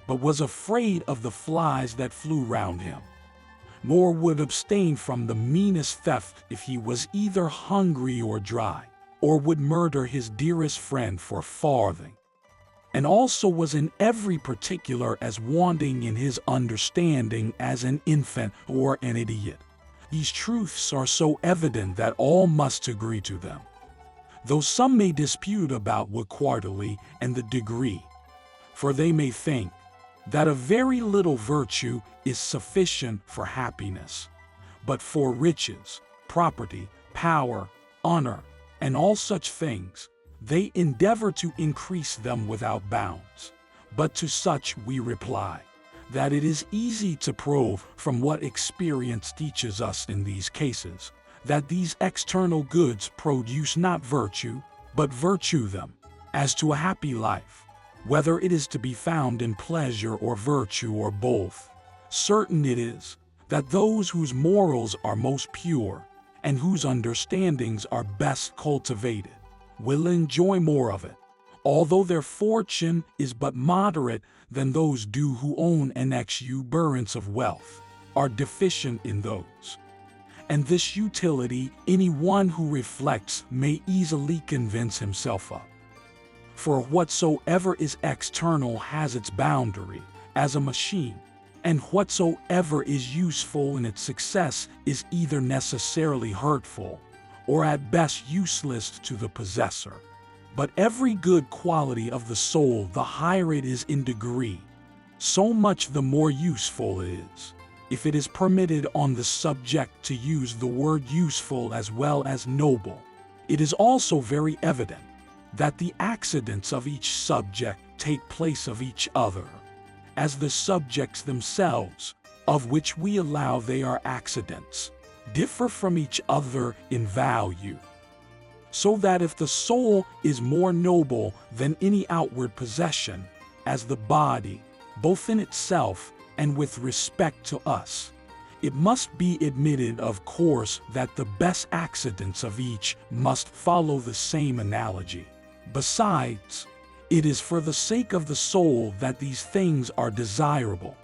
but was afraid of the flies that flew round him, nor would abstain from the meanest theft if he was either hungry or dry, or would murder his dearest friend for a farthing, and also was in every particular as wanting in his understanding as an infant or an idiot. These truths are so evident that all must agree to them, though some may dispute about what quarterly and the degree, for they may think that a very little virtue is sufficient for happiness, but for riches, property, power, honor, and all such things, they endeavor to increase them without bounds. But to such we reply, that it is easy to prove from what experience teaches us in these cases, that these external goods produce not virtue, but virtue them, as to a happy life, whether it is to be found in pleasure or virtue or both. Certain it is, that those whose morals are most pure, and whose understandings are best cultivated, will enjoy more of it, although their fortune is but moderate, than those do who own an exuberance of wealth, are deficient in those. And this utility any one who reflects may easily convince himself of. For whatsoever is external has its boundary, as a machine, and whatsoever is useful in its success is either necessarily hurtful, or at best useless to the possessor. But every good quality of the soul, the higher it is in degree, so much the more useful it is. If it is permitted on the subject to use the word useful as well as noble, it is also very evident that the accidents of each subject take place of each other, as the subjects themselves, of which we allow they are accidents, differ from each other in value. So that if the soul is more noble than any outward possession, as the body, both in itself and with respect to us, it must be admitted, of course, that the best accidents of each must follow the same analogy. Besides, it is for the sake of the soul that these things are desirable,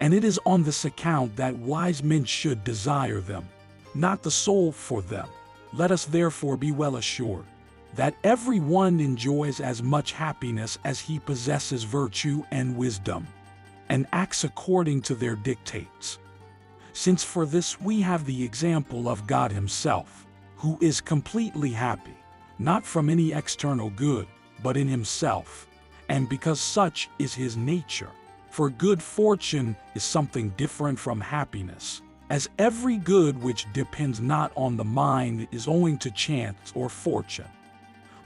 and it is on this account that wise men should desire them, not the soul for them. Let us therefore be well assured that every one enjoys as much happiness as he possesses virtue and wisdom, and acts according to their dictates. Since for this we have the example of God himself, who is completely happy, not from any external good, but in himself, and because such is his nature. For good fortune is something different from happiness, as every good which depends not on the mind is owing to chance or fortune.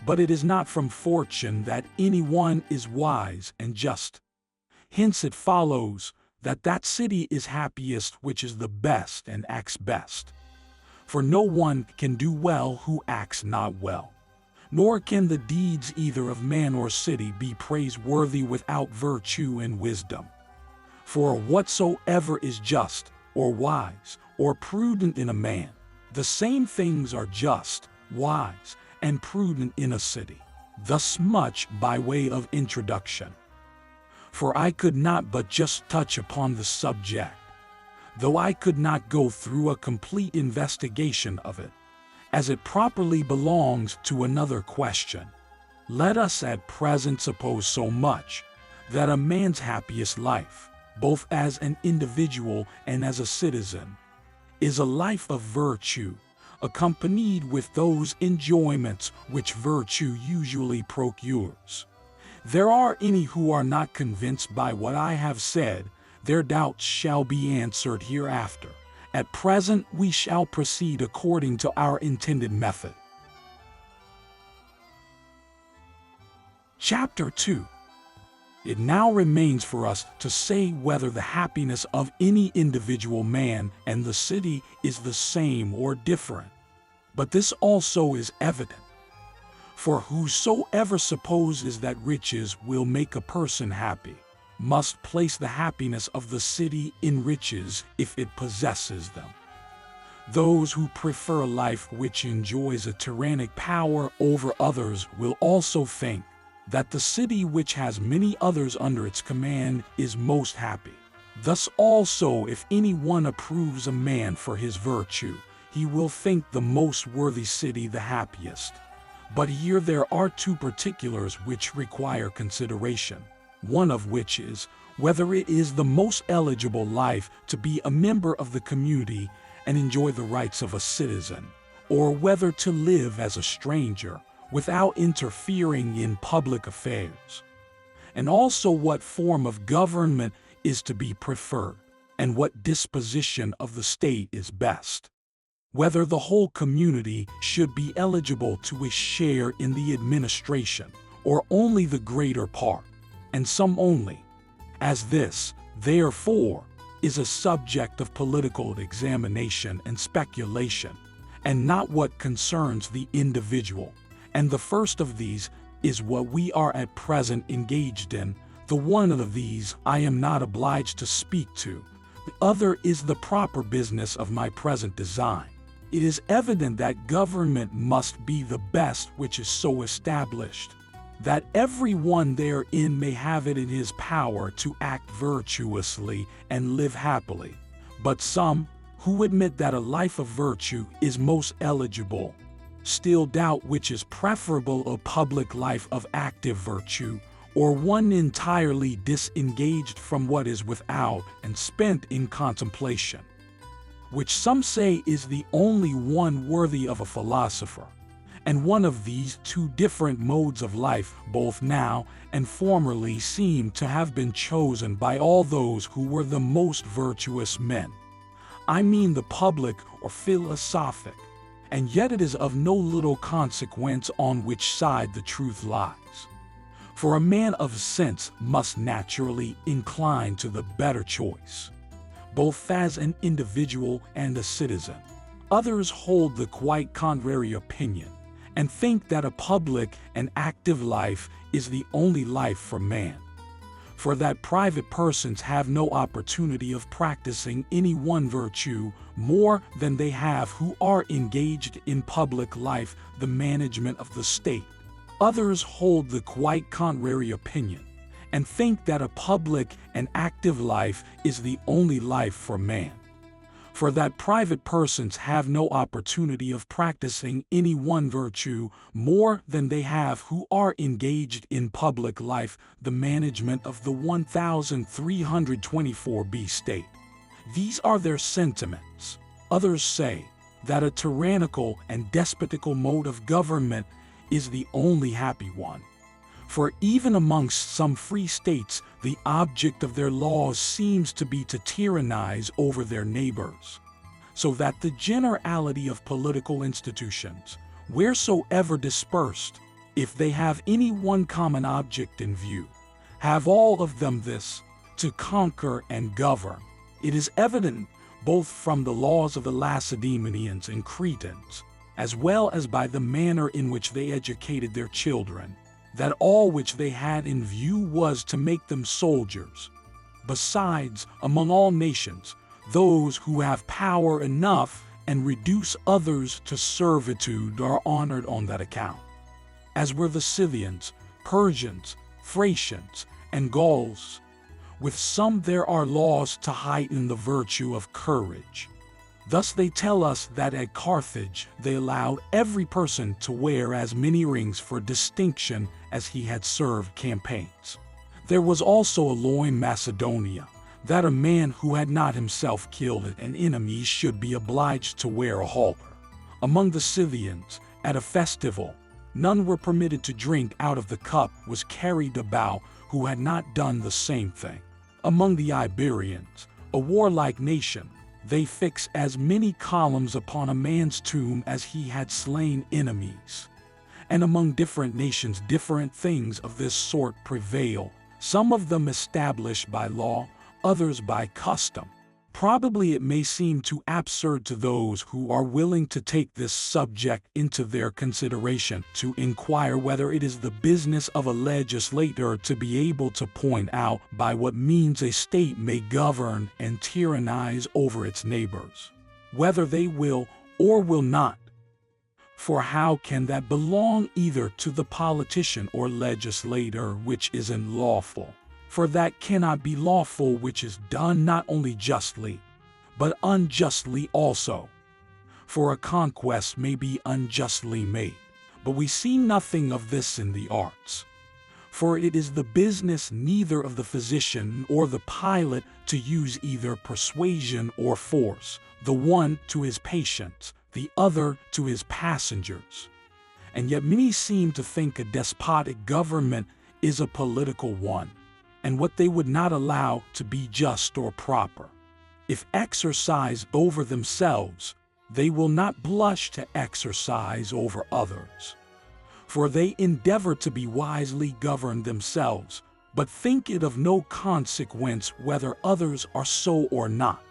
But it is not from fortune that any one is wise and just. Hence it follows that that city is happiest which is the best and acts best. For no one can do well who acts not well, nor can the deeds either of man or city be praiseworthy without virtue and wisdom. For whatsoever is just, or wise, or prudent in a man, the same things are just, wise, and prudent in a city. Thus much by way of introduction. For I could not but just touch upon the subject, though I could not go through a complete investigation of it, as it properly belongs to another question. Let us at present suppose so much, that a man's happiest life, both as an individual and as a citizen, is a life of virtue, accompanied with those enjoyments which virtue usually procures. There are any who are not convinced by what I have said. Their doubts shall be answered hereafter. At present we shall proceed according to our intended method. Chapter 2. It now remains for us to say whether the happiness of any individual man and the city is the same or different. But this also is evident. For whosoever supposes that riches will make a person happy, must place the happiness of the city in riches if it possesses them. Those who prefer a life which enjoys a tyrannic power over others will also think that the city which has many others under its command is most happy. Thus also, if anyone approves a man for his virtue, he will think the most worthy city the happiest. But here there are two particulars which require consideration, one of which is whether it is the most eligible life to be a member of the community and enjoy the rights of a citizen, or whether to live as a stranger without interfering in public affairs, and also what form of government is to be preferred, and what disposition of the state is best. Whether the whole community should be eligible to a share in the administration, or only the greater part, and some only. As this, therefore, is a subject of political examination and speculation, and not what concerns the individual. And the first of these is what we are at present engaged in. The one of these I am not obliged to speak to. The other is the proper business of my present design. It is evident that government must be the best which is so established, that every one therein may have it in his power to act virtuously and live happily. But some, who admit that a life of virtue is most eligible, still doubt which is preferable, a public life of active virtue, or one entirely disengaged from what is without and spent in contemplation, which some say is the only one worthy of a philosopher. And one of these two different modes of life, both now and formerly, seem to have been chosen by all those who were the most virtuous men. I mean the public or philosophic. And yet it is of no little consequence on which side the truth lies. For a man of sense must naturally incline to the better choice, both as an individual and a citizen. Others hold the quite contrary opinion, and think that a public and active life is the only life for man, for that private persons have no opportunity of practicing any one virtue more than they have who are engaged in public life, the management of the state. Others hold the quite contrary opinion, and think that a public and active life is the only life for man, for that private persons have no opportunity of practicing any one virtue more than they have who are engaged in public life, the management of the 1324b state. These are their sentiments. Others say that a tyrannical and despotical mode of government is the only happy one. For even amongst some free states, the object of their laws seems to be to tyrannize over their neighbors, so that the generality of political institutions, wheresoever dispersed, if they have any one common object in view, have all of them this, to conquer and govern. It is evident, both from the laws of the Lacedaemonians and Cretans, as well as by the manner in which they educated their children, that all which they had in view was to make them soldiers. Besides, among all nations, those who have power enough and reduce others to servitude are honored on that account, as were the Scythians, Persians, Thracians, and Gauls. With some there are laws to heighten the virtue of courage. Thus they tell us that at Carthage they allowed every person to wear as many rings for distinction as he had served campaigns. There was also a law in Macedonia, that a man who had not himself killed an enemy should be obliged to wear a halter. Among the Scythians, at a festival, none were permitted to drink out of the cup was carried about who had not done the same thing. Among the Iberians, a warlike nation, they fix as many columns upon a man's tomb as he had slain enemies. And among different nations different things of this sort prevail, some of them established by law, others by custom. Probably it may seem too absurd to those who are willing to take this subject into their consideration to inquire whether it is the business of a legislator to be able to point out by what means a state may govern and tyrannize over its neighbors, whether they will or will not. For how can that belong either to the politician or legislator which is unlawful? For that cannot be lawful which is done not only justly, but unjustly also. For a conquest may be unjustly made, but we see nothing of this in the arts. For it is the business neither of the physician or the pilot to use either persuasion or force, the one to his patients, the other to his passengers. And yet many seem to think a despotic government is a political one, and what they would not allow to be just or proper. If exercised over themselves, they will not blush to exercise over others. For they endeavor to be wisely governed themselves, but think it of no consequence whether others are so or not.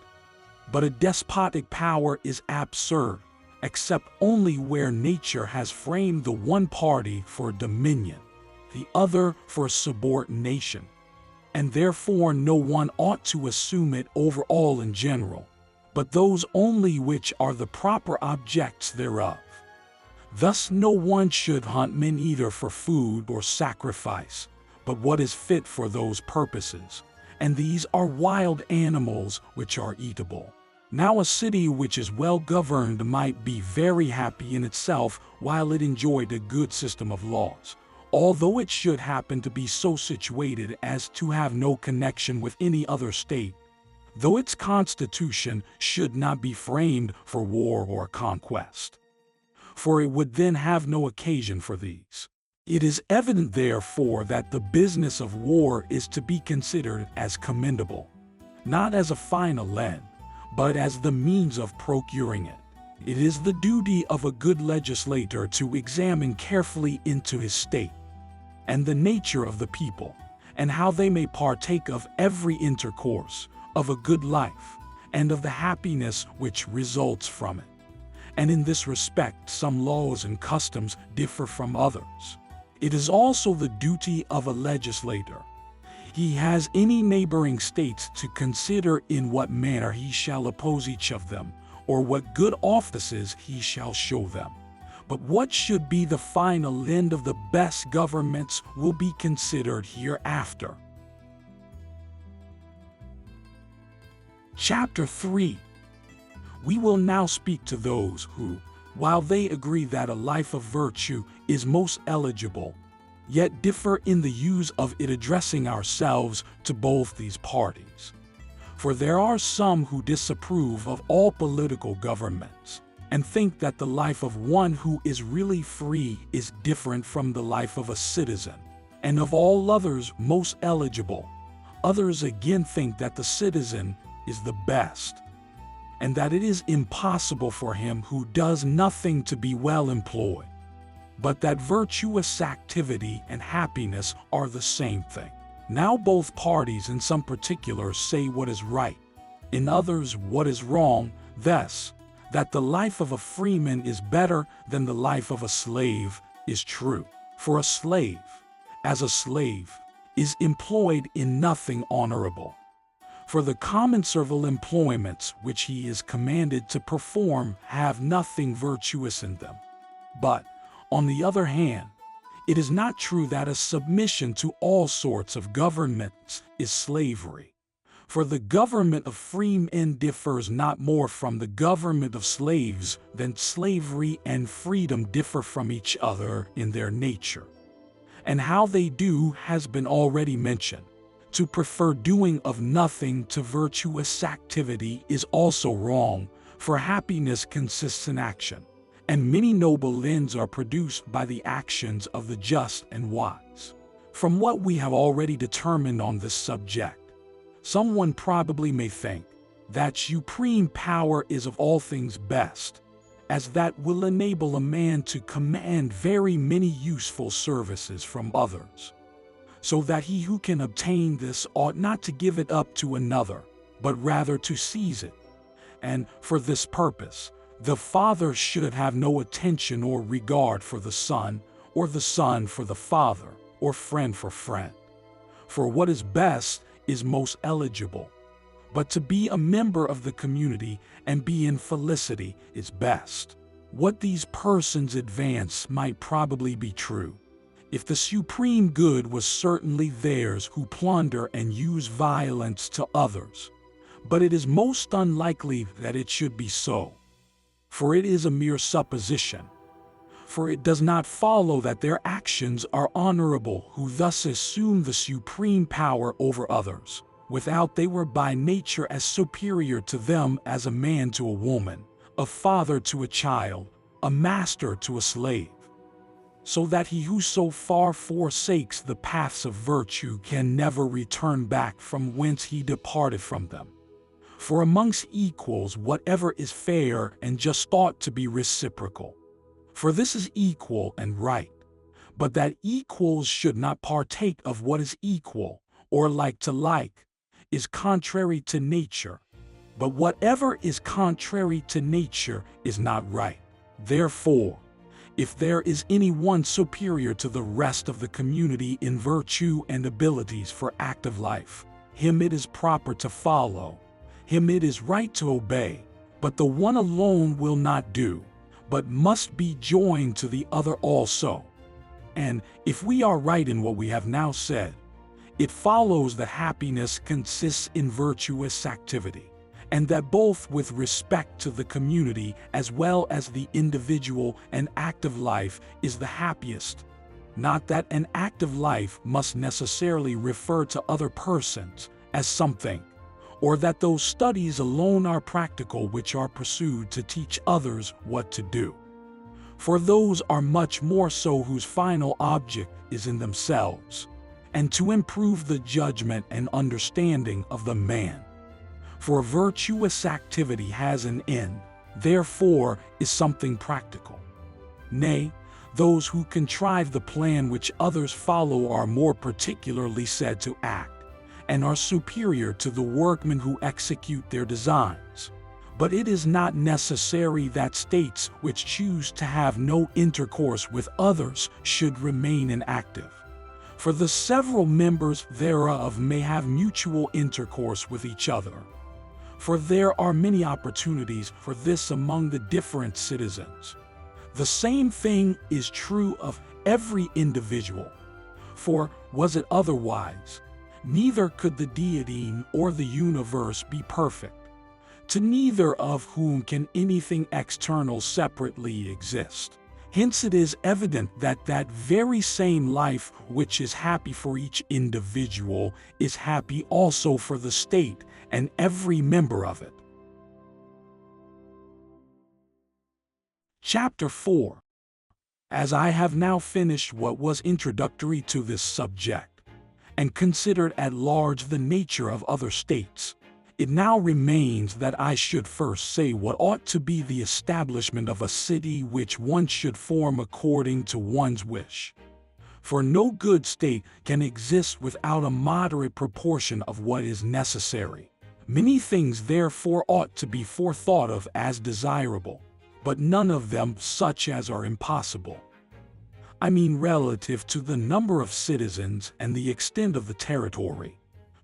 But a despotic power is absurd, except only where nature has framed the one party for dominion, the other for subordination, and therefore no one ought to assume it over all in general, but those only which are the proper objects thereof. Thus no one should hunt men either for food or sacrifice, but what is fit for those purposes, and these are wild animals which are eatable. Now a city which is well governed might be very happy in itself while it enjoyed a good system of laws, although it should happen to be so situated as to have no connection with any other state, though its constitution should not be framed for war or conquest. For it would then have no occasion for these. It is evident therefore that the business of war is to be considered as commendable, not as a final end, but as the means of procuring it. It is the duty of a good legislator to examine carefully into his state, and the nature of the people, and how they may partake of every intercourse, of a good life, and of the happiness which results from it. And in this respect some laws and customs differ from others. It is also the duty of a legislator. He has any neighboring states to consider in what manner he shall oppose each of them, or what good offices he shall show them. But what should be the final end of the best governments will be considered hereafter. Chapter 3. We will now speak to those who, while they agree that a life of virtue is most eligible, yet differ in the use of it, addressing ourselves to both these parties. For there are some who disapprove of all political governments, and think that the life of one who is really free is different from the life of a citizen, and of all others most eligible. Others again think that the citizen is the best, and that it is impossible for him who does nothing to be well employed, but that virtuous activity and happiness are the same thing. Now both parties in some particulars say what is right, in others what is wrong, thus, that the life of a freeman is better than the life of a slave is true. For a slave, as a slave, is employed in nothing honorable. For the common servile employments which he is commanded to perform have nothing virtuous in them. But, on the other hand, it is not true that a submission to all sorts of governments is slavery. For the government of free men differs not more from the government of slaves than slavery and freedom differ from each other in their nature. And how they do has been already mentioned. To prefer doing of nothing to virtuous activity is also wrong, for happiness consists in action, and many noble ends are produced by the actions of the just and wise. From what we have already determined on this subject, someone probably may think that supreme power is of all things best, as that will enable a man to command very many useful services from others, so that he who can obtain this ought not to give it up to another, but rather to seize it. And for this purpose, the father should have no attention or regard for the son, or the son for the father, or friend for friend. For what is best is most eligible. But to be a member of the community and be in felicity is best. What these persons advance might probably be true, if the supreme good was certainly theirs who plunder and use violence to others. But it is most unlikely that it should be so. For it is a mere supposition. For it does not follow that their actions are honorable who thus assume the supreme power over others, without they were by nature as superior to them as a man to a woman, a father to a child, a master to a slave. So that he who so far forsakes the paths of virtue can never return back from whence he departed from them. For amongst equals whatever is fair and just ought to be reciprocal. For this is equal and right. But that equals should not partake of what is equal, or like to like, is contrary to nature. But whatever is contrary to nature is not right. Therefore, if there is any one superior to the rest of the community in virtue and abilities for active life, him it is proper to follow, him it is right to obey. But the one alone will not do, but must be joined to the other also. And if we are right in what we have now said, it follows that happiness consists in virtuous activity, and that both with respect to the community as well as the individual, an active life is the happiest. Not that an active life must necessarily refer to other persons, as some think, or that those studies alone are practical which are pursued to teach others what to do. For those are much more so whose final object is in themselves, and to improve the judgment and understanding of the man. For virtuous activity has an end, therefore is something practical. Nay, those who contrive the plan which others follow are more particularly said to act, and are superior to the workmen who execute their designs. But it is not necessary that states which choose to have no intercourse with others should remain inactive. For the several members thereof may have mutual intercourse with each other. For there are many opportunities for this among the different citizens. The same thing is true of every individual. For was it otherwise, neither could the deity or the universe be perfect, to neither of whom can anything external separately exist. Hence it is evident that that very same life which is happy for each individual is happy also for the state and every member of it. Chapter 4. As I have now finished what was introductory to this subject, and considered at large the nature of other states, it now remains that I should first say what ought to be the establishment of a city which one should form according to one's wish. For no good state can exist without a moderate proportion of what is necessary. Many things therefore ought to be forethought of as desirable, but none of them such as are impossible. I mean relative to the number of citizens and the extent of the territory.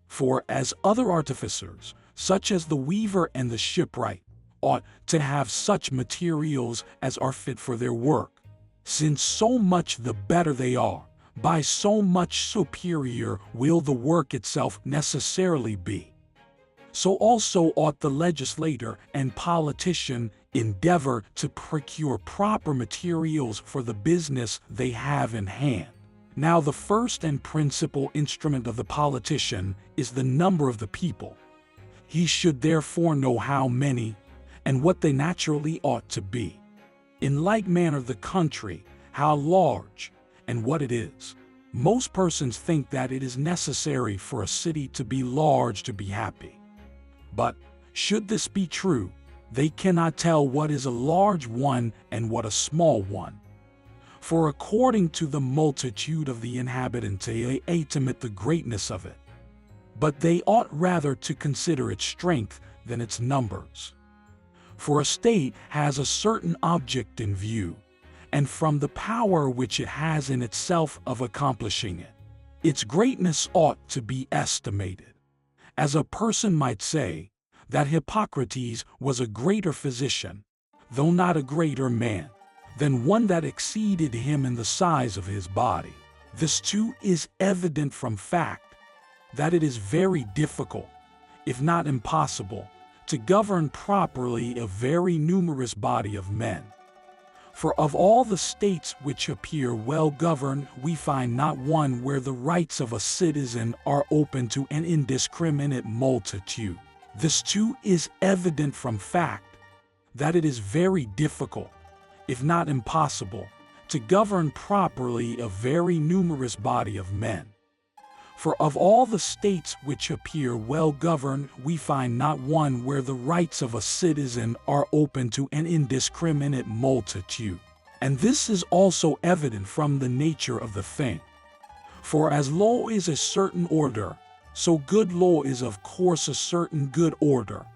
For as other artificers, such as the weaver and the shipwright, ought to have such materials as are fit for their work, since so much the better they are, by so much superior will the work itself necessarily be. So also ought the legislator and politician endeavor to procure proper materials for the business they have in hand. Now the first and principal instrument of the politician is the number of the people. He should therefore know how many, and what they naturally ought to be. In like manner the country, how large, and what it is. Most persons think that it is necessary for a city to be large to be happy. But, should this be true, they cannot tell what is a large one and what a small one. For according to the multitude of the inhabitants they estimate the greatness of it. But they ought rather to consider its strength than its numbers. For a state has a certain object in view, and from the power which it has in itself of accomplishing it, its greatness ought to be estimated. As a person might say, that Hippocrates was a greater physician, though not a greater man, than one that exceeded him in the size of his body. This too is evident from fact, that it is very difficult, if not impossible, to govern properly a very numerous body of men. For of all the states which appear well governed, we find not one where the rights of a citizen are open to an indiscriminate multitude. This too is evident from fact, that it is very difficult, if not impossible, to govern properly a very numerous body of men. For of all the states which appear well governed, we find not one where the rights of a citizen are open to an indiscriminate multitude. And this is also evident from the nature of the thing. For as law is a certain order, so good law is of course a certain good order.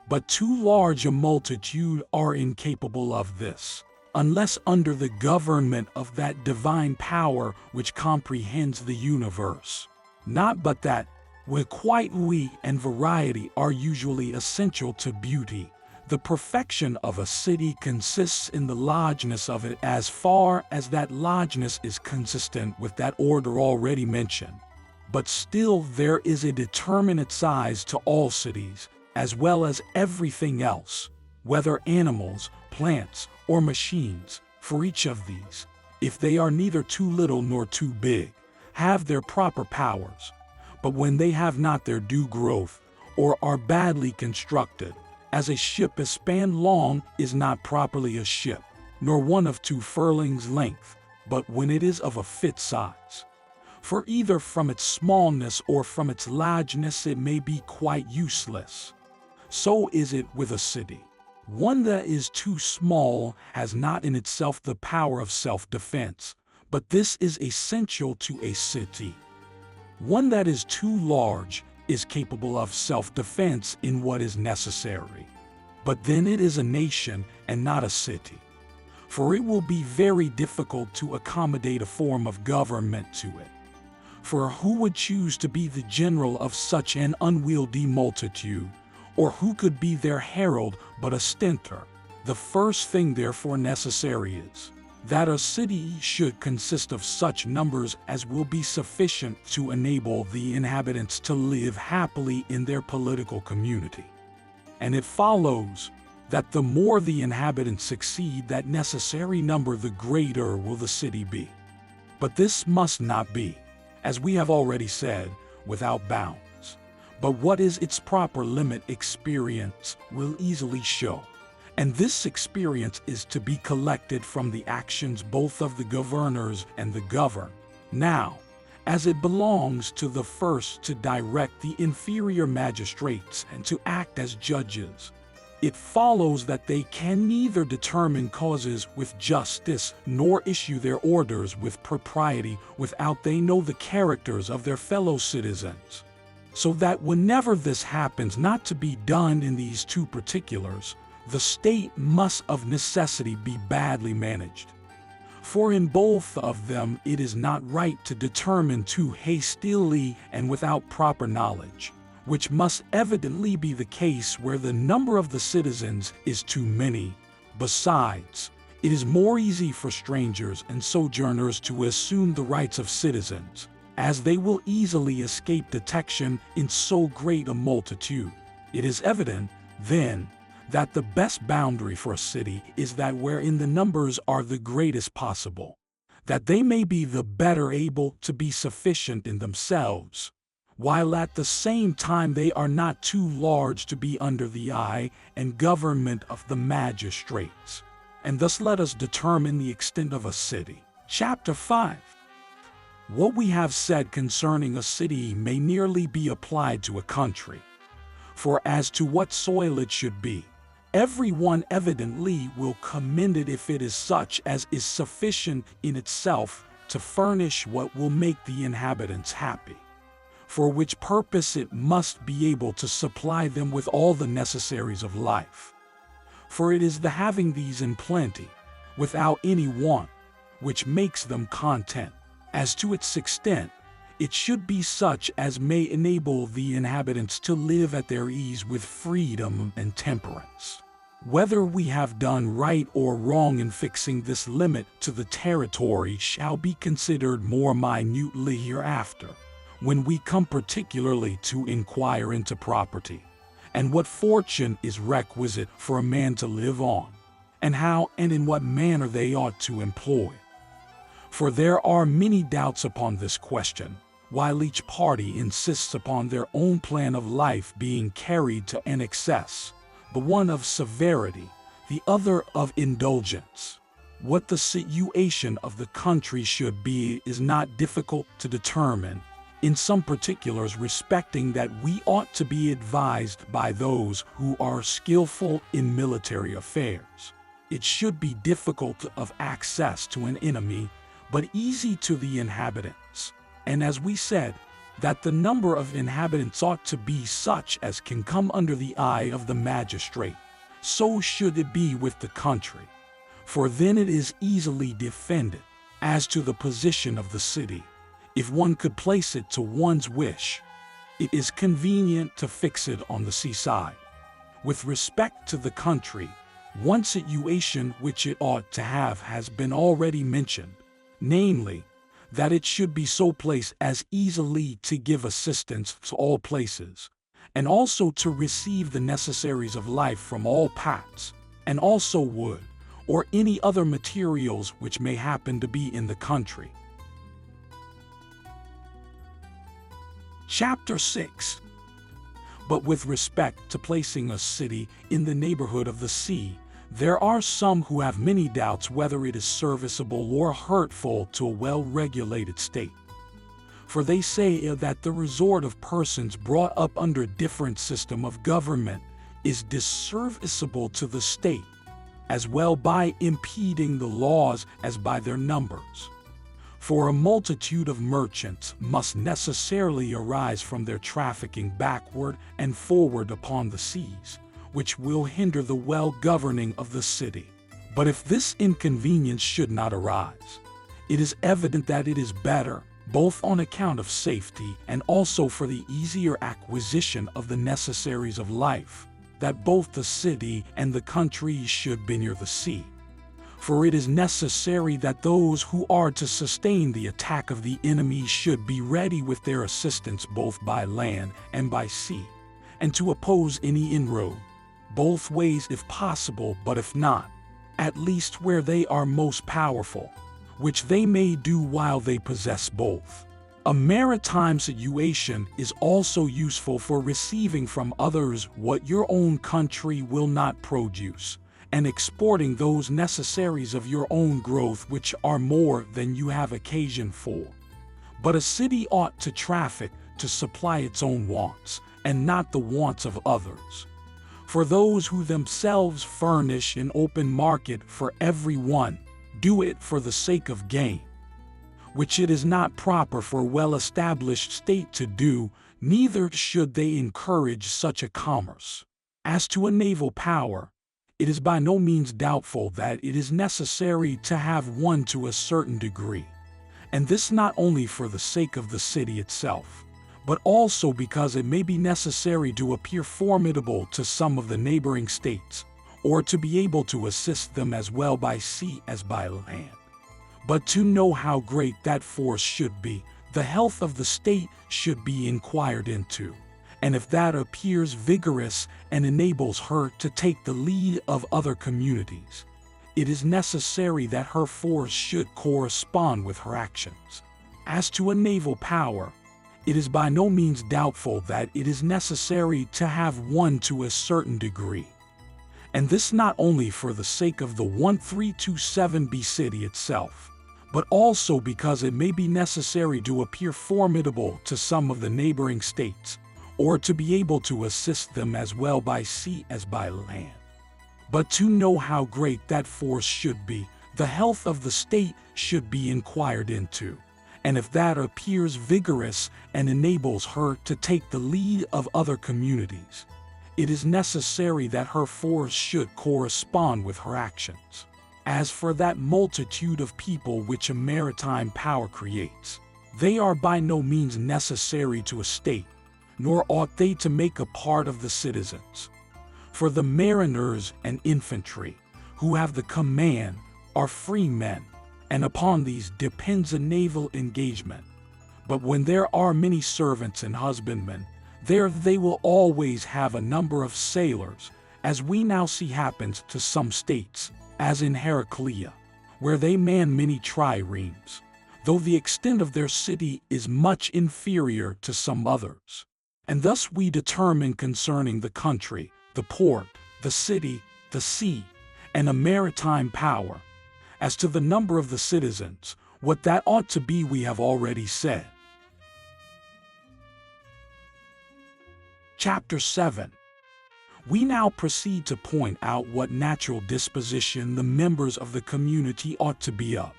But too large a multitude are incapable of this, unless under the government of that divine power which comprehends the universe. Not but that, where quietude and variety are usually essential to beauty, the perfection of a city consists in the largeness of it as far as that largeness is consistent with that order already mentioned. But still there is a determinate size to all cities, as well as everything else, whether animals, plants, or machines. For each of these, if they are neither too little nor too big, have their proper powers, but when they have not their due growth, or are badly constructed, as a ship a span long is not properly a ship, nor one of 2 furlongs length, but when it is of a fit size. For either from its smallness or from its largeness it may be quite useless. So is it with a city. One that is too small has not in itself the power of self-defense, but this is essential to a city. One that is too large is capable of self-defense in what is necessary. But then it is a nation and not a city. For it will be very difficult to accommodate a form of government to it. For who would choose to be the general of such an unwieldy multitude, or who could be their herald but a stentor? The first thing therefore necessary is, that a city should consist of such numbers as will be sufficient to enable the inhabitants to live happily in their political community. And it follows that the more the inhabitants exceed that necessary number, the greater will the city be. But this must not be, as we have already said, without bounds. But what is its proper limit, experience will easily show. And this experience is to be collected from the actions both of the governors and the governed. Now, as it belongs to the first to direct the inferior magistrates and to act as judges, it follows that they can neither determine causes with justice nor issue their orders with propriety without they know the characters of their fellow citizens. So that whenever this happens not to be done in these 2 particulars, the state must of necessity be badly managed. For in both of them it is not right to determine too hastily and without proper knowledge, which must evidently be the case where the number of the citizens is too many. Besides, it is more easy for strangers and sojourners to assume the rights of citizens, as they will easily escape detection in so great a multitude. It is evident, then, that the best boundary for a city is that wherein the numbers are the greatest possible, that they may be the better able to be sufficient in themselves, while at the same time they are not too large to be under the eye and government of the magistrates. and thus let us determine the extent of a city. Chapter 5. What we have said concerning a city may nearly be applied to a country. For as to what soil it should be, everyone evidently will commend it if it is such as is sufficient in itself to furnish what will make the inhabitants happy, for which purpose it must be able to supply them with all the necessaries of life. For it is the having these in plenty, without any want, which makes them content. As to its extent, it should be such as may enable the inhabitants to live at their ease with freedom and temperance. Whether we have done right or wrong in fixing this limit to the territory shall be considered more minutely hereafter, when we come particularly to inquire into property, and what fortune is requisite for a man to live on, and how and in what manner they ought to employ. For there are many doubts upon this question, while each party insists upon their own plan of life being carried to an excess, the one of severity, the other of indulgence. What the situation of the country should be is not difficult to determine, in some particulars respecting that we ought to be advised by those who are skillful in military affairs. It should be difficult of access to an enemy, but easy to the inhabitants. And as we said, that the number of inhabitants ought to be such as can come under the eye of the magistrate, so should it be with the country. For then it is easily defended. As to the position of the city, if one could place it to one's wish, it is convenient to fix it on the seaside. With respect to the country, one situation which it ought to have has been already mentioned, namely, that it should be so placed as easily to give assistance to all places, and also to receive the necessaries of life from all parts, and also wood, or any other materials which may happen to be in the country. Chapter 6. But with respect to placing a city in the neighborhood of the sea, there are some who have many doubts whether it is serviceable or hurtful to a well-regulated state. For they say that the resort of persons brought up under a different system of government is disserviceable to the state, as well by impeding the laws as by their numbers. For a multitude of merchants must necessarily arise from their trafficking backward and forward upon the seas, which will hinder the well-governing of the city. But if this inconvenience should not arise, it is evident that it is better, both on account of safety and also for the easier acquisition of the necessaries of life, that both the city and the country should be near the sea. For it is necessary that those who are to sustain the attack of the enemy should be ready with their assistance both by land and by sea, and to oppose any inroad, both ways if possible, but if not, at least where they are most powerful, which they may do while they possess both. A maritime situation is also useful for receiving from others what your own country will not produce, and exporting those necessaries of your own growth which are more than you have occasion for. But a city ought to traffic to supply its own wants, and not the wants of others. For those who themselves furnish an open market for every one, do it for the sake of gain, which it is not proper for a well-established state to do, neither should they encourage such a commerce. As to a naval power, it is by no means doubtful that it is necessary to have one to a certain degree, and this not only for the sake of the city itself, but also because it may be necessary to appear formidable to some of the neighboring states, or to be able to assist them as well by sea as by land. But to know how great that force should be, the health of the state should be inquired into, and if that appears vigorous and enables her to take the lead of other communities, it is necessary that her force should correspond with her actions. As to a naval power, it is by no means doubtful that it is necessary to have one to a certain degree, And this not only for the sake of the 1327b city itself, but also because it may be necessary to appear formidable to some of the neighboring states, or to be able to assist them as well by sea as by land. But to know how great that force should be, the health of the state should be inquired into, and if that appears vigorous and enables her to take the lead of other communities, it is necessary that her force should correspond with her actions. As for that multitude of people which a maritime power creates, they are by no means necessary to a state, nor ought they to make a part of the citizens. For the mariners and infantry, who have the command, are free men, and upon these depends a naval engagement. But when there are many servants and husbandmen, there they will always have a number of sailors, as we now see happens to some states, as in Heraclea, where they man many triremes, though the extent of their city is much inferior to some others. And thus we determine concerning the country, the port, the city, the sea, and a maritime power. As to the number of the citizens, what that ought to be we have already said. Chapter 7. We now proceed to point out what natural disposition the members of the community ought to be of.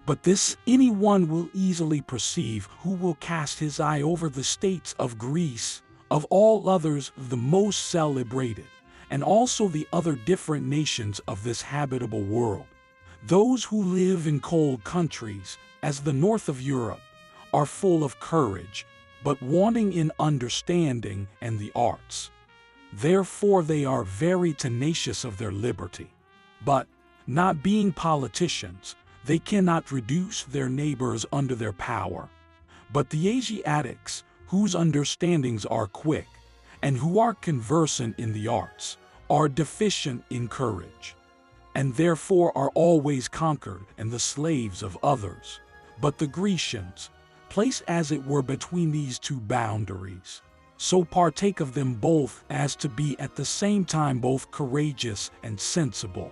But this anyone will easily perceive who will cast his eye over the states of Greece, of all others the most celebrated, and also the other different nations of this habitable world. Those who live in cold countries, as the north of Europe, are full of courage, but wanting in understanding and the arts. Therefore they are very tenacious of their liberty. But, not being politicians, they cannot reduce their neighbors under their power. But the Asiatics, whose understandings are quick, and who are conversant in the arts, are deficient in courage, and therefore are always conquered and the slaves of others. But the Grecians, placed as it were between these two boundaries, so partake of them both as to be at the same time both courageous and sensible.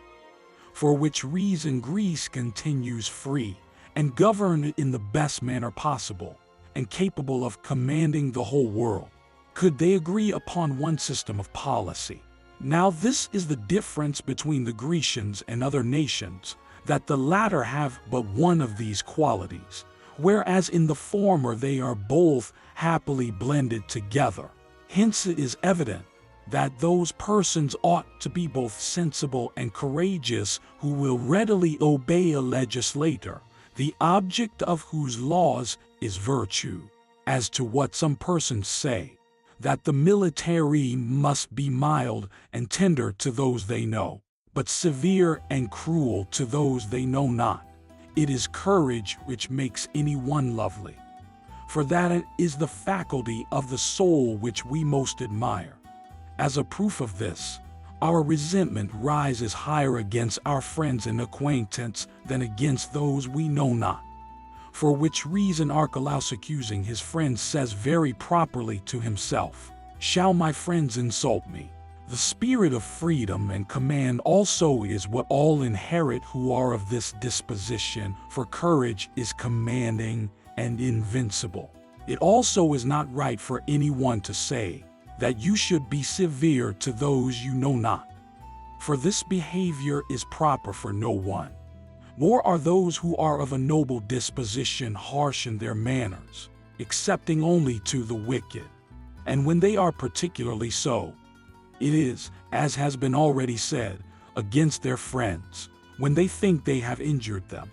For which reason Greece continues free, and governed in the best manner possible, and capable of commanding the whole world, could they agree upon one system of policy. Now this is the difference between the Grecians and other nations, that the latter have but one of these qualities, whereas in the former they are both happily blended together. Hence it is evident that those persons ought to be both sensible and courageous who will readily obey a legislator, the object of whose laws is virtue. As to what some persons say, that the military must be mild and tender to those they know, but severe and cruel to those they know not. It is courage which makes any one lovely, for that it is the faculty of the soul which we most admire. As a proof of this, our resentment rises higher against our friends and acquaintance than against those we know not. For which reason Archelaus, accusing his friends, says very properly to himself, "Shall my friends insult me?" The spirit of freedom and command also is what all inherit who are of this disposition, for courage is commanding and invincible. It also is not right for anyone to say that you should be severe to those you know not, for this behavior is proper for no one. Nor are those who are of a noble disposition harsh in their manners, excepting only to the wicked. And when they are particularly so, it is, as has been already said, against their friends, when they think they have injured them,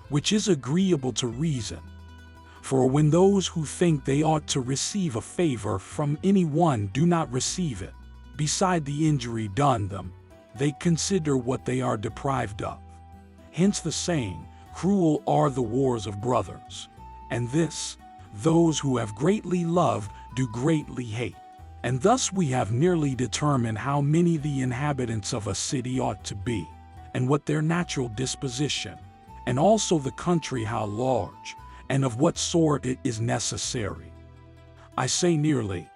which is agreeable to reason. For when those who think they ought to receive a favor from any one do not receive it, beside the injury done them, they consider what they are deprived of. Hence the saying, cruel are the wars of brothers. And this, those who have greatly loved do greatly hate. And thus we have nearly determined how many the inhabitants of a city ought to be, and what their natural disposition, and also the country how large, and of what sort it is necessary. I say nearly,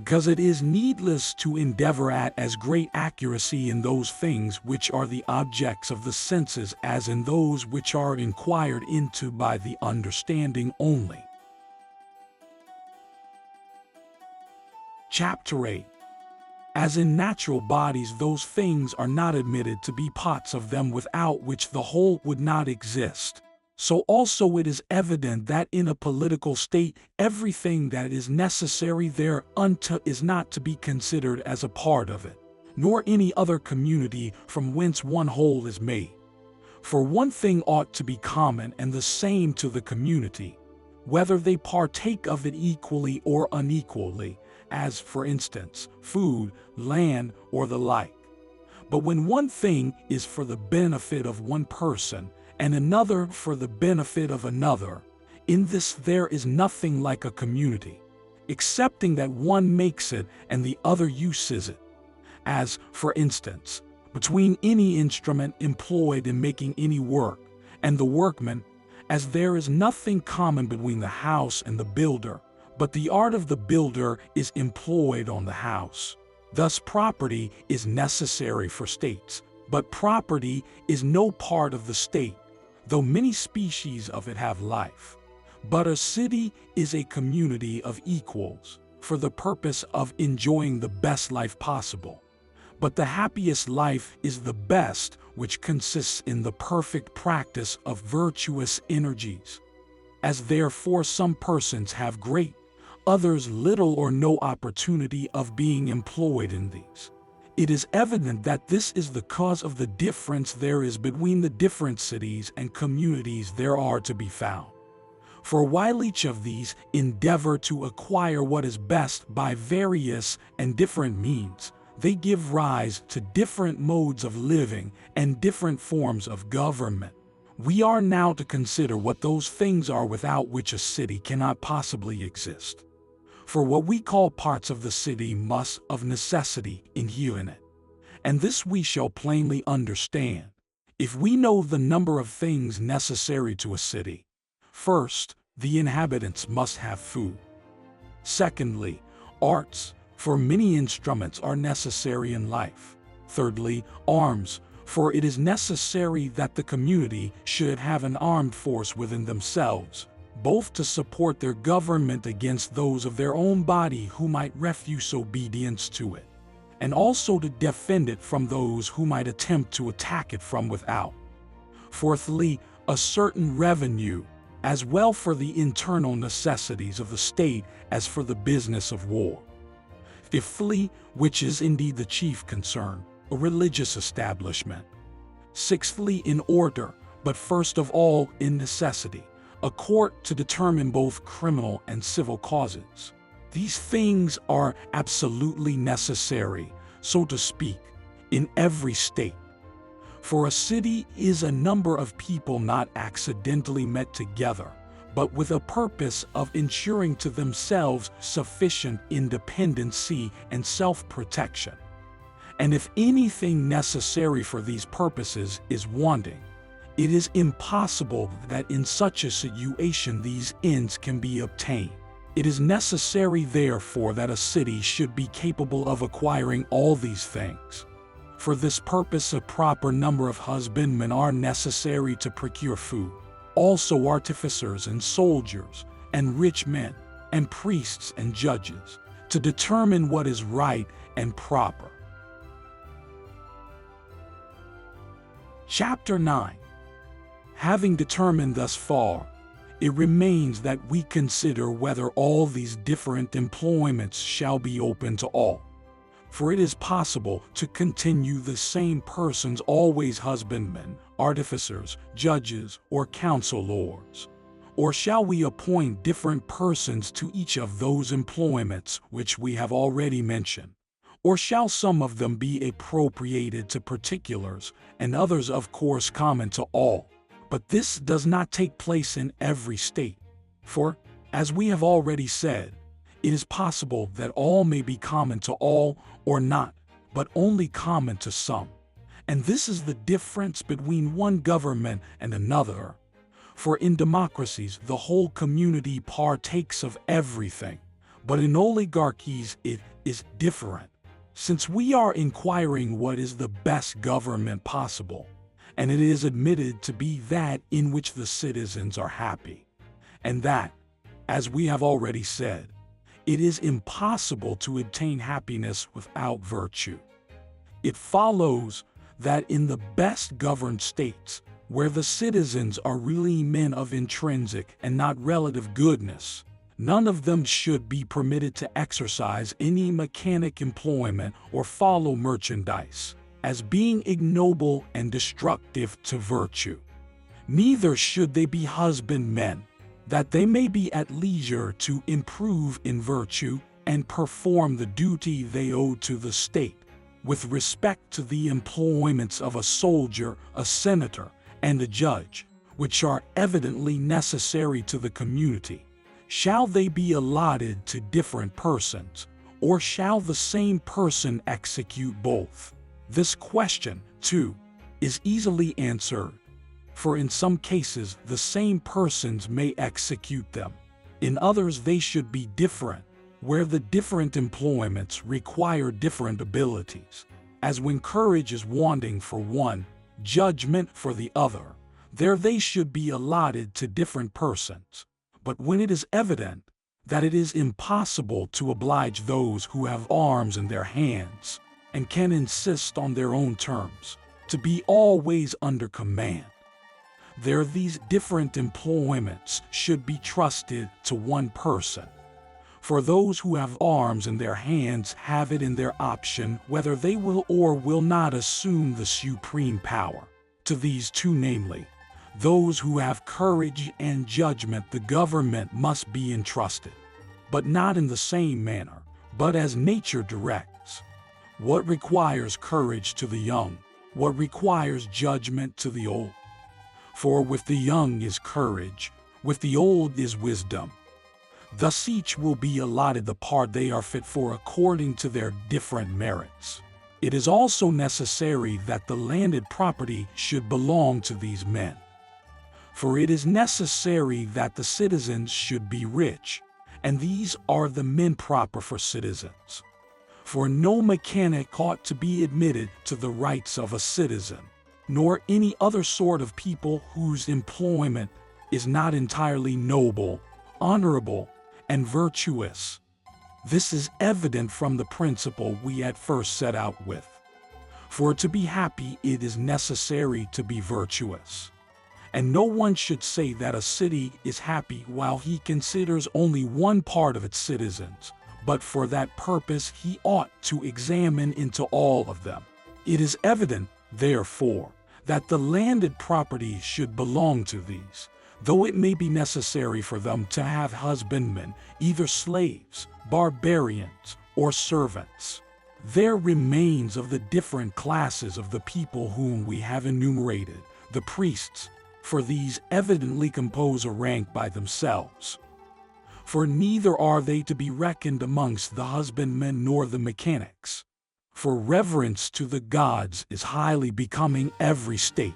because it is needless to endeavor at as great accuracy in those things which are the objects of the senses as in those which are inquired into by the understanding only. Chapter 8. As in natural bodies, those things are not admitted to be parts of them without which the whole would not exist. So also it is evident that in a political state, everything that is necessary thereunto is not to be considered as a part of it, nor any other community from whence one whole is made. For one thing ought to be common and the same to the community, whether they partake of it equally or unequally, as, for instance, food, land, or the like. But when one thing is for the benefit of one person, and another for the benefit of another, in this there is nothing like a community, excepting that one makes it and the other uses it. As, for instance, between any instrument employed in making any work, and the workman, as there is nothing common between the house and the builder, but the art of the builder is employed on the house. Thus property is necessary for states, but property is no part of the state, though many species of it have life. But a city is a community of equals, for the purpose of enjoying the best life possible. But the happiest life is the best, which consists in the perfect practice of virtuous energies. As therefore some persons have great, others little or no opportunity of being employed in these, it is evident that this is the cause of the difference there is between the different cities and communities there are to be found. For while each of these endeavor to acquire what is best by various and different means, they give rise to different modes of living and different forms of government. We are now to consider what those things are without which a city cannot possibly exist. For what we call parts of the city must of necessity inhere in it. And this we shall plainly understand, if we know the number of things necessary to a city. First, the inhabitants must have food. Secondly, arts, for many instruments are necessary in life. Thirdly, arms, for it is necessary that the community should have an armed force within themselves, both to support their government against those of their own body who might refuse obedience to it, and also to defend it from those who might attempt to attack it from without. Fourthly, a certain revenue, as well for the internal necessities of the state as for the business of war. Fifthly, which is indeed the chief concern, a religious establishment. Sixthly, in order, but first of all in necessity, a court to determine both criminal and civil causes. These things are absolutely necessary, so to speak, in every state. For a city is a number of people not accidentally met together, but with a purpose of ensuring to themselves sufficient independency and self-protection. And if anything necessary for these purposes is wanting, it is impossible that in such a situation these ends can be obtained. It is necessary, therefore, that a city should be capable of acquiring all these things. For this purpose a proper number of husbandmen are necessary to procure food, also artificers and soldiers, and rich men, and priests and judges, to determine what is right and proper. Chapter 9. Having determined thus far, it remains that we consider whether all these different employments shall be open to all. For it is possible to continue the same persons always husbandmen, artificers, judges, or council lords. Or shall we appoint different persons to each of those employments which we have already mentioned? Or shall some of them be appropriated to particulars, and others of course common to all? But this does not take place in every state. For, as we have already said, it is possible that all may be common to all, or not, but only common to some. And this is the difference between one government and another. For in democracies the whole community partakes of everything, But in oligarchies it is different, since we are inquiring what is the best government possible, and it is admitted to be that in which the citizens are happy, and that, as we have already said, it is impossible to obtain happiness without virtue. It follows that in the best governed states, where the citizens are really men of intrinsic and not relative goodness, none of them should be permitted to exercise any mechanic employment or follow merchandise, as being ignoble and destructive to virtue. Neither should they be husbandmen, that they may be at leisure to improve in virtue and perform the duty they owe to the state, with respect to the employments of a soldier, a senator, and a judge, which are evidently necessary to the community. Shall they be allotted to different persons, or shall the same person execute both? This question, too, is easily answered, for in some cases the same persons may execute them. In others they should be different, where the different employments require different abilities, as when courage is wanting for one, judgment for the other, there they should be allotted to different persons. But when it is evident that it is impossible to oblige those who have arms in their hands, and can insist on their own terms, to be always under command, there these different employments should be trusted to one person. For those who have arms in their hands have it in their option whether they will or will not assume the supreme power. To these two, namely, those who have courage and judgment, the government must be entrusted, but not in the same manner, but as nature directs. What requires courage to the young, what requires judgment to the old? For with the young is courage, with the old is wisdom. Thus each will be allotted the part they are fit for according to their different merits. It is also necessary that the landed property should belong to these men. For it is necessary that the citizens should be rich, and these are the men proper for citizens. For no mechanic ought to be admitted to the rights of a citizen, nor any other sort of people whose employment is not entirely noble, honorable, and virtuous. This is evident from the principle we at first set out with. For to be happy it is necessary to be virtuous. And no one should say that a city is happy while he considers only one part of its citizens, but for that purpose he ought to examine into all of them. It is evident, therefore, that the landed property should belong to these, though it may be necessary for them to have husbandmen, either slaves, barbarians, or servants. There remains of the different classes of the people whom we have enumerated, the priests, for these evidently compose a rank by themselves. For neither are they to be reckoned amongst the husbandmen nor the mechanics. For reverence to the gods is highly becoming every state.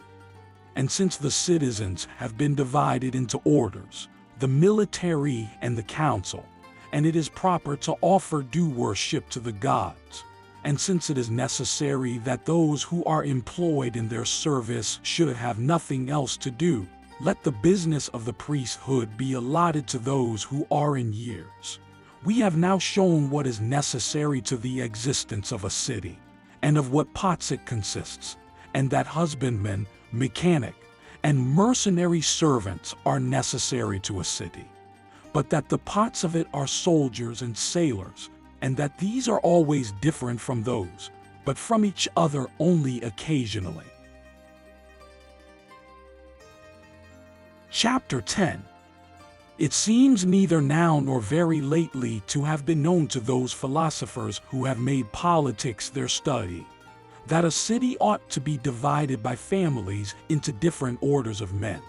And since the citizens have been divided into orders, the military and the council, and it is proper to offer due worship to the gods, and since it is necessary that those who are employed in their service should have nothing else to do, let the business of the priesthood be allotted to those who are in years. We have now shown what is necessary to the existence of a city, and of what parts it consists, and that husbandmen, mechanic, and mercenary servants are necessary to a city, but that the parts of it are soldiers and sailors, and that these are always different from those, but from each other only occasionally. Chapter 10. It seems neither now nor very lately to have been known to those philosophers who have made politics their study, that a city ought to be divided by families into different orders of men,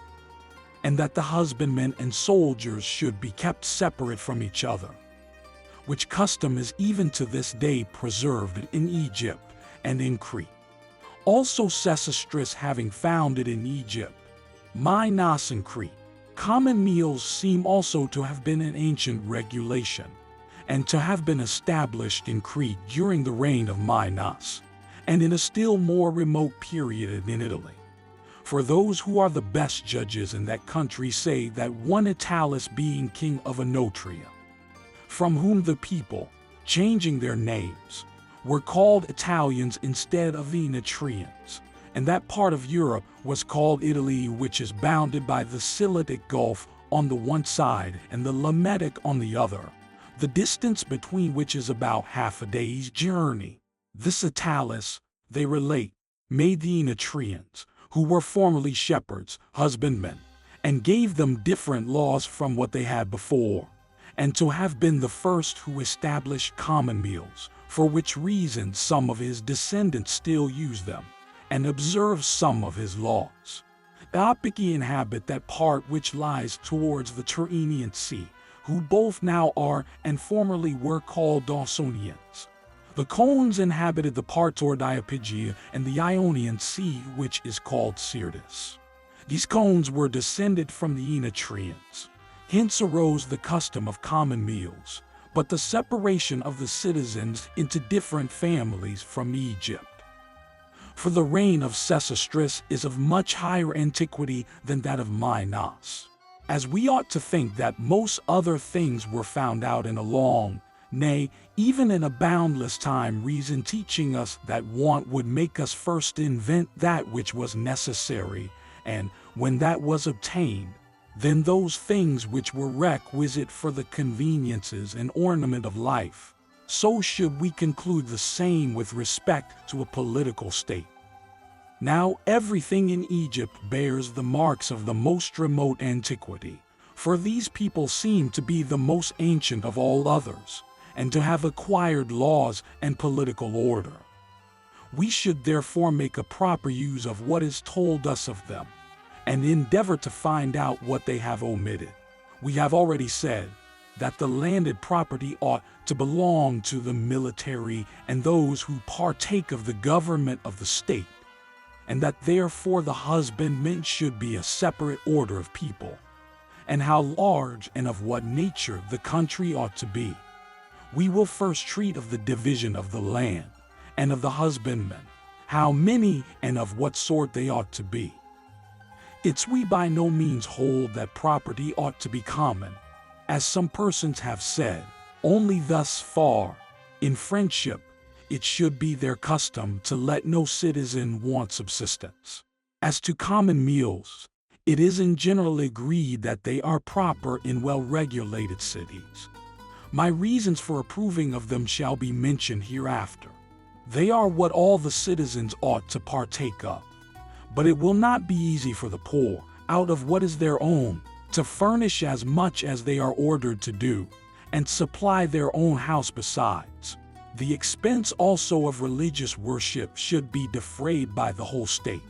and that the husbandmen and soldiers should be kept separate from each other, which custom is even to this day preserved in Egypt and in Crete. Also Sesostris having founded in Egypt, Minos in Crete, common meals seem also to have been an ancient regulation, and to have been established in Crete during the reign of Minos, and in a still more remote period in Italy. For those who are the best judges in that country say that one Italus being king of Anotria, from whom the people, changing their names, were called Italians instead of Enatrians, and that part of Europe was called Italy, which is bounded by the Silitic Gulf on the one side and the Lametic on the other, the distance between which is about half a day's journey. This Italus, they relate, made the Enatrians, who were formerly shepherds, husbandmen, and gave them different laws from what they had before, and to have been the first who established common meals, for which reason some of his descendants still use them, and observe some of his laws. The Opici inhabit that part which lies towards the Tyrrhenian Sea, who both now are and formerly were called Ausonians. The Cones inhabited the part toward Iapygia and the Ionian Sea, which is called Syrtis. These Cones were descended from the Enatrians. Hence arose the custom of common meals, but the separation of the citizens into different families from Egypt. For the reign of Sesostris is of much higher antiquity than that of Minos, as we ought to think that most other things were found out in a long, nay, even in a boundless time, reason teaching us that want would make us first invent that which was necessary, and, when that was obtained, then those things which were requisite for the conveniences and ornament of life. So should we conclude the same with respect to a political state. Now everything in Egypt bears the marks of the most remote antiquity, for these people seem to be the most ancient of all others, and to have acquired laws and political order. We should therefore make a proper use of what is told us of them, and endeavor to find out what they have omitted. We have already said that the landed property ought to belong to the military and those who partake of the government of the state, and that therefore the husbandmen should be a separate order of people, and how large and of what nature the country ought to be. We will first treat of the division of the land, and of the husbandmen, how many and of what sort they ought to be. We by no means hold that property ought to be common, as some persons have said, only thus far, in friendship, it should be their custom to let no citizen want subsistence. As to common meals, it is in general agreed that they are proper in well-regulated cities. My reasons for approving of them shall be mentioned hereafter. They are what all the citizens ought to partake of. But it will not be easy for the poor, out of what is their own, to furnish as much as they are ordered to do, and supply their own house besides. The expense also of religious worship should be defrayed by the whole state.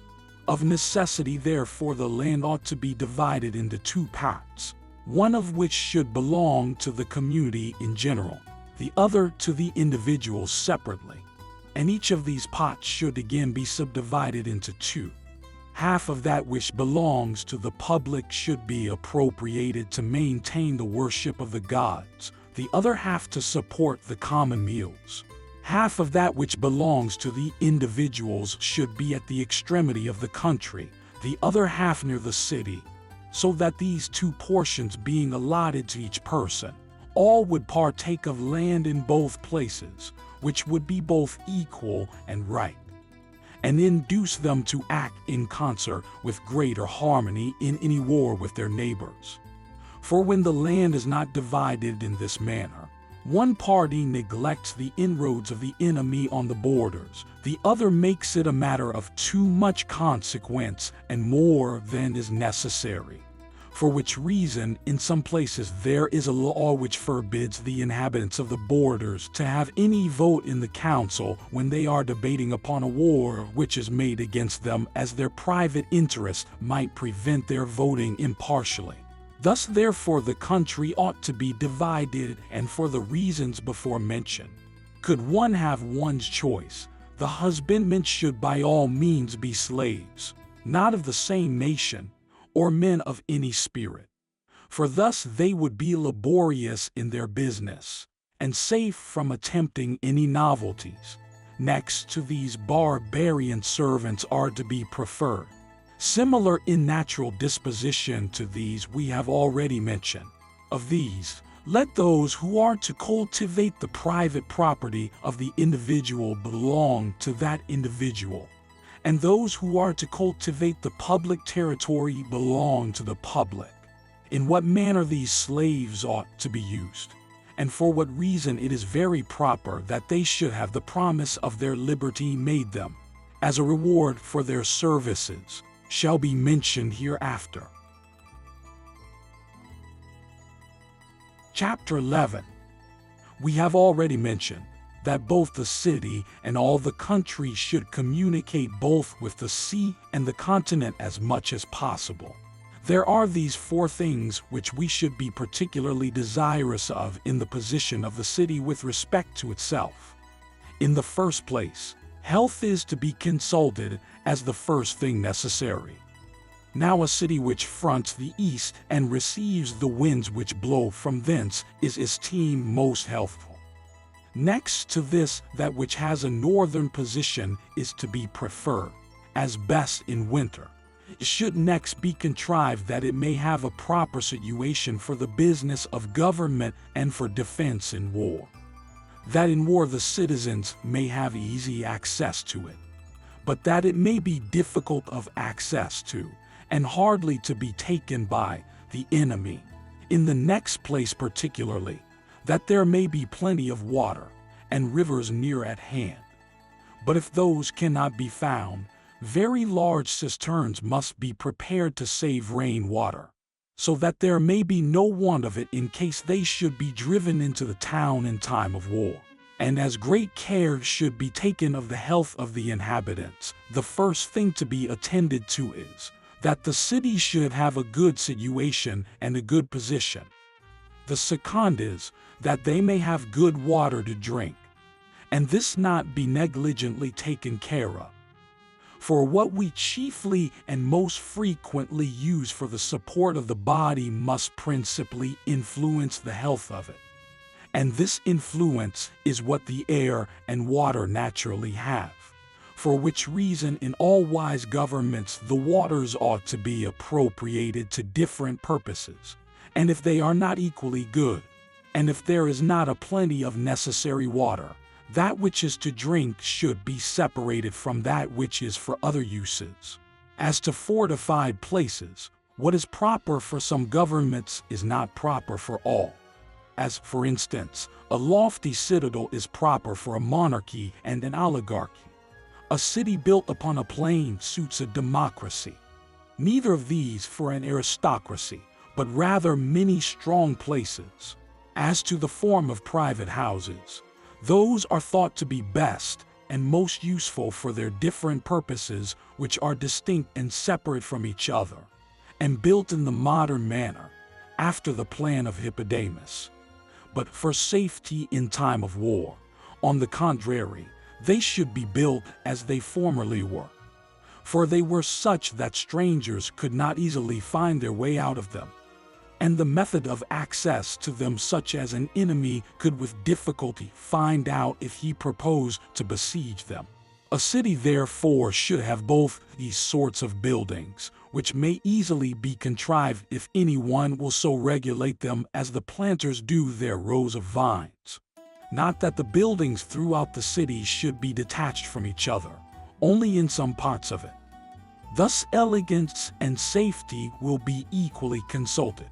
Of necessity, therefore, the land ought to be divided into two parts, one of which should belong to the community in general, the other to the individuals separately. And each of these pots should again be subdivided into two. Half of that which belongs to the public should be appropriated to maintain the worship of the gods, the other half to support the common meals. Half of that which belongs to the individuals should be at the extremity of the country, the other half near the city, so that these two portions being allotted to each person, all would partake of land in both places, which would be both equal and right, and induce them to act in concert with greater harmony in any war with their neighbors. For when the land is not divided in this manner, one party neglects the inroads of the enemy on the borders, the other makes it a matter of too much consequence and more than is necessary. For which reason, in some places there is a law which forbids the inhabitants of the borders to have any vote in the council when they are debating upon a war which is made against them, as their private interest might prevent their voting impartially. Thus therefore the country ought to be divided, and for the reasons before mentioned. Could one have one's choice, the husbandmen should by all means be slaves, not of the same nation, or men of any spirit. For thus they would be laborious in their business, and safe from attempting any novelties. Next to these, barbarian servants are to be preferred. Similar in natural disposition to these we have already mentioned. Of these, let those who are to cultivate the private property of the individual belong to that individual, and those who are to cultivate the public territory belong to the public. In what manner these slaves ought to be used, and for what reason it is very proper that they should have the promise of their liberty made them, as a reward for their services, shall be mentioned hereafter. Chapter 11. We have already mentioned that both the city and all the country should communicate both with the sea and the continent as much as possible. There are these 4 things which we should be particularly desirous of in the position of the city with respect to itself. In the first place, health is to be consulted as the first thing necessary. Now a city which fronts the east and receives the winds which blow from thence is esteemed most healthful. Next to this, that which has a northern position is to be preferred, as best in winter. It should next be contrived that it may have a proper situation for the business of government and for defense in war. That in war the citizens may have easy access to it, but that it may be difficult of access to, and hardly to be taken by, the enemy. In the next place particularly, that there may be plenty of water, and rivers near at hand. But if those cannot be found, very large cisterns must be prepared to save rain water, so that there may be no want of it in case they should be driven into the town in time of war. And as great care should be taken of the health of the inhabitants, the first thing to be attended to is that the city should have a good situation and a good position. The second is that they may have good water to drink, and this not be negligently taken care of. For what we chiefly and most frequently use for the support of the body must principally influence the health of it. And this influence is what the air and water naturally have. For which reason in all wise governments the waters ought to be appropriated to different purposes. And if they are not equally good, and if there is not a plenty of necessary water, that which is to drink should be separated from that which is for other uses. As to fortified places, what is proper for some governments is not proper for all. As, for instance, a lofty citadel is proper for a monarchy and an oligarchy. A city built upon a plain suits a democracy. Neither of these for an aristocracy, but rather many strong places. As to the form of private houses, those are thought to be best and most useful for their different purposes, which are distinct and separate from each other, and built in the modern manner, after the plan of Hippodamus. But for safety in time of war, on the contrary, they should be built as they formerly were. For they were such that strangers could not easily find their way out of them, and the method of access to them such as an enemy could with difficulty find out if he proposed to besiege them. A city therefore should have both these sorts of buildings, which may easily be contrived if any one will so regulate them as the planters do their rows of vines. Not that the buildings throughout the city should be detached from each other, only in some parts of it. Thus elegance and safety will be equally consulted.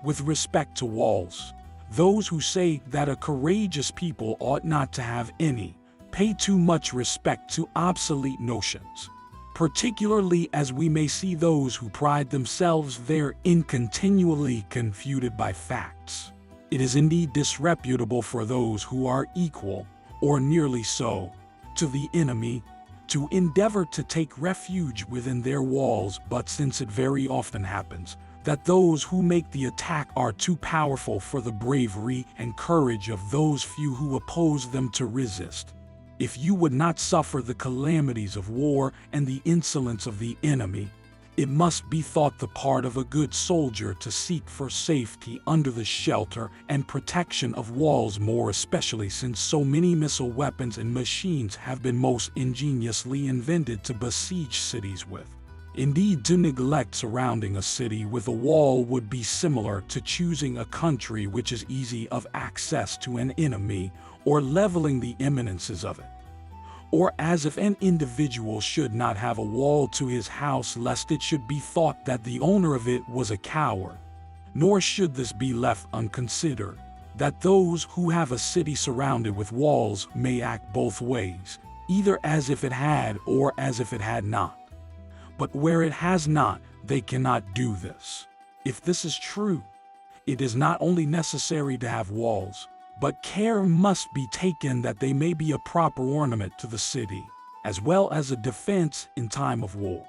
With respect to walls, those who say that a courageous people ought not to have any, pay too much respect to obsolete notions, particularly as we may see those who pride themselves therein continually confuted by facts. It is indeed disreputable for those who are equal, or nearly so, to the enemy, to endeavor to take refuge within their walls, but since it very often happens that those who make the attack are too powerful for the bravery and courage of those few who oppose them to resist, if you would not suffer the calamities of war and the insolence of the enemy, It must be thought the part of a good soldier to seek for safety under the shelter and protection of walls, more especially since so many missile weapons and machines have been most ingeniously invented to besiege cities with. Indeed, to neglect surrounding a city with a wall would be similar to choosing a country which is easy of access to an enemy, or leveling the eminences of it. Or as if an individual should not have a wall to his house lest it should be thought that the owner of it was a coward. Nor should this be left unconsidered, that those who have a city surrounded with walls may act both ways, either as if it had or as if it had not. But where it has not, they cannot do this. If this is true, it is not only necessary to have walls, but care must be taken that they may be a proper ornament to the city, as well as a defense in time of war.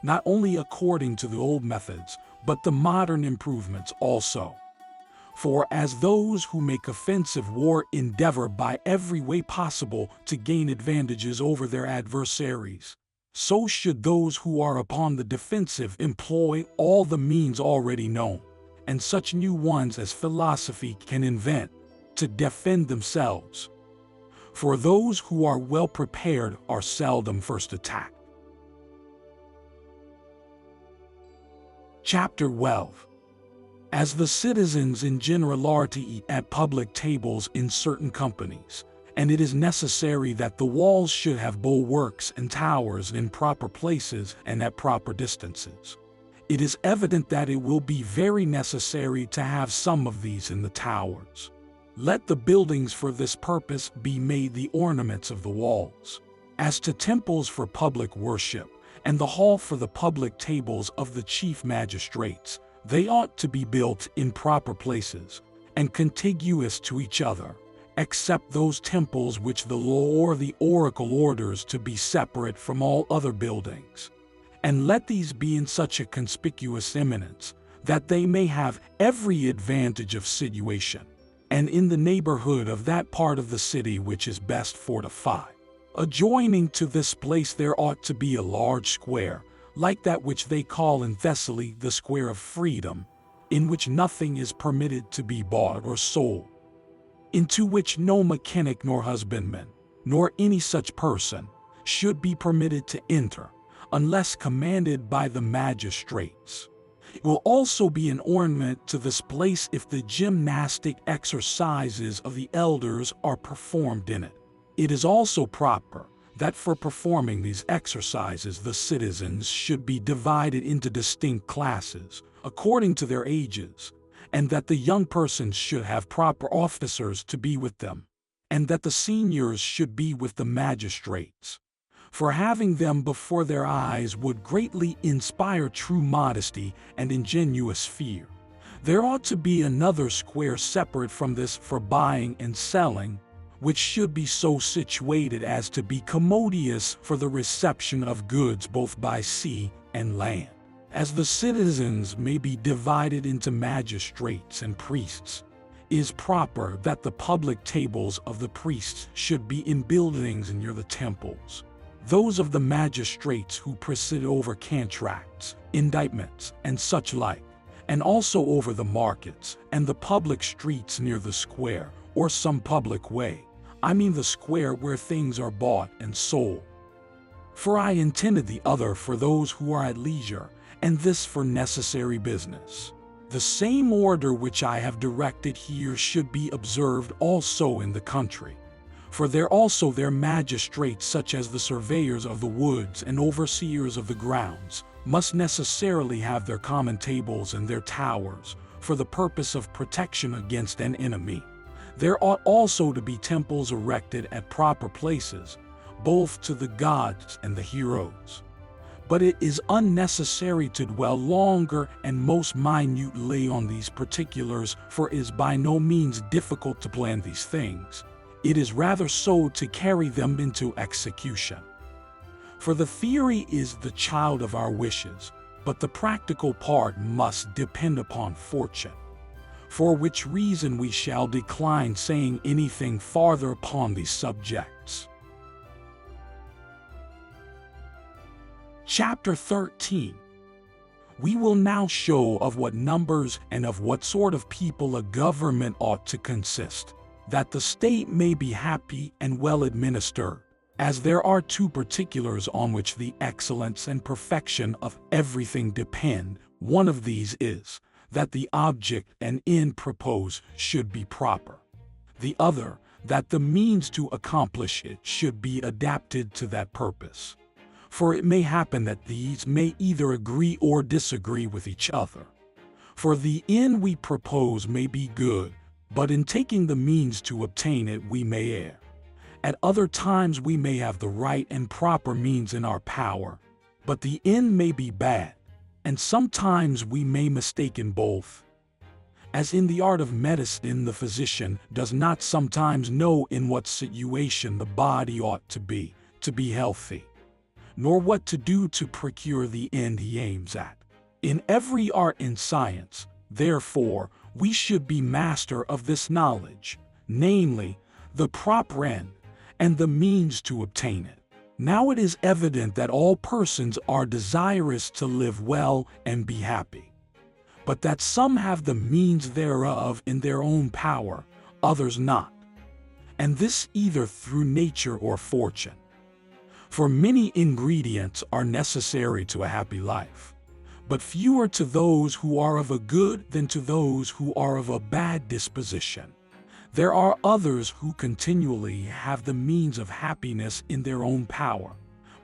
Not only according to the old methods, but the modern improvements also. For as those who make offensive war endeavor by every way possible to gain advantages over their adversaries, so should those who are upon the defensive employ all the means already known, and such new ones as philosophy can invent, to defend themselves. For those who are well prepared are seldom first attacked. Chapter 12. As the citizens in generality eat at public tables in certain companies, and it is necessary that the walls should have bulwarks and towers in proper places and at proper distances, it is evident that it will be very necessary to have some of these in the towers. Let the buildings for this purpose be made the ornaments of the walls. As to temples for public worship, and the hall for the public tables of the chief magistrates, they ought to be built in proper places, and contiguous to each other, except those temples which the law or the oracle orders to be separate from all other buildings. And let these be in such a conspicuous eminence, that they may have every advantage of situation, and in the neighborhood of that part of the city which is best fortified. Adjoining to this place there ought to be a large square, like that which they call in Thessaly the Square of Freedom, in which nothing is permitted to be bought or sold, into which no mechanic nor husbandman, nor any such person, should be permitted to enter, unless commanded by the magistrates. It will also be an ornament to this place if the gymnastic exercises of the elders are performed in it. It is also proper that for performing these exercises the citizens should be divided into distinct classes, according to their ages, and that the young persons should have proper officers to be with them, and that the seniors should be with the magistrates. For having them before their eyes would greatly inspire true modesty and ingenuous fear. There ought to be another square separate from this for buying and selling, which should be so situated as to be commodious for the reception of goods both by sea and land. As the citizens may be divided into magistrates and priests, it is proper that the public tables of the priests should be in buildings near the temples. Those of the magistrates who preside over contracts, indictments, and such like, and also over the markets and the public streets near the square, or some public way, I mean the square where things are bought and sold. For I intended the other for those who are at leisure, and this for necessary business. The same order which I have directed here should be observed also in the country. For there also their magistrates, such as the surveyors of the woods and overseers of the grounds, must necessarily have their common tables and their towers, for the purpose of protection against an enemy. There ought also to be temples erected at proper places, both to the gods and the heroes. But it is unnecessary to dwell longer and most minutely on these particulars, for it is by no means difficult to plan these things. It is rather so to carry them into execution. For the theory is the child of our wishes, but the practical part must depend upon fortune. For which reason we shall decline saying anything farther upon these subjects. Chapter 13. We will now show of what numbers and of what sort of people a government ought to consist, that the state may be happy and well administered, as there are two particulars on which the excellence and perfection of everything depend. One of these is, that the object and end proposed should be proper. The other, that the means to accomplish it should be adapted to that purpose. For it may happen that these may either agree or disagree with each other. For the end we propose may be good, but in taking the means to obtain it we may err. At other times we may have the right and proper means in our power, but the end may be bad, and sometimes we may mistake in both. As in the art of medicine, the physician does not sometimes know in what situation the body ought to be healthy, nor what to do to procure the end he aims at. In every art and science, therefore, we should be master of this knowledge, namely, the proper end, and the means to obtain it. Now it is evident that all persons are desirous to live well and be happy, but that some have the means thereof in their own power, others not, and this either through nature or fortune. For many ingredients are necessary to a happy life, but fewer to those who are of a good than to those who are of a bad disposition. There are others who continually have the means of happiness in their own power,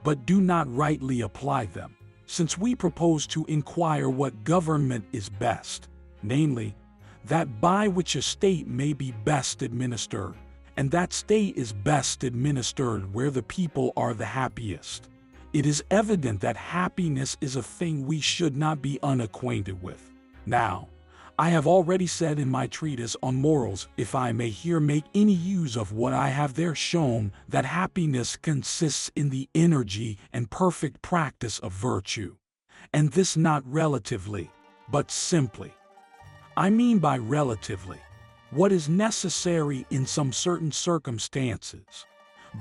but do not rightly apply them, since we propose to inquire what government is best, namely, that by which a state may be best administered, and that state is best administered where the people are the happiest. It is evident that happiness is a thing we should not be unacquainted with. Now, I have already said in my treatise on morals, if I may here make any use of what I have there shown, that happiness consists in the energy and perfect practice of virtue, and this not relatively, but simply. I mean by relatively, what is necessary in some certain circumstances;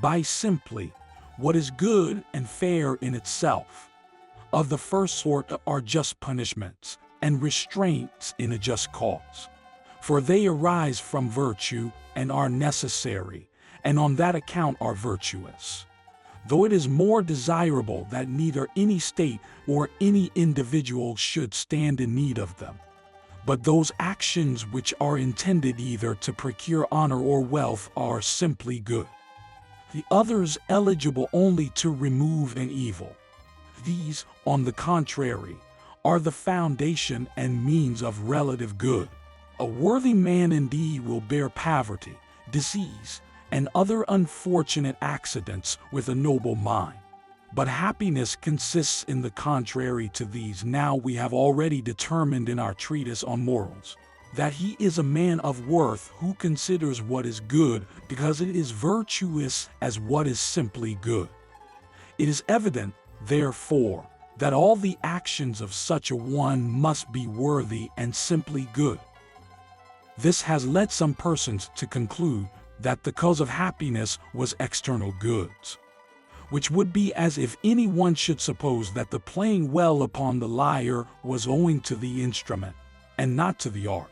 by simply, what is good and fair in itself. Of the first sort are just punishments and restraints in a just cause, for they arise from virtue and are necessary, and on that account are virtuous. Though it is more desirable that neither any state or any individual should stand in need of them, but those actions which are intended either to procure honor or wealth are simply good. The others eligible only to remove an evil. These, on the contrary, are the foundation and means of relative good. A worthy man indeed will bear poverty, disease, and other unfortunate accidents with a noble mind. But happiness consists in the contrary to these. Now we have already determined in our treatise on morals that he is a man of worth who considers what is good because it is virtuous as what is simply good. It is evident, therefore, that all the actions of such a one must be worthy and simply good. This has led some persons to conclude that the cause of happiness was external goods, which would be as if anyone should suppose that the playing well upon the lyre was owing to the instrument, and not to the art.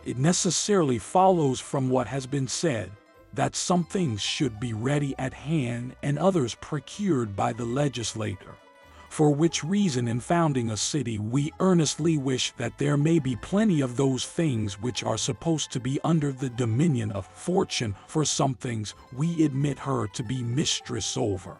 It necessarily follows from what has been said, that some things should be ready at hand and others procured by the legislator. For which reason in founding a city we earnestly wish that there may be plenty of those things which are supposed to be under the dominion of fortune. For some things we admit her to be mistress over.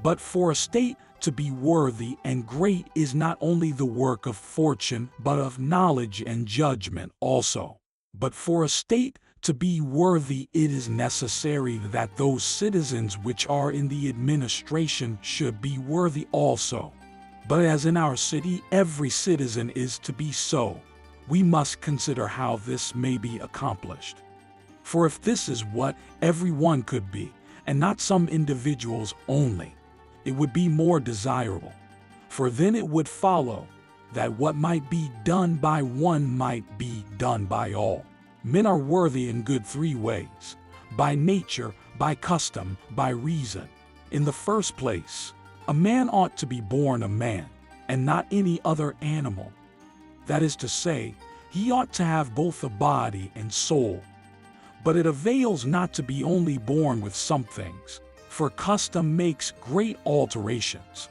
But for a state to be worthy and great is not only the work of fortune, but of knowledge and judgment also. But for a state to be worthy it is necessary that those citizens which are in the administration should be worthy also. But as in our city every citizen is to be so, we must consider how this may be accomplished. For if this is what every one could be, and not some individuals only, it would be more desirable. For then it would follow that what might be done by one might be done by all. Men are worthy in good three ways: by nature, by custom, by reason. In the first place, a man ought to be born a man, and not any other animal. That is to say, he ought to have both a body and soul. But it avails not to be only born with some things, for custom makes great alterations.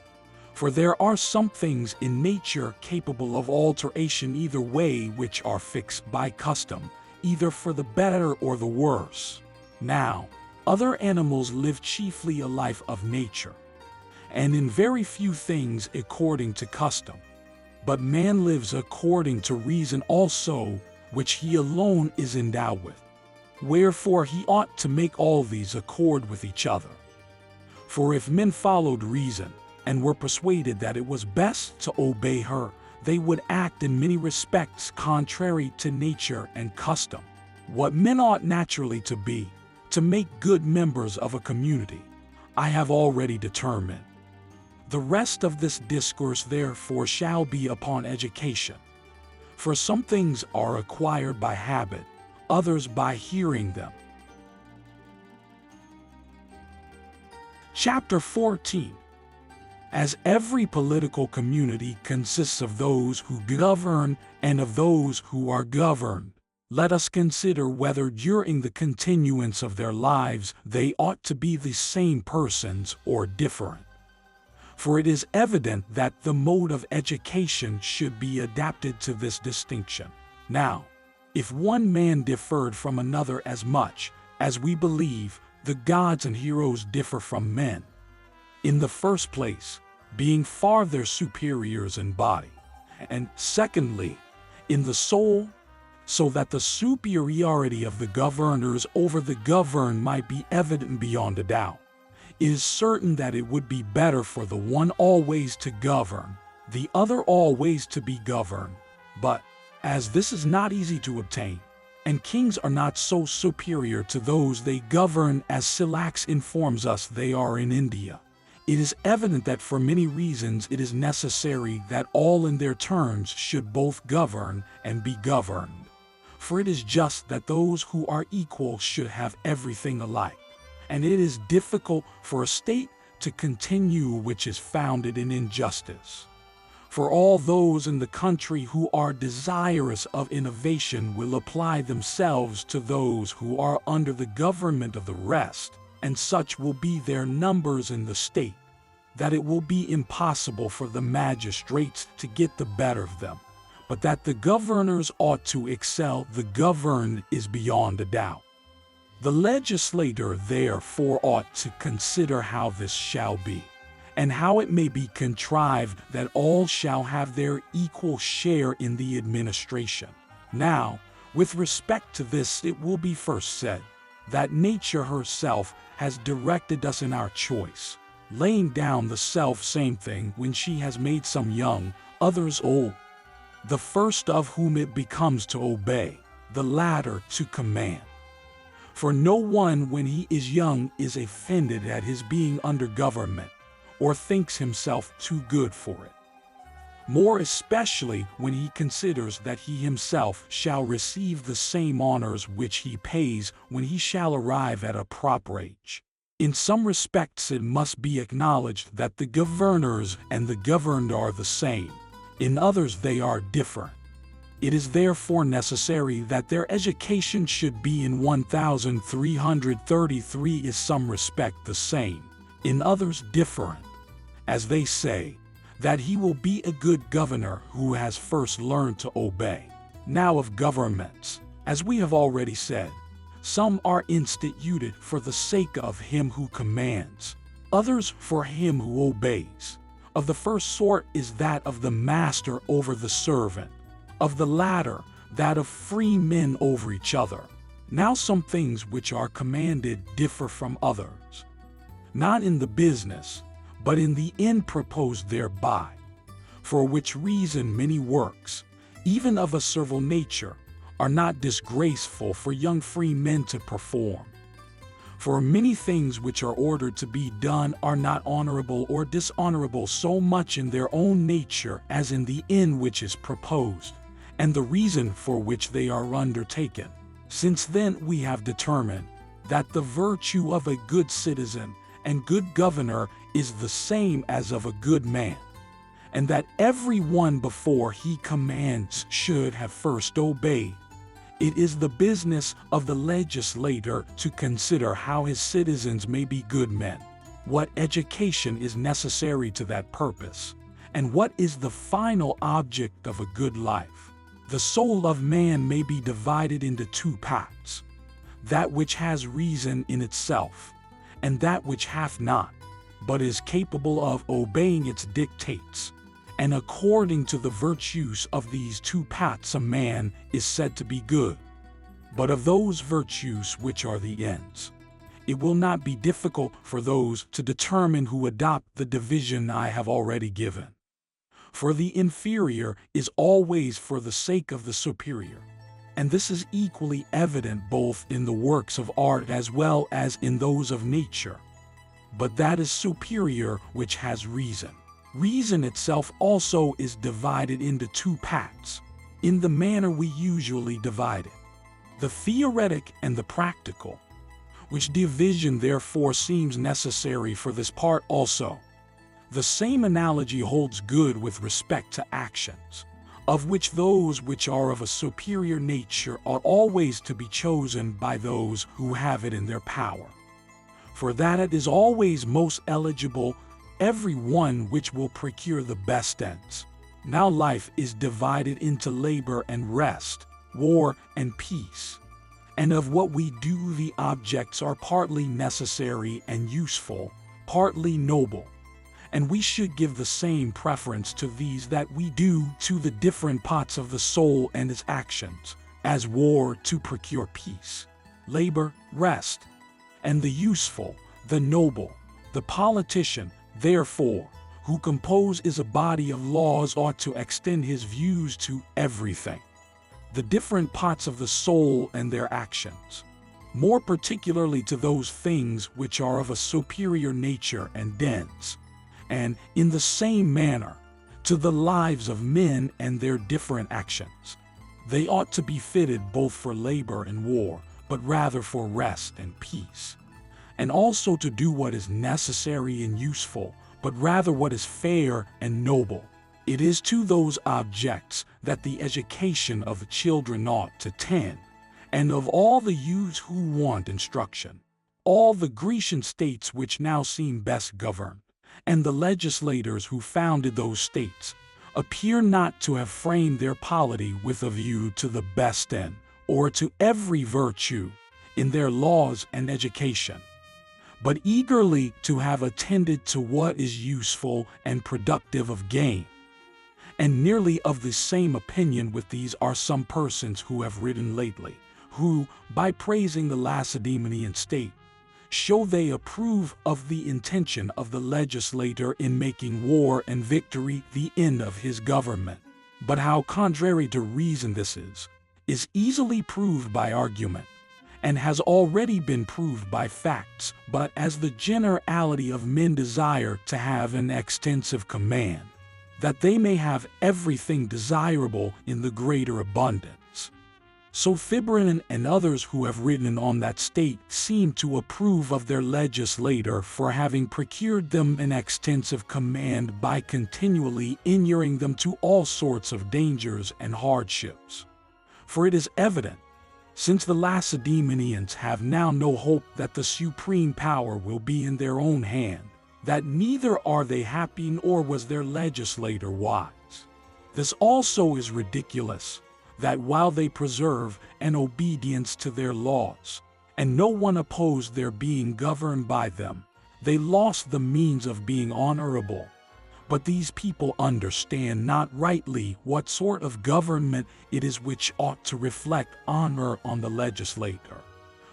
For there are some things in nature capable of alteration either way, which are fixed by custom, either for the better or the worse. Now, other animals live chiefly a life of nature, and in very few things according to custom. But man lives according to reason also, which he alone is endowed with. Wherefore he ought to make all these accord with each other. For if men followed reason, and were persuaded that it was best to obey her, they would act in many respects contrary to nature and custom. What men ought naturally to be, to make good members of a community, I have already determined. The rest of this discourse therefore shall be upon education. For some things are acquired by habit, others by hearing them. Chapter 14. As every political community consists of those who govern and of those who are governed, let us consider whether during the continuance of their lives they ought to be the same persons or different. For it is evident that the mode of education should be adapted to this distinction. Now, if one man differed from another as much as we believe the gods and heroes differ from men, in the first place, being far their superiors in body, and secondly, in the soul, so that the superiority of the governors over the governed might be evident beyond a doubt, it is certain that it would be better for the one always to govern, the other always to be governed. But, as this is not easy to obtain, and kings are not so superior to those they govern as Silax informs us they are in India, it is evident that for many reasons it is necessary that all in their turns should both govern and be governed. For it is just that those who are equal should have everything alike, and it is difficult for a state to continue which is founded in injustice. For all those in the country who are desirous of innovation will apply themselves to those who are under the government of the rest, and such will be their numbers in the state, that it will be impossible for the magistrates to get the better of them, but that the governors ought to excel the governed is beyond a doubt. The legislator therefore ought to consider how this shall be, and how it may be contrived that all shall have their equal share in the administration. Now, with respect to this, it will be first said, that nature herself has directed us in our choice, laying down the self-same thing when she has made some young, others old, the first of whom it becomes to obey, the latter to command. For no one when he is young is offended at his being under government, or thinks himself too good for it. More especially when he considers that he himself shall receive the same honors which he pays when he shall arrive at a proper age. In some respects it must be acknowledged that the governors and the governed are the same, in others they are different. It is therefore necessary that their education should be in 1333 in some respect the same, in others different, as they say, that he will be a good governor who has first learned to obey. Now of governments, as we have already said, some are instituted for the sake of him who commands, others for him who obeys. Of the first sort is that of the master over the servant, of the latter that of free men over each other. Now some things which are commanded differ from others, not in the business, but in the end proposed thereby, for which reason many works, even of a servile nature, are not disgraceful for young free men to perform. For many things which are ordered to be done are not honorable or dishonorable so much in their own nature as in the end which is proposed, and the reason for which they are undertaken. Since then we have determined that the virtue of a good citizen and good governor is the same as of a good man, and that every one before he commands should have first obeyed. It is the business of the legislator to consider how his citizens may be good men, what education is necessary to that purpose, and what is the final object of a good life. The soul of man may be divided into two parts, that which has reason in itself, and that which hath not, but is capable of obeying its dictates. And according to the virtues of these two parts a man is said to be good. But of those virtues which are the ends, it will not be difficult for those to determine who adopt the division I have already given. For the inferior is always for the sake of the superior, and this is equally evident both in the works of art as well as in those of nature. But that is superior which has reason. Reason itself also is divided into two parts, in the manner we usually divide it, the theoretic and the practical, which division therefore seems necessary for this part also. The same analogy holds good with respect to actions, of which those which are of a superior nature ought always to be chosen by those who have it in their power. For that it is always most eligible, every one which will procure the best ends. Now life is divided into labor and rest, war and peace. And of what we do the objects are partly necessary and useful, partly noble. And we should give the same preference to these that we do to the different parts of the soul and its actions, as war to procure peace, labor, rest, and the useful, the noble. The politician, therefore, who composes a body of laws ought to extend his views to everything, the different parts of the soul and their actions, more particularly to those things which are of a superior nature and dense, and, in the same manner, to the lives of men and their different actions. They ought to be fitted both for labor and war, but rather for rest and peace, and also to do what is necessary and useful, but rather what is fair and noble. It is to those objects that the education of the children ought to tend, and of all the youths who want instruction, all the Grecian states which now seem best governed, and the legislators who founded those states, appear not to have framed their polity with a view to the best end, or to every virtue, in their laws and education, but eagerly to have attended to what is useful and productive of gain. And nearly of the same opinion with these are some persons who have written lately, who, by praising the Lacedaemonian state, show they approve of the intention of the legislator in making war and victory the end of his government. But how contrary to reason this is easily proved by argument, and has already been proved by facts. But as the generality of men desire to have an extensive command, that they may have everything desirable in the greater abundance, so Fibrin and others who have written on that state seem to approve of their legislator for having procured them an extensive command by continually inuring them to all sorts of dangers and hardships. For it is evident, since the Lacedaemonians have now no hope that the supreme power will be in their own hand, that neither are they happy nor was their legislator wise. This also is ridiculous, that while they preserve an obedience to their laws, and no one opposed their being governed by them, they lost the means of being honorable. But these people understand not rightly what sort of government it is which ought to reflect honor on the legislator.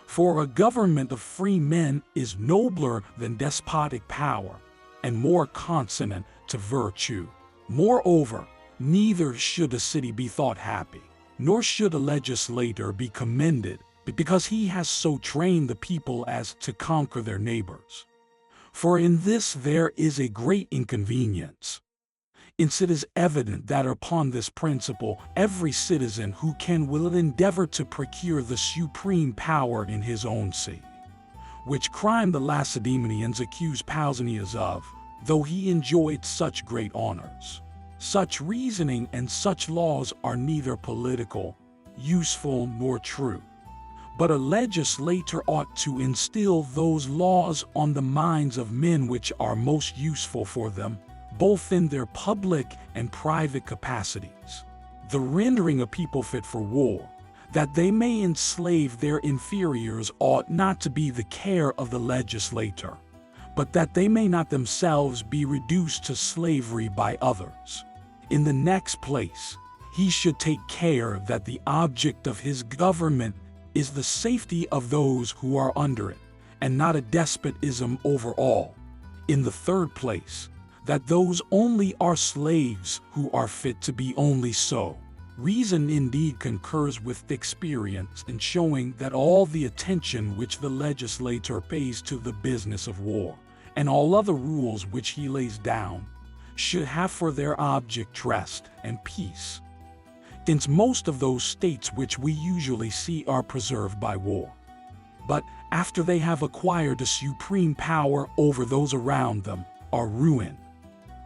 For a government of free men is nobler than despotic power, and more consonant to virtue. Moreover, neither should a city be thought happy, nor should a legislator be commended, because he has so trained the people as to conquer their neighbors. For in this there is a great inconvenience. Since it is evident that upon this principle every citizen who can will endeavor to procure the supreme power in his own see, which crime the Lacedaemonians accuse Pausanias of, though he enjoyed such great honors. Such reasoning and such laws are neither political, useful, nor true. But a legislator ought to instill those laws on the minds of men which are most useful for them, both in their public and private capacities. The rendering a people fit for war, that they may enslave their inferiors, ought not to be the care of the legislator, but that they may not themselves be reduced to slavery by others. In the next place, he should take care that the object of his government is the safety of those who are under it, and not a despotism over all. In the third place, that those only are slaves who are fit to be only so. Reason indeed concurs with experience in showing that all the attention which the legislator pays to the business of war, and all other rules which he lays down, should have for their object rest and peace, since most of those states which we usually see are preserved by war. But after they have acquired a supreme power over those around them, are ruined.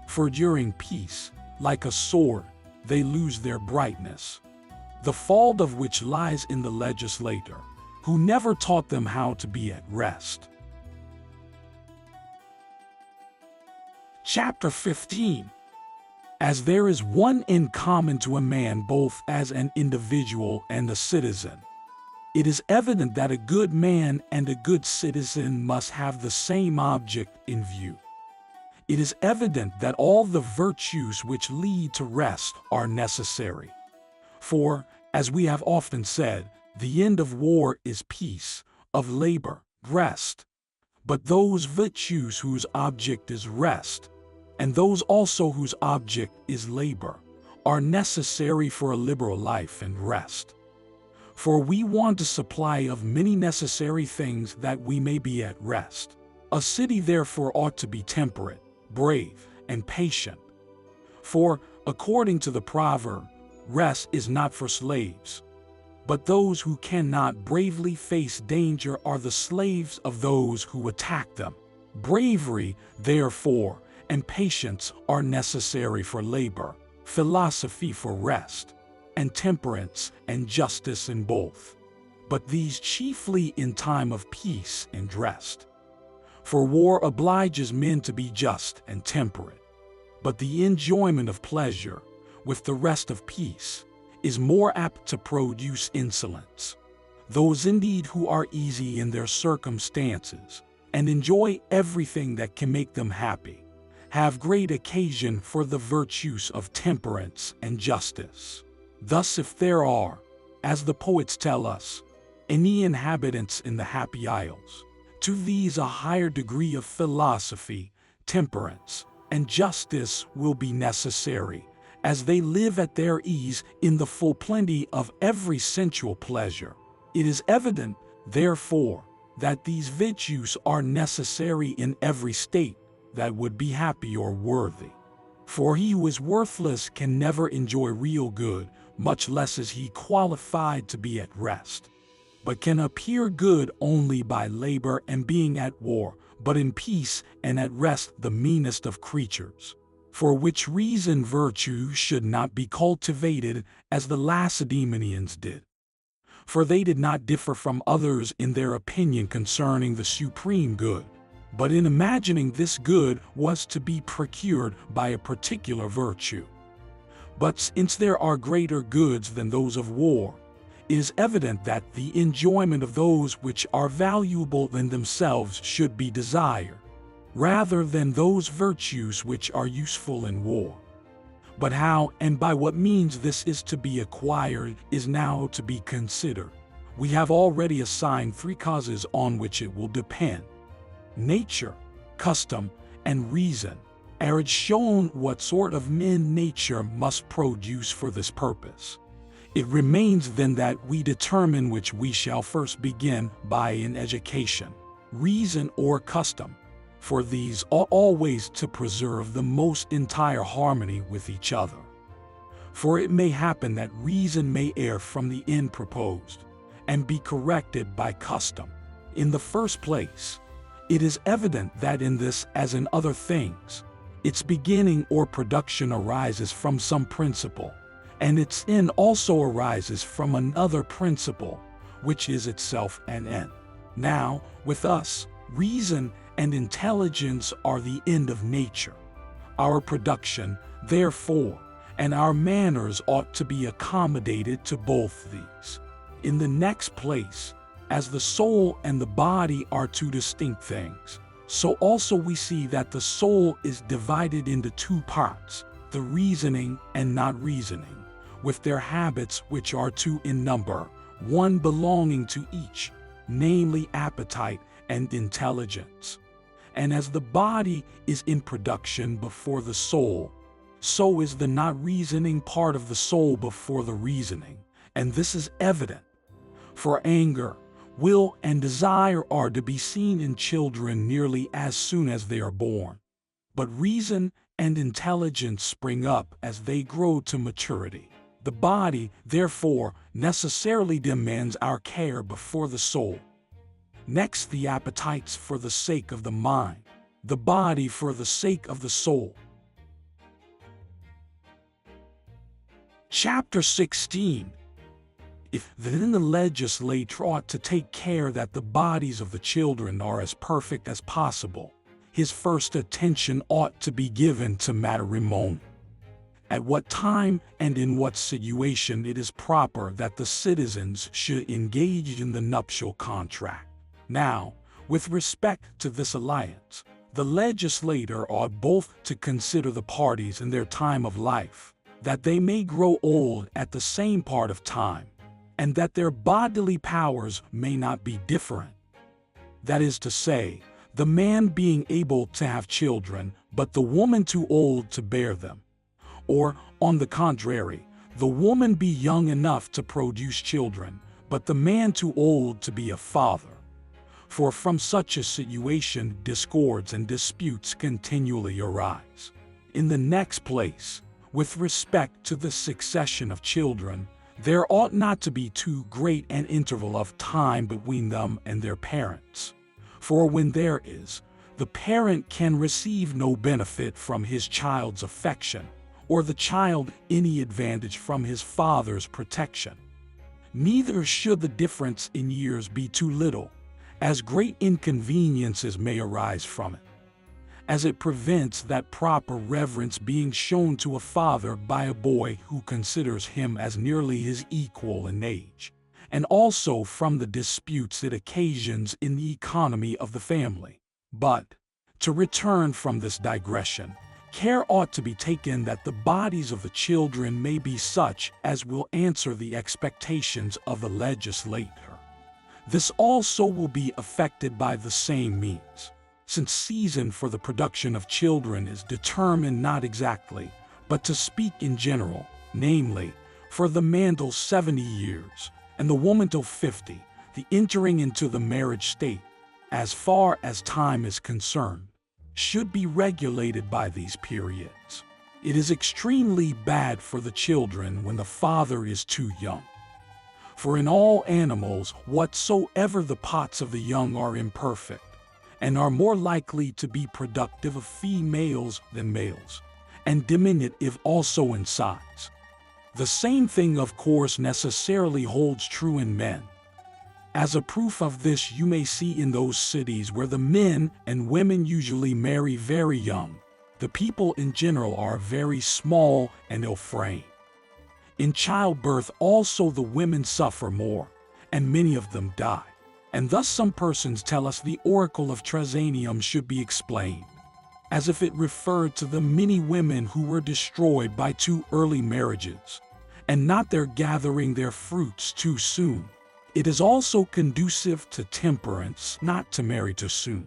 For during peace, like a sword, they lose their brightness, the fault of which lies in the legislator, who never taught them how to be at rest. Chapter 15. As there is one in common to a man both as an individual and a citizen, it is evident that a good man and a good citizen must have the same object in view. It is evident that all the virtues which lead to rest are necessary. For, as we have often said, the end of war is peace, of labor, rest. But those virtues whose object is rest, and those also whose object is labor, are necessary for a liberal life and rest. For we want a supply of many necessary things that we may be at rest. A city therefore ought to be temperate, brave, and patient. For, according to the proverb, rest is not for slaves, but those who cannot bravely face danger are the slaves of those who attack them. Bravery, therefore, and patience are necessary for labor, philosophy for rest, and temperance and justice in both. But these chiefly in time of peace and rest. For war obliges men to be just and temperate, but the enjoyment of pleasure, with the rest of peace, is more apt to produce insolence. Those indeed who are easy in their circumstances, and enjoy everything that can make them happy, have great occasion for the virtues of temperance and justice. Thus if there are, as the poets tell us, any inhabitants in the happy isles, to these a higher degree of philosophy, temperance, and justice will be necessary, as they live at their ease in the full plenty of every sensual pleasure. It is evident, therefore, that these virtues are necessary in every state that would be happy or worthy. For he who is worthless can never enjoy real good, much less is he qualified to be at rest, but can appear good only by labor and being at war, but in peace and at rest the meanest of creatures. For which reason virtue should not be cultivated as the Lacedaemonians did. For they did not differ from others in their opinion concerning the supreme good, but in imagining this good was to be procured by a particular virtue. But since there are greater goods than those of war, it is evident that the enjoyment of those which are valuable in themselves should be desired, rather than those virtues which are useful in war. But how and by what means this is to be acquired is now to be considered. We have already assigned 3 causes on which it will depend: nature, custom, and reason. It shown what sort of men nature must produce for this purpose. It remains then that we determine which we shall first begin by in education, reason or custom, for these ought always to preserve the most entire harmony with each other. For it may happen that reason may err from the end proposed, and be corrected by custom. In the first place, it is evident that in this as in other things, Its beginning or production arises from some principle, and its end also arises from another principle, which is itself an end. Now, with us, reason and intelligence are the end of nature. Our production, therefore, and our manners ought to be accommodated to both these. In the next place, as the soul and the body are two distinct things, so also we see that the soul is divided into two parts, the reasoning and not reasoning, with their habits which are two in number, one belonging to each, namely appetite and intelligence. And as the body is in production before the soul, so is the not reasoning part of the soul before the reasoning, and this is evident. For anger, will, and desire are to be seen in children nearly as soon as they are born. But reason and intelligence spring up as they grow to maturity. The body, therefore, necessarily demands our care before the soul. Next, the appetites for the sake of the mind, the body for the sake of the soul. Chapter 16. If then the legislator ought to take care that the bodies of the children are as perfect as possible, his first attention ought to be given to matrimony. At what time and in what situation it is proper that the citizens should engage in the nuptial contract. Now, with respect to this alliance, the legislator ought both to consider the parties in their time of life, that they may grow old at the same part of time, and that their bodily powers may not be different. That is to say, the man being able to have children, but the woman too old to bear them. Or, on the contrary, the woman be young enough to produce children, but the man too old to be a father. For from such a situation discords and disputes continually arise. In the next place, with respect to the succession of children, there ought not to be too great an interval of time between them and their parents. For when there is, the parent can receive no benefit from his child's affection, or the child any advantage from his father's protection. Neither should the difference in years be too little, as great inconveniences may arise from it, as it prevents that proper reverence being shown to a father by a boy who considers him as nearly his equal in age, and also from the disputes it occasions in the economy of the family. But, to return from this digression, care ought to be taken that the bodies of the children may be such as will answer the expectations of the legislator. This also will be effected by the same means, since season for the production of children is determined not exactly, but to speak in general, namely, for the man till 70 years, and the woman till 50, the entering into the marriage state, as far as time is concerned, should be regulated by these periods. It is extremely bad for the children when the father is too young. For in all animals whatsoever the parts of the young are imperfect, and are more likely to be productive of females than males, and diminutive also in size. The same thing, of course, necessarily holds true in men. As a proof of this, you may see in those cities where the men and women usually marry very young, the people in general are very small and ill-framed. In childbirth also the women suffer more, and many of them die. And thus some persons tell us the oracle of Trezanium should be explained, as if it referred to the many women who were destroyed by too early marriages, and not their gathering their fruits too soon. It is also conducive to temperance not to marry too soon,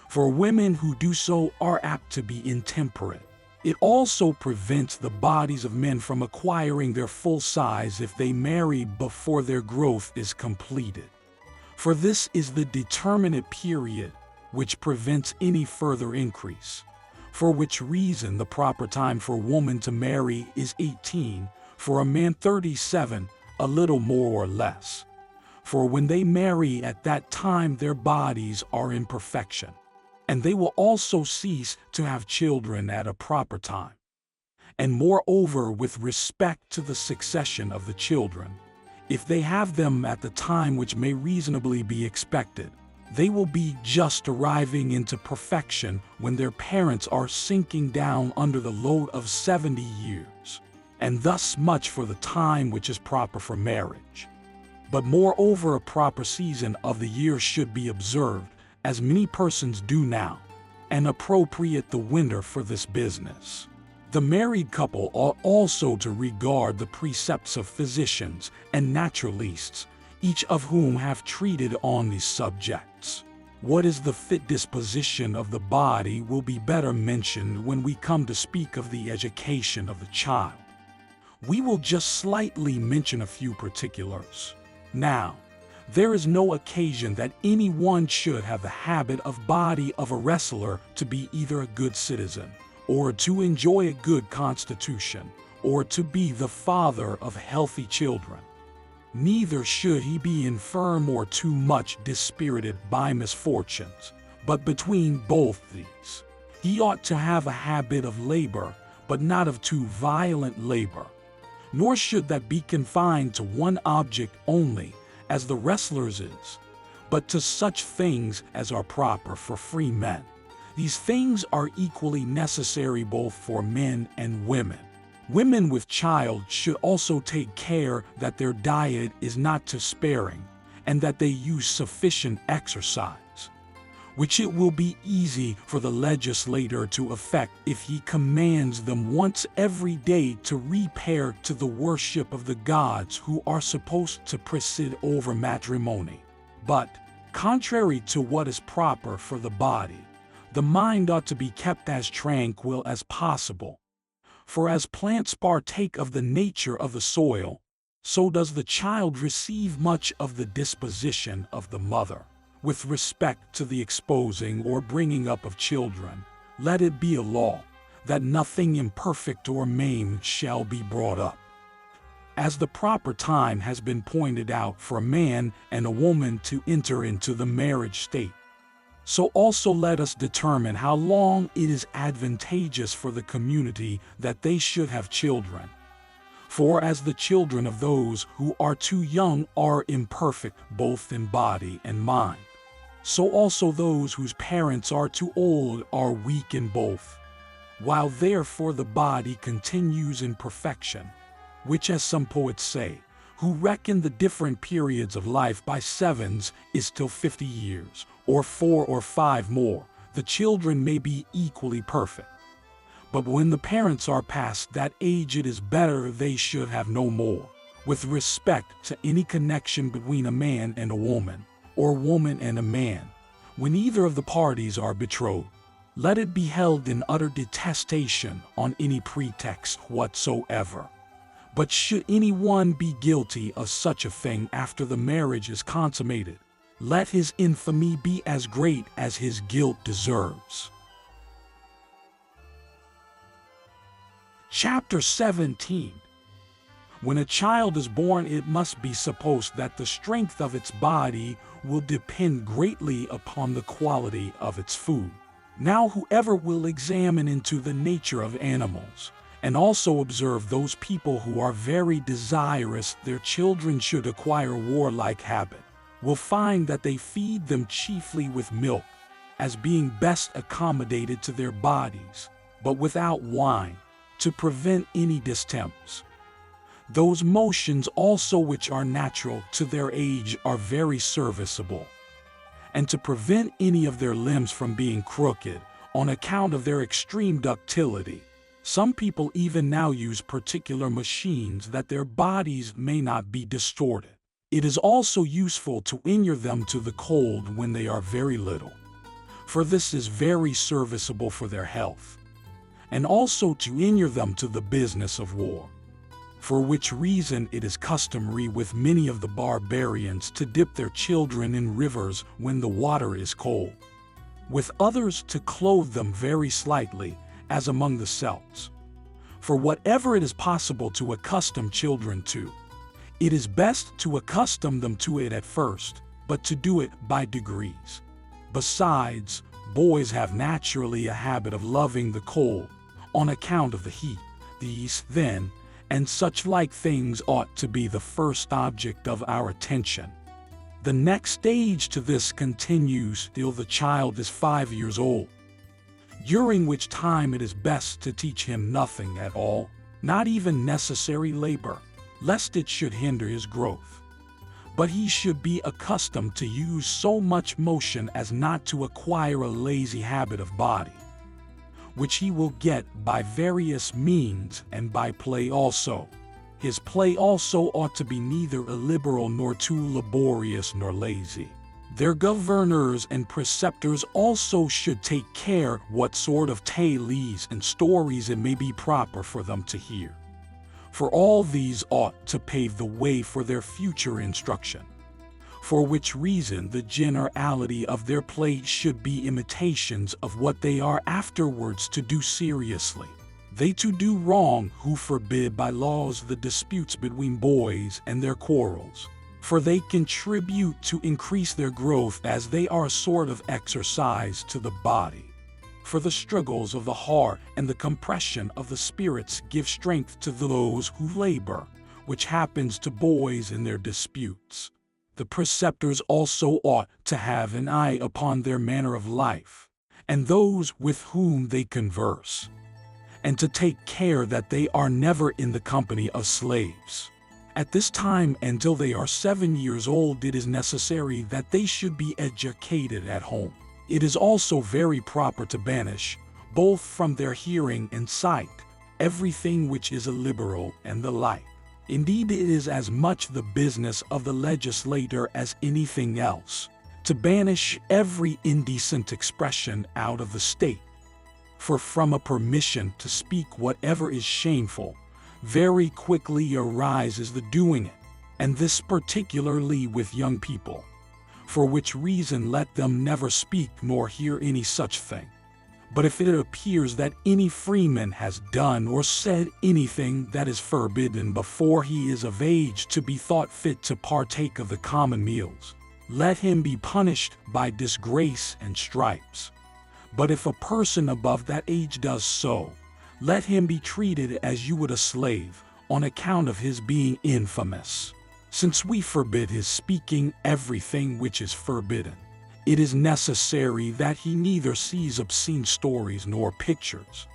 for women who do so are apt to be intemperate. It also prevents the bodies of men from acquiring their full size if they marry before their growth is completed. For this is the determinate period which prevents any further increase, for which reason the proper time for woman to marry is 18, for a man 37, a little more or less. For when they marry at that time their bodies are in perfection, and they will also cease to have children at a proper time. And moreover, with respect to the succession of the children, if they have them at the time which may reasonably be expected, they will be just arriving into perfection when their parents are sinking down under the load of 70 years, and thus much for the time which is proper for marriage. But moreover, a proper season of the year should be observed, as many persons do now, and appropriate the winter for this business. The married couple ought also to regard the precepts of physicians and naturalists, each of whom have treated on these subjects. What is the fit disposition of the body will be better mentioned when we come to speak of the education of the child. We will just slightly mention a few particulars. Now, there is no occasion that anyone should have the habit of body of a wrestler to be either a good citizen, or to enjoy a good constitution, or to be the father of healthy children. Neither should he be infirm or too much dispirited by misfortunes, but between both these. He ought to have a habit of labor, but not of too violent labor. Nor should that be confined to one object only, as the wrestler's is, but to such things as are proper for free men. These things are equally necessary both for men and women. Women with child should also take care that their diet is not too sparing, and that they use sufficient exercise, which it will be easy for the legislator to effect if he commands them once every day to repair to the worship of the gods who are supposed to preside over matrimony. But, contrary to what is proper for the body, the mind ought to be kept as tranquil as possible. For as plants partake of the nature of the soil, so does the child receive much of the disposition of the mother. With respect to the exposing or bringing up of children, let it be a law, that nothing imperfect or maimed shall be brought up. As the proper time has been pointed out for a man and a woman to enter into the marriage state, so also let us determine how long it is advantageous for the community that they should have children. For as the children of those who are too young are imperfect both in body and mind, so also those whose parents are too old are weak in both, while therefore the body continues in perfection, which, as some poets say, who reckon the different periods of life by sevens, is till 50 years, or 4 or 5 more, the children may be equally perfect. But when the parents are past that age, it is better they should have no more. With respect to any connection between a man and a woman, or woman and a man, when either of the parties are betrothed, let it be held in utter detestation on any pretext whatsoever. But should anyone be guilty of such a thing after the marriage is consummated, let his infamy be as great as his guilt deserves. Chapter 17. When a child is born, it must be supposed that the strength of its body will depend greatly upon the quality of its food. Now whoever will examine into the nature of animals, and also observe those people who are very desirous their children should acquire a warlike habit, will find that they feed them chiefly with milk, as being best accommodated to their bodies, but without wine, to prevent any distempers. Those motions also which are natural to their age are very serviceable, and to prevent any of their limbs from being crooked, on account of their extreme ductility. Some people even now use particular machines that their bodies may not be distorted. It is also useful to inure them to the cold when they are very little, for this is very serviceable for their health, and also to inure them to the business of war, for which reason it is customary with many of the barbarians to dip their children in rivers when the water is cold, with others to clothe them very slightly, as among the Celts. For whatever it is possible to accustom children to, it is best to accustom them to it at first, but to do it by degrees. Besides, boys have naturally a habit of loving the cold, on account of the heat. These, then, and such like things ought to be the first object of our attention. The next stage to this continues till the child is 5 years old, during which time it is best to teach him nothing at all, not even necessary labor, lest it should hinder his growth. But he should be accustomed to use so much motion as not to acquire a lazy habit of body, which he will get by various means and by play also. His play also ought to be neither illiberal nor too laborious nor lazy. Their governors and preceptors also should take care what sort of tales and stories it may be proper for them to hear. For all these ought to pave the way for their future instruction. For which reason the generality of their play should be imitations of what they are afterwards to do seriously. They to do wrong who forbid by laws the disputes between boys and their quarrels, for they contribute to increase their growth as they are a sort of exercise to the body. For the struggles of the heart and the compression of the spirits give strength to those who labor, which happens to boys in their disputes. The preceptors also ought to have an eye upon their manner of life, and those with whom they converse, and to take care that they are never in the company of slaves. At this time, until they are 7 years old, it is necessary that they should be educated at home. It is also very proper to banish, both from their hearing and sight, everything which is illiberal and the like. Indeed, it is as much the business of the legislator as anything else, to banish every indecent expression out of the state. For from a permission to speak whatever is shameful, very quickly arises the doing it, and this particularly with young people. For which reason let them never speak nor hear any such thing. But if it appears that any freeman has done or said anything that is forbidden before he is of age to be thought fit to partake of the common meals, let him be punished by disgrace and stripes. But if a person above that age does so, let him be treated as you would a slave, on account of his being infamous. Since we forbid his speaking everything which is forbidden, it is necessary that he neither sees obscene stories nor pictures.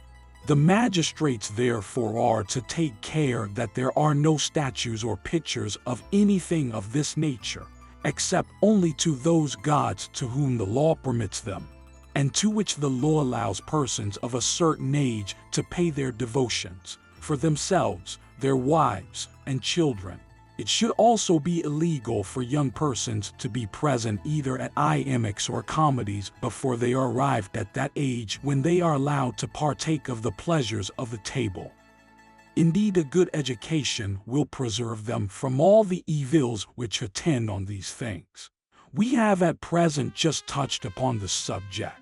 The magistrates therefore are to take care that there are no statues or pictures of anything of this nature, except only to those gods to whom the law permits them, and to which the law allows persons of a certain age to pay their devotions, for themselves, their wives, and children. It should also be illegal for young persons to be present either at iambics or comedies before they are arrived at that age when they are allowed to partake of the pleasures of the table. Indeed, a good education will preserve them from all the evils which attend on these things. We have at present just touched upon the subject.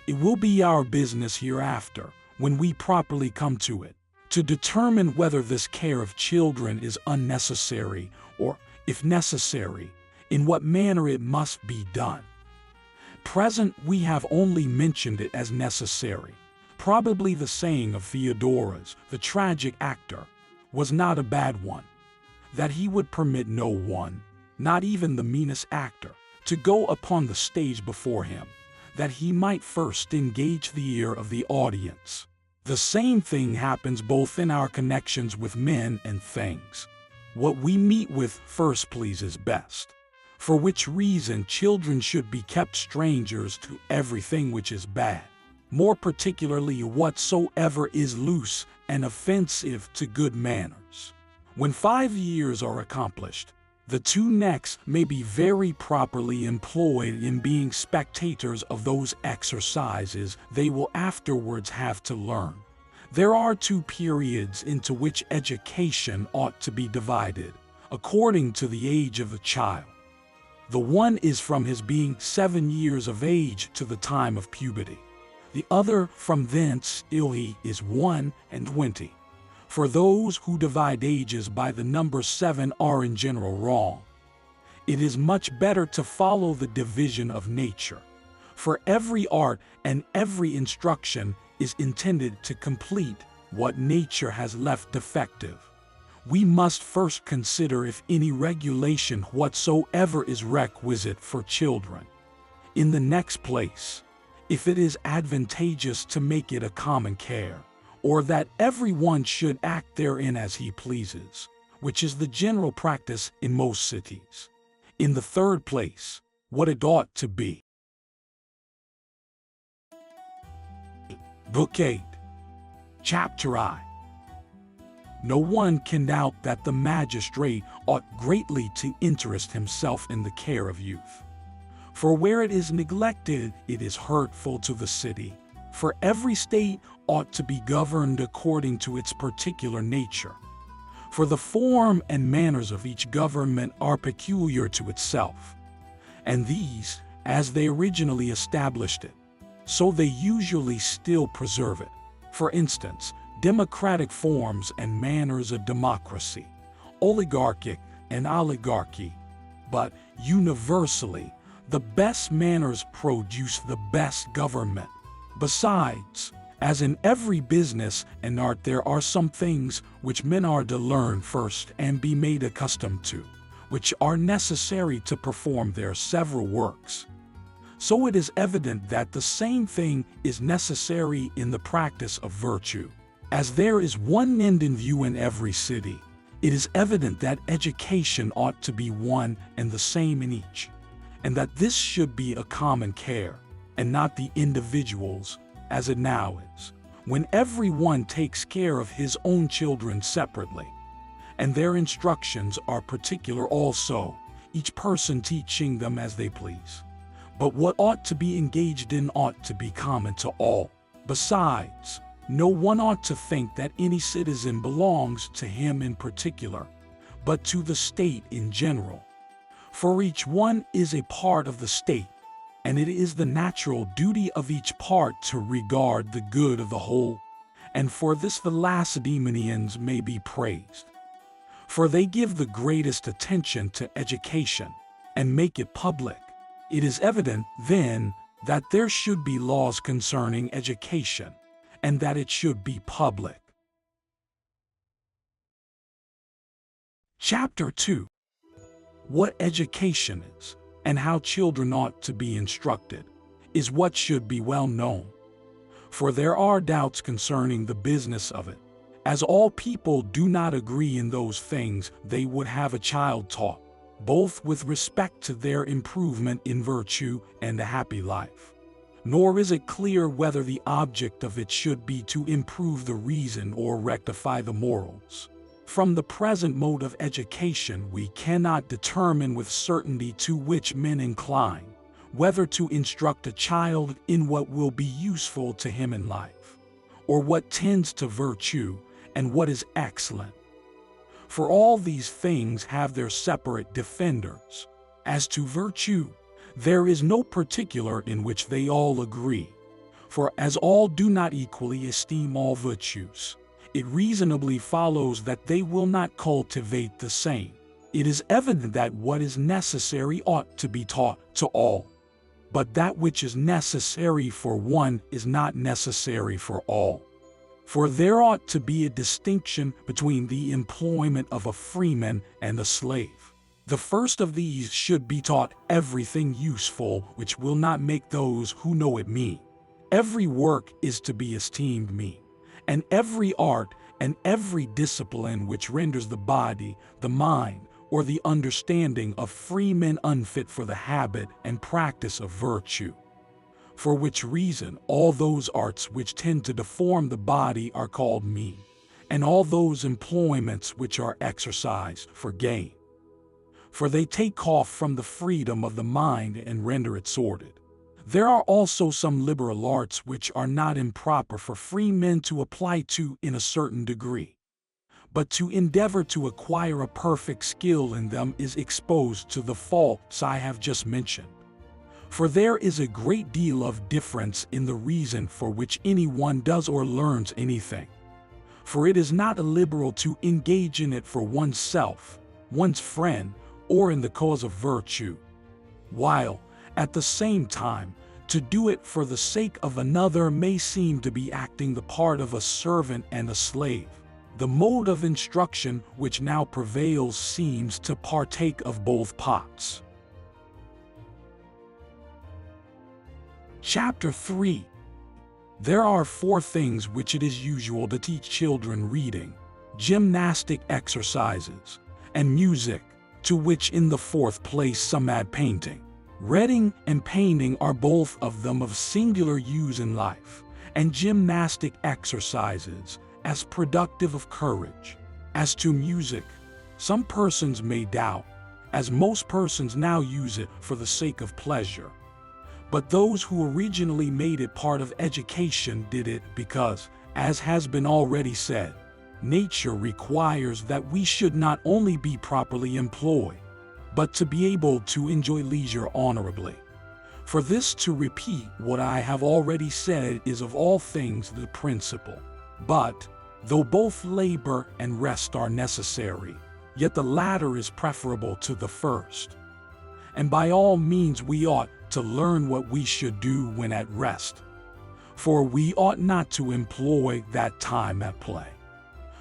It will be our business hereafter, when we properly come to it, to determine whether this care of children is unnecessary, or, if necessary, in what manner it must be done. Present we have only mentioned it as necessary. Probably the saying of Theodorus, the tragic actor, was not a bad one, that he would permit no one, not even the meanest actor, to go upon the stage before him, that he might first engage the ear of the audience. The same thing happens both in our connections with men and things. What we meet with first pleases best, for which reason children should be kept strangers to everything which is bad, more particularly whatsoever is loose and offensive to good manners. When 5 years are accomplished, the two next may be very properly employed in being spectators of those exercises they will afterwards have to learn. There are 2 periods into which education ought to be divided, according to the age of the child. The one is from his being 7 years of age to the time of puberty. The other from thence till he is 21. For those who divide ages by the number 7 are in general wrong. It is much better to follow the division of nature, For every art and every instruction is intended to complete what nature has left defective. We must first consider if any regulation whatsoever is requisite for children. In the next place, if it is advantageous to make it a common care, or that everyone should act therein as he pleases, which is the general practice in most cities. In the third place, what it ought to be. Book 8, Chapter I. No one can doubt that the magistrate ought greatly to interest himself in the care of youth. For where it is neglected, it is hurtful to the city. For every state ought to be governed according to its particular nature. For the form and manners of each government are peculiar to itself. And these, as they originally established it, so they usually still preserve it. For instance, democratic forms and manners of democracy, oligarchic and oligarchy. But universally, the best manners produce the best government. Besides, as in every business and art, there are some things which men are to learn first and be made accustomed to, which are necessary to perform their several works. So it is evident that the same thing is necessary in the practice of virtue. As there is one end in view in every city, it is evident that education ought to be one and the same in each, and that this should be a common care, and not the individual's, as it now is, when everyone takes care of his own children separately, and their instructions are particular also, each person teaching them as they please. But what ought to be engaged in ought to be common to all. Besides, no one ought to think that any citizen belongs to him in particular, but to the state in general. For each one is a part of the state, and it is the natural duty of each part to regard the good of the whole, and for this the Lacedaemonians may be praised. For they give the greatest attention to education, and make it public. It is evident, then, that there should be laws concerning education, and that it should be public. Chapter 2. What education is, and how children ought to be instructed, is what should be well known. For there are doubts concerning the business of it, as all people do not agree in those things they would have a child taught, both with respect to their improvement in virtue and a happy life. Nor is it clear whether the object of it should be to improve the reason or rectify the morals. From the present mode of education we cannot determine with certainty to which men incline, whether to instruct a child in what will be useful to him in life, or what tends to virtue, and what is excellent. For all these things have their separate defenders. As to virtue, there is no particular in which they all agree. For as all do not equally esteem all virtues, it reasonably follows that they will not cultivate the same. It is evident that what is necessary ought to be taught to all, but that which is necessary for one is not necessary for all. For there ought to be a distinction between the employment of a freeman and a slave. The first of these should be taught everything useful which will not make those who know it mean. Every work is to be esteemed mean, and every art and every discipline which renders the body, the mind, or the understanding of free men unfit for the habit and practice of virtue. For which reason all those arts which tend to deform the body are called mean, and all those employments which are exercised for gain. For they take off from the freedom of the mind and render it sordid. There are also some liberal arts which are not improper for free men to apply to in a certain degree. But to endeavor to acquire a perfect skill in them is exposed to the faults I have just mentioned. For there is a great deal of difference in the reason for which anyone does or learns anything. For it is not illiberal to engage in it for oneself, one's friend, or in the cause of virtue, while, at the same time, To do it for the sake of another may seem to be acting the part of a servant and a slave. The mode of instruction which now prevails seems to partake of both pots. Chapter 3. There are 4 things which it is usual to teach children: reading, gymnastic exercises, and music, to which in the 4th place some add painting. Reading and painting are both of them of singular use in life, and gymnastic exercises as productive of courage. As to music, some persons may doubt, as most persons now use it for the sake of pleasure. But those who originally made it part of education did it because, as has been already said, nature requires that we should not only be properly employed, but to be able to enjoy leisure honorably. For this, to repeat what I have already said, is of all things the principal. But, though both labor and rest are necessary, yet the latter is preferable to the first. And by all means we ought to learn what we should do when at rest. For we ought not to employ that time at play.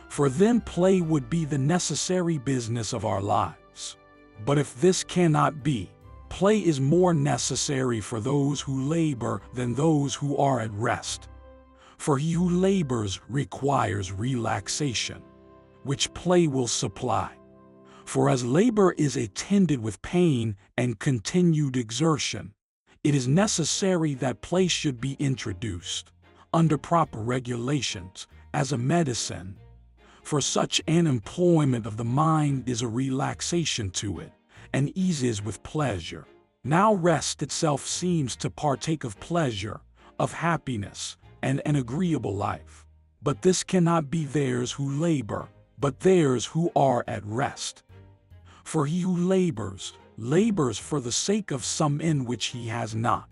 For then play would be the necessary business of our lives. But if this cannot be, play is more necessary for those who labor than those who are at rest. For he who labors requires relaxation, which play will supply. For as labor is attended with pain and continued exertion, it is necessary that play should be introduced, under proper regulations, as a medicine. For such an employment of the mind is a relaxation to it, and eases with pleasure. Now rest itself seems to partake of pleasure, of happiness, and an agreeable life. But this cannot be theirs who labor, but theirs who are at rest. For he who labors, labors for the sake of some end which he has not.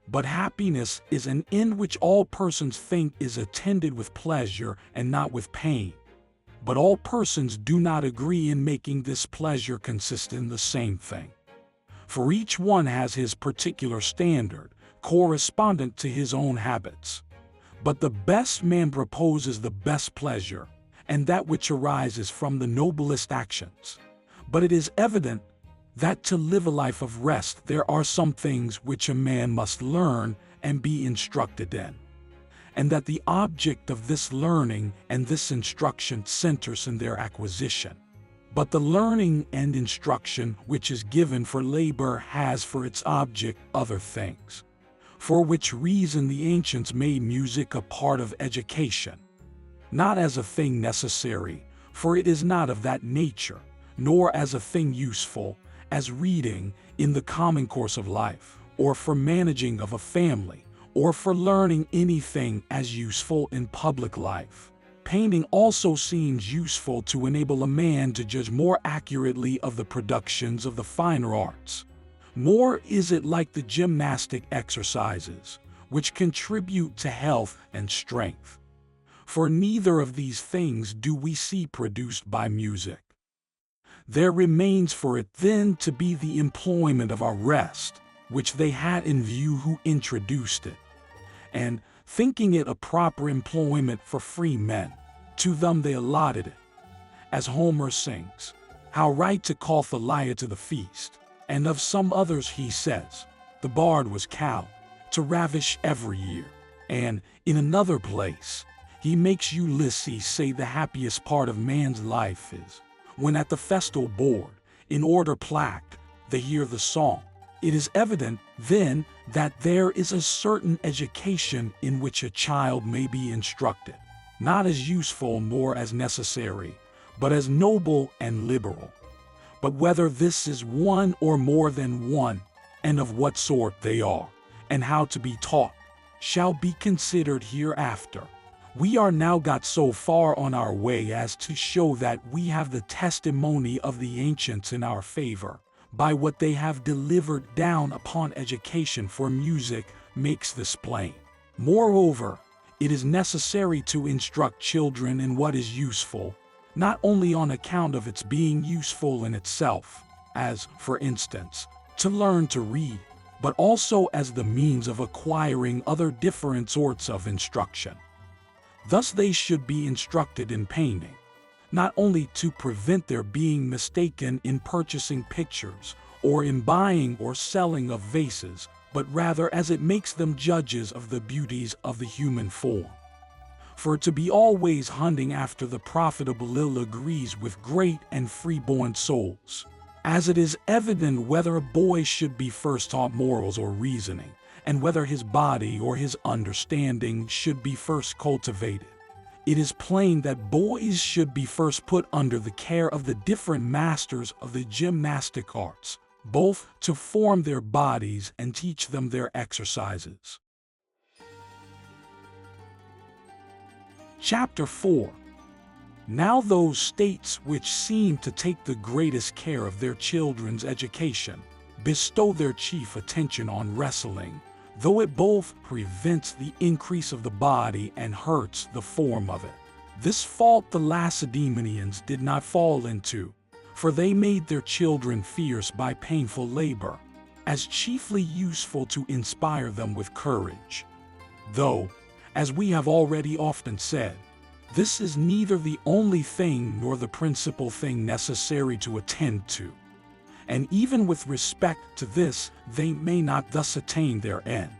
But happiness is an end which all persons think is attended with pleasure and not with pain. But all persons do not agree in making this pleasure consist in the same thing. For each one has his particular standard, correspondent to his own habits. But the best man proposes the best pleasure, and that which arises from the noblest actions. But it is evident that to live a life of rest there are some things which a man must learn and be instructed in, and that the object of this learning and this instruction centers in their acquisition. But the learning and instruction which is given for labor has for its object other things, for which reason the ancients made music a part of education, not as a thing necessary, for it is not of that nature, nor as a thing useful, as reading in the common course of life, or for managing of a family, or for learning anything as useful in public life. Painting also seems useful to enable a man to judge more accurately of the productions of the finer arts. Nor is it like the gymnastic exercises, which contribute to health and strength. For neither of these things do we see produced by music. There remains for it then to be the employment of our rest, which they had in view who introduced it. And, thinking it a proper employment for free men, to them they allotted it. As Homer sings, how right to call Thalia to the feast, and of some others he says, the bard was cowed, to ravish every year. And, in another place, he makes Ulysses say the happiest part of man's life is, when at the festal board, in order placked, they hear the song. It is evident, then, that there is a certain education in which a child may be instructed, not as useful nor as necessary, but as noble and liberal. But whether this is one or more than one, and of what sort they are, and how to be taught, shall be considered hereafter. We are now got so far on our way as to show that we have the testimony of the ancients in our favor, by what they have delivered down upon education for music makes this plain. Moreover, it is necessary to instruct children in what is useful, not only on account of its being useful in itself, as, for instance, to learn to read, but also as the means of acquiring other different sorts of instruction. Thus they should be instructed in painting, not only to prevent their being mistaken in purchasing pictures, or in buying or selling of vases, but rather as it makes them judges of the beauties of the human form. For to be always hunting after the profitable ill agrees with great and freeborn souls, as it is evident whether a boy should be first taught morals or reasoning, and whether his body or his understanding should be first cultivated. It is plain that boys should be first put under the care of the different masters of the gymnastic arts, both to form their bodies and teach them their exercises. Chapter 4. Now those states which seem to take the greatest care of their children's education bestow their chief attention on wrestling, though it both prevents the increase of the body and hurts the form of it. This fault the Lacedaemonians did not fall into, for they made their children fierce by painful labor, as chiefly useful to inspire them with courage. Though, as we have already often said, this is neither the only thing nor the principal thing necessary to attend to, and even with respect to this they may not thus attain their end.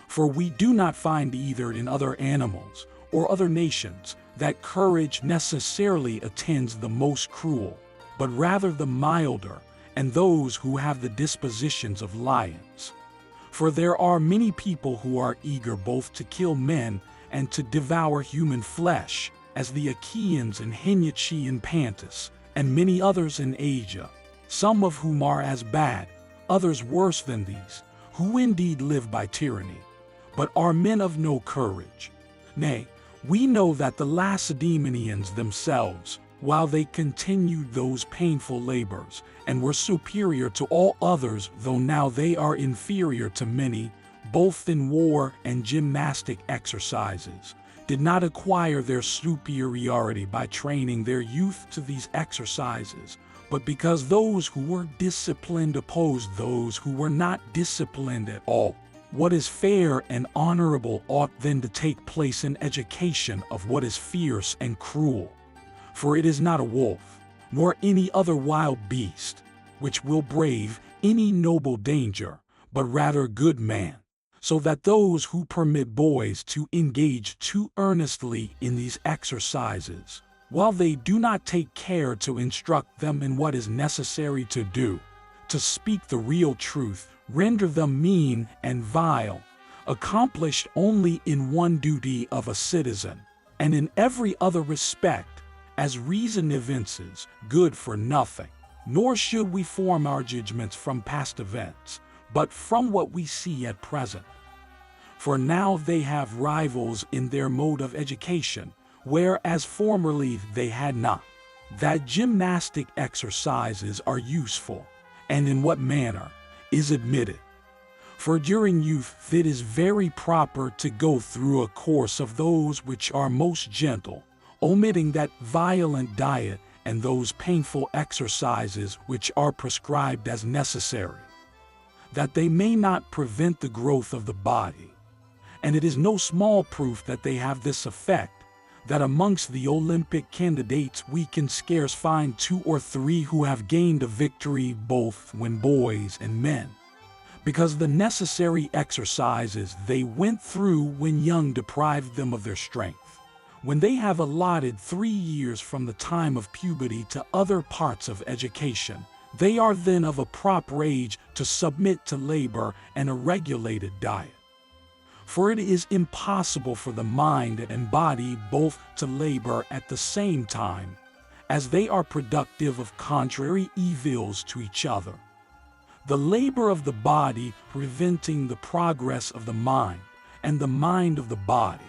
For we do not find either in other animals or other nations that courage necessarily attends the most cruel, but rather the milder, and those who have the dispositions of lions. For there are many people who are eager both to kill men and to devour human flesh, as the Achaeans and Heniaci and Pantus, and many others in Asia, some of whom are as bad, others worse than these, who indeed live by tyranny, but are men of no courage. Nay, we know that the Lacedaemonians themselves, while they continued those painful labors, and were superior to all others, though now they are inferior to many, both in war and gymnastic exercises, did not acquire their superiority by training their youth to these exercises, but because those who were disciplined opposed those who were not disciplined at all. What is fair and honorable ought then to take place in education of what is fierce and cruel. For it is not a wolf, nor any other wild beast, which will brave any noble danger, but rather good man, so that those who permit boys to engage too earnestly in these exercises, while they do not take care to instruct them in what is necessary to do, to speak the real truth, render them mean and vile, accomplished only in one duty of a citizen, and in every other respect, as reason evinces, good for nothing. Nor should we form our judgments from past events, but from what we see at present. For now they have rivals in their mode of education, whereas formerly they had not. That gymnastic exercises are useful, and in what manner, is admitted. For during youth it is very proper to go through a course of those which are most gentle, omitting that violent diet and those painful exercises which are prescribed as necessary, that they may not prevent the growth of the body. And it is no small proof that they have this effect, that amongst the Olympic candidates we can scarce find 2 or 3 who have gained a victory both when boys and men, because the necessary exercises they went through when young deprived them of their strength. When they have allotted 3 years from the time of puberty to other parts of education, they are then of a proper age to submit to labor and a regulated diet. For it is impossible for the mind and body both to labor at the same time, as they are productive of contrary evils to each other. The labor of the body preventing the progress of the mind, and the mind of the body.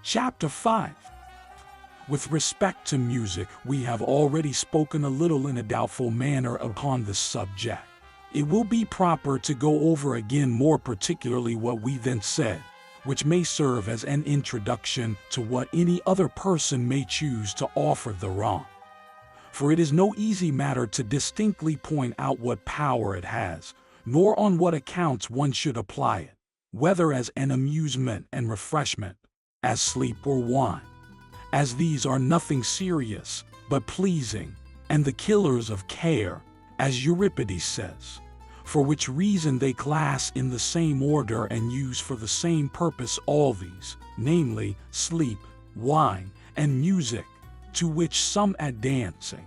Chapter 5. With respect to music, we have already spoken a little in a doubtful manner upon this subject. It will be proper to go over again more particularly what we then said, which may serve as an introduction to what any other person may choose to offer thereon. For it is no easy matter to distinctly point out what power it has, nor on what accounts one should apply it, whether as an amusement and refreshment, as sleep or wine, as these are nothing serious, but pleasing, and the killers of care, as Euripides says, for which reason they class in the same order and use for the same purpose all these, namely, sleep, wine, and music, to which some add dancing.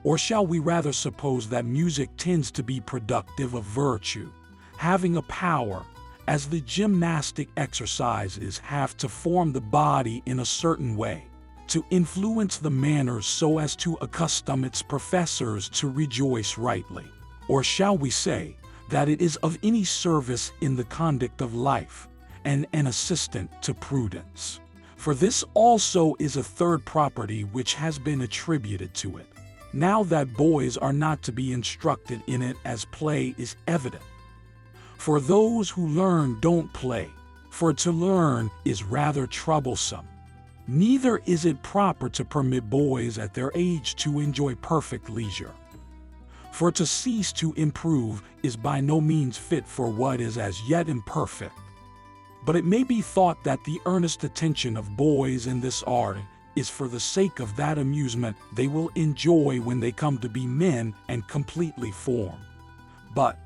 Or shall we rather suppose that music tends to be productive of virtue, having a power, as the gymnastic exercises have to form the body in a certain way, to influence the manners so as to accustom its professors to rejoice rightly? Or shall we say that it is of any service in the conduct of life, and an assistant to prudence? For this also is a third property which has been attributed to it. Now that boys are not to be instructed in it as play is evident. For those who learn don't play, for to learn is rather troublesome. Neither is it proper to permit boys at their age to enjoy perfect leisure. For to cease to improve is by no means fit for what is as yet imperfect. But it may be thought that the earnest attention of boys in this art is for the sake of that amusement they will enjoy when they come to be men and completely formed. But,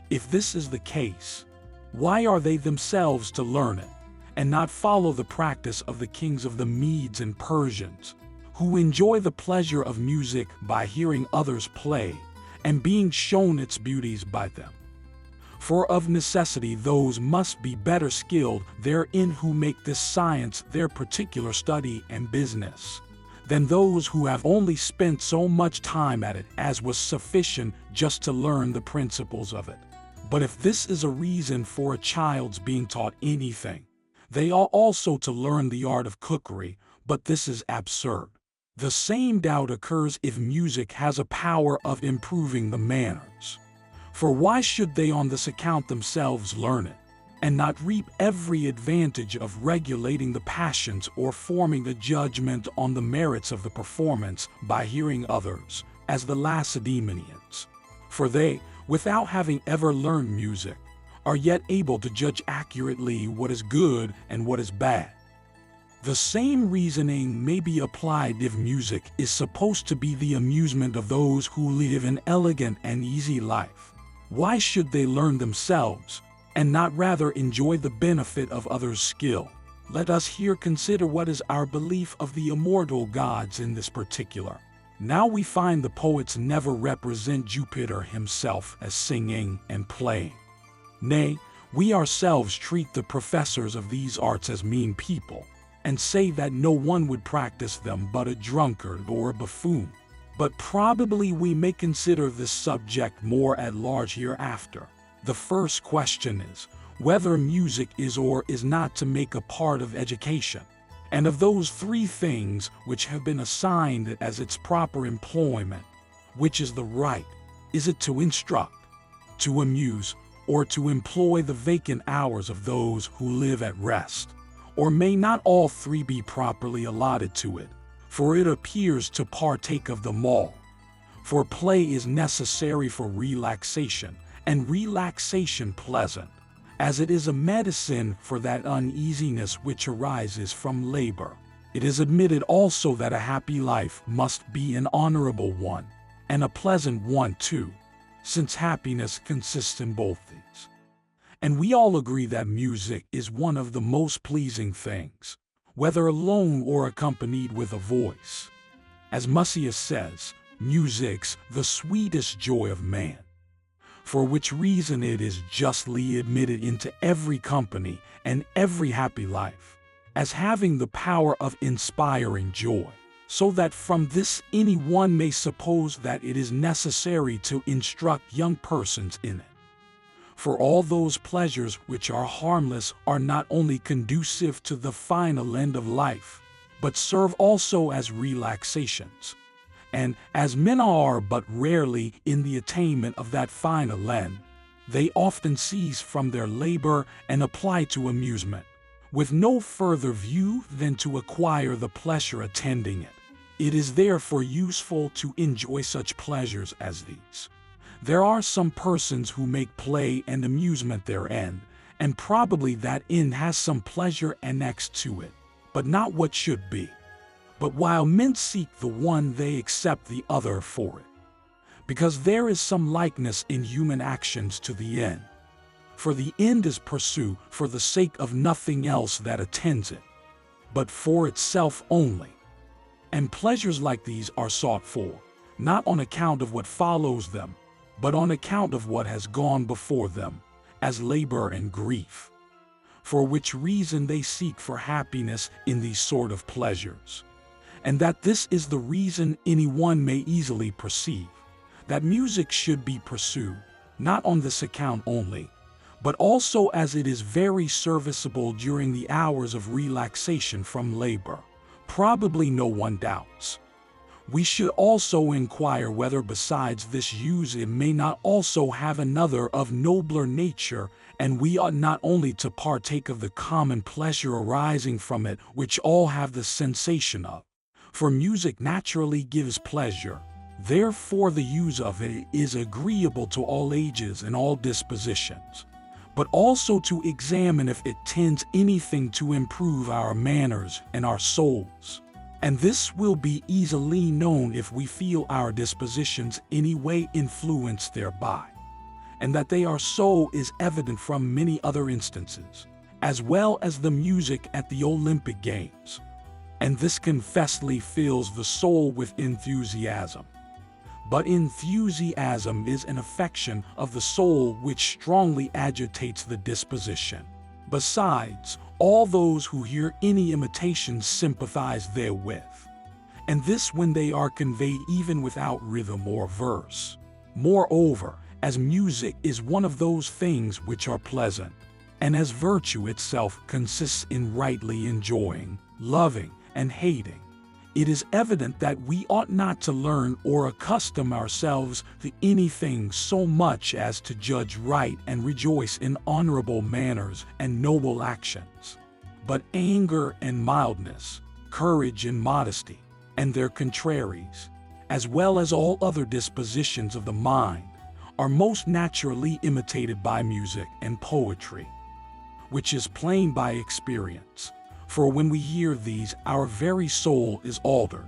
if this is the case, why are they themselves to learn it, and not follow the practice of the kings of the Medes and Persians, who enjoy the pleasure of music by hearing others play, and being shown its beauties by them? For of necessity those must be better skilled therein who make this science their particular study and business, than those who have only spent so much time at it as was sufficient just to learn the principles of it. But if this is a reason for a child's being taught anything, they ought also to learn the art of cookery, but this is absurd. The same doubt occurs if music has a power of improving the manners. For why should they on this account themselves learn it, and not reap every advantage of regulating the passions or forming a judgment on the merits of the performance by hearing others, as the Lacedaemonians? For they, without having ever learned music, are yet able to judge accurately what is good and what is bad. The same reasoning may be applied if music is supposed to be the amusement of those who live an elegant and easy life. Why should they learn themselves, and not rather enjoy the benefit of others' skill? Let us here consider what is our belief of the immortal gods in this particular. Now we find the poets never represent Jupiter himself as singing and playing. Nay, we ourselves treat the professors of these arts as mean people, and say that no one would practice them but a drunkard or a buffoon. But probably we may consider this subject more at large hereafter. The first question is, whether music is or is not to make a part of education. And of those three things which have been assigned it as its proper employment, which is the right? Is it to instruct, to amuse, or to employ the vacant hours of those who live at rest? Or may not all three be properly allotted to it? For it appears to partake of them all. For play is necessary for relaxation, and relaxation pleasant, as it is a medicine for that uneasiness which arises from labor. It is admitted also that a happy life must be an honorable one, and a pleasant one too, since happiness consists in both these. And we all agree that music is one of the most pleasing things, whether alone or accompanied with a voice. As Musaeus says, music's the sweetest joy of man. For which reason it is justly admitted into every company and every happy life, as having the power of inspiring joy, so that from this any one may suppose that it is necessary to instruct young persons in it. For all those pleasures which are harmless are not only conducive to the final end of life, but serve also as relaxations. And as men are but rarely in the attainment of that final end, they often cease from their labor and apply to amusement, with no further view than to acquire the pleasure attending it. It is therefore useful to enjoy such pleasures as these. There are some persons who make play and amusement their end, and probably that end has some pleasure annexed to it, but not what should be. But while men seek the one, they accept the other for it, because there is some likeness in human actions to the end. For the end is pursued for the sake of nothing else that attends it, but for itself only. And pleasures like these are sought for, not on account of what follows them, but on account of what has gone before them, as labor and grief. For which reason they seek for happiness in these sort of pleasures. And that this is the reason anyone may easily perceive, that music should be pursued, not on this account only, but also as it is very serviceable during the hours of relaxation from labor. Probably no one doubts. We should also inquire whether besides this use it may not also have another of nobler nature, and we ought not only to partake of the common pleasure arising from it, which all have the sensation of. For music naturally gives pleasure, therefore the use of it is agreeable to all ages and all dispositions, but also to examine if it tends anything to improve our manners and our souls. And this will be easily known if we feel our dispositions any way influenced thereby. And that they are so is evident from many other instances, as well as the music at the Olympic Games. And this confessedly fills the soul with enthusiasm. But enthusiasm is an affection of the soul which strongly agitates the disposition. Besides, all those who hear any imitations sympathize therewith, and this when they are conveyed even without rhythm or verse. Moreover, as music is one of those things which are pleasant, and as virtue itself consists in rightly enjoying, loving, and hating, it is evident that we ought not to learn or accustom ourselves to anything so much as to judge right and rejoice in honorable manners and noble actions. But anger and mildness, courage and modesty, and their contraries, as well as all other dispositions of the mind, are most naturally imitated by music and poetry, which is plain by experience. For when we hear these, our very soul is altered,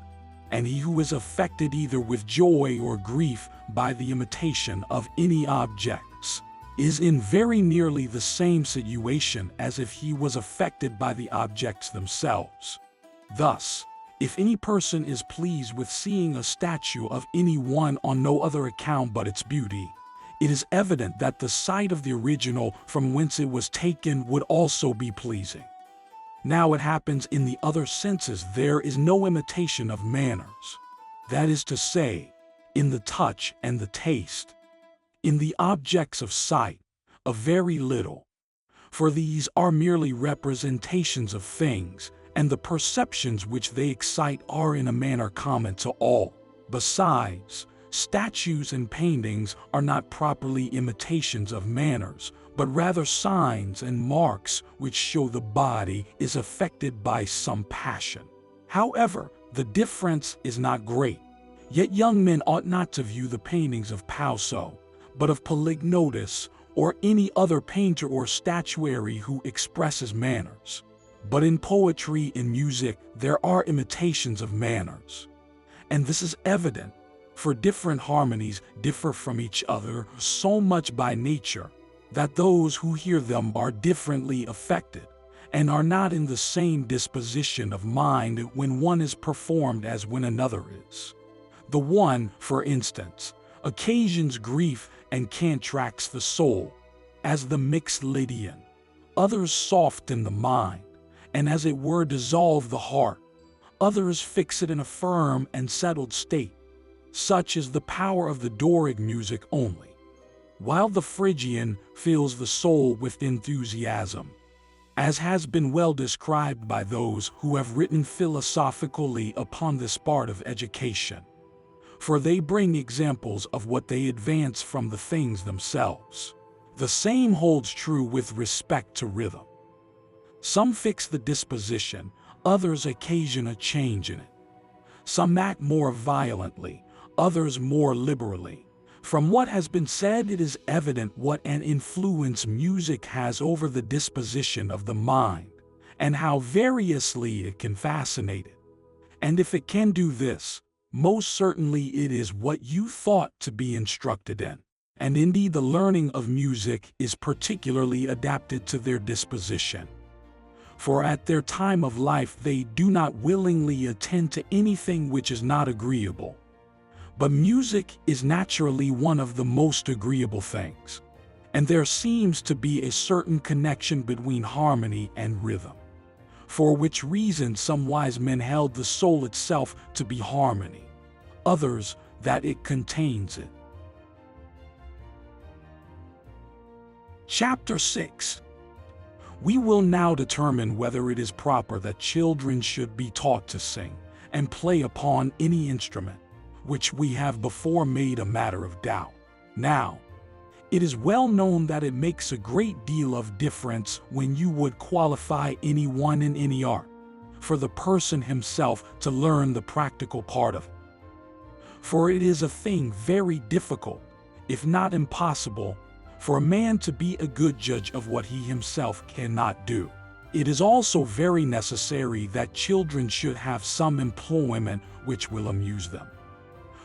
and he who is affected either with joy or grief by the imitation of any objects is in very nearly the same situation as if he was affected by the objects themselves. Thus, if any person is pleased with seeing a statue of any one on no other account but its beauty, it is evident that the sight of the original from whence it was taken would also be pleasing. Now it happens in the other senses there is no imitation of manners, that is to say, in the touch and the taste. In the objects of sight, a very little, for these are merely representations of things, and the perceptions which they excite are in a manner common to all. Besides, statues and paintings are not properly imitations of manners, but rather signs and marks which show the body is affected by some passion. However, the difference is not great. Yet young men ought not to view the paintings of Picasso, but of Polygnotus, or any other painter or statuary who expresses manners. But in poetry and music there are imitations of manners. And this is evident, for different harmonies differ from each other so much by nature, that those who hear them are differently affected, and are not in the same disposition of mind when one is performed as when another is. The one, for instance, occasions grief and contracts the soul, as the mixed Lydian. Others soften the mind, and as it were dissolve the heart. Others fix it in a firm and settled state. Such is the power of the Doric music only, while the Phrygian fills the soul with enthusiasm, as has been well described by those who have written philosophically upon this part of education. For they bring examples of what they advance from the things themselves. The same holds true with respect to rhythm. Some fix the disposition, others occasion a change in it. Some act more violently, others more liberally. From what has been said, it is evident what an influence music has over the disposition of the mind, and how variously it can fascinate it. And if it can do this, most certainly it is what you thought to be instructed in. And indeed, the learning of music is particularly adapted to their disposition. For at their time of life they do not willingly attend to anything which is not agreeable. But music is naturally one of the most agreeable things, and there seems to be a certain connection between harmony and rhythm. For which reason some wise men held the soul itself to be harmony, others that it contains it. Chapter 6. We will now determine whether it is proper that children should be taught to sing and play upon any instrument, which we have before made a matter of doubt. Now, it is well known that it makes a great deal of difference when you would qualify anyone in any art, for the person himself to learn the practical part of it. For it is a thing very difficult, if not impossible, for a man to be a good judge of what he himself cannot do. It is also very necessary that children should have some employment which will amuse them.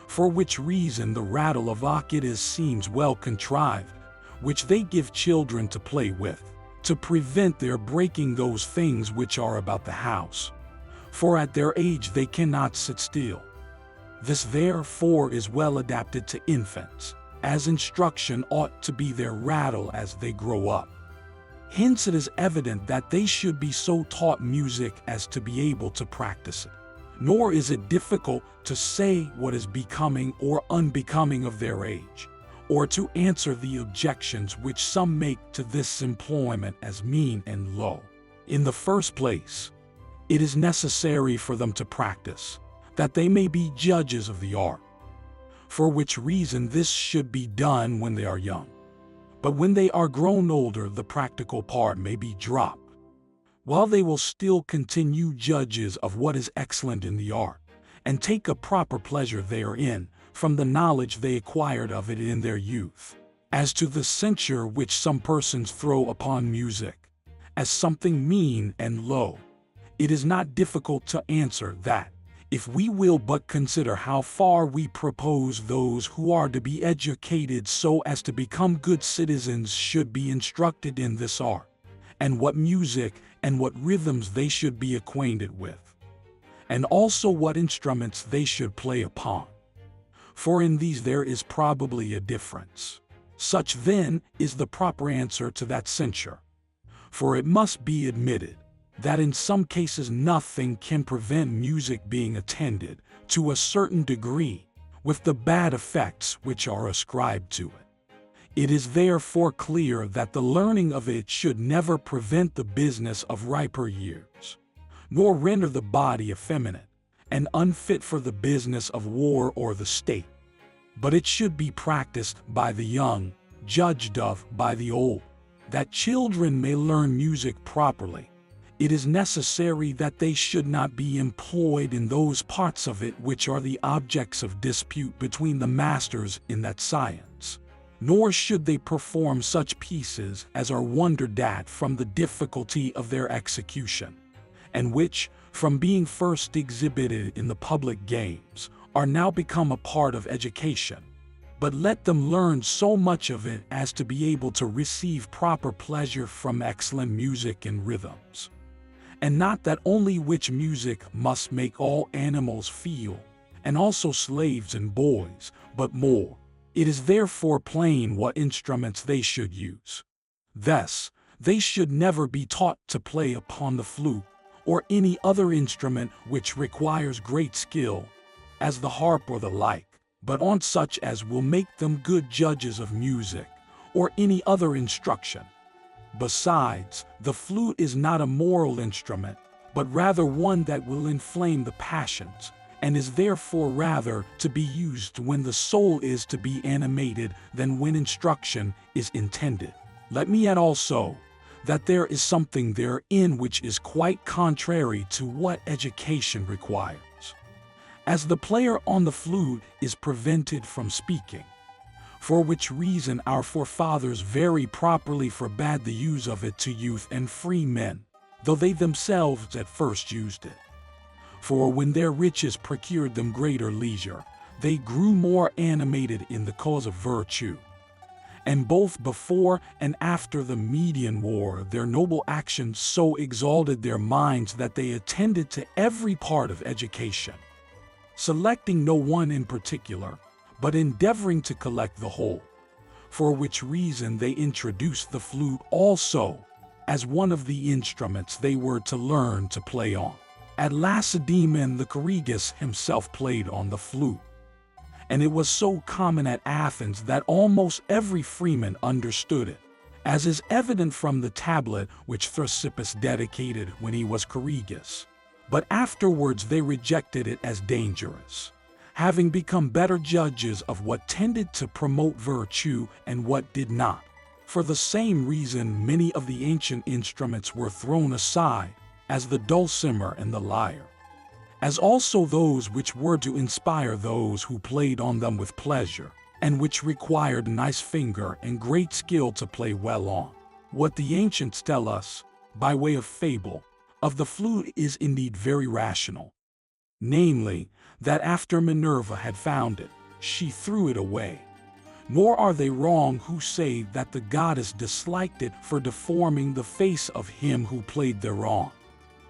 For which reason the rattle of Aristotle seems well contrived, which they give children to play with, to prevent their breaking those things which are about the house. For at their age they cannot sit still. This therefore is well adapted to infants, as instruction ought to be their rattle as they grow up. Hence it is evident that they should be so taught music as to be able to practice it. Nor is it difficult to say what is becoming or unbecoming of their age, or to answer the objections which some make to this employment as mean and low. In the first place, it is necessary for them to practice, that they may be judges of the art. For which reason this should be done when they are young. But when they are grown older, the practical part may be dropped, while they will still continue judges of what is excellent in the art, and take a proper pleasure therein, from the knowledge they acquired of it in their youth. As to the censure which some persons throw upon music, as something mean and low, it is not difficult to answer that, if we will but consider how far we propose those who are to be educated so as to become good citizens should be instructed in this art, and what music and what rhythms they should be acquainted with, and also what instruments they should play upon. For in these there is probably a difference. Such then is the proper answer to that censure. For it must be admitted that in some cases nothing can prevent music being attended, to a certain degree, with the bad effects which are ascribed to it. It is therefore clear that the learning of it should never prevent the business of riper years, nor render the body effeminate and unfit for the business of war or the state. But it should be practiced by the young, judged of by the old. That children may learn music properly, it is necessary that they should not be employed in those parts of it which are the objects of dispute between the masters in that science, nor should they perform such pieces as are wondered at from the difficulty of their execution, and which, from being first exhibited in the public games, are now become a part of education. But let them learn so much of it as to be able to receive proper pleasure from excellent music and rhythms. And not that only which music must make all animals feel, and also slaves and boys, but more. It is therefore plain what instruments they should use. Thus, they should never be taught to play upon the flute, or any other instrument which requires great skill, as the harp or the like, but on such as will make them good judges of music, or any other instruction. Besides, the flute is not a moral instrument, but rather one that will inflame the passions, and is therefore rather to be used when the soul is to be animated than when instruction is intended. Let me add also, that there is something therein which is quite contrary to what education requires. as the player on the flute is prevented from speaking, for which reason our forefathers very properly forbade the use of it to youth and free men, though they themselves at first used it. For when their riches procured them greater leisure, they grew more animated in the cause of virtue. And both before and after the Median War, their noble actions so exalted their minds that they attended to every part of education, selecting no one in particular, but endeavoring to collect the whole, for which reason they introduced the flute also, as one of the instruments they were to learn to play on. At Lacedaemon the Corygus himself played on the flute, and it was so common at Athens that almost every freeman understood it, as is evident from the tablet which Thrasybus dedicated when he was Corygus. But afterwards they rejected it as dangerous, having become better judges of what tended to promote virtue and what did not. For the same reason many of the ancient instruments were thrown aside, as the dulcimer and the lyre, as also those which were to inspire those who played on them with pleasure, and which required a nice finger and great skill to play well on. What the ancients tell us, by way of fable, of the flute is indeed very rational, namely, that after Minerva had found it, she threw it away. Nor are they wrong who say that the goddess disliked it for deforming the face of him who played thereon.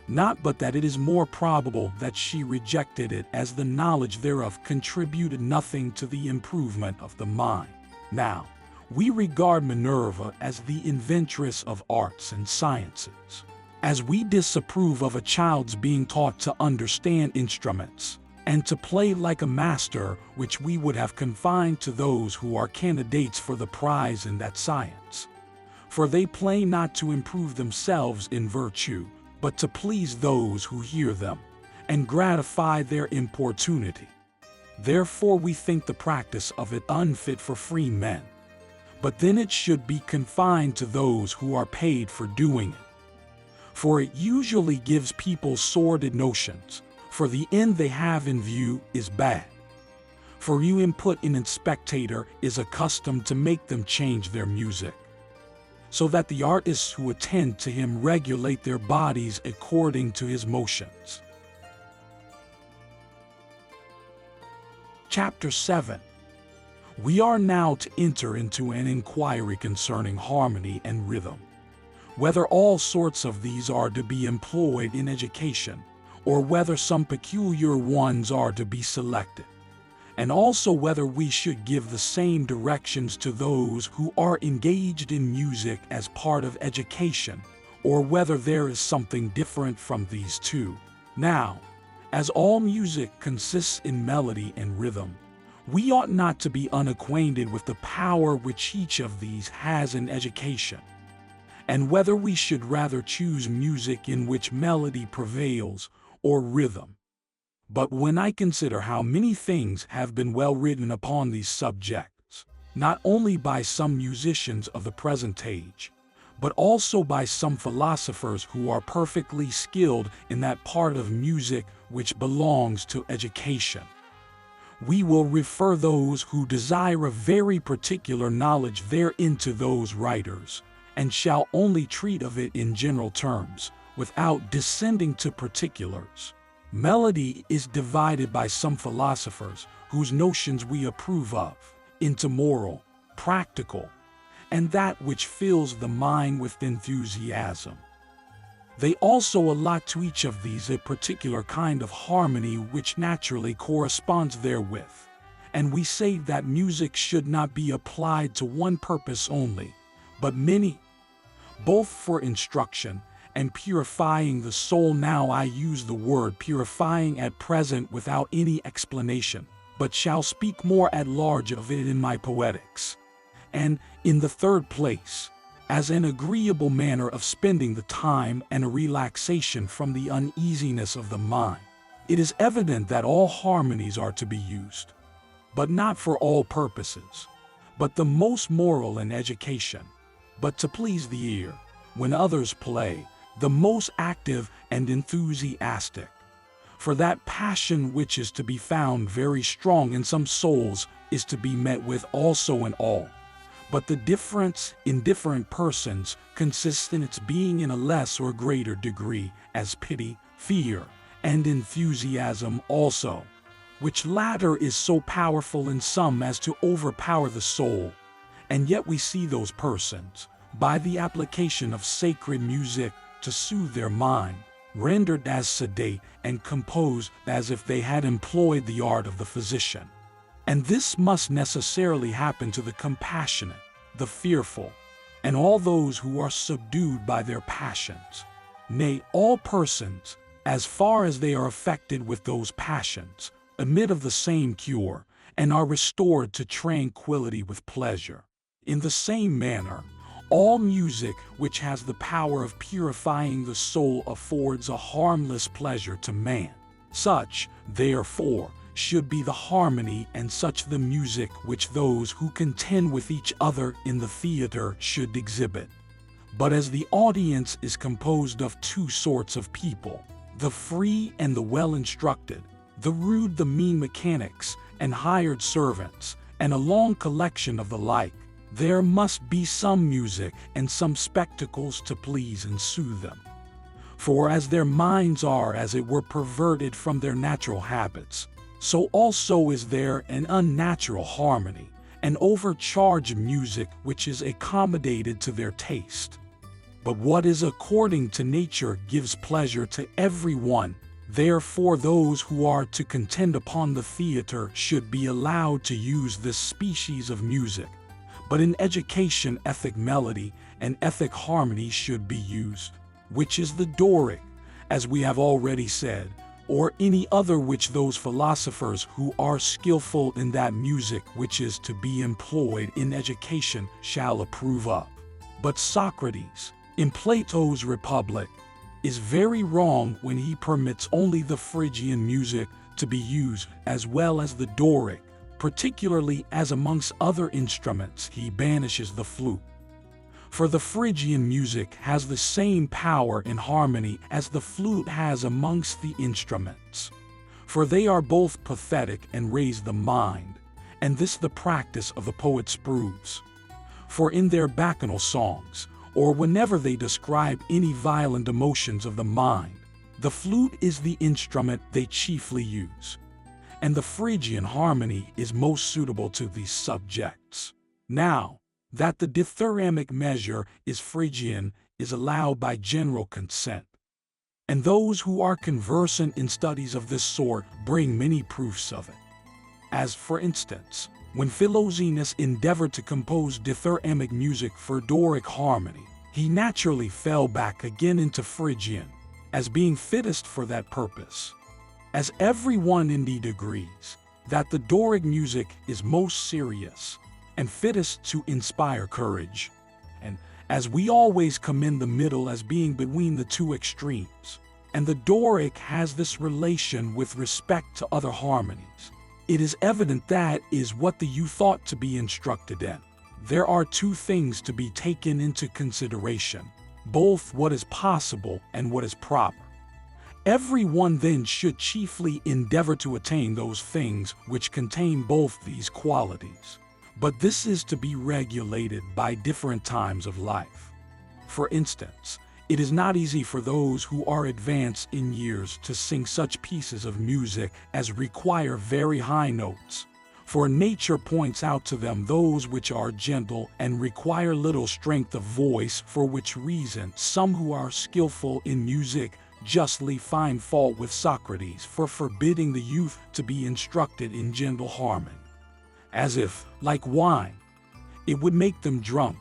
Not but that it is more probable that she rejected it, as the knowledge thereof contributed nothing to the improvement of the mind. Now, we regard Minerva as the inventress of arts and sciences, as we disapprove of a child's being taught to understand instruments and to play like a master, which we would have confined to those who are candidates for the prize in that science. For they play not to improve themselves in virtue, but to please those who hear them, and gratify their importunity. Therefore we think the practice of it unfit for free men. But then it should be confined to those who are paid for doing it. For it usually gives people sordid notions, for the end they have in view is bad. For you input in a spectator is accustomed to make them change their music, so that the artists who attend to him regulate their bodies according to his motions. Chapter 7. We are now to enter into an inquiry concerning harmony and rhythm, whether all sorts of these are to be employed in education, or whether some peculiar ones are to be selected, and also whether we should give the same directions to those who are engaged in music as part of education, or whether there is something different from these two. Now, as all music consists in melody and rhythm, we ought not to be unacquainted with the power which each of these has in education, and whether we should rather choose music in which melody prevails or rhythm. But when I consider how many things have been well written upon these subjects, not only by some musicians of the present age, but also by some philosophers who are perfectly skilled in that part of music which belongs to education, we will refer those who desire a very particular knowledge therein to those writers, and shall only treat of it in general terms, without descending to particulars. Melody is divided by some philosophers, whose notions we approve of, into moral, practical, and that which fills the mind with enthusiasm. They also allot to each of these a particular kind of harmony which naturally corresponds therewith, and we say that music should not be applied to one purpose only, but many, both for instruction and purifying the soul. Now I use the word purifying at present without any explanation, but shall speak more at large of it in my Poetics. And, in the third place, as an agreeable manner of spending the time and a relaxation from the uneasiness of the mind. It is evident that all harmonies are to be used, but not for all purposes, but the most moral in education, but to please the ear, when others play, the most active and enthusiastic, For that passion which is to be found very strong in some souls is to be met with also in all. But the difference in different persons consists in its being in a less or greater degree, as pity, fear, and enthusiasm also, which latter is so powerful in some as to overpower the soul. And yet we see those persons, by the application of sacred music to soothe their mind, rendered as sedate and composed as if they had employed the art of the physician. And this must necessarily happen to the compassionate, the fearful, and all those who are subdued by their passions. Nay, all persons, as far as they are affected with those passions, admit of the same cure, and are restored to tranquility with pleasure. In the same manner, all music which has the power of purifying the soul affords a harmless pleasure to man. Such, therefore, should be the harmony, and such the music which those who contend with each other in the theater should exhibit. But as the audience is composed of two sorts of people, the free and the well-instructed, the rude, the mean mechanics, and hired servants, and a long collection of the like, there must be some music and some spectacles to please and soothe them. For as their minds are as it were perverted from their natural habits, so also is there an unnatural harmony, an overcharged music which is accommodated to their taste. But what is according to nature gives pleasure to every one. Therefore those who are to contend upon the theater should be allowed to use this species of music. But in education ethic melody and ethic harmony should be used, which is the Doric, as we have already said, or any other which those philosophers who are skillful in that music which is to be employed in education shall approve of. But Socrates, in Plato's Republic, is very wrong when he permits only the Phrygian music to be used as well as the Doric, particularly as amongst other instruments he banishes the flute. For the Phrygian music has the same power in harmony as the flute has amongst the instruments. For they are both pathetic and raise the mind, and this the practice of the poets proves. For in their bacchanal songs, or whenever they describe any violent emotions of the mind, the flute is the instrument they chiefly use. And the Phrygian harmony is most suitable to these subjects. Now, that the dithyrambic measure is Phrygian is allowed by general consent. And those who are conversant in studies of this sort bring many proofs of it. As for instance, when Philoxenus endeavored to compose dithyrambic music for Doric harmony, he naturally fell back again into Phrygian, as being fittest for that purpose. As everyone indeed agrees that the Doric music is most serious and fittest to inspire courage, and as we always come in the middle as being between the two extremes, and the Doric has this relation with respect to other harmonies, it is evident that is what the youth ought to be instructed in. There are two things to be taken into consideration, both what is possible and what is proper. Everyone then should chiefly endeavor to attain those things which contain both these qualities. But this is to be regulated by different times of life. For instance, it is not easy for those who are advanced in years to sing such pieces of music as require very high notes, for nature points out to them those which are gentle and require little strength of voice, for which reason some who are skillful in music justly find fault with Socrates for forbidding the youth to be instructed in gentle harmony, as if, like wine, it would make them drunk,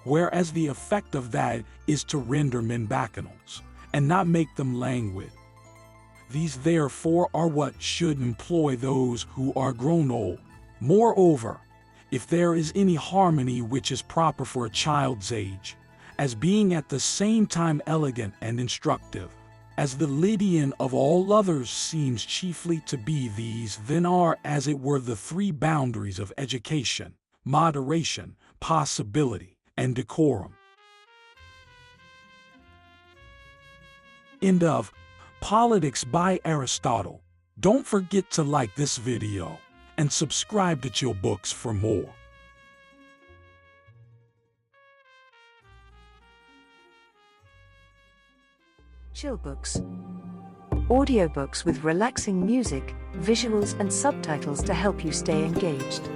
whereas the effect of that is to render men bacchanals, and not make them languid. These therefore are what should employ those who are grown old. Moreover, if there is any harmony which is proper for a child's age, as being at the same time elegant and instructive, as the Lydian of all others seems chiefly to be these, then are as it were the three boundaries of education, moderation, possibility, and decorum. End of Politics by Aristotle. Don't forget to like this video and subscribe to Chill Books for more. Chill Books. Audiobooks with relaxing music, visuals and subtitles to help you stay engaged.